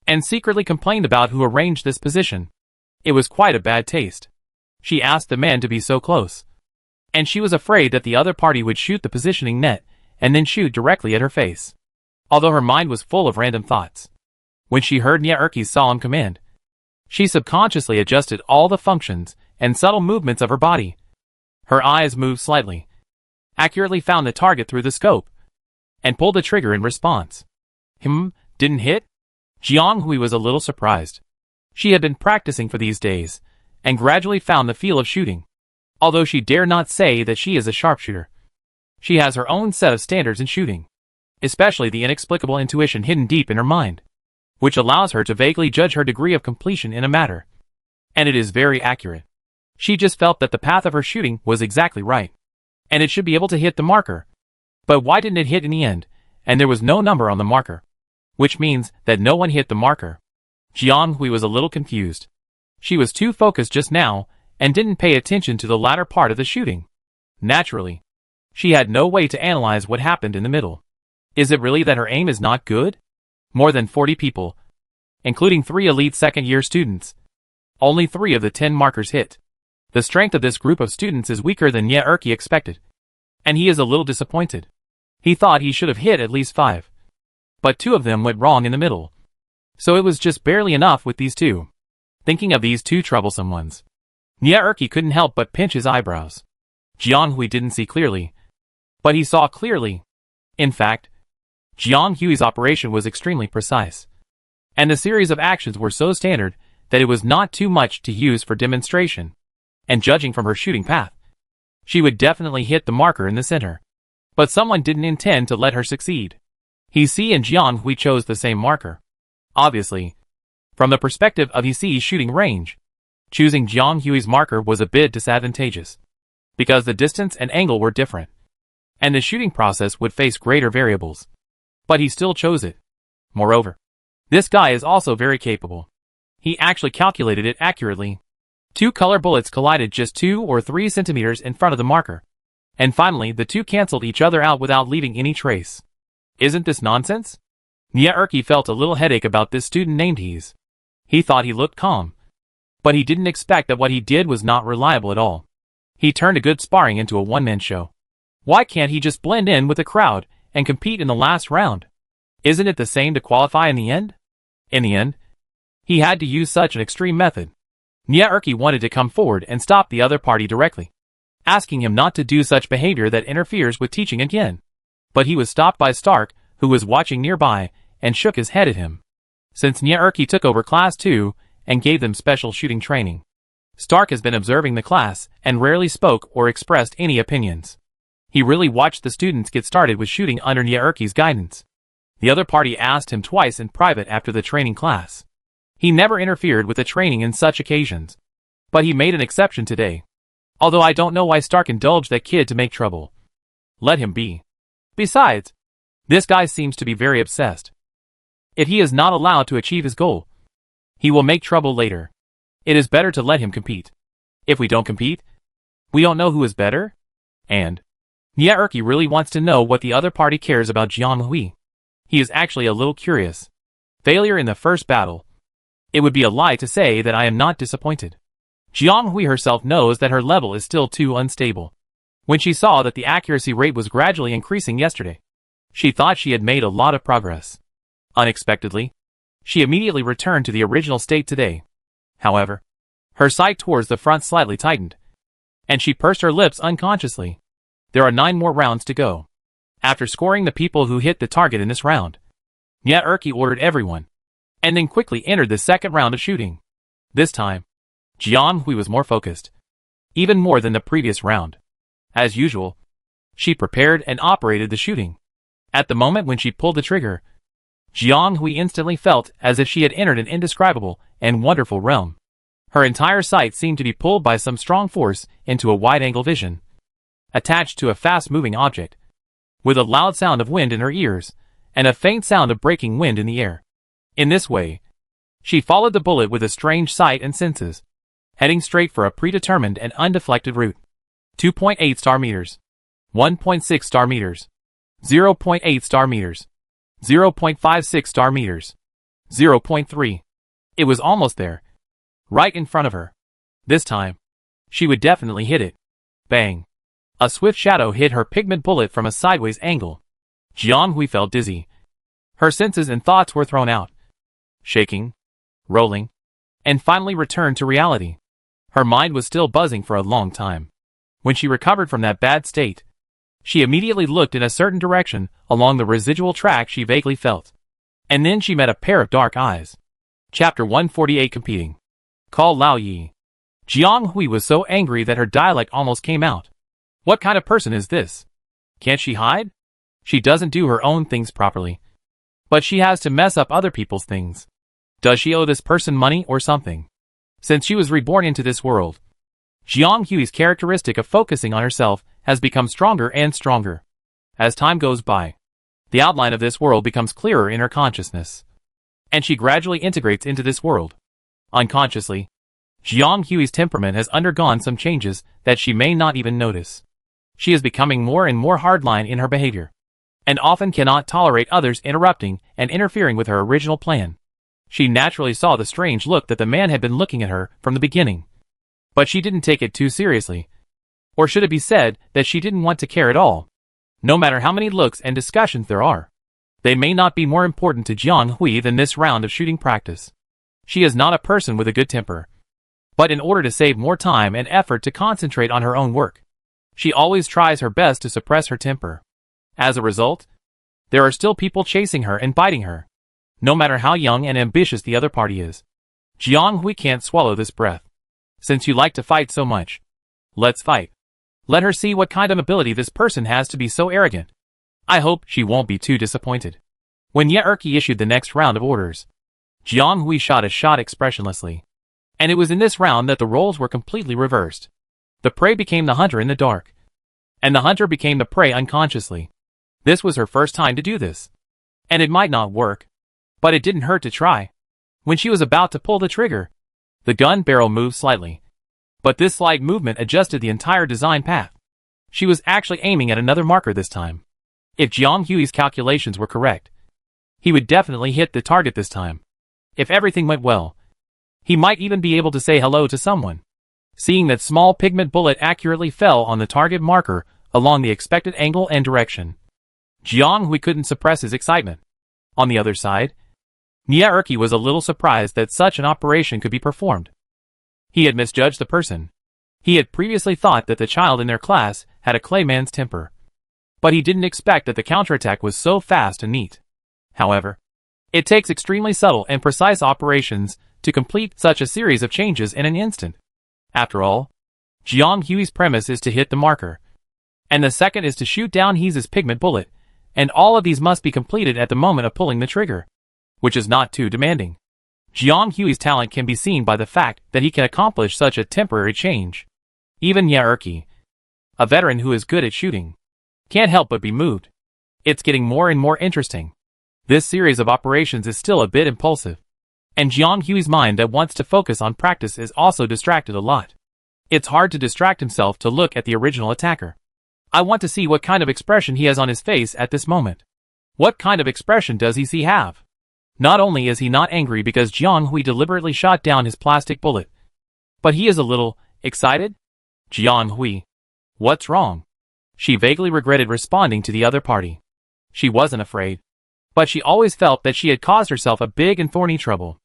and secretly complained about who arranged this position. It was quite a bad taste. She asked the man to be so close, and she was afraid that the other party would shoot the positioning net and then shoot directly at her face. Although her mind was full of random thoughts, when she heard Nyeerki's solemn command, She subconsciously adjusted all the functions and subtle movements of her body. Her eyes moved slightly, accurately found the target through the scope, and pulled the trigger in response. Didn't hit? Jiang Hui was a little surprised. She had been practicing for these days, and gradually found the feel of shooting. Although she dare not say that she is a sharpshooter. She has her own set of standards in shooting, especially the inexplicable intuition hidden deep in her mind, which allows her to vaguely judge her degree of completion in a matter. And it is very accurate. She just felt that the path of her shooting was exactly right, and it should be able to hit the marker. But why didn't it hit in the end, and there was no number on the marker? Which means that no one hit the marker. Jiang Hui was a little confused. She was too focused just now, and didn't pay attention to the latter part of the shooting. Naturally, she had no way to analyze what happened in the middle. Is it really that her aim is not good? More than 40 people, including 3 elite second-year students. Only 3 of the 10 markers hit. The strength of this group of students is weaker than Ye Erqi expected, and he is a little disappointed. He thought he should have hit at least 5. But 2 of them went wrong in the middle. So it was just barely enough with these 2. Thinking of these 2 troublesome ones, Ye Erqi couldn't help but pinch his eyebrows. Jiang Hui didn't see clearly, but he saw clearly. In fact, Jiang Hui's operation was extremely precise, and the series of actions were so standard that it was not too much to use for demonstration, and judging from her shooting path, she would definitely hit the marker in the center. But someone didn't intend to let her succeed. He Si and Jiang Hui chose the same marker. Obviously, from the perspective of He Si's shooting range, choosing Jiang Hui's marker was a bit disadvantageous, because the distance and angle were different, and the shooting process would face greater variables. But he still chose it. Moreover, this guy is also very capable. He actually calculated it accurately. 2 color bullets collided just 2 or 3 centimeters in front of the marker, and finally the 2 canceled each other out without leaving any trace. Isn't this nonsense? Ye Erqi felt a little headache about this student named He's. He thought he looked calm, but he didn't expect that what he did was not reliable at all. He turned a good sparring into a one-man show. Why can't he just blend in with the crowd and compete in the last round? Isn't it the same to qualify in the end? In the end, he had to use such an extreme method. Ye Erqi wanted to come forward and stop the other party directly, asking him not to do such behavior that interferes with teaching again. But he was stopped by Stark, who was watching nearby, and shook his head at him. Since Ye Erqi took over Class 2 and gave them special shooting training, Stark has been observing the class and rarely spoke or expressed any opinions. He really watched the students get started with shooting under Ye Erqi's guidance. The other party asked him twice in private after the training class. He never interfered with the training in such occasions, but he made an exception today. Although I don't know why Stark indulged that kid to make trouble. Let him be. Besides, this guy seems to be very obsessed. If he is not allowed to achieve his goal, he will make trouble later. It is better to let him compete. If we don't compete, we don't know who is better. And Ye Erqi really wants to know what the other party cares about Jiang Hui. He is actually a little curious. Failure in the first battle. It would be a lie to say that I am not disappointed. Jiang Hui herself knows that her level is still too unstable. When she saw that the accuracy rate was gradually increasing yesterday, she thought she had made a lot of progress. Unexpectedly, she immediately returned to the original state today. However, her sight towards the front slightly tightened, and she pursed her lips unconsciously. There are 9 more rounds to go. After scoring the people who hit the target in this round, Ye Erqi ordered everyone, and then quickly entered the second round of shooting. This time, Jiang Hui was more focused, even more than the previous round. As usual, she prepared and operated the shooting. At the moment when she pulled the trigger, Jiang Hui instantly felt as if she had entered an indescribable and wonderful realm. Her entire sight seemed to be pulled by some strong force into a wide-angle vision, attached to a fast-moving object, with a loud sound of wind in her ears, and a faint sound of breaking wind in the air. In this way, she followed the bullet with a strange sight and senses, heading straight for a predetermined and undeflected route. 2.8 star meters, 1.6 star meters, 0.8 star meters, 0.56 star meters, 0.3. It was almost there, right in front of her. This time, she would definitely hit it. Bang. A swift shadow hit her pigment bullet from a sideways angle. Jiang Hui felt dizzy. Her senses and thoughts were thrown out. Shaking, rolling, and finally returned to reality. Her mind was still buzzing for a long time. When she recovered from that bad state, she immediately looked in a certain direction along the residual track she vaguely felt. And then she met a pair of dark eyes. Chapter 148 Competing. Call Lao Yi. Jiang Hui was so angry that her dialect almost came out. What kind of person is this? Can't she hide? She doesn't do her own things properly. But she has to mess up other people's things. Does she owe this person money or something? Since she was reborn into this world, Jiang Hui's characteristic of focusing on herself has become stronger and stronger. As time goes by, the outline of this world becomes clearer in her consciousness, and she gradually integrates into this world. Unconsciously, Jiang Hui's temperament has undergone some changes that she may not even notice. She is becoming more and more hardline in her behavior, and often cannot tolerate others interrupting and interfering with her original plan. She naturally saw the strange look that the man had been looking at her from the beginning. But she didn't take it too seriously. Or should it be said that she didn't want to care at all? No matter how many looks and discussions there are, they may not be more important to Jiang Hui than this round of shooting practice. She is not a person with a good temper. But in order to save more time and effort to concentrate on her own work, she always tries her best to suppress her temper. As a result, there are still people chasing her and biting her. No matter how young and ambitious the other party is, Jiang Hui can't swallow this breath. Since you like to fight so much, let's fight. Let her see what kind of ability this person has to be so arrogant. I hope she won't be too disappointed. When Ye Erqi issued the next round of orders, Jiang Hui shot a shot expressionlessly. And it was in this round that the roles were completely reversed. The prey became the hunter in the dark, and the hunter became the prey unconsciously. This was her first time to do this, and it might not work, but it didn't hurt to try. When she was about to pull the trigger, the gun barrel moved slightly. But this slight movement adjusted the entire design path. She was actually aiming at another marker this time. If Jiang Hui's calculations were correct, he would definitely hit the target this time. If everything went well, he might even be able to say hello to someone. Seeing that small pigment bullet accurately fell on the target marker along the expected angle and direction, Jiang Hui couldn't suppress his excitement. On the other side, Ye Erqi was a little surprised that such an operation could be performed. He had misjudged the person. He had previously thought that the child in their class had a clayman's temper. But he didn't expect that the counterattack was so fast and neat. However, it takes extremely subtle and precise operations to complete such a series of changes in an instant. After all, Jiang Hui's premise is to hit the marker, and the second is to shoot down He's pigment bullet, and all of these must be completed at the moment of pulling the trigger, which is not too demanding. Jiang Hui's talent can be seen by the fact that he can accomplish such a temporary change. Even Ye Erqi, a veteran who is good at shooting, can't help but be moved. It's getting more and more interesting. This series of operations is still a bit impulsive, and Jiang Hui's mind that wants to focus on practice is also distracted a lot. It's hard to distract himself to look at the original attacker. I want to see what kind of expression he has on his face at this moment. What kind of expression does he have? Not only is he not angry because Jiang Hui deliberately shot down his plastic bullet, but he is a little excited. Jiang Hui, what's wrong? She vaguely regretted responding to the other party. She wasn't afraid, but she always felt that she had caused herself a big and thorny trouble.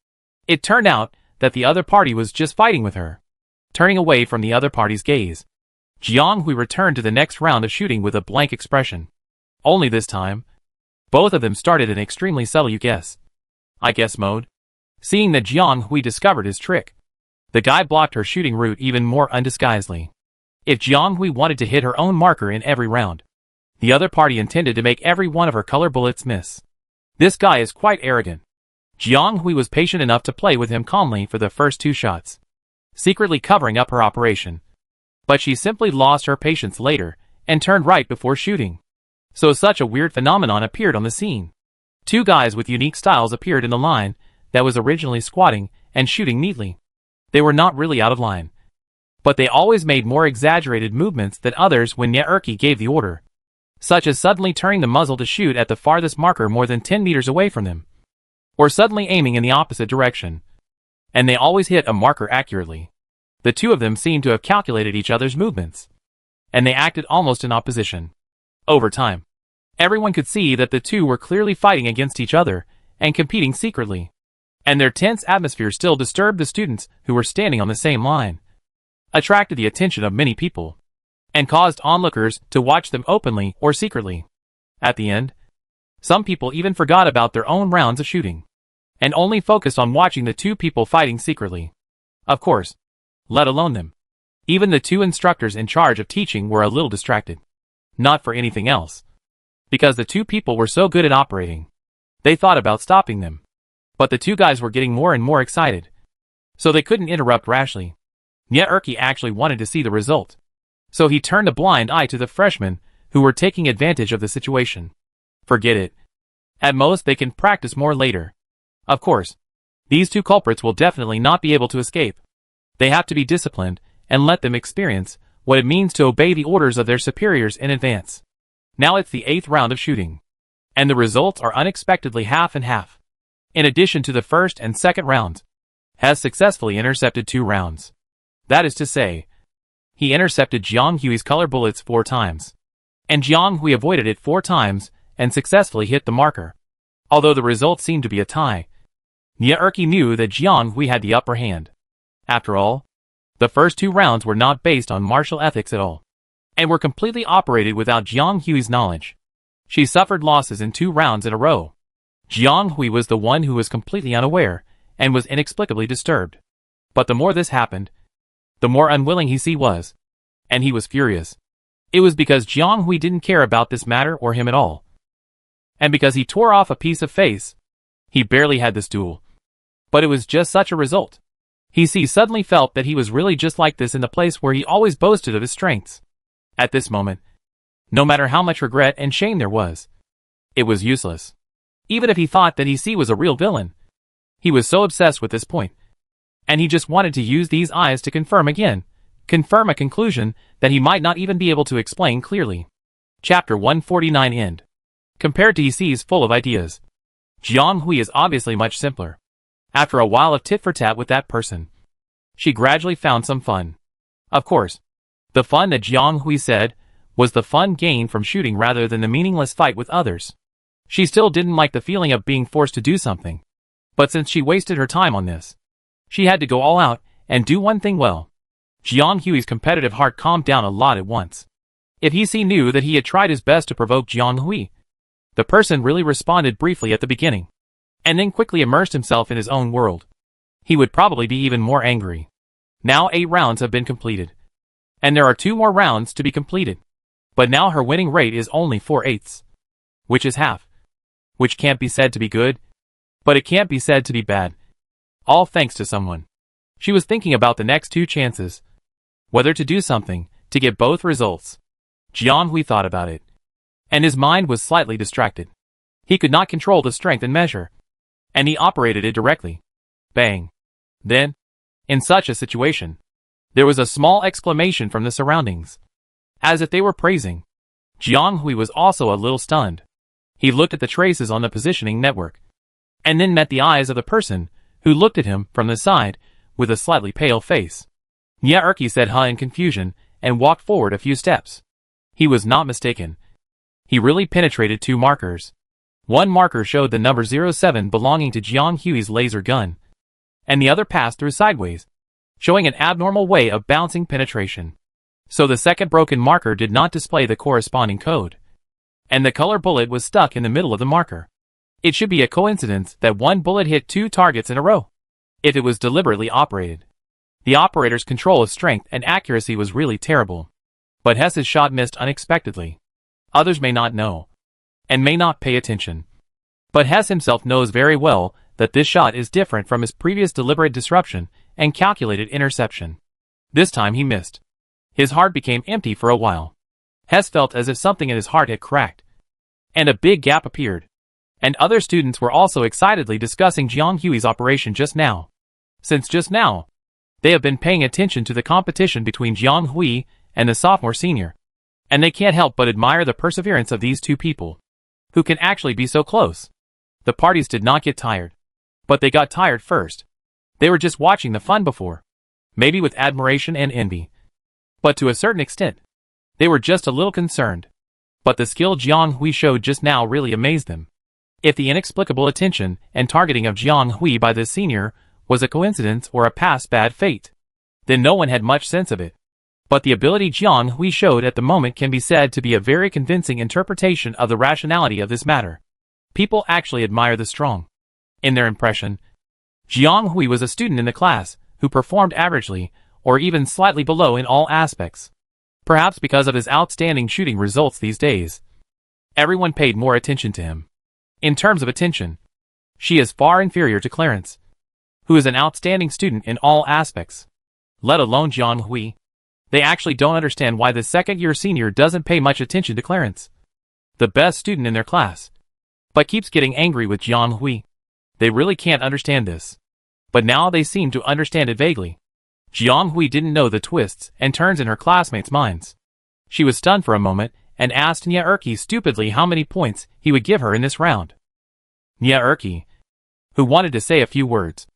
It turned out that the other party was just fighting with her. Turning away from the other party's gaze, Jiang Hui returned to the next round of shooting with a blank expression. Only this time, both of them started an extremely subtle I guess mode. Seeing that Jiang Hui discovered his trick, the guy blocked her shooting route even more undisguisedly. If Jiang Hui wanted to hit her own marker in every round, the other party intended to make every one of her color bullets miss. This guy is quite arrogant. Jiang Hui was patient enough to play with him calmly for the first 2 shots, secretly covering up her operation. But she simply lost her patience later and turned right before shooting. So such a weird phenomenon appeared on the scene. 2 guys with unique styles appeared in the line that was originally squatting and shooting neatly. They were not really out of line, but they always made more exaggerated movements than others when Ye Erqi gave the order, such as suddenly turning the muzzle to shoot at the farthest marker more than 10 meters away from them, or suddenly aiming in the opposite direction. And they always hit a marker accurately. The 2 of them seemed to have calculated each other's movements, and they acted almost in opposition. Over time, everyone could see that the 2 were clearly fighting against each other and competing secretly. and their tense atmosphere still disturbed the students who were standing on the same line, attracted the attention of many people, and caused onlookers to watch them openly or secretly. At the end, some people even forgot about their own rounds of shooting, and only focused on watching the two people fighting secretly. Of course, let alone them. Even the two instructors in charge of teaching were a little distracted. Not for anything else. Because the two people were so good at operating. They thought about stopping them. But the two guys were getting more and more excited. So they couldn't interrupt rashly. Yet Erky actually wanted to see the result. So he turned a blind eye to the freshmen who were taking advantage of the situation. Forget it. At most they can practice more later. Of course, these two culprits will definitely not be able to escape. They have to be disciplined and let them experience what it means to obey the orders of their superiors in advance. Now it's the 8th round of shooting. And the results are unexpectedly half and half. In addition to the first and second rounds, has successfully intercepted 2 rounds. That is to say, he intercepted Jiang Hui's color bullets 4 times. And Jiang Hui avoided it 4 times and successfully hit the marker. Although the result seemed to be a tie, Erky knew that Jiang Hui had the upper hand. After all, the first 2 rounds were not based on martial ethics at all, and were completely operated without Jiang Hui's knowledge. She suffered losses in 2 rounds in a row. Jiang Hui was the one who was completely unaware, and was inexplicably disturbed. But the more this happened, the more unwilling he was. And he was furious. It was because Jiang Hui didn't care about this matter or him at all. And because he tore off a piece of face, he barely had this duel. But it was just such a result. He suddenly felt that he was really just like this in the place where he always boasted of his strengths. At this moment, no matter how much regret and shame there was, it was useless. Even if he thought that he was a real villain, he was so obsessed with this point. And he just wanted to use these eyes to confirm a conclusion that he might not even be able to explain clearly. Chapter 149 End. Compared to he's full of ideas, Jiang Hui is obviously much simpler. After a while of tit-for-tat with that person, she gradually found some fun. Of course, the fun that Jiang Hui said was the fun gained from shooting rather than the meaningless fight with others. She still didn't like the feeling of being forced to do something. But since she wasted her time on this, she had to go all out and do one thing well. Jiang Hui's competitive heart calmed down a lot at once. If he knew that he had tried his best to provoke Jiang Hui, the person really responded briefly at the beginning, and then quickly immersed himself in his own world, he would probably be even more angry. Now 8 rounds have been completed, and there are 2 more rounds to be completed. But now her winning rate is only 4/8, which is half. Which can't be said to be good, but it can't be said to be bad. All thanks to someone. She was thinking about the next 2 chances, whether to do something to get both results. Jiang Hui thought about it, and his mind was slightly distracted. He could not control the strength and measure, and he operated it directly. Bang. Then, in such a situation, there was a small exclamation from the surroundings, as if they were praising. Jiang Hui was also a little stunned. He looked at the traces on the positioning network, and then met the eyes of the person who looked at him from the side with a slightly pale face. Erky said huh in confusion and walked forward a few steps. He was not mistaken. He really penetrated 2 markers. One marker showed the number 07 belonging to Jiang Hui's laser gun, and the other passed through sideways, showing an abnormal way of bouncing penetration. So the second broken marker did not display the corresponding code, and the color bullet was stuck in the middle of the marker. It should be a coincidence that one bullet hit 2 targets in a row, if it was deliberately operated. The operator's control of strength and accuracy was really terrible. But Hess's shot missed unexpectedly. Others may not know, and may not pay attention. But Hess himself knows very well that this shot is different from his previous deliberate disruption and calculated interception. This time he missed. His heart became empty for a while. Hess felt as if something in his heart had cracked, and a big gap appeared. And other students were also excitedly discussing Jiang Hui's operation just now. Since just now, they have been paying attention to the competition between Jiang Hui and the sophomore senior, and they can't help but admire the perseverance of these 2 people, who can actually be so close. The parties did not get tired, but they got tired first. They were just watching the fun before, maybe with admiration and envy. But to a certain extent, they were just a little concerned. But the skill Jiang Hui showed just now really amazed them. If the inexplicable attention and targeting of Jiang Hui by this senior was a coincidence or a past bad fate, then no one had much sense of it. But the ability Jiang Hui showed at the moment can be said to be a very convincing interpretation of the rationality of this matter. People actually admire the strong. In their impression, Jiang Hui was a student in the class who performed averagely, or even slightly below in all aspects. Perhaps because of his outstanding shooting results these days, everyone paid more attention to him. In terms of attention, she is far inferior to Clarence, who is an outstanding student in all aspects. Let alone Jiang Hui. They actually don't understand why the second-year senior doesn't pay much attention to Clarence, the best student in their class, but keeps getting angry with Jiang Hui. They really can't understand this. But now they seem to understand it vaguely. Jiang Hui didn't know the twists and turns in her classmates' minds. She was stunned for a moment and asked Nia Erke stupidly how many points he would give her in this round. Nia Erke, who wanted to say a few words,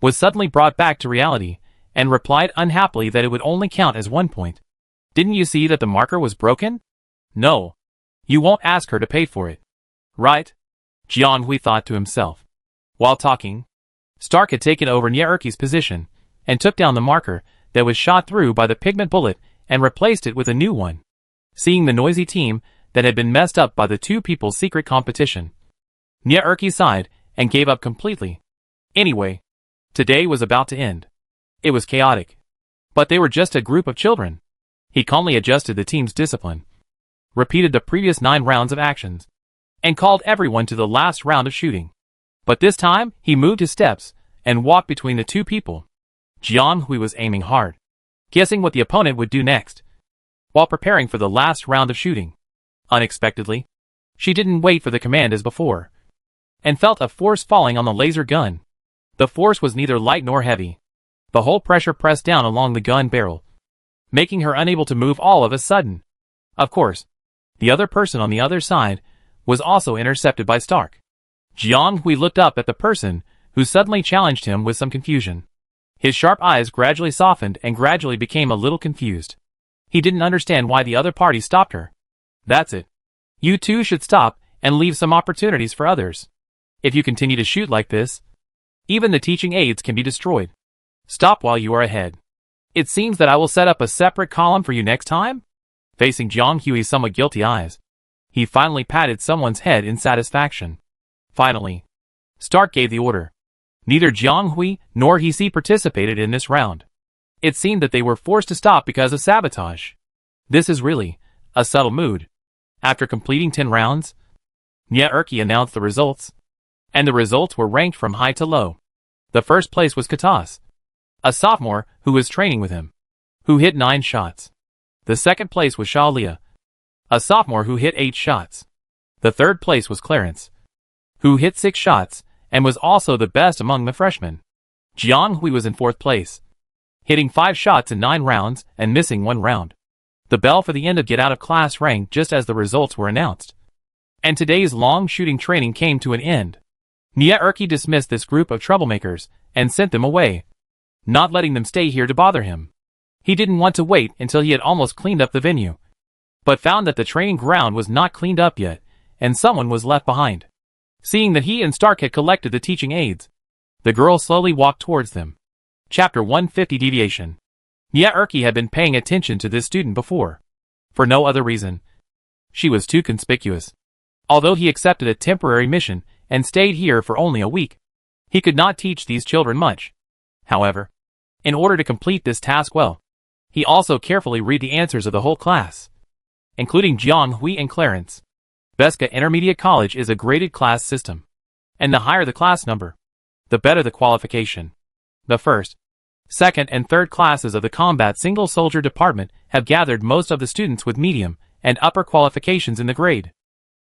was suddenly brought back to reality and replied unhappily that it would only count as 1 point. Didn't you see that the marker was broken? No. You won't ask her to pay for it. Right? Jiang Hui thought to himself. While talking, Stark had taken over Nia Erke's position and took down the marker that was shot through by the pigment bullet and replaced it with a new one. Seeing the noisy team that had been messed up by the two people's secret competition, Nia Erke sighed and gave up completely. Anyway, today was about to end. It was chaotic. But they were just a group of children. He calmly adjusted the team's discipline, repeated the previous 9 rounds of actions, and called everyone to the last round of shooting. But this time, he moved his steps and walked between the two people. Jiang Hui was aiming hard, guessing what the opponent would do next, while preparing for the last round of shooting. Unexpectedly, she didn't wait for the command as before, and felt a force falling on the laser gun. The force was neither light nor heavy. The whole pressure pressed down along the gun barrel, making her unable to move all of a sudden. Of course, the other person on the other side was also intercepted by Stark. Jiang Hui looked up at the person who suddenly challenged him with some confusion. His sharp eyes gradually softened and gradually became a little confused. He didn't understand why the other party stopped her. That's it. You two should stop and leave some opportunities for others. If you continue to shoot like this, even the teaching aids can be destroyed. Stop while you are ahead. It seems that I will set up a separate column for you next time? Facing Jiang Hui's somewhat guilty eyes, he finally patted someone's head in satisfaction. Finally, Stark gave the order. Neither Jiang Hui nor He participated in this round. It seemed that they were forced to stop because of sabotage. This is really a subtle mood. After completing 10 rounds, Nia Erke announced the results, and the results were ranked from high to low. The first place was Katas, a sophomore who was training with him, who hit 9 shots. The second place was Shaolia, a sophomore who hit 8 shots. The third place was Clarence, who hit 6 shots and was also the best among the freshmen. Jiang Hui was in 4th place, hitting 5 shots in 9 rounds and missing 1 round. The bell for the end of Get Out of Class rang just as the results were announced, and today's long shooting training came to an end. Nia Erke dismissed this group of troublemakers and sent them away, not letting them stay here to bother him. He didn't want to wait until he had almost cleaned up the venue, but found that the training ground was not cleaned up yet, and someone was left behind. Seeing that he and Stark had collected the teaching aids, the girl slowly walked towards them. Chapter 150 Deviation. Nia Erke had been paying attention to this student before, for no other reason. She was too conspicuous. Although he accepted a temporary mission and stayed here for only a week, he could not teach these children much. However, in order to complete this task well, he also carefully read the answers of the whole class, including Jiang Hui and Clarence. Beska Intermediate College is a graded class system, and the higher the class number, the better the qualification. The first, second, and third classes of the Combat Single Soldier Department have gathered most of the students with medium and upper qualifications in the grade.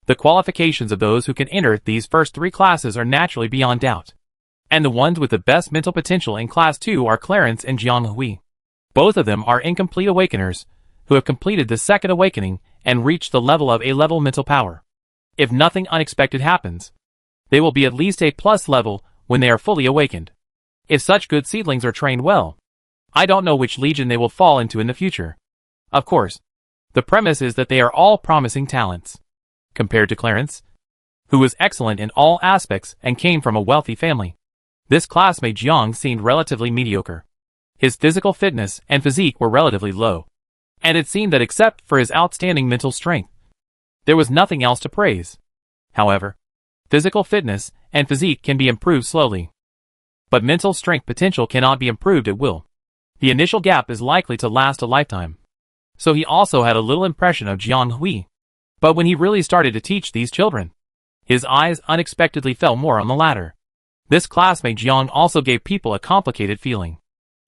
The qualifications of those who can enter these first 3 classes are naturally beyond doubt, and the ones with the best mental potential in Class 2 are Clarence and Jiang Hui. Both of them are incomplete awakeners, who have completed the second awakening and reached the level of A-level mental power. If nothing unexpected happens, they will be at least A+ level when they are fully awakened. If such good seedlings are trained well, I don't know which legion they will fall into in the future. Of course, the premise is that they are all promising talents. Compared to Clarence, who was excellent in all aspects and came from a wealthy family. This classmate Jiang seemed relatively mediocre. His physical fitness and physique were relatively low, and it seemed that except for his outstanding mental strength, there was nothing else to praise. However, physical fitness and physique can be improved slowly, but mental strength potential cannot be improved at will. The initial gap is likely to last a lifetime. So he also had a little impression of Jiang Hui. But when he really started to teach these children, his eyes unexpectedly fell more on the latter. This classmate Jiang also gave people a complicated feeling.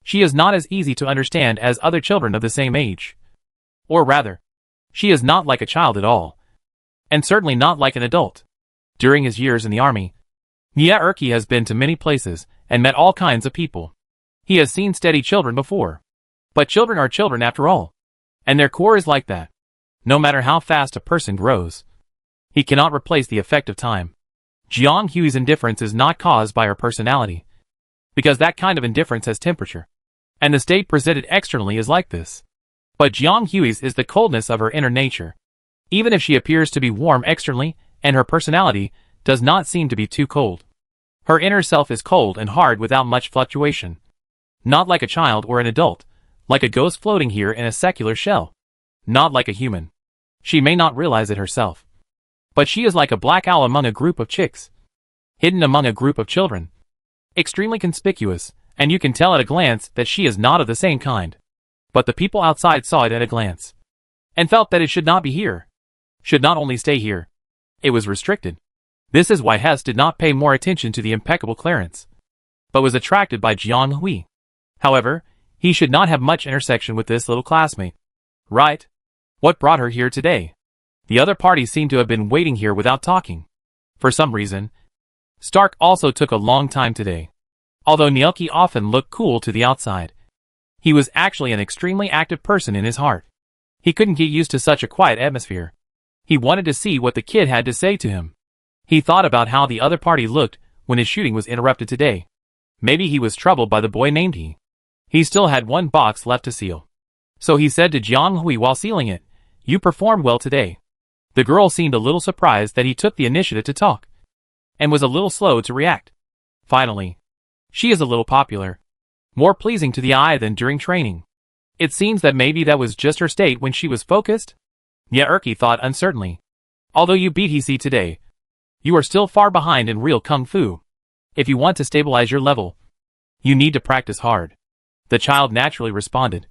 She is not as easy to understand as other children of the same age. Or rather, she is not like a child at all, and certainly not like an adult. During his years in the army, Nie Erki has been to many places and met all kinds of people. He has seen steady children before. But children are children after all, and their core is like that. No matter how fast a person grows, he cannot replace the effect of time. Jiang Hui's indifference is not caused by her personality, because that kind of indifference has temperature, and the state presented externally is like this. But Jiang Hui's is the coldness of her inner nature. Even if she appears to be warm externally, and her personality does not seem to be too cold, her inner self is cold and hard without much fluctuation. Not like a child or an adult, like a ghost floating here in a secular shell. Not like a human. She may not realize it herself, but she is like a black owl among a group of chicks, hidden among a group of children. Extremely conspicuous, and you can tell at a glance that she is not of the same kind. But the people outside saw it at a glance, and felt that it should not be here. Should not only stay here. It was restricted. This is why Hess did not pay more attention to the impeccable clearance, but was attracted by Jiang Hui. However, he should not have much intersection with this little classmate. Right? What brought her here today? The other party seemed to have been waiting here without talking. For some reason, Stark also took a long time today. Although Nielke often looked cool to the outside, he was actually an extremely active person in his heart. He couldn't get used to such a quiet atmosphere. He wanted to see what the kid had to say to him. He thought about how the other party looked when his shooting was interrupted today. Maybe he was troubled by the boy named He. He still had one box left to seal. So he said to Jiang Hui while sealing it, "You performed well today." The girl seemed a little surprised that he took the initiative to talk, and was a little slow to react. Finally, she is a little popular, more pleasing to the eye than during training. It seems that maybe that was just her state when she was focused. Nie Erki thought uncertainly. Although you beat Hisi today, you are still far behind in real kung fu. If you want to stabilize your level, you need to practice hard. The child naturally responded,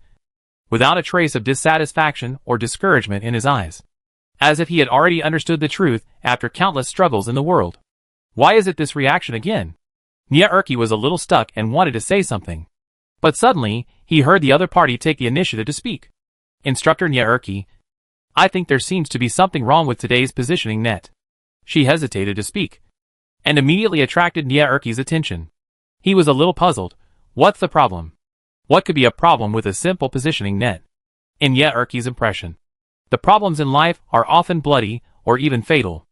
without a trace of dissatisfaction or discouragement in his eyes, as if he had already understood the truth after countless struggles in the world. Why is it this reaction again? Nie Erki was a little stuck and wanted to say something. But suddenly, he heard the other party take the initiative to speak. Instructor Nie Erki, I think there seems to be something wrong with today's positioning net. She hesitated to speak, and immediately attracted Nie Erki's attention. He was a little puzzled. What's the problem? What could be a problem with a simple positioning net? In Nie Erki's impression, the problems in life are often bloody or even fatal.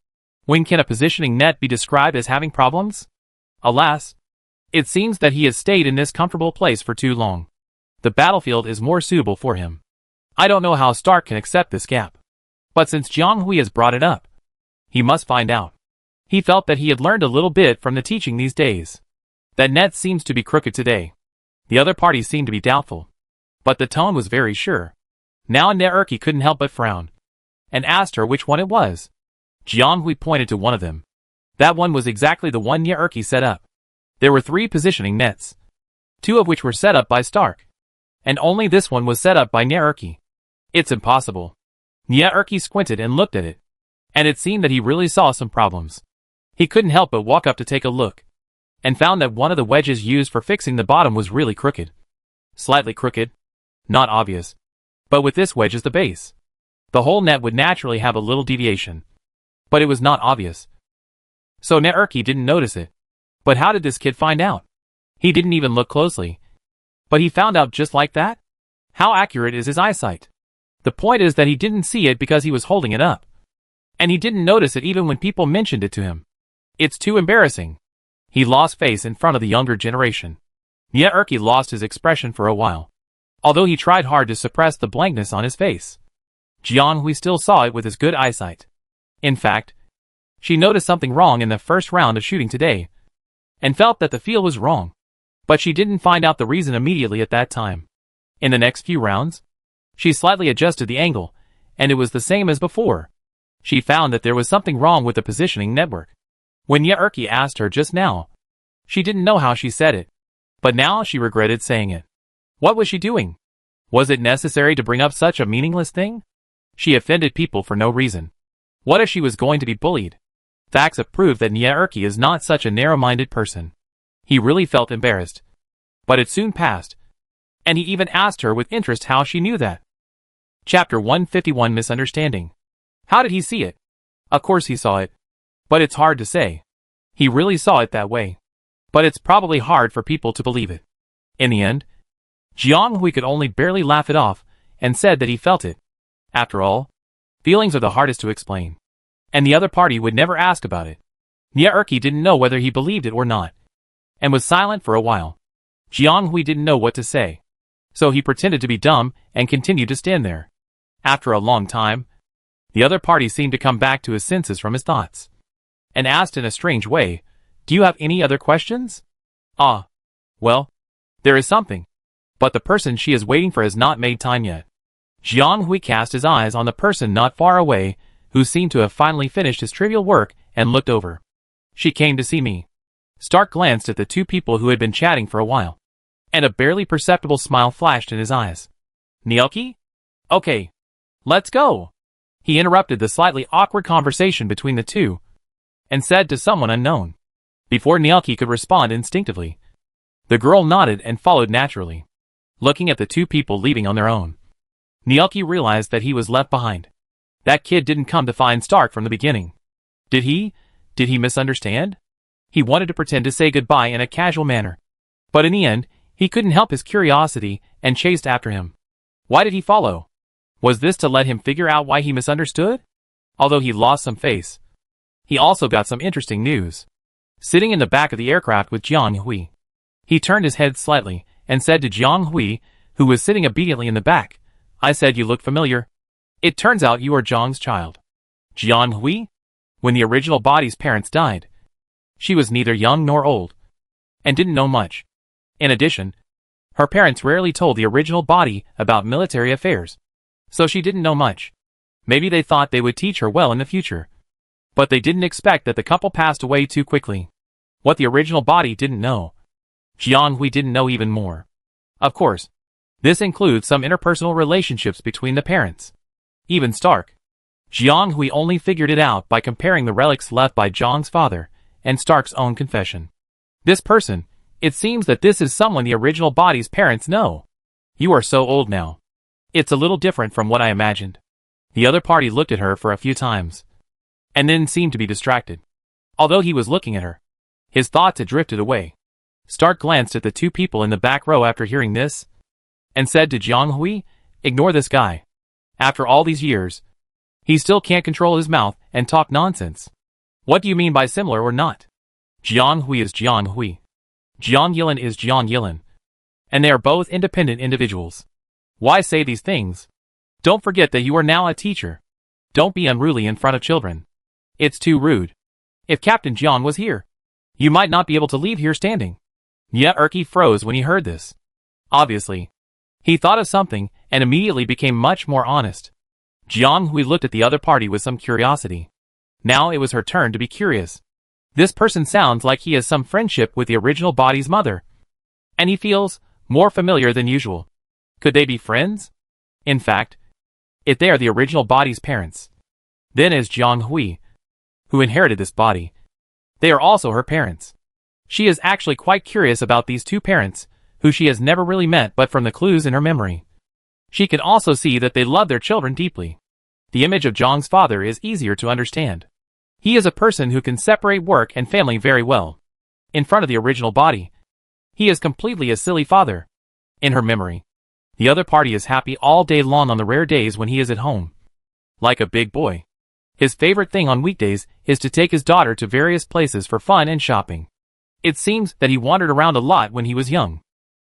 When can a positioning net be described as having problems? Alas, it seems that he has stayed in this comfortable place for too long. The battlefield is more suitable for him. I don't know how Stark can accept this gap. But since Jiang Hui has brought it up, he must find out. He felt that he had learned a little bit from the teaching these days. That net seems to be crooked today. The other party seemed to be doubtful, but the tone was very sure. Now Nie Erki couldn't help but frown, and asked her which one it was. Jiang Hui pointed to one of them. That one was exactly the one Nie Erki set up. There were 3 positioning nets, 2 of which were set up by Stark, and only this one was set up by Nie Erki. It's impossible. Nie Erki squinted and looked at it, and it seemed that he really saw some problems. He couldn't help but walk up to take a look, and found that one of the wedges used for fixing the bottom was really crooked. Slightly crooked. Not obvious. But with this wedge as the base, the whole net would naturally have a little deviation. But it was not obvious. So Nie Erki didn't notice it. But how did this kid find out? He didn't even look closely. But he found out just like that? How accurate is his eyesight? The point is that he didn't see it because he was holding it up. And he didn't notice it even when people mentioned it to him. It's too embarrassing. He lost face in front of the younger generation. Nie Erki lost his expression for a while, although he tried hard to suppress the blankness on his face. Jiang Hui still saw it with his good eyesight. In fact, She noticed something wrong in the first round of shooting today, and felt that the feel was wrong. But she didn't find out the reason immediately at that time. In the next few rounds, she slightly adjusted the angle, and it was the same as before. She found that there was something wrong with the positioning network. When Yaerki asked her just now, she didn't know how she said it, but now she regretted saying it. What was she doing? Was it necessary to bring up such a meaningless thing? She offended people for no reason. What if she was going to be bullied? Facts have proved that Yaerki is not such a narrow-minded person. He really felt embarrassed. But it soon passed, and he even asked her with interest how she knew that. Chapter 151 Misunderstanding. How did he see it? Of course he saw it. But it's hard to say. He really saw it that way. But it's probably hard for people to believe it. In the end, Jiang Hui could only barely laugh it off, and said that he felt it. After all, feelings are the hardest to explain. And the other party would never ask about it. Yaerki didn't know whether he believed it or not, and was silent for a while. Jiang Hui didn't know what to say, so he pretended to be dumb and continued to stand there. After a long time, the other party seemed to come back to his senses from his thoughts, and asked in a strange way, "Do you have any other questions?" "Ah, well, there is something, but the person she is waiting for has not made time yet." Jiang Hui cast his eyes on the person not far away, who seemed to have finally finished his trivial work, and looked over. "She came to see me." Stark glanced at the two people who had been chatting for a while, and a barely perceptible smile flashed in his eyes. "Nielki? Okay. Let's go." He interrupted the slightly awkward conversation between the two, and said to someone unknown. Before Nielki could respond instinctively, the girl nodded and followed naturally, looking at the two people leaving on their own. Nielki realized that he was left behind. That kid didn't come to find Stark from the beginning. Did he misunderstand? He wanted to pretend to say goodbye in a casual manner, but in the end, he couldn't help his curiosity and chased after him. Why did he follow? Was this to let him figure out why he misunderstood? Although he lost some face, he also got some interesting news. Sitting in the back of the aircraft with Jiang Hui, he turned his head slightly and said to Jiang Hui, who was sitting obediently in the back, "I said you look familiar. It turns out you are Zhang's child." Jiang Hui? When the original body's parents died, she was neither young nor old, and didn't know much. In addition, her parents rarely told the original body about military affairs, so she didn't know much. Maybe they thought they would teach her well in the future, but they didn't expect that the couple passed away too quickly. What the original body didn't know, Jiang Hui didn't know even more. Of course, this includes some interpersonal relationships between the parents. Even Stark. Jiang Hui only figured it out by comparing the relics left by Zhang's father and Stark's own confession. This person, it seems that this is someone the original body's parents know. You are so old now. It's a little different from what I imagined. The other party looked at her for a few times, and then seemed to be distracted. Although he was looking at her, his thoughts had drifted away. Stark glanced at the two people in the back row after hearing this, and said to Jiang Hui, "Ignore this guy. After all these years, he still can't control his mouth and talk nonsense. What do you mean by similar or not? Jiang Hui is Jiang Hui. Jiang Yilin is Jiang Yilin. And they are both independent individuals. Why say these things? Don't forget that you are now a teacher. Don't be unruly in front of children. It's too rude. If Captain Jiang was here, you might not be able to leave here standing." Yaerki froze when he heard this. Obviously, he thought of something and immediately became much more honest. Jiang Hui looked at the other party with some curiosity. Now it was her turn to be curious. This person sounds like he has some friendship with the original body's mother, and he feels more familiar than usual. Could they be friends? In fact, if they are the original body's parents, then as Jiang Hui, who inherited this body, they are also her parents. She is actually quite curious about these two parents, who she has never really met but from the clues in her memory. She can also see that they love their children deeply. The image of Zhang's father is easier to understand. He is a person who can separate work and family very well. In front of the original body, he is completely a silly father. In her memory, the other party is happy all day long on the rare days when he is at home. Like a big boy. His favorite thing on weekdays is to take his daughter to various places for fun and shopping. It seems that he wandered around a lot when he was young.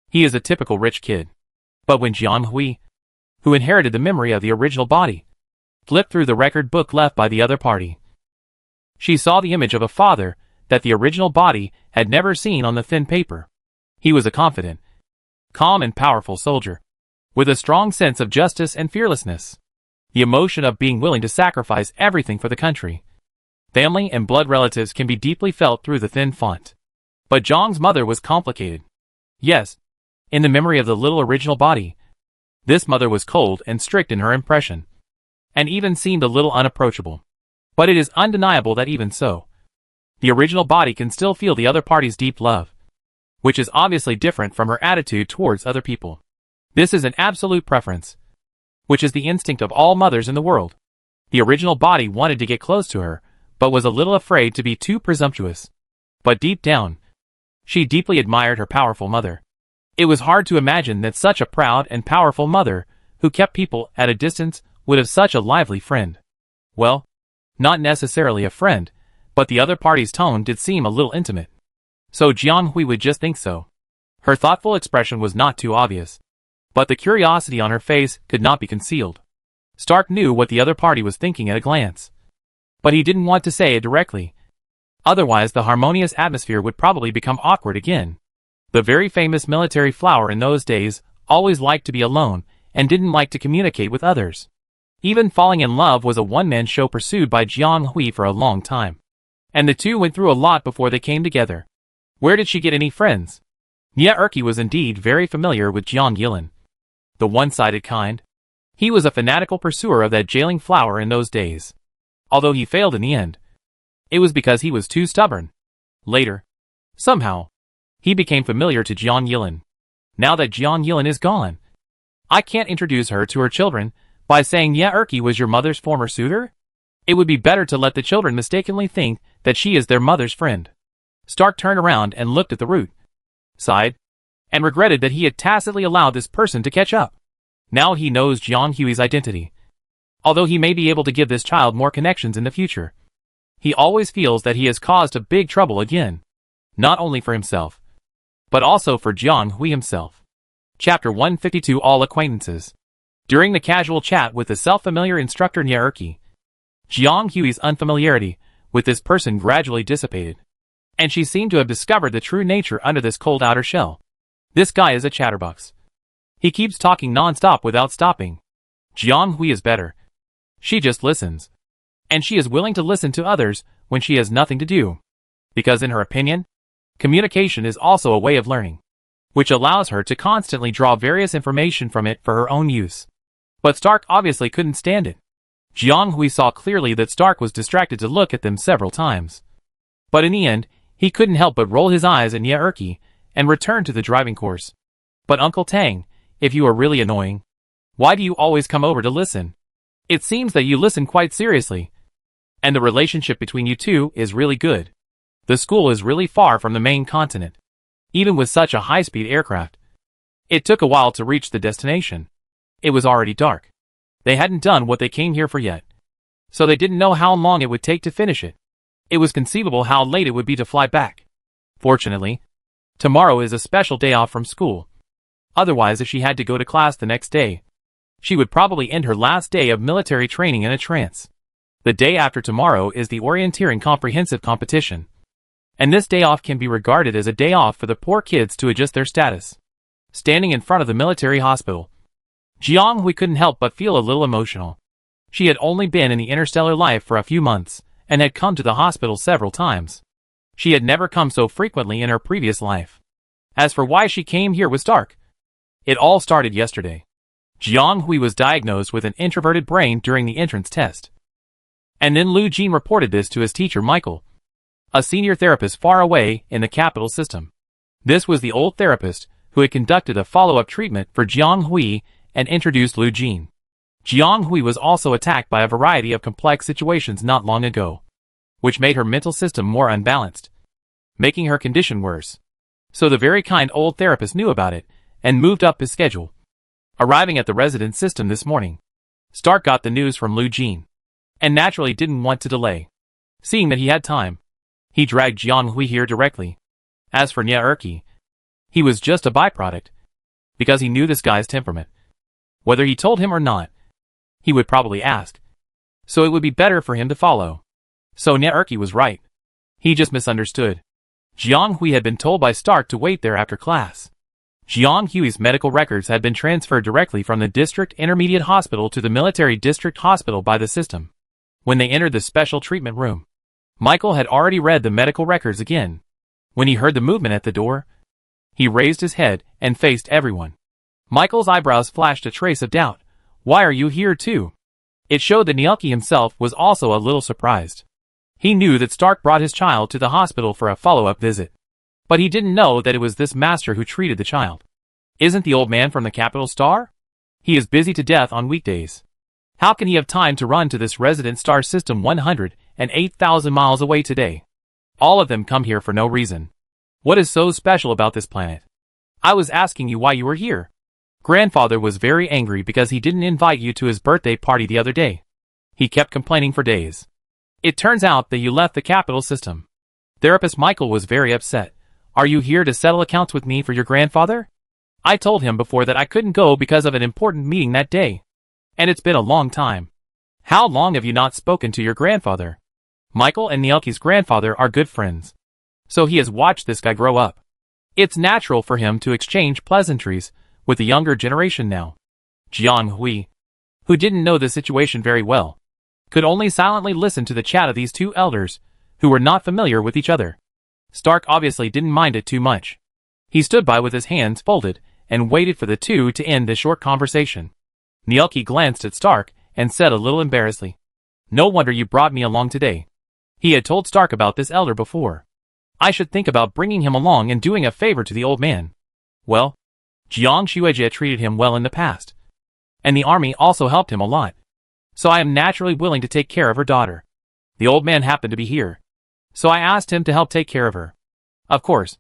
He is a typical rich kid. But when Jiang Hui, who inherited the memory of the original body, flipped through the record book left by the other party, She saw the image of a father that the original body had never seen on the thin paper. He was a confident, calm and powerful soldier, with a strong sense of justice and fearlessness. The emotion of being willing to sacrifice everything for the country. Family and blood relatives can be deeply felt through the thin font. But Zhang's mother was complicated. Yes, in the memory of the little original body, this mother was cold and strict in her impression, and even seemed a little unapproachable. But it is undeniable that even so, the original body can still feel the other party's deep love, which is obviously different from her attitude towards other people. This is an absolute preference, which is the instinct of all mothers in the world. The original body wanted to get close to her, but was a little afraid to be too presumptuous. But deep down, she deeply admired her powerful mother. It was hard to imagine that such a proud and powerful mother, who kept people at a distance, would have such a lively friend. Well, not necessarily a friend, but the other party's tone did seem a little intimate. So Jiang Hui would just think so. Her thoughtful expression was not too obvious, but the curiosity on her face could not be concealed. Stark knew what the other party was thinking at a glance, but he didn't want to say it directly. Otherwise the harmonious atmosphere would probably become awkward again. The very famous military flower in those days always liked to be alone and didn't like to communicate with others. Even falling in love was a one-man show pursued by Jiang Hui for a long time. And the two went through a lot before they came together. Where did she get any friends? Nie Erke was indeed very familiar with Jiang Yilin, the one-sided kind. He was a fanatical pursuer of that jailing flower in those days. Although he failed in the end, it was because he was too stubborn. Later, somehow, he became familiar to Jiang Yilin. Now that Jiang Yilin is gone, I can't introduce her to her children by saying Nie Erke was your mother's former suitor? It would be better to let the children mistakenly think that she is their mother's friend. Stark turned around and looked at the root, sighed, and regretted that he had tacitly allowed this person to catch up. Now he knows Jiang Hui's identity. Although he may be able to give this child more connections in the future, he always feels that he has caused a big trouble again. Not only for himself, but also for Jiang Hui himself. Chapter 152 All Acquaintances. During the casual chat with the self-familiar instructor Nie Erke, Jiang Hui's unfamiliarity with this person gradually dissipated, and she seemed to have discovered the true nature under this cold outer shell. This guy is a chatterbox. He keeps talking non-stop without stopping. Jiang Hui is better. She just listens. And she is willing to listen to others when she has nothing to do. Because in her opinion, communication is also a way of learning, which allows her to constantly draw various information from it for her own use. But Stark obviously couldn't stand it. Jiang Hui saw clearly that Stark was distracted to look at them several times. But in the end, he couldn't help but roll his eyes at Nie Erke and return to the driving course. But Uncle Tang, if you are really annoying, why do you always come over to listen? It seems that you listen quite seriously. And the relationship between you two is really good. The school is really far from the main continent. Even with such a high-speed aircraft, it took a while to reach the destination. It was already dark. They hadn't done what they came here for yet, so they didn't know how long it would take to finish it. It was conceivable how late it would be to fly back. Fortunately, tomorrow is a special day off from school. Otherwise, if she had to go to class the next day, she would probably end her last day of military training in a trance. The day after tomorrow is the orienteering comprehensive competition, and this day off can be regarded as a day off for the poor kids to adjust their status. Standing in front of the military hospital, Jiang Hui couldn't help but feel a little emotional. She had only been in the interstellar life for a few months, and had come to the hospital several times. She had never come so frequently in her previous life. As for why she came here with Stark, it all started yesterday. Jiang Hui was diagnosed with an introverted brain during the entrance test. And then Lu Jin reported this to his teacher Michael, a senior therapist far away in the capital system. This was the old therapist who had conducted a follow-up treatment for Jiang Hui and introduced Lu Jin. Jiang Hui was also attacked by a variety of complex situations not long ago, which made her mental system more unbalanced, making her condition worse. So the very kind old therapist knew about it and moved up his schedule. Arriving at the residence system this morning, Stark got the news from Lu Jin, and naturally didn't want to delay. Seeing that he had time, he dragged Jiang Hui here directly. As for Nie Erke, he was just a byproduct, because he knew this guy's temperament. Whether he told him or not, he would probably ask, so it would be better for him to follow. So Naerki was right. He just misunderstood. Jiang Hui had been told by Stark to wait there after class. Jiang Hui's medical records had been transferred directly from the district intermediate hospital to the military district hospital by the system. When they entered the special treatment room, Michael had already read the medical records again. When he heard the movement at the door, he raised his head and faced everyone. Michael's eyebrows flashed a trace of doubt. Why are you here too? It showed that Naelki himself was also a little surprised. He knew that Stark brought his child to the hospital for a follow-up visit. But he didn't know that it was this master who treated the child. Isn't the old man from the capital star? He is busy to death on weekdays. How can he have time to run to this resident star system 108,000 miles away today? All of them come here for no reason. What is so special about this planet? I was asking you why you were here. Grandfather was very angry because he didn't invite you to his birthday party the other day. He kept complaining for days. It turns out that you left the capital system. Therapist Michael was very upset. Are you here to settle accounts with me for your grandfather? I told him before that I couldn't go because of an important meeting that day. And it's been a long time. How long have you not spoken to your grandfather? Michael and Naelki's grandfather are good friends. So he has watched this guy grow up. It's natural for him to exchange pleasantries with the younger generation now. Jiang Hui, who didn't know the situation very well, could only silently listen to the chat of these two elders, who were not familiar with each other. Stark obviously didn't mind it too much. He stood by with his hands folded, and waited for the two to end this short conversation. Naelki glanced at Stark, and said a little embarrassedly, No wonder you brought me along today. He had told Stark about this elder before. I should think about bringing him along and doing a favor to the old man. Well, Jiang Shueijie treated him well in the past. And the army also helped him a lot. So I am naturally willing to take care of her daughter. The old man happened to be here. So I asked him to help take care of her. Of course,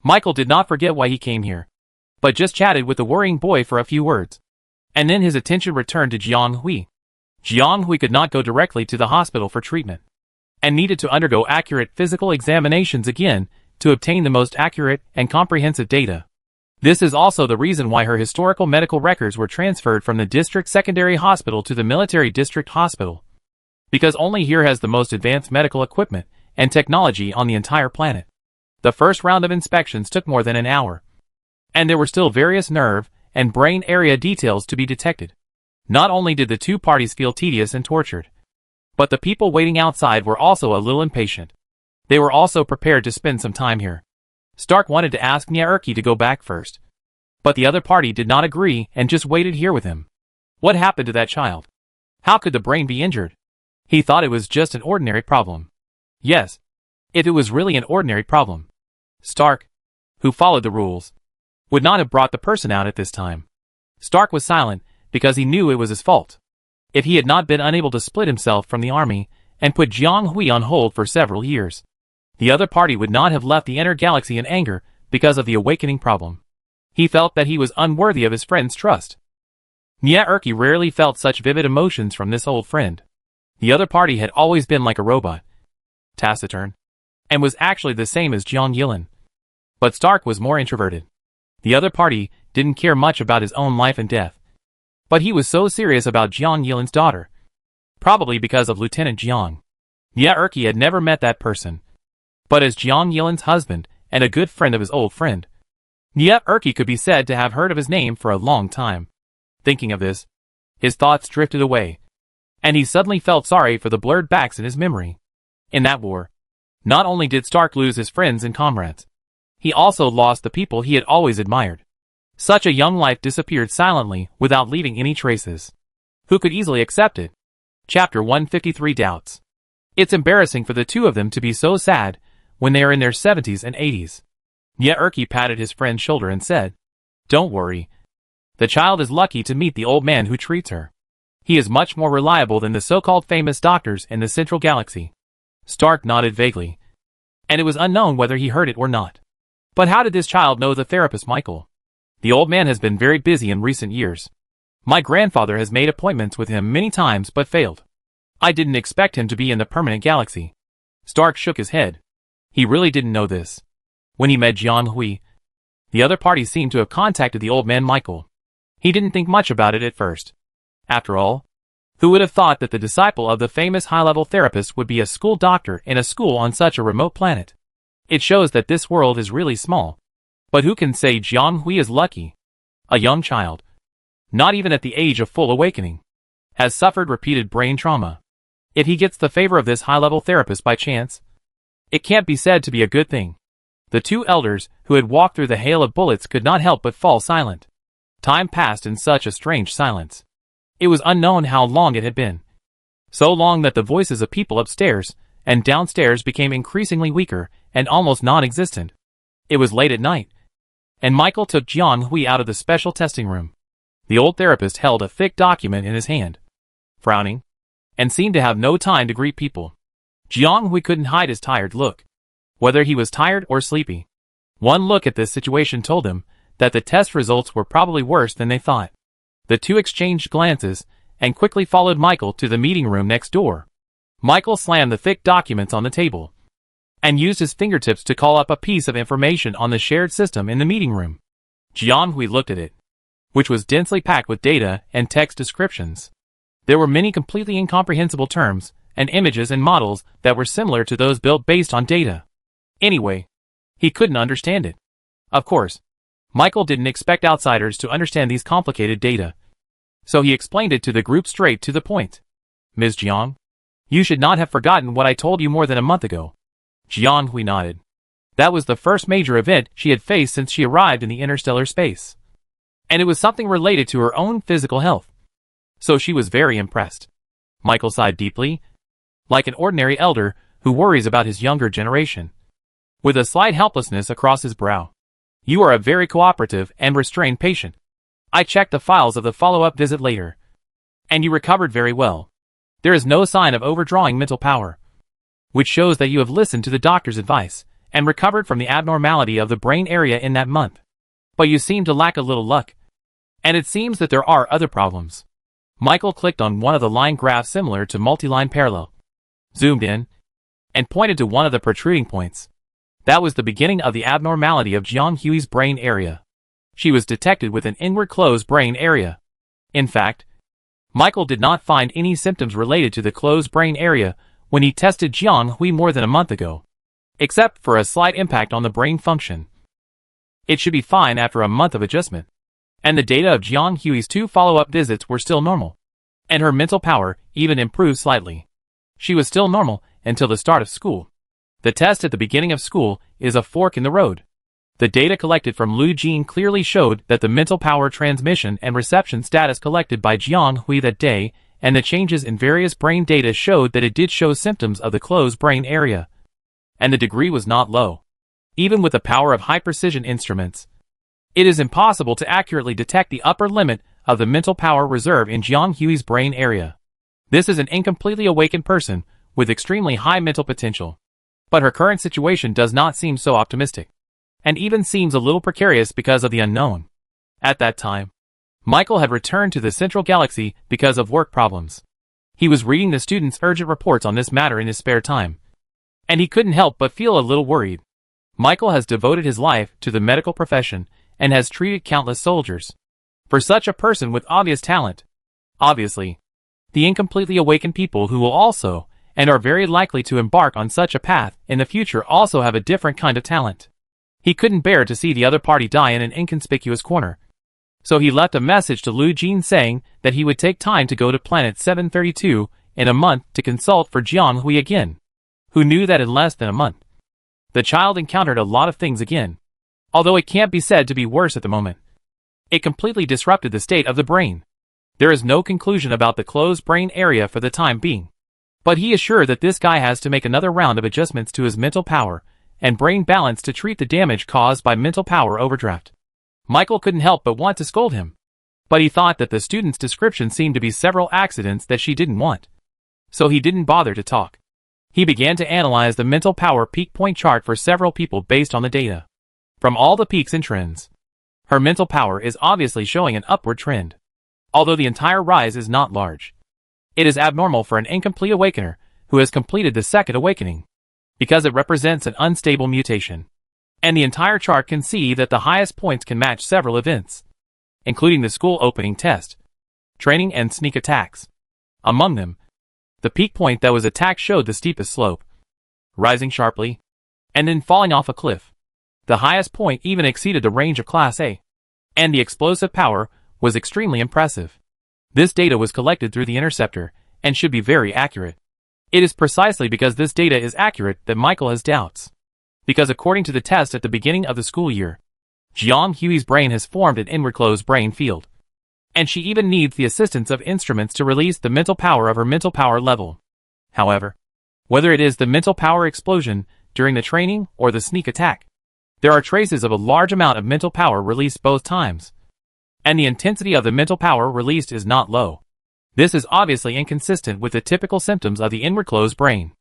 Michael did not forget why he came here, but just chatted with the worrying boy for a few words. And then his attention returned to Jiang Hui. Jiang Hui could not go directly to the hospital for treatment, and needed to undergo accurate physical examinations again to obtain the most accurate and comprehensive data. This is also the reason why her historical medical records were transferred from the district secondary hospital to the military district hospital. Because only here has the most advanced medical equipment and technology on the entire planet. The first round of inspections took more than an hour. And there were still various nerve and brain area details to be detected. Not only did the two parties feel tedious and tortured, but the people waiting outside were also a little impatient. They were also prepared to spend some time here. Stark wanted to ask Naerki to go back first, but the other party did not agree and just waited here with him. What happened to that child? How could the brain be injured? He thought it was just an ordinary problem. Yes, if it was really an ordinary problem, Stark, who followed the rules, would not have brought the person out at this time. Stark was silent because he knew it was his fault. If he had not been unable to split himself from the army and put Jiang Hui on hold for several years, the other party would not have left the inner galaxy in anger because of the awakening problem. He felt that he was unworthy of his friend's trust. Naerki rarely felt such vivid emotions from this old friend. The other party had always been like a robot, taciturn, and was actually the same as Jiang Yilin. But Stark was more introverted. The other party didn't care much about his own life and death. But he was so serious about Jiang Yilin's daughter. Probably because of Lieutenant Jiang. Naerki had never met that person. But as Jiang Yilin's husband and a good friend of his old friend, Naerki could be said to have heard of his name for a long time. Thinking of this, his thoughts drifted away, and he suddenly felt sorry for the blurred backs in his memory. In that war, not only did Stark lose his friends and comrades, he also lost the people he had always admired. Such a young life disappeared silently without leaving any traces. Who could easily accept it? Chapter 153 Doubts. It's embarrassing for the two of them to be so sad when they are in their 70s and 80s. Naerki patted his friend's shoulder and said, Don't worry. The child is lucky to meet the old man who treats her. He is much more reliable than the so-called famous doctors in the central galaxy. Stark nodded vaguely, and it was unknown whether he heard it or not. But how did this child know the therapist Michael? The old man has been very busy in recent years. My grandfather has made appointments with him many times but failed. I didn't expect him to be in the permanent galaxy. Stark shook his head. He really didn't know this. When he met Jiang Hui, the other party seemed to have contacted the old man Michael. He didn't think much about it at first. After all, Who would have thought that the disciple of the famous high-level therapist would be a school doctor in a school on such a remote planet? It shows that this world is really small. But who can say Jiang Hui is lucky? A young child, not even at the age of full awakening, has suffered repeated brain trauma. If he gets the favor of this high-level therapist by chance, it can't be said to be a good thing. The two elders, who had walked through the hail of bullets, could not help but fall silent. Time passed in such a strange silence. It was unknown how long it had been. So long that the voices of people upstairs and downstairs became increasingly weaker and almost non-existent. It was late at night, and Michael took Jiang Hui out of the special testing room. The old therapist held a thick document in his hand, frowning, and seemed to have no time to greet people. Jiang Hui couldn't hide his tired look, whether he was tired or sleepy. One look at this situation told him that the test results were probably worse than they thought. The two exchanged glances and quickly followed Michael to the meeting room next door. Michael slammed the thick documents on the table and used his fingertips to call up a piece of information on the shared system in the meeting room. Jiang Hui looked at it, which was densely packed with data and text descriptions. There were many completely incomprehensible terms and images and models that were similar to those built based on data. Anyway, he couldn't understand it. Of course, Michael didn't expect outsiders to understand these complicated data, so he explained it to the group straight to the point. Ms. Jiang, you should not have forgotten what I told you more than a month ago. Jiang Hui nodded. That was the first major event she had faced since she arrived in the interstellar space, and it was something related to her own physical health. So she was very impressed. Michael sighed deeply, like an ordinary elder who worries about his younger generation, with a slight helplessness across his brow. You are a very cooperative and restrained patient. I checked the files of the follow-up visit later, and you recovered very well. There is no sign of overdrawing mental power, which shows that you have listened to the doctor's advice and recovered from the abnormality of the brain area in that month. But you seem to lack a little luck, and it seems that there are other problems. Michael clicked on one of the line graphs similar to multi-line parallel, zoomed in, and pointed to one of the protruding points. That was the beginning of the abnormality of Jiang Hui's brain area. She was detected with an inward closed brain area. In fact, Michael did not find any symptoms related to the closed brain area when he tested Jiang Hui more than a month ago, except for a slight impact on the brain function. It should be fine after a month of adjustment, and the data of Jiang Hui's 2 follow-up visits were still normal, and her mental power even improved slightly. She was still normal until the start of school. The test at the beginning of school is a fork in the road. The data collected from Lu Jin clearly showed that the mental power transmission and reception status collected by Jiang Hui that day and the changes in various brain data showed that it did show symptoms of the closed brain area. And the degree was not low. Even with the power of high-precision instruments, it is impossible to accurately detect the upper limit of the mental power reserve in Jiang Hui's brain area. This is an incompletely awakened person with extremely high mental potential. But her current situation does not seem so optimistic, and even seems a little precarious because of the unknown. At that time, Michael had returned to the central galaxy because of work problems. He was reading the students' urgent reports on this matter in his spare time, and he couldn't help but feel a little worried. Michael has devoted his life to the medical profession and has treated countless soldiers. For such a person with obvious talent, obviously, the incompletely awakened people who will also and are very likely to embark on such a path in the future also have a different kind of talent. He couldn't bear to see the other party die in an inconspicuous corner, so he left a message to Lu Jin saying that he would take time to go to planet 732 in a month to consult for Jiang Hui again, who knew that in less than a month, the child encountered a lot of things again. Although it can't be said to be worse at the moment, it completely disrupted the state of the brain. There is no conclusion about the closed brain area for the time being, but he is sure that this guy has to make another round of adjustments to his mental power and brain balance to treat the damage caused by mental power overdraft. Michael couldn't help but want to scold him, but he thought that the student's description seemed to be several accidents that she didn't want, so he didn't bother to talk. He began to analyze the mental power peak point chart for several people based on the data from all the peaks and trends. Her mental power is obviously showing an upward trend, although the entire rise is not large. It is abnormal for an incomplete awakener who has completed the second awakening, because it represents an unstable mutation. And the entire chart can see that the highest points can match several events, including the school opening test, training and sneak attacks. Among them, the peak point that was attacked showed the steepest slope, rising sharply, and then falling off a cliff. The highest point even exceeded the range of Class A, and the explosive power was extremely impressive. This data was collected through the interceptor, and should be very accurate. It is precisely because this data is accurate that Michael has doubts. Because according to the test at the beginning of the school year, Jiang Hui's brain has formed an inward closed brain field. And she even needs the assistance of instruments to release the mental power of her mental power level. However, whether it is the mental power explosion during the training or the sneak attack, there are traces of a large amount of mental power released both times. And the intensity of the mental power released is not low. This is obviously inconsistent with the typical symptoms of the inward closed brain.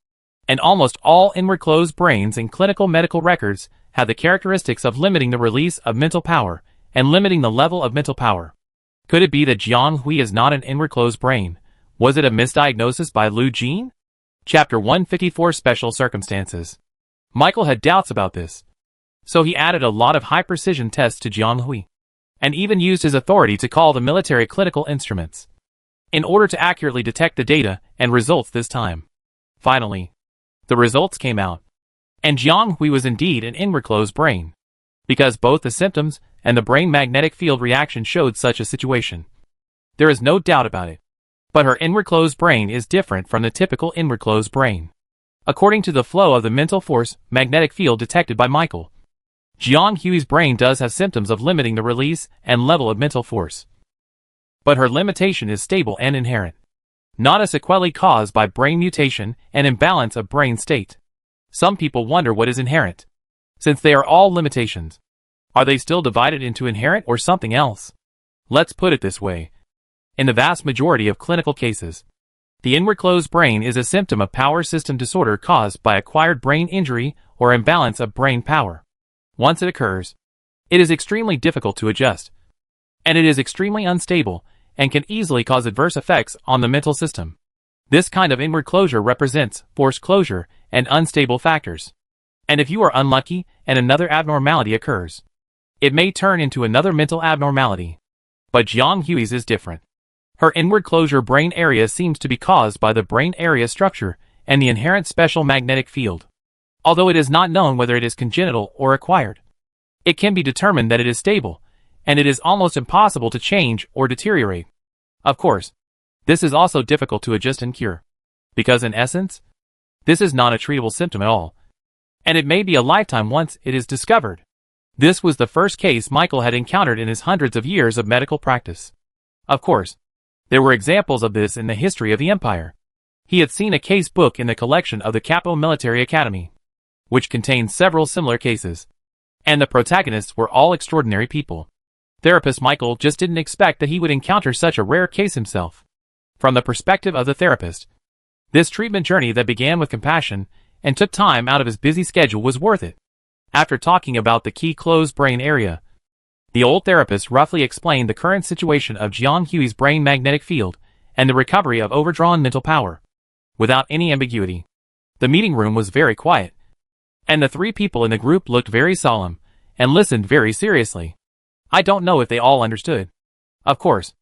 And almost all inward closed brains in clinical medical records have the characteristics of limiting the release of mental power and limiting the level of mental power. Could it be that Jiang Hui is not an inward closed brain? Was it a misdiagnosis by Lu Jin? Chapter 154 Special Circumstances. Michael had doubts about this, so he added a lot of high-precision tests to Jiang Hui, and even used his authority to call the military clinical instruments, in order to accurately detect the data and results this time. Finally, the results came out, and Jiang Hui was indeed an inward closed brain, because both the symptoms and the brain magnetic field reaction showed such a situation. There is no doubt about it. But her inward closed brain is different from the typical inward closed brain. According to the flow of the mental force magnetic field detected by Michael, Jiang Hui's brain does have symptoms of limiting the release and level of mental force. But her limitation is stable and inherent, not a sequelae caused by brain mutation and imbalance of brain state. Some people wonder what is inherent. Since they are all limitations, are they still divided into inherent or something else? Let's put it this way. In the vast majority of clinical cases, the inward closed brain is a symptom of power system disorder caused by acquired brain injury or imbalance of brain power. Once it occurs, it is extremely difficult to adjust, and it is extremely unstable and can easily cause adverse effects on the mental system. This kind of inward closure represents forced closure and unstable factors. And if you are unlucky and another abnormality occurs, it may turn into another mental abnormality. But Jiang Hui's is different. Her inward closure brain area seems to be caused by the brain area structure and the inherent special magnetic field. Although it is not known whether it is congenital or acquired, it can be determined that it is stable, and it is almost impossible to change or deteriorate. Of course, this is also difficult to adjust and cure, because in essence, this is not a treatable symptom at all, and it may be a lifetime once it is discovered. This was the first case Michael had encountered in his hundreds of years of medical practice. Of course, there were examples of this in the history of the empire. He had seen a case book in the collection of the Capital Military Academy, which contained several similar cases, and the protagonists were all extraordinary people. Therapist Michael just didn't expect that he would encounter such a rare case himself. From the perspective of the therapist, this treatment journey that began with compassion and took time out of his busy schedule was worth it. After talking about the key closed brain area, the old therapist roughly explained the current situation of Jiang Hui's brain magnetic field and the recovery of overdrawn mental power. Without any ambiguity, the meeting room was very quiet, and the three people in the group looked very solemn and listened very seriously. I don't know if they all understood. Of course,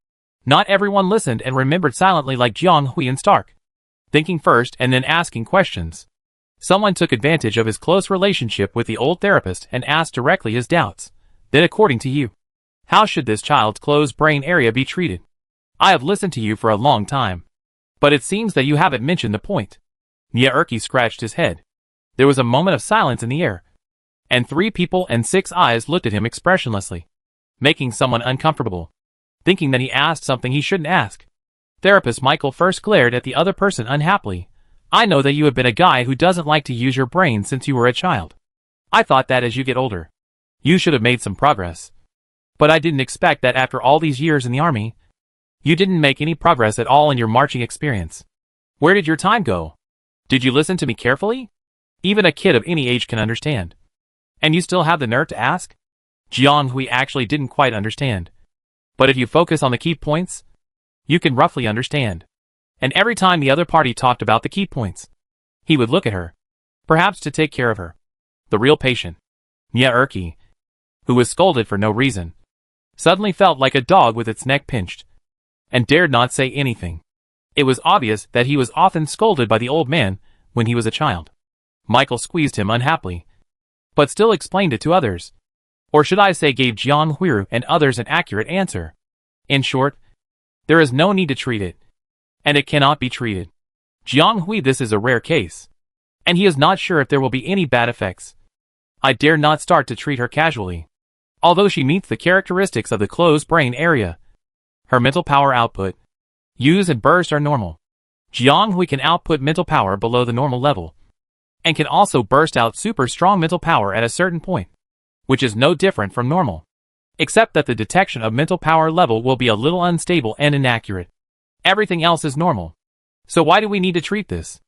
not everyone listened and remembered silently like Jiang Hui and Stark, thinking first and then asking questions. Someone took advantage of his close relationship with the old therapist and asked directly his doubts. Then according to you, how should this child's closed brain area be treated? I have listened to you for a long time, but it seems that you haven't mentioned the point. Mia scratched his head. There was a moment of silence in the air, and 3 people and 6 eyes looked at him expressionlessly, making someone uncomfortable, thinking that he asked something he shouldn't ask. Therapist Michael first glared at the other person unhappily. I know that you have been a guy who doesn't like to use your brain since you were a child. I thought that as you get older, you should have made some progress. But I didn't expect that after all these years in the army, you didn't make any progress at all in your marching experience. Where did your time go? Did you listen to me carefully? Even a kid of any age can understand. And you still have the nerve to ask? Jiang Hui actually didn't quite understand. But if you focus on the key points, you can roughly understand. And every time the other party talked about the key points, he would look at her, perhaps to take care of her. The real patient, Mia, who was scolded for no reason, suddenly felt like a dog with its neck pinched, and dared not say anything. It was obvious that he was often scolded by the old man when he was a child. Michael squeezed him unhappily, but still explained it to others. Or should I say gave Jiang Hui and others an accurate answer. In short, there is no need to treat it, and it cannot be treated. Jiang Hui, this is a rare case, and he is not sure if there will be any bad effects. I dare not start to treat her casually. Although she meets the characteristics of the closed brain area, her mental power output, use and burst are normal. Jiang Hui can output mental power below the normal level, and can also burst out super strong mental power at a certain point, which is no different from normal, except that the detection of mental power level will be a little unstable and inaccurate. Everything else is normal. So why do we need to treat this?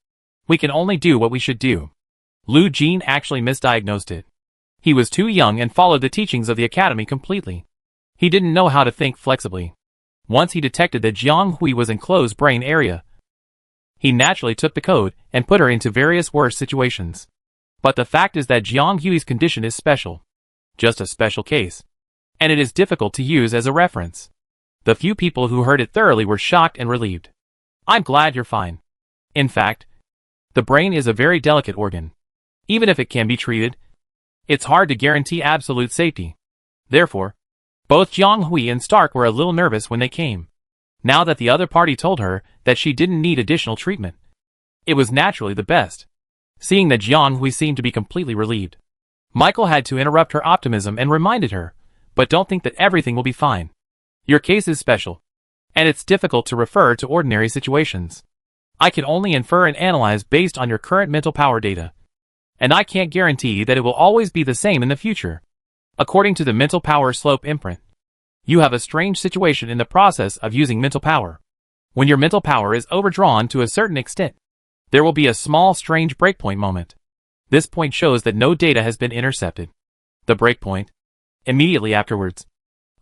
We can only do what we should do. Lu Jin actually misdiagnosed it. He was too young and followed the teachings of the academy completely. He didn't know how to think flexibly. Once he detected that Jiang Hui was in closed brain area, he naturally took the code and put her into various worse situations. But the fact is that Jiang Hui's condition is special. Just a special case. And it is difficult to use as a reference. The few people who heard it thoroughly were shocked and relieved. I'm glad you're fine. In fact, the brain is a very delicate organ. Even if it can be treated, it's hard to guarantee absolute safety. Therefore, both Jiang Hui and Stark were a little nervous when they came. Now that the other party told her that she didn't need additional treatment, it was naturally the best. Seeing that Jiang Hui seemed to be completely relieved, Michael had to interrupt her optimism and reminded her, but don't think that everything will be fine. Your case is special, and it's difficult to refer to ordinary situations. I can only infer and analyze based on your current mental power data, and I can't guarantee that it will always be the same in the future. According to the mental power slope imprint, you have a strange situation in the process of using mental power. When your mental power is overdrawn to a certain extent, there will be a small strange breakpoint moment. This point shows that no data has been intercepted. The breakpoint. Immediately afterwards,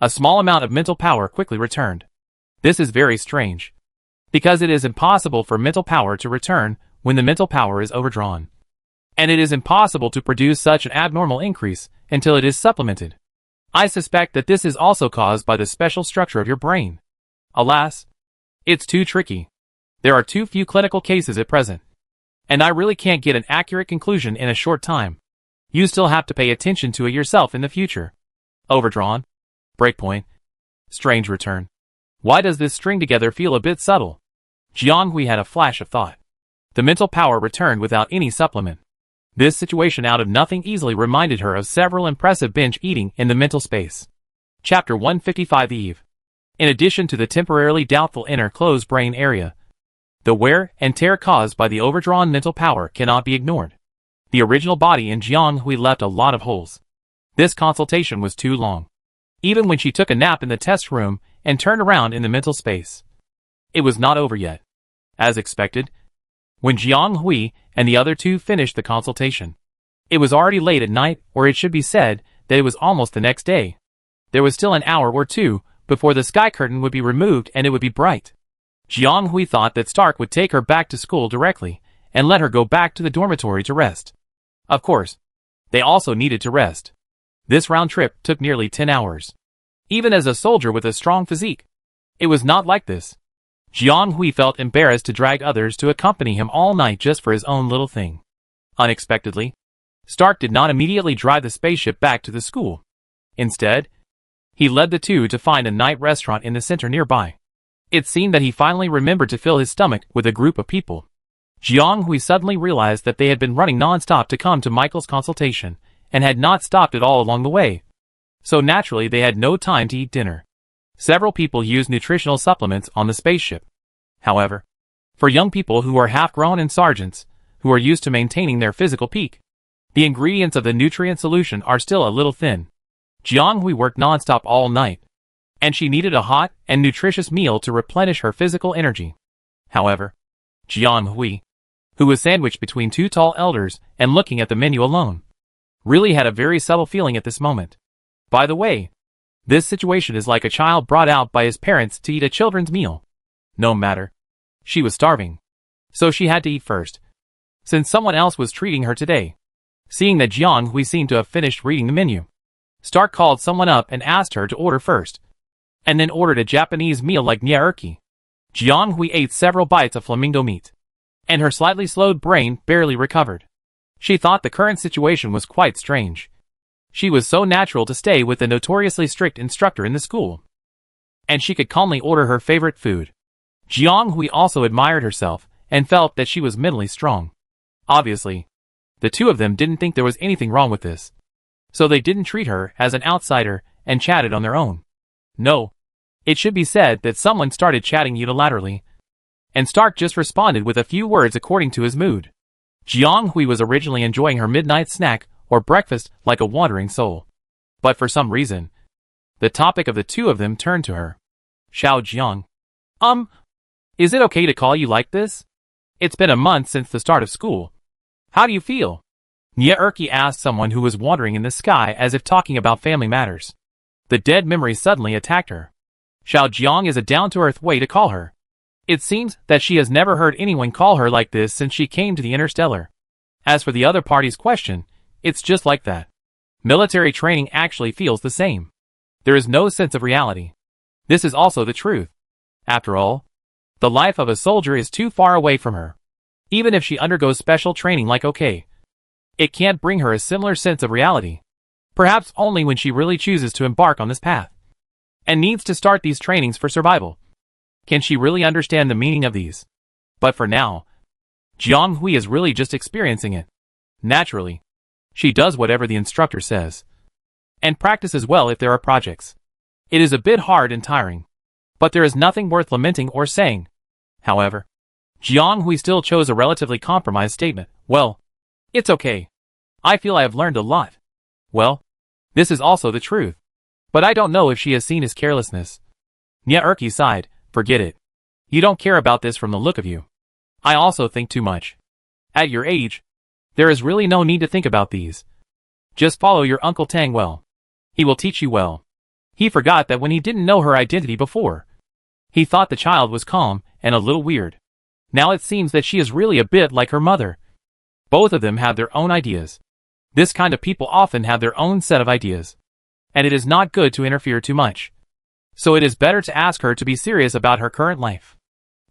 a small amount of mental power quickly returned. This is very strange, because it is impossible for mental power to return when the mental power is overdrawn. And it is impossible to produce such an abnormal increase until it is supplemented. I suspect that this is also caused by the special structure of your brain. Alas, it's too tricky. There are too few clinical cases at present, and I really can't get an accurate conclusion in a short time. You still have to pay attention to it yourself in the future. Overdrawn. Breakpoint. Strange return. Why does this string together feel a bit subtle? Jiang Hui had a flash of thought. The mental power returned without any supplement. This situation out of nothing easily reminded her of several impressive binge eating in the mental space. Chapter 155 Eve. In addition to the temporarily doubtful inner closed brain area, the wear and tear caused by the overdrawn mental power cannot be ignored. The original body in Jiang Hui left a lot of holes. This consultation was too long. Even when she took a nap in the test room and turned around in the mental space, it was not over yet. As expected, when Jiang Hui and the other two finished the consultation, it was already late at night, or it should be said that it was almost the next day. There was still an hour or two before the sky curtain would be removed and it would be bright. Jiang Hui thought that Stark would take her back to school directly and let her go back to the dormitory to rest. Of course, they also needed to rest. This round trip took nearly 10 hours. Even as a soldier with a strong physique, it was not like this. Jiang Hui felt embarrassed to drag others to accompany him all night just for his own little thing. Unexpectedly, Stark did not immediately drive the spaceship back to the school. Instead, he led the two to find a night restaurant in the center nearby. It seemed that he finally remembered to fill his stomach with a group of people. Jiang Hui suddenly realized that they had been running non-stop to come to Michael's consultation, and had not stopped at all along the way. So naturally they had no time to eat dinner. Several people used nutritional supplements on the spaceship. However, for young people who are half-grown and sergeants, who are used to maintaining their physical peak, the ingredients of the nutrient solution are still a little thin. Jiang Hui worked non-stop all night, and she needed a hot and nutritious meal to replenish her physical energy. However, Jiang Hui, who was sandwiched between two tall elders and looking at the menu alone, really had a very subtle feeling at this moment. By the way, this situation is like a child brought out by his parents to eat a children's meal. No matter. She was starving, so she had to eat first, since someone else was treating her today. Seeing that Jiang Hui seemed to have finished reading the menu, Stark called someone up and asked her to order first, and then ordered a Japanese meal like gnocchi. Jiang Hui ate several bites of flamingo meat, and her slightly slowed brain barely recovered. She thought the current situation was quite strange. She was so natural to stay with the notoriously strict instructor in the school, and she could calmly order her favorite food. Jiang Hui also admired herself and felt that she was mentally strong. Obviously, the two of them didn't think there was anything wrong with this, so they didn't treat her as an outsider and chatted on their own. No, it should be said that someone started chatting unilaterally, and Stark just responded with a few words according to his mood. Jiang Hui was originally enjoying her midnight snack or breakfast like a wandering soul, but for some reason, the topic of the two of them turned to her. Xiao Jiang. Is it okay to call you like this? It's been a month since the start of school. How do you feel? Nia Erki asked someone who was wandering in the sky as if talking about family matters. The dead memory suddenly attacked her. Xiao Jiang is a down-to-earth way to call her. It seems that she has never heard anyone call her like this since she came to the Interstellar. As for the other party's question, it's just like that. Military training actually feels the same. There is no sense of reality. This is also the truth. After all, the life of a soldier is too far away from her. Even if she undergoes special training like OK, it can't bring her a similar sense of reality. Perhaps only when she really chooses to embark on this path, and needs to start these trainings for survival, can she really understand the meaning of these. But for now, Jiang Hui is really just experiencing it. Naturally, she does whatever the instructor says, and practices well if there are projects. It is a bit hard and tiring, but there is nothing worth lamenting or saying. However, Jiang Hui still chose a relatively compromised statement. Well, it's okay. I feel I have learned a lot. Well, this is also the truth. But I don't know if she has seen his carelessness. Nia Erki sighed. Forget it. You don't care about this from the look of you. I also think too much. At your age, there is really no need to think about these. Just follow your Uncle Tang well. He will teach you well. He forgot that when he didn't know her identity before, he thought the child was calm and a little weird. Now it seems that she is really a bit like her mother. Both of them have their own ideas. This kind of people often have their own set of ideas, and it is not good to interfere too much. So it is better to ask her to be serious about her current life.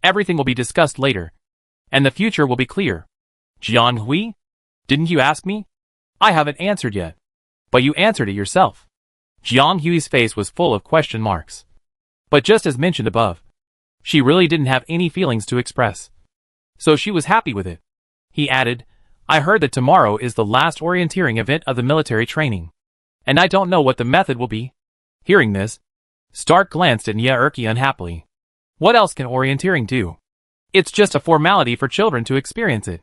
Everything will be discussed later, and the future will be clear. Jiang Hui? Didn't you ask me? I haven't answered yet. But you answered it yourself. Jiang Hui's face was full of question marks. But just as mentioned above, she really didn't have any feelings to express. So she was happy with it. He added, I heard that tomorrow is the last orienteering event of the military training, and I don't know what the method will be. Hearing this, Stark glanced at Nia Erki unhappily. What else can orienteering do? It's just a formality for children to experience it.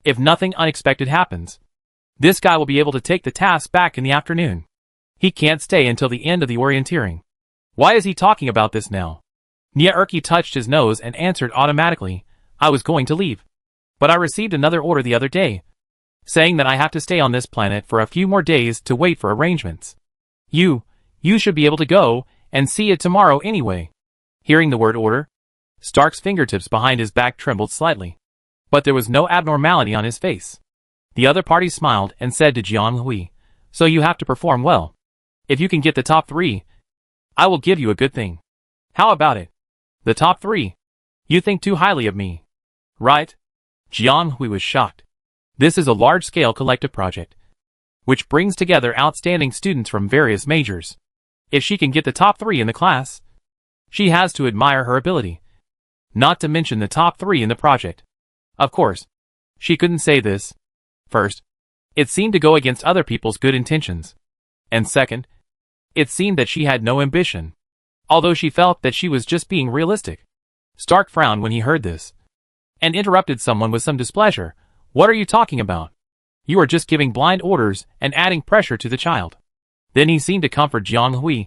If nothing unexpected happens, this guy will be able to take the task back in the afternoon. He can't stay until the end of the orienteering. Why is he talking about this now? Nia Erki touched his nose and answered automatically, I was going to leave. But I received another order the other day, saying that I have to stay on this planet for a few more days to wait for arrangements. You should be able to go and see it tomorrow anyway. Hearing the word order, Stark's fingertips behind his back trembled slightly, but there was no abnormality on his face. The other party smiled and said to Jiang Hui, so you have to perform well. If you can get the top 3, I will give you a good thing. How about it? The top 3? You think too highly of me, right? Jiang Hui was shocked. This is a large-scale collective project, which brings together outstanding students from various majors. If she can get the top 3 in the class, she has to admire her ability. Not to mention the top 3 in the project. Of course, she couldn't say this. First, it seemed to go against other people's good intentions. And second, it seemed that she had no ambition, although she felt that she was just being realistic. Stark frowned when he heard this, and interrupted someone with some displeasure. What are you talking about? You are just giving blind orders and adding pressure to the child. Then he seemed to comfort Jiang Hui,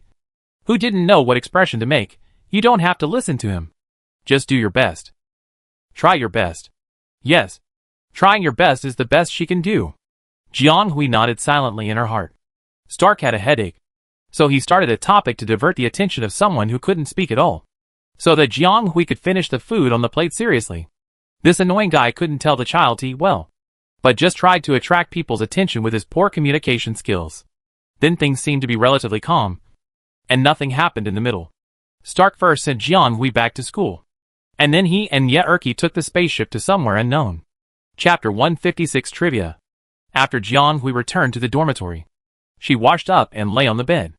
who didn't know what expression to make. You don't have to listen to him. Just do your best. Try your best. Yes, trying your best is the best she can do. Jiang Hui nodded silently in her heart. Stark had a headache, so he started a topic to divert the attention of someone who couldn't speak at all, so that Jiang Hui could finish the food on the plate seriously. This annoying guy couldn't tell the child to eat well, but just tried to attract people's attention with his poor communication skills. Then things seemed to be relatively calm, and nothing happened in the middle. Stark first sent Jiang Hui back to school. And then he and Yeerki took the spaceship to somewhere unknown. Chapter 156 Trivia. After Jianghui returned to the dormitory, she washed up and lay on the bed.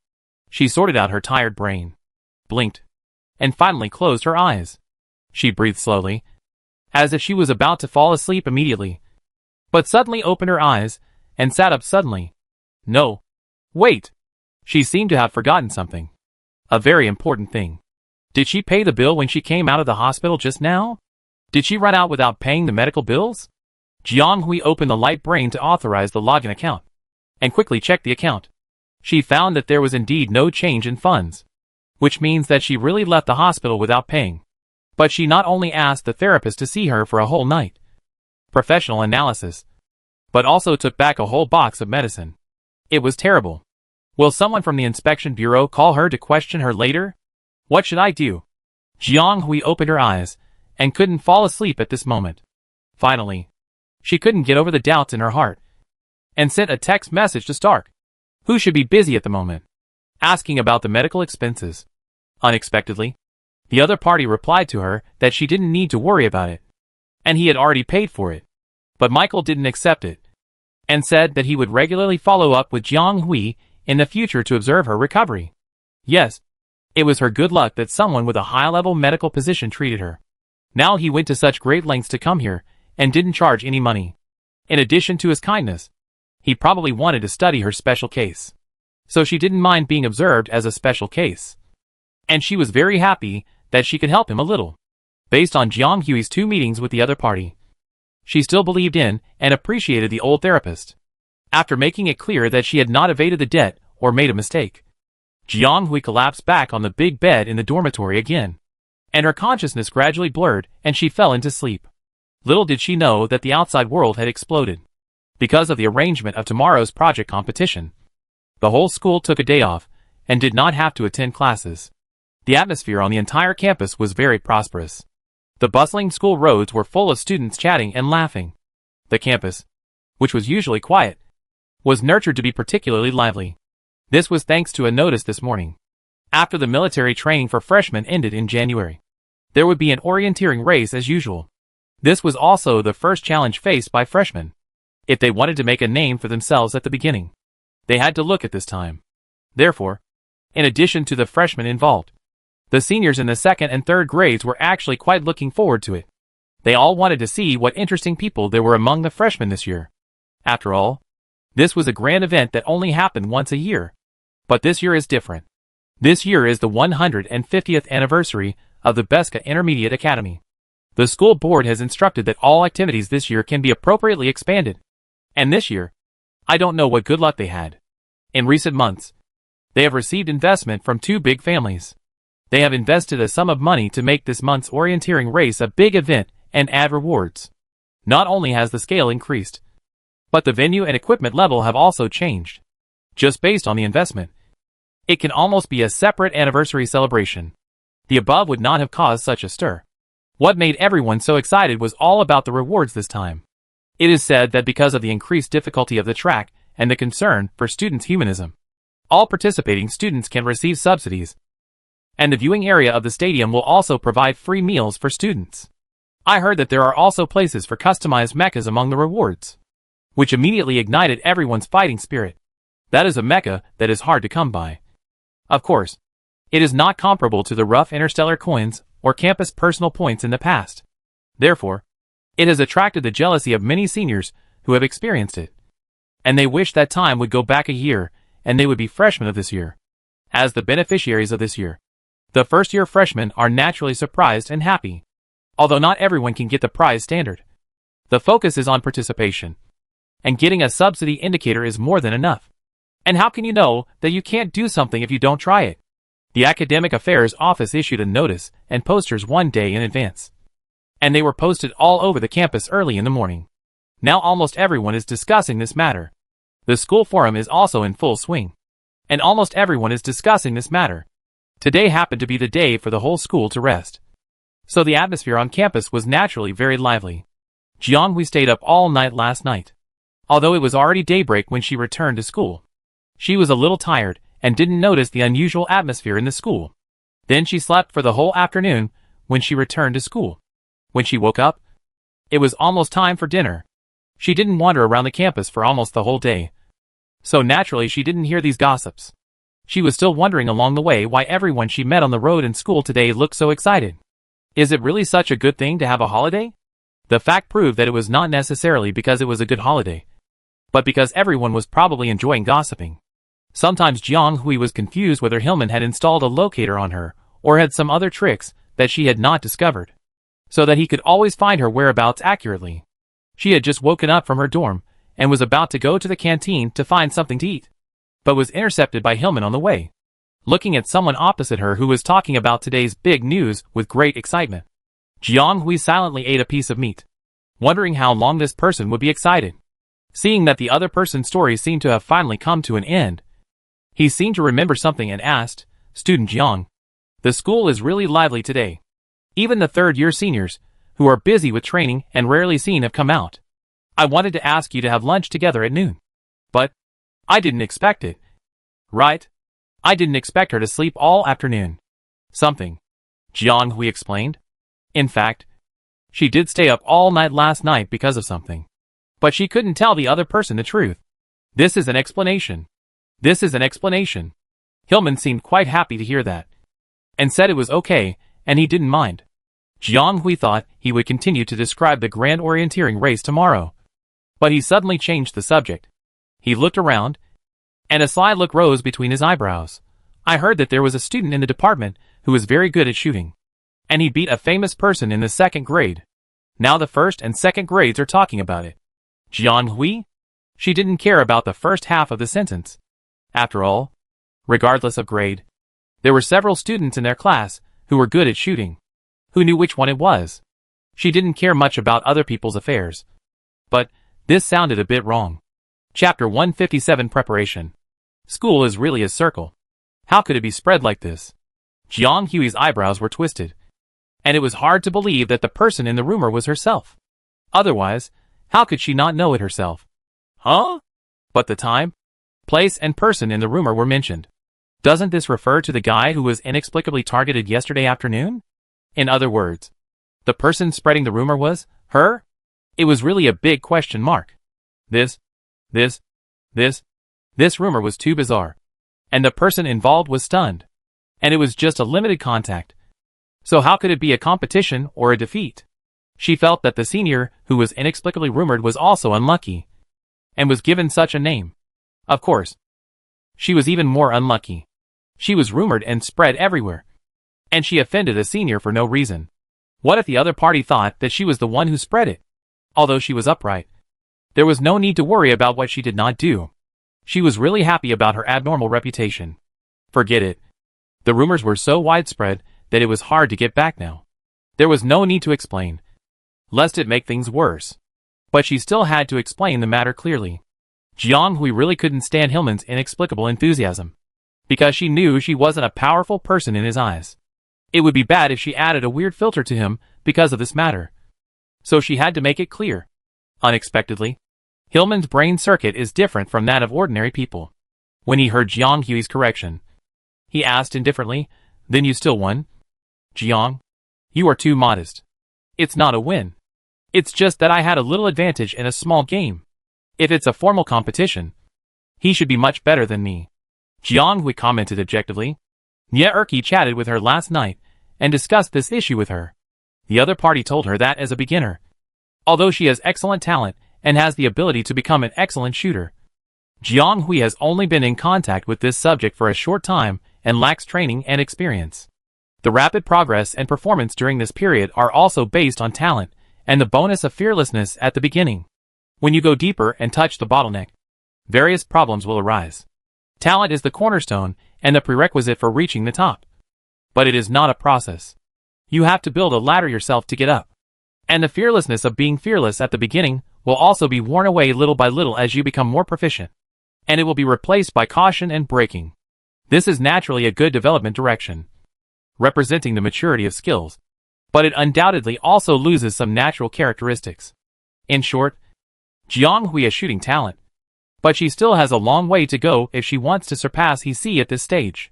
She sorted out her tired brain, blinked, and finally closed her eyes. She breathed slowly, as if she was about to fall asleep immediately, but suddenly opened her eyes and sat up suddenly. No. Wait. She seemed to have forgotten something. A very important thing. Did she pay the bill when she came out of the hospital just now? Did she run out without paying the medical bills? Jianghui opened the light brain to authorize the login account, and quickly checked the account. She found that there was indeed no change in funds, which means that she really left the hospital without paying. But she not only asked the therapist to see her for a whole night, professional analysis, but also took back a whole box of medicine. It was terrible. Will someone from the inspection bureau call her to question her later? What should I do? Jianghui opened her eyes, and couldn't fall asleep at this moment. Finally, she couldn't get over the doubts in her heart, and sent a text message to Stark, who should be busy at the moment, asking about the medical expenses. Unexpectedly, the other party replied to her that she didn't need to worry about it, and he had already paid for it. But Michael didn't accept it, and said that he would regularly follow up with Jianghui in the future to observe her recovery. Yes, it was her good luck that someone with a high-level medical position treated her. Now he went to such great lengths to come here, and didn't charge any money. In addition to his kindness, he probably wanted to study her special case. So she didn't mind being observed as a special case. And she was very happy that she could help him a little. Based on Jianghui's 2 meetings with the other party, she still believed in and appreciated the old therapist. After making it clear that she had not evaded the debt or made a mistake, Jianghui collapsed back on the big bed in the dormitory again, and her consciousness gradually blurred and she fell into sleep. Little did she know that the outside world had exploded. Because of the arrangement of tomorrow's project competition, the whole school took a day off and did not have to attend classes. The atmosphere on the entire campus was very prosperous. The bustling school roads were full of students chatting and laughing. The campus, which was usually quiet, was nurtured to be particularly lively. This was thanks to a notice this morning. After the military training for freshmen ended in January, there would be an orienteering race as usual. This was also the first challenge faced by freshmen. If they wanted to make a name for themselves at the beginning, they had to look at this time. Therefore, in addition to the freshmen involved, the seniors in the 2nd and 3rd grades were actually quite looking forward to it. They all wanted to see what interesting people there were among the freshmen this year. After all, this was a grand event that only happened once a year. But this year is different. This year is the 150th anniversary of the Beska Intermediate Academy. The school board has instructed that all activities this year can be appropriately expanded. And this year, I don't know what good luck they had. In recent months, they have received investment from 2 big families. They have invested a sum of money to make this month's orienteering race a big event and add rewards. Not only has the scale increased, but the venue and equipment level have also changed. Just based on the investment, it can almost be a separate anniversary celebration. The above would not have caused such a stir. What made everyone so excited was all about the rewards this time. It is said that because of the increased difficulty of the track and the concern for students' humanism, all participating students can receive subsidies, and the viewing area of the stadium will also provide free meals for students. I heard that there are also places for customized mechas among the rewards, which immediately ignited everyone's fighting spirit. That is a mecha that is hard to come by. Of course, it is not comparable to the rough interstellar coins or campus personal points in the past. Therefore, it has attracted the jealousy of many seniors who have experienced it. And they wish that time would go back a year and they would be freshmen of this year. As the beneficiaries of this year, the first-year freshmen are naturally surprised and happy. Although not everyone can get the prize standard, the focus is on participation. And getting a subsidy indicator is more than enough. And how can you know that you can't do something if you don't try it? The Academic Affairs Office issued a notice and posters one day in advance. And they were posted all over the campus early in the morning. Now almost everyone is discussing this matter. The school forum is also in full swing. And almost everyone is discussing this matter. Today happened to be the day for the whole school to rest. So the atmosphere on campus was naturally very lively. Jianghui stayed up all night last night. Although it was already daybreak when she returned to school, she was a little tired and didn't notice the unusual atmosphere in the school. Then she slept for the whole afternoon, when she returned to school. When she woke up, it was almost time for dinner. She didn't wander around the campus for almost the whole day. So naturally she didn't hear these gossips. She was still wondering along the way why everyone she met on the road and school today looked so excited. Is it really such a good thing to have a holiday? The fact proved that it was not necessarily because it was a good holiday, but because everyone was probably enjoying gossiping. Sometimes Jiang Hui was confused whether Hillman had installed a locator on her, or had some other tricks that she had not discovered, so that he could always find her whereabouts accurately. She had just woken up from her dorm, and was about to go to the canteen to find something to eat, but was intercepted by Hillman on the way, looking at someone opposite her who was talking about today's big news with great excitement. Jiang Hui silently ate a piece of meat, wondering how long this person would be excited. Seeing that the other person's story seemed to have finally come to an end, he seemed to remember something and asked, "Student Jiang, the school is really lively today. Even the third-year seniors, who are busy with training and rarely seen, have come out. I wanted to ask you to have lunch together at noon. But I didn't expect it." "Right. I didn't expect her to sleep all afternoon." "Something," Jiang Hui explained. "In fact, she did stay up all night last night because of something. But she couldn't tell the other person the truth. This is an explanation. This is an explanation." Hillman seemed quite happy to hear that, and said it was okay, and he didn't mind. Jiang Hui thought he would continue to describe the grand orienteering race tomorrow, but he suddenly changed the subject. He looked around, and a sly look rose between his eyebrows. "I heard that there was a student in the department who was very good at shooting, and he beat a famous person in the second grade. Now the first and second grades are talking about it." Jiang Hui? She didn't care about the first half of the sentence. After all, regardless of grade, there were several students in their class who were good at shooting. Who knew which one it was? She didn't care much about other people's affairs. But this sounded a bit wrong. Chapter 157 Preparation. School is really a circle. How could it be spread like this? Jiang Hui's eyebrows were twisted, and it was hard to believe that the person in the rumor was herself. Otherwise, how could she not know it herself? Huh? But the time, place, and person in the rumor were mentioned. Doesn't this refer to the guy who was inexplicably targeted yesterday afternoon? In other words, the person spreading the rumor was her? It was really a big question mark. This rumor was too bizarre, and the person involved was stunned. And it was just a limited contact. So how could it be a competition or a defeat? She felt that the senior who was inexplicably rumored was also unlucky, and was given such a name. Of course, she was even more unlucky. She was rumored and spread everywhere, and she offended a senior for no reason. What if the other party thought that she was the one who spread it? Although she was upright, there was no need to worry about what she did not do. She was really happy about her abnormal reputation. Forget it. The rumors were so widespread that it was hard to get back now. There was no need to explain, lest it make things worse. But she still had to explain the matter clearly. Jiang Hui really couldn't stand Hillman's inexplicable enthusiasm, because she knew she wasn't a powerful person in his eyes. It would be bad if she added a weird filter to him because of this matter. So she had to make it clear. Unexpectedly, Hillman's brain circuit is different from that of ordinary people. When he heard Jiang Hui's correction, he asked indifferently, "Then you still won?" "Jiang, you are too modest. It's not a win. It's just that I had a little advantage in a small game. If it's a formal competition, he should be much better than me." Jiang Hui commented objectively. Nye Erki chatted with her last night and discussed this issue with her. The other party told her that as a beginner, although she has excellent talent and has the ability to become an excellent shooter, Jiang Hui has only been in contact with this subject for a short time and lacks training and experience. The rapid progress and performance during this period are also based on talent and the bonus of fearlessness at the beginning. When you go deeper and touch the bottleneck, various problems will arise. Talent is the cornerstone and the prerequisite for reaching the top. But it is not a process. You have to build a ladder yourself to get up. And the fearlessness of being fearless at the beginning will also be worn away little by little as you become more proficient. And it will be replaced by caution and braking. This is naturally a good development direction, representing the maturity of skills, but it undoubtedly also loses some natural characteristics. In short, Jiang Hui has shooting talent, but she still has a long way to go if she wants to surpass HC at this stage.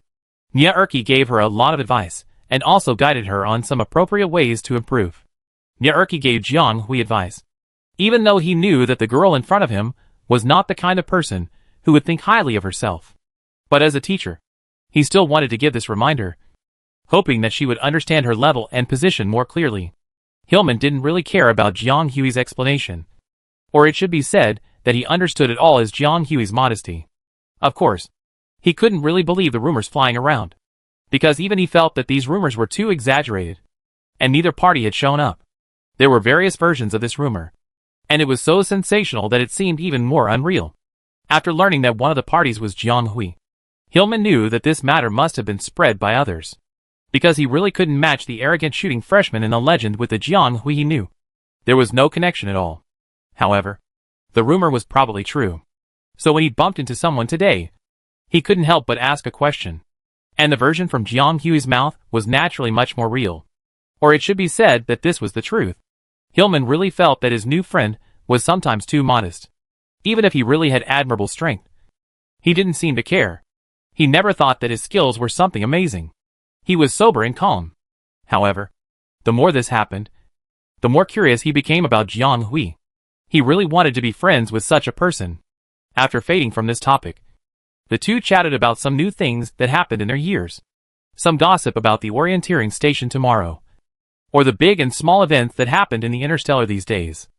Nye Erki gave her a lot of advice, and also guided her on some appropriate ways to improve. Naoki gave Jiang Hui advice. Even though he knew that the girl in front of him was not the kind of person who would think highly of herself. But as a teacher, he still wanted to give this reminder, hoping that she would understand her level and position more clearly. Hillman didn't really care about Jiang Hui's explanation. Or it should be said that he understood it all as Jiang Hui's modesty. Of course, he couldn't really believe the rumors flying around, because even he felt that these rumors were too exaggerated, and neither party had shown up. There were various versions of this rumor, and it was so sensational that it seemed even more unreal. After learning that one of the parties was Jiang Hui, Hillman knew that this matter must have been spread by others, because he really couldn't match the arrogant shooting freshman in the legend with the Jiang Hui he knew. There was no connection at all. However, the rumor was probably true. So when he bumped into someone today, he couldn't help but ask a question. And the version from Jiang Hui's mouth was naturally much more real. Or it should be said that this was the truth. Hillman really felt that his new friend was sometimes too modest. Even if he really had admirable strength, he didn't seem to care. He never thought that his skills were something amazing. He was sober and calm. However, the more this happened, the more curious he became about Jiang Hui. He really wanted to be friends with such a person. After fading from this topic, the two chatted about some new things that happened in their years. Some gossip about the orienteering station tomorrow, or the big and small events that happened in the interstellar these days.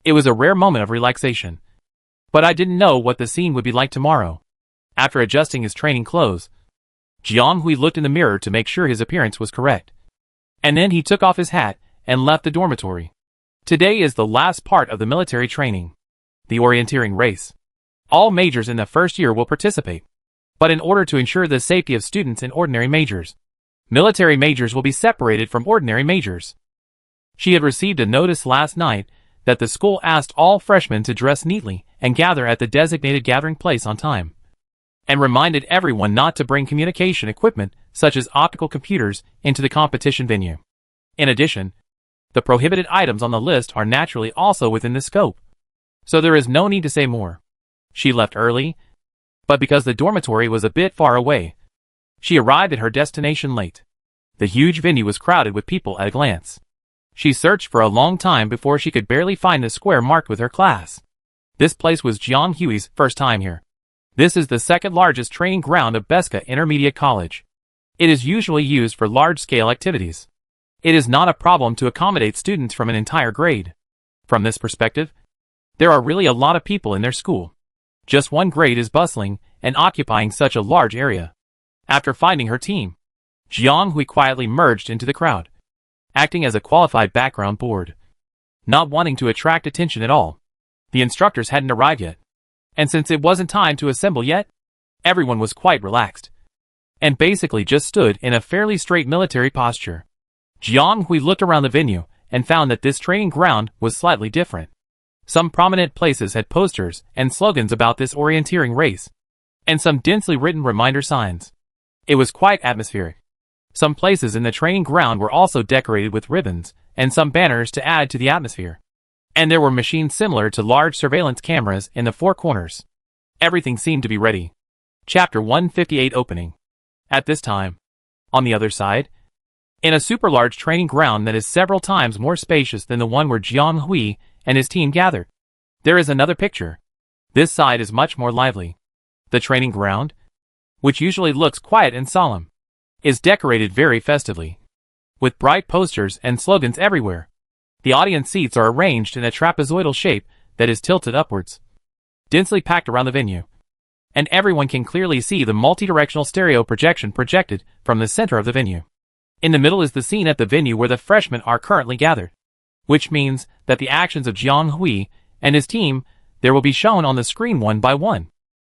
It was a rare moment of relaxation. But I didn't know what the scene would be like tomorrow. After adjusting his training clothes, Jiang Hui looked in the mirror to make sure his appearance was correct. And then he took off his hat and left the dormitory. Today is the last part of the military training, the orienteering race. All majors in the first year will participate. But in order to ensure the safety of students in ordinary majors, military majors will be separated from ordinary majors. She had received a notice last night that the school asked all freshmen to dress neatly and gather at the designated gathering place on time, and reminded everyone not to bring communication equipment such as optical computers into the competition venue. In addition, the prohibited items on the list are naturally also within the scope, so there is no need to say more. She left early, but because the dormitory was a bit far away, she arrived at her destination late. The huge venue was crowded with people at a glance. She searched for a long time before she could barely find the square marked with her class. This place was Jiang Hui's first time here. This is the second largest training ground of Beska Intermediate College. It is usually used for large-scale activities. It is not a problem to accommodate students from an entire grade. From this perspective, there are really a lot of people in their school. Just one grade is bustling and occupying such a large area. After finding her team, Jiang Hui quietly merged into the crowd, acting as a qualified background board. Not wanting to attract attention at all, the instructors hadn't arrived yet. And since it wasn't time to assemble yet, everyone was quite relaxed, and basically just stood in a fairly straight military posture. Jiang Hui looked around the venue and found that this training ground was slightly different. Some prominent places had posters and slogans about this orienteering race, and some densely written reminder signs. It was quite atmospheric. Some places in the training ground were also decorated with ribbons and some banners to add to the atmosphere. And there were machines similar to large surveillance cameras in the four corners. Everything seemed to be ready. Chapter 158 Opening. At this time, on the other side, in a super large training ground that is several times more spacious than the one where Jiang Hui and his team gathered, there is another picture. This side is much more lively. The training ground, which usually looks quiet and solemn, is decorated very festively, with bright posters and slogans everywhere. The audience seats are arranged in a trapezoidal shape that is tilted upwards, densely packed around the venue, and everyone can clearly see the multi-directional stereo projection projected from the center of the venue. In the middle is the scene at the venue where the freshmen are currently gathered, which means that the actions of Jiang Hui and his team there will be shown on the screen one by one.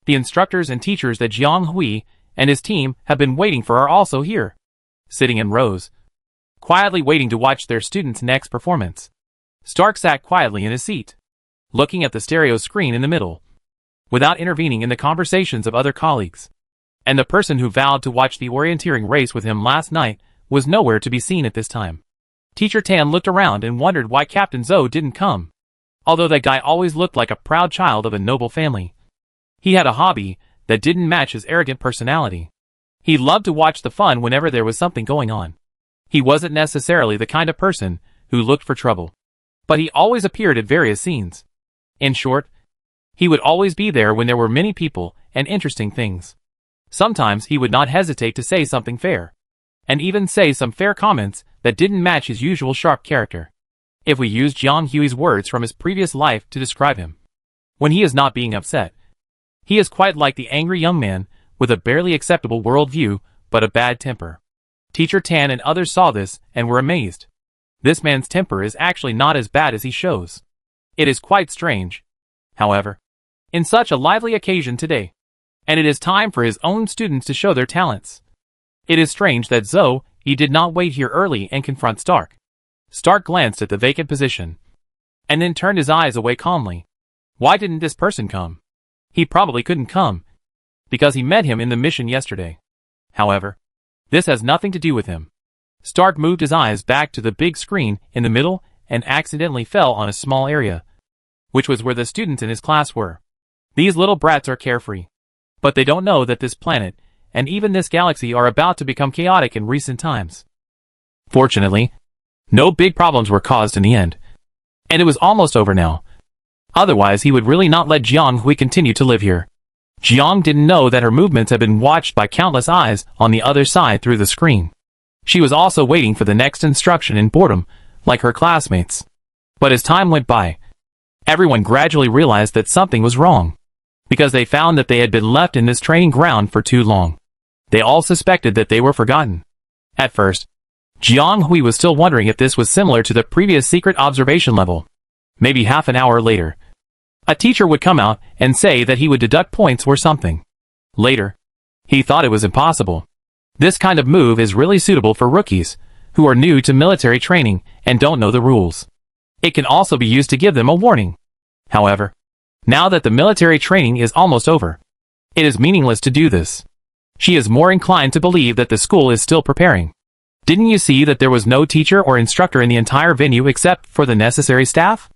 The instructors and teachers that Jiang Hui and his team have been waiting for are also here, sitting in rows, quietly waiting to watch their student's next performance. Stark sat quietly in his seat, looking at the stereo screen in the middle, without intervening in the conversations of other colleagues. And the person who vowed to watch the orienteering race with him last night was nowhere to be seen at this time. Teacher Tan looked around and wondered why Captain Zhou didn't come. Although that guy always looked like a proud child of a noble family, he had a hobby that didn't match his arrogant personality. He loved to watch the fun whenever there was something going on. He wasn't necessarily the kind of person who looked for trouble, but he always appeared at various scenes. In short, he would always be there when there were many people and interesting things. Sometimes he would not hesitate to say something fair, and even say some fair comments that didn't match his usual sharp character. If we use Jiang Hui's words from his previous life to describe him, when he is not being upset, he is quite like the angry young man with a barely acceptable worldview but a bad temper. Teacher Tan and others saw this and were amazed. This man's temper is actually not as bad as he shows. It is quite strange, however, in such a lively occasion today, and it is time for his own students to show their talents. It is strange that Zhou Yi did not wait here early and confront Stark. Stark glanced at the vacant position, and then turned his eyes away calmly. Why didn't this person come? He probably couldn't come, because he met him in the mission yesterday. However, this has nothing to do with him. Stark moved his eyes back to the big screen in the middle and accidentally fell on a small area, which was where the students in his class were. These little brats are carefree, but they don't know that this planet and even this galaxy are about to become chaotic in recent times. Fortunately, no big problems were caused in the end, and it was almost over now. Otherwise, he would really not let Jiang Hui continue to live here. Jiang didn't know that her movements had been watched by countless eyes on the other side through the screen. She was also waiting for the next instruction in boredom, like her classmates. But as time went by, everyone gradually realized that something was wrong, because they found that they had been left in this training ground for too long. They all suspected that they were forgotten. At first, Jiang Hui was still wondering if this was similar to the previous secret observation level. Maybe half an hour later, a teacher would come out and say that he would deduct points or something. Later, he thought it was impossible. This kind of move is really suitable for rookies, who are new to military training and don't know the rules. It can also be used to give them a warning. However, now that the military training is almost over, it is meaningless to do this. She is more inclined to believe that the school is still preparing. Didn't you see that there was no teacher or instructor in the entire venue except for the necessary staff?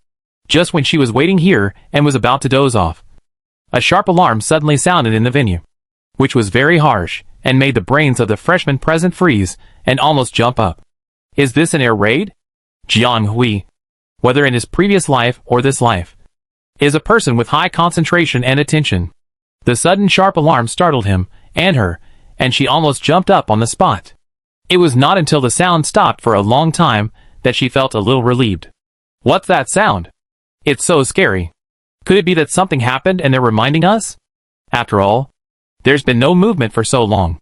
Just when she was waiting here and was about to doze off, a sharp alarm suddenly sounded in the venue, which was very harsh and made the brains of the freshmen present freeze and almost jump up. Is this an air raid? Jiang Hui, whether in his previous life or this life, is a person with high concentration and attention. The sudden sharp alarm startled him and her, and she almost jumped up on the spot. It was not until the sound stopped for a long time that she felt a little relieved. What's that sound? It's so scary. Could it be that something happened and they're reminding us? After all, there's been no movement for so long.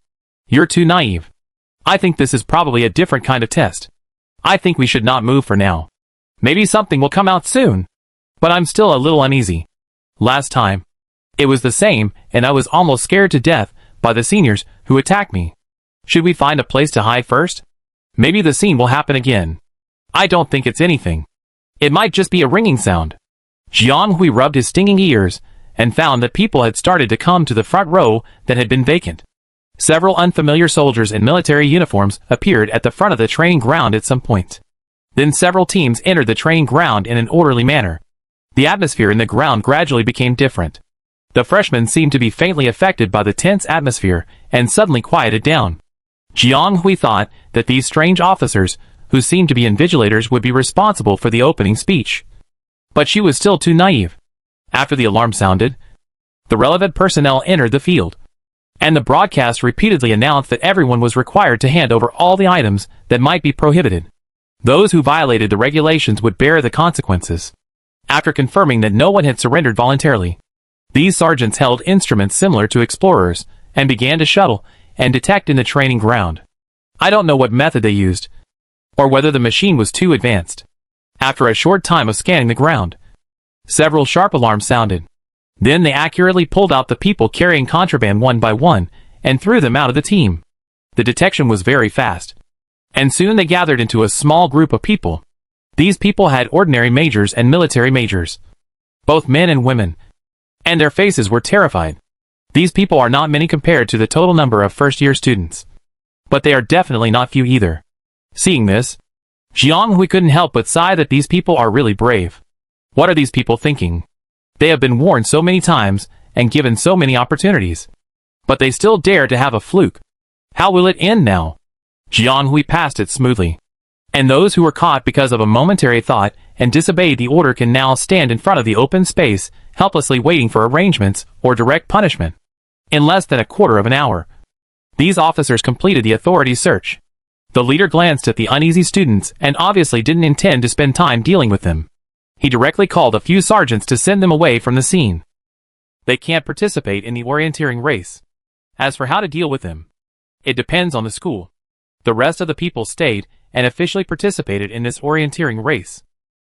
You're too naive. I think this is probably a different kind of test. I think we should not move for now. Maybe something will come out soon. But I'm still a little uneasy. Last time, it was the same, and I was almost scared to death by the seniors who attacked me. Should we find a place to hide first? Maybe the scene will happen again. I don't think it's anything. It might just be a ringing sound. Jiang Hui rubbed his stinging ears and found that people had started to come to the front row that had been vacant. Several unfamiliar soldiers in military uniforms appeared at the front of the training ground at some point. Then several teams entered the training ground in an orderly manner. The atmosphere in the ground gradually became different. The freshmen seemed to be faintly affected by the tense atmosphere and suddenly quieted down. Jiang Hui thought that these strange officers, who seemed to be invigilators, would be responsible for the opening speech. But she was still too naive. After the alarm sounded, the relevant personnel entered the field, and the broadcast repeatedly announced that everyone was required to hand over all the items that might be prohibited. Those who violated the regulations would bear the consequences. After confirming that no one had surrendered voluntarily, these sergeants held instruments similar to explorers and began to shuttle and detect in the training ground. I don't know what method they used, or whether the machine was too advanced. After a short time of scanning the ground, several sharp alarms sounded. Then they accurately pulled out the people carrying contraband one by one and threw them out of the team. The detection was very fast, and soon they gathered into a small group of people. These people had ordinary majors and military majors, both men and women, and their faces were terrified. These people are not many compared to the total number of first-year students, but they are definitely not few either. Seeing this, Jiang Hui couldn't help but sigh that these people are really brave. What are these people thinking? They have been warned so many times and given so many opportunities, but they still dare to have a fluke. How will it end now? Jiang passed it smoothly. And those who were caught because of a momentary thought and disobeyed the order can now stand in front of the open space, helplessly waiting for arrangements or direct punishment. In less than a quarter of an hour, these officers completed the authorities' search. The leader glanced at the uneasy students and obviously didn't intend to spend time dealing with them. He directly called a few sergeants to send them away from the scene. They can't participate in the orienteering race. As for how to deal with them, it depends on the school. The rest of the people stayed and officially participated in this orienteering race.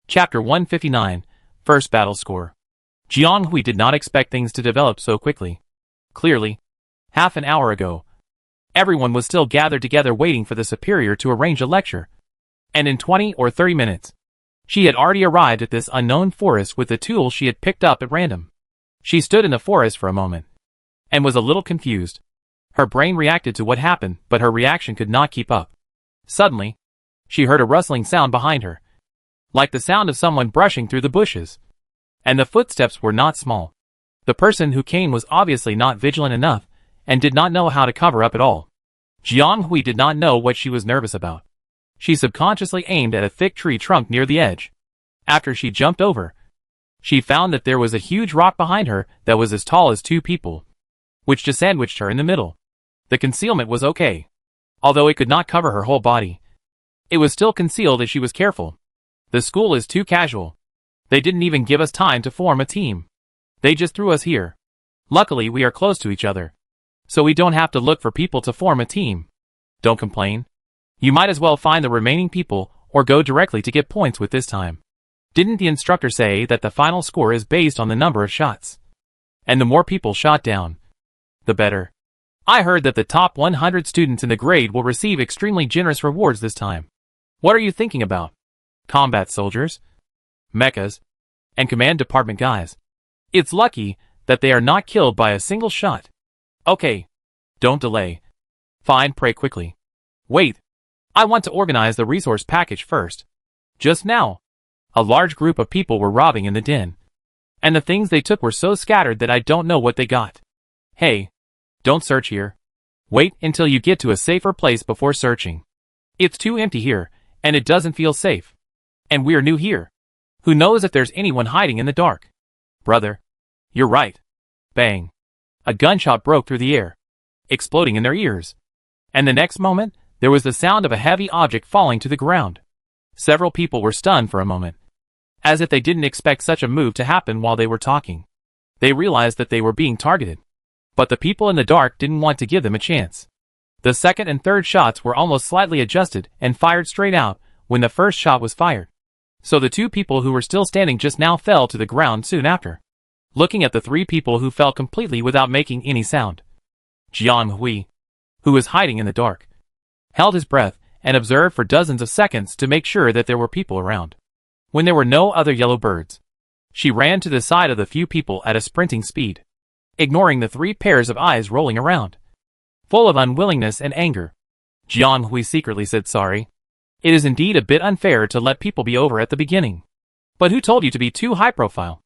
Chapter 159, First Battle Score. Jiang Hui did not expect things to develop so quickly. Clearly, half an hour ago, everyone was still gathered together waiting for the superior to arrange a lecture. And in 20 or 30 minutes, she had already arrived at this unknown forest with the tools she had picked up at random. She stood in the forest for a moment and was a little confused. Her brain reacted to what happened, but her reaction could not keep up. Suddenly, she heard a rustling sound behind her, like the sound of someone brushing through the bushes. And the footsteps were not small. The person who came was obviously not vigilant enough and did not know how to cover up at all. Jiang Hui did not know what she was nervous about. She subconsciously aimed at a thick tree trunk near the edge. After she jumped over, she found that there was a huge rock behind her that was as tall as two people, which just sandwiched her in the middle. The concealment was okay. Although it could not cover her whole body, it was still concealed as she was careful. The school is too casual. They didn't even give us time to form a team. They just threw us here. Luckily we are close to each other, so we don't have to look for people to form a team. Don't complain. You might as well find the remaining people or go directly to get points with this time. Didn't the instructor say that the final score is based on the number of shots? And the more people shot down, the better. I heard that the top 100 students in the grade will receive extremely generous rewards this time. What are you thinking about? Combat soldiers, mechas, and command department guys. It's lucky that they are not killed by a single shot. Okay, don't delay. Fine, pray quickly. Wait, I want to organize the resource package first. Just now, a large group of people were robbing in the den, and the things they took were so scattered that I don't know what they got. Hey, don't search here. Wait until you get to a safer place before searching. It's too empty here, and it doesn't feel safe. And we're new here. Who knows if there's anyone hiding in the dark? Brother, you're right. Bang. A gunshot broke through the air, exploding in their ears. And the next moment, there was the sound of a heavy object falling to the ground. Several people were stunned for a moment, as if they didn't expect such a move to happen while they were talking. They realized that they were being targeted. But the people in the dark didn't want to give them a chance. The second and third shots were almost slightly adjusted and fired straight out when the first shot was fired. So the two people who were still standing just now fell to the ground soon after. Looking at the three people who fell completely without making any sound, Jiang Hui, who was hiding in the dark, held his breath and observed for dozens of seconds to make sure that there were people around. When there were no other yellow birds, she ran to the side of the few people at a sprinting speed, ignoring the three pairs of eyes rolling around. Full of unwillingness and anger, Jiang Hui secretly said sorry. It is indeed a bit unfair to let people be over at the beginning. But who told you to be too high profile?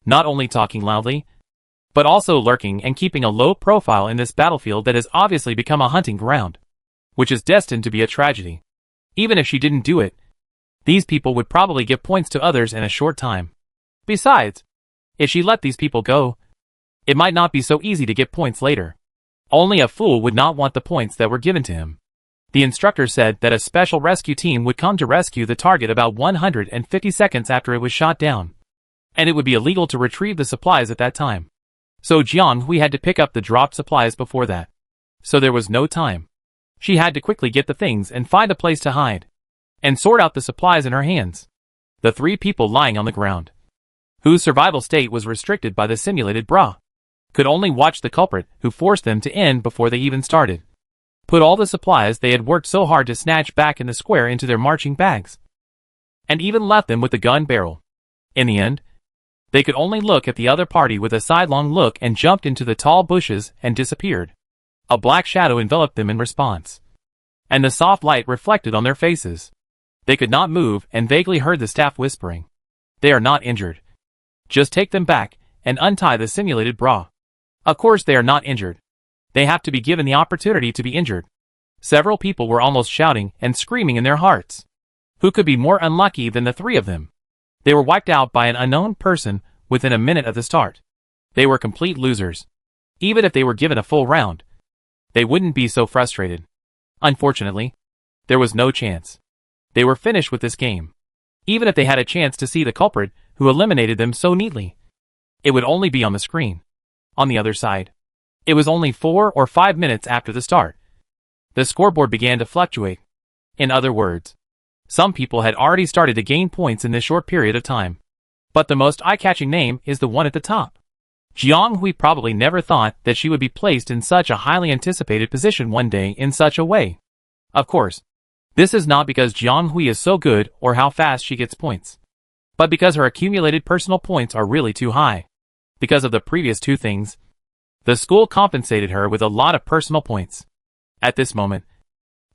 Not only talking loudly, but also lurking and keeping a low profile in this battlefield that has obviously become a hunting ground, which is destined to be a tragedy. Even if she didn't do it, these people would probably give points to others in a short time. Besides, if she let these people go, it might not be so easy to get points later. Only a fool would not want the points that were given to him. The instructor said that a special rescue team would come to rescue the target about 150 seconds after it was shot down, and it would be illegal to retrieve the supplies at that time. So Jiang Hui had to pick up the dropped supplies before that. So there was no time. She had to quickly get the things and find a place to hide, and sort out the supplies in her hands. The three people lying on the ground, whose survival state was restricted by the simulated bra, could only watch the culprit who forced them to end before they even started. Put all the supplies they had worked so hard to snatch back in the square into their marching bags, and even left them with the gun barrel. In the end, they could only look at the other party with a sidelong look and jumped into the tall bushes and disappeared. A black shadow enveloped them in response, and the soft light reflected on their faces. They could not move and vaguely heard the staff whispering, "They are not injured. Just take them back and untie the simulated bra." Of course they are not injured. They have to be given the opportunity to be injured. Several people were almost shouting and screaming in their hearts. Who could be more unlucky than the three of them? They were wiped out by an unknown person within a minute of the start. They were complete losers. Even if they were given a full round, they wouldn't be so frustrated. Unfortunately, there was no chance. They were finished with this game. Even if they had a chance to see the culprit who eliminated them so neatly, it would only be on the screen. On the other side, it was only 4 or 5 minutes after the start. The scoreboard began to fluctuate. In other words, some people had already started to gain points in this short period of time. But the most eye-catching name is the one at the top. Jiang Hui probably never thought that she would be placed in such a highly anticipated position one day in such a way. Of course, this is not because Jiang Hui is so good or how fast she gets points, but because her accumulated personal points are really too high. Because of the previous two things, the school compensated her with a lot of personal points. At this moment,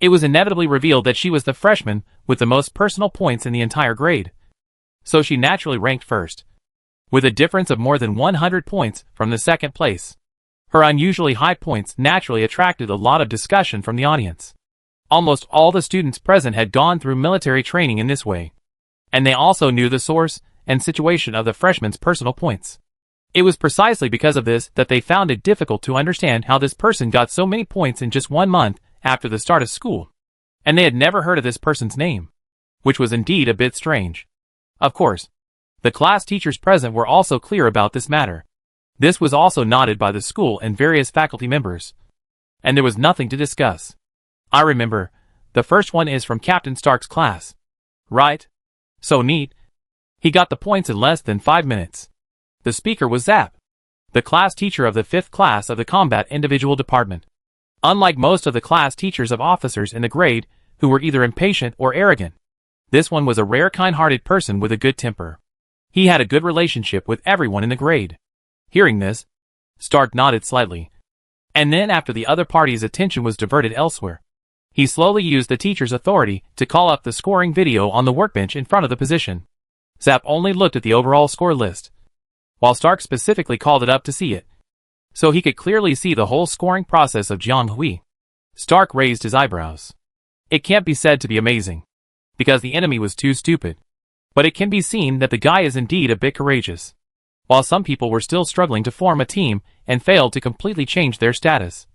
it was inevitably revealed that she was the freshman with the most personal points in the entire grade. So she naturally ranked first, with a difference of more than 100 points from the second place. Her unusually high points naturally attracted a lot of discussion from the audience. Almost all the students present had gone through military training in this way, and they also knew the source and situation of the freshman's personal points. It was precisely because of this that they found it difficult to understand how this person got so many points in just 1 month after the start of school, and they had never heard of this person's name, which was indeed a bit strange. Of course, the class teachers present were also clear about this matter. This was also noted by the school and various faculty members, and there was nothing to discuss. I remember, the first one is from Captain Stark's class. Right? So neat. He got the points in less than 5 minutes. The speaker was Zap, the class teacher of the 5th class of the Combat Individual Department. Unlike most of the class teachers of officers in the grade, who were either impatient or arrogant, this one was a rare kind-hearted person with a good temper. He had a good relationship with everyone in the grade. Hearing this, Stark nodded slightly, and then after the other party's attention was diverted elsewhere, he slowly used the teacher's authority to call up the scoring video on the workbench in front of the position. Zap only looked at the overall score list, while Stark specifically called it up to see it, so he could clearly see the whole scoring process of Jiang Hui. Stark raised his eyebrows. It can't be said to be amazing, because the enemy was too stupid, but it can be seen that the guy is indeed a bit courageous. While some people were still struggling to form a team and failed to completely change their status,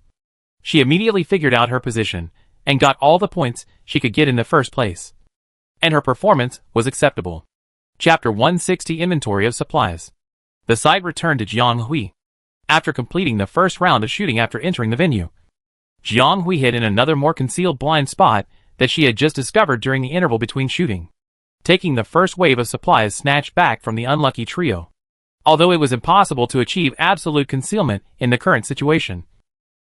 she immediately figured out her position and got all the points she could get in the first place. And her performance was acceptable. Chapter 160 Inventory of Supplies. The site returned to Jiang Hui. After completing the first round of shooting after entering the venue, Jiang Hui hid in another more concealed blind spot that she had just discovered during the interval between shooting, taking the first wave of supplies snatched back from the unlucky trio. Although it was impossible to achieve absolute concealment in the current situation,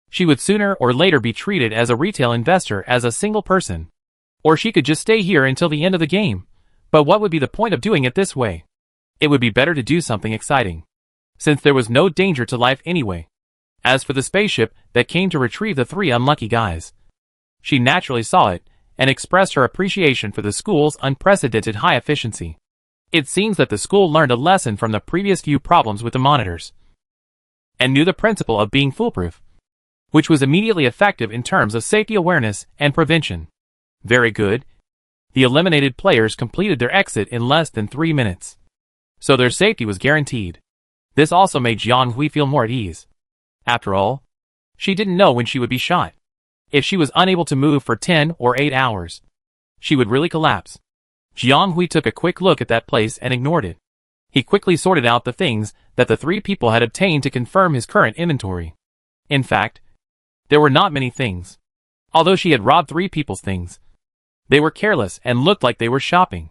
she would sooner or later be treated as a retail investor as a single person. Or she could just stay here until the end of the game. But what would be the point of doing it this way? It would be better to do something exciting, since there was no danger to life anyway. As for the spaceship that came to retrieve the 3 unlucky guys, she naturally saw it and expressed her appreciation for the school's unprecedented high efficiency. It seems that the school learned a lesson from the previous few problems with the monitors, and knew the principle of being foolproof, which was immediately effective in terms of safety awareness and prevention. Very good. The eliminated players completed their exit in less than 3 minutes, so their safety was guaranteed. This also made Jiang Hui feel more at ease. After all, she didn't know when she would be shot. If she was unable to move for 10 or 8 hours, she would really collapse. Jiang Hui took a quick look at that place and ignored it. He quickly sorted out the things that the 3 people had obtained to confirm his current inventory. In fact, there were not many things. Although she had robbed 3 people's things, they were careless and looked like they were shopping.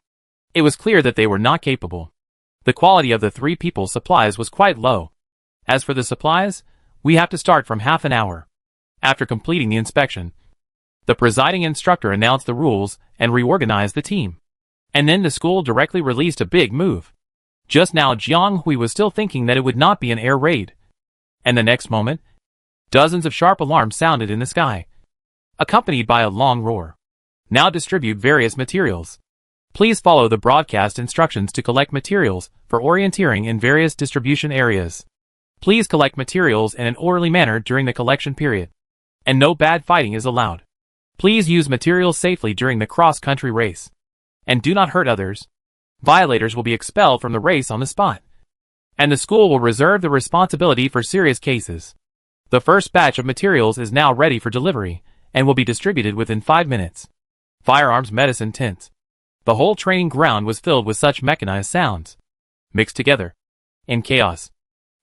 It was clear that they were not capable. The quality of the 3 people's supplies was quite low. As for the supplies, we have to start from half an hour. After completing the inspection, the presiding instructor announced the rules and reorganized the team. And then the school directly released a big move. Just now Jiang Hui was still thinking that it would not be an air raid. And the next moment, dozens of sharp alarms sounded in the sky, accompanied by a long roar. Now distribute various materials. Please follow the broadcast instructions to collect materials for orienteering in various distribution areas. Please collect materials in an orderly manner during the collection period, and no bad fighting is allowed. Please use materials safely during the cross-country race. And do not hurt others. Violators will be expelled from the race on the spot. And the school will reserve the responsibility for serious cases. The first batch of materials is now ready for delivery, and will be distributed within 5 minutes. Firearms, medicine, tents. The whole training ground was filled with such mechanized sounds. Mixed together. In chaos.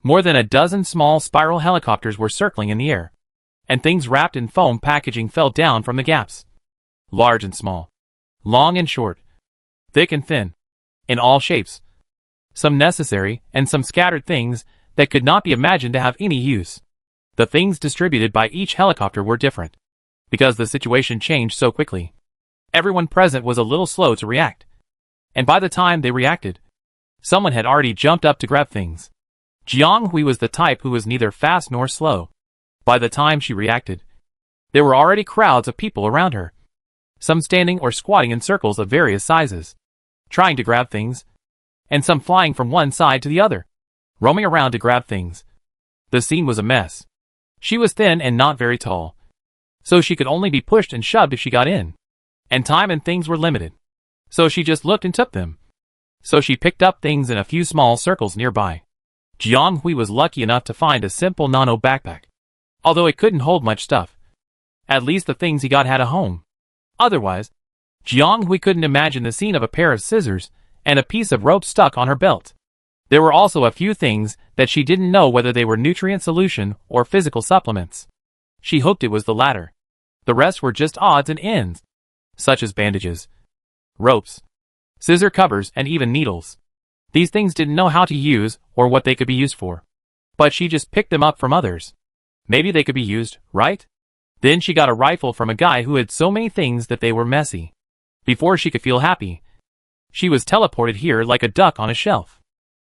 More than a dozen small spiral helicopters were circling in the air. And things wrapped in foam packaging fell down from the gaps. Large and small. Long and short. Thick and thin. In all shapes. Some necessary, and some scattered things that could not be imagined to have any use. The things distributed by each helicopter were different. Because the situation changed so quickly. Everyone present was a little slow to react. And by the time they reacted, someone had already jumped up to grab things. Jiang Hui was the type who was neither fast nor slow. By the time she reacted, there were already crowds of people around her. Some standing or squatting in circles of various sizes, trying to grab things, and some flying from one side to the other, roaming around to grab things. The scene was a mess. She was thin and not very tall, so she could only be pushed and shoved if she got in. And time and things were limited, so she just looked and took them. So she picked up things in a few small circles nearby. Jiang Hui was lucky enough to find a simple nano backpack. Although it couldn't hold much stuff. At least the things he got had a home. Otherwise, Jiang Hui couldn't imagine the scene of a pair of scissors and a piece of rope stuck on her belt. There were also a few things that she didn't know whether they were nutrient solution or physical supplements. She hoped it was the latter. The rest were just odds and ends, such as bandages, ropes, scissor covers, and even needles. These things didn't know how to use or what they could be used for. But she just picked them up from others. Maybe they could be used, right? Then she got a rifle from a guy who had so many things that they were messy. Before she could feel happy, she was teleported here like a duck on a shelf.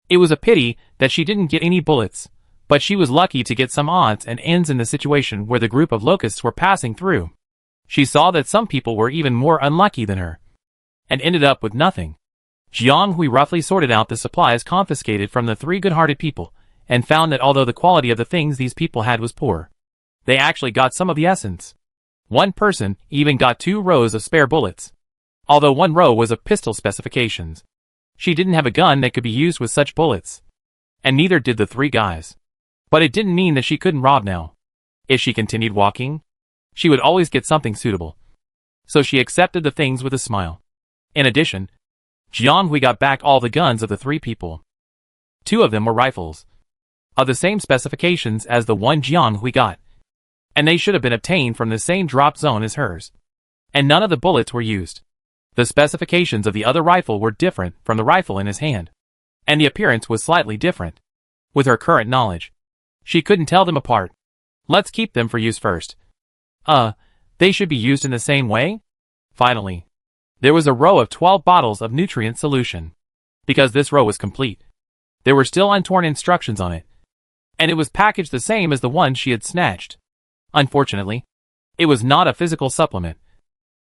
It was a pity that she didn't get any bullets, but she was lucky to get some odds and ends in the situation where the group of locusts were passing through. She saw that some people were even more unlucky than her, and ended up with nothing. Jiang Hui roughly sorted out the supplies confiscated from the 3 good-hearted people, and found that although the quality of the things these people had was poor, they actually got some of the essence. One person even got 2 rows of spare bullets, although 1 row was of pistol specifications. She didn't have a gun that could be used with such bullets, and neither did the 3 guys. But it didn't mean that she couldn't rob now. If she continued walking, she would always get something suitable. So she accepted the things with a smile. In addition, Jiang Hui got back all the guns of the 3 people. 2 of them were rifles, of the same specifications as the one Jiang Hui got, and they should have been obtained from the same drop zone as hers. And none of the bullets were used. The specifications of the other rifle were different from the rifle in his hand, and the appearance was slightly different. With her current knowledge, she couldn't tell them apart. Let's keep them for use first. They should be used in the same way? Finally, there was a row of 12 bottles of nutrient solution. Because this row was complete, there were still untorn instructions on it, and it was packaged the same as the one she had snatched. Unfortunately, it was not a physical supplement,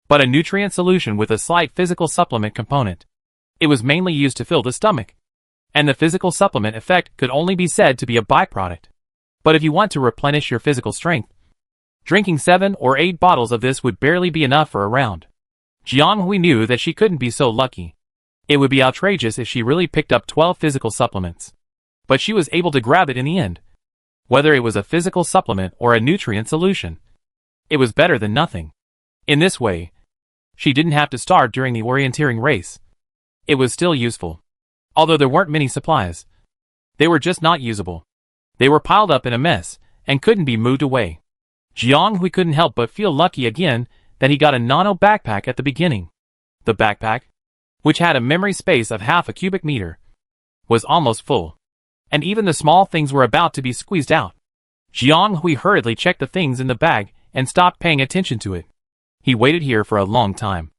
but a nutrient solution with a slight physical supplement component. It was mainly used to fill the stomach, and the physical supplement effect could only be said to be a byproduct. But if you want to replenish your physical strength, drinking 7 or 8 bottles of this would barely be enough for a round. Jiang Hui knew that she couldn't be so lucky. It would be outrageous if she really picked up 12 physical supplements. But she was able to grab it in the end. Whether it was a physical supplement or a nutrient solution, it was better than nothing. In this way, she didn't have to starve during the orienteering race. It was still useful. Although there weren't many supplies, they were just not usable. They were piled up in a mess and couldn't be moved away. Jiang Hui couldn't help but feel lucky again that he got a nano backpack at the beginning. The backpack, which had a memory space of half a cubic meter, was almost full, and even the small things were about to be squeezed out. Jiang Hui hurriedly checked the things in the bag and stopped paying attention to it. He waited here for a long time.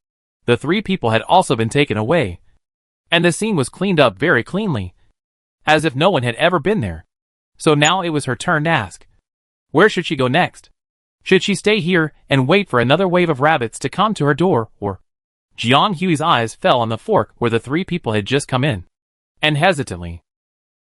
The 3 people had also been taken away, and the scene was cleaned up very cleanly, as if no one had ever been there. So now it was her turn to ask, where should she go next? Should she stay here and wait for another wave of rabbits to come to her door, or... Jiang Hui's eyes fell on the fork where the 3 people had just come in, and hesitantly,